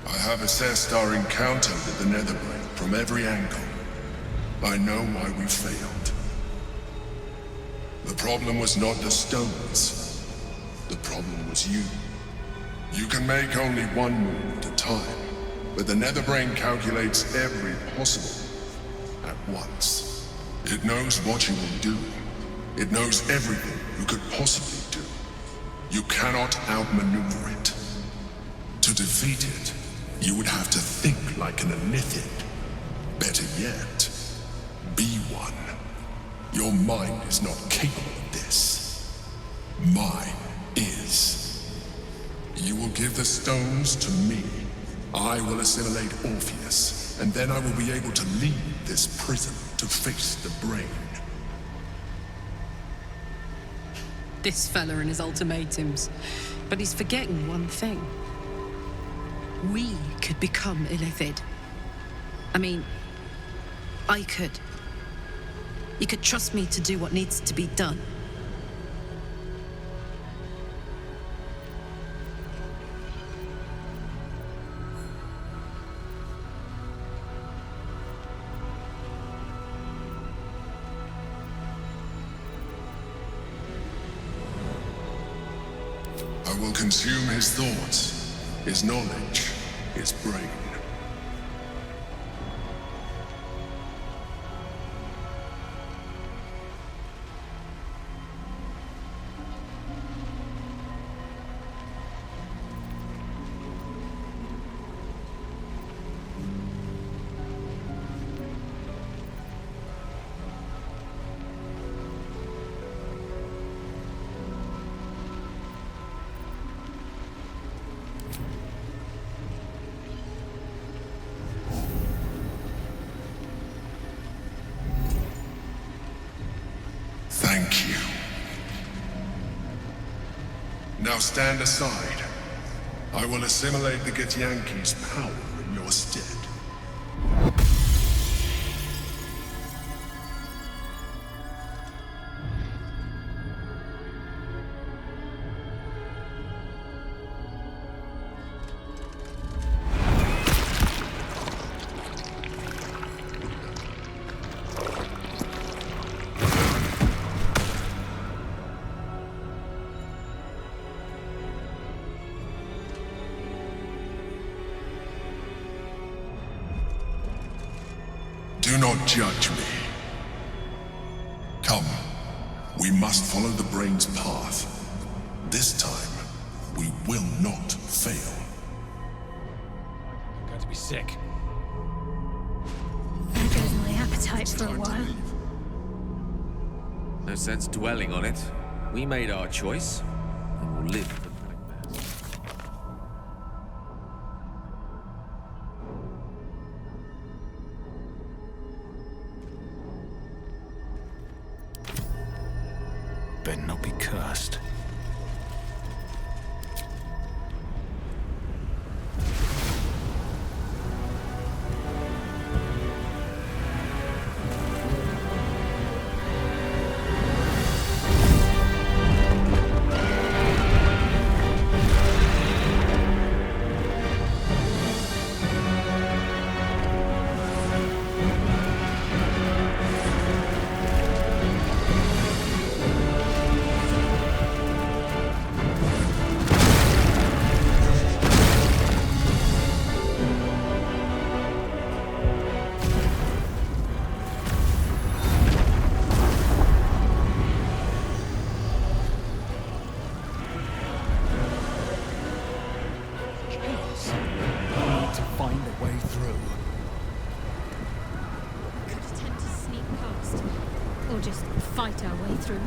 I have assessed our encounter with the Netherbrain from every angle. I know why we failed. The problem was not the stones. The problem was you. You can make only one move at a time, but the Netherbrain calculates every possible move at once. It knows what you will do. It knows everything you could possibly do. You cannot outmaneuver it. To defeat it, you would have to think like an Elithid. Better yet, be one. Your mind is not capable of this. Mine is. You will give the stones to me. I will assimilate Orpheus, and then I will be able to leave this prison to face the brain. This fella and his ultimatums. But he's forgetting one thing. We could become Illithid. I mean, I could. You could trust me to do what needs to be done. I will consume his thoughts. His knowledge, his brain. Thank you. Now stand aside. I will assimilate the Githyanki's power in your stead. Do not judge me. Come, we must follow the brain's path. This time, we will not fail. I'm going to be sick. There goes my appetite for a while. No sense dwelling on it. We made our choice, and we'll live with the nightmare. Better not be cursed. children.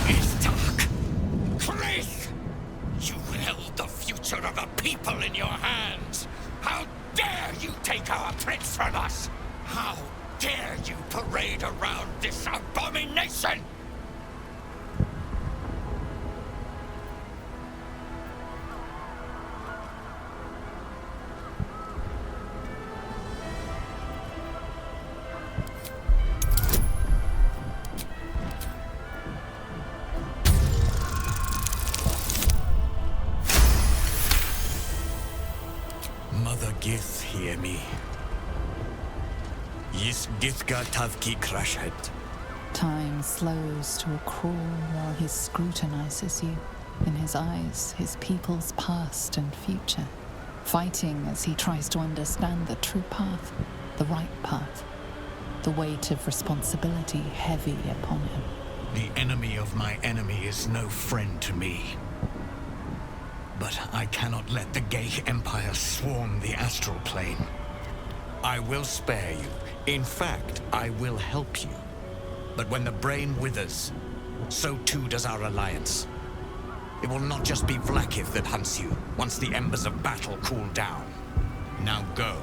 It's dark. Chris! You held the future of the people in your hands. How dare you take our prince from us? How dare you parade around this abomination? Mother Gith, hear me. Yis Githga Tavki Krashet. Time slows to a crawl while he scrutinizes you. In his eyes, his people's past and future. Fighting as he tries to understand the true path, the right path. The weight of responsibility heavy upon him. The enemy of my enemy is no friend to me. But I cannot let the Gay Empire swarm the astral plane. I will spare you. In fact, I will help you. But when the brain withers, so too does our alliance. It will not just be Vlaakith that hunts you once the embers of battle cool down. Now go.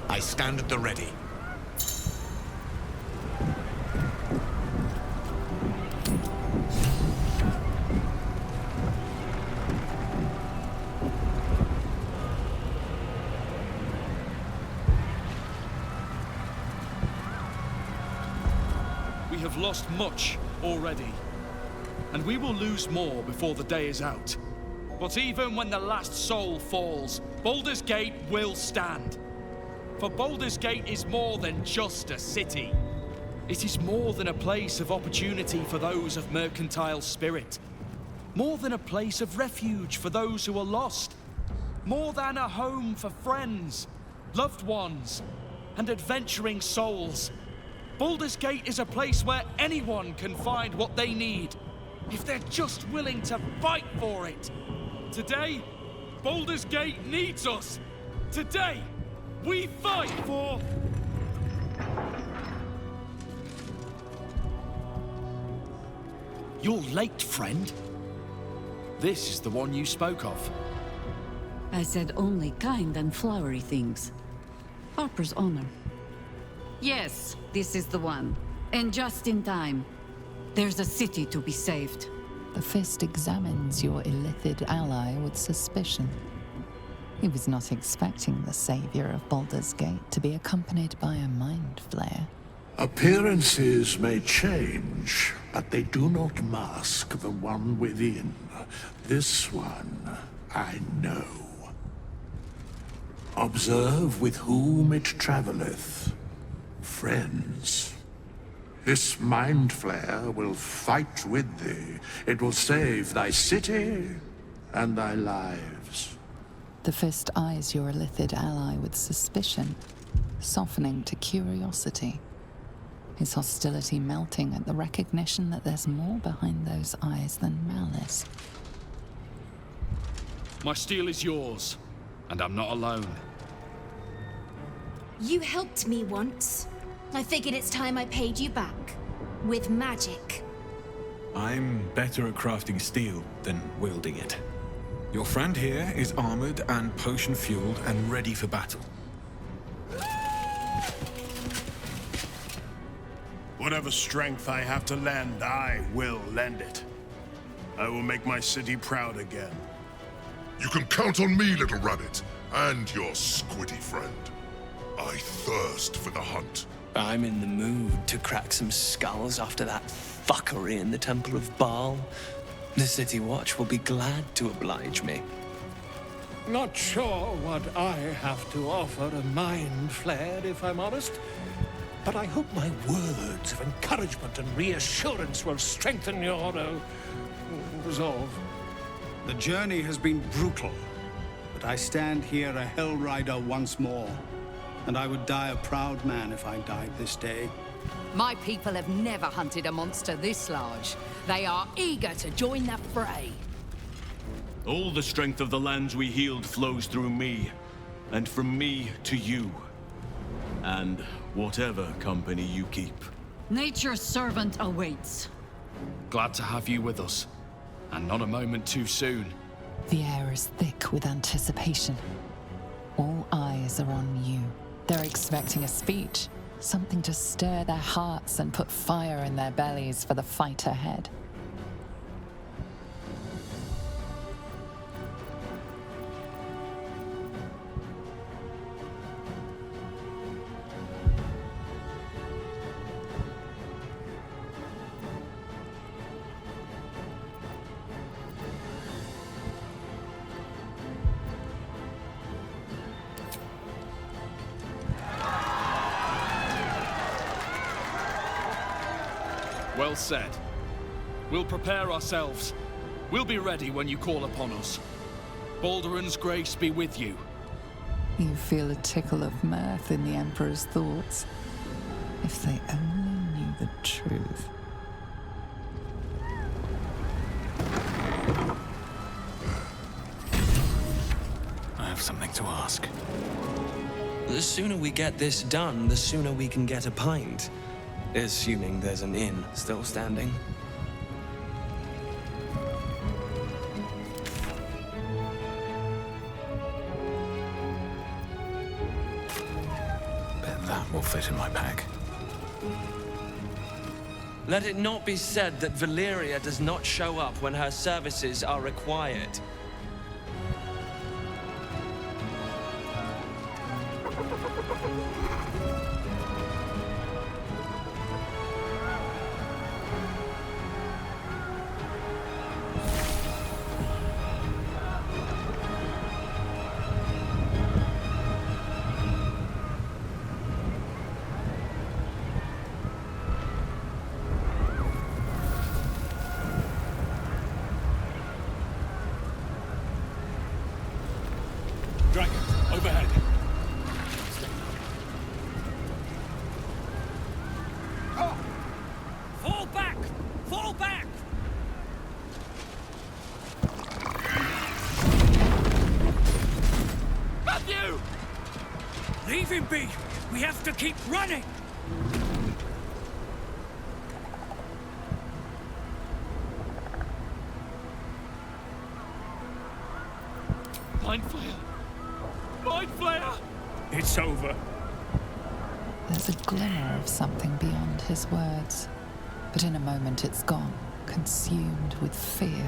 I stand at the ready. We have lost much already, and we will lose more before the day is out. But even when the last soul falls, Baldur's Gate will stand. For Baldur's Gate is more than just a city. It is more than a place of opportunity for those of mercantile spirit. More than a place of refuge for those who are lost. More than a home for friends, loved ones, and adventuring souls. Baldur's Gate is a place where anyone can find what they need, if they're just willing to fight for it. Today, Baldur's Gate needs us. Today, we fight for... You're late, friend. This is the one you spoke of. I said only kind and flowery things. Harper's honor. Yes, this is the one. And just in time. There's a city to be saved. The Fist examines your illithid ally with suspicion. He was not expecting the savior of Baldur's Gate to be accompanied by a mind flare. Appearances may change, but they do not mask the one within. This one, I know. Observe with whom it traveleth. Friends. This mind flare will fight with thee. It will save thy city and thy lives. The Fist eyes your illithid ally with suspicion, softening to curiosity. His hostility melting at the recognition that there's more behind those eyes than malice. My steel is yours, and I'm not alone. You helped me once. I figured it's time I paid you back. With magic. I'm better at crafting steel than wielding it. Your friend here is armored and potion-fueled and ready for battle. Whatever strength I have to lend, I will lend it. I will make my city proud again. You can count on me, little rabbit, and your squiddy friend. I thirst for the hunt. I'm in the mood to crack some skulls after that fuckery in the Temple of Baal. The City Watch will be glad to oblige me. Not sure what I have to offer a mind flare, if I'm honest. But I hope my words of encouragement and reassurance will strengthen your resolve. The journey has been brutal, but I stand here a Hell Rider once more. And I would die a proud man if I died this day. My people have never hunted a monster this large. They are eager to join the fray. All the strength of the lands we healed flows through me, and from me to you. And whatever company you keep. Nature's servant awaits. Glad to have you with us. And not a moment too soon. The air is thick with anticipation. All eyes are on you. They're expecting a speech, something to stir their hearts and put fire in their bellies for the fight ahead. Well said. We'll prepare ourselves. We'll be ready when you call upon us. Balduran's grace be with you. You feel a tickle of mirth in the Emperor's thoughts. If they only knew the truth. I have something to ask. The sooner we get this done, the sooner we can get a pint. Assuming there's an inn still standing. Bet that will fit in my pack. Let it not be said that Valeria does not show up when her services are required. Dragon, overhead. Oh. Fall back! Fall back! Matthew! Leave him be! We have to keep running! Mind flayer! Mind flayer! It's over. There's a glimmer of something beyond his words, but in a moment it's gone, consumed with fear.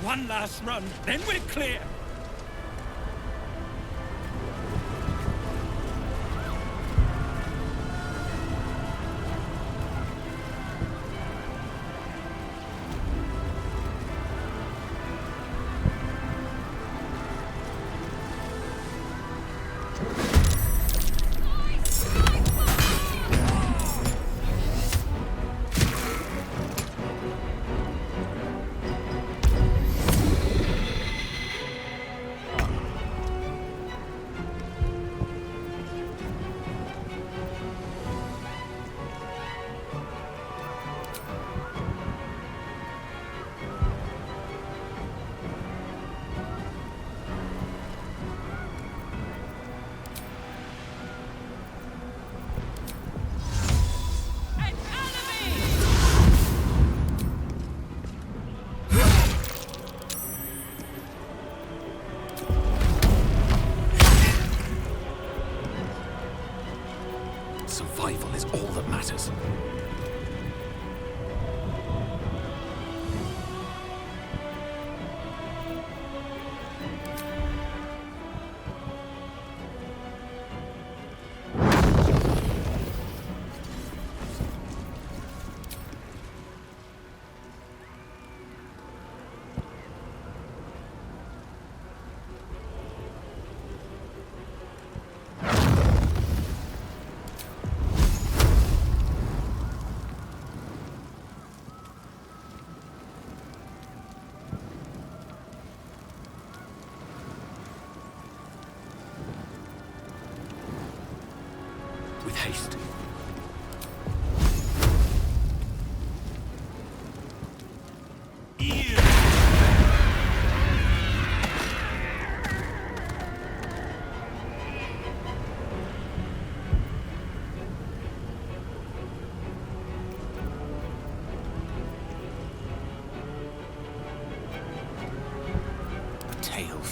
One last run, then we're clear! Survival is all that matters.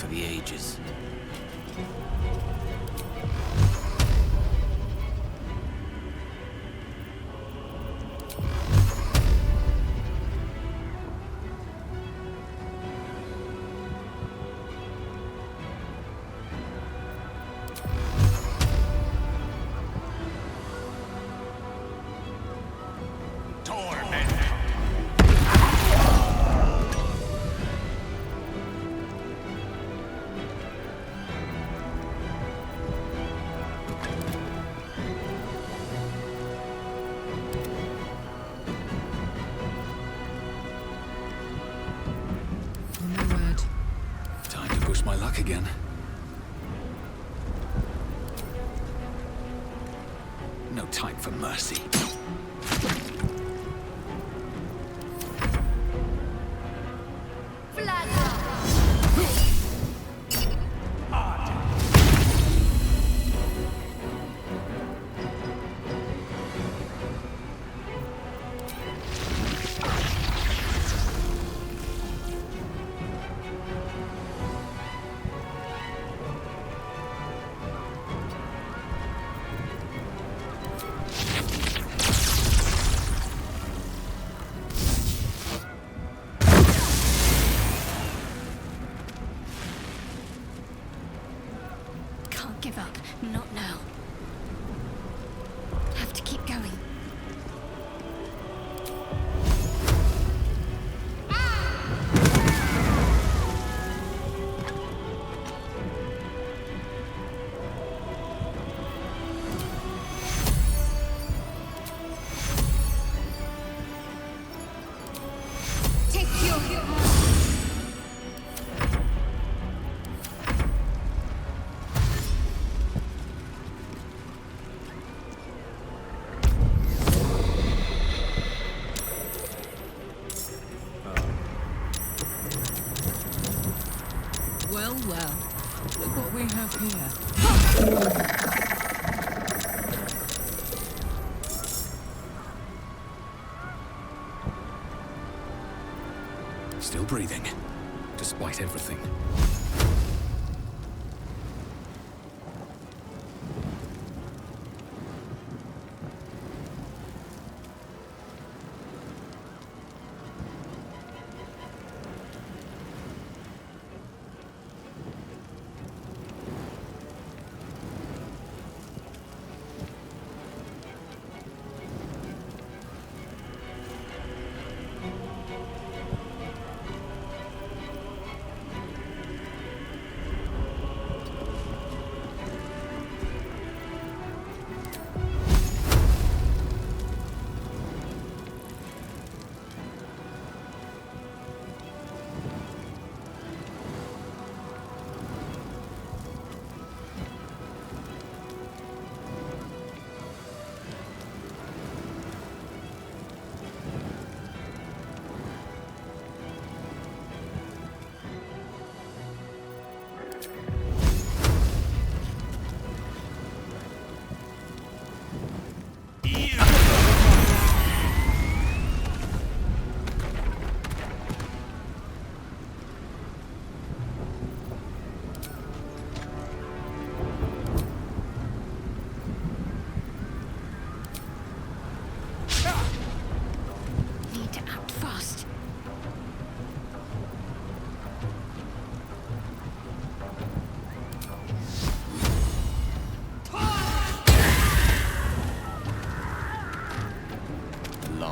for the ages. My luck again. No time for mercy. Give up. Not now. Have to keep going. Take your Well, look what we have here. Still breathing, despite everything.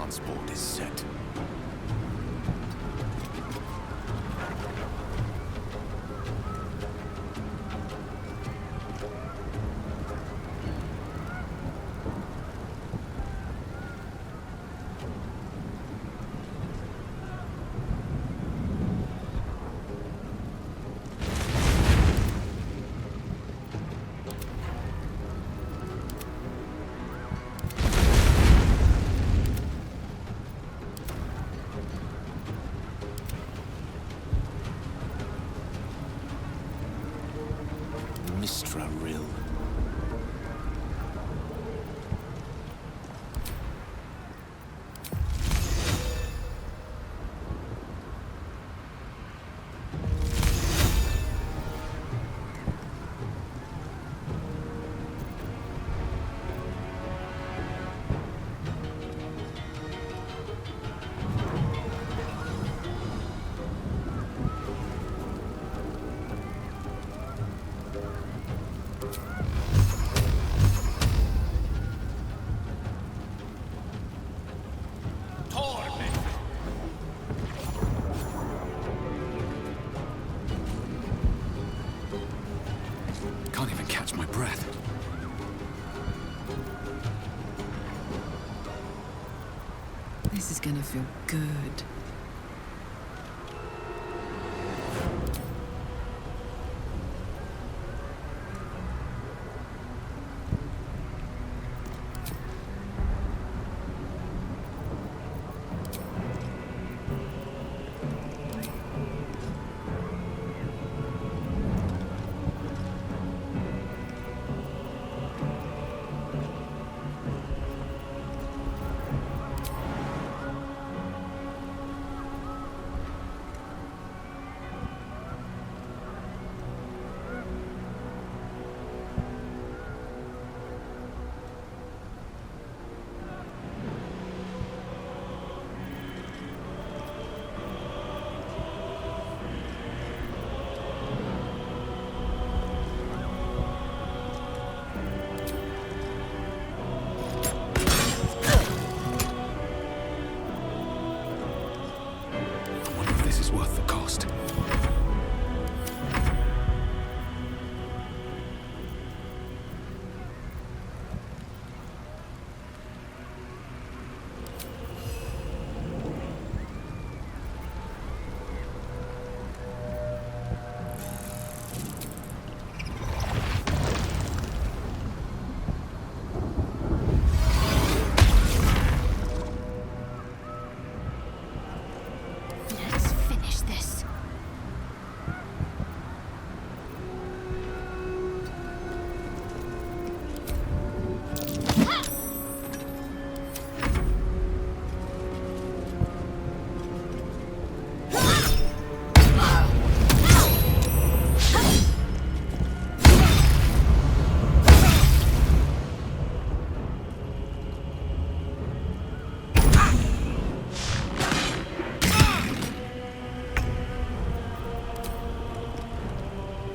Transport is set. This is gonna feel good.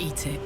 Eat it.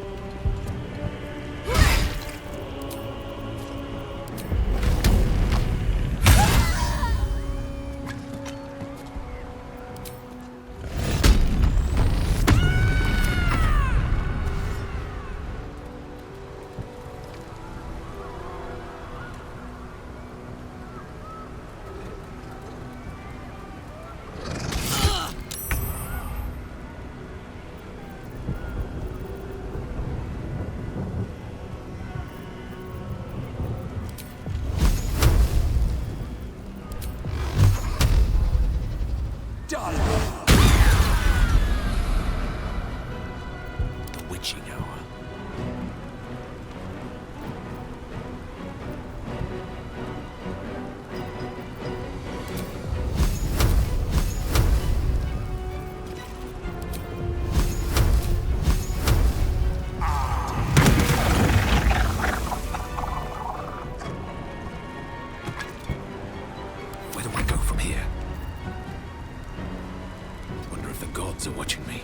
Are watching me.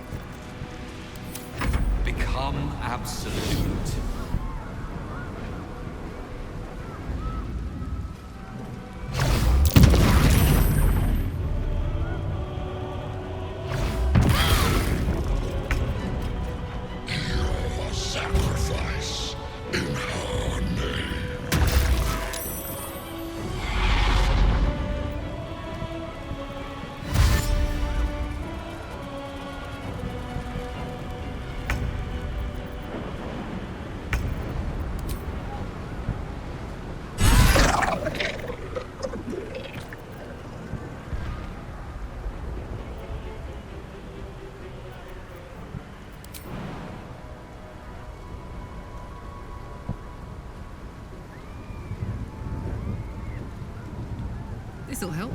Become absolute. Sacrifice in her name. This'll help.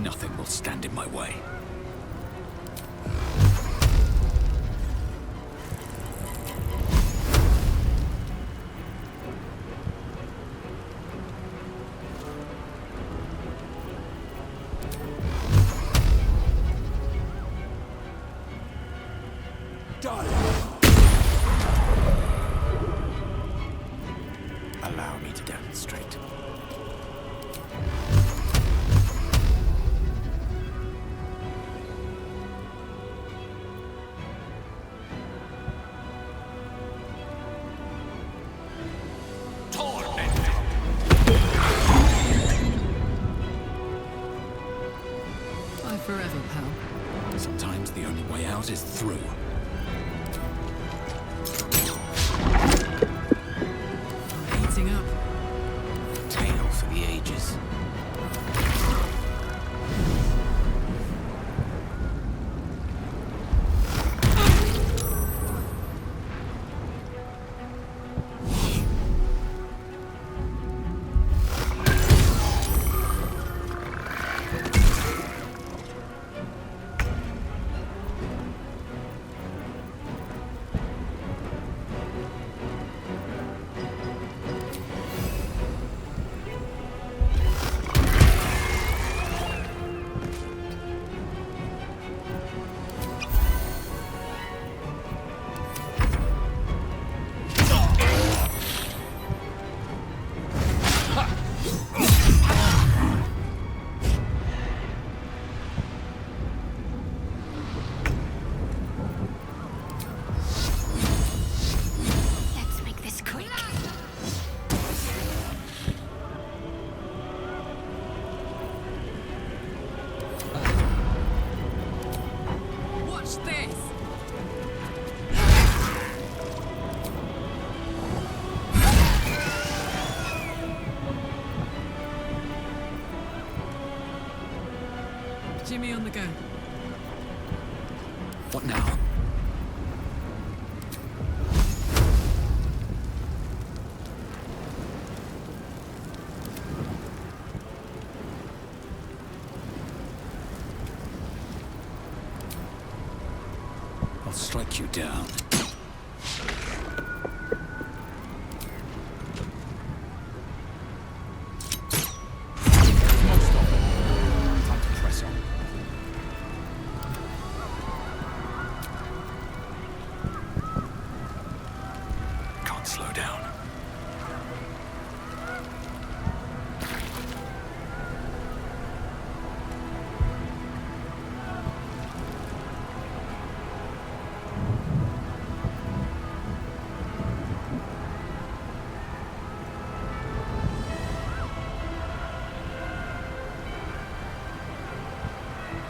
Nothing will stand in my way. Allow me to demonstrate. forever, pal. Sometimes the only way out is through. Heating up. Tale for the ages. Jimmy on the go. What now? I'll strike you down.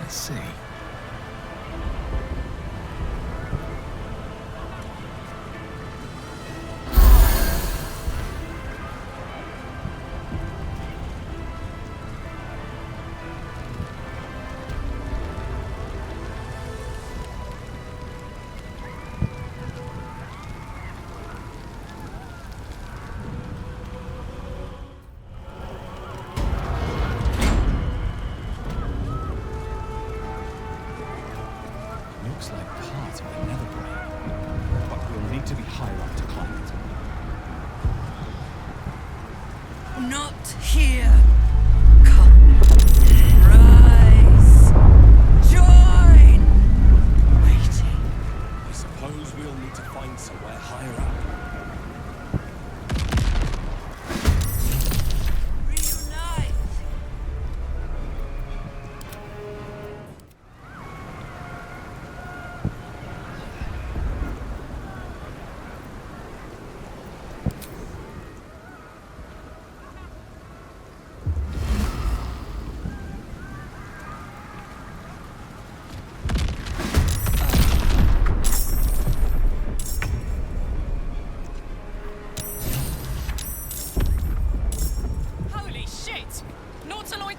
Let's see. Looks like part of the nether brain, but we'll need to be higher up to climb it. Not here. Come. Rise. Join. Waiting. I suppose we'll need to find somewhere higher up.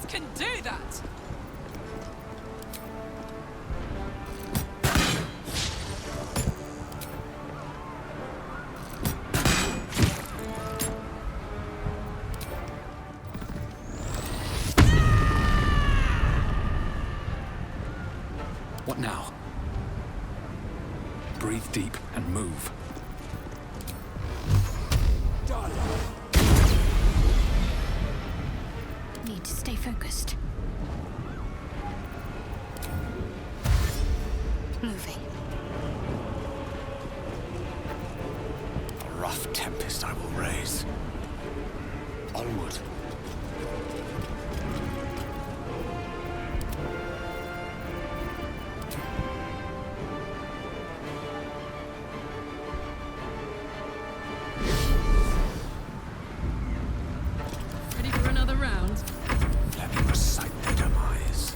Can do that! What now? Breathe deep and move. Need to stay focused. Moving. A rough tempest I will raise. Onward. Ready for another round? Let me recite their demise.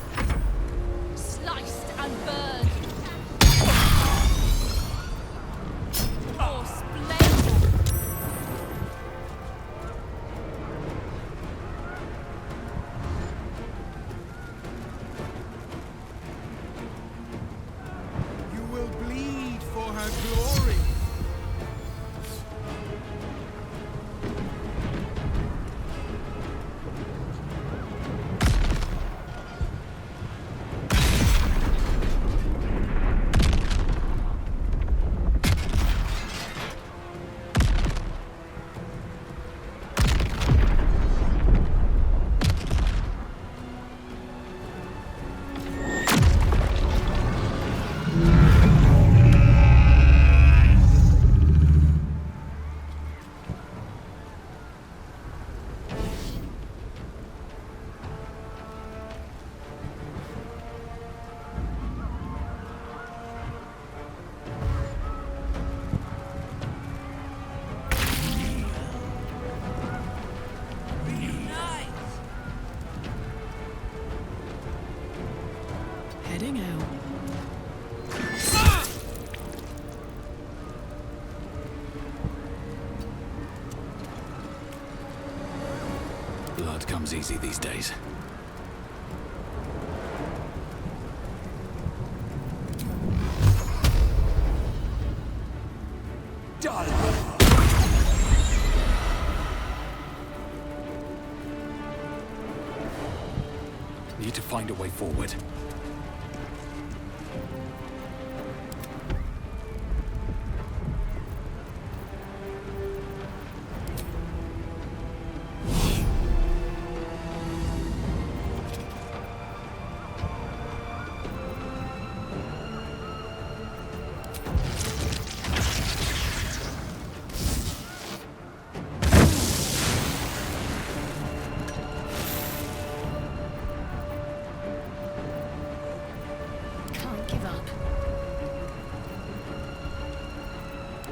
her glory. Heading out. Blood comes easy these days. Need to find a way forward.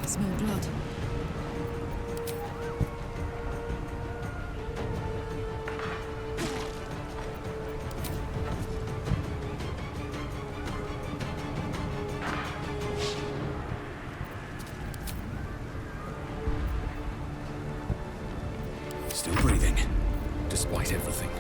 Smell blood. Still breathing, despite everything.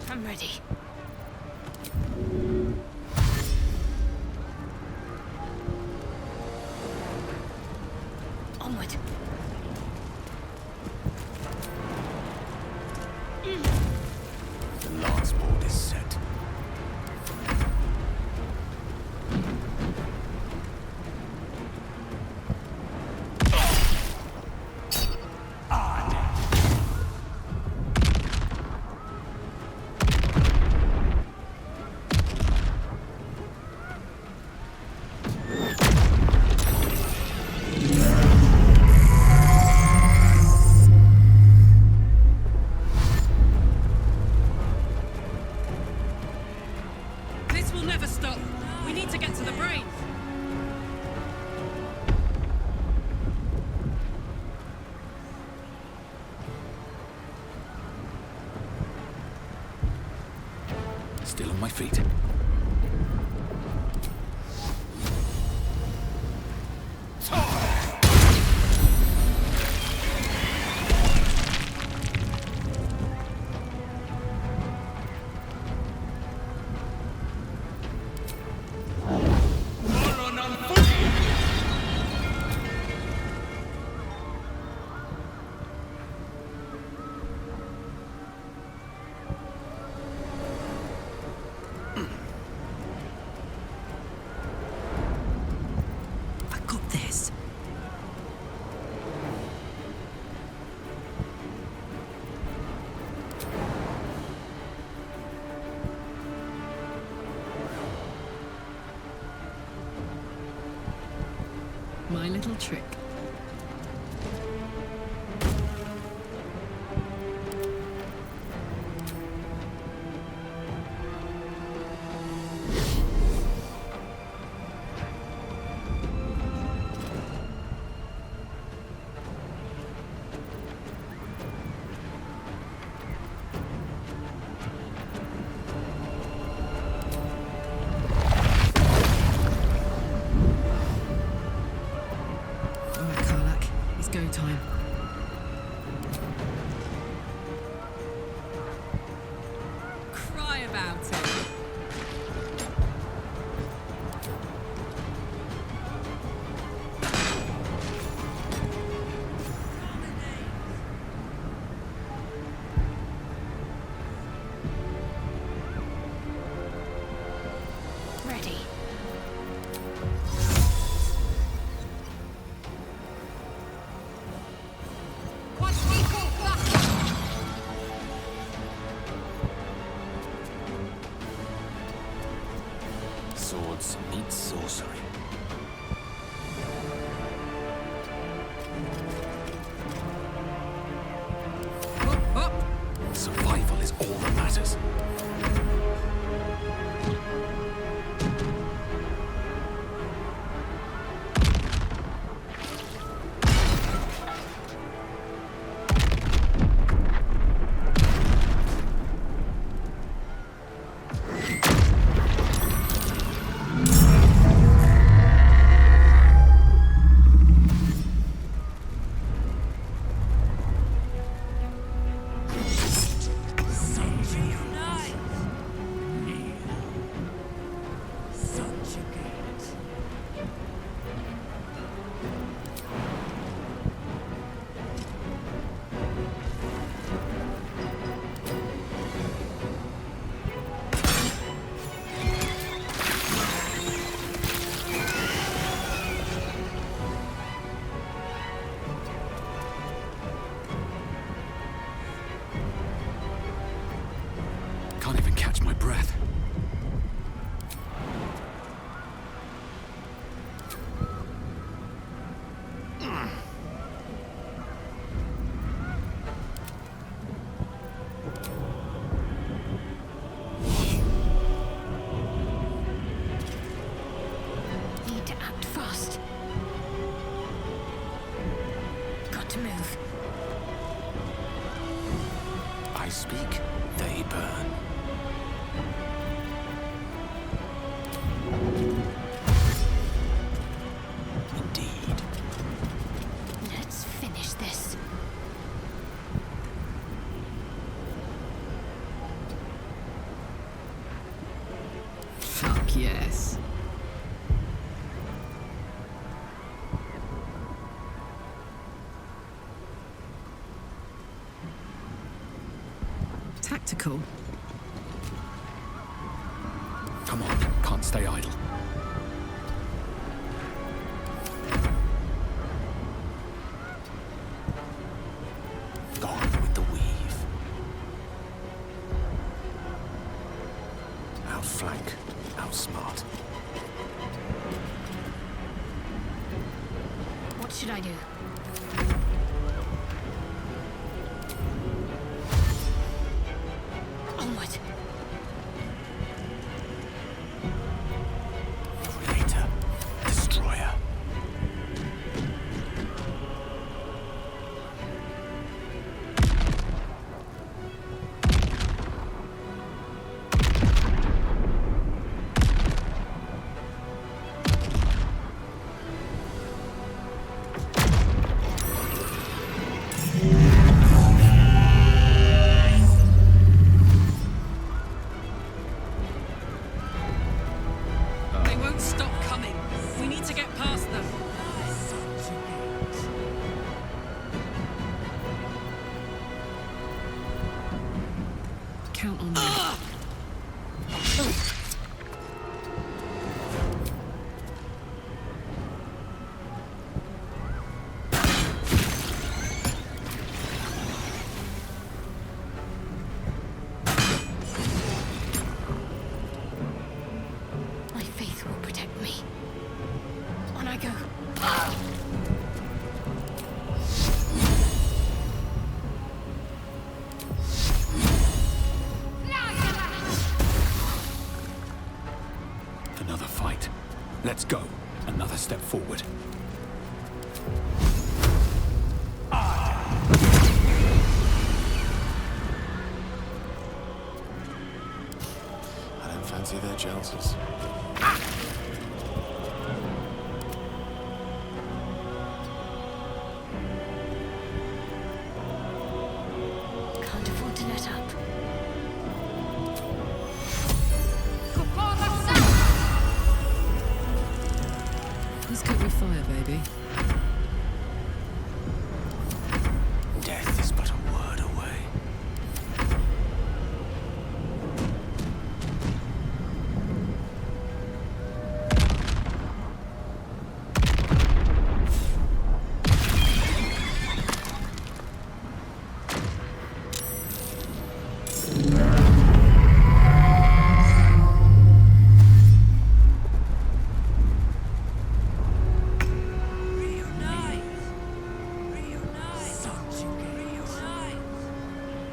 I'm ready. Onward. The last board is set. This will never stop. We need to get to the brain. Still on my feet. My little trick. Go time. Cry about it. Ready. Swords meet sorcery. Survival is all that matters. Can't even catch my breath. Need to act fast. Got to move. I speak, they burn. Indeed. Let's finish this. Fuck yes. Tactical. Come on, can't stay idle. Gone with the weave. Outflank, outsmart. What should I do? Onward. Creator, destroyer. They won't stop coming. We need to get past them. Count on me. My faith will protect me. On I go. Let's go. Another step forward. I don't fancy their chances. Can't afford to let up. Let's get with fire, baby. Death is but a word away.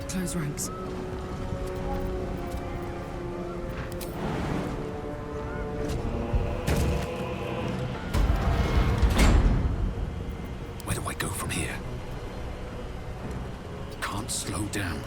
Close ranks. Where do I go from here? Can't slow down.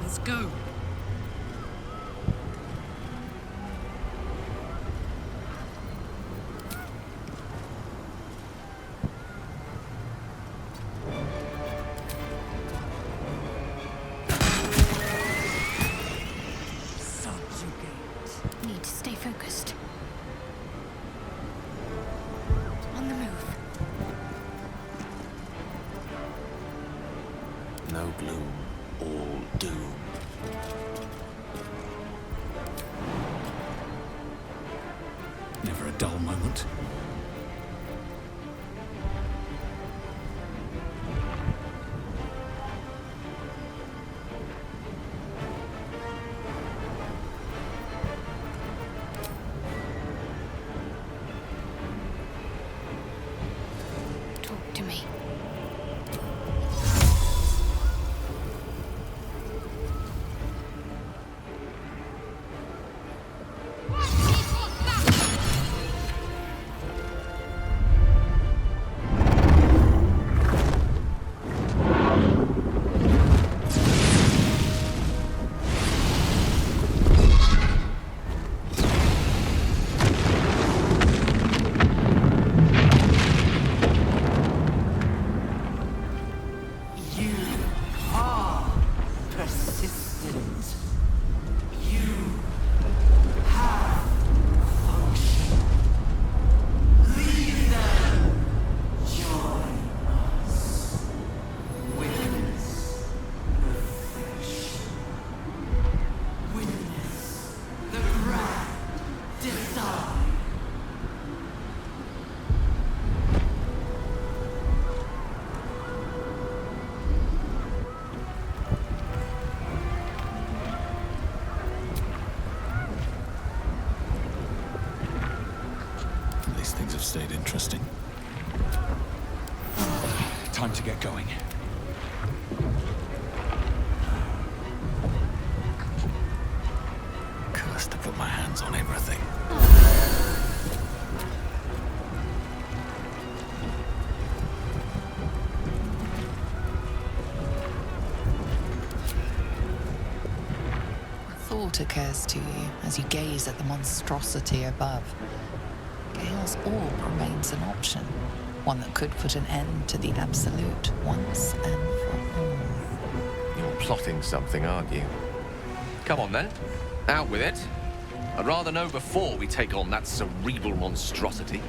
Let's go. Need to stay focused. On the move. No gloom, all doom. Never a dull moment. Talk to me. Things have stayed interesting. Time to get going. Cursed to put my hands on everything. Thought occurs to you as you gaze at the monstrosity above. Gale's orb remains an option, one that could put an end to the absolute once and for all. You're plotting something, aren't you? Come on then, out with it. I'd rather know before we take on that cerebral monstrosity.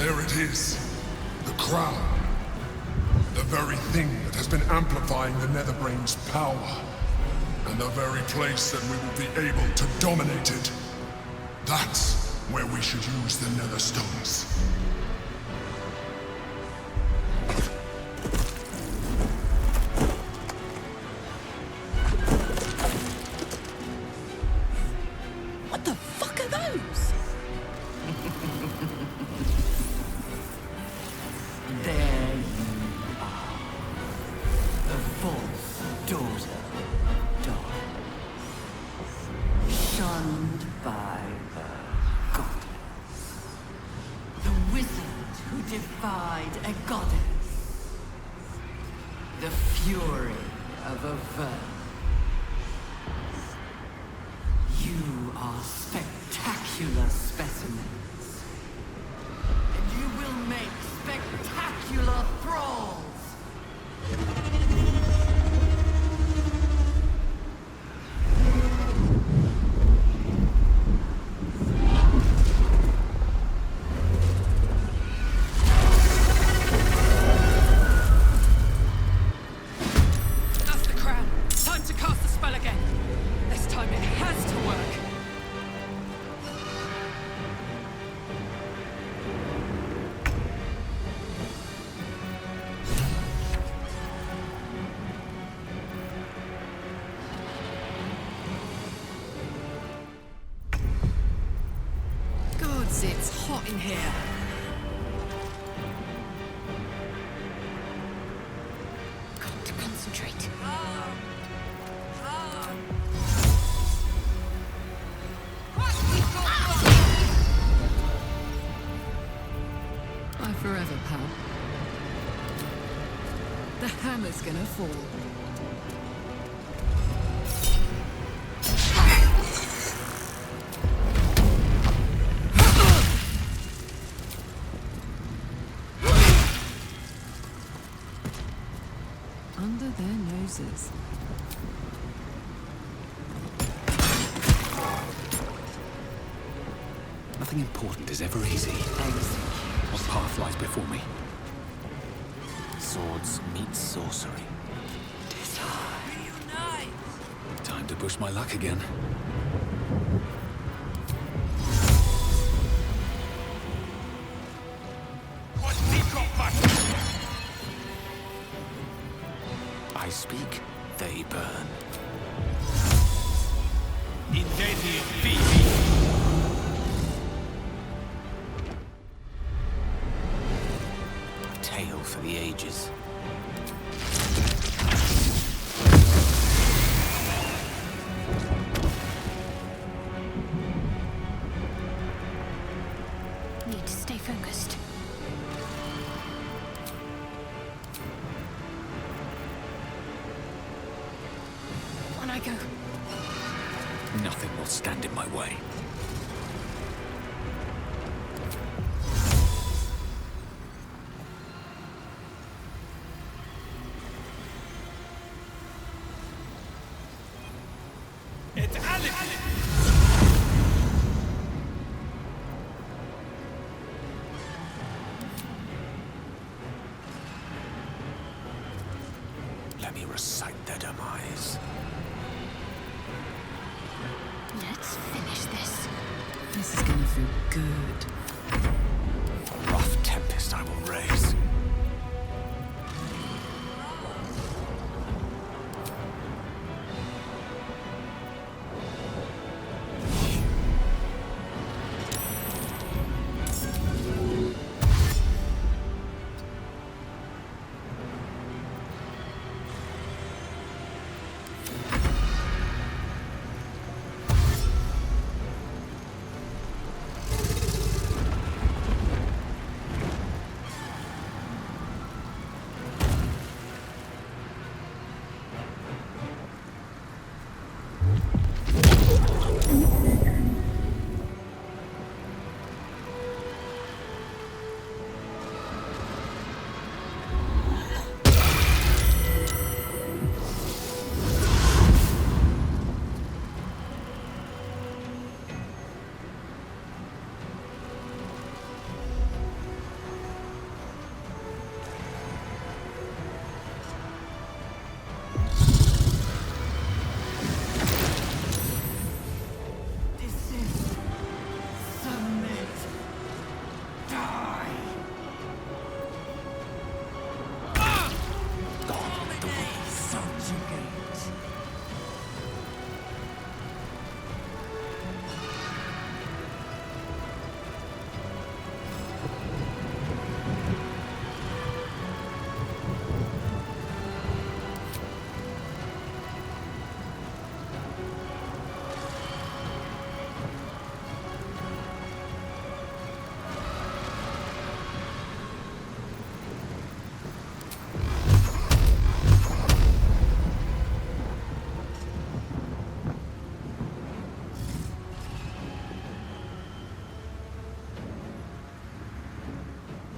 There it is. The crown. The very thing that has been amplifying the Netherbrain's power. And the very place that we will be able to dominate it. That's where we should use the Netherstones. What the fuck are those? There you are. The false daughter of dawn. Shunned by her goddess. The wizard who defied a goddess. The fury of a verse. You are spectacular specimens. And you will make spectacular thralls. That's the crown. Time to cast the spell again. This time it has to work. Gods, it's hot in here. Got to concentrate. Bye forever, pal. The hammer's gonna fall. Under their noses. Nothing important is ever easy. What path lies before me? Swords meet sorcery. Time to push my luck again. I speak, they burn. Tale for the ages. Need to stay focused. On I go. Nothing will stand in my way. Let me recite their demise. Let's finish this. This is gonna feel good. A rough tempest I will raise.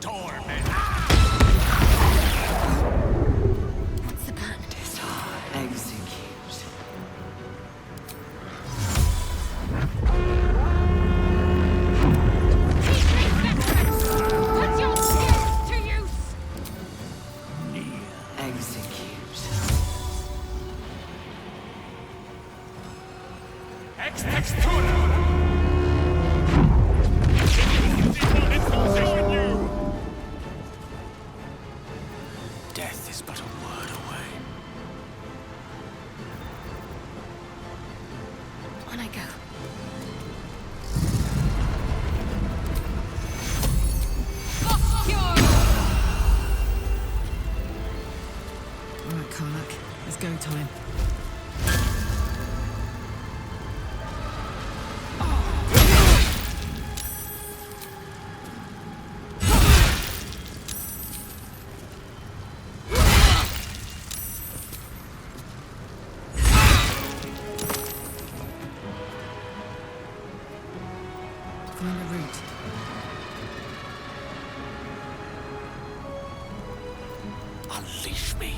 Torment. What's the plan? Execute. Put your skills to use! Execute. Death is but a word away. On I go. Alright, Karnak. It's go time. Find a route. Unleash me.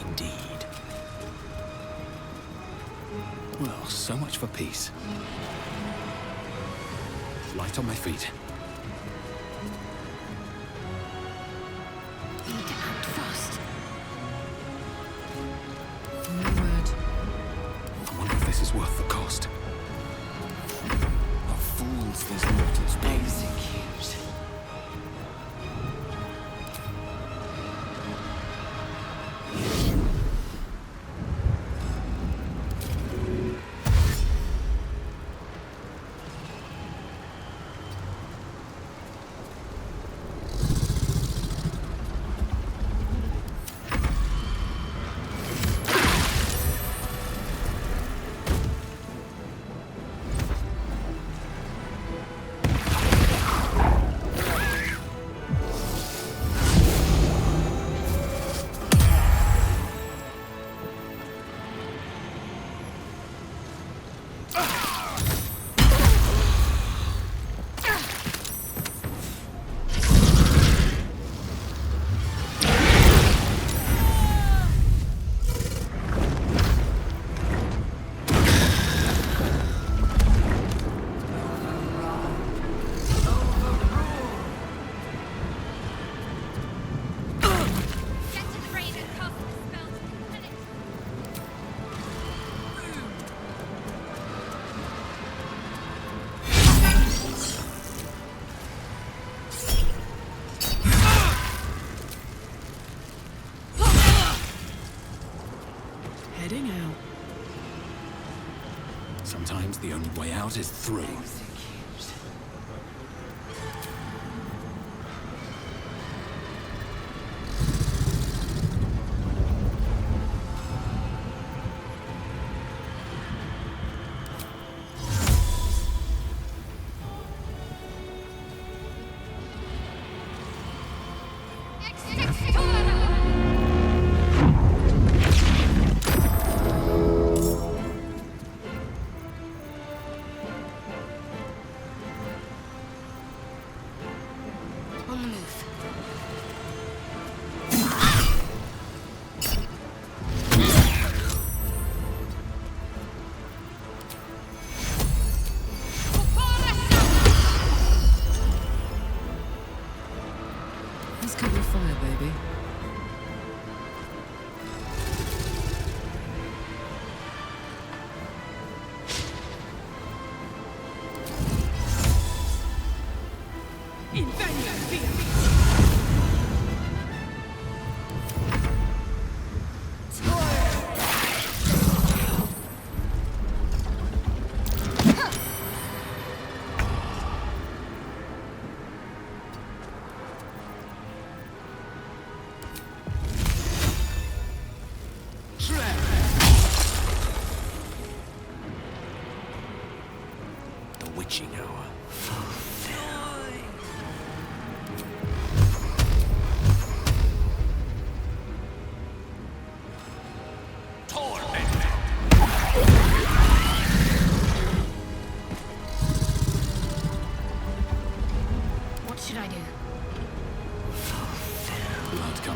Indeed. Well, so much for peace. Light on my feet. Need to act fast. No word. I wonder if this is worth the cost. Of fools, there's mortals been. Execute. Heading out. Sometimes the only way out is through. On the move. Let's cover fire, baby. The witching hour.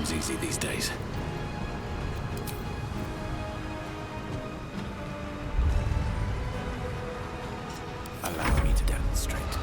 comes easy these days. Allow me to demonstrate.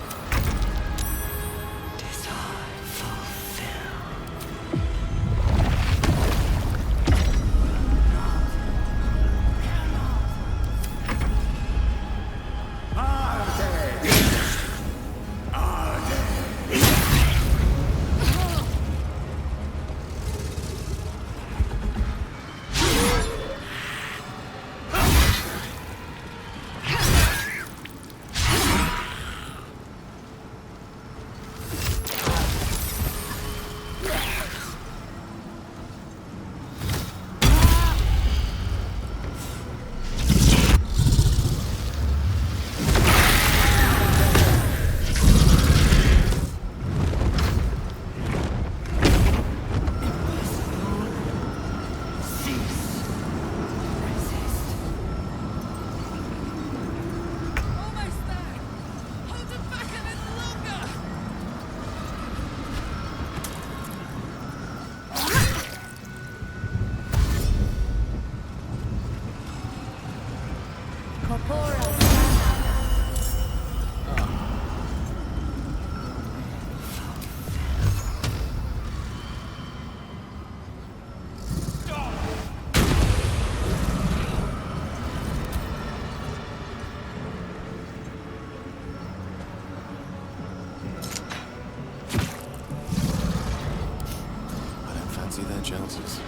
chances.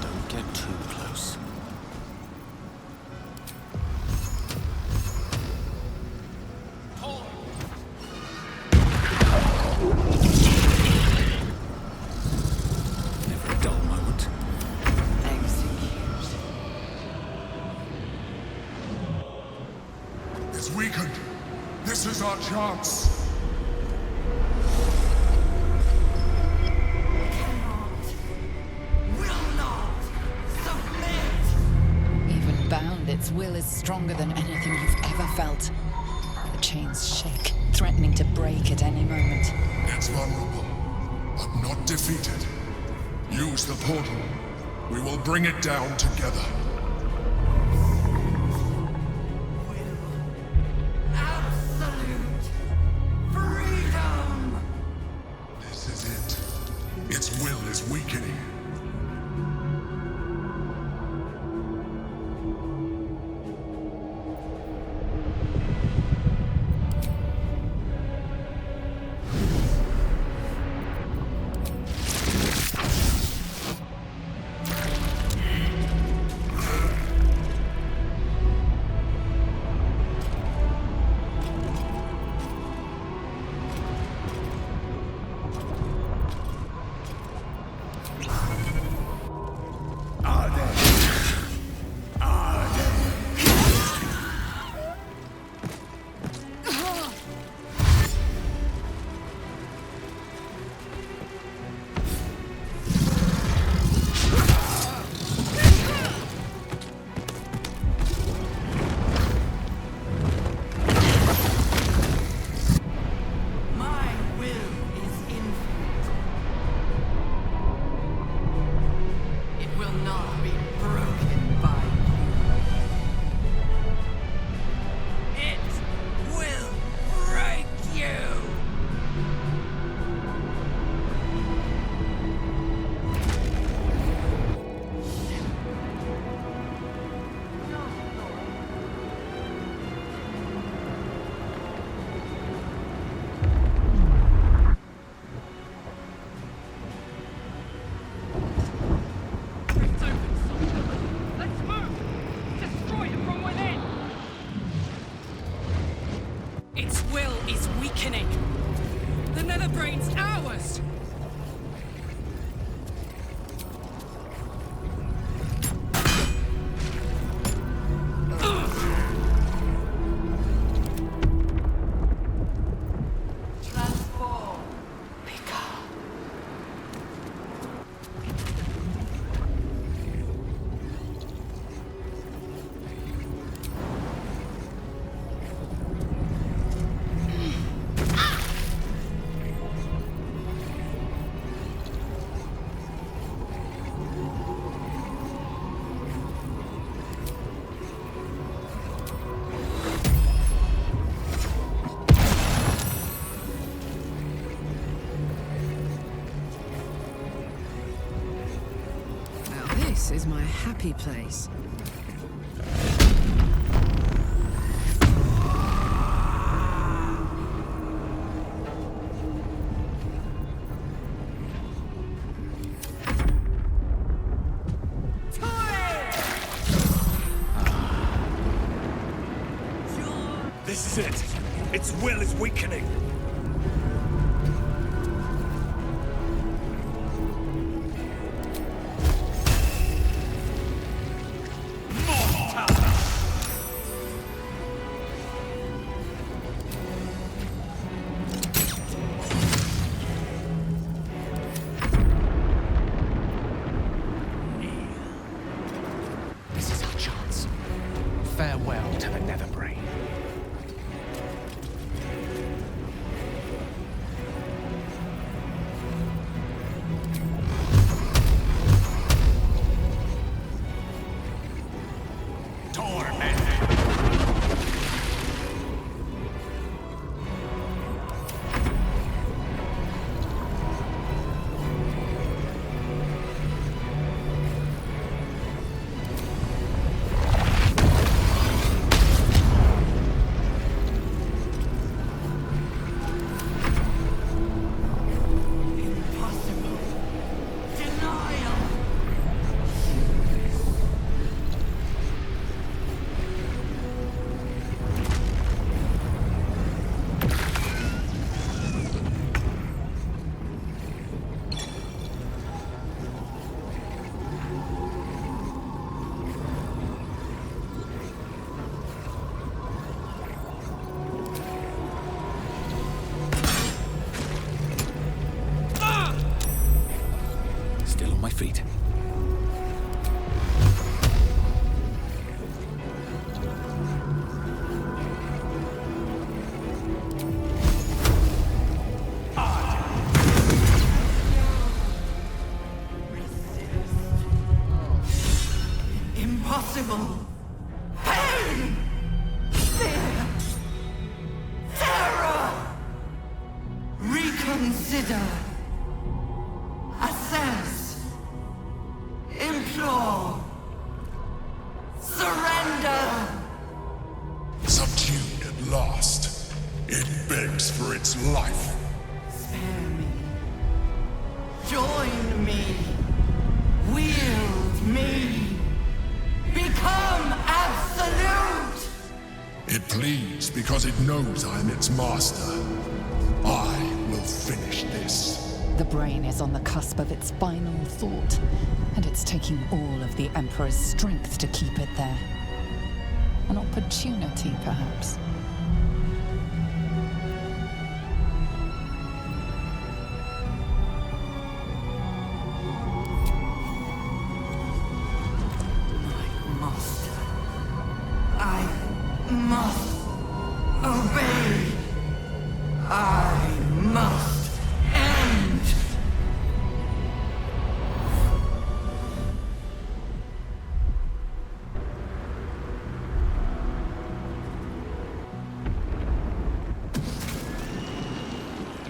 Don't get too close. Never a dull moment. It's weakened. This is our chance. Its will is stronger than anything you've ever felt. The chains shake, threatening to break at any moment. It's vulnerable, but not defeated. Use the portal. We will bring it down together. Absolute freedom! This is it. Its will is weakening. is my happy place. This is it. Its will is weakening. This is our chance. Farewell to the nether brain. Still on my feet. Impossible. Pain. Fear. Terror. Reconsider. Assess. Implore. Surrender. Subdued at last, it begs for its life. Spare me. Join me. Wield me. Become absolute! It pleads because it knows I am its master. I will finish this. The brain is on the cusp of its final thought, and it's taking all of the Emperor's strength to keep it there. An opportunity, perhaps. I must obey. I must end.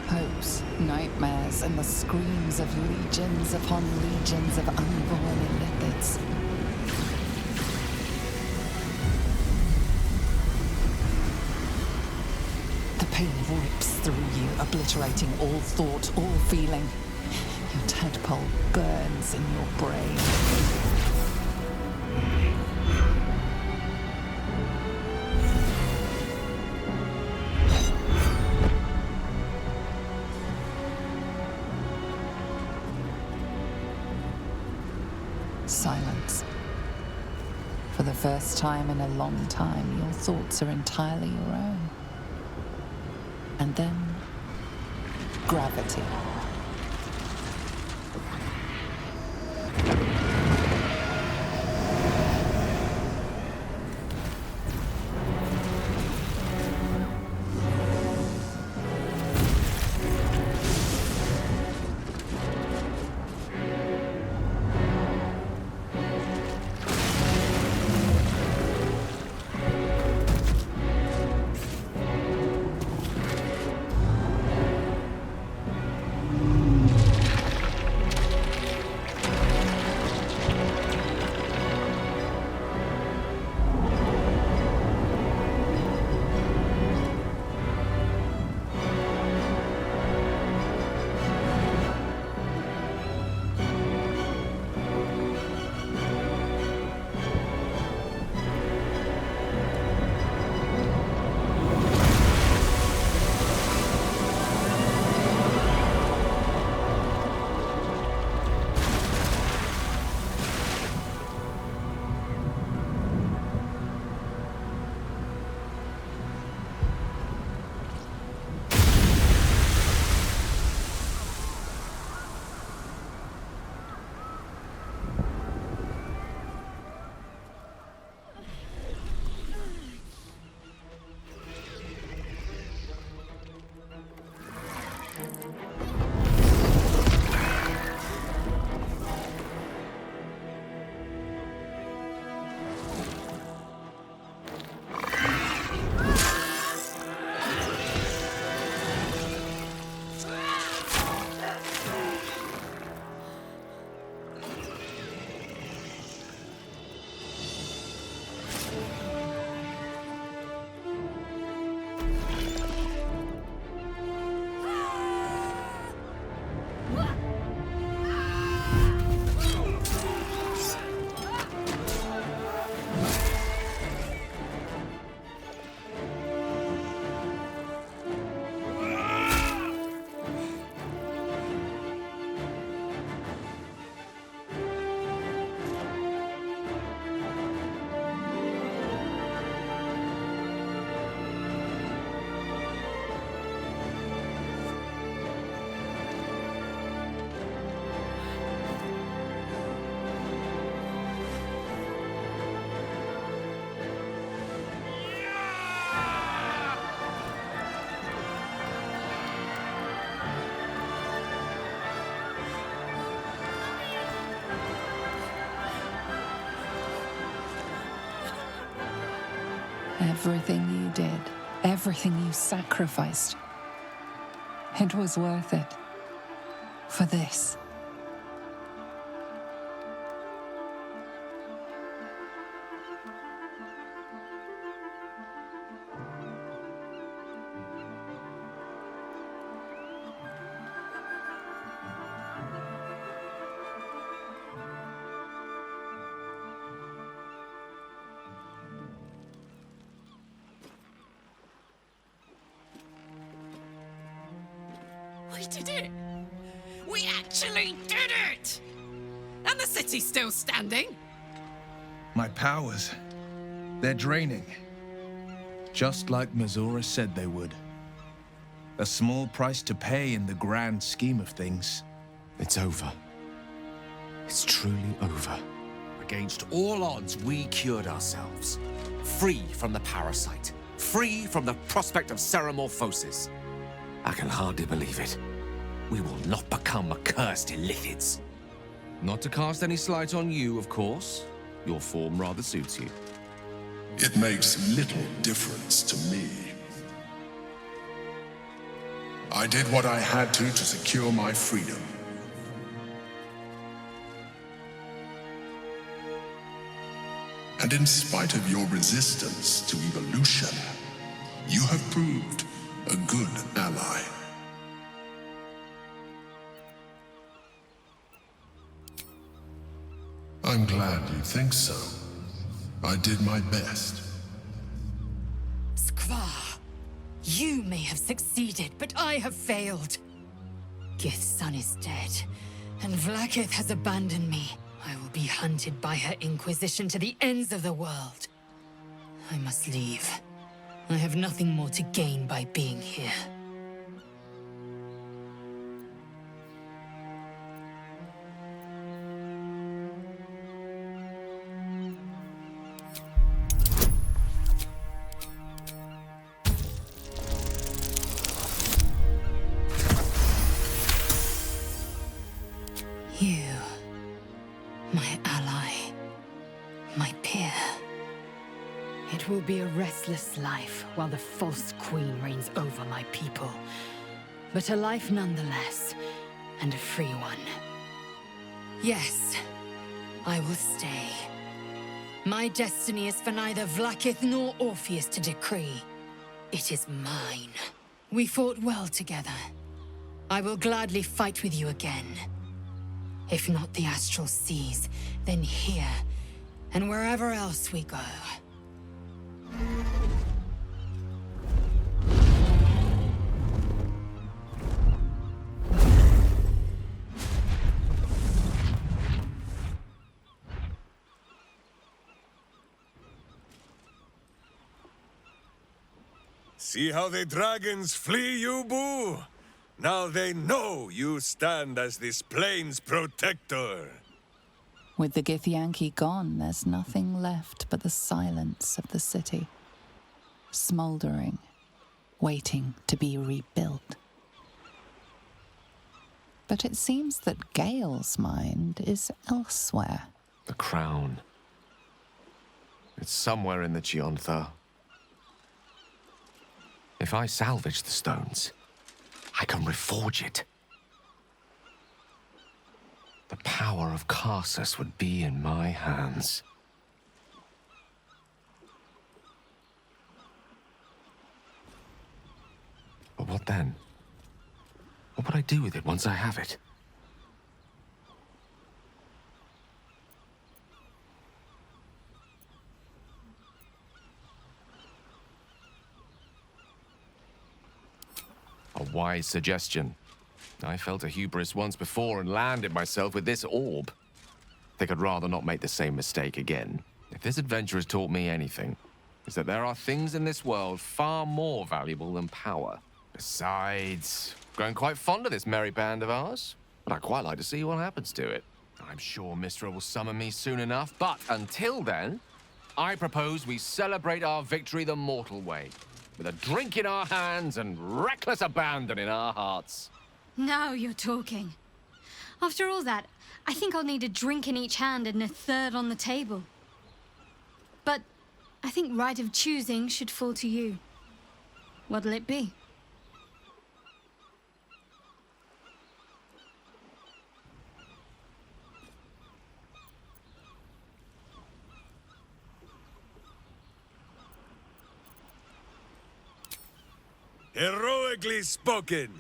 Hopes, nightmares, and the screams of legions upon legions of unborn illithids. The pain rips through you, obliterating all thought, all feeling. Your tadpole burns in your brain. Silence. For the first time in a long time, your thoughts are entirely your own. And then, gravity. Everything you did, everything you sacrificed, it was worth it. For this. We did it! We actually did it! And the city's still standing? My powers, they're draining. Just like Mazora said they would. A small price to pay in the grand scheme of things. It's over. It's truly over. Against all odds, we cured ourselves. Free from the parasite. Free from the prospect of ceremorphosis. I can hardly believe it. We will not become accursed illithids. Not to cast any slight on you, of course. Your form rather suits you. It makes little difference to me. I did what I had to secure my freedom. And in spite of your resistance to evolution, you have proved a good ally. I'm glad you think so. I did my best. Skvar, you may have succeeded, but I have failed. Gith's son is dead, and Vlaakith has abandoned me. I will be hunted by her Inquisition to the ends of the world. I must leave. I have nothing more to gain by being here. You, my ally, my peer. It will be a restless life while the false queen reigns over my people. But a life nonetheless, and a free one. Yes, I will stay. My destiny is for neither Vlaakith nor Orpheus to decree. It is mine. We fought well together. I will gladly fight with you again. If not the astral seas, then here, and wherever else we go. See how the dragons flee you, Boo? Now they know you stand as this plane's protector. With the Githyanki gone, there's nothing left but the silence of the city. Smoldering, waiting to be rebuilt. But it seems that Gale's mind is elsewhere. The crown. It's somewhere in the Giontha. If I salvage the stones, I can reforge it. The power of Karsus would be in my hands. But what then? What would I do with it once I have it? A wise suggestion. I felt a hubris once before and landed myself with this orb. I think I'd rather not make the same mistake again. If this adventure has taught me anything, it's that there are things in this world far more valuable than power. Besides, growing quite fond of this merry band of ours, but I'd quite like to see what happens to it. I'm sure Mistra will summon me soon enough, but until then, I propose we celebrate our victory the mortal way, with a drink in our hands and reckless abandon in our hearts. Now you're talking. After all that, I think I'll need a drink in each hand and a third on the table. But I think right of choosing should fall to you. What'll it be? Heroically spoken.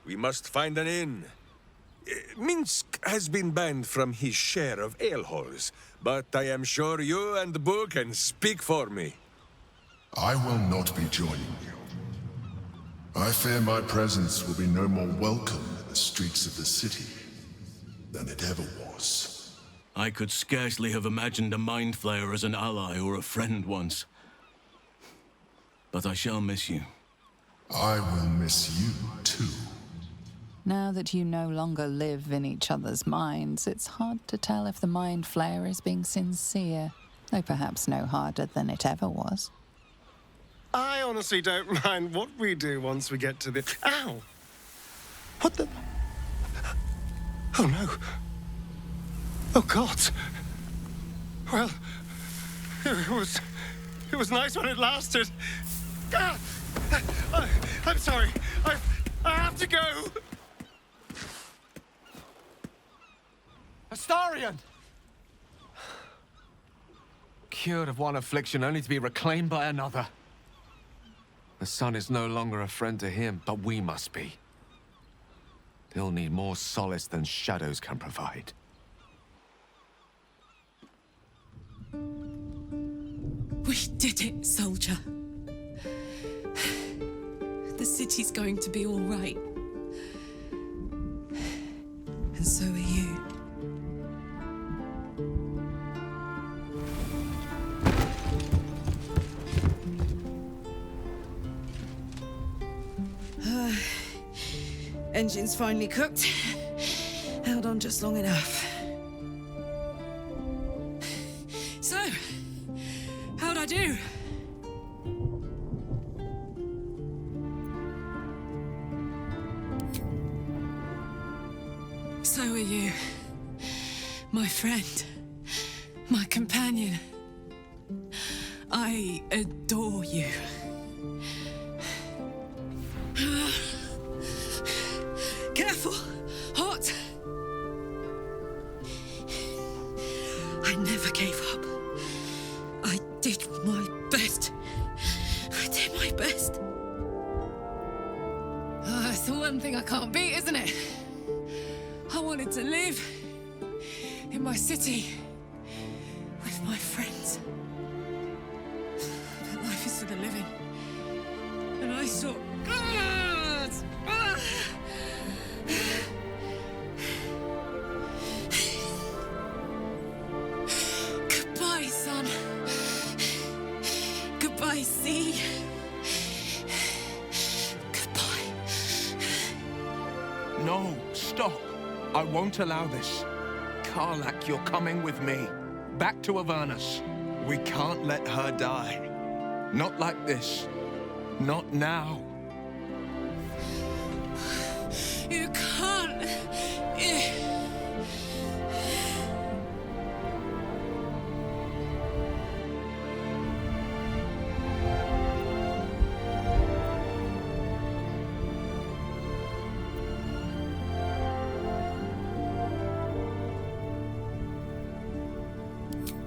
We must find an inn. Minsk has been banned from his share of alehalls, but I am sure you and Boo can speak for me. I will not be joining you. I fear my presence will be no more welcome in the streets of the city than it ever was. I could scarcely have imagined a mind flayer as an ally or a friend once. But I shall miss you. I will miss you too. Now that you no longer live in each other's minds, it's hard to tell if the mind flayer is being sincere, though perhaps no harder than it ever was. I honestly don't mind what we do once we get to the... Ow! What the... Oh no. Oh God. Well, it was nice when it lasted. Ah! I'm sorry. I have to go. Astarion! Cured of one affliction only to be reclaimed by another. The sun is no longer a friend to him, but we must be. He'll need more solace than shadows can provide. We did it, soldier. The city's going to be all right. And so are you. Engine's finally cooked. Held on just long enough. So, how'd I do? So are you. My friend. My companion. I adore you. Careful! Hot! I never gave up. I did my best. I did my best. It's the one thing I can't beat, isn't it? I wanted to live in my city with my friends. But life is for the living. And I saw... Goodbye, son. Goodbye, sea. Goodbye. No, stop. I won't allow this. Karlach, you're coming with me. Back to Avernus. We can't let her die. Not like this. Not now. You can't.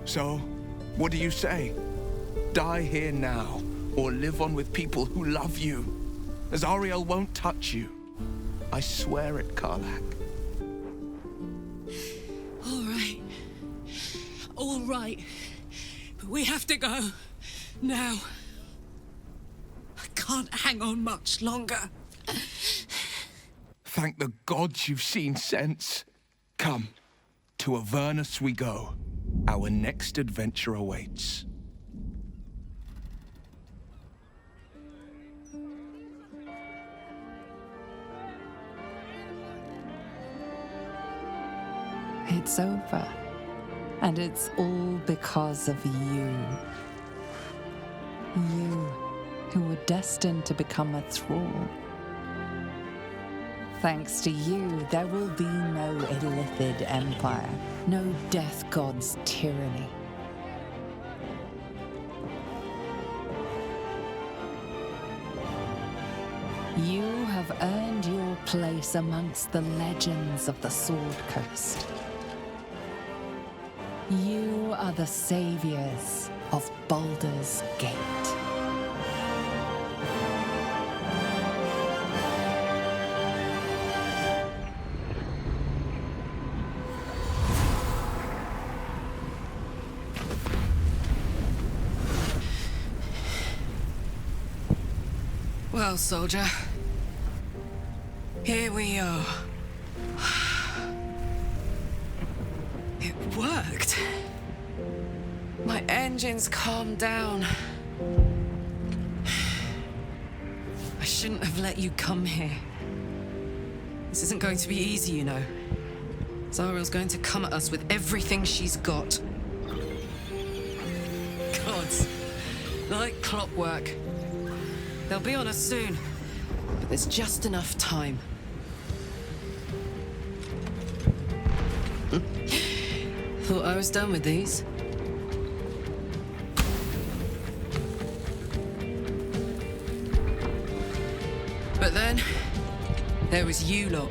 So, what do you say? Die here now, or live on with people who love you? Azariel won't touch you. I swear it, Karlach. All right. All right. But we have to go. Now. I can't hang on much longer. Thank the gods you've seen sense. Come, to Avernus we go. Our next adventure awaits. It's over. And it's all because of you. You, who were destined to become a thrall. Thanks to you, there will be no Illithid empire, no death god's tyranny. You have earned your place amongst the legends of the Sword Coast. You are the saviors of Baldur's Gate. Well, soldier, here we are. It worked. My engines calmed down. I shouldn't have let you come here. This isn't going to be easy, you know. Zariel's going to come at us with everything she's got. Gods, like clockwork. They'll be on us soon, but there's just enough time. Thought I was done with these. But then, there was you lot.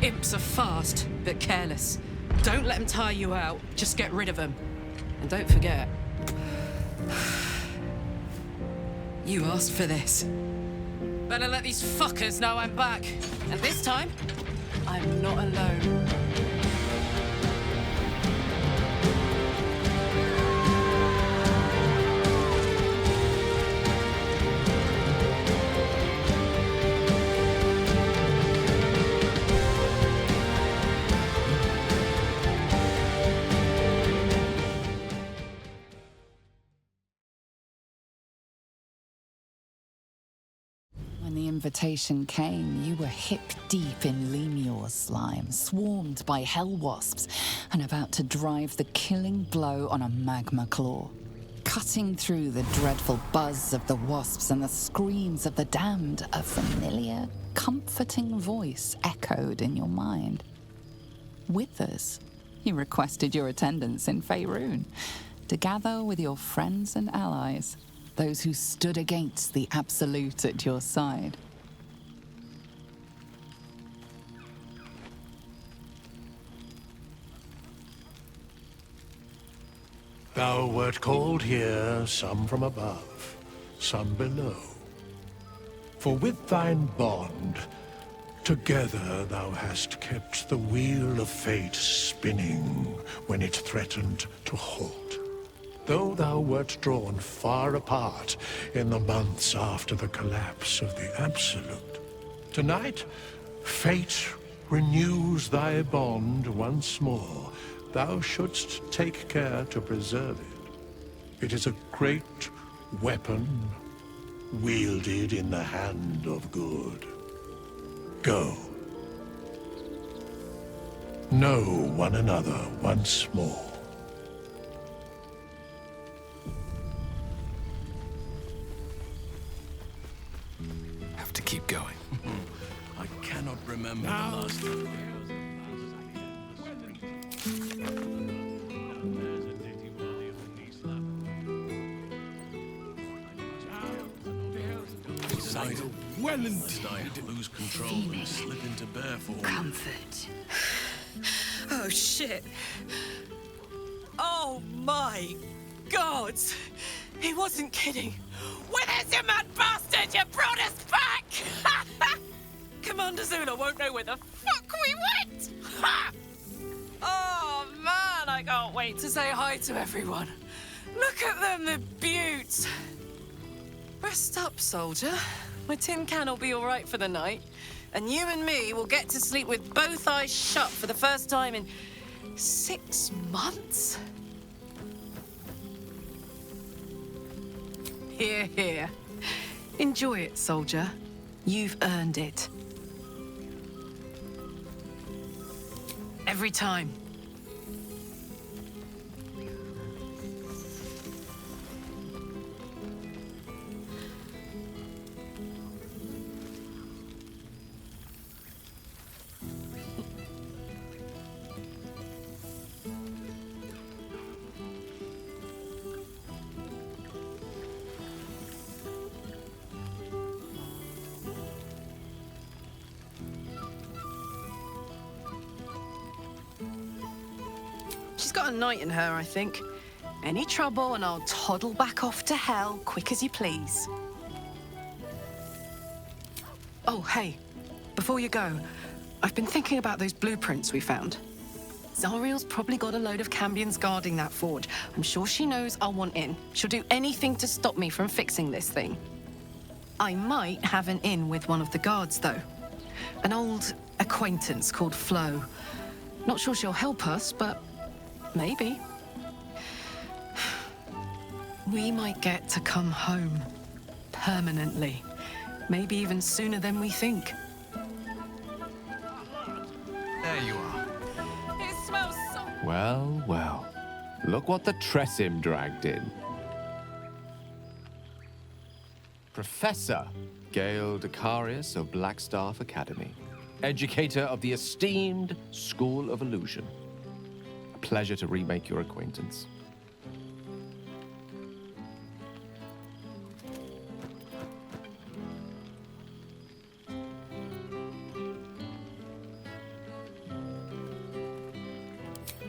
Imps are fast, but careless. Don't let them tire you out, just get rid of them. And don't forget, you asked for this. Better let these fuckers know I'm back. And this time, I'm not alone. When the invitation came, you were hip-deep in Lemur's slime, swarmed by hell wasps, and about to drive the killing blow on a magma claw. Cutting through the dreadful buzz of the wasps and the screams of the damned, a familiar, comforting voice echoed in your mind. Withers, he requested your attendance in Faerun, to gather with your friends and allies, those who stood against the Absolute at your side. Thou wert called here, some from above, some below. For with thine bond, together thou hast kept the wheel of fate spinning when it threatened to halt. Though thou wert drawn far apart in the months after the collapse of the Absolute, tonight, fate renews thy bond once more. Thou shouldst take care to preserve it. It is a great weapon, wielded in the hand of good. Go. Know one another once more. Have to keep going. I cannot remember the last time. Well, Lest I lose control and slip into bear form. Comfort. Oh, shit. Oh, my God. He wasn't kidding. Withers, you mad bastard! You brought us back! Commander Zula won't know where the fuck we went! Ha! Oh, man, I can't wait to say hi to everyone. Look at them, the beauts. Rest up, soldier. My tin can will be all right for the night. And you and me will get to sleep with both eyes shut for the first time in 6 months? Here, here. Enjoy it, soldier. You've earned it. Every time. She's got a knight in her, I think. Any trouble and I'll toddle back off to hell quick as you please. Oh, hey, before you go, I've been thinking about those blueprints we found. Zariel's probably got a load of Cambions guarding that forge. I'm sure she knows I'll want in. She'll do anything to stop me from fixing this thing. I might have an in with one of the guards, though. An old acquaintance called Flo. Not sure she'll help us, but maybe. We might get to come home. Permanently. Maybe even sooner than we think. There you are. It smells so... Well, well. Look what the Tresim dragged in. Professor Gale Decarius of Blackstaff Academy. Educator of the esteemed School of Illusion. A pleasure to remake your acquaintance.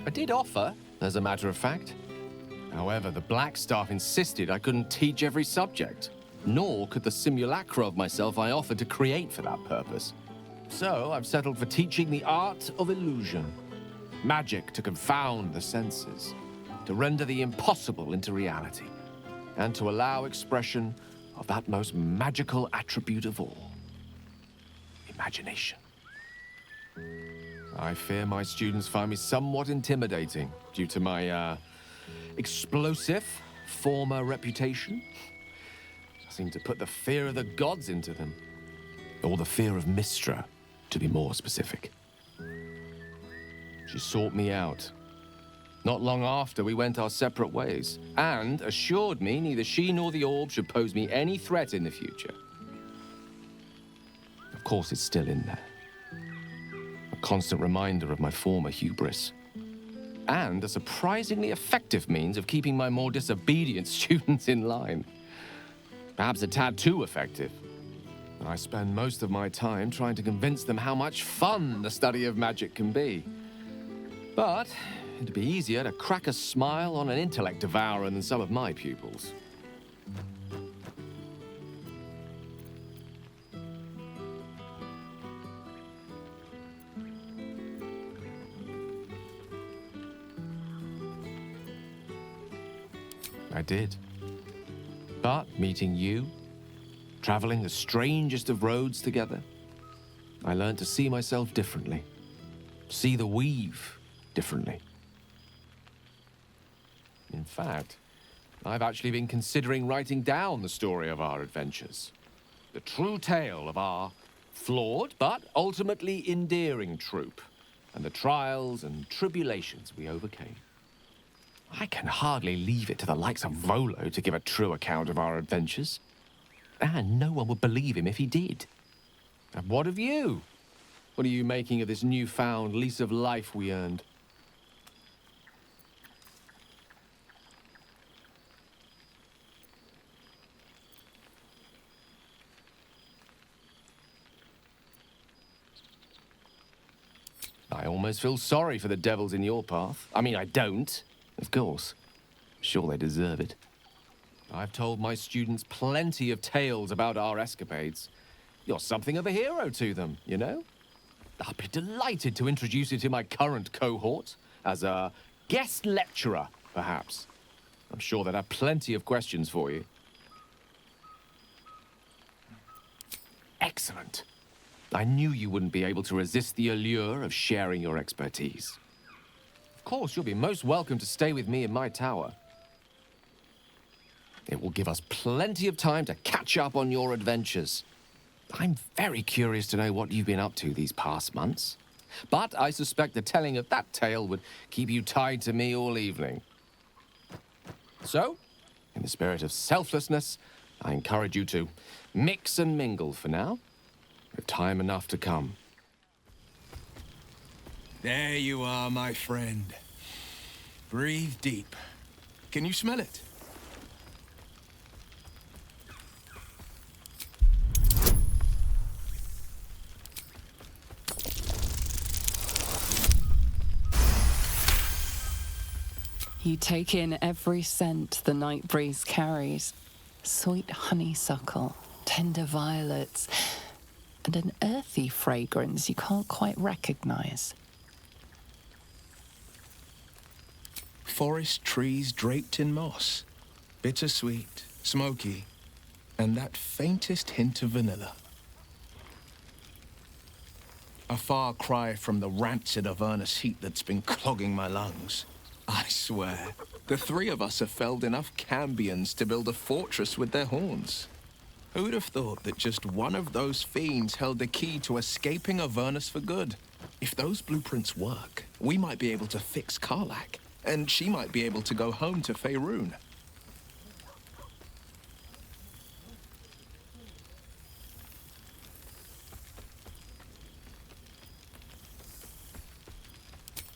I did offer, as a matter of fact. However, the Blackstaff insisted I couldn't teach every subject, nor could the simulacra of myself I offered to create for that purpose. So I've settled for teaching the art of illusion. Magic to confound the senses, to render the impossible into reality, and to allow expression of that most magical attribute of all, imagination. I fear my students find me somewhat intimidating due to my, explosive former reputation. I seem to put the fear of the gods into them. Or the fear of Mistra, to be more specific. She sought me out. Not long after, we went our separate ways, and assured me neither she nor the orb should pose me any threat in the future. Of course, it's still in there. A constant reminder of my former hubris. And a surprisingly effective means of keeping my more disobedient students in line. Perhaps a tad too effective. I spend most of my time trying to convince them how much fun the study of magic can be. But it'd be easier to crack a smile on an intellect devourer than some of my pupils. I did. But meeting you, traveling the strangest of roads together, I learned to see myself differently. See the weave differently. In fact, I've actually been considering writing down the story of our adventures. The true tale of our flawed but ultimately endearing troupe, and the trials and tribulations we overcame. I can hardly leave it to the likes of Volo to give a true account of our adventures. And no one would believe him if he did. And what of you? What are you making of this newfound lease of life we earned? I almost feel sorry for the devils in your path. I mean, I don't. Of course. Sure they deserve it. I've told my students plenty of tales about our escapades. You're something of a hero to them, you know? I'll be delighted to introduce you to my current cohort as a guest lecturer, perhaps. I'm sure they'd have plenty of questions for you. Excellent. I knew you wouldn't be able to resist the allure of sharing your expertise. Of course, you'll be most welcome to stay with me in my tower. It will give us plenty of time to catch up on your adventures. I'm very curious to know what you've been up to these past months. But I suspect the telling of that tale would keep you tied to me all evening. So, in the spirit of selflessness, I encourage you to mix and mingle for now, with time enough to come. There you are, my friend. Breathe deep. Can you smell it? You take in every scent the night breeze carries. Sweet honeysuckle, tender violets, and an earthy fragrance you can't quite recognize. Forest trees draped in moss. Bittersweet, smoky, and that faintest hint of vanilla. A far cry from the rancid Avernus heat that's been clogging my lungs. I swear, the three of us have felled enough Cambions to build a fortress with their horns. Who'd have thought that just one of those fiends held the key to escaping Avernus for good? If those blueprints work, we might be able to fix Karlach, and she might be able to go home to Faerun.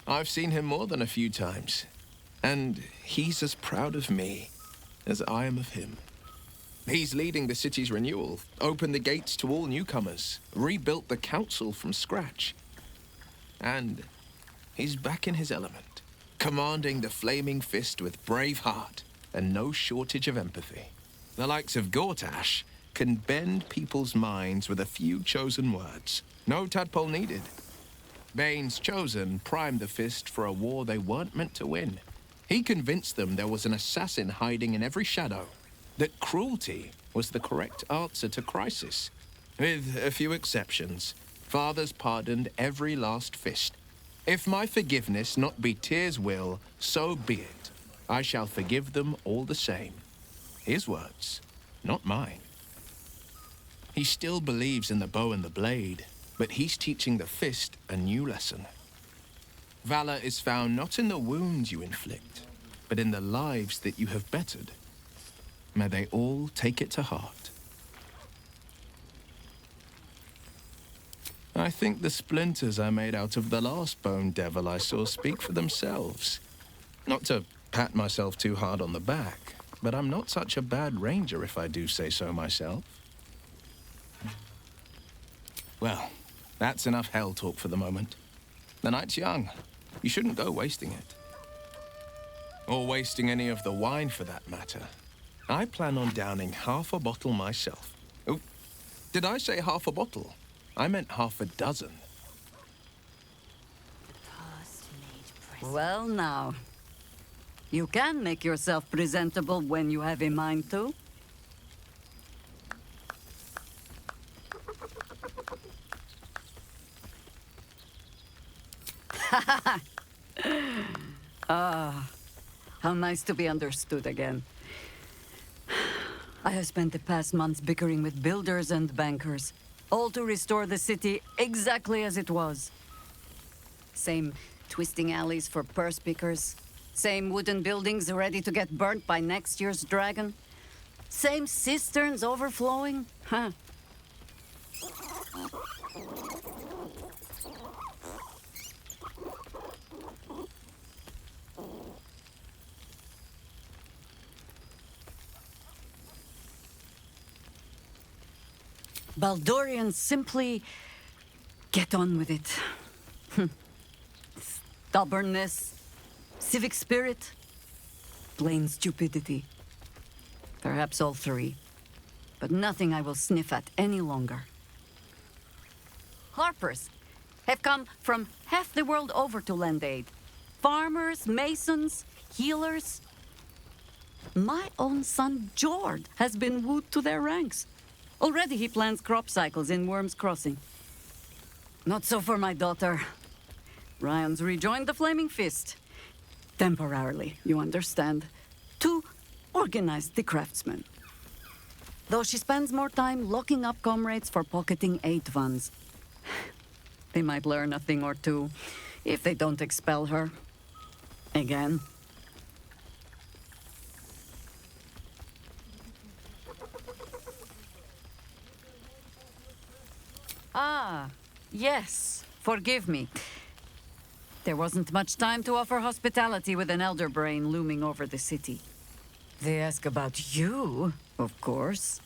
I've seen him more than a few times, and he's as proud of me as I am of him. He's leading the city's renewal, opened the gates to all newcomers, rebuilt the council from scratch. And he's back in his element, commanding the Flaming Fist with brave heart and no shortage of empathy. The likes of Gortash can bend people's minds with a few chosen words. No tadpole needed. Bane's Chosen primed the Fist for a war they weren't meant to win. He convinced them there was an assassin hiding in every shadow, that cruelty was the correct answer to crisis. With a few exceptions, fathers pardoned every last Fist. If my forgiveness not be Tyr's will, so be it. I shall forgive them all the same. His words, not mine. He still believes in the bow and the blade, but he's teaching the Fist a new lesson. Valor is found not in the wounds you inflict, but in the lives that you have bettered. May they all take it to heart. I think the splinters I made out of the last bone devil I saw speak for themselves. Not to pat myself too hard on the back, but I'm not such a bad ranger if I do say so myself. Well, that's enough hell talk for the moment. The night's young. You shouldn't go wasting it. Or wasting any of the wine for that matter. I plan on downing half a bottle myself. Oh, did I say half a bottle? I meant half a dozen. Well now, you can make yourself presentable when you have a mind to. Ah, how nice to be understood again. I have spent the past months bickering with builders and bankers, all to restore the city exactly as it was. Same twisting alleys for purse pickers, same wooden buildings ready to get burnt by next year's dragon, same cisterns overflowing, huh? Baldurians simply get on with it. Stubbornness, civic spirit, plain stupidity. Perhaps all three, but nothing I will sniff at any longer. Harpers have come from half the world over to lend aid. Farmers, masons, healers. My own son, Jord, has been wooed to their ranks. Already he plans crop cycles in Worm's Crossing. Not so for my daughter. Ryan's rejoined the Flaming Fist. Temporarily, you understand. To organize the craftsmen. Though she spends more time locking up comrades for pocketing aid funds. They might learn a thing or two, if they don't expel her. Again. Ah, yes. Forgive me. There wasn't much time to offer hospitality with an elder brain looming over the city. They ask about you, of course.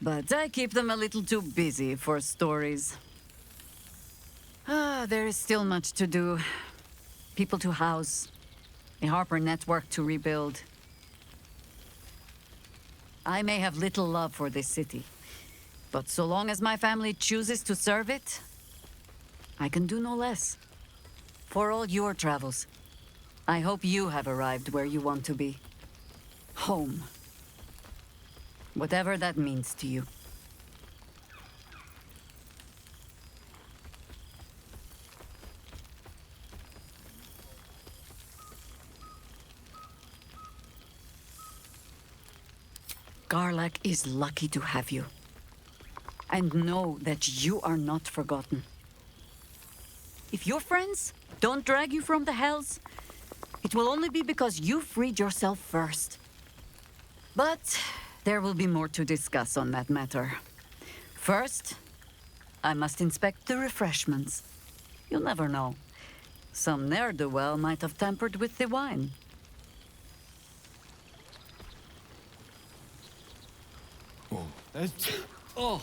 But I keep them a little too busy for stories. Ah, there is still much to do. People to house. a Harper network to rebuild. I may have little love for this city, but so long as my family chooses to serve it, I can do no less. For all your travels, I hope you have arrived where you want to be. Home. Whatever that means to you. Garlack is lucky to have you. And know that you are not forgotten. If your friends don't drag you from the hells, it will only be because you freed yourself first. But there will be more to discuss on that matter. First, I must inspect the refreshments. You'll never know. Some ne'er-do-well might have tampered with the wine. Oh,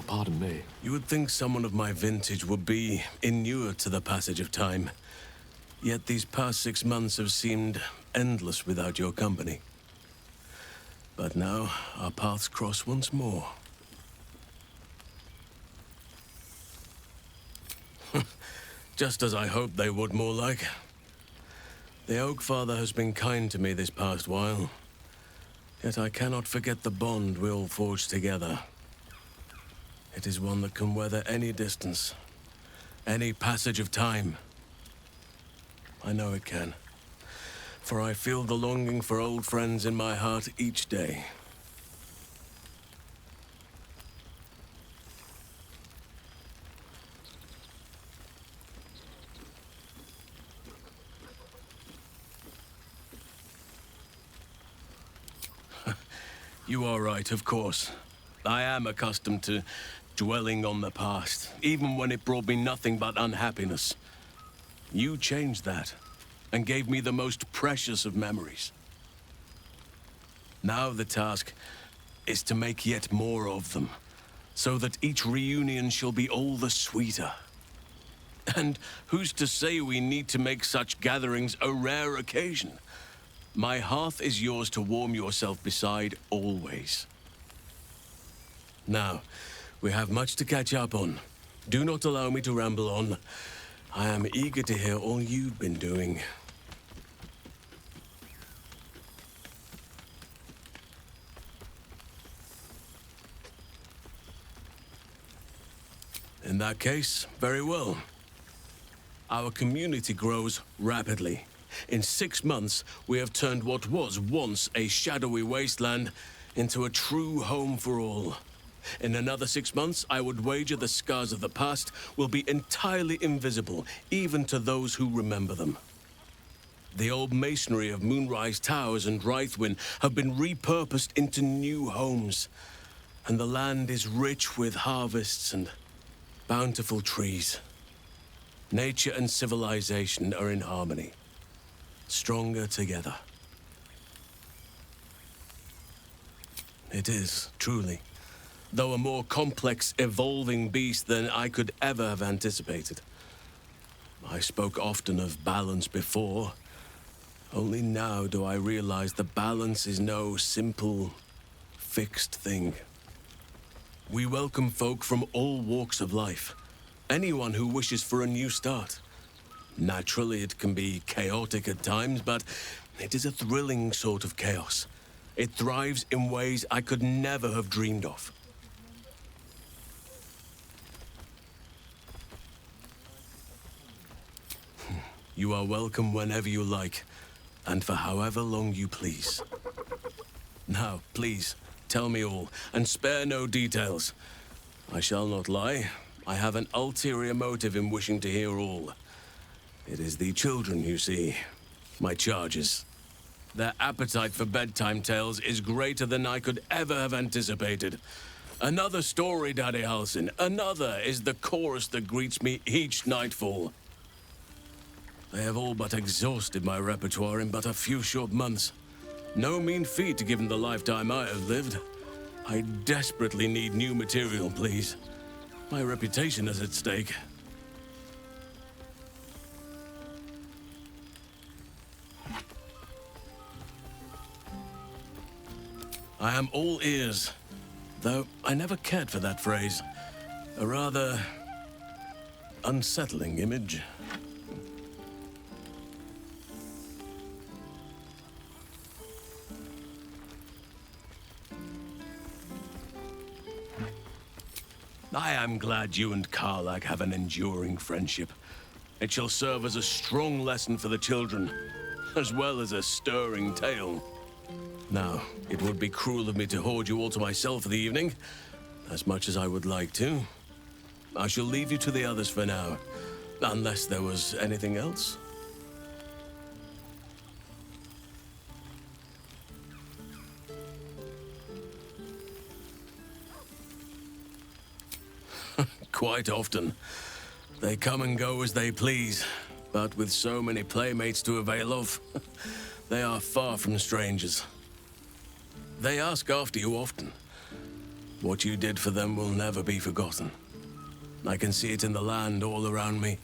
pardon me. You would think someone of my vintage would be inured to the passage of time. Yet these past 6 months have seemed endless without your company. But now, our paths cross once more. Just as I hoped they would, more like. The Oak Father has been kind to me this past while. Yet I cannot forget the bond we all forged together. It is one that can weather any distance, any passage of time. I know it can, for I feel the longing for old friends in my heart each day. You are right, of course. I am accustomed to dwelling on the past, even when it brought me nothing but unhappiness. You changed that, and gave me the most precious of memories. Now the task is to make yet more of them, so that each reunion shall be all the sweeter. And who's to say we need to make such gatherings a rare occasion? My hearth is yours to warm yourself beside always. Now, we have much to catch up on. Do not allow me to ramble on. I am eager to hear all you've been doing. In that case, very well. Our community grows rapidly. In 6 months, we have turned what was once a shadowy wasteland into a true home for all. In another 6 months, I would wager the scars of the past will be entirely invisible, even to those who remember them. The old masonry of Moonrise Towers and Rythwin have been repurposed into new homes, and the land is rich with harvests and bountiful trees. Nature and civilization are in harmony, stronger together. It is, truly, though a more complex, evolving beast than I could ever have anticipated. I spoke often of balance before. Only now do I realize the balance is no simple, fixed thing. We welcome folk from all walks of life. Anyone who wishes for a new start. Naturally, it can be chaotic at times, but it is a thrilling sort of chaos. It thrives in ways I could never have dreamed of. You are welcome whenever you like, and for however long you please. Now, please, tell me all, and spare no details. I shall not lie. I have an ulterior motive in wishing to hear all. It is the children, you see, my charges. Their appetite for bedtime tales is greater than I could ever have anticipated. Another story, Daddy Halsin. Another is the chorus that greets me each nightfall. They have all but exhausted my repertoire in but a few short months. No mean feat given the lifetime I have lived. I desperately need new material, please. My reputation is at stake. I am all ears. Though I never cared for that phrase. A rather unsettling image. I am glad you and Karlak have an enduring friendship. It shall serve as a strong lesson for the children, as well as a stirring tale. Now, it would be cruel of me to hoard you all to myself for the evening, as much as I would like to. I shall leave you to the others for now, unless there was anything else. Quite often. They come and go as they please, but with so many playmates to avail of, they are far from strangers. They ask after you often. What you did for them will never be forgotten. I can see it in the land all around me.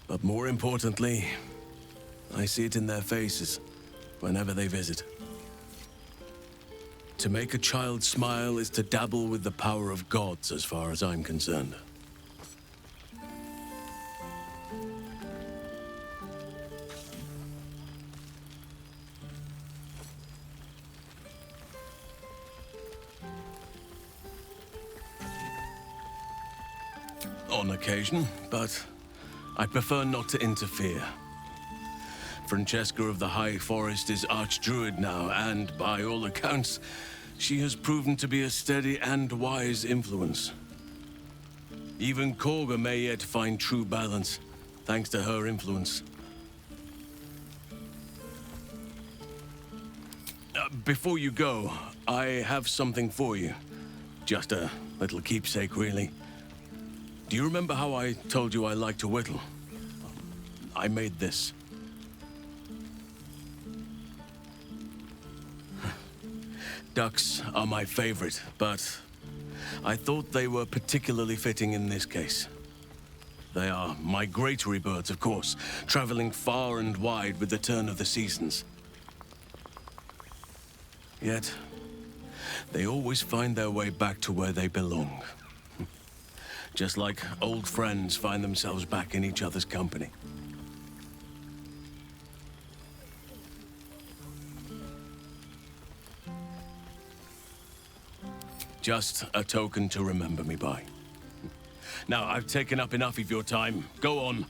But more importantly, I see it in their faces whenever they visit. To make a child smile is to dabble with the power of gods, as far as I'm concerned. On occasion, but I prefer not to interfere. Francesca of the High Forest is Archdruid now, and by all accounts, she has proven to be a steady and wise influence. Even Korga may yet find true balance, thanks to her influence. Before you go, I have something for you. Just a little keepsake, really. Do you remember how I told you I like to whittle? I made this. Ducks are my favorite, but I thought they were particularly fitting in this case. They are migratory birds, of course, traveling far and wide with the turn of the seasons. Yet, they always find their way back to where they belong. Just like old friends find themselves back in each other's company. Just a token to remember me by. Now, I've taken up enough of your time. Go on.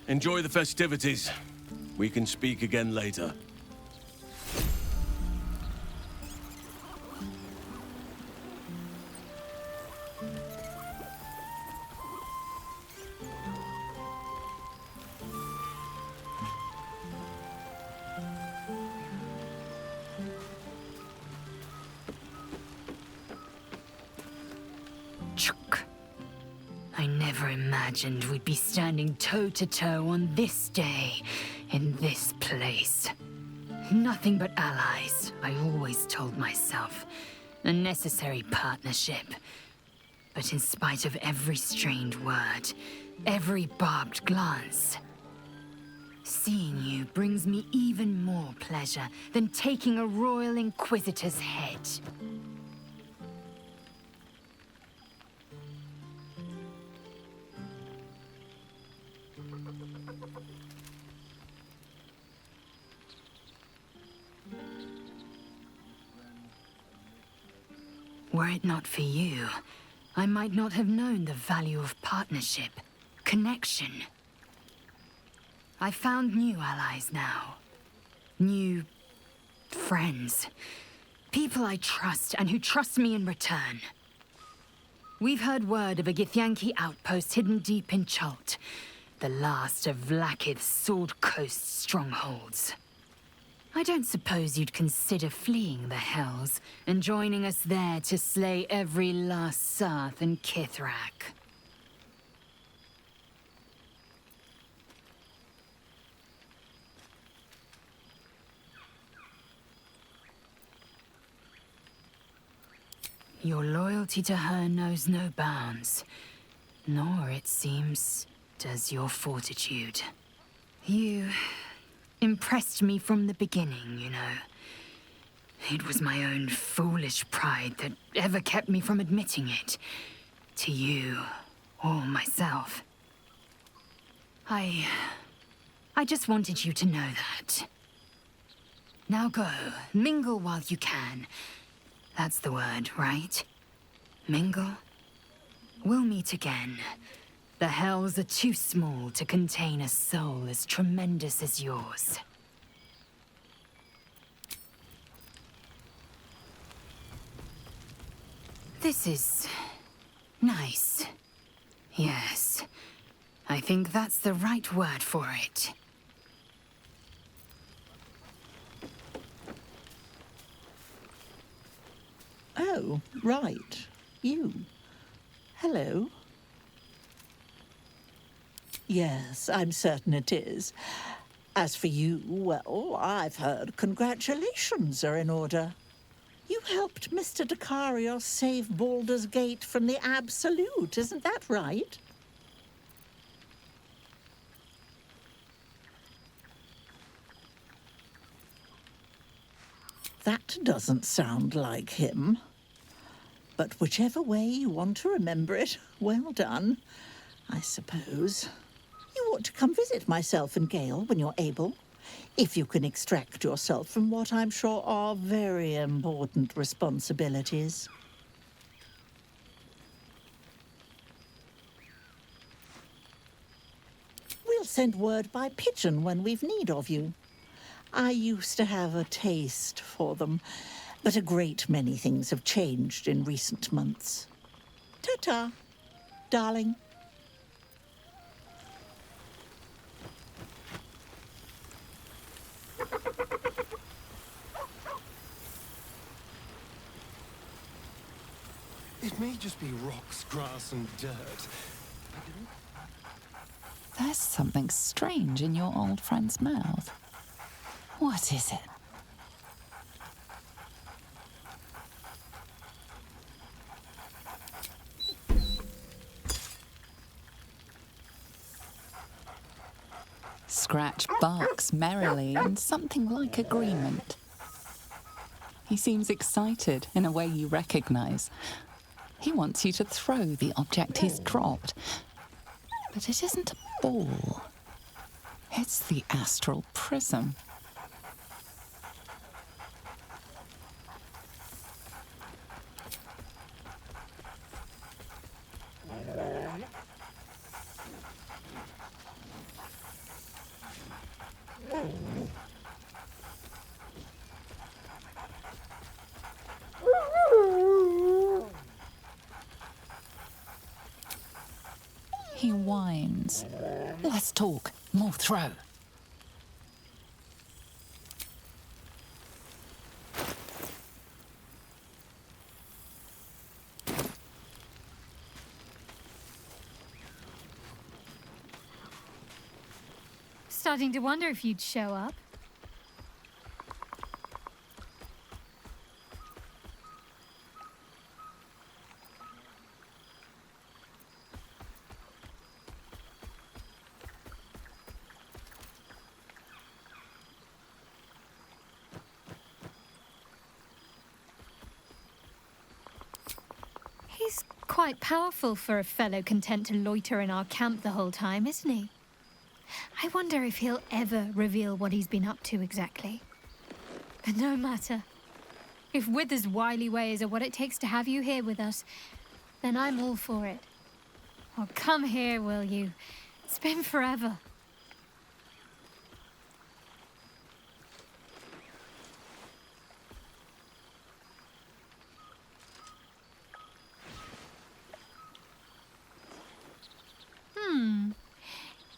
Enjoy the festivities. We can speak again later. I never imagined we'd be standing toe-to-toe on this day, in this place. Nothing but allies, I always told myself. A necessary partnership. But in spite of every strained word, every barbed glance, seeing you brings me even more pleasure than taking a royal inquisitor's head. Were it not for you, I might not have known the value of partnership, connection. I found new allies now. New friends. People I trust and who trust me in return. We've heard word of a Githyanki outpost hidden deep in Chult, the last of Vlakith's Sword Coast strongholds. I don't suppose you'd consider fleeing the Hells and joining us there to slay every last Sarth and Kithrak. Your loyalty to her knows no bounds, nor, it seems, does your fortitude. You impressed me from the beginning, you know. It was my own foolish pride that ever kept me from admitting it. To you, or myself. I just wanted you to know that. Now go, mingle while you can. That's the word, right? Mingle? We'll meet again. The hells are too small to contain a soul as tremendous as yours. This is nice. Yes. I think that's the right word for it. Oh, right. You. Hello. Yes, I'm certain it is. As for you, well, I've heard congratulations are in order. You helped Mr. Dekarios save Baldur's Gate from the Absolute, isn't that right? That doesn't sound like him. But whichever way you want to remember it, well done, I suppose. You ought to come visit myself and Gale when you're able, if you can extract yourself from what I'm sure are very important responsibilities. We'll send word by pigeon when we've need of you. I used to have a taste for them, but a great many things have changed in recent months. Ta-ta, darling. It may just be rocks, grass, and dirt. There's something strange in your old friend's mouth. What is it? Scratch barks merrily in something like agreement. He seems excited in a way you recognize. He wants you to throw the object he's dropped. But it isn't a ball. It's the astral prism. He whines. Less talk, more throw. Starting to wonder if you'd show up. He's quite powerful for a fellow content to loiter in our camp the whole time, isn't he? I wonder if he'll ever reveal what he's been up to exactly. But no matter. If Wither's wily ways are what it takes to have you here with us, then I'm all for it. Well, come here, will you? It's been forever.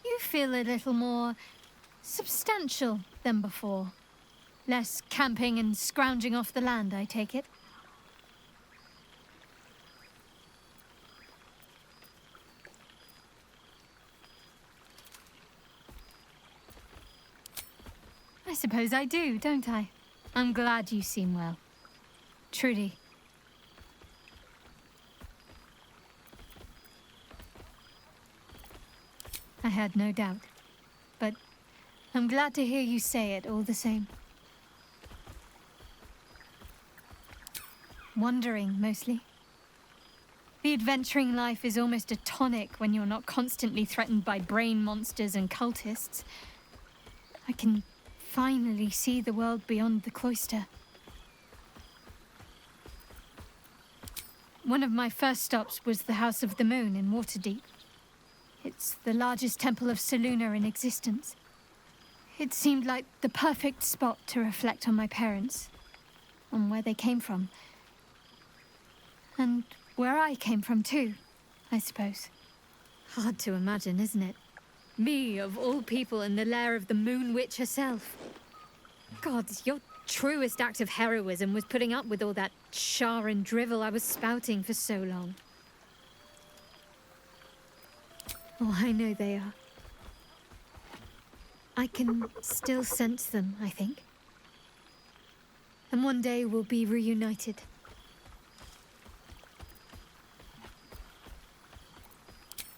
You feel a little more substantial than before. Less camping and scrounging off the land, I take it. I suppose I do, don't I? I'm glad you seem well. Trudy. I had no doubt, but I'm glad to hear you say it all the same. Wandering, mostly. The adventuring life is almost a tonic when you're not constantly threatened by brain monsters and cultists. I can finally see the world beyond the cloister. One of my first stops was the House of the Moon in Waterdeep. It's the largest temple of Selûne in existence. It seemed like the perfect spot to reflect on my parents, on where they came from. And where I came from too, I suppose. Hard to imagine, isn't it? Me, of all people, in the lair of the Moon Witch herself. God, your truest act of heroism was putting up with all that char and drivel I was spouting for so long. Oh, I know they are. I can still sense them, I think. And one day we'll be reunited.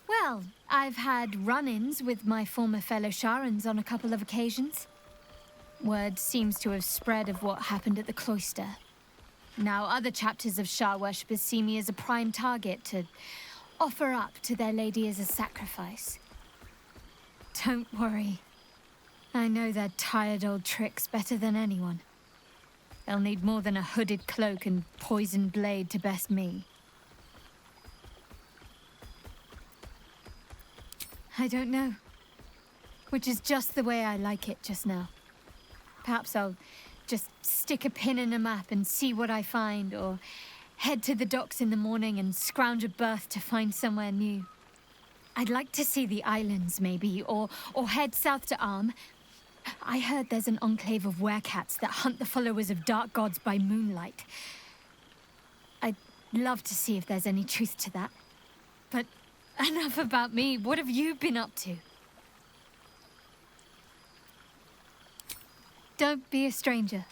Well, I've had run-ins with my former fellow Sharans on a couple of occasions. Word seems to have spread of what happened at the cloister. Now other chapters of Shar worshippers see me as a prime target to offer up to their lady as a sacrifice. Don't worry. I know their tired old tricks better than anyone. They'll need more than a hooded cloak and poisoned blade to best me. I don't know. Which is just the way I like it just now. Perhaps I'll just stick a pin in a map and see what I find, or head to the docks in the morning and scrounge a berth to find somewhere new. I'd like to see the islands, maybe, or head south to Arm. I heard there's an enclave of werecats that hunt the followers of dark gods by moonlight. I'd love to see if there's any truth to that. But enough about me. What have you been up to? Don't be a stranger.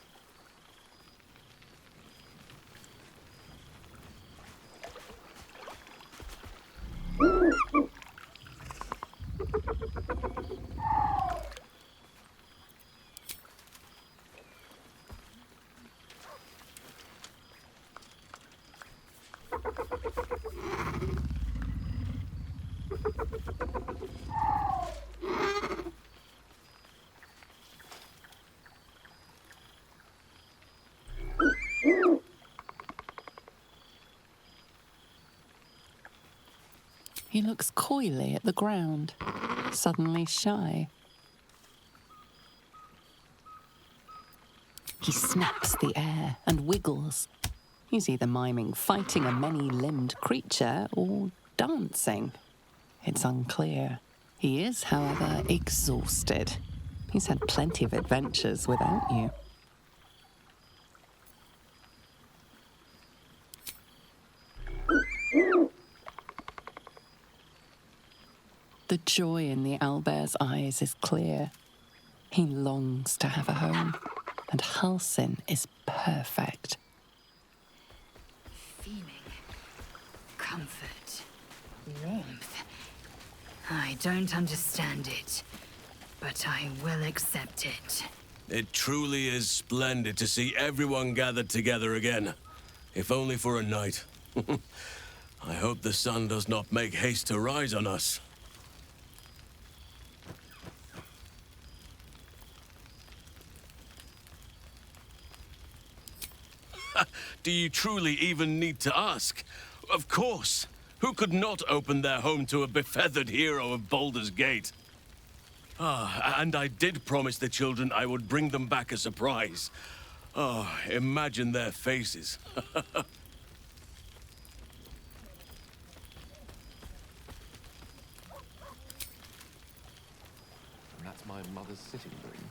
He looks coyly at the ground, suddenly shy. He snaps the air and wiggles. He's either miming fighting a many-limbed creature or dancing. It's unclear. He is, however, exhausted. He's had plenty of adventures without you. The joy in the owlbear's eyes is clear. He longs to have a home, and Halsin is perfect. Feeling comfort, warmth. I don't understand it, but I will accept it. It truly is splendid to see everyone gathered together again, if only for a night. I hope the sun does not make haste to rise on us. Do you truly even need to ask? Of course. Who could not open their home to a befeathered hero of Baldur's Gate? And I did promise the children I would bring them back a surprise. Oh, imagine their faces. That's my mother's sitting room.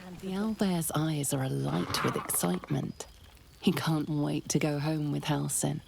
And the owlbear's eyes are alight with excitement. He can't wait to go home with Halsin.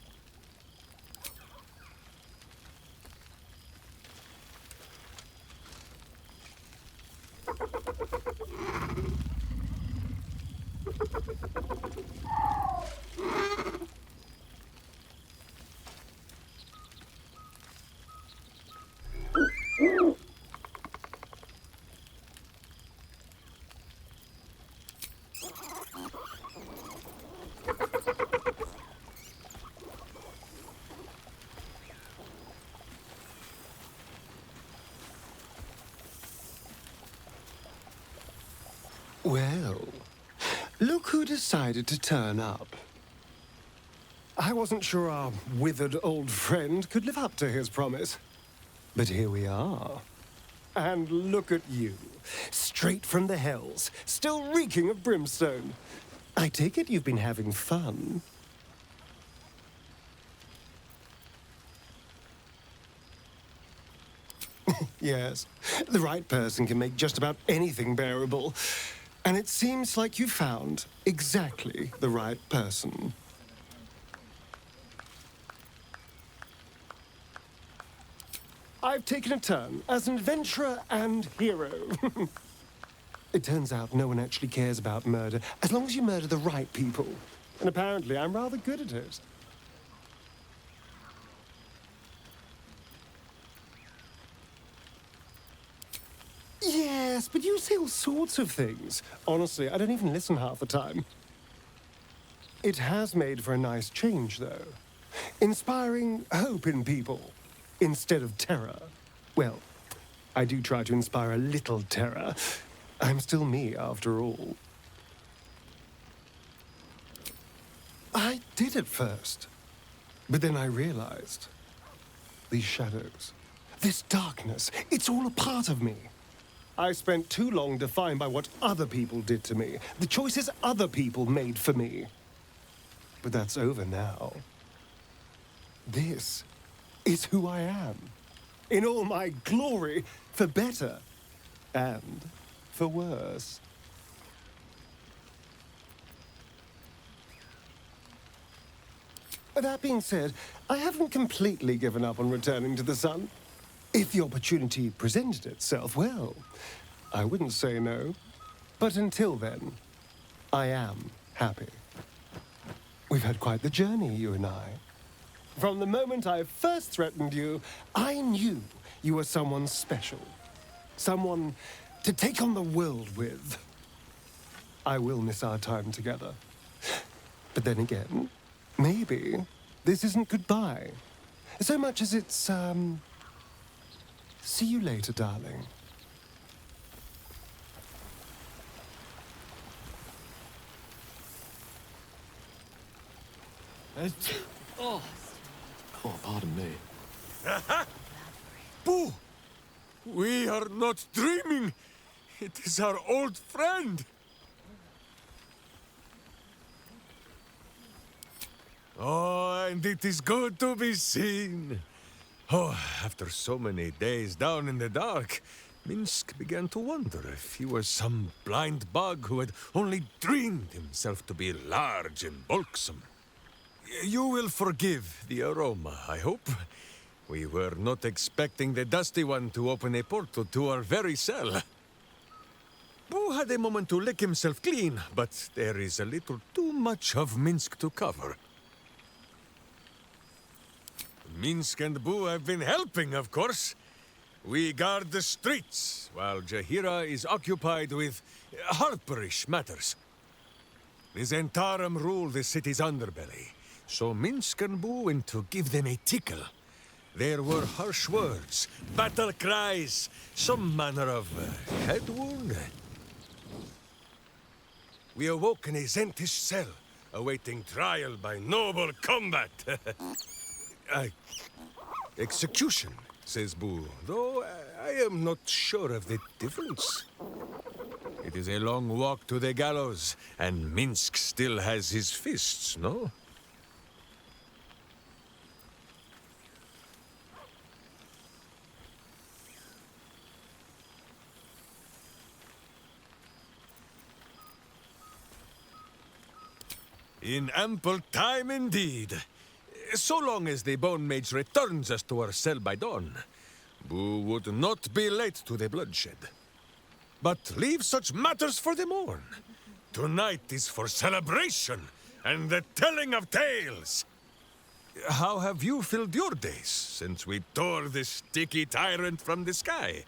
Look who decided to turn up. I wasn't sure our withered old friend could live up to his promise. But here we are. And look at you, straight from the hells, still reeking of brimstone. I take it you've been having fun. Yes, the right person can make just about anything bearable. And it seems like you found exactly the right person. I've taken a turn as an adventurer and hero. It turns out no one actually cares about murder as long as you murder the right people. And apparently I'm rather good at it. Yes, but you say all sorts of things. Honestly, I don't even listen half the time. It has made for a nice change, though. Inspiring hope in people instead of terror. Well, I do try to inspire a little terror. I'm still me, after all. I did at first. But then I realized these shadows, this darkness, it's all a part of me. I spent too long defined by what other people did to me, the choices other people made for me. But that's over now. This is who I am, in all my glory, for better and for worse. That being said, I haven't completely given up on returning to the sun. If the opportunity presented itself, well, I wouldn't say no. But until then, I am happy. We've had quite the journey, you and I. From the moment I first threatened you, I knew you were someone special. Someone to take on the world with. I will miss our time together. But then again, maybe this isn't goodbye. So much as it's, see you later, darling. Oh, pardon me. Boo! We are not dreaming. It is our old friend. Oh, and it is good to be seen. Oh, after so many days down in the dark, Minsk began to wonder if he was some blind bug who had only dreamed himself to be large and bulksome. You will forgive the aroma, I hope. We were not expecting the Dusty One to open a portal to our very cell. Boo had a moment to lick himself clean, but there is a little too much of Minsk to cover. Minsk and Boo have been helping, of course. We guard the streets, while Jahira is occupied with harperish matters. The Zentarum rule the city's underbelly, so Minsk and Boo went to give them a tickle. There were harsh words, battle cries, some manner of head wound. We awoke in a Zentish cell, awaiting trial by noble combat. Execution, says Boo, though I am not sure of the difference. It is a long walk to the gallows, and Minsk still has his fists, no? In ample time indeed. So long as the Bone Mage returns us to our cell by dawn, Boo would not be late to the bloodshed. But leave such matters for the morn. Tonight is for celebration and the telling of tales. How have you filled your days since we tore this sticky tyrant from the sky?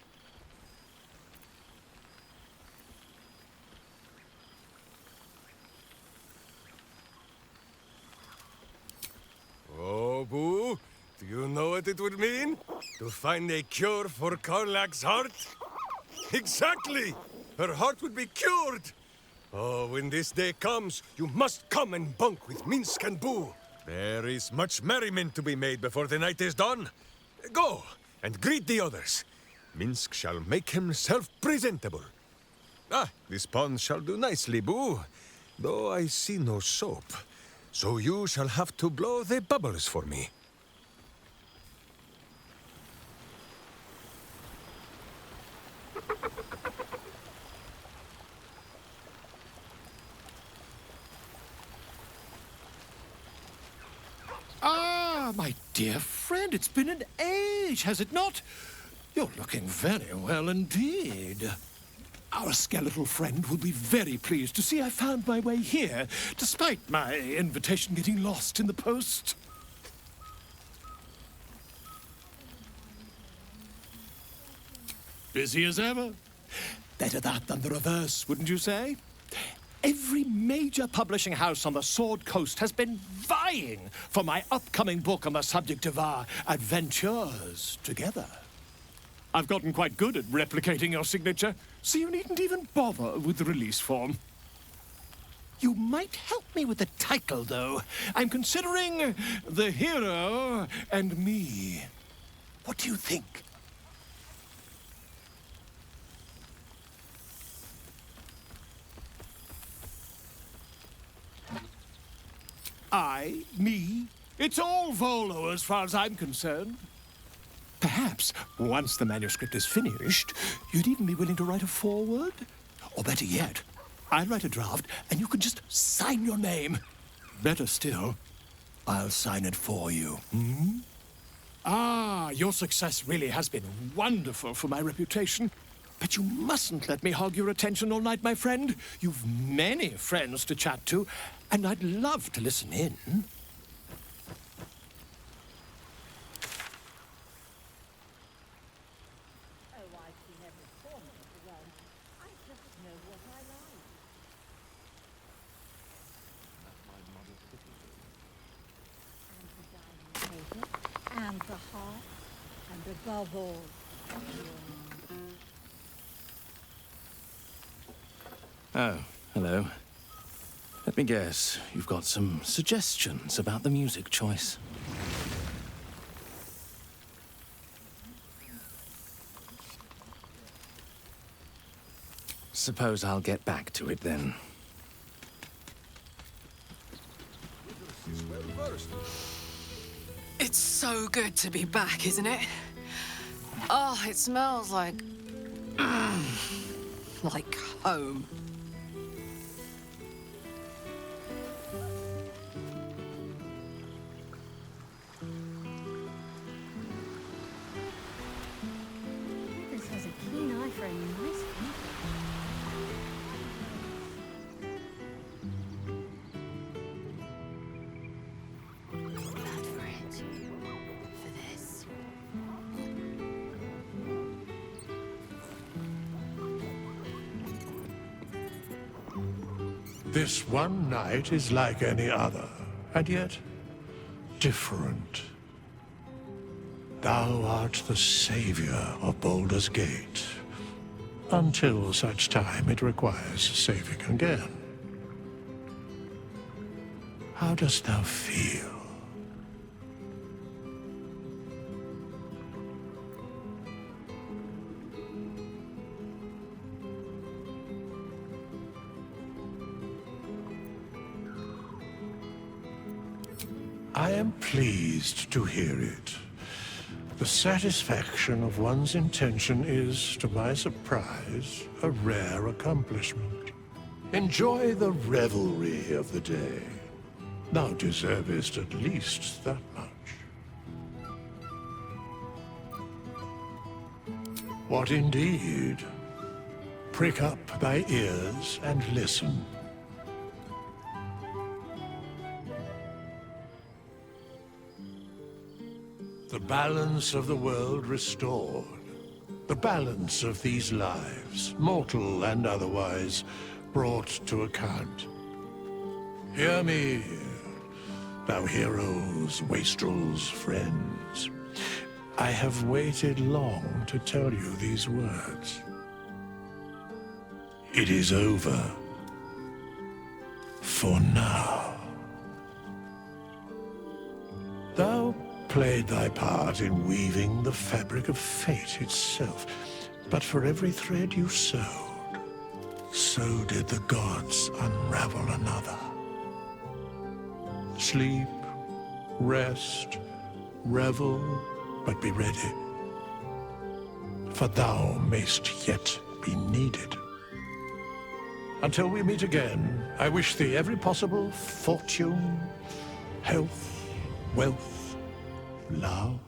Oh, Boo, do you know what it would mean? To find a cure for Karlak's heart? Exactly! Her heart would be cured! Oh, when this day comes, you must come and bunk with Minsk and Boo. There is much merriment to be made before the night is done. Go, and greet the others. Minsk shall make himself presentable. Ah, this pond shall do nicely, Boo. Though I see no soap. So you shall have to blow the bubbles for me. Ah, my dear friend, it's been an age, has it not? You're looking very well indeed. Our skeletal friend will be very pleased to see I found my way here, despite my invitation getting lost in the post. Busy as ever. Better that than the reverse, wouldn't you say? Every major publishing house on the Sword Coast has been vying for my upcoming book on the subject of our adventures together. I've gotten quite good at replicating your signature, so you needn't even bother with the release form. You might help me with the title, though. I'm considering The Hero and Me. What do you think? I, me, it's all Volo as far as I'm concerned. Perhaps, once the manuscript is finished, you'd even be willing to write a foreword? Or better yet, I'll write a draft and you can just sign your name. Better still, I'll sign it for you. Hmm? Ah, your success really has been wonderful for my reputation. But you mustn't let me hog your attention all night, my friend. You've many friends to chat to, and I'd love to listen in. And the heart, and above all, Oh, hello. Let me guess, you've got some suggestions about the music choice. Suppose I'll get back to it then. It's so good to be back, isn't it? Oh, it smells like home. This has a keen eye for any nice people. Bad for it. For this. This one night is like any other, and yet different. Thou art the savior of Baldur's Gate, until such time it requires saving again. How dost thou feel? I am pleased to hear it. The satisfaction of one's intention is, to my surprise, a rare accomplishment. Enjoy the revelry of the day. Thou deservest at least that much. What indeed? Prick up thy ears and listen. The balance of the world restored. The balance of these lives, mortal and otherwise, brought to account. Hear me, thou heroes, wastrels, friends. I have waited long to tell you these words. It is over. For now. Thou played thy part in weaving the fabric of fate itself, but for every thread you sewed, so did the gods unravel another. Sleep, rest, revel, but be ready, for thou mayst yet be needed. Until we meet again, I wish thee every possible fortune, health, wealth, love,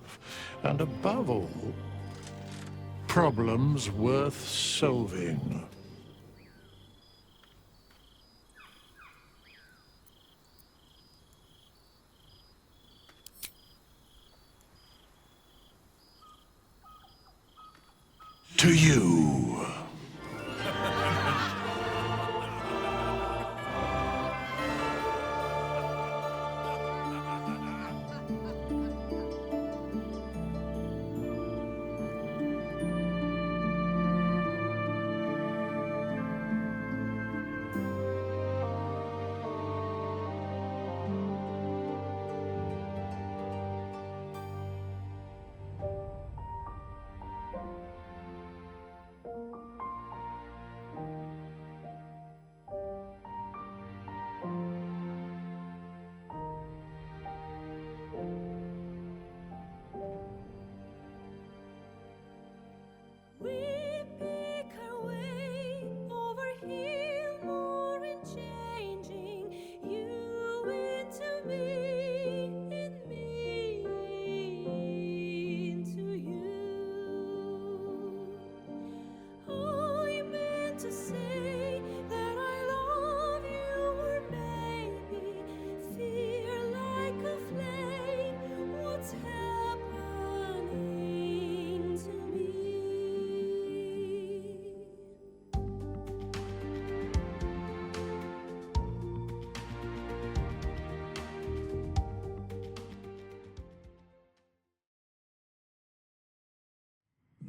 and above all, problems worth solving. To you.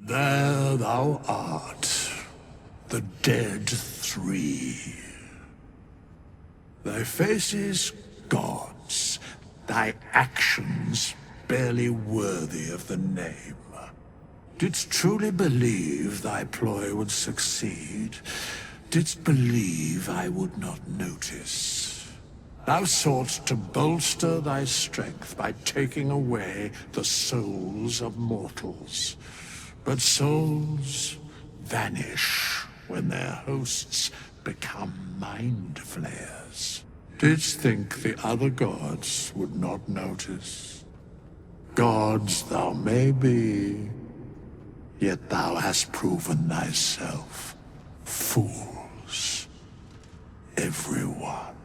There thou art, the dead three. Thy faces gods, thy actions barely worthy of the name. Didst truly believe thy ploy would succeed? Didst believe I would not notice? Thou soughtst to bolster thy strength by taking away the souls of mortals. But souls vanish when their hosts become mind flayers. Didst think the other gods would not notice? Gods thou may be, yet thou hast proven thyself fools, everyone.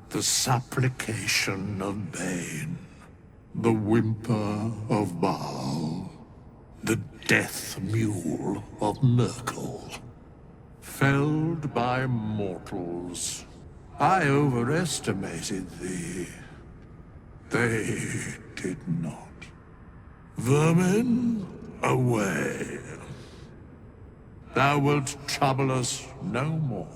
The supplication of Bane, the whimper of Baal, the death mule of Merkel, felled by mortals. I overestimated thee. They did not. Vermin, away. Thou wilt trouble us no more.